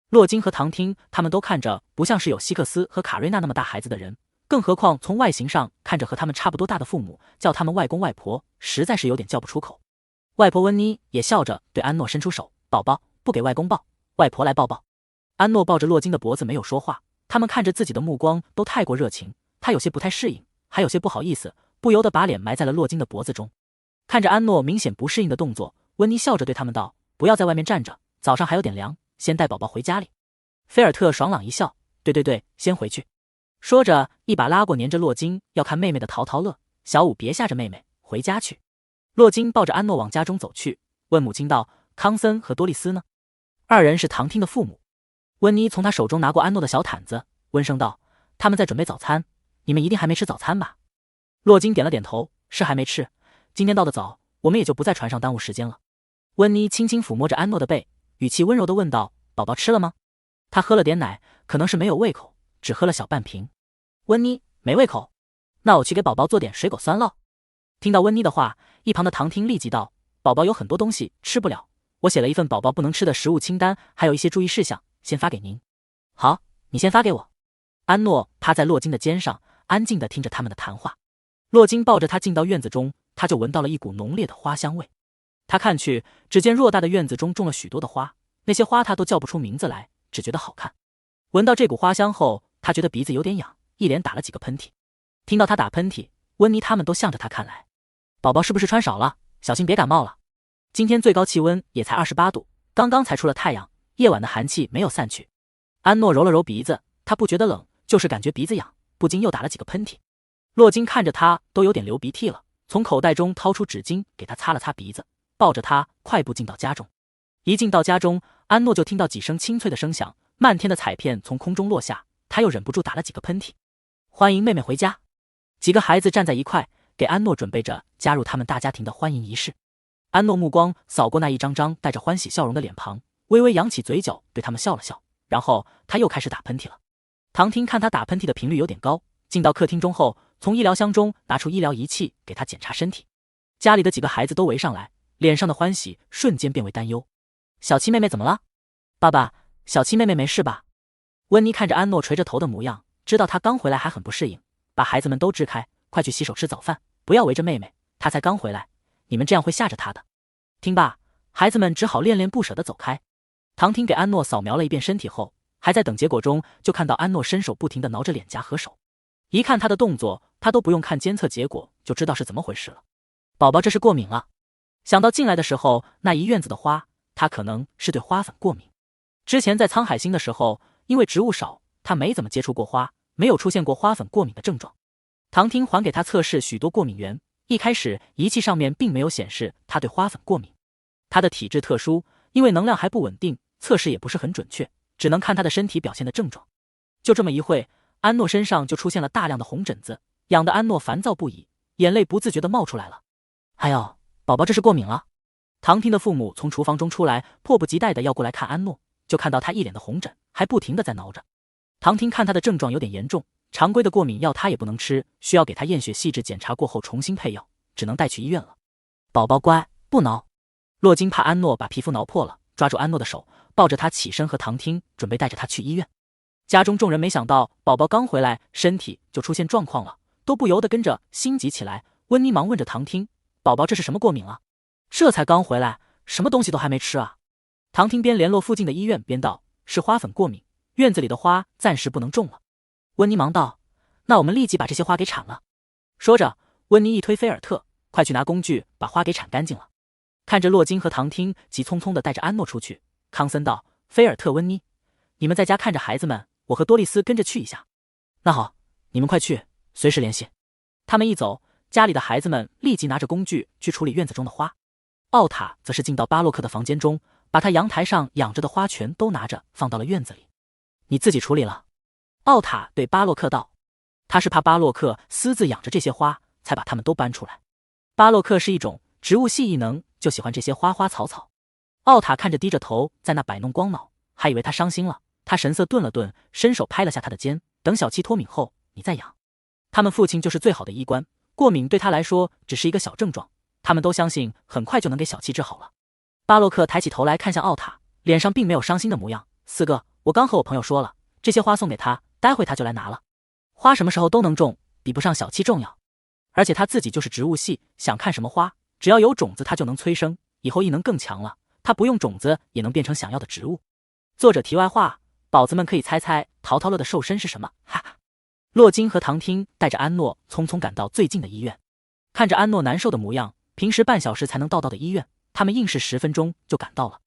A: 洛金和唐汀他们都看着不像是有希克斯和卡瑞娜那么大孩子的人，更何况从外形上看着和他们差不多大的父母，叫他们外公外婆实在是有点叫不出口。外婆温妮也笑着对安诺伸出手，宝宝，不给外公抱，外婆来抱抱。安诺抱着洛金的脖子没有说话，他们看着自己的目光都太过热情，他有些不太适应，还有些不好意思，不由得把脸埋在了洛金的脖子中。看着安诺明显不适应的动作，温妮笑着对他们道：不要在外面站着，早上还有点凉，先带宝宝回家里。菲尔特爽朗一笑：对对对，先回去。说着，一把拉过黏着洛金要看妹妹的淘淘乐。小五别吓着妹妹，回家去。洛金抱着安诺往家中走去，问母亲道：“康森和多丽丝呢？”二人是唐汀的父母。温妮从他手中拿过安诺的小毯子，温声道：“他们在准备早餐，你们一定还没吃早餐吧？”洛金点了点头，是还没吃。今天到的早，我们也就不在船上耽误时间了。温妮轻轻抚摸着安诺的背，语气温柔地问道：“宝宝吃了吗？”他喝了点奶，可能是没有胃口，只喝了小半瓶。温妮没胃口，那我去给宝宝做点水果酸酪。听到温妮的话，一旁的唐汀立即道：“宝宝有很多东西吃不了，我写了一份宝宝不能吃的食物清单，还有一些注意事项，先发给您。”好，你先发给我。安诺趴在洛金的肩上，安静地听着他们的谈话。洛金抱着他进到院子中，他就闻到了一股浓烈的花香味。他看去，只见偌大的院子中种了许多的花，那些花他都叫不出名字来，只觉得好看。闻到这股花香后，他觉得鼻子有点痒，一连打了几个喷嚏。听到他打喷嚏，温妮他们都向着他看来。宝宝是不是穿少了？小心别感冒了。今天最高气温也才28度，刚刚才出了太阳，夜晚的寒气没有散去。安诺揉了揉鼻子，他不觉得冷，就是感觉鼻子痒，不禁又打了几个喷嚏。洛金看着他都有点流鼻涕了，从口袋中掏出纸巾给他擦了擦鼻子，抱着他快步进到家中。一进到家中，安诺就听到几声清脆的声响，漫天的彩片从空中落下，他又忍不住打了几个喷嚏。欢迎妹妹回家。几个孩子站在一块，给安诺准备着加入他们大家庭的欢迎仪式。安诺目光扫过那一张张带着欢喜笑容的脸庞，微微扬起嘴角对他们笑了笑，然后他又开始打喷嚏了。唐汀看他打喷嚏的频率有点高，进到客厅中后，从医疗箱中拿出医疗仪器给他检查身体。家里的几个孩子都围上来，脸上的欢喜瞬间变为担忧。小七妹妹怎么了？爸爸，小七妹妹没事吧？温妮看着安诺垂着头的模样，知道他刚回来还很不适应，把孩子们都支开，快去洗手吃早饭，不要围着妹妹，她才刚回来，你们这样会吓着她的。听罢，孩子们只好恋恋不舍地走开。唐汀给安诺扫描了一遍身体后，还在等结果中，就看到安诺伸手不停地挠着脸颊和手。一看他的动作，他都不用看监测结果就知道是怎么回事了。宝宝这是过敏了。想到进来的时候那一院子的花，他可能是对花粉过敏。之前在沧海星的时候，因为植物少，他没怎么接触过花，没有出现过花粉过敏的症状。唐汀还给他测试许多过敏源，一开始仪器上面并没有显示他对花粉过敏。他的体质特殊，因为能量还不稳定，测试也不是很准确，只能看他的身体表现的症状。就这么一会，安诺身上就出现了大量的红疹子，痒得安诺烦躁不已，眼泪不自觉地冒出来了。哎呦，宝宝这是过敏了。唐汀的父母从厨房中出来，迫不及待地要过来看安诺，就看到他一脸的红疹，还不停地在挠着。唐汀看他的症状有点严重，常规的过敏药他也不能吃，需要给他验血细致检查过后重新配药，只能带去医院了。宝宝乖，不挠。洛金怕安诺把皮肤挠破了，抓住安诺的手，抱着他起身和唐汀准备带着他去医院。家中众人没想到宝宝刚回来身体就出现状况了，都不由得跟着心急起来。温妮忙问着唐汀：“宝宝这是什么过敏啊？这才刚回来，什么东西都还没吃啊？”唐汀边联络附近的医院边道：“是花粉过敏，院子里的花暂时不能种了。”温妮忙道：“那我们立即把这些花给铲了。”说着，温妮一推菲尔特：“快去拿工具把花给铲干净了。”看着洛金和唐汀急匆匆地带着安诺出去，康森道：“菲尔特、温妮，你们在家看着孩子们，我和多丽丝跟着去一下。”那好，你们快去，随时联系。他们一走，家里的孩子们立即拿着工具去处理院子中的花。奥塔则是进到巴洛克的房间中，把他阳台上养着的花全都拿着放到了院子里。你自己处理了。奥塔对巴洛克道，他是怕巴洛克私自养着这些花，才把它们都搬出来。巴洛克是一种植物系异能，就喜欢这些花花草草。奥塔看着低着头在那摆弄光脑，还以为他伤心了，他神色顿了顿，伸手拍了下他的肩，等小七脱敏后你再养。他们父亲就是最好的医官，过敏对他来说只是一个小症状，他们都相信很快就能给小七治好了。巴洛克抬起头来看向奥塔，脸上并没有伤心的模样。四哥，我刚和我朋友说了，这些花送给他，待会他就来拿了。花什么时候都能种，比不上小七重要。而且他自己就是植物系，想看什么花，只要有种子他就能催生，以后异能更强了，他不用种子也能变成想要的植物。作者题外话，宝子们可以猜猜淘淘乐的瘦身是什么，哈哈。洛金和唐汀带着安诺匆匆赶到最近的医院，看着安诺难受的模样，平时半小时才能到的医院，他们硬是10分钟就赶到了。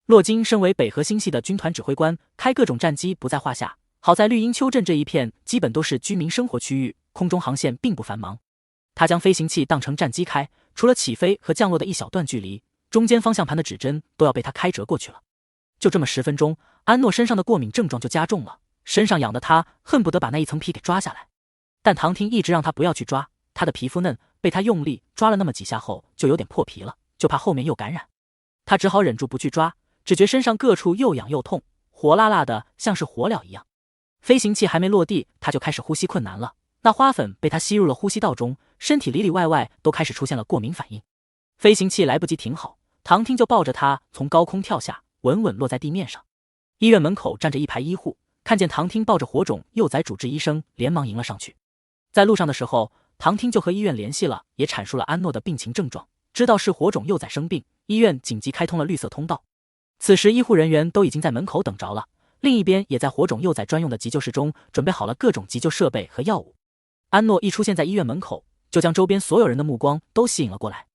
A: 洛金身为北河星系的军团指挥官，开各种战机不在话下，好在绿荫丘镇这一片基本都是居民生活区域，空中航线并不繁忙。他将飞行器当成战机开，除了起飞和降落的一小段距离，中间方向盘的指针都要被他开折过去了。就这么10分钟，安诺身上的过敏症状就加重了，身上痒的他恨不得把那一层皮给抓下来。但唐婷一直让他不要去抓，他的皮肤嫩，被他用力抓了那么几下后就有点破皮了，就怕后面又感染。他只好忍住不去抓，只觉身上各处又痒又痛，火辣辣的像是火燎一样。飞行器还没落地，他就开始呼吸困难了，那花粉被他吸入了呼吸道中，身体里里外外都开始出现了过敏反应。飞行器来不及停好，唐婷就抱着他从高空跳下，稳稳落在地面上。医院门口站着一排医护，看见唐婷抱着火种幼崽主治医生，连忙迎了上去。在路上的时候，唐婷就和医院联系了，也阐述了安诺的病情症状，知道是火种幼崽生病，医院紧急开通了绿色通道。此时医护人员都已经在门口等着了，另一边也在火种幼崽专用的急救室中准备好了各种急救设备和药物。安诺一出现在医院门口，就将周边所有人的目光都吸引了过来。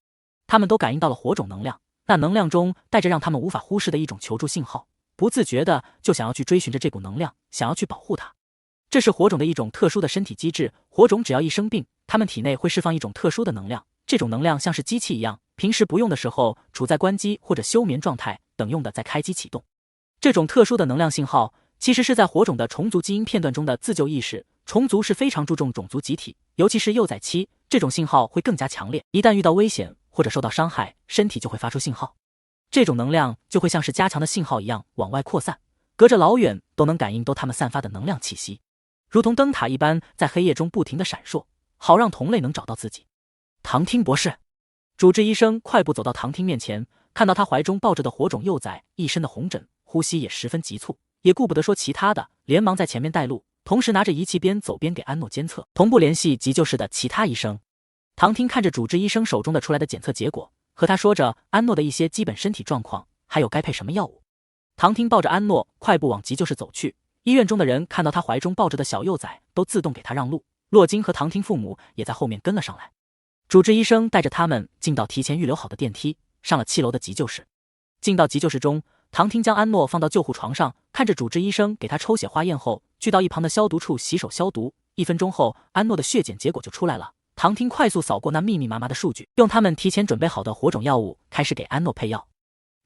A: 他们都感应到了火种能量，那能量中带着让他们无法忽视的一种求助信号，不自觉的就想要去追寻着这股能量，想要去保护它。这是火种的一种特殊的身体机制，火种只要一生病，他们体内会释放一种特殊的能量，这种能量像是机器一样，平时不用的时候处在关机或者休眠状态，等用的再开机启动。这种特殊的能量信号其实是在火种的虫族基因片段中的自救意识，虫族是非常注重种族集体，尤其是幼崽期，这种信号会更加强烈，一旦遇到危险或者受到伤害，身体就会发出信号，这种能量就会像是加强的信号一样往外扩散，隔着老远都能感应到他们散发的能量气息，如同灯塔一般在黑夜中不停地闪烁，好让同类能找到自己。唐汀博士，主治医生快步走到唐汀面前，看到他怀中抱着的火种幼崽，一身的红疹，呼吸也十分急促，也顾不得说其他的，连忙在前面带路，同时拿着仪器边走边给安诺监测，同步联系急救室的其他医生。唐汀看着主治医生手中的出来的检测结果，和他说着安诺的一些基本身体状况，还有该配什么药物。唐汀抱着安诺快步往急救室走去，医院中的人看到他怀中抱着的小幼崽，都自动给他让路，洛金和唐汀父母也在后面跟了上来。主治医生带着他们进到提前预留好的电梯，上了7楼的急救室。进到急救室中，唐汀将安诺放到救护床上，看着主治医生给他抽血化验后，去到一旁的消毒处洗手消毒。1分钟后，安诺的血检结果就出来了。唐汀快速扫过那密密麻麻的数据，用他们提前准备好的火种药物开始给安诺配药。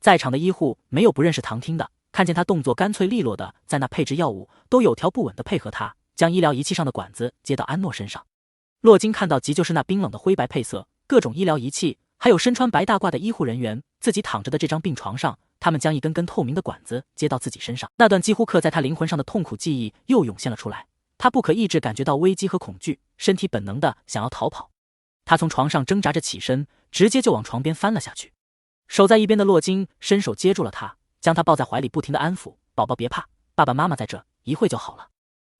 A: 在场的医护没有不认识唐汀的，看见他动作干脆利落的在那配置药物，都有条不紊的配合他，将医疗仪器上的管子接到安诺身上。洛金看到急救室那冰冷的灰白配色，各种医疗仪器，还有身穿白大褂的医护人员，自己躺着的这张病床上，他们将一根根透明的管子接到自己身上，那段几乎刻在他灵魂上的痛苦记忆又涌现了出来。他不可抑制感觉到危机和恐惧，身体本能的想要逃跑。他从床上挣扎着起身，直接就往床边翻了下去。守在一边的洛金伸手接住了他，将他抱在怀里，不停的安抚：“宝宝别怕，爸爸妈妈在这，一会就好了。”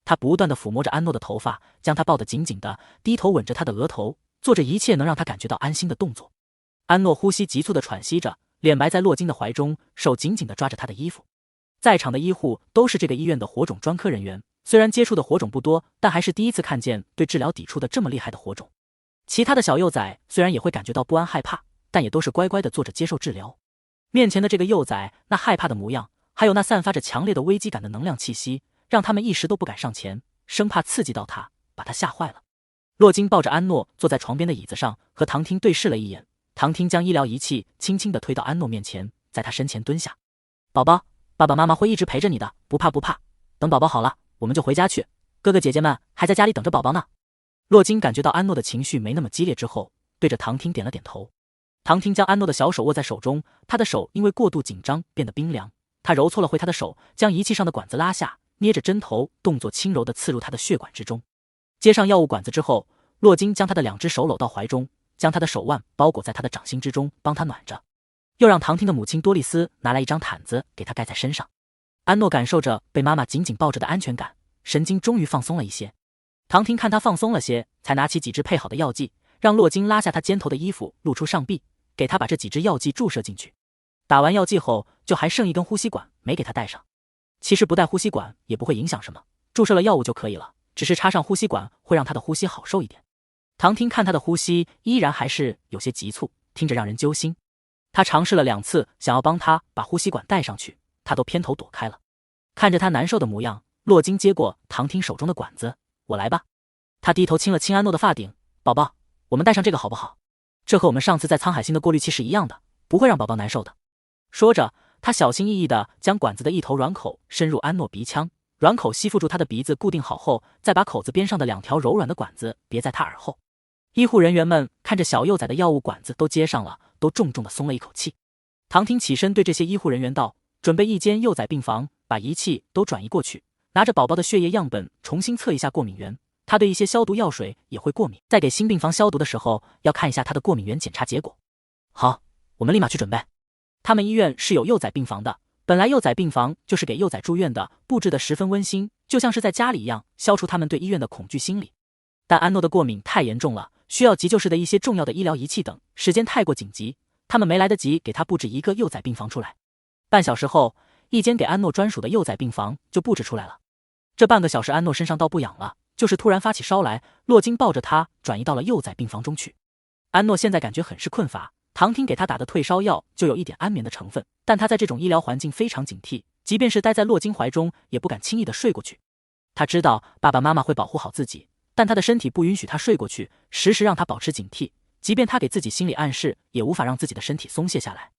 A: 他不断的抚摸着安诺的头发，将他抱得紧紧的，低头吻着他的额头，做着一切能让他感觉到安心的动作。安诺呼吸急促的喘息着，脸埋在洛金的怀中，手紧紧地抓着他的衣服。在场的医护都是这个医院的火种专科人员，虽然接触的火种不多，但还是第一次看见对治疗抵触的这么厉害的火种。其他的小幼崽虽然也会感觉到不安害怕，但也都是乖乖地坐着接受治疗。面前的这个幼崽那害怕的模样，还有那散发着强烈的危机感的能量气息，让他们一时都不敢上前，生怕刺激到他，把他吓坏了。洛金抱着安诺坐在床边的椅子上，和唐汀对视了一眼。唐汀将医疗仪器轻轻地推到安诺面前，在他身前蹲下：“宝宝，爸爸妈妈会一直陪着你的，不怕不怕。等宝宝好了，我们就回家去，哥哥姐姐们还在家里等着宝宝呢。”洛金感觉到安诺的情绪没那么激烈之后，对着唐汀点了点头。唐汀将安诺的小手握在手中，他的手因为过度紧张变得冰凉。他揉搓了回他的手，将仪器上的管子拉下，捏着针头，动作轻柔地刺入他的血管之中。接上药物管子之后，洛金将他的2只手搂到怀中，将他的手腕包裹在他的掌心之中，帮他暖着，又让唐汀的母亲多丽丝拿来一张毯子给他盖在身上。安诺感受着被妈妈紧紧抱着的安全感，神经终于放松了一些。唐汀看他放松了些，才拿起几支配好的药剂，让洛金拉下他肩头的衣服，露出上臂，给他把这几支药剂注射进去。打完药剂后，就还剩一根呼吸管没给他带上。其实不带呼吸管也不会影响什么，注射了药物就可以了，只是插上呼吸管会让他的呼吸好受一点。唐汀看他的呼吸依然还是有些急促，听着让人揪心。他尝试了2次想要帮他把呼吸管带上去，他都偏头躲开了。看着他难受的模样，洛金接过唐婷手中的管子，我来吧。他低头亲了亲安诺的发顶，宝宝，我们戴上这个好不好？这和我们上次在沧海星的过滤器是一样的，不会让宝宝难受的。说着，他小心翼翼地将管子的一头软口伸入安诺鼻腔，软口吸附住他的鼻子固定好后，再把口子边上的2条柔软的管子别在他耳后。医护人员们看着小幼崽的药物管子都接上了，都重重地松了一口气。唐婷起身对这些医护人员道，准备一间幼崽病房，把仪器都转移过去，拿着宝宝的血液样本重新测一下过敏源。他对一些消毒药水也会过敏，在给新病房消毒的时候要看一下他的过敏源检查结果。好，我们立马去准备。他们医院是有幼崽病房的，本来幼崽病房就是给幼崽住院的，布置得十分温馨，就像是在家里一样，消除他们对医院的恐惧心理。但安诺的过敏太严重了，需要急救室的一些重要的医疗仪器等，时间太过紧急，他们没来得及给他布置一个幼崽病房出来。半小时后，一间给安诺专属的幼崽病房就布置出来了。这半个小时安诺身上倒不痒了，就是突然发起烧来，洛金抱着他转移到了幼崽病房中去。安诺现在感觉很是困乏，唐婷给他打的退烧药就有一点安眠的成分，但他在这种医疗环境非常警惕，即便是待在洛金怀中也不敢轻易的睡过去。他知道爸爸妈妈会保护好自己，但他的身体不允许他睡过去，时时让他保持警惕，即便他给自己心理暗示，也无法让自己的身体松懈下来。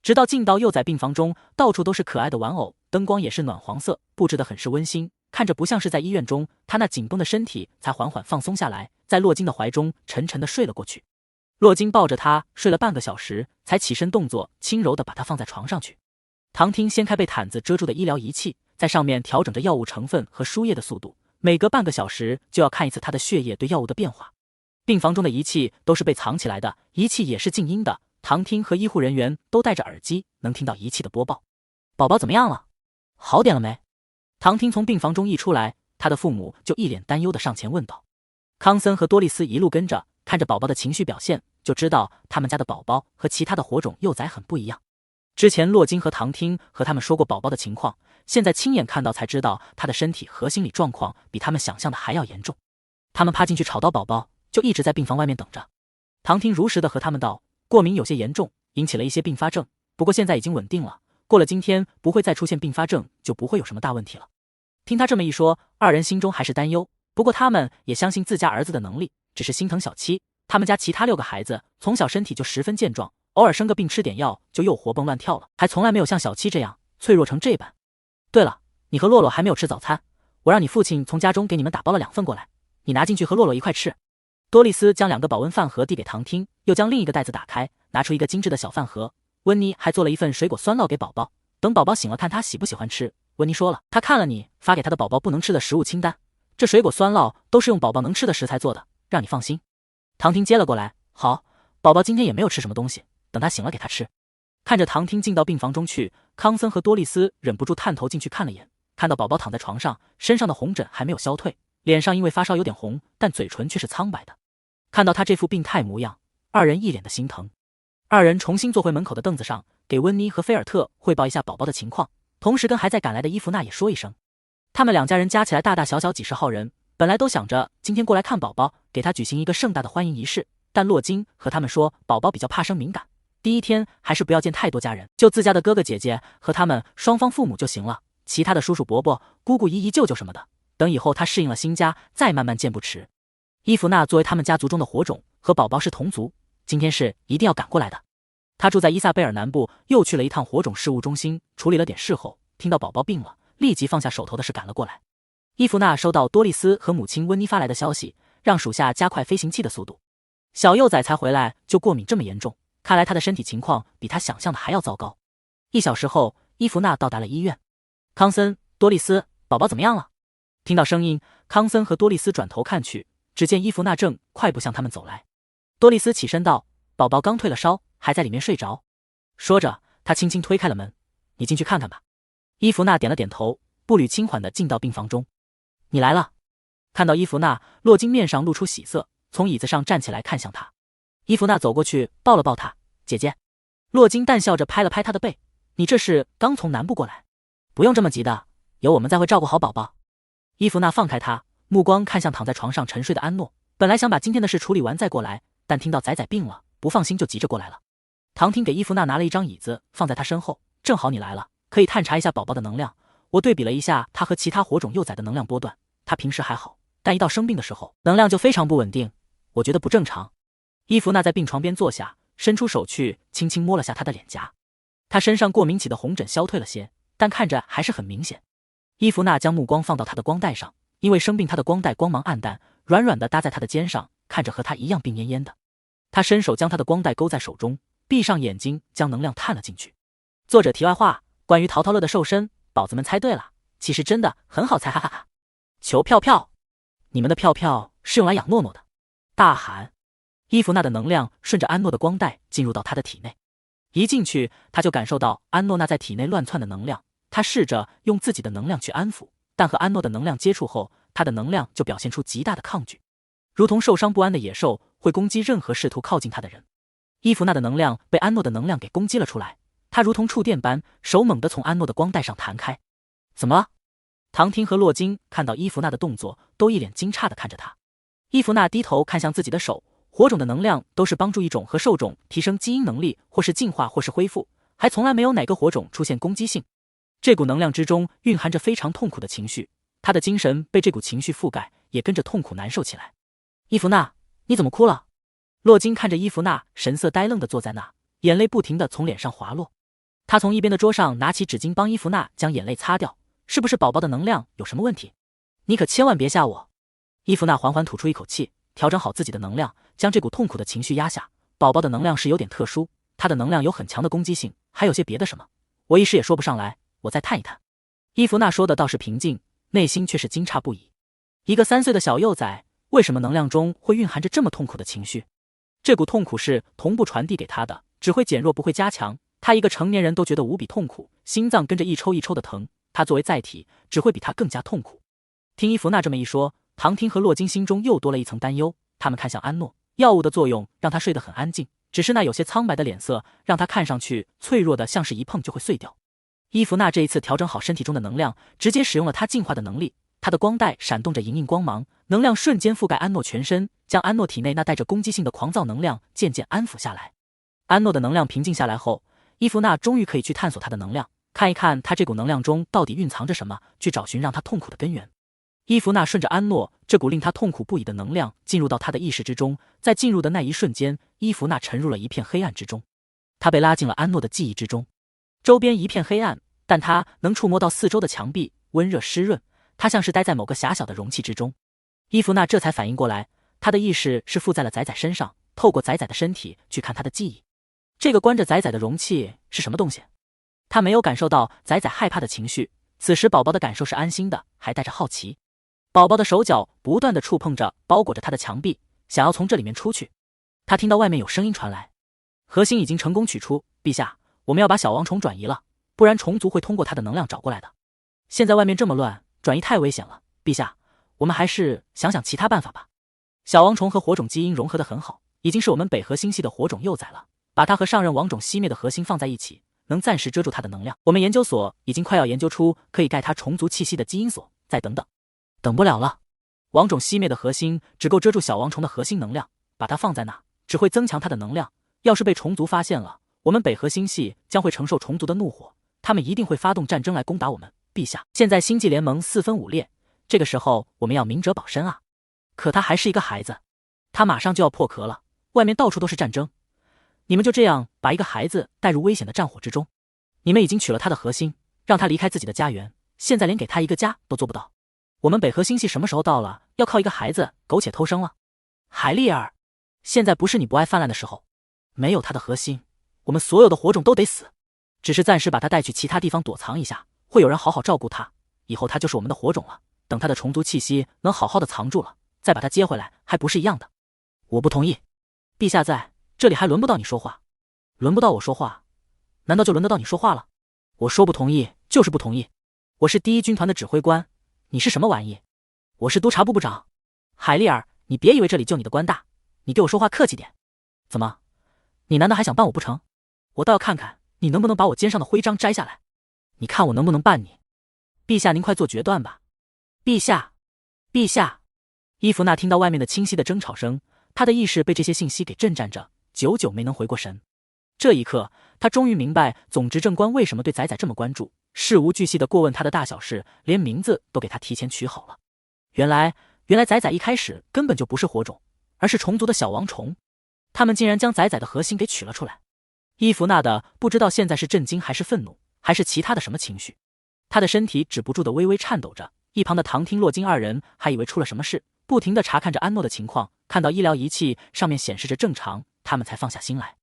A: 直到进到幼崽病房中，到处都是可爱的玩偶，灯光也是暖黄色，布置得很是温馨，看着不像是在医院中，他那紧绷的身体才缓缓放松下来，在洛金的怀中沉沉地睡了过去。洛金抱着他睡了半个小时，才起身动作轻柔地把他放在床上去。唐婷掀开被毯子遮住的医疗仪器，在上面调整着药物成分和输液的速度，每隔半个小时就要看一次他的血液对药物的变化。病房中的仪器都是被藏起来的，仪器也是静音的，唐婷和医护人员都戴着耳机，能听到仪器的播报。宝宝怎么样了？好点了没？唐婷从病房中一出来，他的父母就一脸担忧地上前问道。康森和多丽丝一路跟着，看着宝宝的情绪表现，就知道他们家的宝宝和其他的火种幼崽很不一样。之前洛金和唐婷和他们说过宝宝的情况，现在亲眼看到才知道他的身体和心理状况比他们想象的还要严重。他们怕进去吵到宝宝，就一直在病房外面等着。唐婷如实的和他们道，过敏有些严重，引起了一些并发症，不过现在已经稳定了，过了今天不会再出现并发症，就不会有什么大问题了。听他这么一说，二人心中还是担忧，不过他们也相信自家儿子的能力，只是心疼小七。他们家其他6个孩子从小身体就十分健壮，偶尔生个病吃点药就又活蹦乱跳了，还从来没有像小七这样脆弱成这般。对了，你和洛洛还没有吃早餐，我让你父亲从家中给你们打包了2份过来，你拿进去和洛洛一块吃。多丽丝将2个保温饭盒递给唐汀，又将另一个袋子打开，拿出一个精致的小饭盒。温妮还做了一份水果酸酪给宝宝，等宝宝醒了看他喜不喜欢吃。温妮说了，他看了你发给他的宝宝不能吃的食物清单，这水果酸酪都是用宝宝能吃的食材做的，让你放心。唐婷接了过来，好，宝宝今天也没有吃什么东西，等他醒了给他吃。看着唐婷进到病房中去，康森和多丽丝忍不住探头进去看了眼，看到宝宝躺在床上，身上的红疹还没有消退，脸上因为发烧有点红，但嘴唇却是苍白的。看到他这副病态模样，二人一脸的心疼。二人重新坐回门口的凳子上，给温妮和菲尔特汇报一下宝宝的情况，同时跟还在赶来的伊芙娜也说一声。他们2家人加起来大大小小几十号人，本来都想着今天过来看宝宝，给他举行一个盛大的欢迎仪式，但洛金和他们说宝宝比较怕生敏感，第一天还是不要见太多家人，就自家的哥哥姐姐和他们双方父母就行了，其他的叔叔伯伯、姑姑姨姨舅舅什么的，等以后他适应了新家再慢慢见不迟。伊芙娜作为他们家族中的火种，和宝宝是同族，今天是一定要赶过来的。他住在伊萨贝尔南部，又去了一趟火种事务中心，处理了点事后，听到宝宝病了，立即放下手头的事赶了过来。伊芙娜收到多丽丝和母亲温妮发来的消息，让属下加快飞行器的速度。小幼崽才回来就过敏这么严重，看来他的身体情况比他想象的还要糟糕。1小时后，伊芙娜到达了医院。康森、多丽丝，宝宝怎么样了？听到声音，康森和多丽丝转头看去，只见伊芙娜正快步向他们走来。多丽丝起身道，宝宝刚退了烧，还在里面睡着。说着，她轻轻推开了门，你进去看看吧。伊芙娜点了点头，步履轻缓地进到病房中。你来了。看到伊芙娜，洛金面上露出喜色，从椅子上站起来看向她。伊芙娜走过去抱了抱她，姐姐。洛金淡笑着拍了拍她的背，你这是刚从南部过来？不用这么急的，有我们在会照顾好宝宝。伊芙娜放开她，目光看向躺在床上沉睡的安诺，本来想把今天的事处理完再过来，但听到仔仔病了，不放心就急着过来了。唐婷给伊芙娜拿了一张椅子放在她身后，正好你来了，可以探查一下宝宝的能量，我对比了一下他和其他火种幼崽的能量波段，他平时还好，但一到生病的时候，能量就非常不稳定，我觉得不正常。伊芙娜在病床边坐下，伸出手去轻轻摸了下他的脸颊，他身上过敏起的红疹消退了些，但看着还是很明显。伊芙娜将目光放到他的光带上，因为生病他的光带光芒暗淡，软软的搭在他的肩上，看着和他一样病恹恹的。他伸手将他的光带勾在手中，闭上眼睛将能量探了进去。作者题外话，关于淘淘乐的瘦身，宝子们猜对了，其实真的很好猜，哈哈哈。求票票，你们的票票是用来养诺诺的。大喊，伊芙娜的能量顺着安诺的光带进入到他的体内，一进去他就感受到安诺那在体内乱窜的能量，他试着用自己的能量去安抚，但和安诺的能量接触后，他的能量就表现出极大的抗拒，如同受伤不安的野兽会攻击任何试图靠近他的人。伊芙娜的能量被安诺的能量给攻击了出来，他如同触电般手猛地从安诺的光带上弹开。怎么了？唐婷和洛金看到伊芙娜的动作都一脸惊诧地看着他。伊芙娜低头看向自己的手，火种的能量都是帮助一种和兽种提升基因能力，或是进化或是恢复，还从来没有哪个火种出现攻击性。这股能量之中蕴含着非常痛苦的情绪，他的精神被这股情绪覆盖，也跟着痛苦难受起来。伊芙娜，你怎么哭了？洛金看着伊芙娜神色呆愣地坐在那，眼泪不停地从脸上滑落。他从一边的桌上拿起纸巾帮伊芙娜将眼泪擦掉。是不是宝宝的能量有什么问题？你可千万别吓我。伊芙娜缓缓吐出一口气，调整好自己的能量，将这股痛苦的情绪压下。宝宝的能量是有点特殊，他的能量有很强的攻击性，还有些别的什么，我一时也说不上来，我再探一探。伊芙娜说的倒是平静，内心却是惊诧不已。一个3岁的小幼崽，为什么能量中会蕴含着这么痛苦的情绪？这股痛苦是同步传递给他的，只会减弱不会加强，他一个成年人都觉得无比痛苦，心脏跟着一抽一抽的疼，他作为载体只会比他更加痛苦。听伊芙娜这么一说，唐婷和洛金心中又多了一层担忧，他们看向安诺，药物的作用让他睡得很安静，只是那有些苍白的脸色让他看上去脆弱的像是一碰就会碎掉。伊芙娜这一次调整好身体中的能量，直接使用了她进化的能力，她的光带闪动着莹莹光芒，能量瞬间覆盖安诺全身，将安诺体内那带着攻击性的狂躁能量渐渐安抚下来。安诺的能量平静下来后，伊芙娜终于可以去探索他的能量，看一看他这股能量中到底蕴藏着什么，去找寻让他痛苦的根源。伊芙娜顺着安诺这股令他痛苦不已的能量进入到他的意识之中，在进入的那一瞬间，伊芙娜沉入了一片黑暗之中，他被拉进了安诺的记忆之中。周边一片黑暗，但他能触摸到四周的墙壁温热湿润，他像是待在某个狭小的容器之中。伊芙娜这才反应过来，他的意识是附在了仔仔身上，透过仔仔的身体去看他的记忆。这个关着仔仔的容器是什么东西？他没有感受到仔仔害怕的情绪，此时宝宝的感受是安心的，还带着好奇。宝宝的手脚不断地触碰着包裹着他的墙壁，想要从这里面出去。他听到外面有声音传来，核心已经成功取出，陛下，我们要把小王虫转移了，不然虫族会通过他的能量找过来的。现在外面这么乱，转移太危险了，陛下，我们还是想想其他办法吧。小王虫和火种基因融合得很好，已经是我们北河星系的火种幼崽了，把它和上任王种熄灭的核心放在一起，能暂时遮住它的能量。我们研究所已经快要研究出可以盖它虫族气息的基因锁，再等等。等不了了，王种熄灭的核心只够遮住小王虫的核心能量，把它放在那只会增强它的能量。要是被虫族发现了，我们北河星系将会承受虫族的怒火，他们一定会发动战争来攻打我们。陛下，现在星际联盟四分五裂，这个时候我们要明哲保身啊。可他还是一个孩子，他马上就要破壳了，外面到处都是战争，你们就这样把一个孩子带入危险的战火之中？你们已经取了他的核心，让他离开自己的家园，现在连给他一个家都做不到。我们北河星系什么时候到了要靠一个孩子苟且偷生了？海莉儿，现在不是你不爱泛滥的时候，没有他的核心，我们所有的火种都得死。只是暂时把他带去其他地方躲藏一下，会有人好好照顾他，以后他就是我们的火种了。等他的虫族气息能好好的藏住了，再把他接回来，还不是一样的？我不同意，陛下在这里还轮不到你说话。轮不到我说话，难道就轮得到你说话了？我说不同意就是不同意，我是第一军团的指挥官，你是什么玩意？我是督察部部长。海莉儿，你别以为这里就你的官大，你给我说话客气点。怎么，你难道还想办我不成？我倒要看看你能不能把我肩上的徽章摘下来，你看我能不能办你。陛下您快做决断吧。陛下，陛下。伊芙娜听到外面的清晰的争吵声，她的意识被这些信息给震颤着，久久没能回过神。这一刻，她终于明白总执政官为什么对仔仔这么关注，事无巨细地过问他的大小事，连名字都给他提前取好了。原来仔仔一开始根本就不是火种，而是虫族的小王虫。他们竟然将仔仔的核心给取了出来。伊芙娜的不知道现在是震惊还是愤怒，还是其他的什么情绪，他的身体止不住的微微颤抖着。一旁的唐听、洛金二人还以为出了什么事，不停地查看着安诺的情况，看到医疗仪器上面显示着正常，他们才放下心来。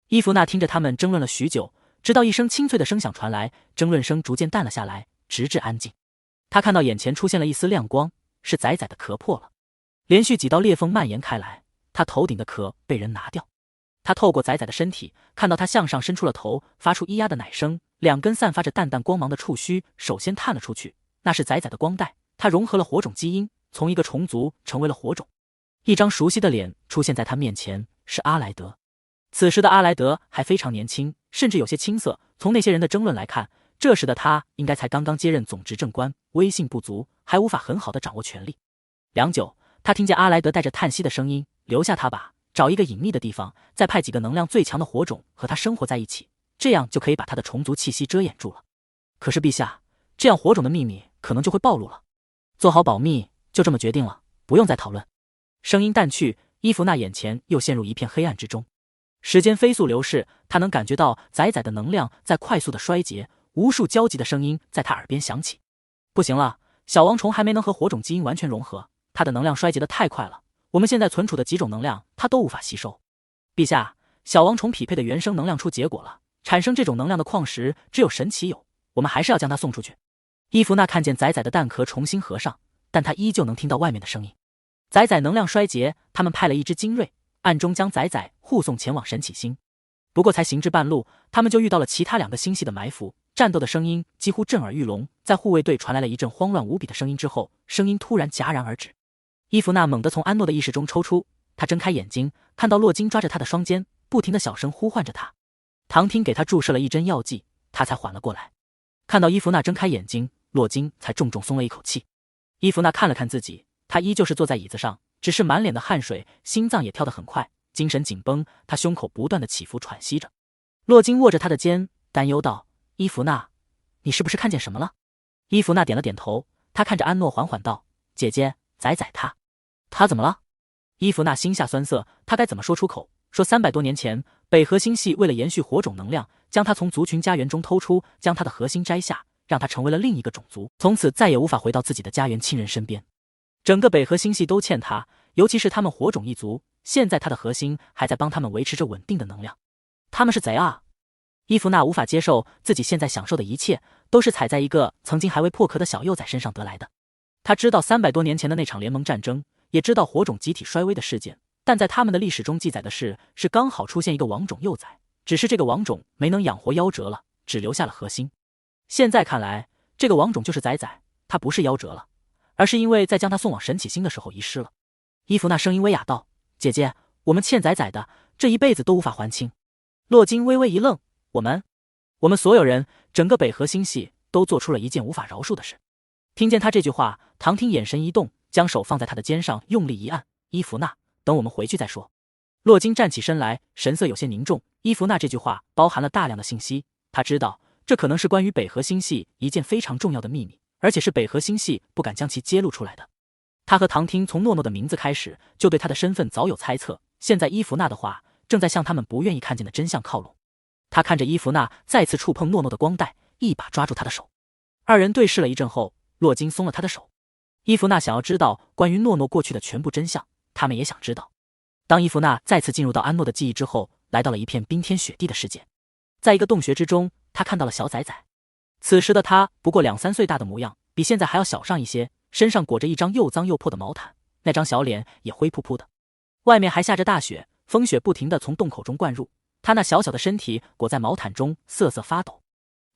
A: 伊芙娜听着他们争论了许久，直到一声清脆的声响传来，争论声逐渐淡了下来，直至安静。他看到眼前出现了一丝亮光，是仔仔的壳破了，连续几道裂缝蔓延开来，他头顶的壳被人拿掉。他透过仔仔的身体，看到他向上伸出了头，发出咿呀的奶声，两根散发着淡淡光芒的触须首先探了出去，那是仔仔的光带，它融合了火种基因，从一个虫族成为了火种。一张熟悉的脸出现在他面前，是阿莱德。此时的阿莱德还非常年轻，甚至有些青涩，从那些人的争论来看，这时的他应该才刚刚接任总执政官，威信不足，还无法很好的掌握权力。良久，他听见阿莱德带着叹息的声音，留下他吧，找一个隐秘的地方，再派几个能量最强的火种和他生活在一起，这样就可以把他的虫族气息遮掩住了。可是陛下，这样火种的秘密可能就会暴露了。做好保密，就这么决定了，不用再讨论。声音淡去，伊芙娜眼前又陷入一片黑暗之中。时间飞速流逝，他能感觉到仔仔的能量在快速的衰竭，无数焦急的声音在他耳边响起。不行了，小王虫还没能和火种基因完全融合，他的能量衰竭的太快了，我们现在存储的几种能量他都无法吸收。陛下，小王虫匹配的原生能量出结果了，产生这种能量的矿石只有神奇有，我们还是要将它送出去。伊芙娜看见仔仔的蛋壳重新合上，但他依旧能听到外面的声音。仔仔能量衰竭，他们派了一只精锐，暗中将仔仔护送前往神启星。不过才行至半路，他们就遇到了其他两个星系的埋伏，战斗的声音几乎震耳欲聋。在护卫队传来了一阵慌乱无比的声音之后，声音突然戛然而止。伊芙娜猛地从安诺的意识中抽出，她睁开眼睛，看到洛金抓着她的双肩，不停地小声呼唤着她。唐听给她注射了一针药剂，她才缓了过来。看到伊芙娜睁开眼睛，洛金才重重松了一口气。伊芙娜看了看自己，她依旧是坐在椅子上，只是满脸的汗水，心脏也跳得很快，精神紧绷，她胸口不断的起伏喘息着。洛金握着她的肩，担忧道：“伊芙娜，你是不是看见什么了？”伊芙娜点了点头，她看着安诺缓缓道：“姐姐，仔仔他怎么了？”伊芙娜心下酸涩，她该怎么说出口？说300多年前，北河星系为了延续火种能量，将他从族群家园中偷出，将他的核心摘下，让他成为了另一个种族，从此再也无法回到自己的家园亲人身边。整个北河星系都欠他，尤其是他们火种一族，现在他的核心还在帮他们维持着稳定的能量。他们是贼啊！伊芙娜无法接受自己现在享受的一切都是踩在一个曾经还未破壳的小幼崽身上得来的。他知道300多年前的那场联盟战争，也知道火种集体衰微的事件，但在他们的历史中记载的是刚好出现一个王种幼崽，只是这个王种没能养活夭折了，只留下了核心。现在看来，这个王种就是仔仔，他不是夭折了，而是因为在将他送往神启星的时候遗失了。伊芙娜声音微哑道：“姐姐，我们欠仔仔的，这一辈子都无法还清。”洛金微微一愣：“我们所有人，整个北河星系都做出了一件无法饶恕的事。”听见他这句话，唐听眼神一动，将手放在他的肩上，用力一按：“伊芙娜，等我们回去再说。”洛金站起身来，神色有些凝重。伊芙娜这句话包含了大量的信息，他知道这可能是关于北河星系一件非常重要的秘密，而且是北河星系不敢将其揭露出来的。他和唐听从诺诺的名字开始就对他的身份早有猜测，现在伊芙娜的话正在向他们不愿意看见的真相靠拢。他看着伊芙娜再次触碰诺诺的光带，一把抓住他的手。二人对视了一阵后，洛金松了他的手。伊芙娜想要知道关于诺诺过去的全部真相，他们也想知道。当伊芙娜再次进入到安诺的记忆之后，来到了一片冰天雪地的世界。在一个洞穴之中，他看到了小仔仔。此时的他不过2、3岁大的模样，比现在还要小上一些，身上裹着一张又脏又破的毛毯，那张小脸也灰扑扑的。外面还下着大雪，风雪不停地从洞口中灌入，他那小小的身体裹在毛毯中瑟瑟发抖。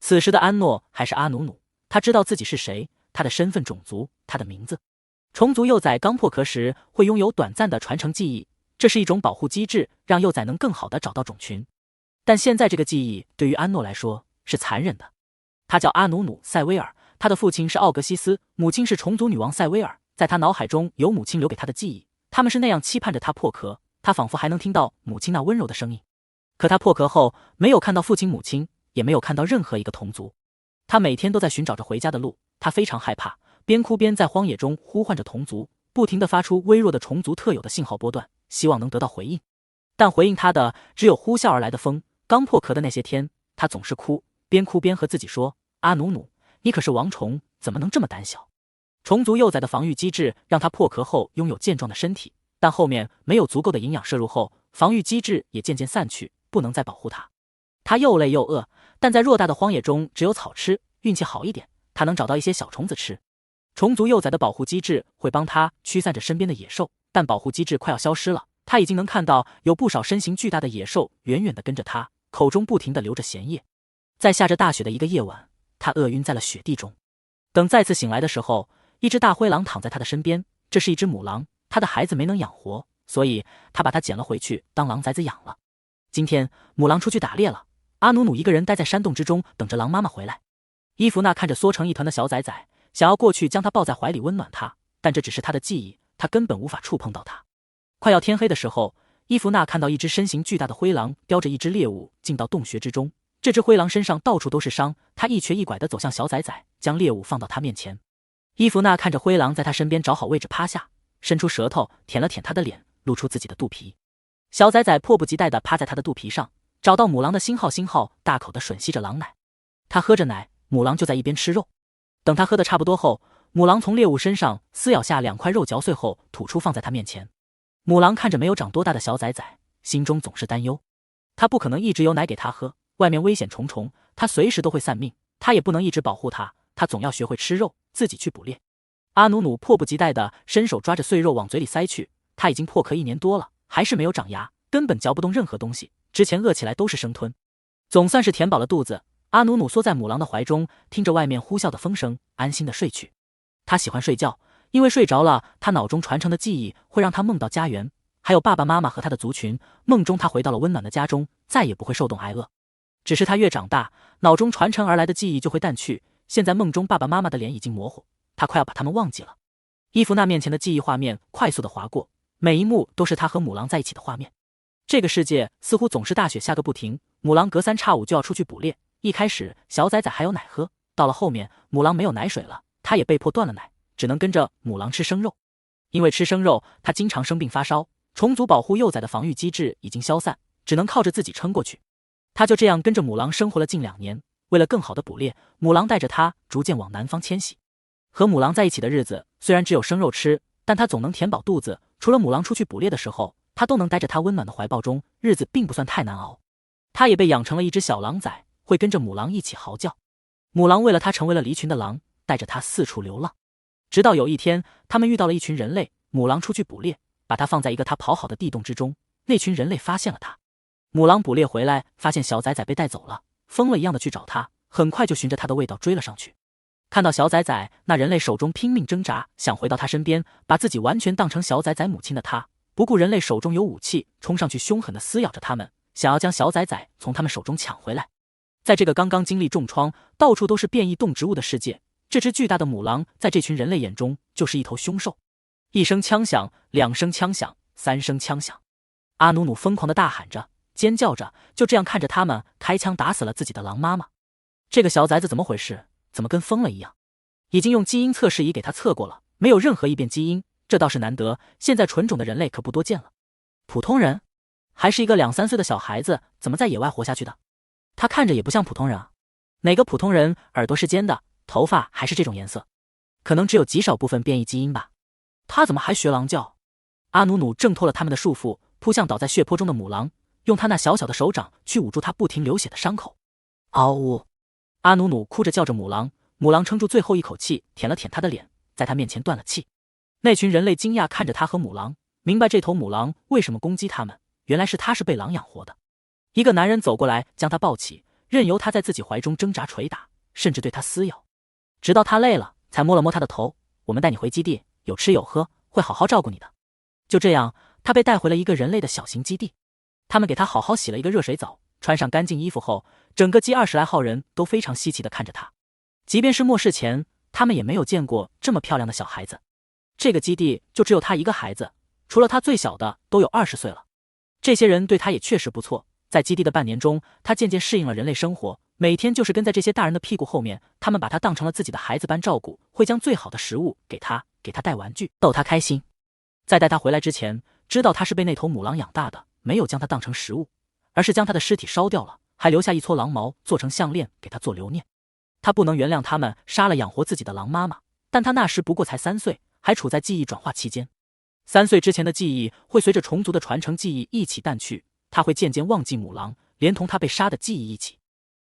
A: 此时的安诺还是阿努努，他知道自己是谁，他的身份、种族，他的名字。虫族幼崽刚破壳时会拥有短暂的传承记忆，这是一种保护机制，让幼崽能更好地找到种群。但现在这个记忆对于安诺来说是残忍的。他叫阿努努·塞威尔，他的父亲是奥格西斯，母亲是虫族女王塞威尔。在他脑海中有母亲留给他的记忆，他们是那样期盼着他破壳，他仿佛还能听到母亲那温柔的声音。可他破壳后没有看到父亲母亲，也没有看到任何一个同族。他每天都在寻找着回家的路，他非常害怕，边哭边在荒野中呼唤着同族，不停地发出微弱的虫族特有的信号波段，希望能得到回应。但回应他的只有呼啸而来的风。刚破壳的那些天，他总是哭边和自己说：阿努努，你可是王虫，怎么能这么胆小？虫族幼崽的防御机制让他破壳后拥有健壮的身体，但后面没有足够的营养摄入后，防御机制也渐渐散去，不能再保护他。他又累又饿，但在偌大的荒野中只有草吃，运气好一点，他能找到一些小虫子吃。虫族幼崽的保护机制会帮他驱散着身边的野兽，但保护机制快要消失了，他已经能看到有不少身形巨大的野兽远远地跟着他，口中不停地流着咸液。在下着大雪的一个夜晚，他饿晕在了雪地中。等再次醒来的时候，一只大灰狼躺在他的身边，这是一只母狼，他的孩子没能养活，所以他把它捡了回去当狼崽子养了。今天母狼出去打猎了，阿努努一个人待在山洞之中等着狼妈妈回来。伊芙娜看着缩成一团的小崽崽，想要过去将它抱在怀里温暖它，但这只是他的记忆，他根本无法触碰到它。快要天黑的时候，伊芙娜看到一只身形巨大的灰狼叼着一只猎物进到洞穴之中，这只灰狼身上到处都是伤，他一瘸一拐地走向小崽崽，将猎物放到他面前。伊芙娜看着灰狼在他身边找好位置趴下，伸出舌头舔了舔他的脸，露出自己的肚皮。小崽崽迫不及待地趴在他的肚皮上，找到母狼的星号，大口地吮吸着狼奶。他喝着奶，母狼就在一边吃肉。等他喝得差不多后，母狼从猎物身上撕咬下2块肉，嚼碎后吐出放在他面前。母狼看着没有长多大的小崽崽，心中总是担忧。他不可能一直有奶给他喝，外面危险重重，他随时都会散命，他也不能一直保护他，他总要学会吃肉，自己去捕猎。阿努努迫不及待地伸手抓着碎肉往嘴里塞去，他已经破壳1年多了，还是没有长牙，根本嚼不动任何东西，之前饿起来都是生吞。总算是填饱了肚子，阿努努缩在母狼的怀中，听着外面呼啸的风声，安心地睡去。他喜欢睡觉，因为睡着了，他脑中传承的记忆会让他梦到家园，还有爸爸妈妈和他的族群，梦中他回到了温暖的家中，再也不会受冻挨饿。只是他越长大，脑中传承而来的记忆就会淡去，现在梦中爸爸妈妈的脸已经模糊，他快要把他们忘记了。伊芙娜面前的记忆画面快速地划过，每一幕都是他和母狼在一起的画面。这个世界似乎总是大雪下个不停，母狼隔3差5就要出去捕猎。一开始小崽崽还有奶喝，到了后面母狼没有奶水了，他也被迫断了奶，只能跟着母狼吃生肉。因为吃生肉，他经常生病发烧，虫族保护幼崽的防御机制已经消散，只能靠着自己撑过去。他就这样跟着母狼生活了近2年，为了更好的捕猎，母狼带着他逐渐往南方迁徙。和母狼在一起的日子虽然只有生肉吃，但他总能填饱肚子，除了母狼出去捕猎的时候，他都能待在他温暖的怀抱中，日子并不算太难熬。他也被养成了一只小狼崽，会跟着母狼一起嚎叫。母狼为了他成为了离群的狼，带着他四处流浪。直到有一天，他们遇到了一群人类，母狼出去捕猎，把他放在一个他刨好的地洞之中，那群人类发现了他。母狼捕猎回来，发现小崽崽被带走了，疯了一样的去找他，很快就循着他的味道追了上去。看到小崽崽，那人类手中拼命挣扎，想回到他身边，把自己完全当成小崽崽母亲的他，不顾人类手中有武器，冲上去凶狠地撕咬着他们，想要将小崽崽从他们手中抢回来。在这个刚刚经历重创，到处都是变异动植物的世界，这只巨大的母狼在这群人类眼中就是一头凶兽。1声枪响，2声枪响，3声枪响，阿努努疯狂地大喊着，尖叫着，就这样看着他们开枪打死了自己的狼妈妈。这个小崽子怎么回事？怎么跟疯了一样？已经用基因测试仪给他测过了，没有任何异变基因，这倒是难得，现在纯种的人类可不多见了。普通人？还是一个2、3岁的小孩子，怎么在野外活下去的？他看着也不像普通人啊。哪个普通人耳朵是尖的，头发还是这种颜色？可能只有极少部分变异基因吧。他怎么还学狼叫？阿努努挣脱了他们的束缚，扑向倒在血泊中的母狼，用他那小小的手掌去捂住他不停流血的伤口。嗷呜！阿努努哭着叫着母狼，母狼撑住最后一口气，舔了舔他的脸，在他面前断了气。那群人类惊讶看着他和母狼，明白这头母狼为什么攻击他们，原来是他是被狼养活的。一个男人走过来，将他抱起，任由他在自己怀中挣扎捶打，甚至对他撕咬，直到他累了，才摸了摸他的头。我们带你回基地，有吃有喝，会好好照顾你的。就这样，他被带回了一个人类的小型基地。他们给他好好洗了一个热水澡，穿上干净衣服后，整个G20来号人都非常稀奇地看着他。即便是末世前，他们也没有见过这么漂亮的小孩子。这个基地就只有他一个孩子，除了他最小的都有20岁了。这些人对他也确实不错，在基地的半年中，他渐渐适应了人类生活，每天就是跟在这些大人的屁股后面，他们把他当成了自己的孩子般照顾，会将最好的食物给他带玩具，逗他开心。在带他回来之前，知道他是被那头母狼养大的，没有将他当成食物，而是将他的尸体烧掉了，还留下一撮狼毛做成项链给他做留念。他不能原谅他们杀了养活自己的狼妈妈，但他那时不过才3岁，还处在记忆转化期间。3岁之前的记忆会随着虫族的传承记忆一起淡去，他会渐渐忘记母狼，连同他被杀的记忆一起。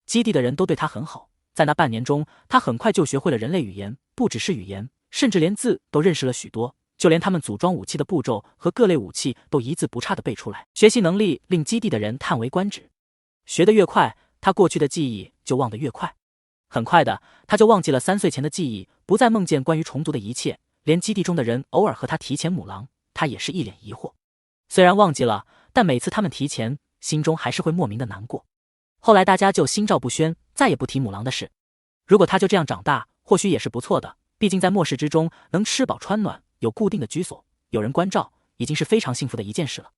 A: 基地的人都对他很好，在那半年中，他很快就学会了人类语言，不只是语言，甚至连字都认识了许多，就连他们组装武器的步骤和各类武器都一字不差地背出来。学习能力令基地的人叹为观止。学得越快，他过去的记忆就忘得越快。很快的，他就忘记了3岁前的记忆，不再梦见关于虫族的一切，连基地中的人偶尔和他提前母狼，他也是一脸疑惑。虽然忘记了，但每次他们提前，心中还是会莫名的难过。后来大家就心照不宣，再也不提母狼的事。如果他就这样长大，或许也是不错的，毕竟在末世之中能吃饱穿暖，有固定的居所，有人关照，已经是非常幸福的一件事了。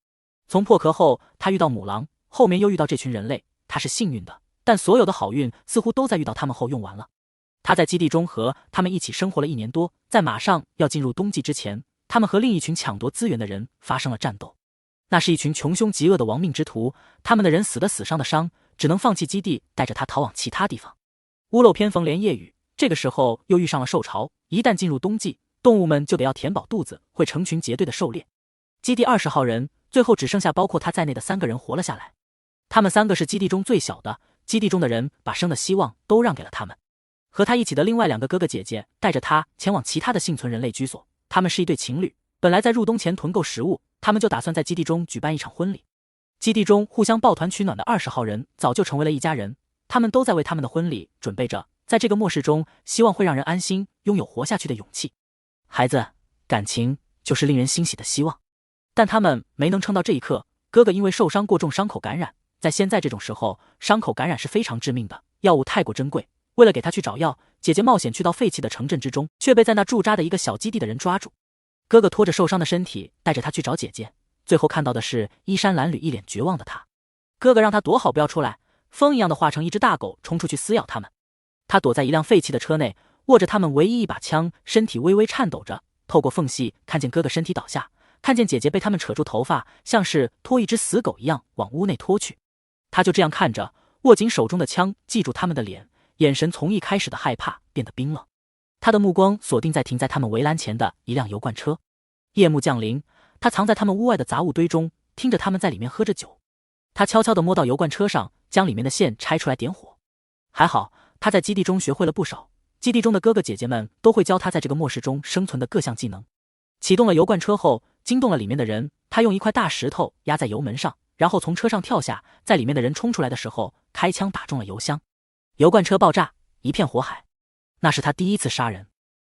A: 从破壳后，他遇到母狼，后面又遇到这群人类，他是幸运的，但所有的好运似乎都在遇到他们后用完了。他在基地中和他们一起生活了1年多，在马上要进入冬季之前，他们和另一群抢夺资源的人发生了战斗。那是一群穷凶极恶的亡命之徒，他们的人死的死，伤的伤，只能放弃基地，带着他逃往其他地方。屋漏偏逢连夜雨，这个时候又遇上了兽潮，一旦进入冬季，动物们就得要填饱肚子，会成群结队的狩猎。基地20号人，最后只剩下包括他在内的3个人活了下来。他们3个是基地中最小的，基地中的人把生的希望都让给了他们。和他一起的另外2个哥哥姐姐带着他前往其他的幸存人类居所，他们是一对情侣，本来在入冬前囤够食物，他们就打算在基地中举办一场婚礼。基地中互相抱团取暖的20号人早就成为了一家人，他们都在为他们的婚礼准备着，在这个末世中，希望会让人安心，拥有活下去的勇气。孩子，感情就是令人欣喜的希望。但他们没能撑到这一刻，哥哥因为受伤过重，伤口感染，在现在这种时候，伤口感染是非常致命的，药物太过珍贵。为了给他去找药，姐姐冒险去到废弃的城镇之中，却被在那驻扎的一个小基地的人抓住。哥哥拖着受伤的身体，带着他去找姐姐，最后看到的是衣衫褴褛、一脸绝望的他。哥哥让他躲好，不要出来，风一样的化成一只大狗冲出去撕咬他们。他躲在一辆废弃的车内，握着他们唯一一把枪，身体微微颤抖着，透过缝隙看见哥哥身体倒下，看见姐姐被他们扯住头发，像是拖一只死狗一样往屋内拖去。他就这样看着，握紧手中的枪，记住他们的脸，眼神从一开始的害怕变得冰冷。他的目光锁定在停在他们围栏前的一辆油罐车。夜幕降临，他藏在他们屋外的杂物堆中，听着他们在里面喝着酒。他悄悄地摸到油罐车上，将里面的线拆出来点火。还好，他在基地中学会了不少，基地中的哥哥姐姐们都会教他在这个末世中生存的各项技能。启动了油罐车后，惊动了里面的人，他用一块大石头压在油门上，然后从车上跳下，在里面的人冲出来的时候，开枪打中了油箱。油罐车爆炸，一片火海。那是他第一次杀人。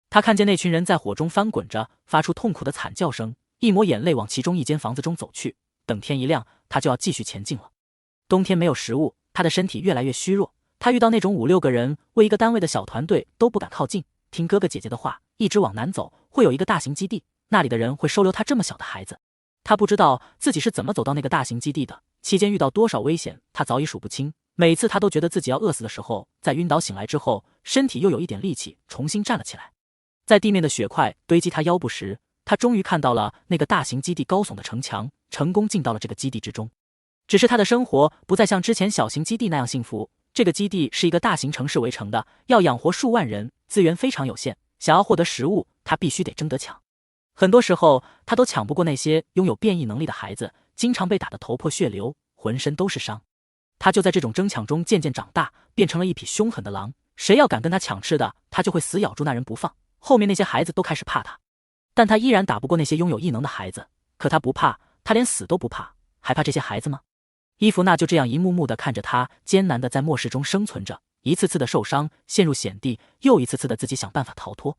A: 他看见那群人在火中翻滚着，发出痛苦的惨叫声，一抹眼泪往其中一间房子中走去。等天一亮，他就要继续前进了。冬天没有食物，他的身体越来越虚弱。他遇到那种5、6个人为一个单位的小团队都不敢靠近，听哥哥姐姐的话，一直往南走，会有一个大型基地，那里的人会收留他这么小的孩子。他不知道自己是怎么走到那个大型基地的，期间遇到多少危险，他早已数不清。每次他都觉得自己要饿死的时候，在晕倒醒来之后，身体又有一点力气，重新站了起来。在地面的血块堆积他腰部时，他终于看到了那个大型基地高耸的城墙，成功进到了这个基地之中。只是他的生活不再像之前小型基地那样幸福，这个基地是一个大型城市围成的，要养活数万人，资源非常有限，想要获得食物，他必须得争得抢。很多时候，他都抢不过那些拥有变异能力的孩子，经常被打得头破血流，浑身都是伤。他就在这种争抢中渐渐长大，变成了一匹凶狠的狼，谁要敢跟他抢吃的，他就会死咬住那人不放。后面那些孩子都开始怕他，但他依然打不过那些拥有异能的孩子。可他不怕，他连死都不怕，还怕这些孩子吗？伊芙娜就这样一幕幕地看着他艰难地在末世中生存着，一次次的受伤，陷入险地，又一次次的自己想办法逃脱。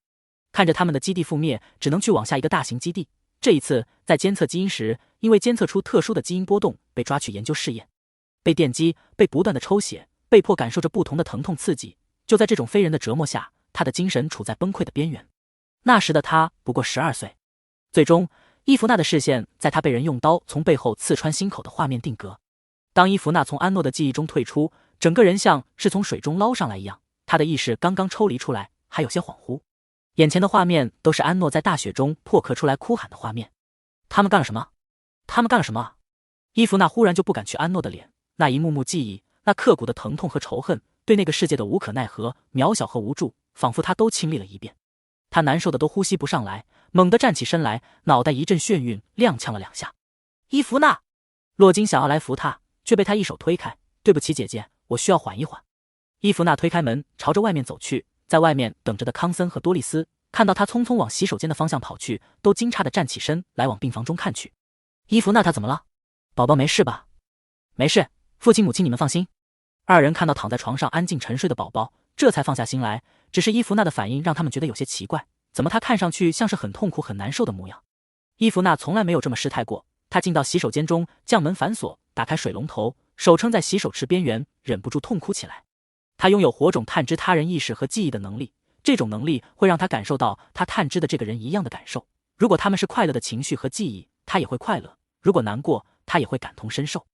A: 看着他们的基地覆灭，只能去往下一个大型基地。这一次在监测基因时，因为监测出特殊的基因波动，被抓去研究试验，被电击，被不断的抽血，被迫感受着不同的疼痛刺激。就在这种非人的折磨下，他的精神处在崩溃的边缘。那时的他不过12岁。最终，伊芙娜的视线在他被人用刀从背后刺穿心口的画面定格。当伊芙娜从安诺的记忆中退出，整个人像是从水中捞上来一样，他的意识刚刚抽离出来，还有些恍惚。眼前的画面都是安诺在大雪中破壳出来哭喊的画面。他们干了什么？他们干了什么？伊芙娜忽然就不敢去安诺的脸，那一幕幕记忆，那刻骨的疼痛和仇恨，对那个世界的无可奈何、渺小和无助，仿佛他都亲历了一遍。他难受的都呼吸不上来，猛地站起身来，脑袋一阵眩晕，踉跄了2下。伊芙娜，洛金想要来扶他，却被他一手推开。对不起姐姐，我需要缓一缓。伊芙娜推开门，朝着外面走去。在外面等着的康森和多丽丝看到他匆匆往洗手间的方向跑去，都惊诧地站起身来往病房中看去。伊芙娜，她怎么了？宝宝没事吧？没事，父亲母亲你们放心。2人看到躺在床上安静沉睡的宝宝，这才放下心来。只是伊芙娜的反应让他们觉得有些奇怪，怎么她看上去像是很痛苦很难受的模样？伊芙娜从来没有这么失态过。她进到洗手间中，将门反锁，打开水龙头，手撑在洗手池边缘，忍不住痛哭起来。她拥有火种探知他人意识和记忆的能力，这种能力会让她感受到她探知的这个人一样的感受。如果他们是快乐的情绪和记忆，她也会快乐；如果难过，她也会感同身受。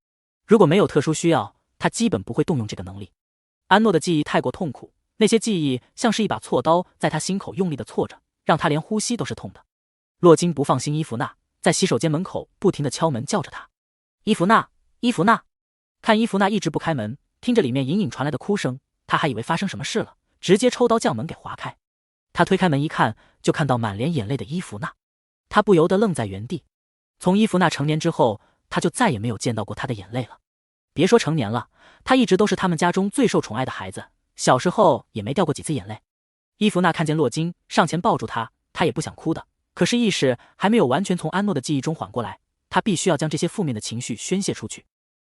A: 如果没有特殊需要，她基本不会动用这个能力。安诺的记忆太过痛苦，那些记忆像是一把锉刀在他心口用力地锉着，让他连呼吸都是痛的。洛金不放心伊芙娜，在洗手间门口不停地敲门叫着她：伊芙娜，伊芙娜。看伊芙娜一直不开门，听着里面隐隐传来的哭声，他还以为发生什么事了，直接抽刀将门给划开。他推开门一看，就看到满脸眼泪的伊芙娜，他不由得愣在原地。从伊芙娜成年之后，他就再也没有见到过她的眼泪了。别说成年了，他一直都是他们家中最受宠爱的孩子，小时候也没掉过几次眼泪。伊芙娜看见洛金，上前抱住他，他也不想哭的，可是意识还没有完全从安诺的记忆中缓过来，他必须要将这些负面的情绪宣泄出去。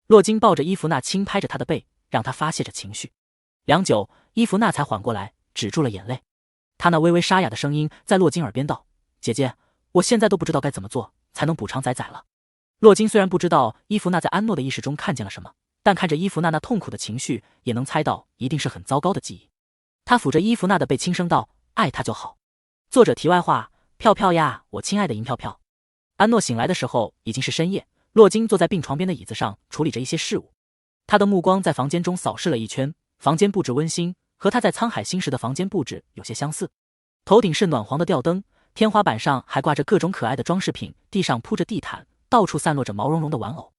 A: 洛金抱着伊芙娜，轻拍着她的背，让她发泄着情绪。良久，伊芙娜才缓过来，止住了眼泪。她那微微沙哑的声音在洛金耳边道：姐姐，我现在都不知道该怎么做才能补偿仔仔了。洛金虽然不知道伊芙娜在安诺的意识中看见了什么，但看着伊芙娜那痛苦的情绪，也能猜到一定是很糟糕的记忆。他抚着伊芙娜的背，轻声道：爱她就好。作者题外话：票票呀，我亲爱的银票票。安诺醒来的时候已经是深夜，洛金坐在病床边的椅子上处理着一些事务。他的目光在房间中扫视了一圈，房间布置温馨，和他在沧海星时的房间布置有些相似。头顶是暖黄的吊灯，天花板上还挂着各种可爱的装饰品，地上铺着地毯，到处散落着毛茸茸的玩偶。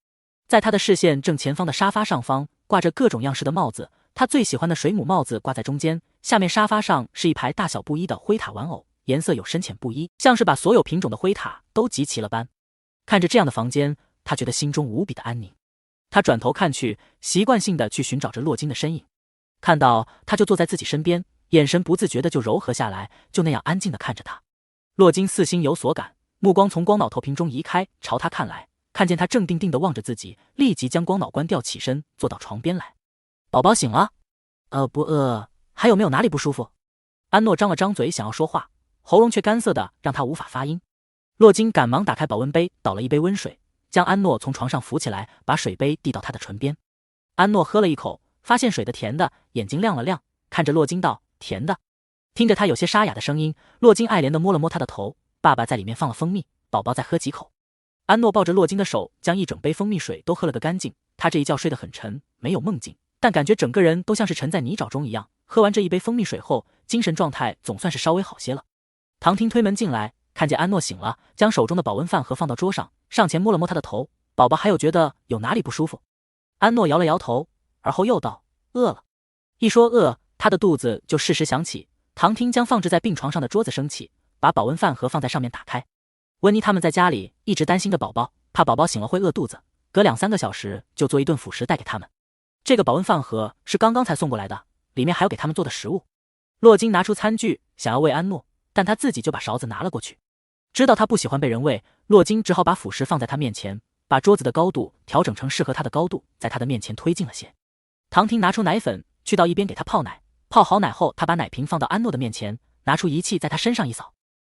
A: 在他的视线正前方的沙发上方挂着各种样式的帽子，他最喜欢的水母帽子挂在中间，下面沙发上是一排大小不一的灰塔玩偶，颜色有深浅不一，像是把所有品种的灰塔都集齐了般。看着这样的房间，他觉得心中无比的安宁。他转头看去，习惯性的去寻找着洛金的身影，看到他就坐在自己身边，眼神不自觉的就柔和下来，就那样安静的看着他。洛金似心有所感，目光从光脑投屏中移开，朝他看来，看见他正定定地望着自己，立即将光脑关掉，起身坐到床边来。宝宝醒了？不饿，还有没有哪里不舒服？安诺张了张嘴想要说话，喉咙却干涩的让他无法发音。洛金赶忙打开保温杯，倒了一杯温水，将安诺从床上扶起来，把水杯递到他的唇边。安诺喝了一口，发现水的甜的，眼睛亮了亮，看着洛金道：甜的。听着他有些沙哑的声音，洛金爱怜地摸了摸他的头，爸爸在里面放了蜂蜜，宝宝再喝几口。安诺抱着洛金的手，将一整杯蜂蜜水都喝了个干净。他这一觉睡得很沉，没有梦境，但感觉整个人都像是沉在泥沼中一样。喝完这一杯蜂蜜水后，精神状态总算是稍微好些了。唐婷推门进来，看见安诺醒了，将手中的保温饭盒放到桌上，上前摸了摸他的头：宝宝还有觉得有哪里不舒服？安诺摇了摇头，而后又道：饿了。一说饿，他的肚子就适时响起。唐婷将放置在病床上的桌子升起，把保温饭盒放在上面打开。温妮他们在家里一直担心着宝宝，怕宝宝醒了会饿肚子，隔2-3个小时就做一顿辅食带给他们。这个保温饭盒是刚刚才送过来的，里面还有给他们做的食物。洛金拿出餐具想要喂安诺，但他自己就把勺子拿了过去。知道他不喜欢被人喂，洛金只好把辅食放在他面前，把桌子的高度调整成适合他的高度，在他的面前推进了些。唐婷拿出奶粉去到一边给他泡奶，泡好奶后，他把奶瓶放到安诺的面前，拿出仪器在他身上一扫。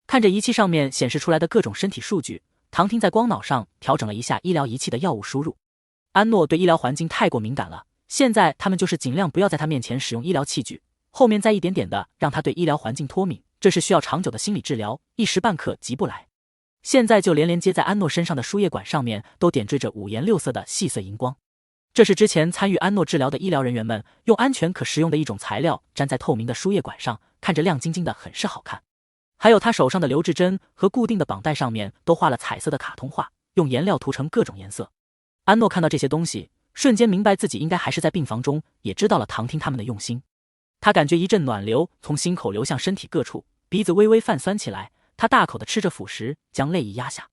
A: 看着仪器上面显示出来的各种身体数据，唐婷在光脑上调整了一下医疗仪器的药物输入。安诺对医疗环境太过敏感了，现在他们就是尽量不要在他面前使用医疗器具，后面再一点点的让他对医疗环境脱敏，这是需要长久的心理治疗，一时半刻急不来。现在就连接在安诺身上的输液管上面都点缀着5颜6色的细碎荧光。这是之前参与安诺治疗的医疗人员们用安全可食用的一种材料粘在透明的输液管上，看着亮晶晶的，很是好看。还有他手上的留置针和固定的绑带上面都画了彩色的卡通画，用颜料涂成各种颜色。安诺看到这些东西，瞬间明白自己应该还是在病房中，也知道了唐听他们的用心。他感觉一阵暖流从心口流向身体各处，鼻子微微泛酸起来。他大口地吃着辅食，将泪意压下。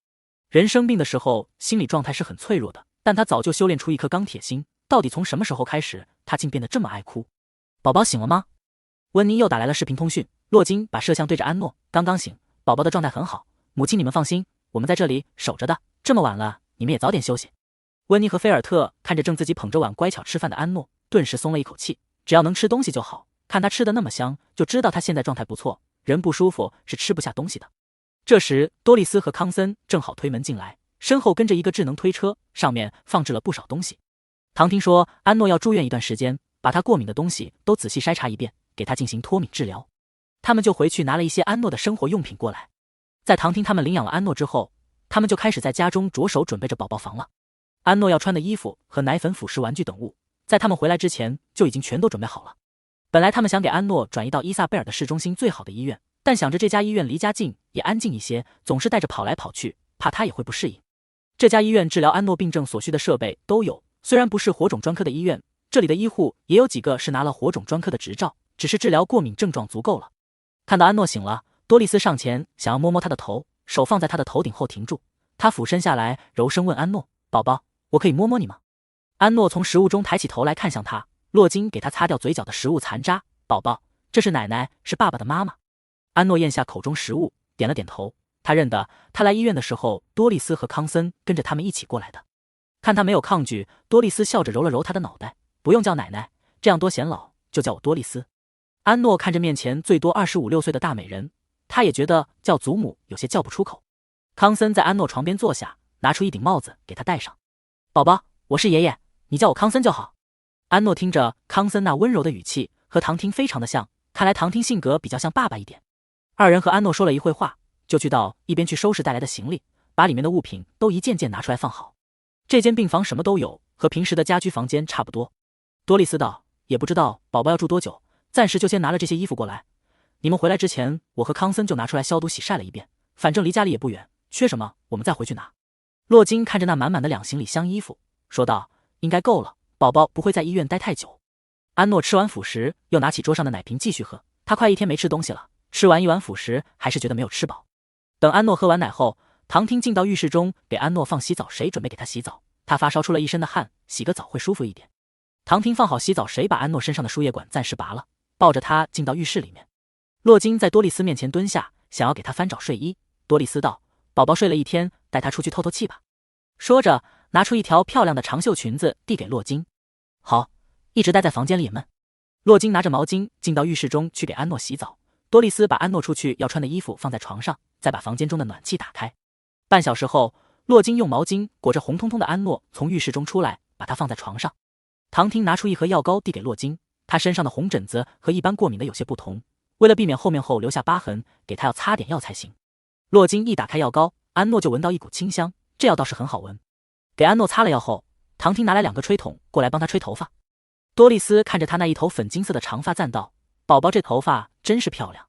A: 人生病的时候，心理状态是很脆弱的，但他早就修炼出一颗钢铁心。到底从什么时候开始，他竟变得这么爱哭？宝宝醒了吗？温妮又打来了视频通讯。洛金把摄像对着安诺，刚刚醒，宝宝的状态很好，母亲你们放心，我们在这里守着的，这么晚了，你们也早点休息。温妮和菲尔特看着正自己捧着碗乖巧吃饭的安诺，顿时松了一口气，只要能吃东西就好，看他吃的那么香，就知道他现在状态不错，人不舒服是吃不下东西的。这时多丽丝和康森正好推门进来，身后跟着一个智能推车，上面放置了不少东西。唐听说安诺要住院一段时间，把他过敏的东西都仔细筛查一遍，给他进行脱敏治疗。他们就回去拿了一些安诺的生活用品过来。在唐听他们领养了安诺之后，他们就开始在家中着手准备着宝宝房了。安诺要穿的衣服和奶粉、辅食、玩具等物，在他们回来之前就已经全都准备好了。本来他们想给安诺转移到伊萨贝尔的市中心最好的医院，但想着这家医院离家近，也安静一些，总是带着跑来跑去，怕他也会不适应。这家医院治疗安诺病症所需的设备都有，虽然不是火种专科的医院，这里的医护也有几个是拿了火种专科的执照，只是治疗过敏症状足够了。看到安诺醒了，多丽丝上前想要摸摸他的头，手放在他的头顶后停住，他俯身下来，柔声问安诺：“宝宝，我可以摸摸你吗？”安诺从食物中抬起头来看向他，洛金给他擦掉嘴角的食物残渣：“宝宝，这是奶奶，是爸爸的妈妈。”安诺咽下口中食物，点了点头。他认得，他来医院的时候，多丽丝和康森跟着他们一起过来的。看他没有抗拒，多丽丝笑着揉了揉他的脑袋：“不用叫奶奶，这样多显老，就叫我多丽丝。”安诺看着面前最多25、6岁的大美人，他也觉得叫祖母有些叫不出口。康森在安诺床边坐下，拿出一顶帽子给他戴上。“宝宝，我是爷爷，你叫我康森就好。”安诺听着康森那温柔的语气，和唐听非常的像，看来唐听性格比较像爸爸一点。二人和安诺说了一会话，就去到一边去收拾带来的行李，把里面的物品都一件件拿出来放好。这间病房什么都有，和平时的家居房间差不多。多丽丝道：“也不知道宝宝要住多久，暂时就先拿了这些衣服过来。你们回来之前，我和康森就拿出来消毒洗晒了一遍，反正离家里也不远，缺什么我们再回去拿。”洛金看着那满满的2行李箱衣服，说道：“应该够了，宝宝不会在医院待太久。”安诺吃完辅食，又拿起桌上的奶瓶继续喝，他快1天没吃东西了，吃完1碗辅食还是觉得没有吃饱。等安诺喝完奶后，唐听进到浴室中给安诺放洗澡水，准备给他洗澡。他发烧出了一身的汗，洗个澡会舒服一点。唐听放好洗澡水，把安诺身上的输液管暂时拔了，抱着他进到浴室里面。洛金在多丽丝面前蹲下，想要给他翻找睡衣。多丽丝道：“宝宝睡了1天，带他出去透透气吧。”说着拿出一条漂亮的长袖裙子递给洛金。“好，一直待在房间里也闷。”洛金拿着毛巾进到浴室中去给安诺洗澡。多丽丝把安诺出去要穿的衣服放在床上，再把房间中的暖气打开。半小时后，洛金用毛巾裹着红彤彤的安诺从浴室中出来，把他放在床上。唐听拿出一盒药膏递给洛金，他身上的红疹子和一般过敏的有些不同，为了避免后面后留下疤痕，给他要擦点药才行。洛金一打开药膏，安诺就闻到一股清香，这药倒是很好闻。给安诺擦了药后，唐听拿来2个吹筒过来帮他吹头发。多丽丝看着他那一头粉金色的长发赞道：“宝宝这头发真是漂亮。”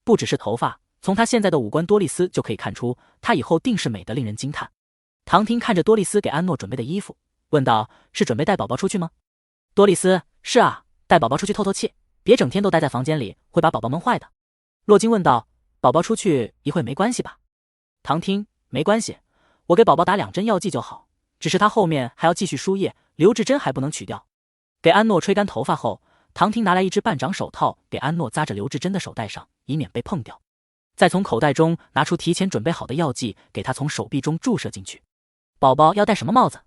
A: 不只是头发，从他现在的五官，多丽丝就可以看出他以后定是美得令人惊叹。唐听看着多丽丝给安诺准备的衣服，问道：“是准备带宝宝出去吗？”多丽丝：“是啊，带宝宝出去透透气，别整天都待在房间里，会把宝宝闷坏的。”洛金问道：“宝宝出去一会没关系吧？”唐听：“没关系，我给宝宝打2针药剂就好，只是他后面还要继续输液，留置针还不能取掉。”给安诺吹干头发后，唐听拿来一只半掌手套给安诺扎着留置针的手带上，以免被碰掉。再从口袋中拿出提前准备好的药剂，给他从手臂中注射进去。“宝宝要戴什么帽子？”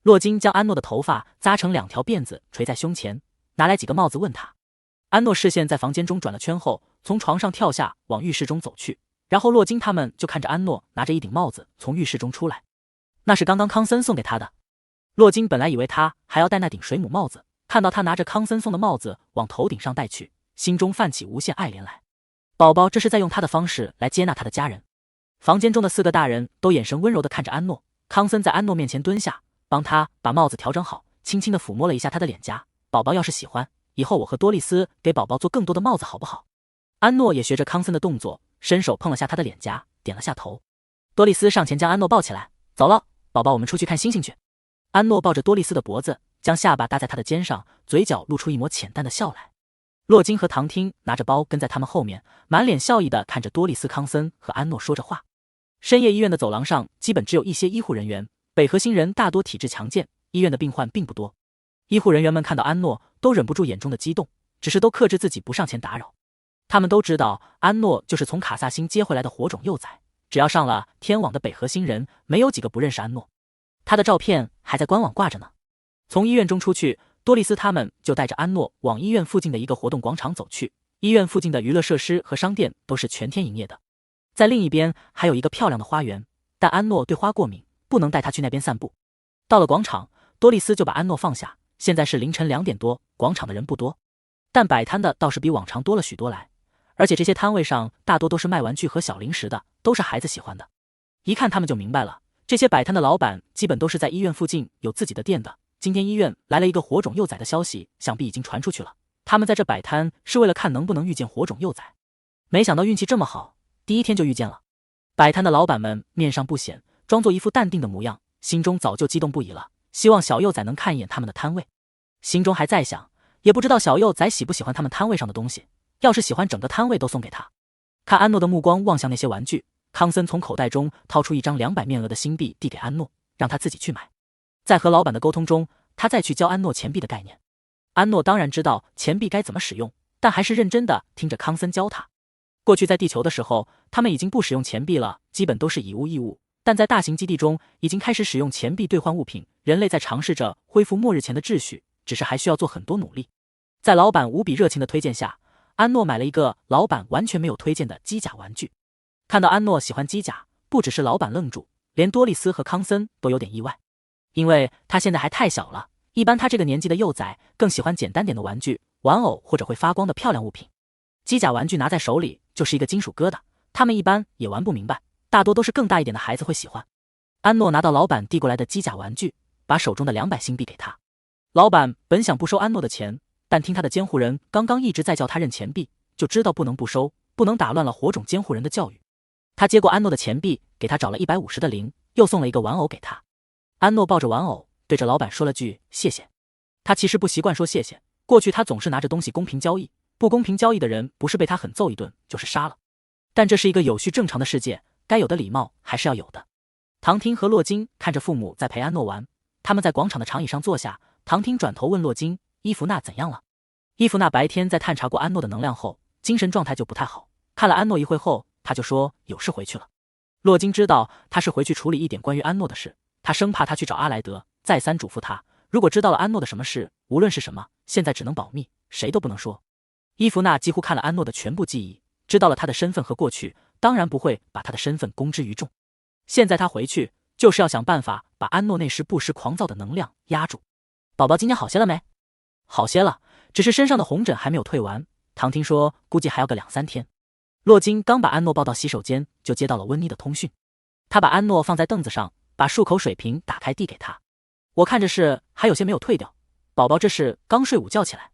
A: 洛金将安诺的头发扎成2条辫子垂在胸前，拿来几个帽子问他。安诺视线在房间中转了圈后，从床上跳下往浴室中走去，然后洛金他们就看着安诺拿着一顶帽子从浴室中出来，那是刚刚康森送给他的。洛金本来以为他还要戴那顶水母帽子，看到他拿着康森送的帽子往头顶上戴去，心中泛起无限爱怜来。宝宝这是在用他的方式来接纳他的家人。房间中的4个大人都眼神温柔地看着安诺，康森在安诺面前蹲下，帮他把帽子调整好，轻轻地抚摸了一下他的脸颊。宝宝要是喜欢，以后我和多丽丝给宝宝做更多的帽子好不好？安诺也学着康森的动作，伸手碰了下他的脸颊，点了下头。多丽丝上前将安诺抱起来，走了，宝宝，我们出去看星星去。安诺抱着多丽丝的脖子，将下巴搭在她的肩上，嘴角露出一抹浅淡的笑来。洛金和唐汀拿着包跟在他们后面，满脸笑意地看着多丽丝、康森和安诺说着话。深夜医院的走廊上基本只有一些医护人员，北河星人大多体质强健，医院的病患并不多。医护人员们看到安诺都忍不住眼中的激动，只是都克制自己不上前打扰。他们都知道安诺就是从卡萨星接回来的火种幼崽，只要上了天网的北河星人，没有几个不认识安诺。他的照片还在官网挂着呢。从医院中出去，多丽丝他们就带着安诺往医院附近的一个活动广场走去。医院附近的娱乐设施和商店都是全天营业的，在另一边还有一个漂亮的花园，但安诺对花过敏，不能带他去那边散步。到了广场，多丽丝就把安诺放下。现在是凌晨2点多，广场的人不多，但摆摊的倒是比往常多了许多来，而且这些摊位上大多都是卖玩具和小零食的，都是孩子喜欢的。一看他们就明白了，这些摆摊的老板基本都是在医院附近有自己的店的。今天医院来了一个火种幼崽的消息，想必已经传出去了。他们在这摆摊是为了看能不能遇见火种幼崽。没想到运气这么好，第一天就遇见了。摆摊的老板们面上不显，装作一副淡定的模样，心中早就激动不已了，希望小幼崽能看一眼他们的摊位。心中还在想，也不知道小幼崽喜不喜欢他们摊位上的东西，要是喜欢，整个摊位都送给他。看安诺的目光望向那些玩具，康森从口袋中掏出一张200面额的新币递给安诺，让他自己去买。在和老板的沟通中，他再去教安诺钱币的概念。安诺当然知道钱币该怎么使用，但还是认真的听着康森教他。过去在地球的时候，他们已经不使用钱币了，基本都是以物易物，但在大型基地中已经开始使用钱币兑换物品。人类在尝试着恢复末日前的秩序，只是还需要做很多努力。在老板无比热情的推荐下，安诺买了一个老板完全没有推荐的机甲玩具。看到安诺喜欢机甲，不只是老板愣住，连多丽丝和康森都有点意外，因为他现在还太小了，一般他这个年纪的幼崽更喜欢简单点的玩具、玩偶或者会发光的漂亮物品。机甲玩具拿在手里就是一个金属疙瘩，他们一般也玩不明白，大多都是更大一点的孩子会喜欢。安诺拿到老板递过来的机甲玩具，把手中的200新币给他。老板本想不收安诺的钱，但听他的监护人刚刚一直在叫他认钱币，就知道不能不收，不能打乱了火种监护人的教育。他接过安诺的钱币，给他找了150的零，又送了一个玩偶给他。安诺抱着玩偶，对着老板说了句谢谢。他其实不习惯说谢谢，过去他总是拿着东西公平交易，不公平交易的人不是被他狠揍一顿，就是杀了。但这是一个有序正常的世界，该有的礼貌还是要有的。唐汀和洛金看着父母在陪安诺玩，他们在广场的长椅上坐下。唐汀转头问洛金，伊芙娜怎样了？伊芙娜白天在探查过安诺的能量后，精神状态就不太好，看了安诺一会后，他就说有事回去了。洛金知道他是回去处理一点关于安诺的事，他生怕他去找阿莱德，再三嘱咐他，如果知道了安诺的什么事，无论是什么，现在只能保密，谁都不能说。伊芙娜几乎看了安诺的全部记忆，知道了他的身份和过去，当然不会把他的身份公之于众。现在他回去就是要想办法把安诺那时不时狂躁的能量压住。宝宝今天好些了没？好些了，只是身上的红疹还没有退完。唐汀说估计还要个2-3天。洛金刚把安诺抱到洗手间，就接到了温妮的通讯。他把安诺放在凳子上，把漱口水瓶打开递给他。我看着是还有些没有退掉，宝宝这是刚睡午觉起来。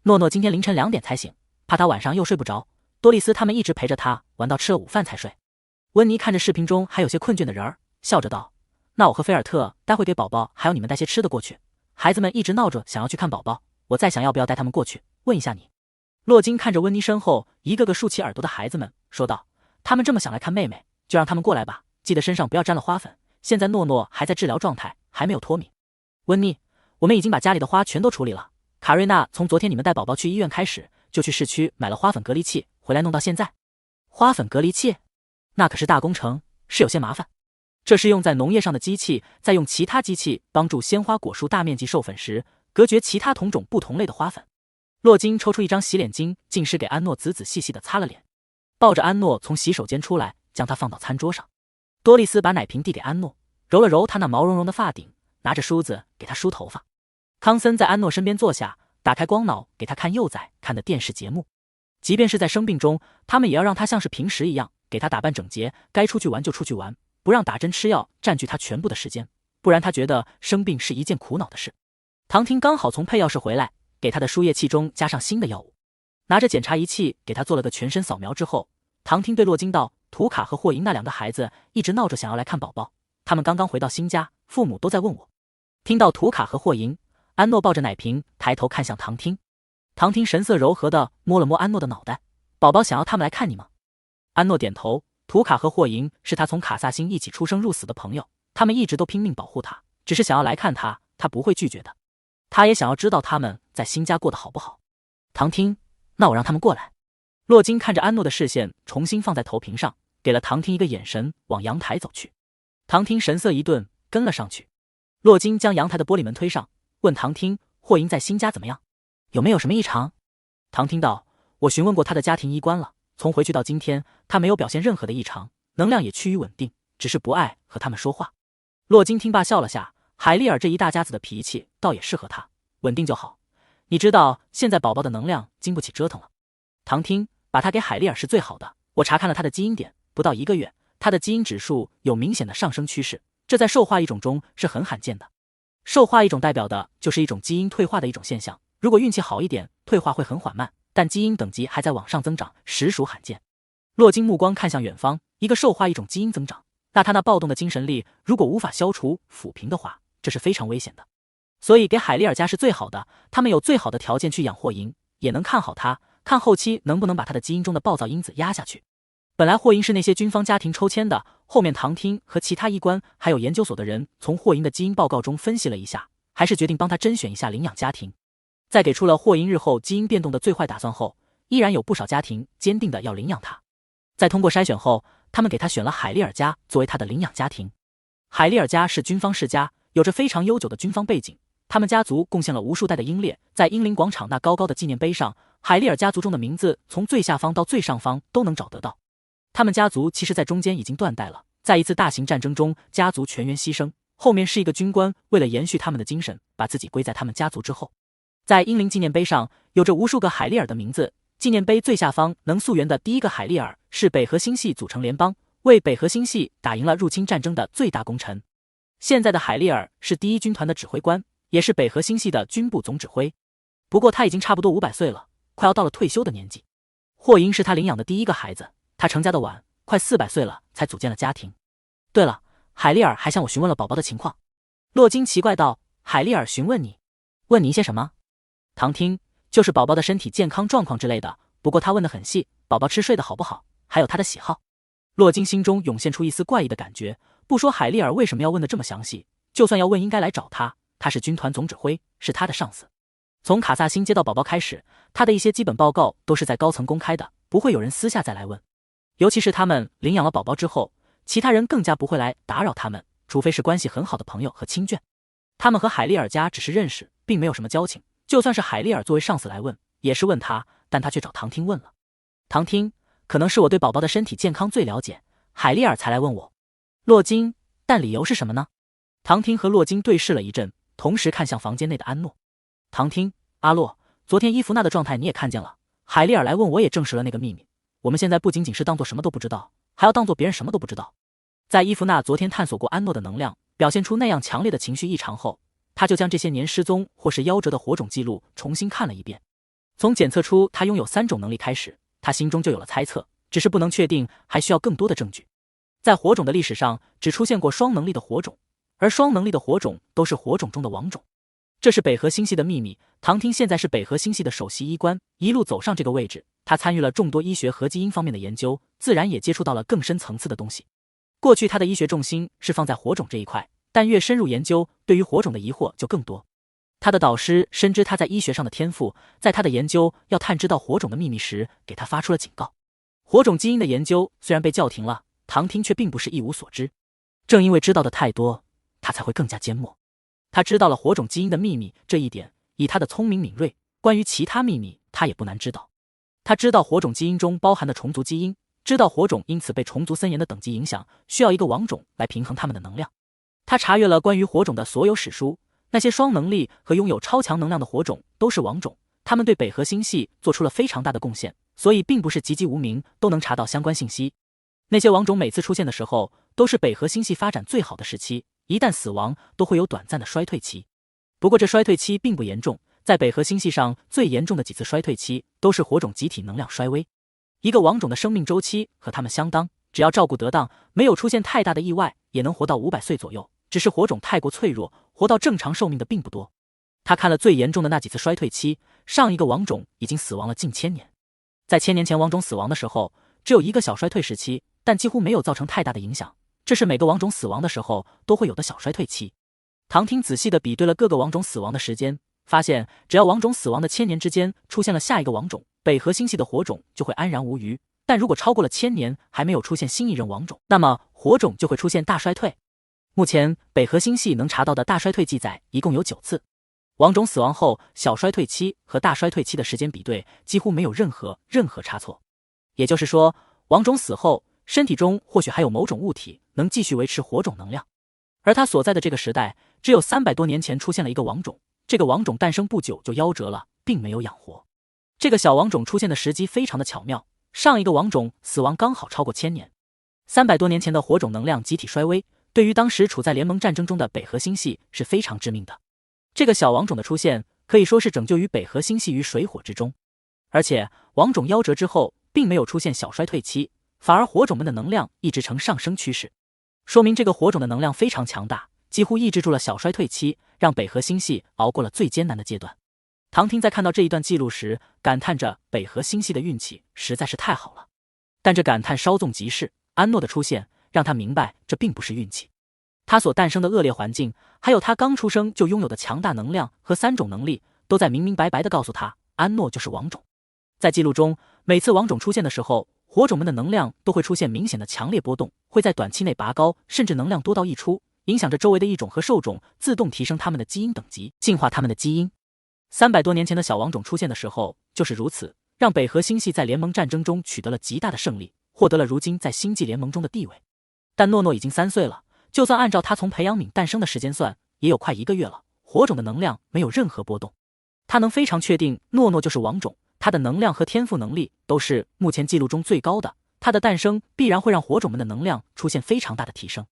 A: 诺诺今天凌晨2点才醒，怕他晚上又睡不着，多丽丝他们一直陪着他玩到吃了午饭才睡。温妮看着视频中还有些困倦的人儿，笑着道，那我和菲尔特待会给宝宝还有你们带些吃的过去，孩子们一直闹着想要去看宝宝，我在想要不要带他们过去问一下你。洛金看着温妮身后一个个竖起耳朵的孩子们说道，他们这么想来看妹妹，就让他们过来吧，记得身上不要沾了花粉，现在诺诺还在治疗状态，还没有脱敏。温妮，我们已经把家里的花全都处理了，卡瑞娜从昨天你们带宝宝去医院开始，就去市区买了花粉隔离器，回来弄到现在。花粉隔离器？那可是大工程，是有些麻烦。这是用在农业上的机器，再用其他机器帮助鲜花果树大面积授粉时，隔绝其他同种不同类的花粉。洛金抽出一张洗脸巾，尽湿给安诺仔仔细细地擦了脸，抱着安诺从洗手间出来，将他放到餐桌上。多丽丝把奶瓶递给安诺，揉了揉他那毛茸茸的发顶，拿着梳子给他梳头发。康森在安诺身边坐下，打开光脑给他看幼崽看的电视节目。即便是在生病中，他们也要让他像是平时一样，给他打扮整洁，该出去玩就出去玩，不让打针吃药占据他全部的时间，不然他觉得生病是一件苦恼的事。唐婷刚好从配药室回来，给他的输液器中加上新的药物，拿着检查仪器给他做了个全身扫描之后，唐婷对洛金道：图卡和霍银那两个孩子一直闹着想要来看宝宝，他们刚刚回到新家，父母都在问我。听到图卡和霍银，安诺抱着奶瓶抬头看向唐婷，唐婷神色柔和地摸了摸安诺的脑袋，宝宝想要他们来看你吗？安诺点头，图卡和霍银是他从卡萨星一起出生入死的朋友，他们一直都拼命保护他，只是想要来看他，他不会拒绝的。他也想要知道他们在新家过得好不好。唐婷，那我让他们过来。洛金看着安诺的视线重新放在投屏上，给了唐婷一个眼神，往阳台走去。唐婷神色一顿，跟了上去。洛金将阳台的玻璃门推上，问唐婷：霍银在新家怎么样？有没有什么异常？唐婷道：我询问过他的家庭医官了，从回去到今天，他没有表现任何的异常，能量也趋于稳定，只是不爱和他们说话。洛金听罢笑了下，海利尔这一大家子的脾气倒也适合他，稳定就好。你知道现在宝宝的能量经不起折腾了。唐听，把他给海利尔是最好的，我查看了他的基因点，不到1个月，他的基因指数有明显的上升趋势，这在兽化异种中是很罕见的。兽化异种代表的就是一种基因退化的一种现象，如果运气好一点，退化会很缓慢，但基因等级还在往上增长，实属罕见。洛金目光看向远方，一个兽化异种基因增长，那他那暴动的精神力如果无法消除抚平的话，这是非常危险的。所以给海利尔家是最好的，他们有最好的条件去养霍银，也能看好他，看后期能不能把他的基因中的暴躁因子压下去。本来霍银是那些军方家庭抽签的，后面唐听和其他医官还有研究所的人从霍银的基因报告中分析了一下，还是决定帮他甄选一下领养家庭。在给出了霍银日后基因变动的最坏打算后，依然有不少家庭坚定的要领养他。在通过筛选后，他们给他选了海利尔家作为他的领养家庭。海利尔家是军方世家，有着非常悠久的军方背景，他们家族贡献了无数代的英烈，在英灵广场那高高的纪念碑上，海利尔家族中的名字从最下方到最上方都能找得到。他们家族其实在中间已经断代了，在一次大型战争中，家族全员牺牲，后面是一个军官为了延续他们的精神，把自己归在他们家族之后。在英灵纪念碑上有着无数个海利尔的名字，纪念碑最下方能溯源的第一个海利尔是北河星系组成联邦，为北河星系打赢了入侵战争的最大功臣。现在的海利尔是第一军团的指挥官，也是北河星系的军部总指挥，不过他已经差不多500岁了，快要到了退休的年纪。霍银是他领养的第一个孩子，他成家的晚，快400岁了才组建了家庭。对了，海利尔还向我询问了宝宝的情况。洛金奇怪道：海利尔询问你？问你一些什么？唐听，就是宝宝的身体健康状况之类的，不过他问得很细，宝宝吃睡得好不好，还有他的喜好。洛金心中涌现出一丝怪异的感觉，不说海利尔为什么要问得这么详细，就算要问应该来找他，他是军团总指挥，是他的上司。从卡萨星接到宝宝开始，他的一些基本报告都是在高层公开的，不会有人私下再来问。尤其是他们领养了宝宝之后，其他人更加不会来打扰他们，除非是关系很好的朋友和亲眷。他们和海利尔家只是认识，并没有什么交情，就算是海利尔作为上司来问，也是问他，但他却找唐听问了。唐听，可能是我对宝宝的身体健康最了解，海利尔才来问我。洛金，但理由是什么呢？唐听和洛金对视了一阵，同时看向房间内的安诺。唐听，阿洛，昨天伊芙娜的状态你也看见了，海利尔来问我也证实了那个秘密。我们现在不仅仅是当做什么都不知道，还要当做别人什么都不知道。在伊芙娜昨天探索过安诺的能量，表现出那样强烈的情绪异常后，他就将这些年失踪或是夭折的火种记录重新看了一遍。从检测出他拥有3种能力开始，他心中就有了猜测，只是不能确定，还需要更多的证据。在火种的历史上，只出现过双能力的火种，而双能力的火种都是火种中的王种。这是北河星系的秘密。唐听现在是北河星系的首席医官，一路走上这个位置，他参与了众多医学和基因方面的研究，自然也接触到了更深层次的东西。过去他的医学重心是放在火种这一块，但越深入研究，对于火种的疑惑就更多。他的导师深知他在医学上的天赋，在他的研究要探知到火种的秘密时，给他发出了警告。火种基因的研究虽然被叫停了，唐听却并不是一无所知。正因为知道的太多，他才会更加缄默。他知道了火种基因的秘密，这一点以他的聪明敏锐，关于其他秘密他也不难知道。他知道火种基因中包含的虫族基因，知道火种因此被虫族森严的等级影响，需要一个王种来平衡他们的能量。他查阅了关于火种的所有史书，那些双能力和拥有超强能量的火种都是王种，他们对北河星系做出了非常大的贡献，所以并不是籍籍无名都能查到相关信息。那些王种每次出现的时候，都是北河星系发展最好的时期，一旦死亡都会有短暂的衰退期。不过这衰退期并不严重，在北河星系上最严重的几次衰退期都是火种集体能量衰微。一个王种的生命周期和它们相当，只要照顾得当，没有出现太大的意外，也能活到500岁左右，只是火种太过脆弱，活到正常寿命的并不多。他看了最严重的那几次衰退期，上一个王种已经死亡了近1000年。在1000年前王种死亡的时候，只有一个小衰退时期，但几乎没有造成太大的影响，这是每个王种死亡的时候都会有的小衰退期。唐听仔细地比对了各个王种死亡的时间，发现只要王种死亡的1000年之间出现了下一个王种，北河星系的火种就会安然无虞，但如果超过了1000年还没有出现新一任王种，那么火种就会出现大衰退。目前北河星系能查到的大衰退记载一共有9次。王种死亡后小衰退期和大衰退期的时间比对几乎没有任何差错。也就是说，王种死后身体中或许还有某种物体能继续维持火种能量，而他所在的这个时代只有300多年前出现了一个王种，这个王种诞生不久就夭折了，并没有养活。这个小王种出现的时机非常的巧妙，上一个王种死亡刚好超过1000年。300多年前的火种能量集体衰微，对于当时处在联盟战争中的北河星系是非常致命的。这个小王种的出现可以说是拯救于北河星系于水火之中，而且王种夭折之后并没有出现小衰退期，反而火种们的能量一直呈上升趋势，说明这个火种的能量非常强大，几乎抑制住了小衰退期，让北河星系熬过了最艰难的阶段。唐听在看到这一段记录时，感叹着北河星系的运气实在是太好了。但这感叹稍纵即逝，安诺的出现让他明白这并不是运气。他所诞生的恶劣环境，还有他刚出生就拥有的强大能量和3种能力，都在明明白白地告诉他，安诺就是王种。在记录中，每次王种出现的时候，火种们的能量都会出现明显的强烈波动，会在短期内拔高，甚至能量多到溢出，影响着周围的异种和兽种，自动提升他们的基因等级，进化他们的基因。300多年前的小王种出现的时候就是如此，让北河星系在联盟战争中取得了极大的胜利，获得了如今在星际联盟中的地位。但诺诺已经3岁了，就算按照他从培养皿诞生的时间算，也有快1个月了，火种的能量没有任何波动。他能非常确定诺诺就是王种，他的能量和天赋能力都是目前记录中最高的，他的诞生必然会让火种们的能量出现非常大的提升。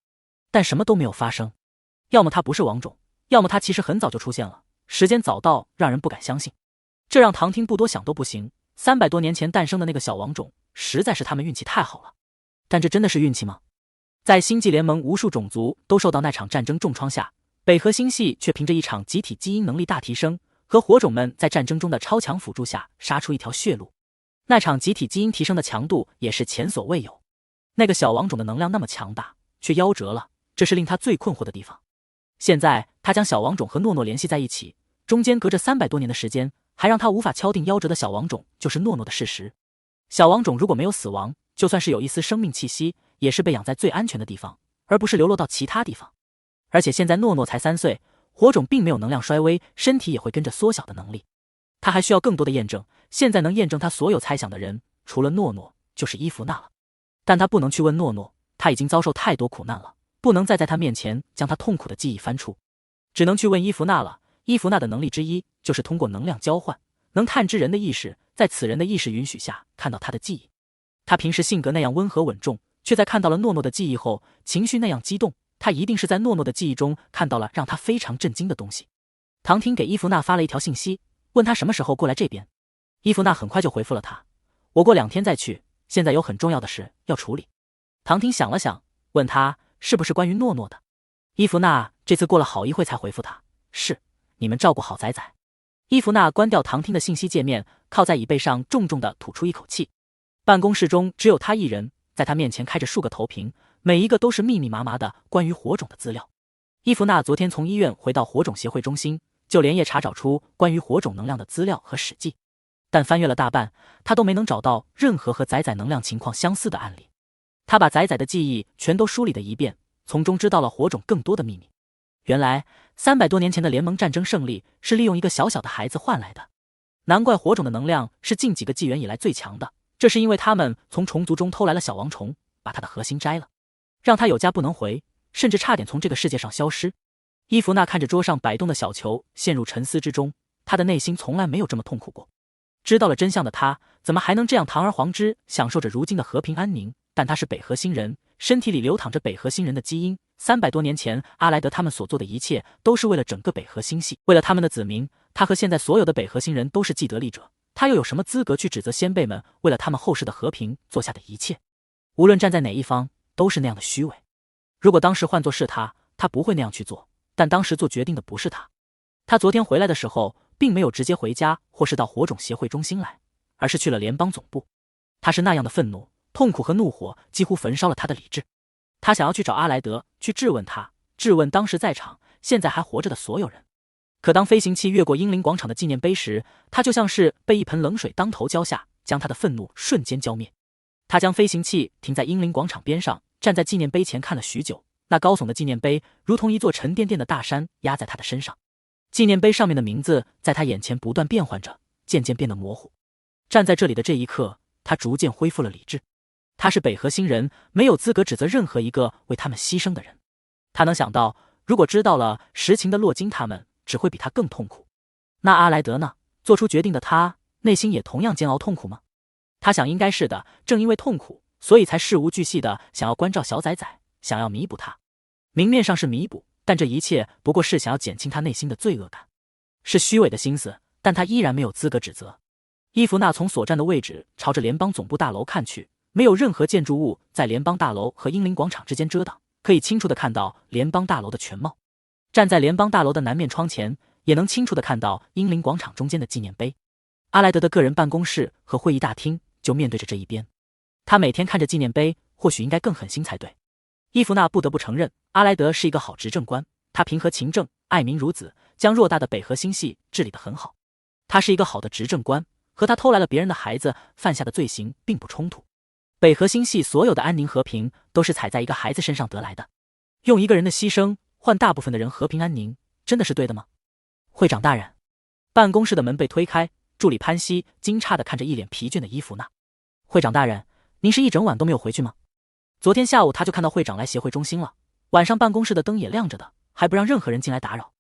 A: 但什么都没有发生，要么他不是王种，要么他其实很早就出现了，时间早到让人不敢相信。这让唐听不多想都不行，300多年前诞生的那个小王种，实在是他们运气太好了。但这真的是运气吗？在星际联盟无数种族都受到那场战争重创下，北河星系却凭着一场集体基因能力大提升，和火种们在战争中的超强辅助下杀出一条血路。那场集体基因提升的强度也是前所未有。那个小王种的能量那么强大，却夭折了，这是令他最困惑的地方。现在他将小王种和诺诺联系在一起，中间隔着300多年的时间，还让他无法敲定夭折的小王种就是诺诺的事实。小王种如果没有死亡，就算是有一丝生命气息，也是被养在最安全的地方，而不是流落到其他地方。而且现在诺诺才3岁，火种并没有能量衰微，身体也会跟着缩小的能力。他还需要更多的验证，现在能验证他所有猜想的人，除了诺诺，就是伊芙娜了。但他不能去问诺诺，他已经遭受太多苦难了，不能再在他面前将他痛苦的记忆翻出，只能去问伊芙娜了。伊芙娜的能力之一就是通过能量交换，能探知人的意识，在此人的意识允许下看到他的记忆。他平时性格那样温和稳重，却在看到了诺诺的记忆后，情绪那样激动，他一定是在诺诺的记忆中看到了让他非常震惊的东西。唐听给伊芙娜发了一条信息，问他什么时候过来这边。伊芙娜很快就回复了他，我过2天再去，现在有很重要的事要处理。唐听想了想，问他是不是关于诺诺的。伊芙娜这次过了好一会才回复他，是，你们照顾好仔仔。伊芙娜关掉唐听的信息界面，靠在椅背上重重地吐出一口气。办公室中只有他一人，在他面前开着数个投屏，每一个都是密密麻麻的关于火种的资料。伊芙娜昨天从医院回到火种协会中心，就连夜查找出关于火种能量的资料和史记，但翻阅了大半，他都没能找到任何和仔仔能量情况相似的案例。他把仔仔的记忆全都梳理了一遍，从中知道了火种更多的秘密。原来300多年前的联盟战争胜利是利用一个小小的孩子换来的，难怪火种的能量是近几个纪元以来最强的，这是因为他们从虫族中偷来了小王虫，把他的核心摘了，让他有家不能回，甚至差点从这个世界上消失。伊芙娜看着桌上摆动的小球，陷入沉思之中，她的内心从来没有这么痛苦过。知道了真相的她，怎么还能这样堂而皇之享受着如今的和平安宁？但她是北河星人，身体里流淌着北河星人的基因， 300多年前，阿莱德他们所做的一切都是为了整个北河星系，为了他们的子民。他和现在所有的北河星人都是既得利者，他又有什么资格去指责先辈们为了他们后世的和平做下的一切？无论站在哪一方，都是那样的虚伪。如果当时换作是他不会那样去做，但当时做决定的不是他。他昨天回来的时候，并没有直接回家或是到火种协会中心来，而是去了联邦总部。他是那样的愤怒、痛苦和怒火几乎焚烧了他的理智。他想要去找阿莱德，去质问他，质问当时在场、现在还活着的所有人。可当飞行器越过英灵广场的纪念碑时，他就像是被一盆冷水当头浇下，将他的愤怒瞬间浇灭。他将飞行器停在英灵广场边上，站在纪念碑前看了许久。那高耸的纪念碑如同一座沉甸甸的大山压在他的身上。纪念碑上面的名字在他眼前不断变换着，渐渐变得模糊。站在这里的这一刻，他逐渐恢复了理智。他是北河星人，没有资格指责任何一个为他们牺牲的人。他能想到，如果知道了实情的洛金他们只会比他更痛苦。那阿莱德呢？做出决定的他，内心也同样煎熬痛苦吗？他想应该是的，正因为痛苦，所以才事无巨细的想要关照小崽崽，想要弥补他。明面上是弥补，但这一切不过是想要减轻他内心的罪恶感，是虚伪的心思，但他依然没有资格指责。伊芙娜从所站的位置朝着联邦总部大楼看去，没有任何建筑物在联邦大楼和英灵广场之间遮挡，可以清楚地看到联邦大楼的全貌。站在联邦大楼的南面窗前，也能清楚地看到英灵广场中间的纪念碑。阿莱德的个人办公室和会议大厅就面对着这一边。他每天看着纪念碑，或许应该更狠心才对。伊芙娜不得不承认，阿莱德是一个好执政官，他平和勤政，爱民如子，将偌大的北河星系治理得很好。他是一个好的执政官，和他偷来了别人的孩子犯下的罪行并不冲突。北河星系所有的安宁和平都是踩在一个孩子身上得来的，用一个人的牺牲换大部分的人和平安宁，真的是对的吗？会长大人，办公室的门被推开，助理潘西惊诧地看着一脸疲倦的伊芙娜。会长大人，您是一整晚都没有回去吗？昨天下午他就看到会长来协会中心了，晚上办公室的灯也亮着的，还不让任何人进来打扰。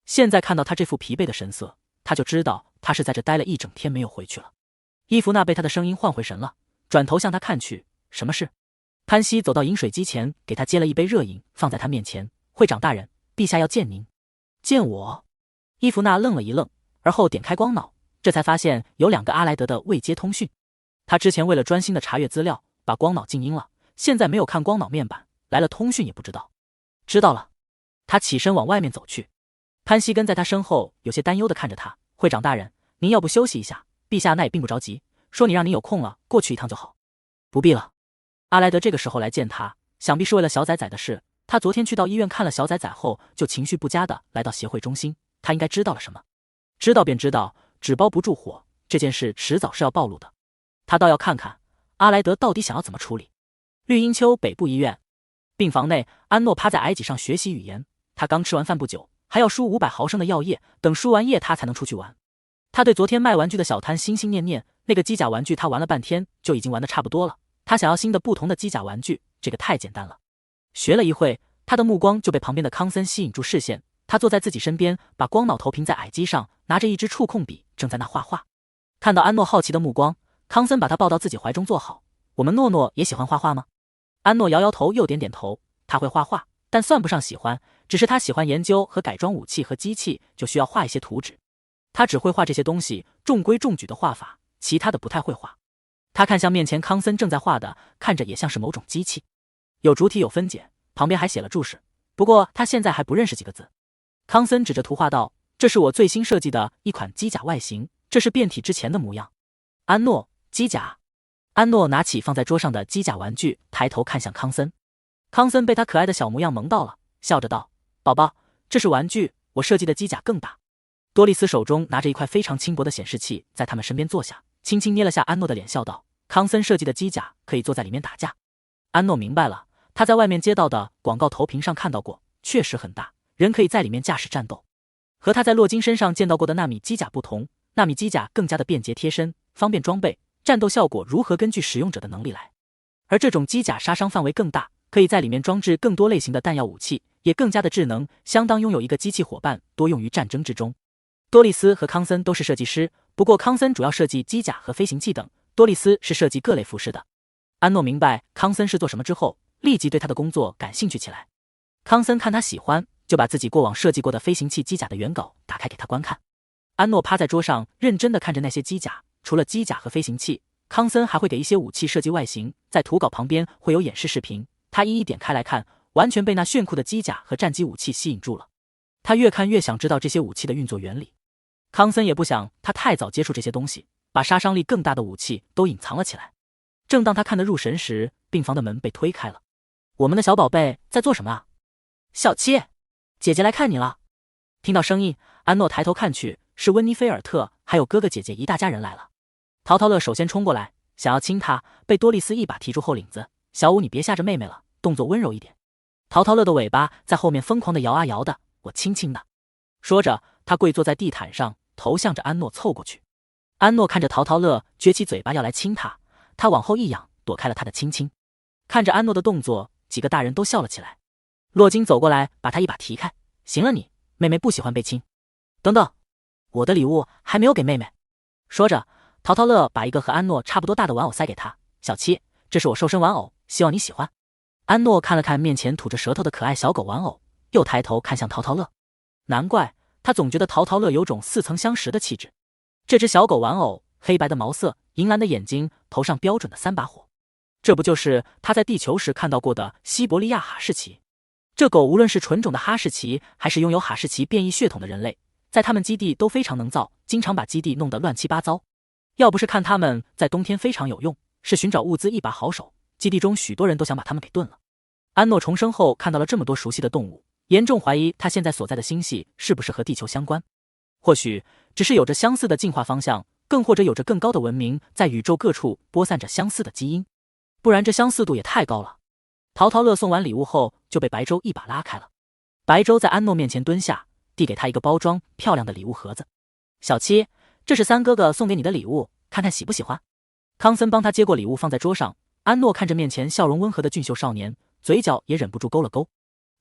A: 现在看到他这副疲惫的神色，他就知道他是在这待了一整天没有回去了。伊芙娜被他的声音唤回神了，转头向他看去，什么事？潘西走到饮水机前，给他接了一杯热饮，放在他面前。会长大人，陛下要见您。见我？伊芙娜愣了一愣，而后点开光脑，这才发现有2个阿莱德的未接通讯。他之前为了专心的查阅资料，把光脑静音了，现在没有看光脑面板，来了通讯也不知道。知道了。他起身往外面走去。潘西跟在他身后，有些担忧的看着他。会长大人，您要不休息一下？陛下那也并不着急，说你让您有空了过去一趟就好。不必了。阿莱德这个时候来见他，想必是为了小崽崽的事。他昨天去到医院看了小崽崽后，就情绪不佳的来到协会中心。他应该知道了什么？知道便知道，纸包不住火，这件事迟早是要暴露的。他倒要看看阿莱德到底想要怎么处理。绿茵丘北部医院病房内，安诺趴在矮几上学习语言。他刚吃完饭不久，还要输500毫升的药液，等输完液他才能出去玩。他对昨天卖玩具的小摊心心念念，那个机甲玩具他玩了半天就已经玩得差不多了。他想要新的不同的机甲玩具，这个太简单了。学了一会，他的目光就被旁边的康森吸引住视线。他坐在自己身边，把光脑投屏在矮机上，拿着一支触控笔正在那画画。看到安诺好奇的目光，康森把他抱到自己怀中坐好。我们诺诺也喜欢画画吗？安诺摇摇头又点点头。他会画画，但算不上喜欢，只是他喜欢研究和改装武器和机器，就需要画一些图纸。他只会画这些东西，中规中矩的画法，其他的不太会画。他看向面前康森正在画的，看着也像是某种机器，有主体有分解，旁边还写了注释，不过他现在还不认识几个字。康森指着图画道：“这是我最新设计的一款机甲外形，这是变体之前的模样。”安诺，机甲。安诺拿起放在桌上的机甲玩具，抬头看向康森。康森被他可爱的小模样萌到了，笑着道：“宝宝，这是玩具，我设计的机甲更大。”多丽丝手中拿着一块非常轻薄的显示器，在他们身边坐下，轻轻捏了下安诺的脸，笑道：“康森设计的机甲可以坐在里面打架。”安诺明白了，他在外面接到的广告投屏上看到过，确实很大，人可以在里面驾驶战斗。和他在洛金身上见到过的纳米机甲不同，纳米机甲更加的便捷贴身，方便装备，战斗效果如何根据使用者的能力来。而这种机甲杀伤范围更大，可以在里面装置更多类型的弹药武器，也更加的智能，相当拥有一个机器伙伴，多用于战争之中。多丽丝和康森都是设计师，不过康森主要设计机甲和飞行器等，多丽丝是设计各类服饰的。安诺明白康森是做什么之后，立即对他的工作感兴趣起来。康森看他喜欢，就把自己过往设计过的飞行器机甲的原稿打开给他观看。安诺趴在桌上认真地看着那些机甲，除了机甲和飞行器，康森还会给一些武器设计外形，在图稿旁边会有演示视频，他一一点开来看，完全被那炫酷的机甲和战机武器吸引住了。他越看越想知道这些武器的运作原理。康森也不想他太早接触这些东西，把杀伤力更大的武器都隐藏了起来。正当他看得入神时，病房的门被推开了。我们的小宝贝在做什么啊？小七，姐姐来看你了。听到声音，安诺抬头看去，是温妮菲尔特还有哥哥姐姐一大家人来了。陶陶乐首先冲过来，想要亲她，被多丽丝一把提住后领子。小五，你别吓着妹妹了，动作温柔一点。陶陶乐的尾巴在后面疯狂地摇啊摇的，我亲亲的。说着，他跪坐在地毯上，头向着安诺凑过去。安诺看着陶陶乐撅起嘴巴要来亲他，他往后一仰，躲开了他的亲亲。看着安诺的动作，几个大人都笑了起来。洛金走过来，把他一把提开。行了你，妹妹不喜欢被亲。等等，我的礼物还没有给妹妹。说着，陶陶乐把一个和安诺差不多大的玩偶塞给他。小七，这是我瘦身玩偶，希望你喜欢。安诺看了看面前吐着舌头的可爱小狗玩偶，又抬头看向陶陶乐。难怪他总觉得陶陶乐有种似曾相识的气质。这只小狗玩偶，黑白的毛色，银蓝的眼睛，头上标准的3把火。这不就是他在地球时看到过的西伯利亚哈士奇？这狗无论是纯种的哈士奇，还是拥有哈士奇变异血统的人类，在他们基地都非常能造，经常把基地弄得乱七八糟。要不是看他们在冬天非常有用，是寻找物资一把好手，基地中许多人都想把他们给炖了。安诺重生后看到了这么多熟悉的动物，严重怀疑他现在所在的星系是不是和地球相关。或许只是有着相似的进化方向，更或者有着更高的文明，在宇宙各处播散着相似的基因，不然这相似度也太高了。陶陶乐送完礼物后就被白粥一把拉开了。白粥在安诺面前蹲下，递给他一个包装漂亮的礼物盒子。小七，这是三哥哥送给你的礼物，看看喜不喜欢。康森帮他接过礼物放在桌上。安诺看着面前笑容温和的俊秀少年，嘴角也忍不住勾了勾。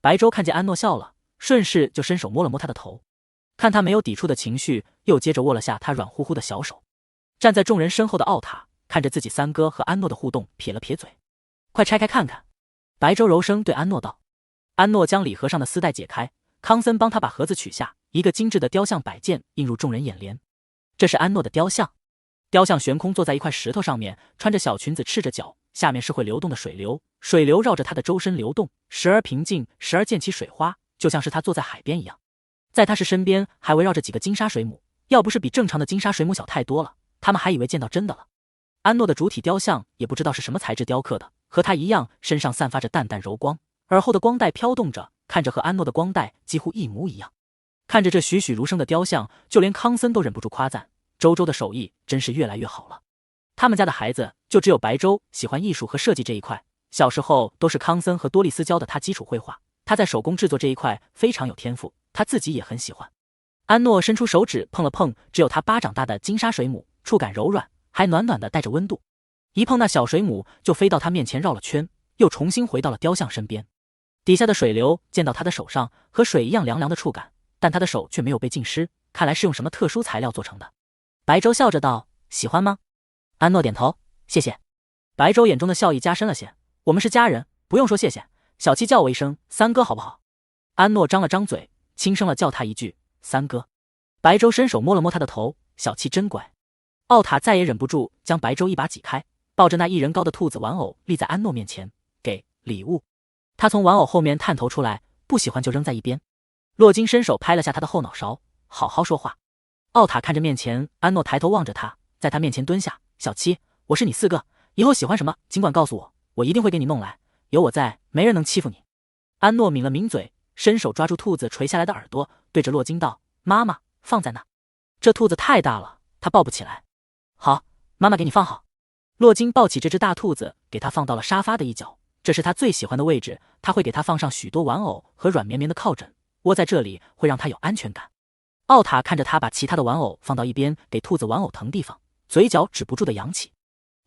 A: 白粥看见安诺笑了，顺势就伸手摸了摸他的头，看他没有抵触的情绪，又接着握了下他软乎乎的小手。站在众人身后的奥塔看着自己三哥和安诺的互动，撇了撇嘴。快拆开看看。白粥柔声对安诺道。安诺将礼盒上的丝带解开，康森帮他把盒子取下，一个精致的雕像摆件映入众人眼帘。这是安诺的雕像。雕像悬空坐在一块石头上面，穿着小裙子，赤着脚，下面是会流动的水流，水流绕着他的周身流动，时而平静，时而溅起水花，就像是他坐在海边一样。在他身边还围绕着几个金沙水母，要不是比正常的金沙水母小太多了，他们还以为见到真的了。安诺的主体雕像也不知道是什么材质雕刻的，和他一样，身上散发着淡淡柔光，耳后的光带飘动着，看着和安诺的光带几乎一模一样。看着这栩栩如生的雕像，就连康森都忍不住夸赞周周的手艺真是越来越好了。他们家的孩子就只有白周喜欢艺术和设计这一块，小时候都是康森和多丽丝教的他基础绘画，他在手工制作这一块非常有天赋，他自己也很喜欢。安诺伸出手指碰了碰只有他巴掌大的金沙水母，触感柔软，还暖暖的带着温度。一碰那小水母就飞到他面前绕了圈，又重新回到了雕像身边。底下的水流溅到他的手上，和水一样凉凉的触感，但他的手却没有被浸湿，看来是用什么特殊材料做成的。白粥笑着道：喜欢吗？安诺点头，谢谢。白粥眼中的笑意加深了些，我们是家人，不用说谢谢，小七叫我一声三哥好不好？安诺张了张嘴，轻声了叫他一句三哥。白粥伸手摸了摸他的头，小七真乖。奥塔再也忍不住将白粥一把挤开，抱着那1人高的兔子玩偶立在安诺面前，给礼物。他从玩偶后面探头出来，不喜欢就扔在一边。洛金伸手拍了下他的后脑勺，好好说话。奥塔看着面前，安诺抬头望着他，在他面前蹲下，小七，我是你四哥，以后喜欢什么尽管告诉我，我一定会给你弄来，有我在，没人能欺负你。安诺抿了抿嘴，伸手抓住兔子垂下来的耳朵，对着洛金道：妈妈，放在那。这兔子太大了，他抱不起来。好，妈妈给你放好。洛金抱起这只大兔子，给它放到了沙发的一角，这是他最喜欢的位置，他会给它放上许多玩偶和软绵绵的靠枕，窝在这里会让他有安全感。奥塔看着他把其他的玩偶放到一边，给兔子玩偶腾地方，嘴角止不住的扬起。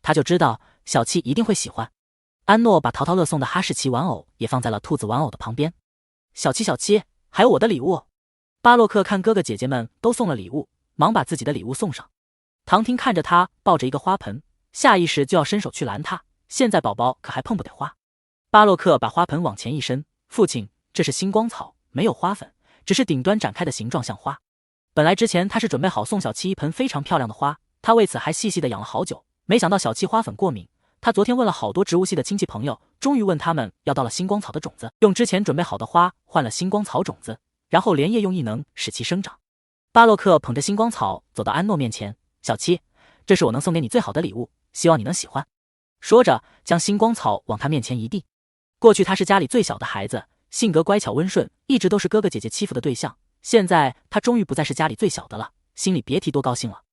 A: 他就知道小七一定会喜欢。安诺把陶陶乐送的哈士奇玩偶也放在了兔子玩偶的旁边。小七，还有我的礼物。巴洛克看哥哥姐姐们都送了礼物，忙把自己的礼物送上。唐婷看着他抱着一个花盆，下意识就要伸手去拦他，现在宝宝可还碰不得花。巴洛克把花盆往前一伸，父亲，这是星光草，没有花粉，只是顶端展开的形状像花。本来之前他是准备好送小七一盆非常漂亮的花，他为此还细细的养了好久，没想到小七花粉过敏。他昨天问了好多植物系的亲戚朋友，终于问他们要到了星光草的种子，用之前准备好的花换了星光草种子，然后连夜用异能使其生长。巴洛克捧着星光草走到安诺面前，小七，这是我能送给你最好的礼物，希望你能喜欢。说着将星光草往他面前一递。过去他是家里最小的孩子，性格乖巧温顺，一直都是哥哥姐姐欺负的对象。现在他终于不再是家里最小的了，心里别提多高兴了。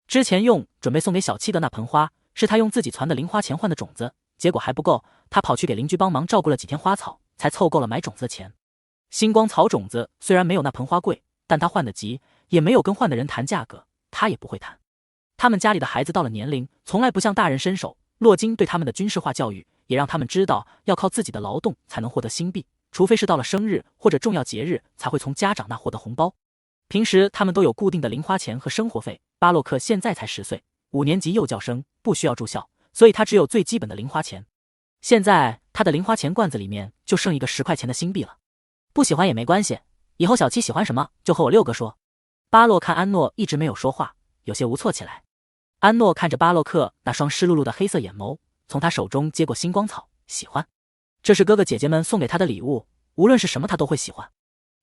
A: 之前准备送给小七的那盆花，是他用自己攒的零花钱换的种子，结果还不够，他跑去给邻居帮忙照顾了几天花草，才凑够了买种子的钱。星光草种子虽然没有那盆花贵，但他换得急，也没有跟换的人谈价格，他也不会谈。他们家里的孩子到了年龄，从来不向大人伸手。洛金对他们的军事化教育，也让他们知道要靠自己的劳动才能获得星币，除非是到了生日或者重要节日才会从家长那获得红包。平时他们都有固定的零花钱和生活费。巴洛克现在才10岁，5年级幼教生，不需要住校，所以他只有最基本的零花钱。现在他的零花钱罐子里面就剩一个10块钱的星币了。不喜欢也没关系，以后小七喜欢什么就和我六哥说。巴洛看安诺一直没有说话，有些无措起来。安诺看着巴洛克那双湿漉漉的黑色眼眸，从他手中接过星光草，喜欢。这是哥哥姐姐们送给他的礼物，无论是什么他都会喜欢。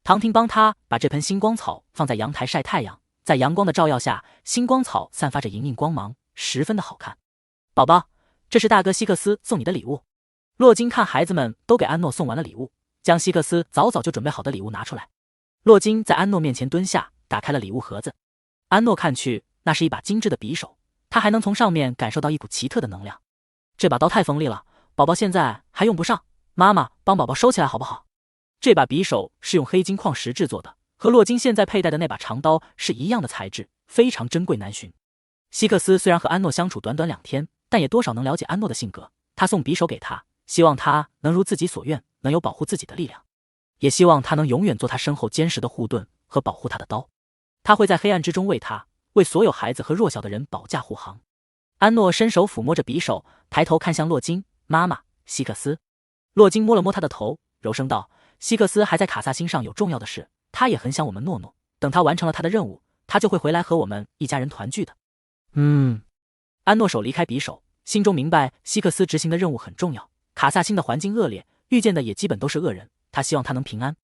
A: 唐婷帮他把这盆星光草放在阳台晒太阳，在阳光的照耀下，星光草散发着莹莹光芒，十分的好看。宝宝，这是大哥希克斯送你的礼物。洛金看孩子们都给安诺送完了礼物，将希克斯早早就准备好的礼物拿出来。洛金在安诺面前蹲下，打开了礼物盒子。安诺看去，那是一把精致的匕首，他还能从上面感受到一股奇特的能量。这把刀太锋利了，宝宝现在还用不上，妈妈帮宝宝收起来好不好？这把匕首是用黑金矿石制作的，和洛金现在佩戴的那把长刀是一样的材质，非常珍贵难寻。希克斯虽然和安诺相处短短2天，但也多少能了解安诺的性格。他送匕首给他，希望他能如自己所愿，能有保护自己的力量，也希望他能永远做他身后坚实的护盾和保护他的刀。他会在黑暗之中为所有孩子和弱小的人保驾护航。安诺伸手抚摸着匕首，抬头看向洛金，妈妈，希克斯。洛金摸了摸他的头，柔声道，希克斯还在卡萨星上有重要的事，他也很想我们诺诺，等他完成了他的任务，他就会回来和我们一家人团聚的。安诺手离开匕首，心中明白希克斯执行的任务很重要。卡萨星的环境恶劣，遇见的也基本都是恶人，他希望他能平安。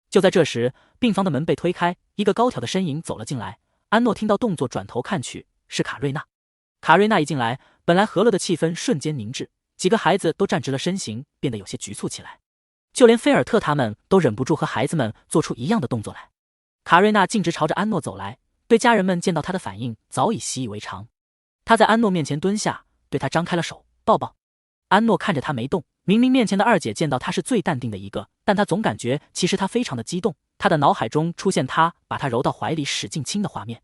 A: 就在这时，病房的门被推开，一个高挑的身影走了进来。安诺听到动作，转头看去，是卡瑞娜。卡瑞娜一进来，本来和乐的气氛瞬间凝滞，几个孩子都站直了身形，变得有些局促起来。就连菲尔特他们都忍不住和孩子们做出一样的动作来。卡瑞娜径直朝着安诺走来，对家人们见到他的反应早已习以为常。他在安诺面前蹲下，对他张开了手，抱抱。安诺看着他没动，明明面前的二姐见到他是最淡定的一个，但他总感觉其实他非常的激动。他的脑海中出现他把他揉到怀里使劲亲的画面。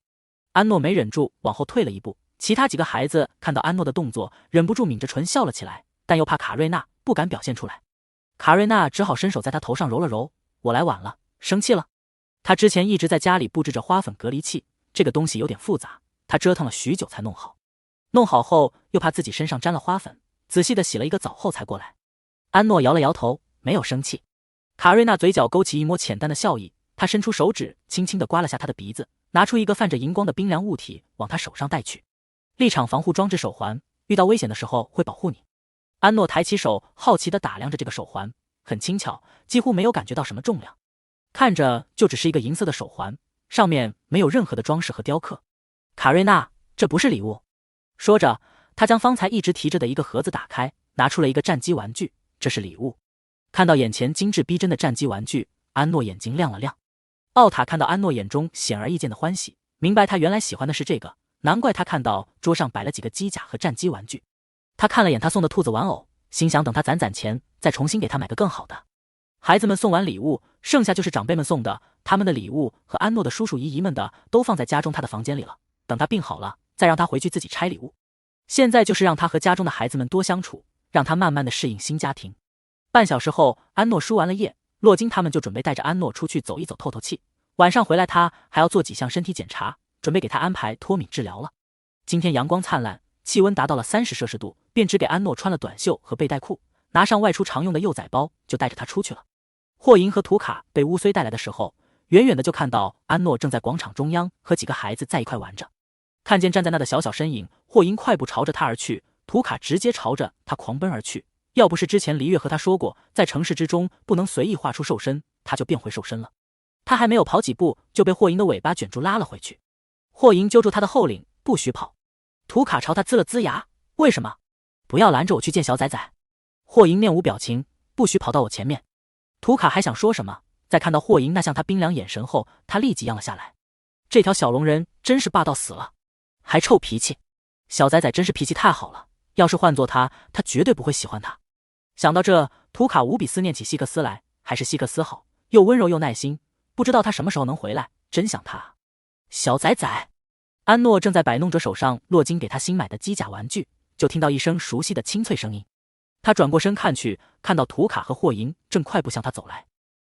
A: 安诺没忍住往后退了一步，其他几个孩子看到安诺的动作，忍不住抿着唇笑了起来，但又怕卡瑞娜，不敢表现出来。卡瑞娜只好伸手在他头上揉了揉，我来晚了，生气了。他之前一直在家里布置着花粉隔离器，这个东西有点复杂，他折腾了许久才弄好。弄好后又怕自己身上沾了花粉，仔细的洗了一个澡后才过来。安诺摇了摇头，没有生气。卡瑞娜嘴角勾起一抹浅淡的笑意，她伸出手指轻轻地刮了下他的鼻子，拿出一个泛着荧光的冰凉物体往他手上带去。立场防护装置手环，遇到危险的时候会保护你。安诺抬起手，好奇地打量着这个手环，很轻巧，几乎没有感觉到什么重量，看着就只是一个银色的手环，上面没有任何的装饰和雕刻。卡瑞娜，这不是礼物。说着，他将方才一直提着的一个盒子打开，拿出了一个战机玩具，这是礼物。看到眼前精致逼真的战机玩具，安诺眼睛亮了亮。奥塔看到安诺眼中显而易见的欢喜，明白他原来喜欢的是这个，难怪他看到桌上摆了几个机甲和战机玩具。他看了眼他送的兔子玩偶，心想等他攒钱再重新给他买个更好的。孩子们送完礼物，剩下就是长辈们送的，他们的礼物和安诺的叔叔姨姨们的都放在家中他的房间里了，等他病好了再让他回去自己拆礼物。现在就是让他和家中的孩子们多相处，让他慢慢的适应新家庭。半小时后，安诺输完了液，洛金他们就准备带着安诺出去走一走透透气，晚上回来他还要做几项身体检查，准备给他安排脱敏治疗了。今天阳光灿烂，气温达到了30摄氏度，便只给安诺穿了短袖和背带裤，拿上外出常用的幼崽包，就带着他出去了。霍银和图卡被乌虽带来的时候，远远的就看到安诺正在广场中央和几个孩子在一块玩着。看见站在那的小小身影，霍银快步朝着他而去，图卡直接朝着他狂奔而去。要不是之前黎月和他说过，在城市之中不能随意画出兽身，他就变回兽身了。他还没有跑几步，就被霍银的尾巴卷住拉了回去。霍银揪住他的后领，不许跑。图卡朝他呲了呲牙，为什么？不要拦着我去见小崽崽。霍银面无表情，不许跑到我前面。图卡还想说什么，在看到霍银那向他冰凉眼神后，他立即央了下来。这条小龙人真是霸道死了，还臭脾气。小崽崽真是脾气太好了，要是换做他绝对不会喜欢他。想到这，图卡无比思念起希克斯来，还是希克斯好，又温柔又耐心，不知道他什么时候能回来，真想他啊。小崽崽，安诺正在摆弄着手上洛金给他新买的机甲玩具，就听到一声熟悉的清脆声音。他转过身看去，看到图卡和霍银正快步向他走来。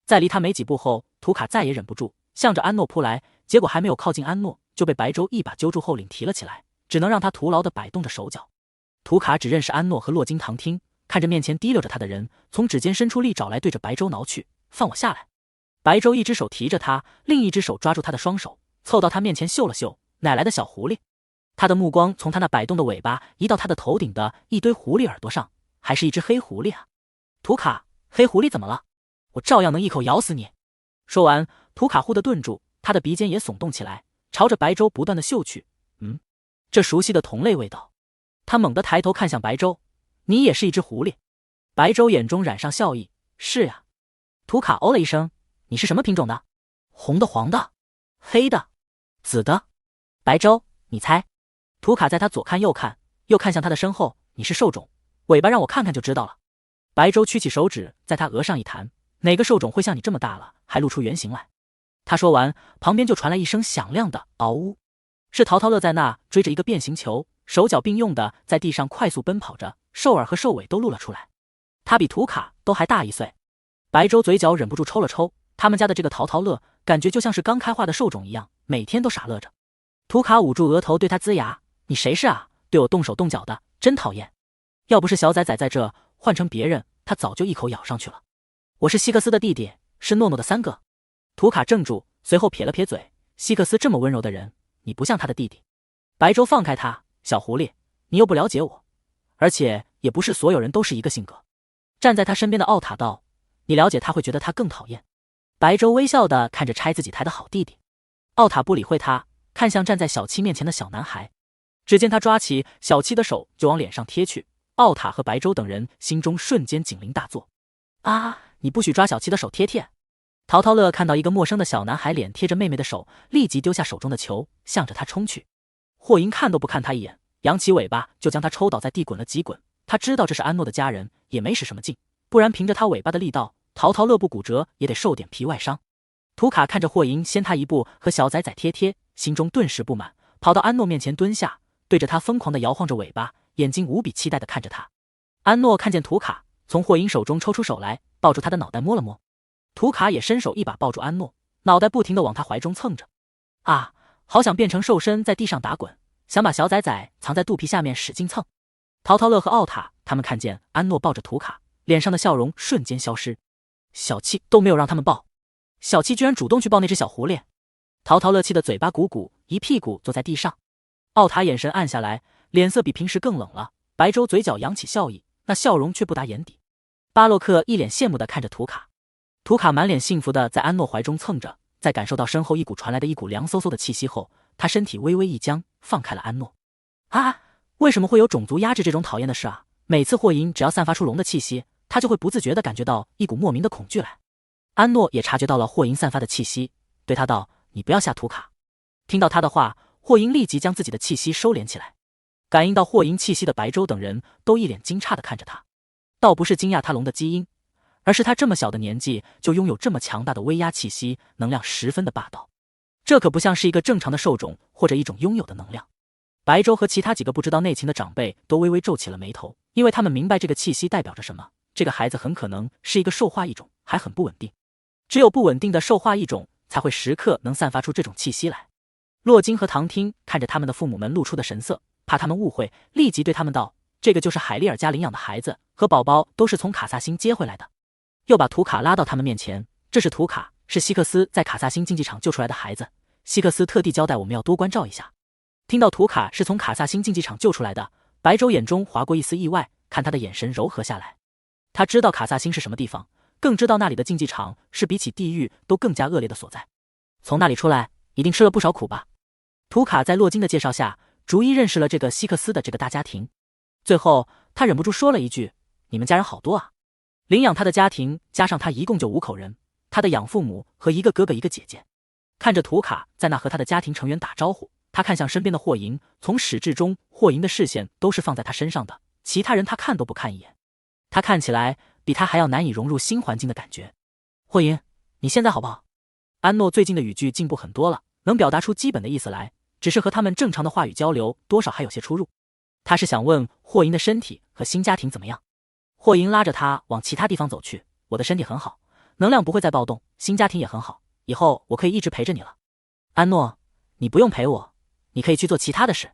A: 在离他没几步后，图卡再也忍不住，向着安诺扑来，结果还没有靠近安诺，就被白周一把揪住后领提了起来，只能让他徒劳地摆动着手脚。图卡只认识安诺和洛金唐听，看着面前提溜着他的人，从指尖伸出利爪来对着白周挠去，放我下来。白周一只手提着他，另一只手抓住他的双手，凑到他面前嗅了嗅，哪来的小狐狸？他的目光从他那摆动的尾巴移到他的头顶的一堆狐狸耳朵上，还是一只黑狐狸啊！图卡，黑狐狸怎么了？我照样能一口咬死你！说完，图卡忽地顿住，他的鼻尖也耸动起来，朝着白周不断的嗅去。这熟悉的同类味道。他猛地抬头看向白周，你也是一只狐狸。白周眼中染上笑意，是呀。图卡哦了一声，你是什么品种的？红的、黄的、黑的、紫的？白周，你猜？图卡在他左看右看，又看向他的身后，你是兽种，尾巴让我看看就知道了。白周屈起手指在他额上一弹，哪个兽种会像你这么大了还露出原形来？他说完，旁边就传来一声响亮的嗷呜，是淘淘乐在那追着一个变形球，手脚并用的在地上快速奔跑着，兽耳和兽尾都露了出来。他比图卡都还大1岁。白周嘴角忍不住抽了抽，他们家的这个淘淘乐感觉就像是刚开化的兽种一样，每天都傻乐着。图卡捂住额头对他龇牙，你谁是啊？对我动手动脚的，真讨厌。要不是小崽崽在这，换成别人他早就一口咬上去了。我是希克斯的弟弟，是诺诺的3个。图卡怔住，随后撇了撇嘴，希克斯这么温柔的人，你不像他的弟弟。白周放开他，小狐狸，你又不了解我，而且也不是所有人都是一个性格。站在他身边的奥塔道，你了解他会觉得他更讨厌。白周微笑地看着拆自己台的好弟弟。奥塔不理会他，看向站在小七面前的小男孩，只见他抓起小七的手就往脸上贴去。奥塔和白周等人心中瞬间警铃大作。啊，你不许抓小七的手贴贴！淘淘乐看到一个陌生的小男孩脸贴着妹妹的手，立即丢下手中的球，向着他冲去。霍银看都不看他一眼，扬起尾巴就将他抽倒在地滚了几滚。他知道这是安诺的家人，也没使什么劲，不然凭着他尾巴的力道，淘淘乐不骨折也得受点皮外伤。图卡看着霍银先他一步和小崽崽贴贴，心中顿时不满，跑到安诺面前蹲下，对着他疯狂地摇晃着尾巴，眼睛无比期待地看着他。安诺看见图卡，从霍银手中抽出手来，抱住他的脑袋摸了摸。图卡也伸手一把抱住安诺，脑袋不停地往他怀中蹭着。啊，好想变成兽身在地上打滚，想把小崽崽藏在肚皮下面使劲蹭。淘淘乐和奥塔他们看见安诺抱着图卡，脸上的笑容瞬间消失。小七都没有让他们抱，小七居然主动去抱那只小狐狸。淘淘乐气得嘴巴鼓鼓，一屁股坐在地上。奥塔眼神暗下来，脸色比平时更冷了。白周嘴角扬起笑意，那笑容却不达眼底。巴洛克一脸羡慕地看着图卡，图卡满脸幸福地在安诺怀中蹭着，在感受到身后一股传来的一股凉飕飕的气息后，他身体微微一僵，放开了安诺。啊，为什么会有种族压制这种讨厌的事啊？每次霍银只要散发出龙的气息，他就会不自觉地感觉到一股莫名的恐惧来。安诺也察觉到了霍银散发的气息，对他道：你不要吓图卡。听到他的话，霍银立即将自己的气息收敛起来。感应到霍银气息的白周等人都一脸惊诧地看着他，倒不是惊讶他龙的基因，而是他这么小的年纪就拥有这么强大的威压气息，能量十分的霸道。这可不像是一个正常的兽种或者一种拥有的能量。白周和其他几个不知道内情的长辈都微微皱起了眉头，因为他们明白这个气息代表着什么。这个孩子很可能是一个兽化异种，还很不稳定。只有不稳定的兽化异种才会时刻能散发出这种气息来。洛金和唐听看着他们的父母们露出的神色，怕他们误会，立即对他们道：这个就是海利尔家领养的孩子，和宝宝都是从卡萨星接回来的。又把图卡拉到他们面前。这是图卡，是希克斯在卡萨星竞技场救出来的孩子。希克斯特地交代我们要多关照一下。听到图卡是从卡萨星竞技场救出来的，白周眼中划过一丝意外，看他的眼神柔和下来。他知道卡萨星是什么地方，更知道那里的竞技场是比起地狱都更加恶劣的所在。从那里出来，一定吃了不少苦吧？图卡在洛金的介绍下，逐一认识了这个希克斯的这个大家庭。最后，他忍不住说了一句：“你们家人好多啊！”领养他的家庭加上他一共就5口人，他的养父母和一个哥哥一个姐姐。看着图卡在那和他的家庭成员打招呼，他看向身边的霍银，从始至终，霍银的视线都是放在他身上的，其他人他看都不看一眼。他看起来比他还要难以融入新环境的感觉。霍银，你现在好不好？安诺最近的语句进步很多了，能表达出基本的意思来，只是和他们正常的话语交流多少还有些出入。他是想问霍银的身体和新家庭怎么样。霍银拉着他往其他地方走去，我的身体很好，能量不会再暴动，新家庭也很好，以后我可以一直陪着你了。安诺，你不用陪我，你可以去做其他的事。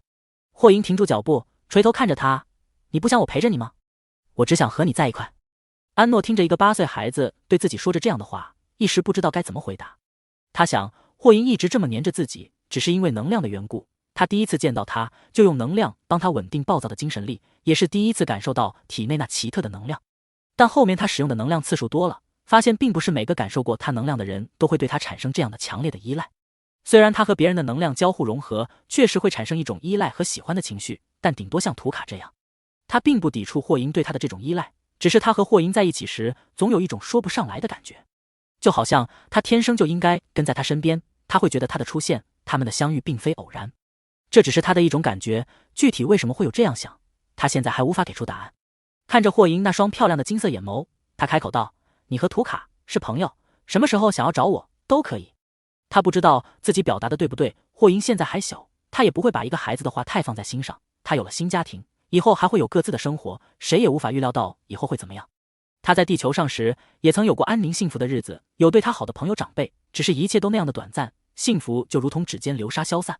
A: 霍银停住脚步，垂头看着他，你不想我陪着你吗？我只想和你在一块。安诺听着一个8岁孩子对自己说着这样的话，一时不知道该怎么回答。他想，霍银一直这么黏着自己，只是因为能量的缘故。他第一次见到他，就用能量帮他稳定暴躁的精神力，也是第一次感受到体内那奇特的能量。但后面他使用的能量次数多了，发现并不是每个感受过他能量的人都会对他产生这样的强烈的依赖。虽然他和别人的能量交互融合，确实会产生一种依赖和喜欢的情绪，但顶多像图卡这样。他并不抵触霍银对他的这种依赖，只是他和霍银在一起时，总有一种说不上来的感觉，就好像他天生就应该跟在他身边，他会觉得他的出现，他们的相遇并非偶然。这只是他的一种感觉，具体为什么会有这样想，他现在还无法给出答案。看着霍银那双漂亮的金色眼眸，他开口道：“你和图卡是朋友，什么时候想要找我都可以。”他不知道自己表达的对不对，霍银现在还小，他也不会把一个孩子的话太放在心上。他有了新家庭，以后还会有各自的生活，谁也无法预料到以后会怎么样。他在地球上时，也曾有过安宁幸福的日子，有对他好的朋友长辈，只是一切都那样的短暂，幸福就如同指尖流沙消散。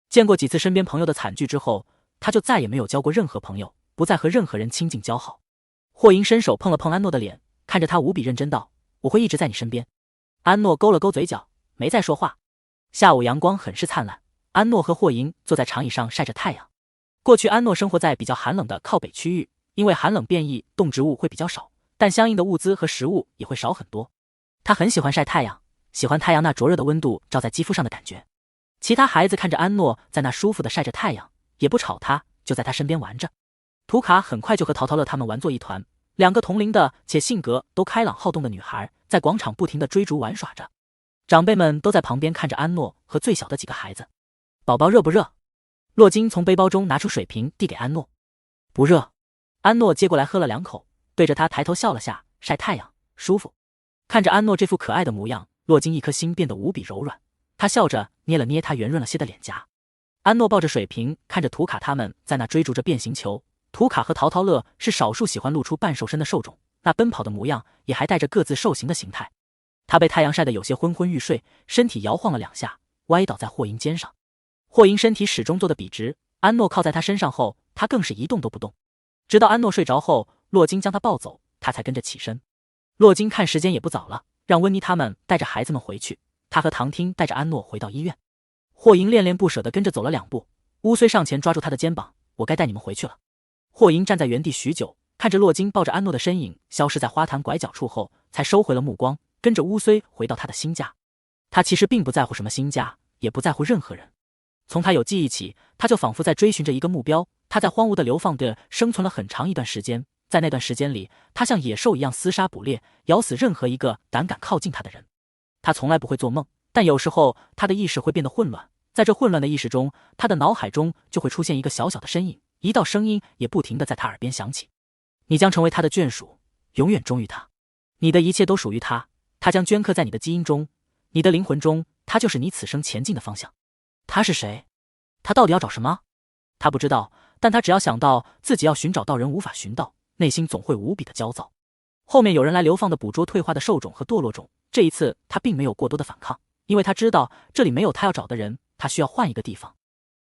A: 见过几次身边朋友的惨剧之后，他就再也没有交过任何朋友，不再和任何人亲近交好。霍银伸手碰了碰安诺的脸，看着他无比认真道：“我会一直在你身边。”安诺勾了勾嘴角，没再说话。下午阳光很是灿烂，安诺和霍银坐在长椅上晒着太阳。过去安诺生活在比较寒冷的靠北区域，因为寒冷变异，动植物会比较少，但相应的物资和食物也会少很多。他很喜欢晒太阳，喜欢太阳那灼热的温度照在肌肤上的感觉。其他孩子看着安诺在那舒服的晒着太阳，也不吵他，就在他身边玩着。图卡很快就和淘淘乐他们玩作一团，两个同龄的且性格都开朗好动的女孩在广场不停地追逐玩耍着。长辈们都在旁边看着安诺和最小的几个孩子。宝宝热不热？洛金从背包中拿出水瓶递给安诺。不热。安诺接过来喝了2口，对着他抬头笑了下，晒太阳舒服。看着安诺这副可爱的模样，洛金一颗心变得无比柔软。他笑着捏了捏他圆润了些的脸颊。安诺抱着水瓶，看着图卡他们在那追逐着变形球。图卡和淘淘乐是少数喜欢露出半兽身的兽种，那奔跑的模样也还带着各自兽形的形态。他被太阳晒得有些昏昏欲睡，身体摇晃了2下，歪倒在霍银肩上。霍银身体始终坐得笔直，安诺靠在他身上后，他更是一动都不动。直到安诺睡着后，洛金将他抱走，他才跟着起身。洛金看时间也不早了，让温妮他们带着孩子们回去。他和唐汀带着安诺回到医院。霍银恋恋不舍地跟着走了2步，乌虽上前抓住他的肩膀：“我该带你们回去了。”霍银站在原地许久，看着洛金抱着安诺的身影消失在花坛拐角处后，才收回了目光，跟着乌虽回到他的新家。他其实并不在乎什么新家，也不在乎任何人。从他有记忆起，他就仿佛在追寻着一个目标。他在荒芜的流放地生存了很长一段时间，在那段时间里，他像野兽一样厮杀捕猎，咬死任何一个胆敢靠近他的人。他从来不会做梦，但有时候他的意识会变得混乱，在这混乱的意识中，他的脑海中就会出现一个小小的身影，一道声音也不停地在他耳边响起：“你将成为他的眷属，永远忠于他，你的一切都属于他，他将镌刻在你的基因中，你的灵魂中，他就是你此生前进的方向。”他是谁？他到底要找什么？他不知道，但他只要想到自己要寻找到人无法寻到，内心总会无比的焦躁。后面有人来流放的捕捉退化的兽种和堕落种，这一次他并没有过多的反抗，因为他知道这里没有他要找的人，他需要换一个地方。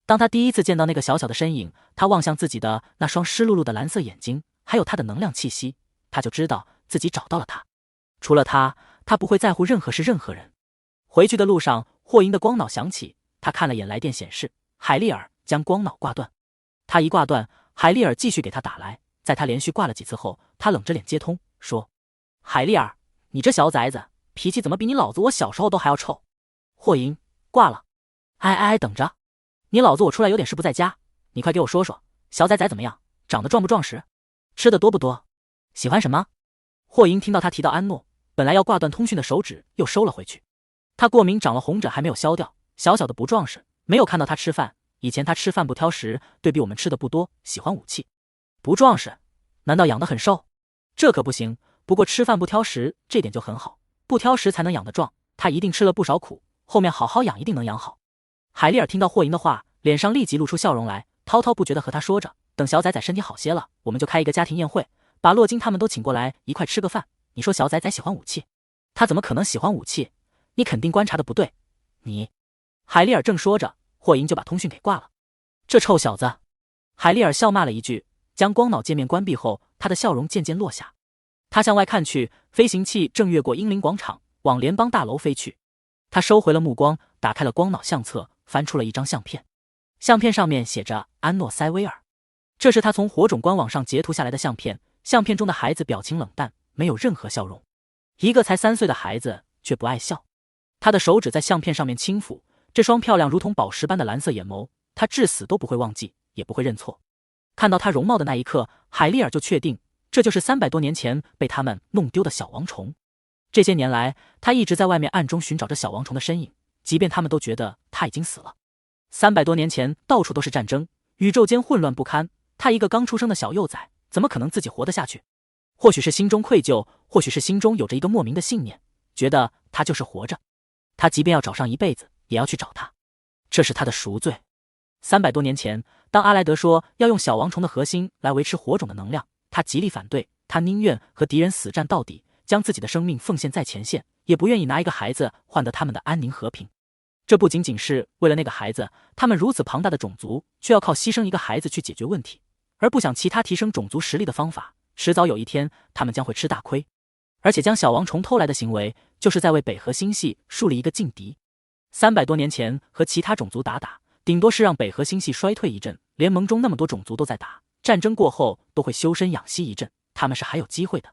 A: 当他第一次见到那个小小的身影，他望向自己的那双湿漉漉的蓝色眼睛，还有他的能量气息，他就知道自己找到了他。除了他，他不会在乎任何事任何人。回去的路上，霍银的光脑响起，他看了眼来电显示，海丽尔将光脑挂断。他一挂断，海丽尔继续给他打来，在他连续挂了几次后，他冷着脸接通，说：海丽尔，你这小崽子，脾气怎么比你老子我小时候都还要臭？霍银，挂了。等着，你老子我出来有点事不在家，你快给我说说，小崽崽怎么样？长得壮不壮实？吃的多不多？喜欢什么？霍银听到他提到安诺，本来要挂断通讯的手指又收了回去。他过敏长了红疹还没有消掉，小小的不壮实，没有看到他吃饭。以前他吃饭不挑食，对比我们吃的不多，喜欢武器。不壮实？难道养得很瘦？这可不行，不过吃饭不挑食这点就很好，不挑食才能养得壮，他一定吃了不少苦，后面好好养一定能养好。海丽尔听到霍银的话，脸上立即露出笑容来，滔滔不绝地和他说着，等小崽崽身体好些了，我们就开一个家庭宴会，把洛金他们都请过来一块吃个饭。你说小崽崽喜欢武器？他怎么可能喜欢武器？你肯定观察的不对。你……海丽尔正说着，霍银就把通讯给挂了。这臭小子！海丽尔笑骂了一句，将光脑界面关闭后，他的笑容渐渐落下。他向外看去，飞行器正越过英灵广场往联邦大楼飞去。他收回了目光，打开了光脑相册，翻出了一张相片。相片上面写着安诺塞威尔，这是他从火种官网上截图下来的相片。相片中的孩子表情冷淡，没有任何笑容。一个才3岁的孩子却不爱笑。他的手指在相片上面轻抚，这双漂亮如同宝石般的蓝色眼眸，他至死都不会忘记，也不会认错。看到他容貌的那一刻，海丽尔就确定这就是300多年前被他们弄丢的小王虫。这些年来，他一直在外面暗中寻找着小王虫的身影，即便他们都觉得他已经死了。300多年前，到处都是战争，宇宙间混乱不堪，他一个刚出生的小幼崽，怎么可能自己活得下去？或许是心中愧疚，或许是心中有着一个莫名的信念，觉得他就是活着。他即便要找上一辈子，也要去找他，这是他的赎罪。300多年前，当阿莱德说要用小王虫的核心来维持火种的能量，他极力反对，他宁愿和敌人死战到底，将自己的生命奉献在前线，也不愿意拿一个孩子换得他们的安宁和平。这不仅仅是为了那个孩子，他们如此庞大的种族，却要靠牺牲一个孩子去解决问题，而不想其他提升种族实力的方法，迟早有一天他们将会吃大亏。而且将小王虫偷来的行为，就是在为北河星系树立一个劲敌。300多年前和其他种族打，顶多是让北河星系衰退一阵，联盟中那么多种族都在打，战争过后都会修身养息一阵，他们是还有机会的。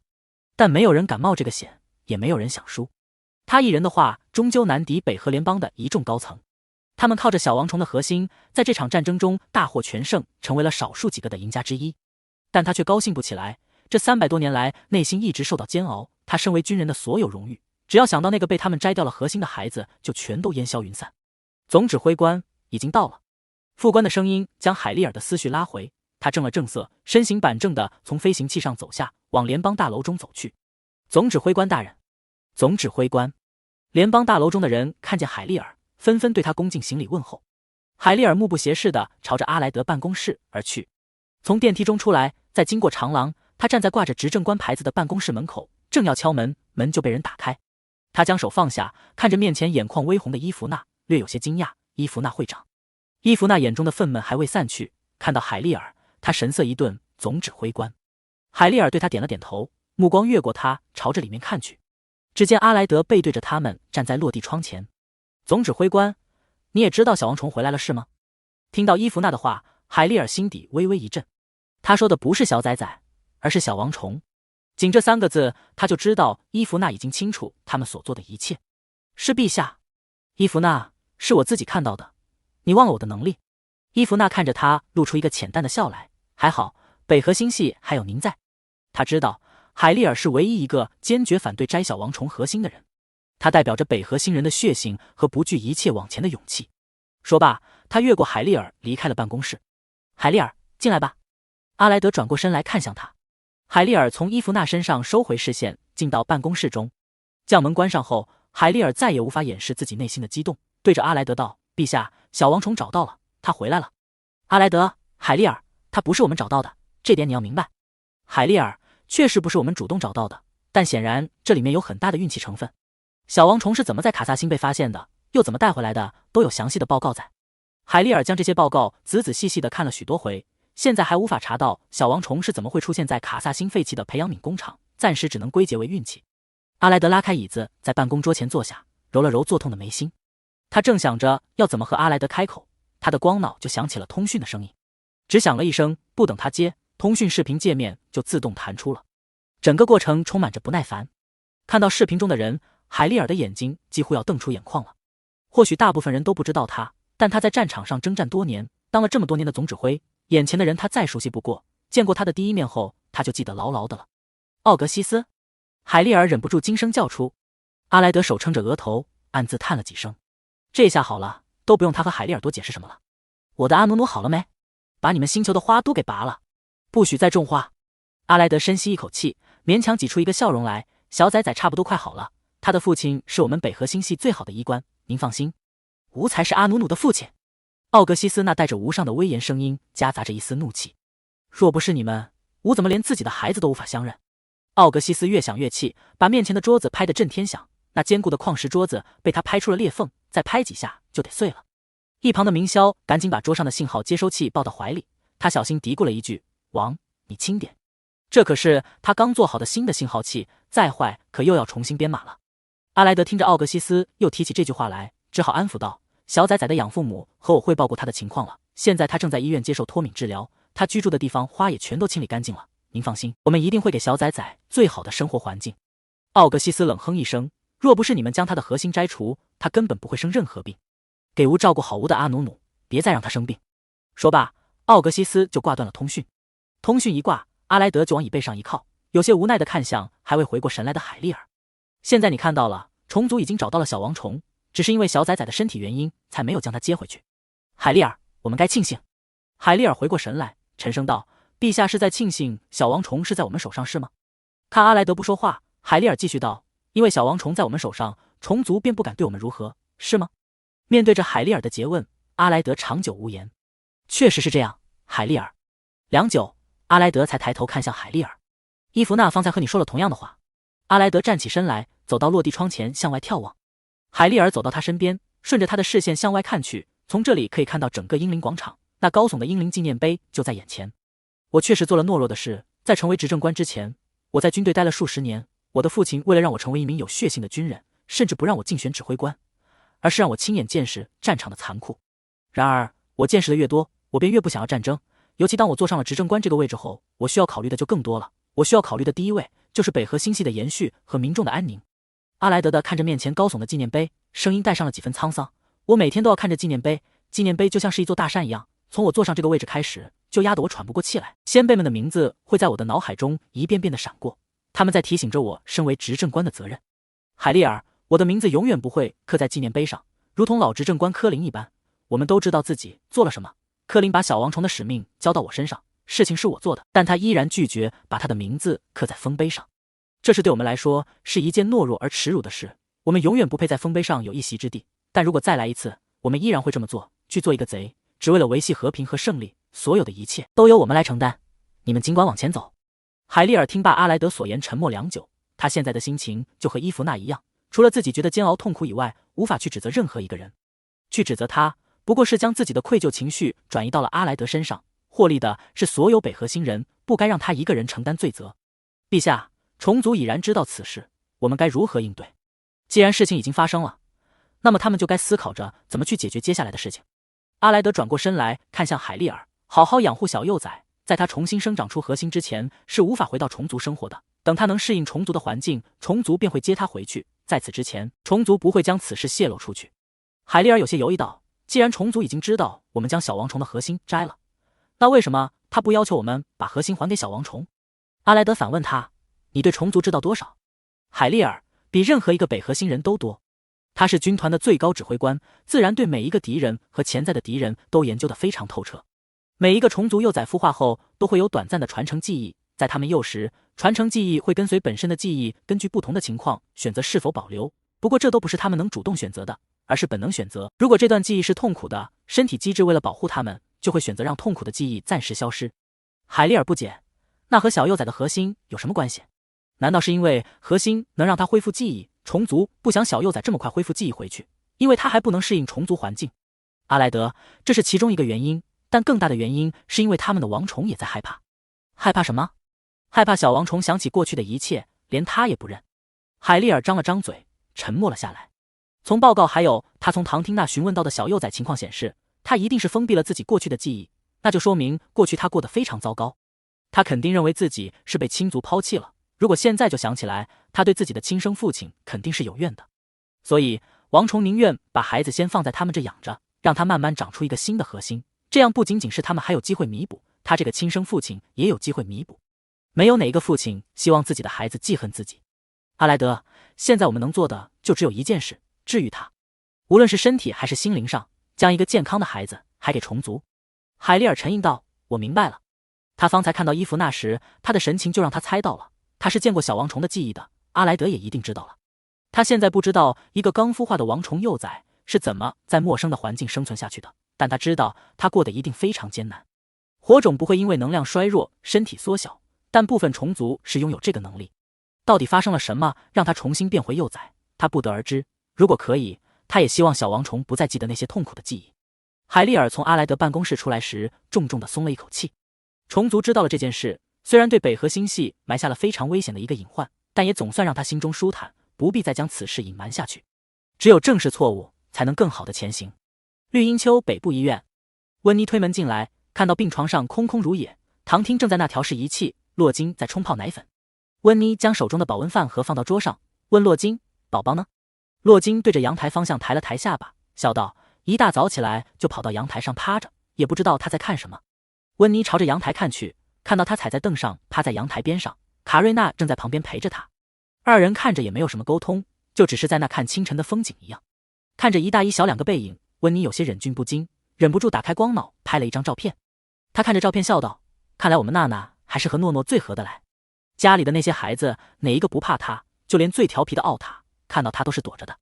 A: 但没有人敢冒这个险，也没有人想输。他一人的话，终究难敌北河联邦的一众高层。他们靠着小王虫的核心，在这场战争中大获全胜，成为了少数几个的赢家之一。但他却高兴不起来，这300多年来，内心一直受到煎熬。他身为军人的所有荣誉，只要想到那个被他们摘掉了核心的孩子，就全都烟消云散。总指挥官已经到了。副官的声音将海丽尔的思绪拉回，他正了正色，身形板正地从飞行器上走下，往联邦大楼中走去。总指挥官大人。总指挥官。联邦大楼中的人看见海丽尔，纷纷对他恭敬行礼问候。海丽尔目不斜视地朝着阿莱德办公室而去。从电梯中出来，再经过长廊，他站在挂着执政官牌子的办公室门口，正要敲门，门就被人打开。他将手放下，看着面前眼眶微红的伊芙娜，略有些惊讶。伊芙娜会长。伊芙娜眼中的愤懑还未散去，看到海丽尔，她神色一顿。总指挥官。海丽尔对他点了点头，目光越过他，朝着里面看去。只见阿莱德背对着他们站在落地窗前。总指挥官，你也知道小王虫回来了是吗？听到伊芙娜的话，海丽尔心底微微一震。他说的不是小崽崽，而是小王虫。仅这3个字，他就知道伊芙娜已经清楚他们所做的一切。是陛下。伊芙娜，是我自己看到的，你忘了我的能力？伊芙娜看着他，露出一个浅淡的笑来。还好，北河星系还有您在。他知道海丽尔是唯一一个坚决反对摘小王虫核心的人，他代表着北河星人的血性和不惧一切往前的勇气。说罢，他越过海丽尔离开了办公室。海丽尔，进来吧。阿莱德转过身来看向他。海丽尔从伊芙娜身上收回视线，进到办公室中。将门关上后，海丽尔再也无法掩饰自己内心的激动，对着阿莱德道：陛下，小王虫找到了，他回来了。阿莱德，海丽尔，他不是我们找到的，这点你要明白。海丽尔，确实不是我们主动找到的，但显然这里面有很大的运气成分。小王虫是怎么在卡萨星被发现的，又怎么带回来的，都有详细的报告在。海丽尔将这些报告仔仔细细地看了许多回，现在还无法查到小王虫是怎么会出现在卡萨星废弃的培养皿工厂，暂时只能归结为运气。阿莱德拉开椅子，在办公桌前坐下，揉了揉作痛的眉心。他正想着要怎么和阿莱德开口，他的光脑就响起了通讯的声音。只响了一声，不等他接，通讯视频界面就自动弹出了。整个过程充满着不耐烦。看到视频中的人，海利尔的眼睛几乎要瞪出眼眶了。或许大部分人都不知道他，但他在战场上征战多年，当了这么多年的总指挥，眼前的人他再熟悉不过，见过他的第一面后，他就记得牢牢的了。奥格西斯，海利尔忍不住惊声叫出。阿莱德手撑着额头，暗自叹了几声。这下好了，都不用他和海利尔多解释什么了。我的阿努努好了没？把你们星球的花都给拔了，不许再种花。阿莱德深吸一口气，勉强挤出一个笑容来。小崽崽差不多快好了，他的父亲是我们北河星系最好的医官，您放心。吾才是阿努努的父亲。奥格西斯那带着无上的威严声音夹杂着一丝怒气。若不是你们，吾怎么连自己的孩子都无法相认？奥格西斯越想越气，把面前的桌子拍得震天响，那坚固的矿石桌子被他拍出了裂缝，再拍几下就得碎了。一旁的明霄赶紧把桌上的信号接收器抱到怀里，他小心嘀咕了一句：王，你轻点。这可是他刚做好的新的信号器，再坏可又要重新编码了。阿莱德听着奥格西斯又提起这句话来，只好安抚道：小崽崽的养父母和我汇报过他的情况了，现在他正在医院接受脱敏治疗，他居住的地方花也全都清理干净了，您放心，我们一定会给小崽崽最好的生活环境。奥格西斯冷哼一声，若不是你们将他的核心摘除，他根本不会生任何病。给吾照顾好吾的阿努努，别再让他生病。说罢，奥格西斯就挂断了通讯。通讯一挂，阿莱德就往椅背上一靠，有些无奈地看向还未回过神来的海利尔。现在你看到了，虫族已经找到了小王虫，只是因为小崽崽的身体原因，才没有将他接回去。海利尔，我们该庆幸。海利尔回过神来，沉声道：陛下是在庆幸小王虫是在我们手上是吗？看阿莱德不说话，海利尔继续道：因为小王虫在我们手上，虫族便不敢对我们如何，是吗？面对着海利尔的诘问，阿莱德长久无言。确实是这样，海利尔。良久，阿莱德才抬头看向海利尔。伊芙娜方才和你说了同样的话。阿莱德站起身来，走到落地窗前向外眺望。海利尔走到他身边，顺着他的视线向外看去，从这里可以看到整个英灵广场，那高耸的英灵纪念碑就在眼前。我确实做了懦弱的事，在成为执政官之前，我在军队待了数十年，我的父亲为了让我成为一名有血性的军人，甚至不让我竞选指挥官，而是让我亲眼见识战场的残酷。然而我见识的越多，我便越不想要战争，尤其当我坐上了执政官这个位置后，我需要考虑的就更多了。我需要考虑的第一位就是北河星系的延续和民众的安宁。阿莱德的看着面前高耸的纪念碑，声音带上了几分沧桑。我每天都要看着纪念碑，纪念碑就像是一座大山一样，从我坐上这个位置开始，就压得我喘不过气来。先辈们的名字会在我的脑海中一遍遍的闪过，他们在提醒着我身为执政官的责任。海利尔，我的名字永远不会刻在纪念碑上，如同老执政官科林一般。我们都知道自己做了什么，科林把小王虫的使命交到我身上，事情是我做的，但他依然拒绝把他的名字刻在丰碑上。这是对我们来说是一件懦弱而耻辱的事，我们永远不配在丰碑上有一席之地。但如果再来一次，我们依然会这么做，去做一个贼，只为了维系和平和胜利，所有的一切都由我们来承担。你们尽管往前走。海利尔听罢阿莱德所言，沉默良久。他现在的心情就和伊芙娜一样，除了自己觉得煎熬痛苦以外，无法去指责任何一个人。去指责他，不过是将自己的愧疚情绪转移到了阿莱德身上，获利的是所有北河星人，不该让他一个人承担罪责。陛下，虫族已然知道此事，我们该如何应对？既然事情已经发生了，那么他们就该思考着怎么去解决接下来的事情。阿莱德转过身来看向海利尔，好好养护小幼崽，在他重新生长出核心之前，是无法回到虫族生活的。等他能适应虫族的环境，虫族便会接他回去。在此之前，虫族不会将此事泄露出去。海利尔有些犹豫道：既然虫族已经知道我们将小王虫的核心摘了，那为什么他不要求我们把核心还给小王虫？阿莱德反问他：你对虫族知道多少？海利尔比任何一个北河星人都多。他是军团的最高指挥官，自然对每一个敌人和潜在的敌人都研究得非常透彻。每一个虫族幼崽孵化后都会有短暂的传承记忆，在他们幼时，传承记忆会跟随本身的记忆，根据不同的情况选择是否保留。不过这都不是他们能主动选择的，而是本能选择。如果这段记忆是痛苦的，身体机制为了保护他们，就会选择让痛苦的记忆暂时消失。海利尔不解，那和小幼崽的核心有什么关系？难道是因为核心能让他恢复记忆？虫族不想小幼崽这么快恢复记忆回去，因为他还不能适应虫族环境。阿莱德，这是其中一个原因，但更大的原因是因为他们的王虫也在害怕。害怕什么？害怕小王虫想起过去的一切，连他也不认。海莉尔张了张嘴，沉默了下来。从报告还有他从唐缇娜询问到的小幼崽情况显示，他一定是封闭了自己过去的记忆，那就说明过去他过得非常糟糕。他肯定认为自己是被亲族抛弃了，如果现在就想起来，他对自己的亲生父亲肯定是有怨的。所以王虫宁愿把孩子先放在他们这养着，让他慢慢长出一个新的核心，这样不仅仅是他们还有机会弥补，他这个亲生父亲也有机会弥补。没有哪一个父亲希望自己的孩子记恨自己。阿莱德，现在我们能做的就只有一件事，治愈他，无论是身体还是心灵上，将一个健康的孩子还给虫族。海莉尔沉吟道，我明白了。他方才看到伊芙娜时，他的神情就让他猜到了，他是见过小王虫的记忆的，阿莱德也一定知道了。他现在不知道一个刚孵化的王虫幼崽是怎么在陌生的环境生存下去的，但他知道他过得一定非常艰难。火种不会因为能量衰弱身体缩小，但部分虫族是拥有这个能力。到底发生了什么让他重新变回幼崽，他不得而知。如果可以，他也希望小王虫不再记得那些痛苦的记忆。海莉尔从阿莱德办公室出来时，重重地松了一口气。虫族知道了这件事，虽然对北河星系埋下了非常危险的一个隐患，但也总算让他心中舒坦，不必再将此事隐瞒下去。只有正视错误，才能更好的前行。绿茵丘北部医院，温妮推门进来，看到病床上空空如也，唐缇正在那调试仪器，洛金在冲泡奶粉。温妮将手中的保温饭盒放到桌上，问洛金：“宝宝呢？”洛金对着阳台方向抬了抬下巴，笑道：“一大早起来就跑到阳台上趴着，也不知道他在看什么。”温妮朝着阳台看去，看到他踩在凳上，趴在阳台边上，卡瑞娜正在旁边陪着他。二人看着也没有什么沟通，就只是在那看清晨的风景一样。看着一大一小两个背影，温妮有些忍俊不禁，忍不住打开光脑拍了一张照片。他看着照片笑道：“看来我们娜娜还是和诺诺最合得来。家里的那些孩子哪一个不怕他，就连最调皮的奥塔看到他都是躲着的。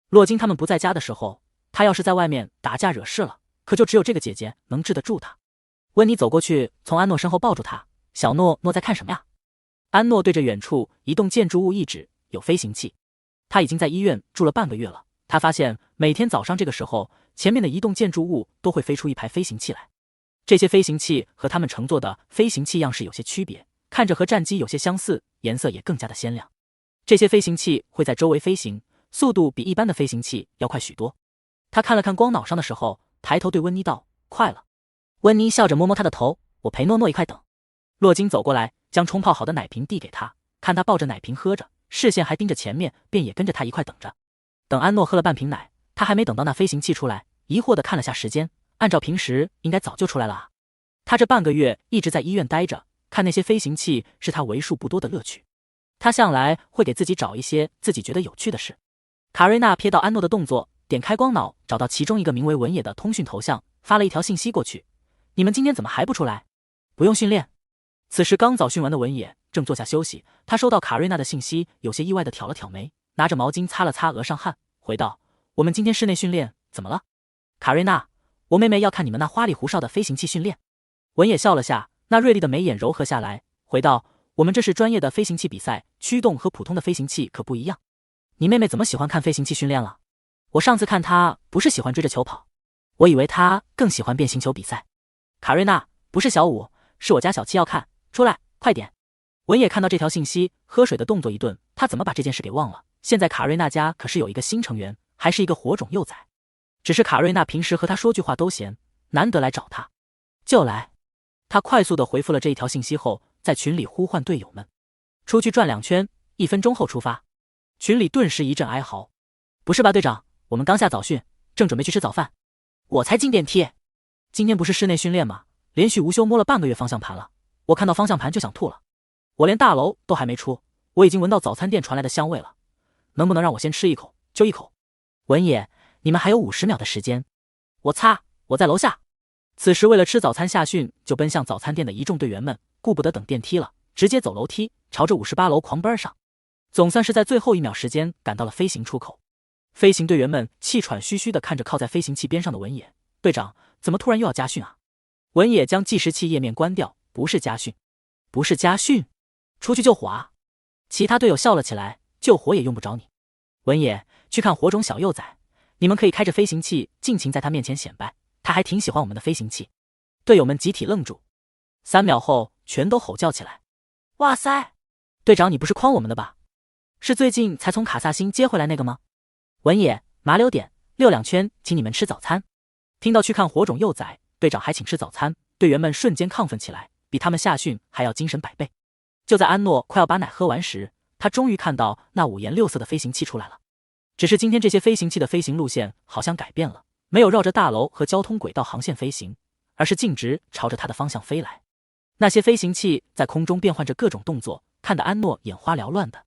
A: 洛金他们不在家的时候，他要是在外面打架惹事了，可就只有这个姐姐能治得住他。”温妮走过去，从安诺身后抱住他：“小诺诺在看什么呀？”安诺对着远处一栋建筑物一指：“有飞行器。”他已经在医院住了半个月了，他发现每天早上这个时候，前面的一栋建筑物都会飞出一排飞行器来。这些飞行器和他们乘坐的飞行器样式有些区别，看着和战机有些相似，颜色也更加的鲜亮。这些飞行器会在周围飞行，速度比一般的飞行器要快许多。他看了看光脑上的时候，抬头对温妮道：“快了。”温妮笑着摸摸他的头：“我陪诺诺一块等。”洛金走过来，将冲泡好的奶瓶递给他，看他抱着奶瓶喝着，视线还盯着前面，便也跟着他一块等着。等安诺喝了半瓶奶，他还没等到那飞行器出来，疑惑地看了下时间，按照平时应该早就出来了啊。他这半个月一直在医院待着，看那些飞行器是他为数不多的乐趣。他向来会给自己找一些自己觉得有趣的事。卡瑞娜瞥到安诺的动作，点开光脑，找到其中一个名为文野的通讯头像，发了一条信息过去：“你们今天怎么还不出来？不用训练？”此时刚早训完的文野正坐下休息，他收到卡瑞娜的信息，有些意外地挑了挑眉，拿着毛巾擦了擦额上汗，回道：“我们今天室内训练，怎么了？”卡瑞娜：“我妹妹要看你们那花里胡哨的飞行器训练。”文野笑了下，那锐利的眉眼柔和下来，回道：“我们这是专业的飞行器比赛，驱动和普通的飞行器可不一样。你妹妹怎么喜欢看飞行器训练了？我上次看她不是喜欢追着球跑，我以为她更喜欢变形球比赛。”卡瑞娜：“不是小五，是我家小七要看，出来，快点。”文野看到这条信息，喝水的动作一顿，他怎么把这件事给忘了？现在卡瑞娜家可是有一个新成员，还是一个火种幼崽。只是卡瑞娜平时和他说句话都嫌，难得来找他，就来。他快速地回复了这一条信息后，在群里呼唤队友们出去转2圈，1分钟后出发。群里顿时一阵哀嚎：“不是吧，队长，我们刚下早训，正准备去吃早饭，我才进电梯。今天不是室内训练吗？连续无休摸了半个月方向盘了，我看到方向盘就想吐了。我连大楼都还没出，我已经闻到早餐店传来的香味了，能不能让我先吃一口，就一口？”文野，你们还有50秒的时间。我擦，我在楼下。此时为了吃早餐下训，就奔向早餐店的一众队员们顾不得等电梯了，直接走楼梯，朝着58楼狂奔上。总算是在最后1秒时间赶到了飞行出口。飞行队员们气喘吁吁地看着靠在飞行器边上的文野：“队长，怎么突然又要加训啊？”文野将计时器页面关掉：“不是加训，不是加训，出去救火啊！”其他队友笑了起来：“救火也用不着你。文野，去看火种小幼崽，你们可以开着飞行器尽情在他面前显摆，他还挺喜欢我们的飞行器。”队友们集体愣住，3秒后全都吼叫起来：“哇塞，队长你不是诓我们的吧？是最近才从卡萨星接回来那个吗？文野，麻溜点，6两圈，请你们吃早餐。听到去看火种幼崽，队长还请吃早餐，队员们瞬间亢奋起来，比他们夏训还要精神100倍。就在安诺快要把奶喝完时，他终于看到那5颜6色的飞行器出来了。只是今天这些飞行器的飞行路线好像改变了，没有绕着大楼和交通轨道航线飞行，而是径直朝着他的方向飞来。那些飞行器在空中变换着各种动作，看得安诺眼花缭乱的。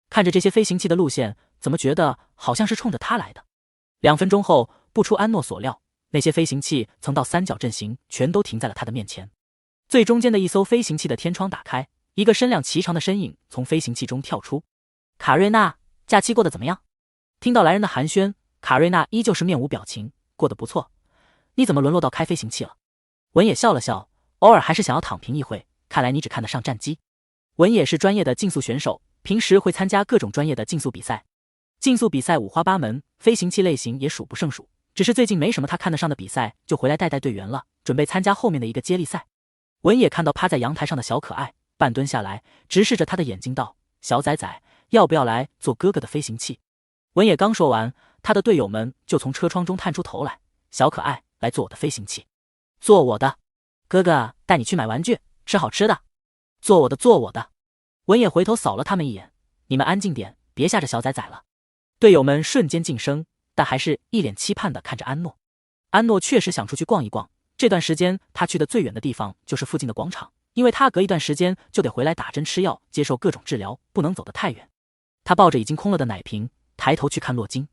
A: 看着这些飞行器的路线，怎么觉得好像是冲着他来的？2分钟后，不出安诺所料，那些飞行器曾到3角阵型，全都停在了他的面前。最中间的一艘飞行器的天窗打开，一个身量颀长的身影从飞行器中跳出。卡瑞娜，假期过得怎么样？听到来人的寒暄，卡瑞娜依旧是面无表情，过得不错。你怎么沦落到开飞行器了？文野笑了笑，偶尔还是想要躺平一会，看来你只看得上战机。文野是专业的竞速选手，平时会参加各种专业的竞速比赛。竞速比赛五花八门，飞行器类型也数不胜数，只是最近没什么他看得上的比赛，就回来带队员了，准备参加后面的一个接力赛。文野看到趴在阳台上的小可爱，半蹲下来，直视着他的眼睛道：小崽崽，要不要来做哥哥的飞行器？文野刚说完，他的队友们就从车窗中探出头来。小可爱，来做我的飞行器。做我的。哥哥带你去买玩具，吃好吃的。做我的，做我的。文野回头扫了他们一眼，你们安静点，别吓着小崽崽了。队友们瞬间噤声，但还是一脸期盼地看着安诺。安诺确实想出去逛一逛，这段时间他去的最远的地方就是附近的广场，因为他隔一段时间就得回来打针吃药，接受各种治疗，不能走得太远。他抱着已经空了的奶瓶，抬头去看洛金。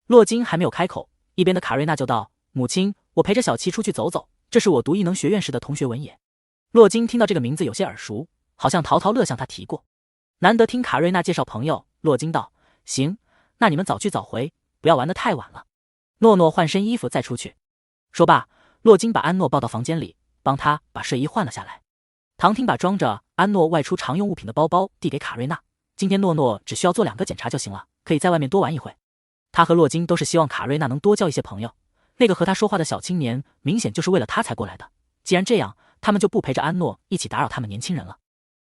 A: 洛金还没有开口，一边的卡瑞娜就道：母亲，我陪着小七出去走走，这是我读艺能学院时的同学文野。洛金听到这个名字有些耳熟，好像陶陶乐向他提过。难得听卡瑞娜介绍朋友，洛金道：行，那你们早去早回，不要玩得太晚了。诺诺换身衣服再出去。说罢，洛金把安诺抱到房间里，帮他把睡衣换了下来。唐婷把装着安诺外出常用物品的包包递给卡瑞娜，今天诺诺只需要做2个检查就行了，可以在外面多玩一会。他和洛金都是希望卡瑞娜能多交一些朋友，那个和他说话的小青年明显就是为了他才过来的。既然这样，他们就不陪着安诺一起打扰他们年轻人了。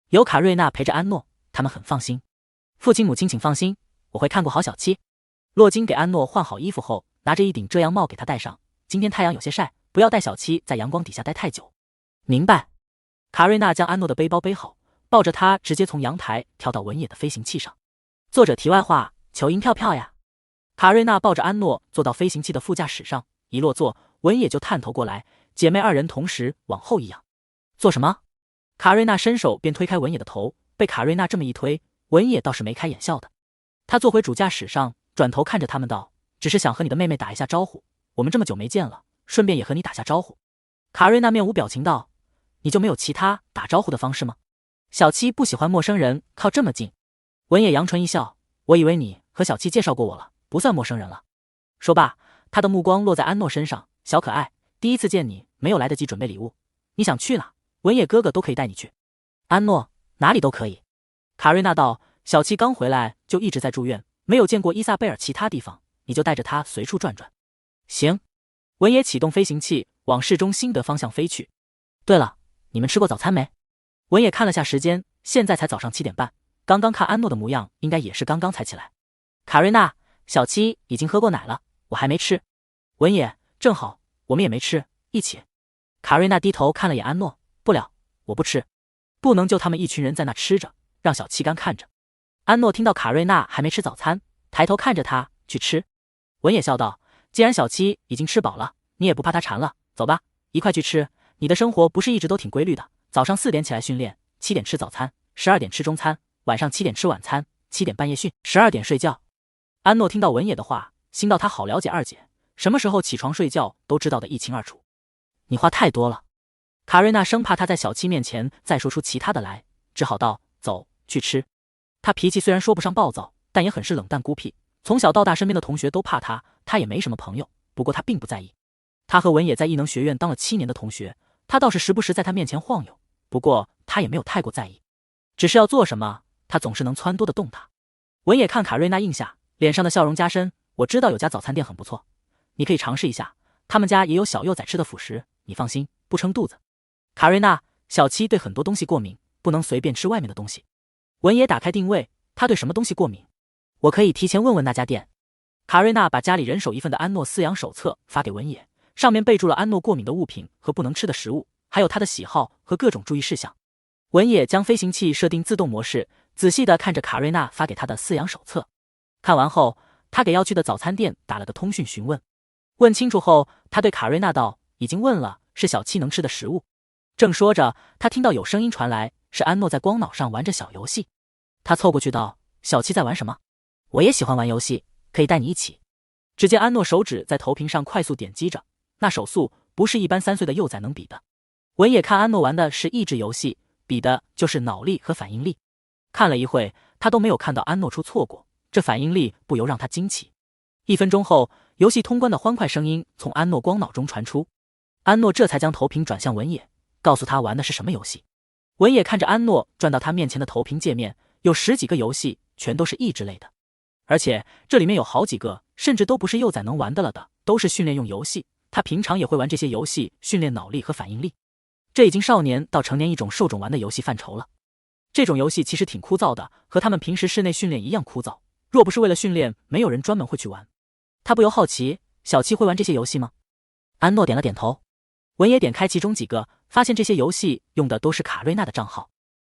A: 有卡瑞娜陪着安诺，他们很放心。父亲母亲请放心，我会看顾好小七。洛金给安诺换好衣服后，拿着一顶遮阳帽给他戴上，今天太阳有些晒，不要带小七在阳光底下待太久。明白。卡瑞娜将安诺的背包背好，抱着他直接从阳台跳到文野的飞行器上。作者题外话，求音票票呀。卡瑞娜抱着安诺坐到飞行器的副驾驶上，一落座，文野就探头过来，姐妹2人同时往后一仰。做什么？卡瑞娜伸手便推开文野的头，被卡瑞娜这么一推，文野倒是眉开眼笑的。他坐回主驾驶上，转头看着他们道：只是想和你的妹妹打一下招呼，我们这么久没见了，顺便也和你打下招呼。卡瑞娜面无表情道：你就没有其他打招呼的方式吗？小七不喜欢陌生人靠这么近。文野扬唇一笑，我以为你和小七介绍过我了，不算陌生人了。说罢，他的目光落在安诺身上，小可爱，第一次见你，没有来得及准备礼物，你想去哪？文野哥哥都可以带你去。安诺，哪里都可以。卡瑞娜道：小七刚回来就一直在住院，没有见过伊萨贝尔其他地方，你就带着他随处转转。行。文野启动飞行器往市中心的方向飞去。对了，你们吃过早餐没？文野看了下时间，现在才早上7点半，刚刚看安诺的模样，应该也是刚刚才起来。卡瑞娜，小七已经喝过奶了，我还没吃。文野，正好，我们也没吃，一起。卡瑞娜低头看了眼安诺，不了，我不吃，不能就他们一群人在那吃着，让小七干看着。安诺听到卡瑞娜还没吃早餐，抬头看着他，去吃。文野笑道：既然小七已经吃饱了，你也不怕他馋了，走吧，一块去吃。你的生活不是一直都挺规律的，早上4点起来训练，7点吃早餐，12点吃中餐，晚上7点吃晚餐，7点半夜训，12点睡觉。安诺听到文野的话，心道他好了解二姐，什么时候起床睡觉都知道的一清二楚。你话太多了。卡瑞娜生怕他在小七面前再说出其他的来，只好道：走，去吃。他脾气虽然说不上暴躁，但也很是冷淡孤僻，从小到大身边的同学都怕他，他也没什么朋友，不过他并不在意。他和文野在艺能学院当了7年的同学，他倒是时不时在他面前晃悠，不过他也没有太过在意，只是要做什么，他总是能撺掇得动他。文野看卡瑞娜应下，脸上的笑容加深，我知道有家早餐店很不错，你可以尝试一下，他们家也有小幼崽吃的辅食，你放心，不撑肚子。卡瑞娜，小七对很多东西过敏，不能随便吃外面的东西。文野打开定位，他对什么东西过敏？我可以提前问问那家店。卡瑞娜把家里人手一份的安诺饲养手册发给文野，上面备注了安诺过敏的物品和不能吃的食物，还有他的喜好和各种注意事项。文野将飞行器设定自动模式，仔细地看着卡瑞娜发给他的饲养手册。看完后，他给要去的早餐店打了个通讯询问。问清楚后，他对卡瑞娜道：“已经问了，是小七能吃的食物。”正说着，他听到有声音传来，是安诺在光脑上玩着小游戏。他凑过去道：“小七在玩什么？我也喜欢玩游戏，可以带你一起。”只见安诺手指在投屏上快速点击着，那手速不是一般3岁的幼崽能比的。文野看安诺玩的是益智游戏，比的就是脑力和反应力。看了一会，他都没有看到安诺出错过，这反应力不由让他惊奇。1分钟后，游戏通关的欢快声音从安诺光脑中传出，安诺这才将投屏转向文野，告诉他玩的是什么游戏。文野看着安诺转到他面前的投屏界面，有10几个游戏，全都是益智类的，而且这里面有好几个甚至都不是幼崽能玩的了的，都是训练用游戏。他平常也会玩这些游戏，训练脑力和反应力。这已经少年到成年一种受众玩的游戏范畴了。这种游戏其实挺枯燥的，和他们平时室内训练一样枯燥。若不是为了训练，没有人专门会去玩。他不由好奇，小七会玩这些游戏吗？安诺点了点头。文野点开其中几个，发现这些游戏用的都是卡瑞娜的账号，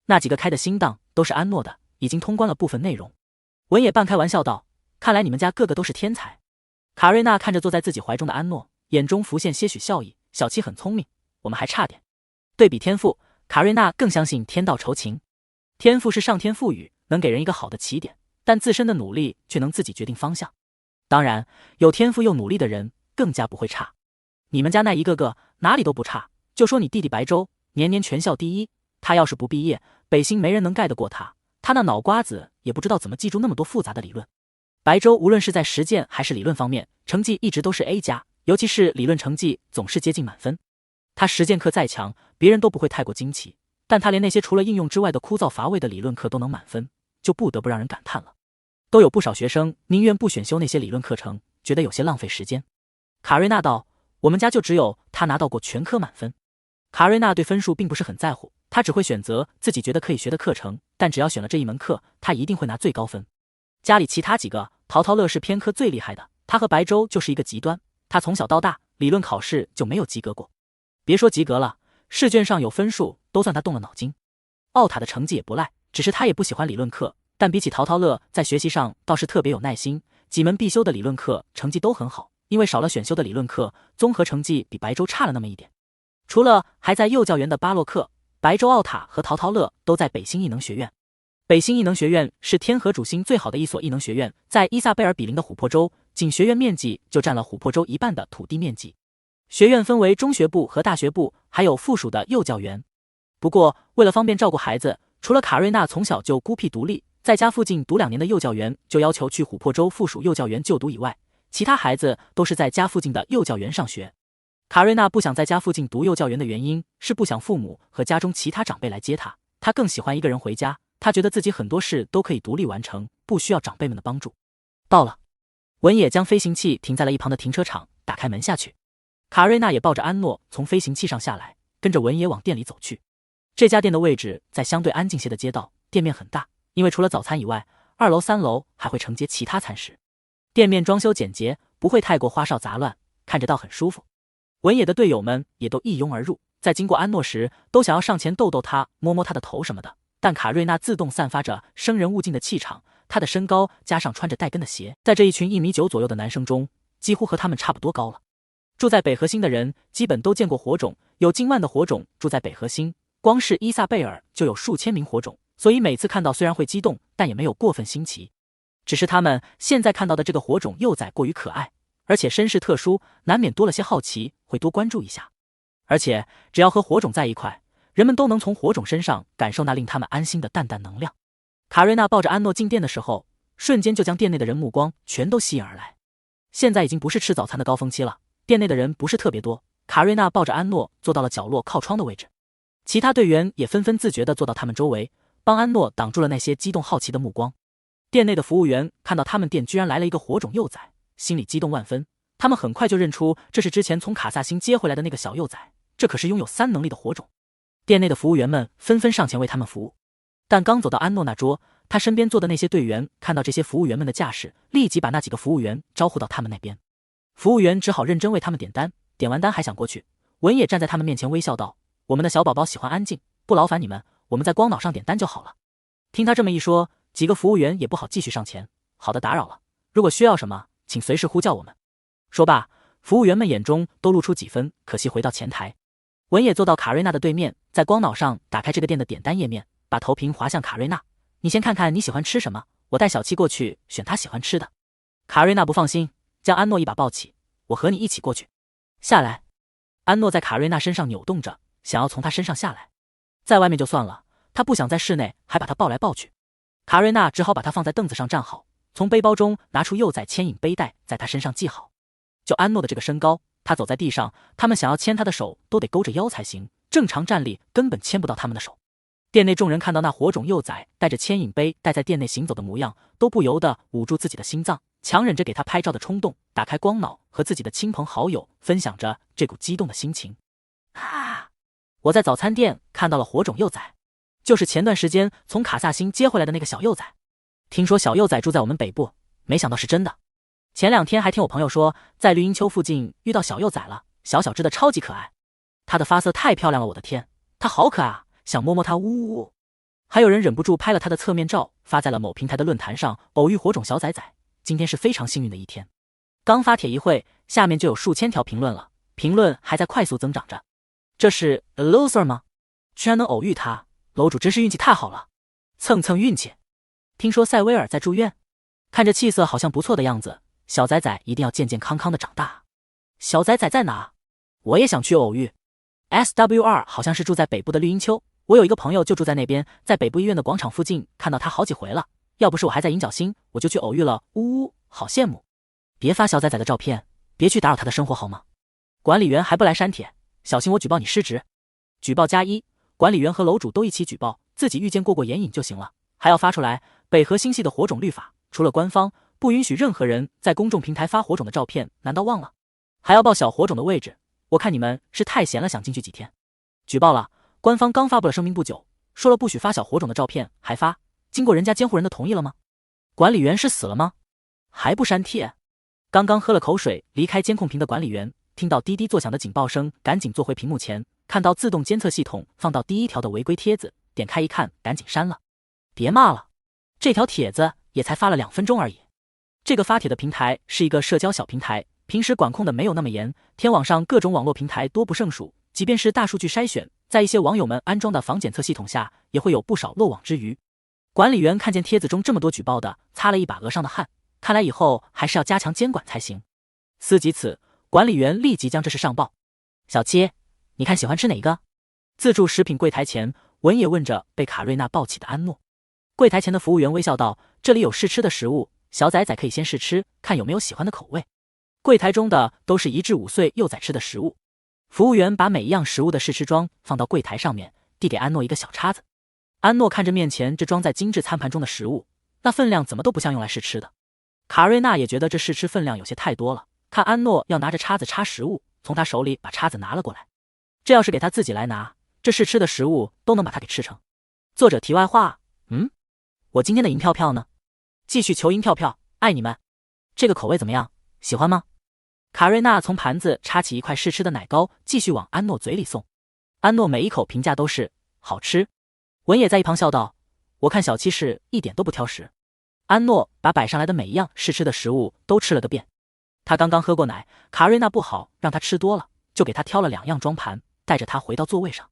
A: 那几个开的新档都是安诺的，已经通关了部分内容。文野半开玩笑道：“看来你们家个个都是天才。”卡瑞娜看着坐在自己怀中的安诺，眼中浮现些许笑意。小七很聪明，我们还差点。对比天赋，卡瑞娜更相信天道酬勤。天赋是上天赋予，能给人一个好的起点，但自身的努力却能自己决定方向。当然，有天赋又努力的人更加不会差。你们家那一个个哪里都不差，就说你弟弟白周，年年全校第一，他要是不毕业，北星没人能盖得过他。他那脑瓜子也不知道怎么记住那么多复杂的理论。白周无论是在实践还是理论方面，成绩一直都是 A 加，尤其是理论成绩总是接近满分。他实践课再强，别人都不会太过惊奇，但他连那些除了应用之外的枯燥乏味的理论课都能满分，就不得不让人感叹了。都有不少学生宁愿不选修那些理论课程，觉得有些浪费时间。卡瑞娜道：“我们家就只有他拿到过全科满分。”卡瑞娜对分数并不是很在乎，他只会选择自己觉得可以学的课程，但只要选了这一门课，他一定会拿最高分。家里其他几个，淘淘乐是偏科最厉害的，他和白周就是一个极端。他从小到大理论考试就没有及格过，别说及格了，试卷上有分数都算他动了脑筋。奥塔的成绩也不赖，只是他也不喜欢理论课，但比起淘淘乐，在学习上倒是特别有耐心，几门必修的理论课成绩都很好，因为少了选修的理论课，综合成绩比白周差了那么一点。除了还在幼教园的巴洛克，白周、奥塔和淘淘乐都在北星异能学院。北星异能学院是天河主星最好的一所异能学院，在伊萨贝尔比邻的琥珀州，仅学院面积就占了琥珀州一半的土地面积。学院分为中学部和大学部，还有附属的幼教园。不过为了方便照顾孩子，除了卡瑞娜从小就孤僻独立，在家附近读2年的幼教园就要求去琥珀州附属幼教园就读以外，其他孩子都是在家附近的幼教园上学。卡瑞娜不想在家附近读幼教园的原因是不想父母和家中其他长辈来接她，她更喜欢一个人回家，她觉得自己很多事都可以独立完成，不需要长辈们的帮助。到了，文野将飞行器停在了一旁的停车场，打开门下去。卡瑞娜也抱着安诺从飞行器上下来，跟着文野往店里走去。这家店的位置在相对安静些的街道，店面很大，因为除了早餐以外，2楼、3楼还会承接其他餐食。店面装修简洁，不会太过花哨杂乱，看着倒很舒服。文野的队友们也都一拥而入，在经过安诺时都想要上前逗逗他，摸摸他的头什么的，但卡瑞娜自动散发着生人勿近的气场，他的身高加上穿着带跟的鞋，在这一群1.9米左右的男生中，几乎和他们差不多高了。住在北河星的人基本都见过火种，有近万的火种住在北河星，光是伊萨贝尔就有数千名火种，所以每次看到虽然会激动，但也没有过分新奇。只是他们现在看到的这个火种幼崽过于可爱，而且身世特殊，难免多了些好奇，会多关注一下。而且只要和火种在一块，人们都能从火种身上感受那令他们安心的淡淡能量。卡瑞娜抱着安诺进店的时候，瞬间就将店内的人目光全都吸引而来。现在已经不是吃早餐的高峰期了，店内的人不是特别多。卡瑞娜抱着安诺坐到了角落靠窗的位置，其他队员也纷纷自觉地坐到他们周围，帮安诺挡住了那些激动好奇的目光。店内的服务员看到他们店居然来了一个火种幼崽，心里激动万分。他们很快就认出这是之前从卡萨星接回来的那个小幼崽，这可是拥有3能力的火种。店内的服务员们纷纷上前为他们服务，但刚走到安诺那桌，他身边坐的那些队员看到这些服务员们的架势，立即把那几个服务员招呼到他们那边。服务员只好认真为他们点单，点完单还想过去。文野站在他们面前微笑道：“我们的小宝宝喜欢安静，不劳烦你们，我们在光脑上点单就好了。”听他这么一说，几个服务员也不好继续上前。好的，打扰了，如果需要什么，请随时呼叫我们。说罢，服务员们眼中都露出几分可惜，回到前台。文野坐到卡瑞娜的对面，在光脑上打开这个店的点单页面，把头屏滑向卡瑞娜：“你先看看你喜欢吃什么，我带小七过去选他喜欢吃的。”卡瑞娜不放心，将安诺一把抱起：“我和你一起过去。”下来。安诺在卡瑞娜身上扭动着，想要从她身上下来。在外面就算了，他不想在室内还把她抱来抱去。卡瑞娜只好把她放在凳子上站好，从背包中拿出幼崽牵引背带，在她身上系好。就安诺的这个身高，他走在地上，他们想要牵他的手都得勾着腰才行，正常站立根本牵不到他们的手。店内众人看到那火种幼崽带着牵引背带在店内行走的模样，都不由得捂住自己的心脏，强忍着给他拍照的冲动，打开光脑和自己的亲朋好友分享着这股激动的心情。我在早餐店看到了火种幼崽，就是前段时间从卡萨星接回来的那个小幼崽。听说小幼崽住在我们北部，没想到是真的。前2天还听我朋友说，在绿荫丘附近遇到小幼崽了，小小只的超级可爱。它的发色太漂亮了，我的天，它好可爱啊，想摸摸它，呜呜呜。还有人忍不住拍了它的侧面照，发在了某平台的论坛上，偶遇火种小崽崽，今天是非常幸运的一天。刚发帖一会，下面就有数千条评论了，评论还在快速增长着。这是 a loser 吗？居然能偶遇他，楼主真是运气太好了，蹭蹭运气。听说塞维尔在住院，看着气色好像不错的样子，小崽崽一定要健健康康的长大。小崽崽在哪？我也想去偶遇。SWR 好像是住在北部的绿荫丘，我有一个朋友就住在那边，在北部医院的广场附近看到他好几回了，要不是我还在银角星，我就去偶遇了，呜呜，好羡慕。别发小崽崽的照片，别去打扰他的生活好吗？管理员还不来删帖，小心我举报你失职。举报+1，管理员和楼主都一起举报，自己遇见过眼瘾就行了，还要发出来。北河星系的火种律法，除了官方，不允许任何人在公众平台发火种的照片，难道忘了？还要报小火种的位置，我看你们是太闲了，想进去几天。举报了，官方刚发布了声明不久，说了不许发小火种的照片，还发，经过人家监护人的同意了吗？管理员是死了吗？还不删帖？刚刚喝了口水离开监控屏的管理员，听到滴滴作响的警报声，赶紧坐回屏幕前，看到自动监测系统放到第1条的违规帖子，点开一看，赶紧删了。别骂了，这条帖子也才发了2分钟而已。这个发帖的平台是一个社交小平台，平时管控的没有那么严，天网上各种网络平台多不胜数，即便是大数据筛选，在一些网友们安装的防检测系统下，也会有不少漏网之鱼。管理员看见帖子中这么多举报的，擦了一把额上的汗，看来以后还是要加强监管才行。思及此，管理员立即将这事上报。小七，你看喜欢吃哪个？自助食品柜台前，文也问着被卡瑞娜抱起的安诺。柜台前的服务员微笑道：“这里有试吃的食物，小崽崽可以先试吃，看有没有喜欢的口味。”柜台中的都是1至5岁幼崽吃的食物。服务员把每一样食物的试吃装放到柜台上面，递给安诺一个小叉子。安诺看着面前这装在精致餐盘中的食物，那分量怎么都不像用来试吃的。卡瑞娜也觉得这试吃分量有些太多了，看安诺要拿着叉子插食物，从他手里把叉子拿了过来。这要是给他自己来拿，这试吃的食物都能把他给吃成。作者题外话，我今天的银票票呢？继续求银票票，爱你们。这个口味怎么样？喜欢吗？卡瑞娜从盘子插起一块试吃的奶糕，继续往安诺嘴里送。安诺每一口评价都是好吃。文也在一旁笑道：“我看小七是一点都不挑食。”安诺把摆上来的每一样试吃的食物都吃了个遍。他刚刚喝过奶，卡瑞娜不好让他吃多了，就给他挑了2样装盘，带着他回到座位上。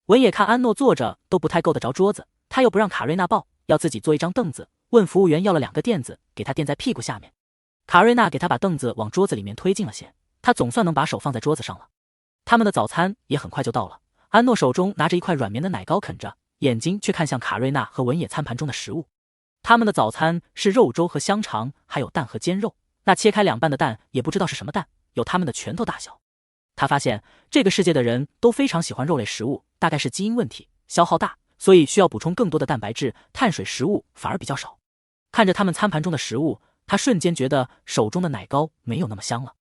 A: 文也看安诺坐着都不太够得着桌子，他又不让卡瑞娜抱，要自己做一张凳子，问服务员要了2个垫子，给他垫在屁股下面。卡瑞娜给他把凳子往桌子里面推进了些，他总算能把手放在桌子上了。他们的早餐也很快就到了，安诺手中拿着一块软绵的奶糕啃着，眼睛却看向卡瑞娜和文野餐盘中的食物。他们的早餐是肉粥和香肠，还有蛋和煎肉，那切开2半的蛋也不知道是什么蛋，有他们的拳头大小。他发现这个世界的人都非常喜欢肉类食物，大概是基因问题，消耗大，所以需要补充更多的蛋白质，碳水食物反而比较少。看着他们餐盘中的食物，他瞬间觉得手中的奶糕没有那么香了。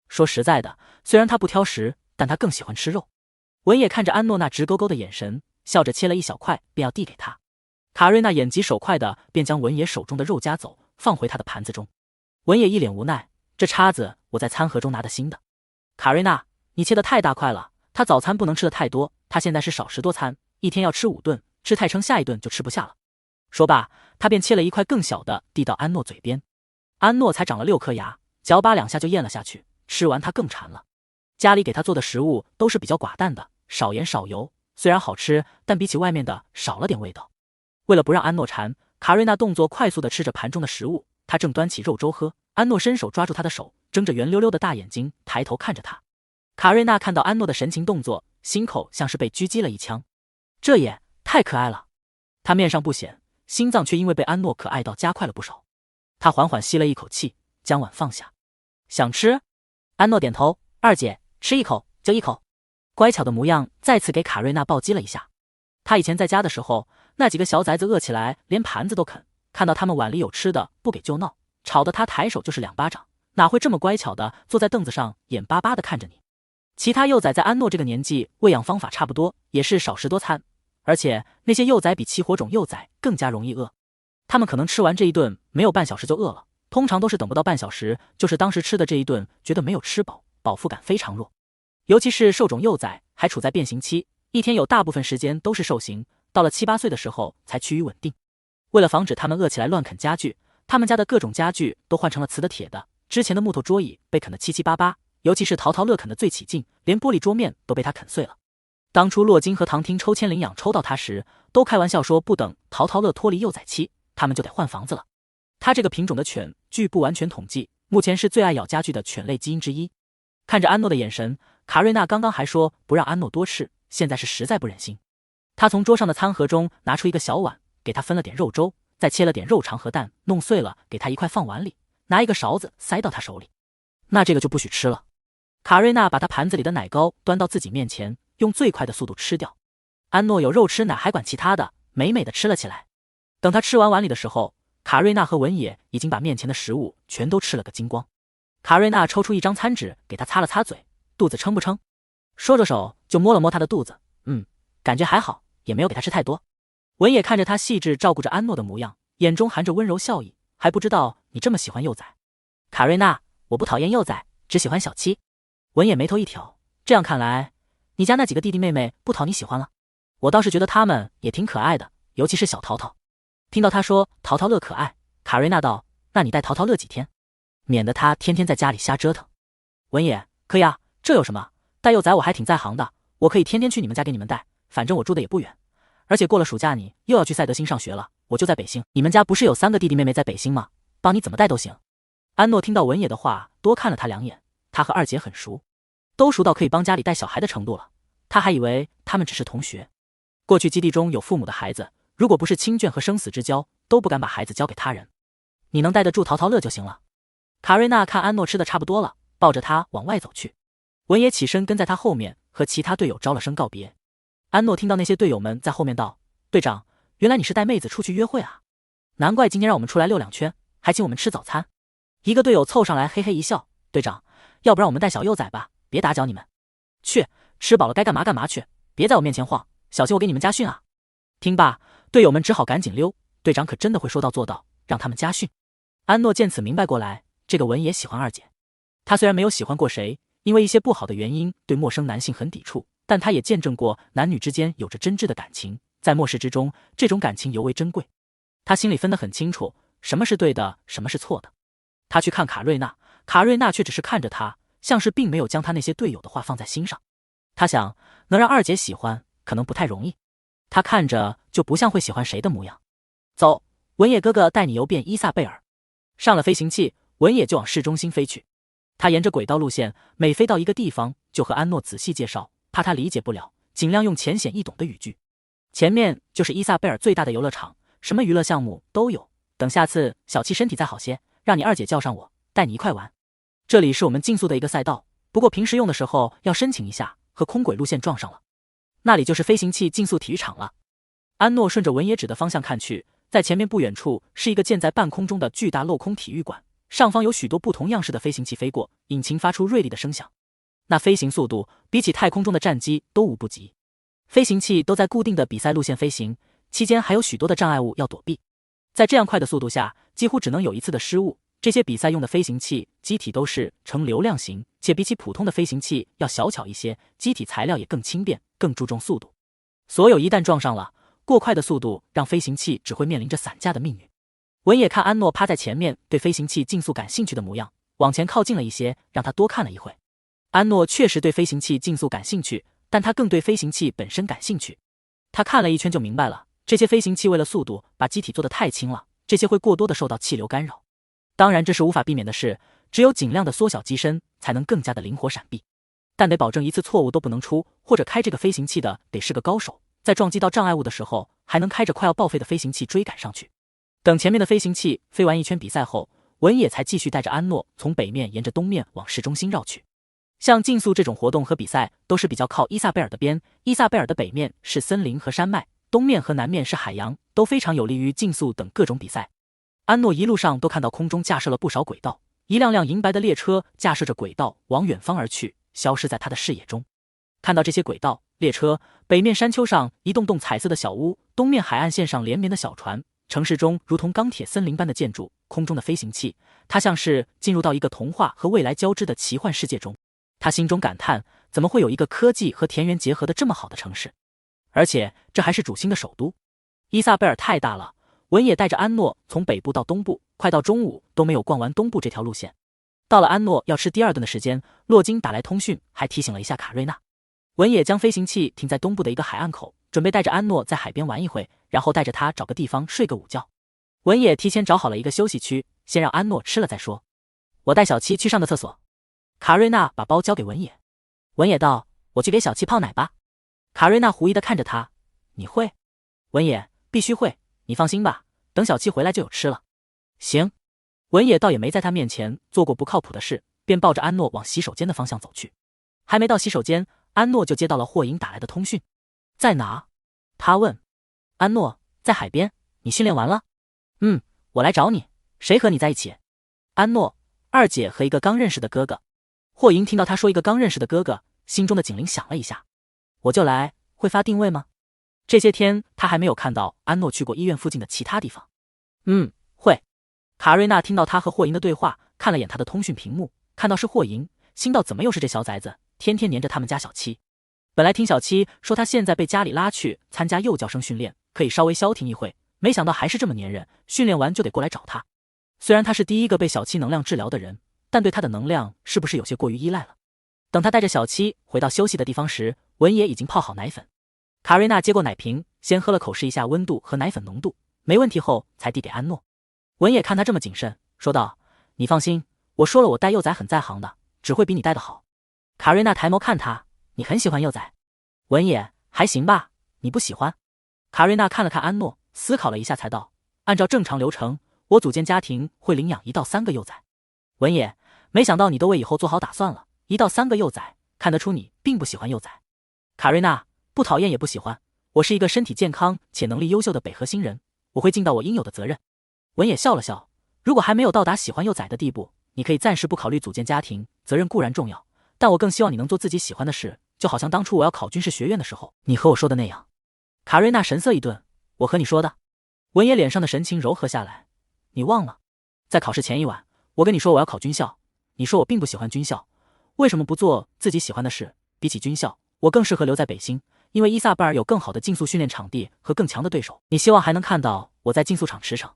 A: 说实在的，虽然他不挑食，但他更喜欢吃肉。文也看着安诺那直勾勾的眼神，笑着切了一小块便要递给他。卡瑞娜眼疾手快的便将文野手中的肉夹走，放回他的盘子中。文野一脸无奈，这叉子我在餐盒中拿的新的。卡瑞娜，你切得太大块了，他早餐不能吃的太多，他现在是少食多餐，一天要吃5顿，吃太撑下一顿就吃不下了。说罢，他便切了一块更小的递到安诺嘴边。安诺才长了6颗牙，嚼巴2下就咽了下去，吃完他更馋了。家里给他做的食物都是比较寡淡的，少盐少油，虽然好吃，但比起外面的少了点味道。为了不让安诺馋，卡瑞娜动作快速地吃着盘中的食物，她正端起肉粥喝，安诺伸手抓住她的手，睁着圆溜溜的大眼睛抬头看着她。卡瑞娜看到安诺的神情动作，心口像是被狙击了一枪，这也太可爱了。她面上不显，心脏却因为被安诺可爱到加快了不少。她缓缓吸了一口气，将碗放下。想吃？安诺点头，二姐，吃一口就一口。乖巧的模样再次给卡瑞娜暴击了一下。她以前在家的时候，那几个小崽子饿起来连盘子都啃，看到他们碗里有吃的不给就闹，吵得她抬手就是2巴掌，哪会这么乖巧的坐在凳子上眼巴巴的看着你。其他幼崽在安诺这个年纪喂养方法差不多，也是少食多餐，而且那些幼崽比其火种幼崽更加容易饿，他们可能吃完这一顿没有半小时就饿了，通常都是等不到半小时，就是当时吃的这一顿觉得没有吃饱，饱腹感非常弱。尤其是兽种幼崽还处在变形期，一天有大部分时间都是兽形，到了7、8岁的时候才趋于稳定。为了防止他们饿起来乱啃家具，他们家的各种家具都换成了瓷的铁的，之前的木头桌椅被啃得七七八八，尤其是淘淘乐啃得最起劲，连玻璃桌面都被他啃碎了。当初洛金和唐婷抽签领养抽到他时，都开玩笑说不等淘淘乐脱离幼崽期，他们就得换房子了。他这个品种的犬，据不完全统计，目前是最爱咬家具的犬类基因之一。看着安诺的眼神，卡瑞娜刚刚还说不让安诺多吃，现在是实在不忍心。他从桌上的餐盒中拿出一个小碗，给他分了点肉粥，再切了点肉肠和蛋，弄碎了给他一块放碗里，拿一个勺子塞到他手里。那这个就不许吃了。卡瑞娜把他盘子里的奶糕端到自己面前，用最快的速度吃掉。安诺有肉吃奶还管其他的，美美的吃了起来。等他吃完碗里的时候，卡瑞娜和文野已经把面前的食物全都吃了个精光。卡瑞娜抽出一张餐纸给他擦了擦嘴，肚子撑不撑？说着手就摸了摸他的肚子，感觉还好，也没有给他吃太多。文野看着他细致照顾着安诺的模样，眼中含着温柔笑意，还不知道你这么喜欢幼崽。卡瑞娜，我不讨厌幼崽，只喜欢小七。文野眉头一挑，这样看来你家那几个弟弟妹妹不讨你喜欢了？我倒是觉得他们也挺可爱的，尤其是小淘淘。听到他说淘淘乐可爱，卡瑞娜道，那你带淘淘乐几天，免得他天天在家里瞎折腾。文野，可以啊，这有什么？带幼崽我还挺在行的，我可以天天去你们家给你们带，反正我住的也不远。而且过了暑假你又要去赛德星上学了，我就在北星，你们家不是有3个弟弟妹妹在北星吗？帮你怎么带都行。安诺听到文野的话，多看了他2眼，他和二姐很熟，都熟到可以帮家里带小孩的程度了，他还以为他们只是同学。过去基地中有父母的孩子，如果不是亲眷和生死之交，都不敢把孩子交给他人。你能带得住淘淘乐就行了。卡瑞娜看安诺吃的差不多了，抱着他往外走去。文野起身跟在他后面，和其他队友招了声告别。安诺听到那些队友们在后面道，队长，原来你是带妹子出去约会啊，难怪今天让我们出来溜2圈，还请我们吃早餐。一个队友凑上来嘿嘿一笑，队长，要不然我们带小幼崽吧，别打搅你们。去，吃饱了该干嘛干嘛去，别在我面前晃，小心我给你们家训啊。听罢，队友们只好赶紧溜，队长可真的会说到做到，让他们家训。安诺见此明白过来，这个文也喜欢二姐。他虽然没有喜欢过谁，因为一些不好的原因对陌生男性很抵触，但他也见证过男女之间有着真挚的感情，在末世之中，这种感情尤为珍贵。他心里分得很清楚，什么是对的，什么是错的。他去看卡瑞娜，卡瑞娜却只是看着他，像是并没有将他那些队友的话放在心上。他想，能让二姐喜欢，可能不太容易。他看着就不像会喜欢谁的模样。走，文野哥哥带你游遍伊萨贝尔。上了飞行器，文野就往市中心飞去。他沿着轨道路线，每飞到一个地方，就和安诺仔细介绍，怕他理解不了，尽量用浅显易懂的语句。前面就是伊萨贝尔最大的游乐场，什么娱乐项目都有。等下次小七身体再好些，让你二姐叫上我，带你一块玩。这里是我们竞速的一个赛道，不过平时用的时候要申请一下，和空轨路线撞上了。那里就是飞行器竞速体育场了。安诺顺着文野指的方向看去，在前面不远处是一个建在半空中的巨大镂空体育馆，上方有许多不同样式的飞行器飞过，引擎发出锐利的声响。那飞行速度比起太空中的战机都无不及。飞行器都在固定的比赛路线飞行，期间还有许多的障碍物要躲避。在这样快的速度下，几乎只能有一次的失误。这些比赛用的飞行器机体都是呈流量型，且比起普通的飞行器要小巧一些，机体材料也更轻便，更注重速度。所有一旦撞上了，过快的速度让飞行器只会面临着散架的命运。文野看安诺趴在前面对飞行器竞速感兴趣的模样，往前靠近了一些，让他多看了一会。安诺确实对飞行器竞速感兴趣，但他更对飞行器本身感兴趣。他看了一圈就明白了，这些飞行器为了速度把机体做得太轻了，这些会过多的受到气流干扰。当然这是无法避免的事，只有尽量的缩小机身，才能更加的灵活闪避。但得保证一次错误都不能出，或者开这个飞行器的得是个高手，在撞击到障碍物的时候，还能开着快要报废的飞行器追赶上去。等前面的飞行器飞完一圈比赛后，文野才继续带着安诺从北面沿着东面往市中心绕去。像竞速这种活动和比赛都是比较靠伊萨贝尔的边，伊萨贝尔的北面是森林和山脉，东面和南面是海洋，都非常有利于竞速等各种比赛。安诺一路上都看到空中架设了不少轨道，一辆辆银白的列车架设着轨道往远方而去，消失在他的视野中。看到这些轨道、列车，北面山丘上一栋栋彩色的小屋，东面海岸线上连绵的小船，城市中如同钢铁森林般的建筑，空中的飞行器，他像是进入到一个童话和未来交织的奇幻世界中。他心中感叹，怎么会有一个科技和田园结合的这么好的城市？而且这还是主星的首都。伊萨贝尔太大了，文野带着安诺从北部到东部，快到中午都没有逛完东部这条路线。到了安诺要吃第二顿的时间，洛金打来通讯，还提醒了一下卡瑞娜。文野将飞行器停在东部的一个海岸口，准备带着安诺在海边玩一会，然后带着他找个地方睡个午觉。文野提前找好了一个休息区，先让安诺吃了再说。我带小七去上个厕所。卡瑞娜把包交给文野。文野道：我去给小七泡奶吧。卡瑞娜狐疑地看着他：你会？文野：必须会，你放心吧，等小七回来就有吃了。行。文野倒也没在他面前做过不靠谱的事，便抱着安诺往洗手间的方向走去。还没到洗手间，安诺就接到了霍营打来的通讯。在哪？他问。安诺：在海边。你训练完了？我来找你。谁和你在一起？安诺：二姐和一个刚认识的哥哥。霍营听到他说一个刚认识的哥哥，心中的警铃响了一下。我就来，会发定位吗？这些天他还没有看到安诺去过医院附近的其他地方。会。卡瑞娜听到他和霍营的对话，看了眼他的通讯屏幕，看到是霍营，心道怎么又是这小崽子，天天黏着他们家小七。本来听小七说他现在被家里拉去参加幼教生训练，可以稍微消停一会，没想到还是这么黏人，训练完就得过来找他。虽然他是第一个被小七能量治疗的人，但对他的能量是不是有些过于依赖了？等他带着小七回到休息的地方时，文野已经泡好奶粉。卡瑞娜接过奶瓶，先喝了口试一下温度和奶粉浓度，没问题后才递给安诺。文野看他这么谨慎，说道：你放心，我说了我带幼崽很在行的，只会比你带的好。卡瑞娜抬眸看他：你很喜欢幼崽？文野：还行吧，你不喜欢？卡瑞娜看了看安诺，思考了一下才道：按照正常流程，我组建家庭会领养1到3个幼崽。文野：没想到你都为以后做好打算了，1到3个幼崽，看得出你并不喜欢幼崽。卡瑞娜：不讨厌也不喜欢，我是一个身体健康且能力优秀的北河星人，我会尽到我应有的责任。文野笑了笑：如果还没有到达喜欢幼崽的地步，你可以暂时不考虑组建家庭，责任固然重要，但我更希望你能做自己喜欢的事，就好像当初我要考军事学院的时候，你和我说的那样。卡瑞娜神色一顿：我和你说的？文野脸上的神情柔和下来：你忘了，在考试前一晚，我跟你说我要考军校，你说我并不喜欢军校，为什么不做自己喜欢的事？比起军校，我更适合留在北星，因为伊萨贝尔有更好的竞速训练场地和更强的对手，你希望还能看到我在竞速场驰骋。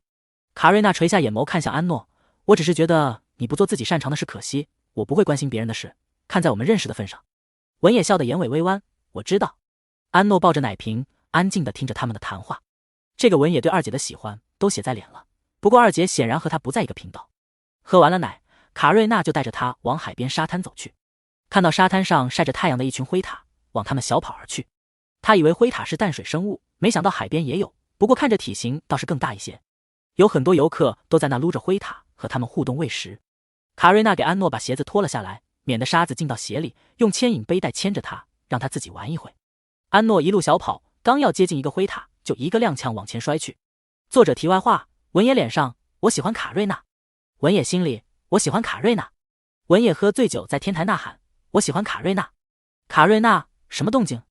A: 卡瑞娜垂下眼眸看向安诺：我只是觉得你不做自己擅长的事可惜，我不会关心别人的事，看在我们认识的份上。文野笑得眼尾微弯：我知道。安诺抱着奶瓶，安静地听着他们的谈话。这个文野对二姐的喜欢都写在脸了，不过二姐显然和他不在一个频道。喝完了奶，卡瑞娜就带着他往海边沙滩走去。看到沙滩上晒着太阳的一群灰塔，往他们小跑而去。他以为灰塔是淡水生物，没想到海边也有，不过看着体型倒是更大一些。有很多游客都在那撸着灰塔和他们互动喂食。卡瑞娜给安诺把鞋子脱了下来，免得沙子进到鞋里，用牵引背带牵着他，让他自己玩一会。安诺一路小跑，刚要接近一个灰塔，就一个踉跄往前摔去。作者题外话：文野脸上我喜欢卡瑞娜，文野心里我喜欢卡瑞娜。文野喝醉酒在天台呐喊：我喜欢卡瑞娜。卡瑞娜什么动静？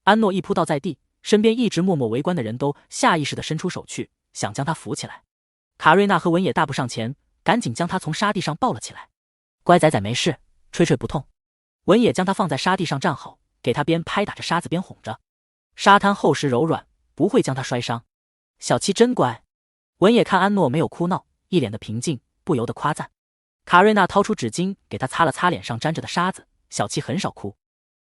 A: 安诺一扑倒在地，身边一直默默围观的人都下意识地伸出手去，想将他扶起来。卡瑞娜和文野大步上前，赶紧将他从沙地上抱了起来。乖仔仔没事，吹吹不痛。文野将他放在沙地上站好，给他边拍打着沙子边哄着。沙滩厚实柔软，不会将他摔伤。小七真乖。文野看安诺没有哭闹，一脸的平静，不由得夸赞。卡瑞娜掏出纸巾给他擦了擦脸上沾着的沙子，小七很少哭。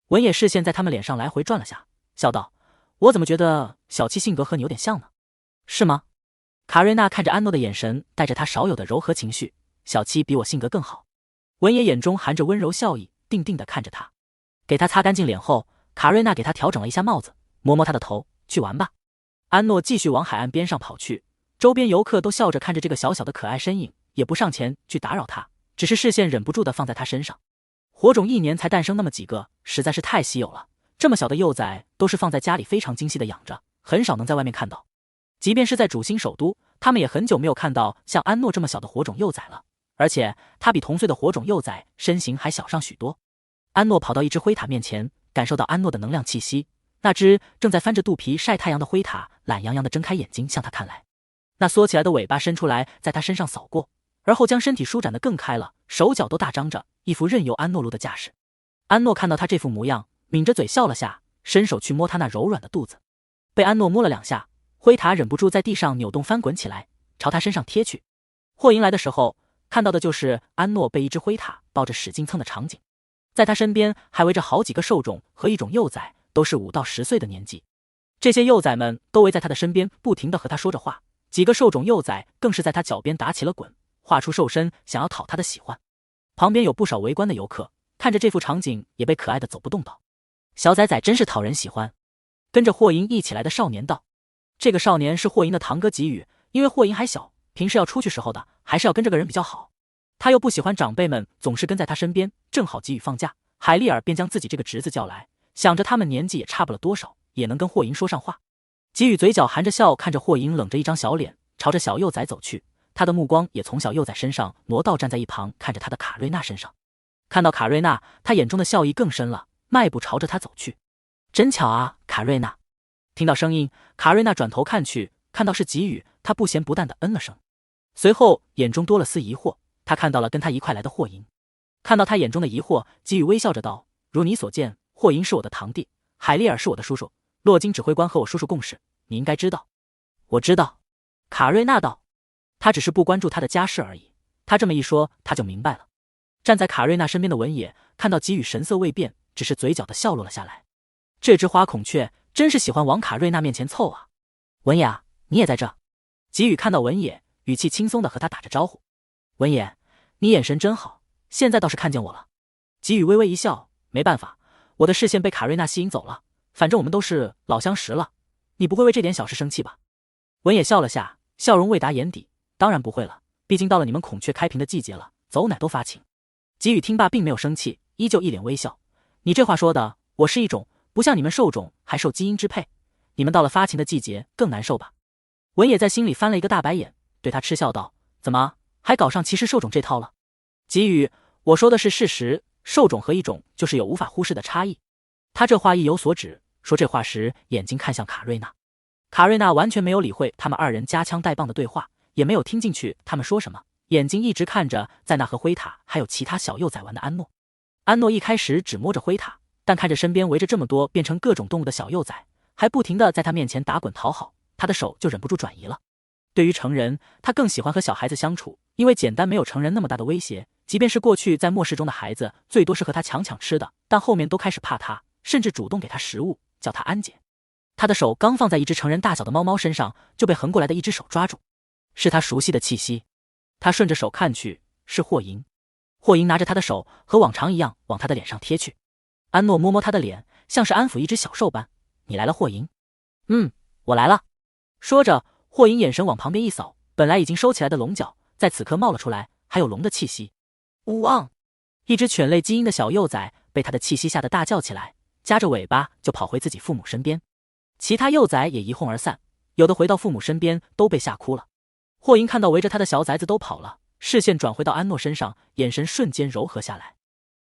A: 文野视线在他们脸上来回转了下，笑道：我怎么觉得小七性格和你有点像呢？是吗？卡瑞娜看着安诺的眼神带着他少有的柔和情绪，小七比我性格更好。文野眼中含着温柔笑意，定定地看着他。给他擦干净脸后，卡瑞娜给他调整了一下帽子，摸摸他的头，去玩吧。安诺继续往海岸边上跑去，周边游客都笑着看着这个小小的可爱身影，也不上前去打扰他，只是视线忍不住地放在他身上。火种一年才诞生那么几个，实在是太稀有了。这么小的幼崽都是放在家里非常精细的养着，很少能在外面看到。即便是在主星首都，他们也很久没有看到像安诺这么小的火种幼崽了，而且他比同岁的火种幼崽身形还小上许多。安诺跑到一只灰塔面前，感受到安诺的能量气息。那只正在翻着肚皮晒太阳的灰塔懒洋洋地睁开眼睛向他看来，那缩起来的尾巴伸出来在他身上扫过，而后将身体舒展得更开了，手脚都大张着，一副任由安诺撸的架势。安诺看到他这副模样，抿着嘴笑了下，伸手去摸他那柔软的肚子。被安诺摸了两下，灰塔忍不住在地上扭动翻滚起来，朝他身上贴去。霍银来的时候看到的就是安诺被一只灰塔抱着使劲蹭的场景，在他身边还围着好几个兽种和一种幼崽，都是5到10岁的年纪。这些幼崽们都围在他的身边，不停地和他说着话，几个兽种幼崽更是在他脚边打起了滚，画出兽身想要讨他的喜欢。旁边有不少围观的游客，看着这幅场景也被可爱的走不动道：小崽崽真是讨人喜欢。跟着霍银一起来的少年道：这个少年是霍银的堂哥吉宇，因为霍银还小，平时要出去时候的还是要跟这个人比较好。他又不喜欢长辈们总是跟在他身边，正好吉宇放假，海丽尔便将自己这个侄子叫来，想着他们年纪也差不了多少，也能跟霍银说上话。吉宇嘴角含着笑，看着霍银冷着一张小脸，朝着小幼崽走去，他的目光也从小幼崽身上挪到站在一旁看着他的卡瑞娜身上。看到卡瑞娜，他眼中的笑意更深了，迈步朝着他走去。真巧啊，卡瑞娜。听到声音，卡瑞娜转头看去，看到是吉宇，他不咸不淡地嗯了声，随后眼中多了丝疑惑，他看到了跟他一块来的霍银。看到他眼中的疑惑，吉宇微笑着道：如你所见，霍银是我的堂弟，海利尔是我的叔叔，洛金指挥官和我叔叔共事，你应该知道。我知道。卡瑞娜道。他只是不关注他的家事而已。他这么一说，他就明白了。站在卡瑞娜身边的文野看到吉宇神色未变，只是嘴角的笑落了下来。这只花孔雀真是喜欢往卡瑞娜面前凑啊。文野啊，你也在这。吉宇看到文野，语气轻松的和他打着招呼。文野，你眼神真好，现在倒是看见我了。吉宇微微一笑，没办法，我的视线被卡瑞娜吸引走了，反正我们都是老相识了，你不会为这点小事生气吧？文野笑了下，笑容未达眼底，当然不会了，毕竟到了你们孔雀开屏的季节了，走哪都发情。吉宇听罢并没有生气，依旧一脸微笑。你这话说的，我是一种，不像你们兽种还受基因支配，你们到了发情的季节更难受吧？文野在心里翻了一个大白眼，对他嗤笑道：怎么还搞上歧视兽种这套了？吉宇，我说的是事实，兽种和异种就是有无法忽视的差异。他这话意有所指，说这话时眼睛看向卡瑞娜。卡瑞娜完全没有理会他们二人夹枪带棒的对话，也没有听进去他们说什么，眼睛一直看着在那和灰塔还有其他小幼崽玩的安诺。安诺一开始只摸着灰塔，但看着身边围着这么多变成各种动物的小幼崽，还不停地在他面前打滚讨好，他的手就忍不住转移了。对于成人，他更喜欢和小孩子相处，因为简单没有成人那么大的威胁，即便是过去在末世中的孩子，最多是和他抢吃的，但后面都开始怕他，甚至主动给他食物，叫他安姐。他的手刚放在一只成人大小的猫猫身上，就被横过来的一只手抓住，是他熟悉的气息。他顺着手看去，是霍银。霍银拿着他的手，和往常一样往他的脸上贴去。安诺摸摸他的脸，像是安抚一只小兽般。你来了，霍银。我来了。说着，霍银眼神往旁边一扫，本来已经收起来的龙角在此刻冒了出来，还有龙的气息。呜昂！一只犬类基因的小幼崽被他的气息吓得大叫起来，夹着尾巴就跑回自己父母身边。其他幼崽也一哄而散，有的回到父母身边都被吓哭了。霍银看到围着他的小崽子都跑了，视线转回到安诺身上，眼神瞬间柔和下来。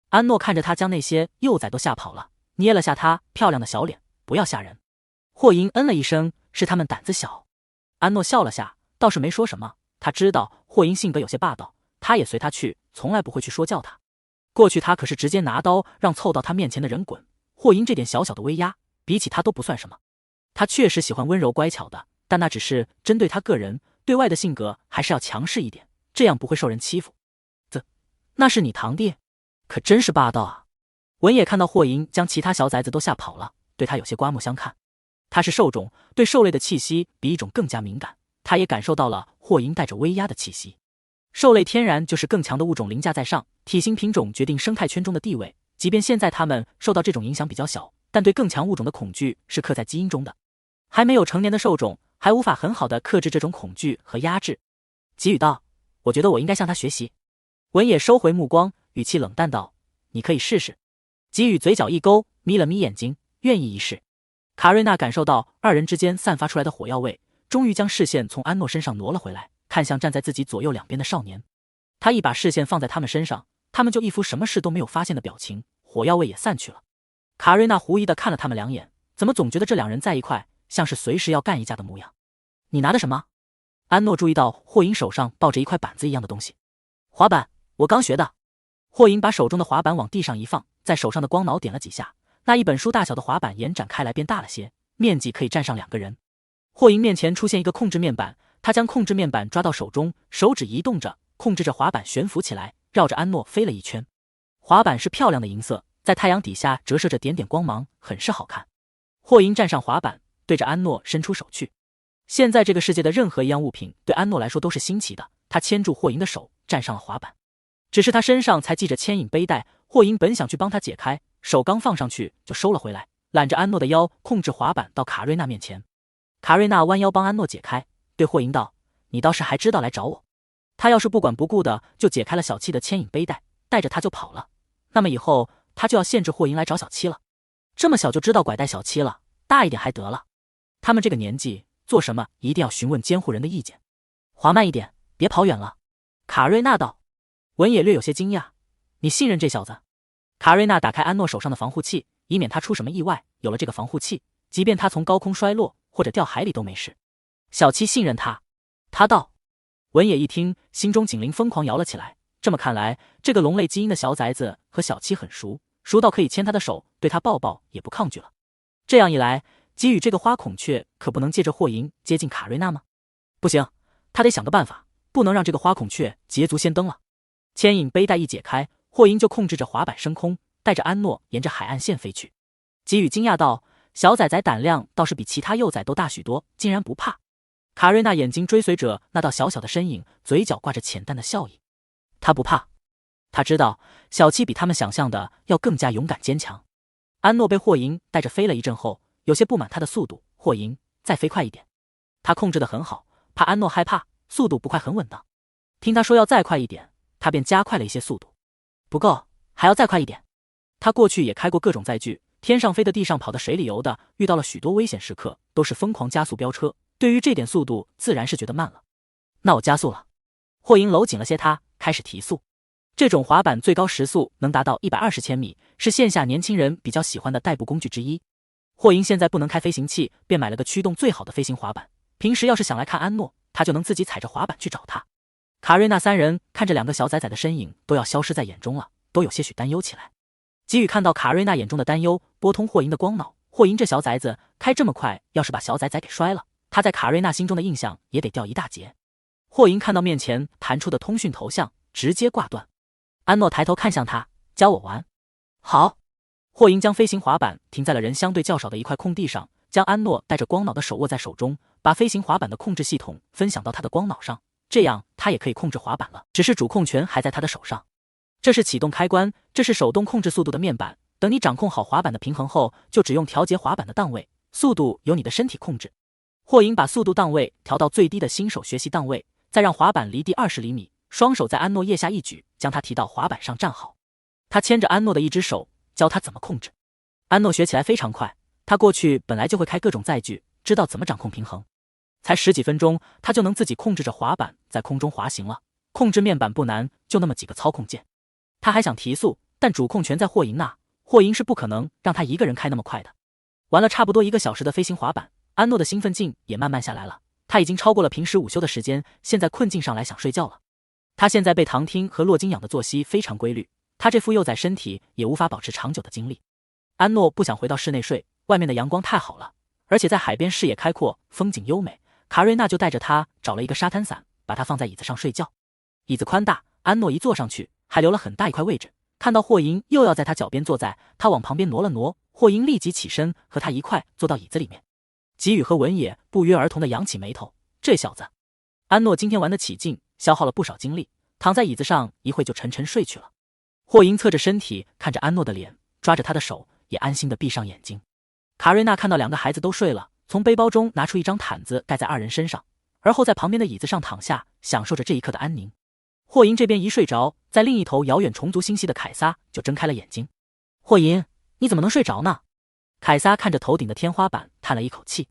A: 安诺看着他将那些幼崽都吓跑了，捏了下他漂亮的小脸，不要吓人。霍银嗯了一声，是他们胆子小。安诺笑了下，倒是没说什么。他知道霍银性格有些霸道，他也随他去，从来不会去说教他。过去他可是直接拿刀让凑到他面前的人滚。霍银这点小小的威压，比起他都不算什么。他确实喜欢温柔乖巧的，但那只是针对他个人，对外的性格还是要强势一点，这样不会受人欺负。那是你堂弟，可真是霸道啊！文野看到霍银将其他小崽子都吓跑了，对他有些刮目相看。他是兽种，对兽类的气息比一种更加敏感，他也感受到了霍银带着威压的气息。兽类天然就是更强的物种凌驾在上，体型品种决定生态圈中的地位，即便现在它们受到这种影响比较小，但对更强物种的恐惧是刻在基因中的。还没有成年的兽种还无法很好的克制这种恐惧和压制。吉语道：“我觉得我应该向他学习。”文野收回目光，语气冷淡道：“你可以试试。”吉语嘴角一勾，眯了眯眼睛，愿意一试。卡瑞娜感受到二人之间散发出来的火药味，终于将视线从安诺身上挪了回来，看向站在自己左右两边的少年。他一把视线放在他们身上，他们就一副什么事都没有发现的表情，火药味也散去了。卡瑞娜狐疑地看了他们两眼，怎么总觉得这两人在一块，像是随时要干一架的模样。你拿的什么？安诺注意到霍银手上抱着一块板子一样的东西。滑板，我刚学的。霍银把手中的滑板往地上一放，在手上的光脑点了几下，那一本书大小的滑板延展开来变大了些，面积可以站上2个人。霍银面前出现一个控制面板，他将控制面板抓到手中，手指移动着，控制着滑板悬浮起来，绕着安诺飞了一圈。滑板是漂亮的银色，在太阳底下折射着点点光芒，很是好看。霍银站上滑板，对着安诺伸出手去。现在这个世界的任何一样物品对安诺来说都是新奇的，他牵住霍银的手，站上了滑板。只是他身上才系着牵引背带，霍银本想去帮他解开，手刚放上去就收了回来，揽着安诺的腰，控制滑板到卡瑞娜面前。卡瑞娜弯腰帮安诺解开，对霍银道：“你倒是还知道来找我。”他要是不管不顾的就解开了小七的牵引背带，带着他就跑了，那么以后他就要限制霍银来找小七了。这么小就知道拐带小七了，大一点还得了。他们这个年纪做什么一定要询问监护人的意见。滑慢一点，别跑远了。卡瑞娜道。文也略有些惊讶：“你信任这小子？”卡瑞娜打开安诺手上的防护器，以免他出什么意外，有了这个防护器，即便他从高空摔落或者掉海里都没事。小七信任他。他道。文也一听，心中警铃疯狂摇了起来。这么看来，这个龙类基因的小崽子和小七很熟，熟到可以牵他的手，对他抱抱也不抗拒了。这样一来，给予这个花孔雀可不能借着霍银接近卡瑞娜吗？不行，他得想个办法，不能让这个花孔雀捷足先登了。牵引背带一解开，霍银就控制着滑板升空，带着安诺沿着海岸线飞去。给予惊讶道：“小崽崽胆量倒是比其他幼崽都大许多，竟然不怕。”卡瑞娜眼睛追随着那道小小的身影，嘴角挂着浅淡的笑意。他不怕，他知道小七比他们想象的要更加勇敢坚强。安诺被霍银带着飞了一阵后，有些不满他的速度。霍银，再飞快一点。他控制得很好，怕安诺害怕，速度不快很稳当。听他说要再快一点，他便加快了一些速度。不够，还要再快一点。他过去也开过各种载具，天上飞的、地上跑的、水里游的，遇到了许多危险时刻，都是疯狂加速飙车。对于这点速度，自然是觉得慢了。那我加速了。霍银搂紧了些他，开始提速。这种滑板最高时速能达到120千米，是线下年轻人比较喜欢的代步工具之一。霍银现在不能开飞行器，便买了个驱动最好的飞行滑板。平时要是想来看安诺，他就能自己踩着滑板去找他。卡瑞娜三人看着2个小崽崽的身影都要消失在眼中了，都有些许担忧起来。给予看到卡瑞娜眼中的担忧，拨通霍银的光脑。霍银这小崽子开这么快，要是把小崽崽给摔了，他在卡瑞娜心中的印象也得掉一大截。霍银看到面前弹出的通讯头像，直接挂断。安诺抬头看向他，教我玩。好。霍银将飞行滑板停在了人相对较少的一块空地上，将安诺带着光脑的手握在手中，把飞行滑板的控制系统分享到他的光脑上，这样他也可以控制滑板了，只是主控权还在他的手上。这是启动开关，这是手动控制速度的面板，等你掌控好滑板的平衡后，就只用调节滑板的档位，速度由你的身体控制。霍银把速度档位调到最低的新手学习档位，再让滑板离地20厘米，双手在安诺腋下一举，将他提到滑板上站好。他牵着安诺的一只手，教他怎么控制。安诺学起来非常快，他过去本来就会开各种载具，知道怎么掌控平衡。才10几分钟，他就能自己控制着滑板在空中滑行了。控制面板不难，就那么几个操控键。他还想提速，但主控权在霍银那，霍银是不可能让他一个人开那么快的。玩了差不多1个小时的飞行滑板，安诺的兴奋劲也慢慢下来了。他已经超过了平时午休的时间，现在困劲上来想睡觉了。他现在被唐汀和洛金养的作息非常规律，他这副幼崽身体也无法保持长久的精力。安诺不想回到室内睡，外面的阳光太好了，而且在海边视野开阔，风景优美。卡瑞娜就带着他找了一个沙滩伞，把他放在椅子上睡觉。椅子宽大，安诺一坐上去还留了很大一块位置。看到霍银又要在他脚边坐在，他往旁边挪了挪，霍银立即起身和他一块坐到椅子里面。吉宇和文野不约而同地扬起眉头，这小子。安诺今天玩得起劲，消耗了不少精力，躺在椅子上一会就沉沉睡去了。霍银侧着身体看着安诺的脸，抓着他的手也安心地闭上眼睛。卡瑞娜看到2个孩子都睡了，从背包中拿出一张毯子盖在2人身上，而后在旁边的椅子上躺下，享受着这一刻的安宁。霍银这边一睡着，在另一头遥远虫族星系的凯撒就睁开了眼睛。霍银，你怎么能睡着呢？凯撒看着头顶的天花板叹了一口气。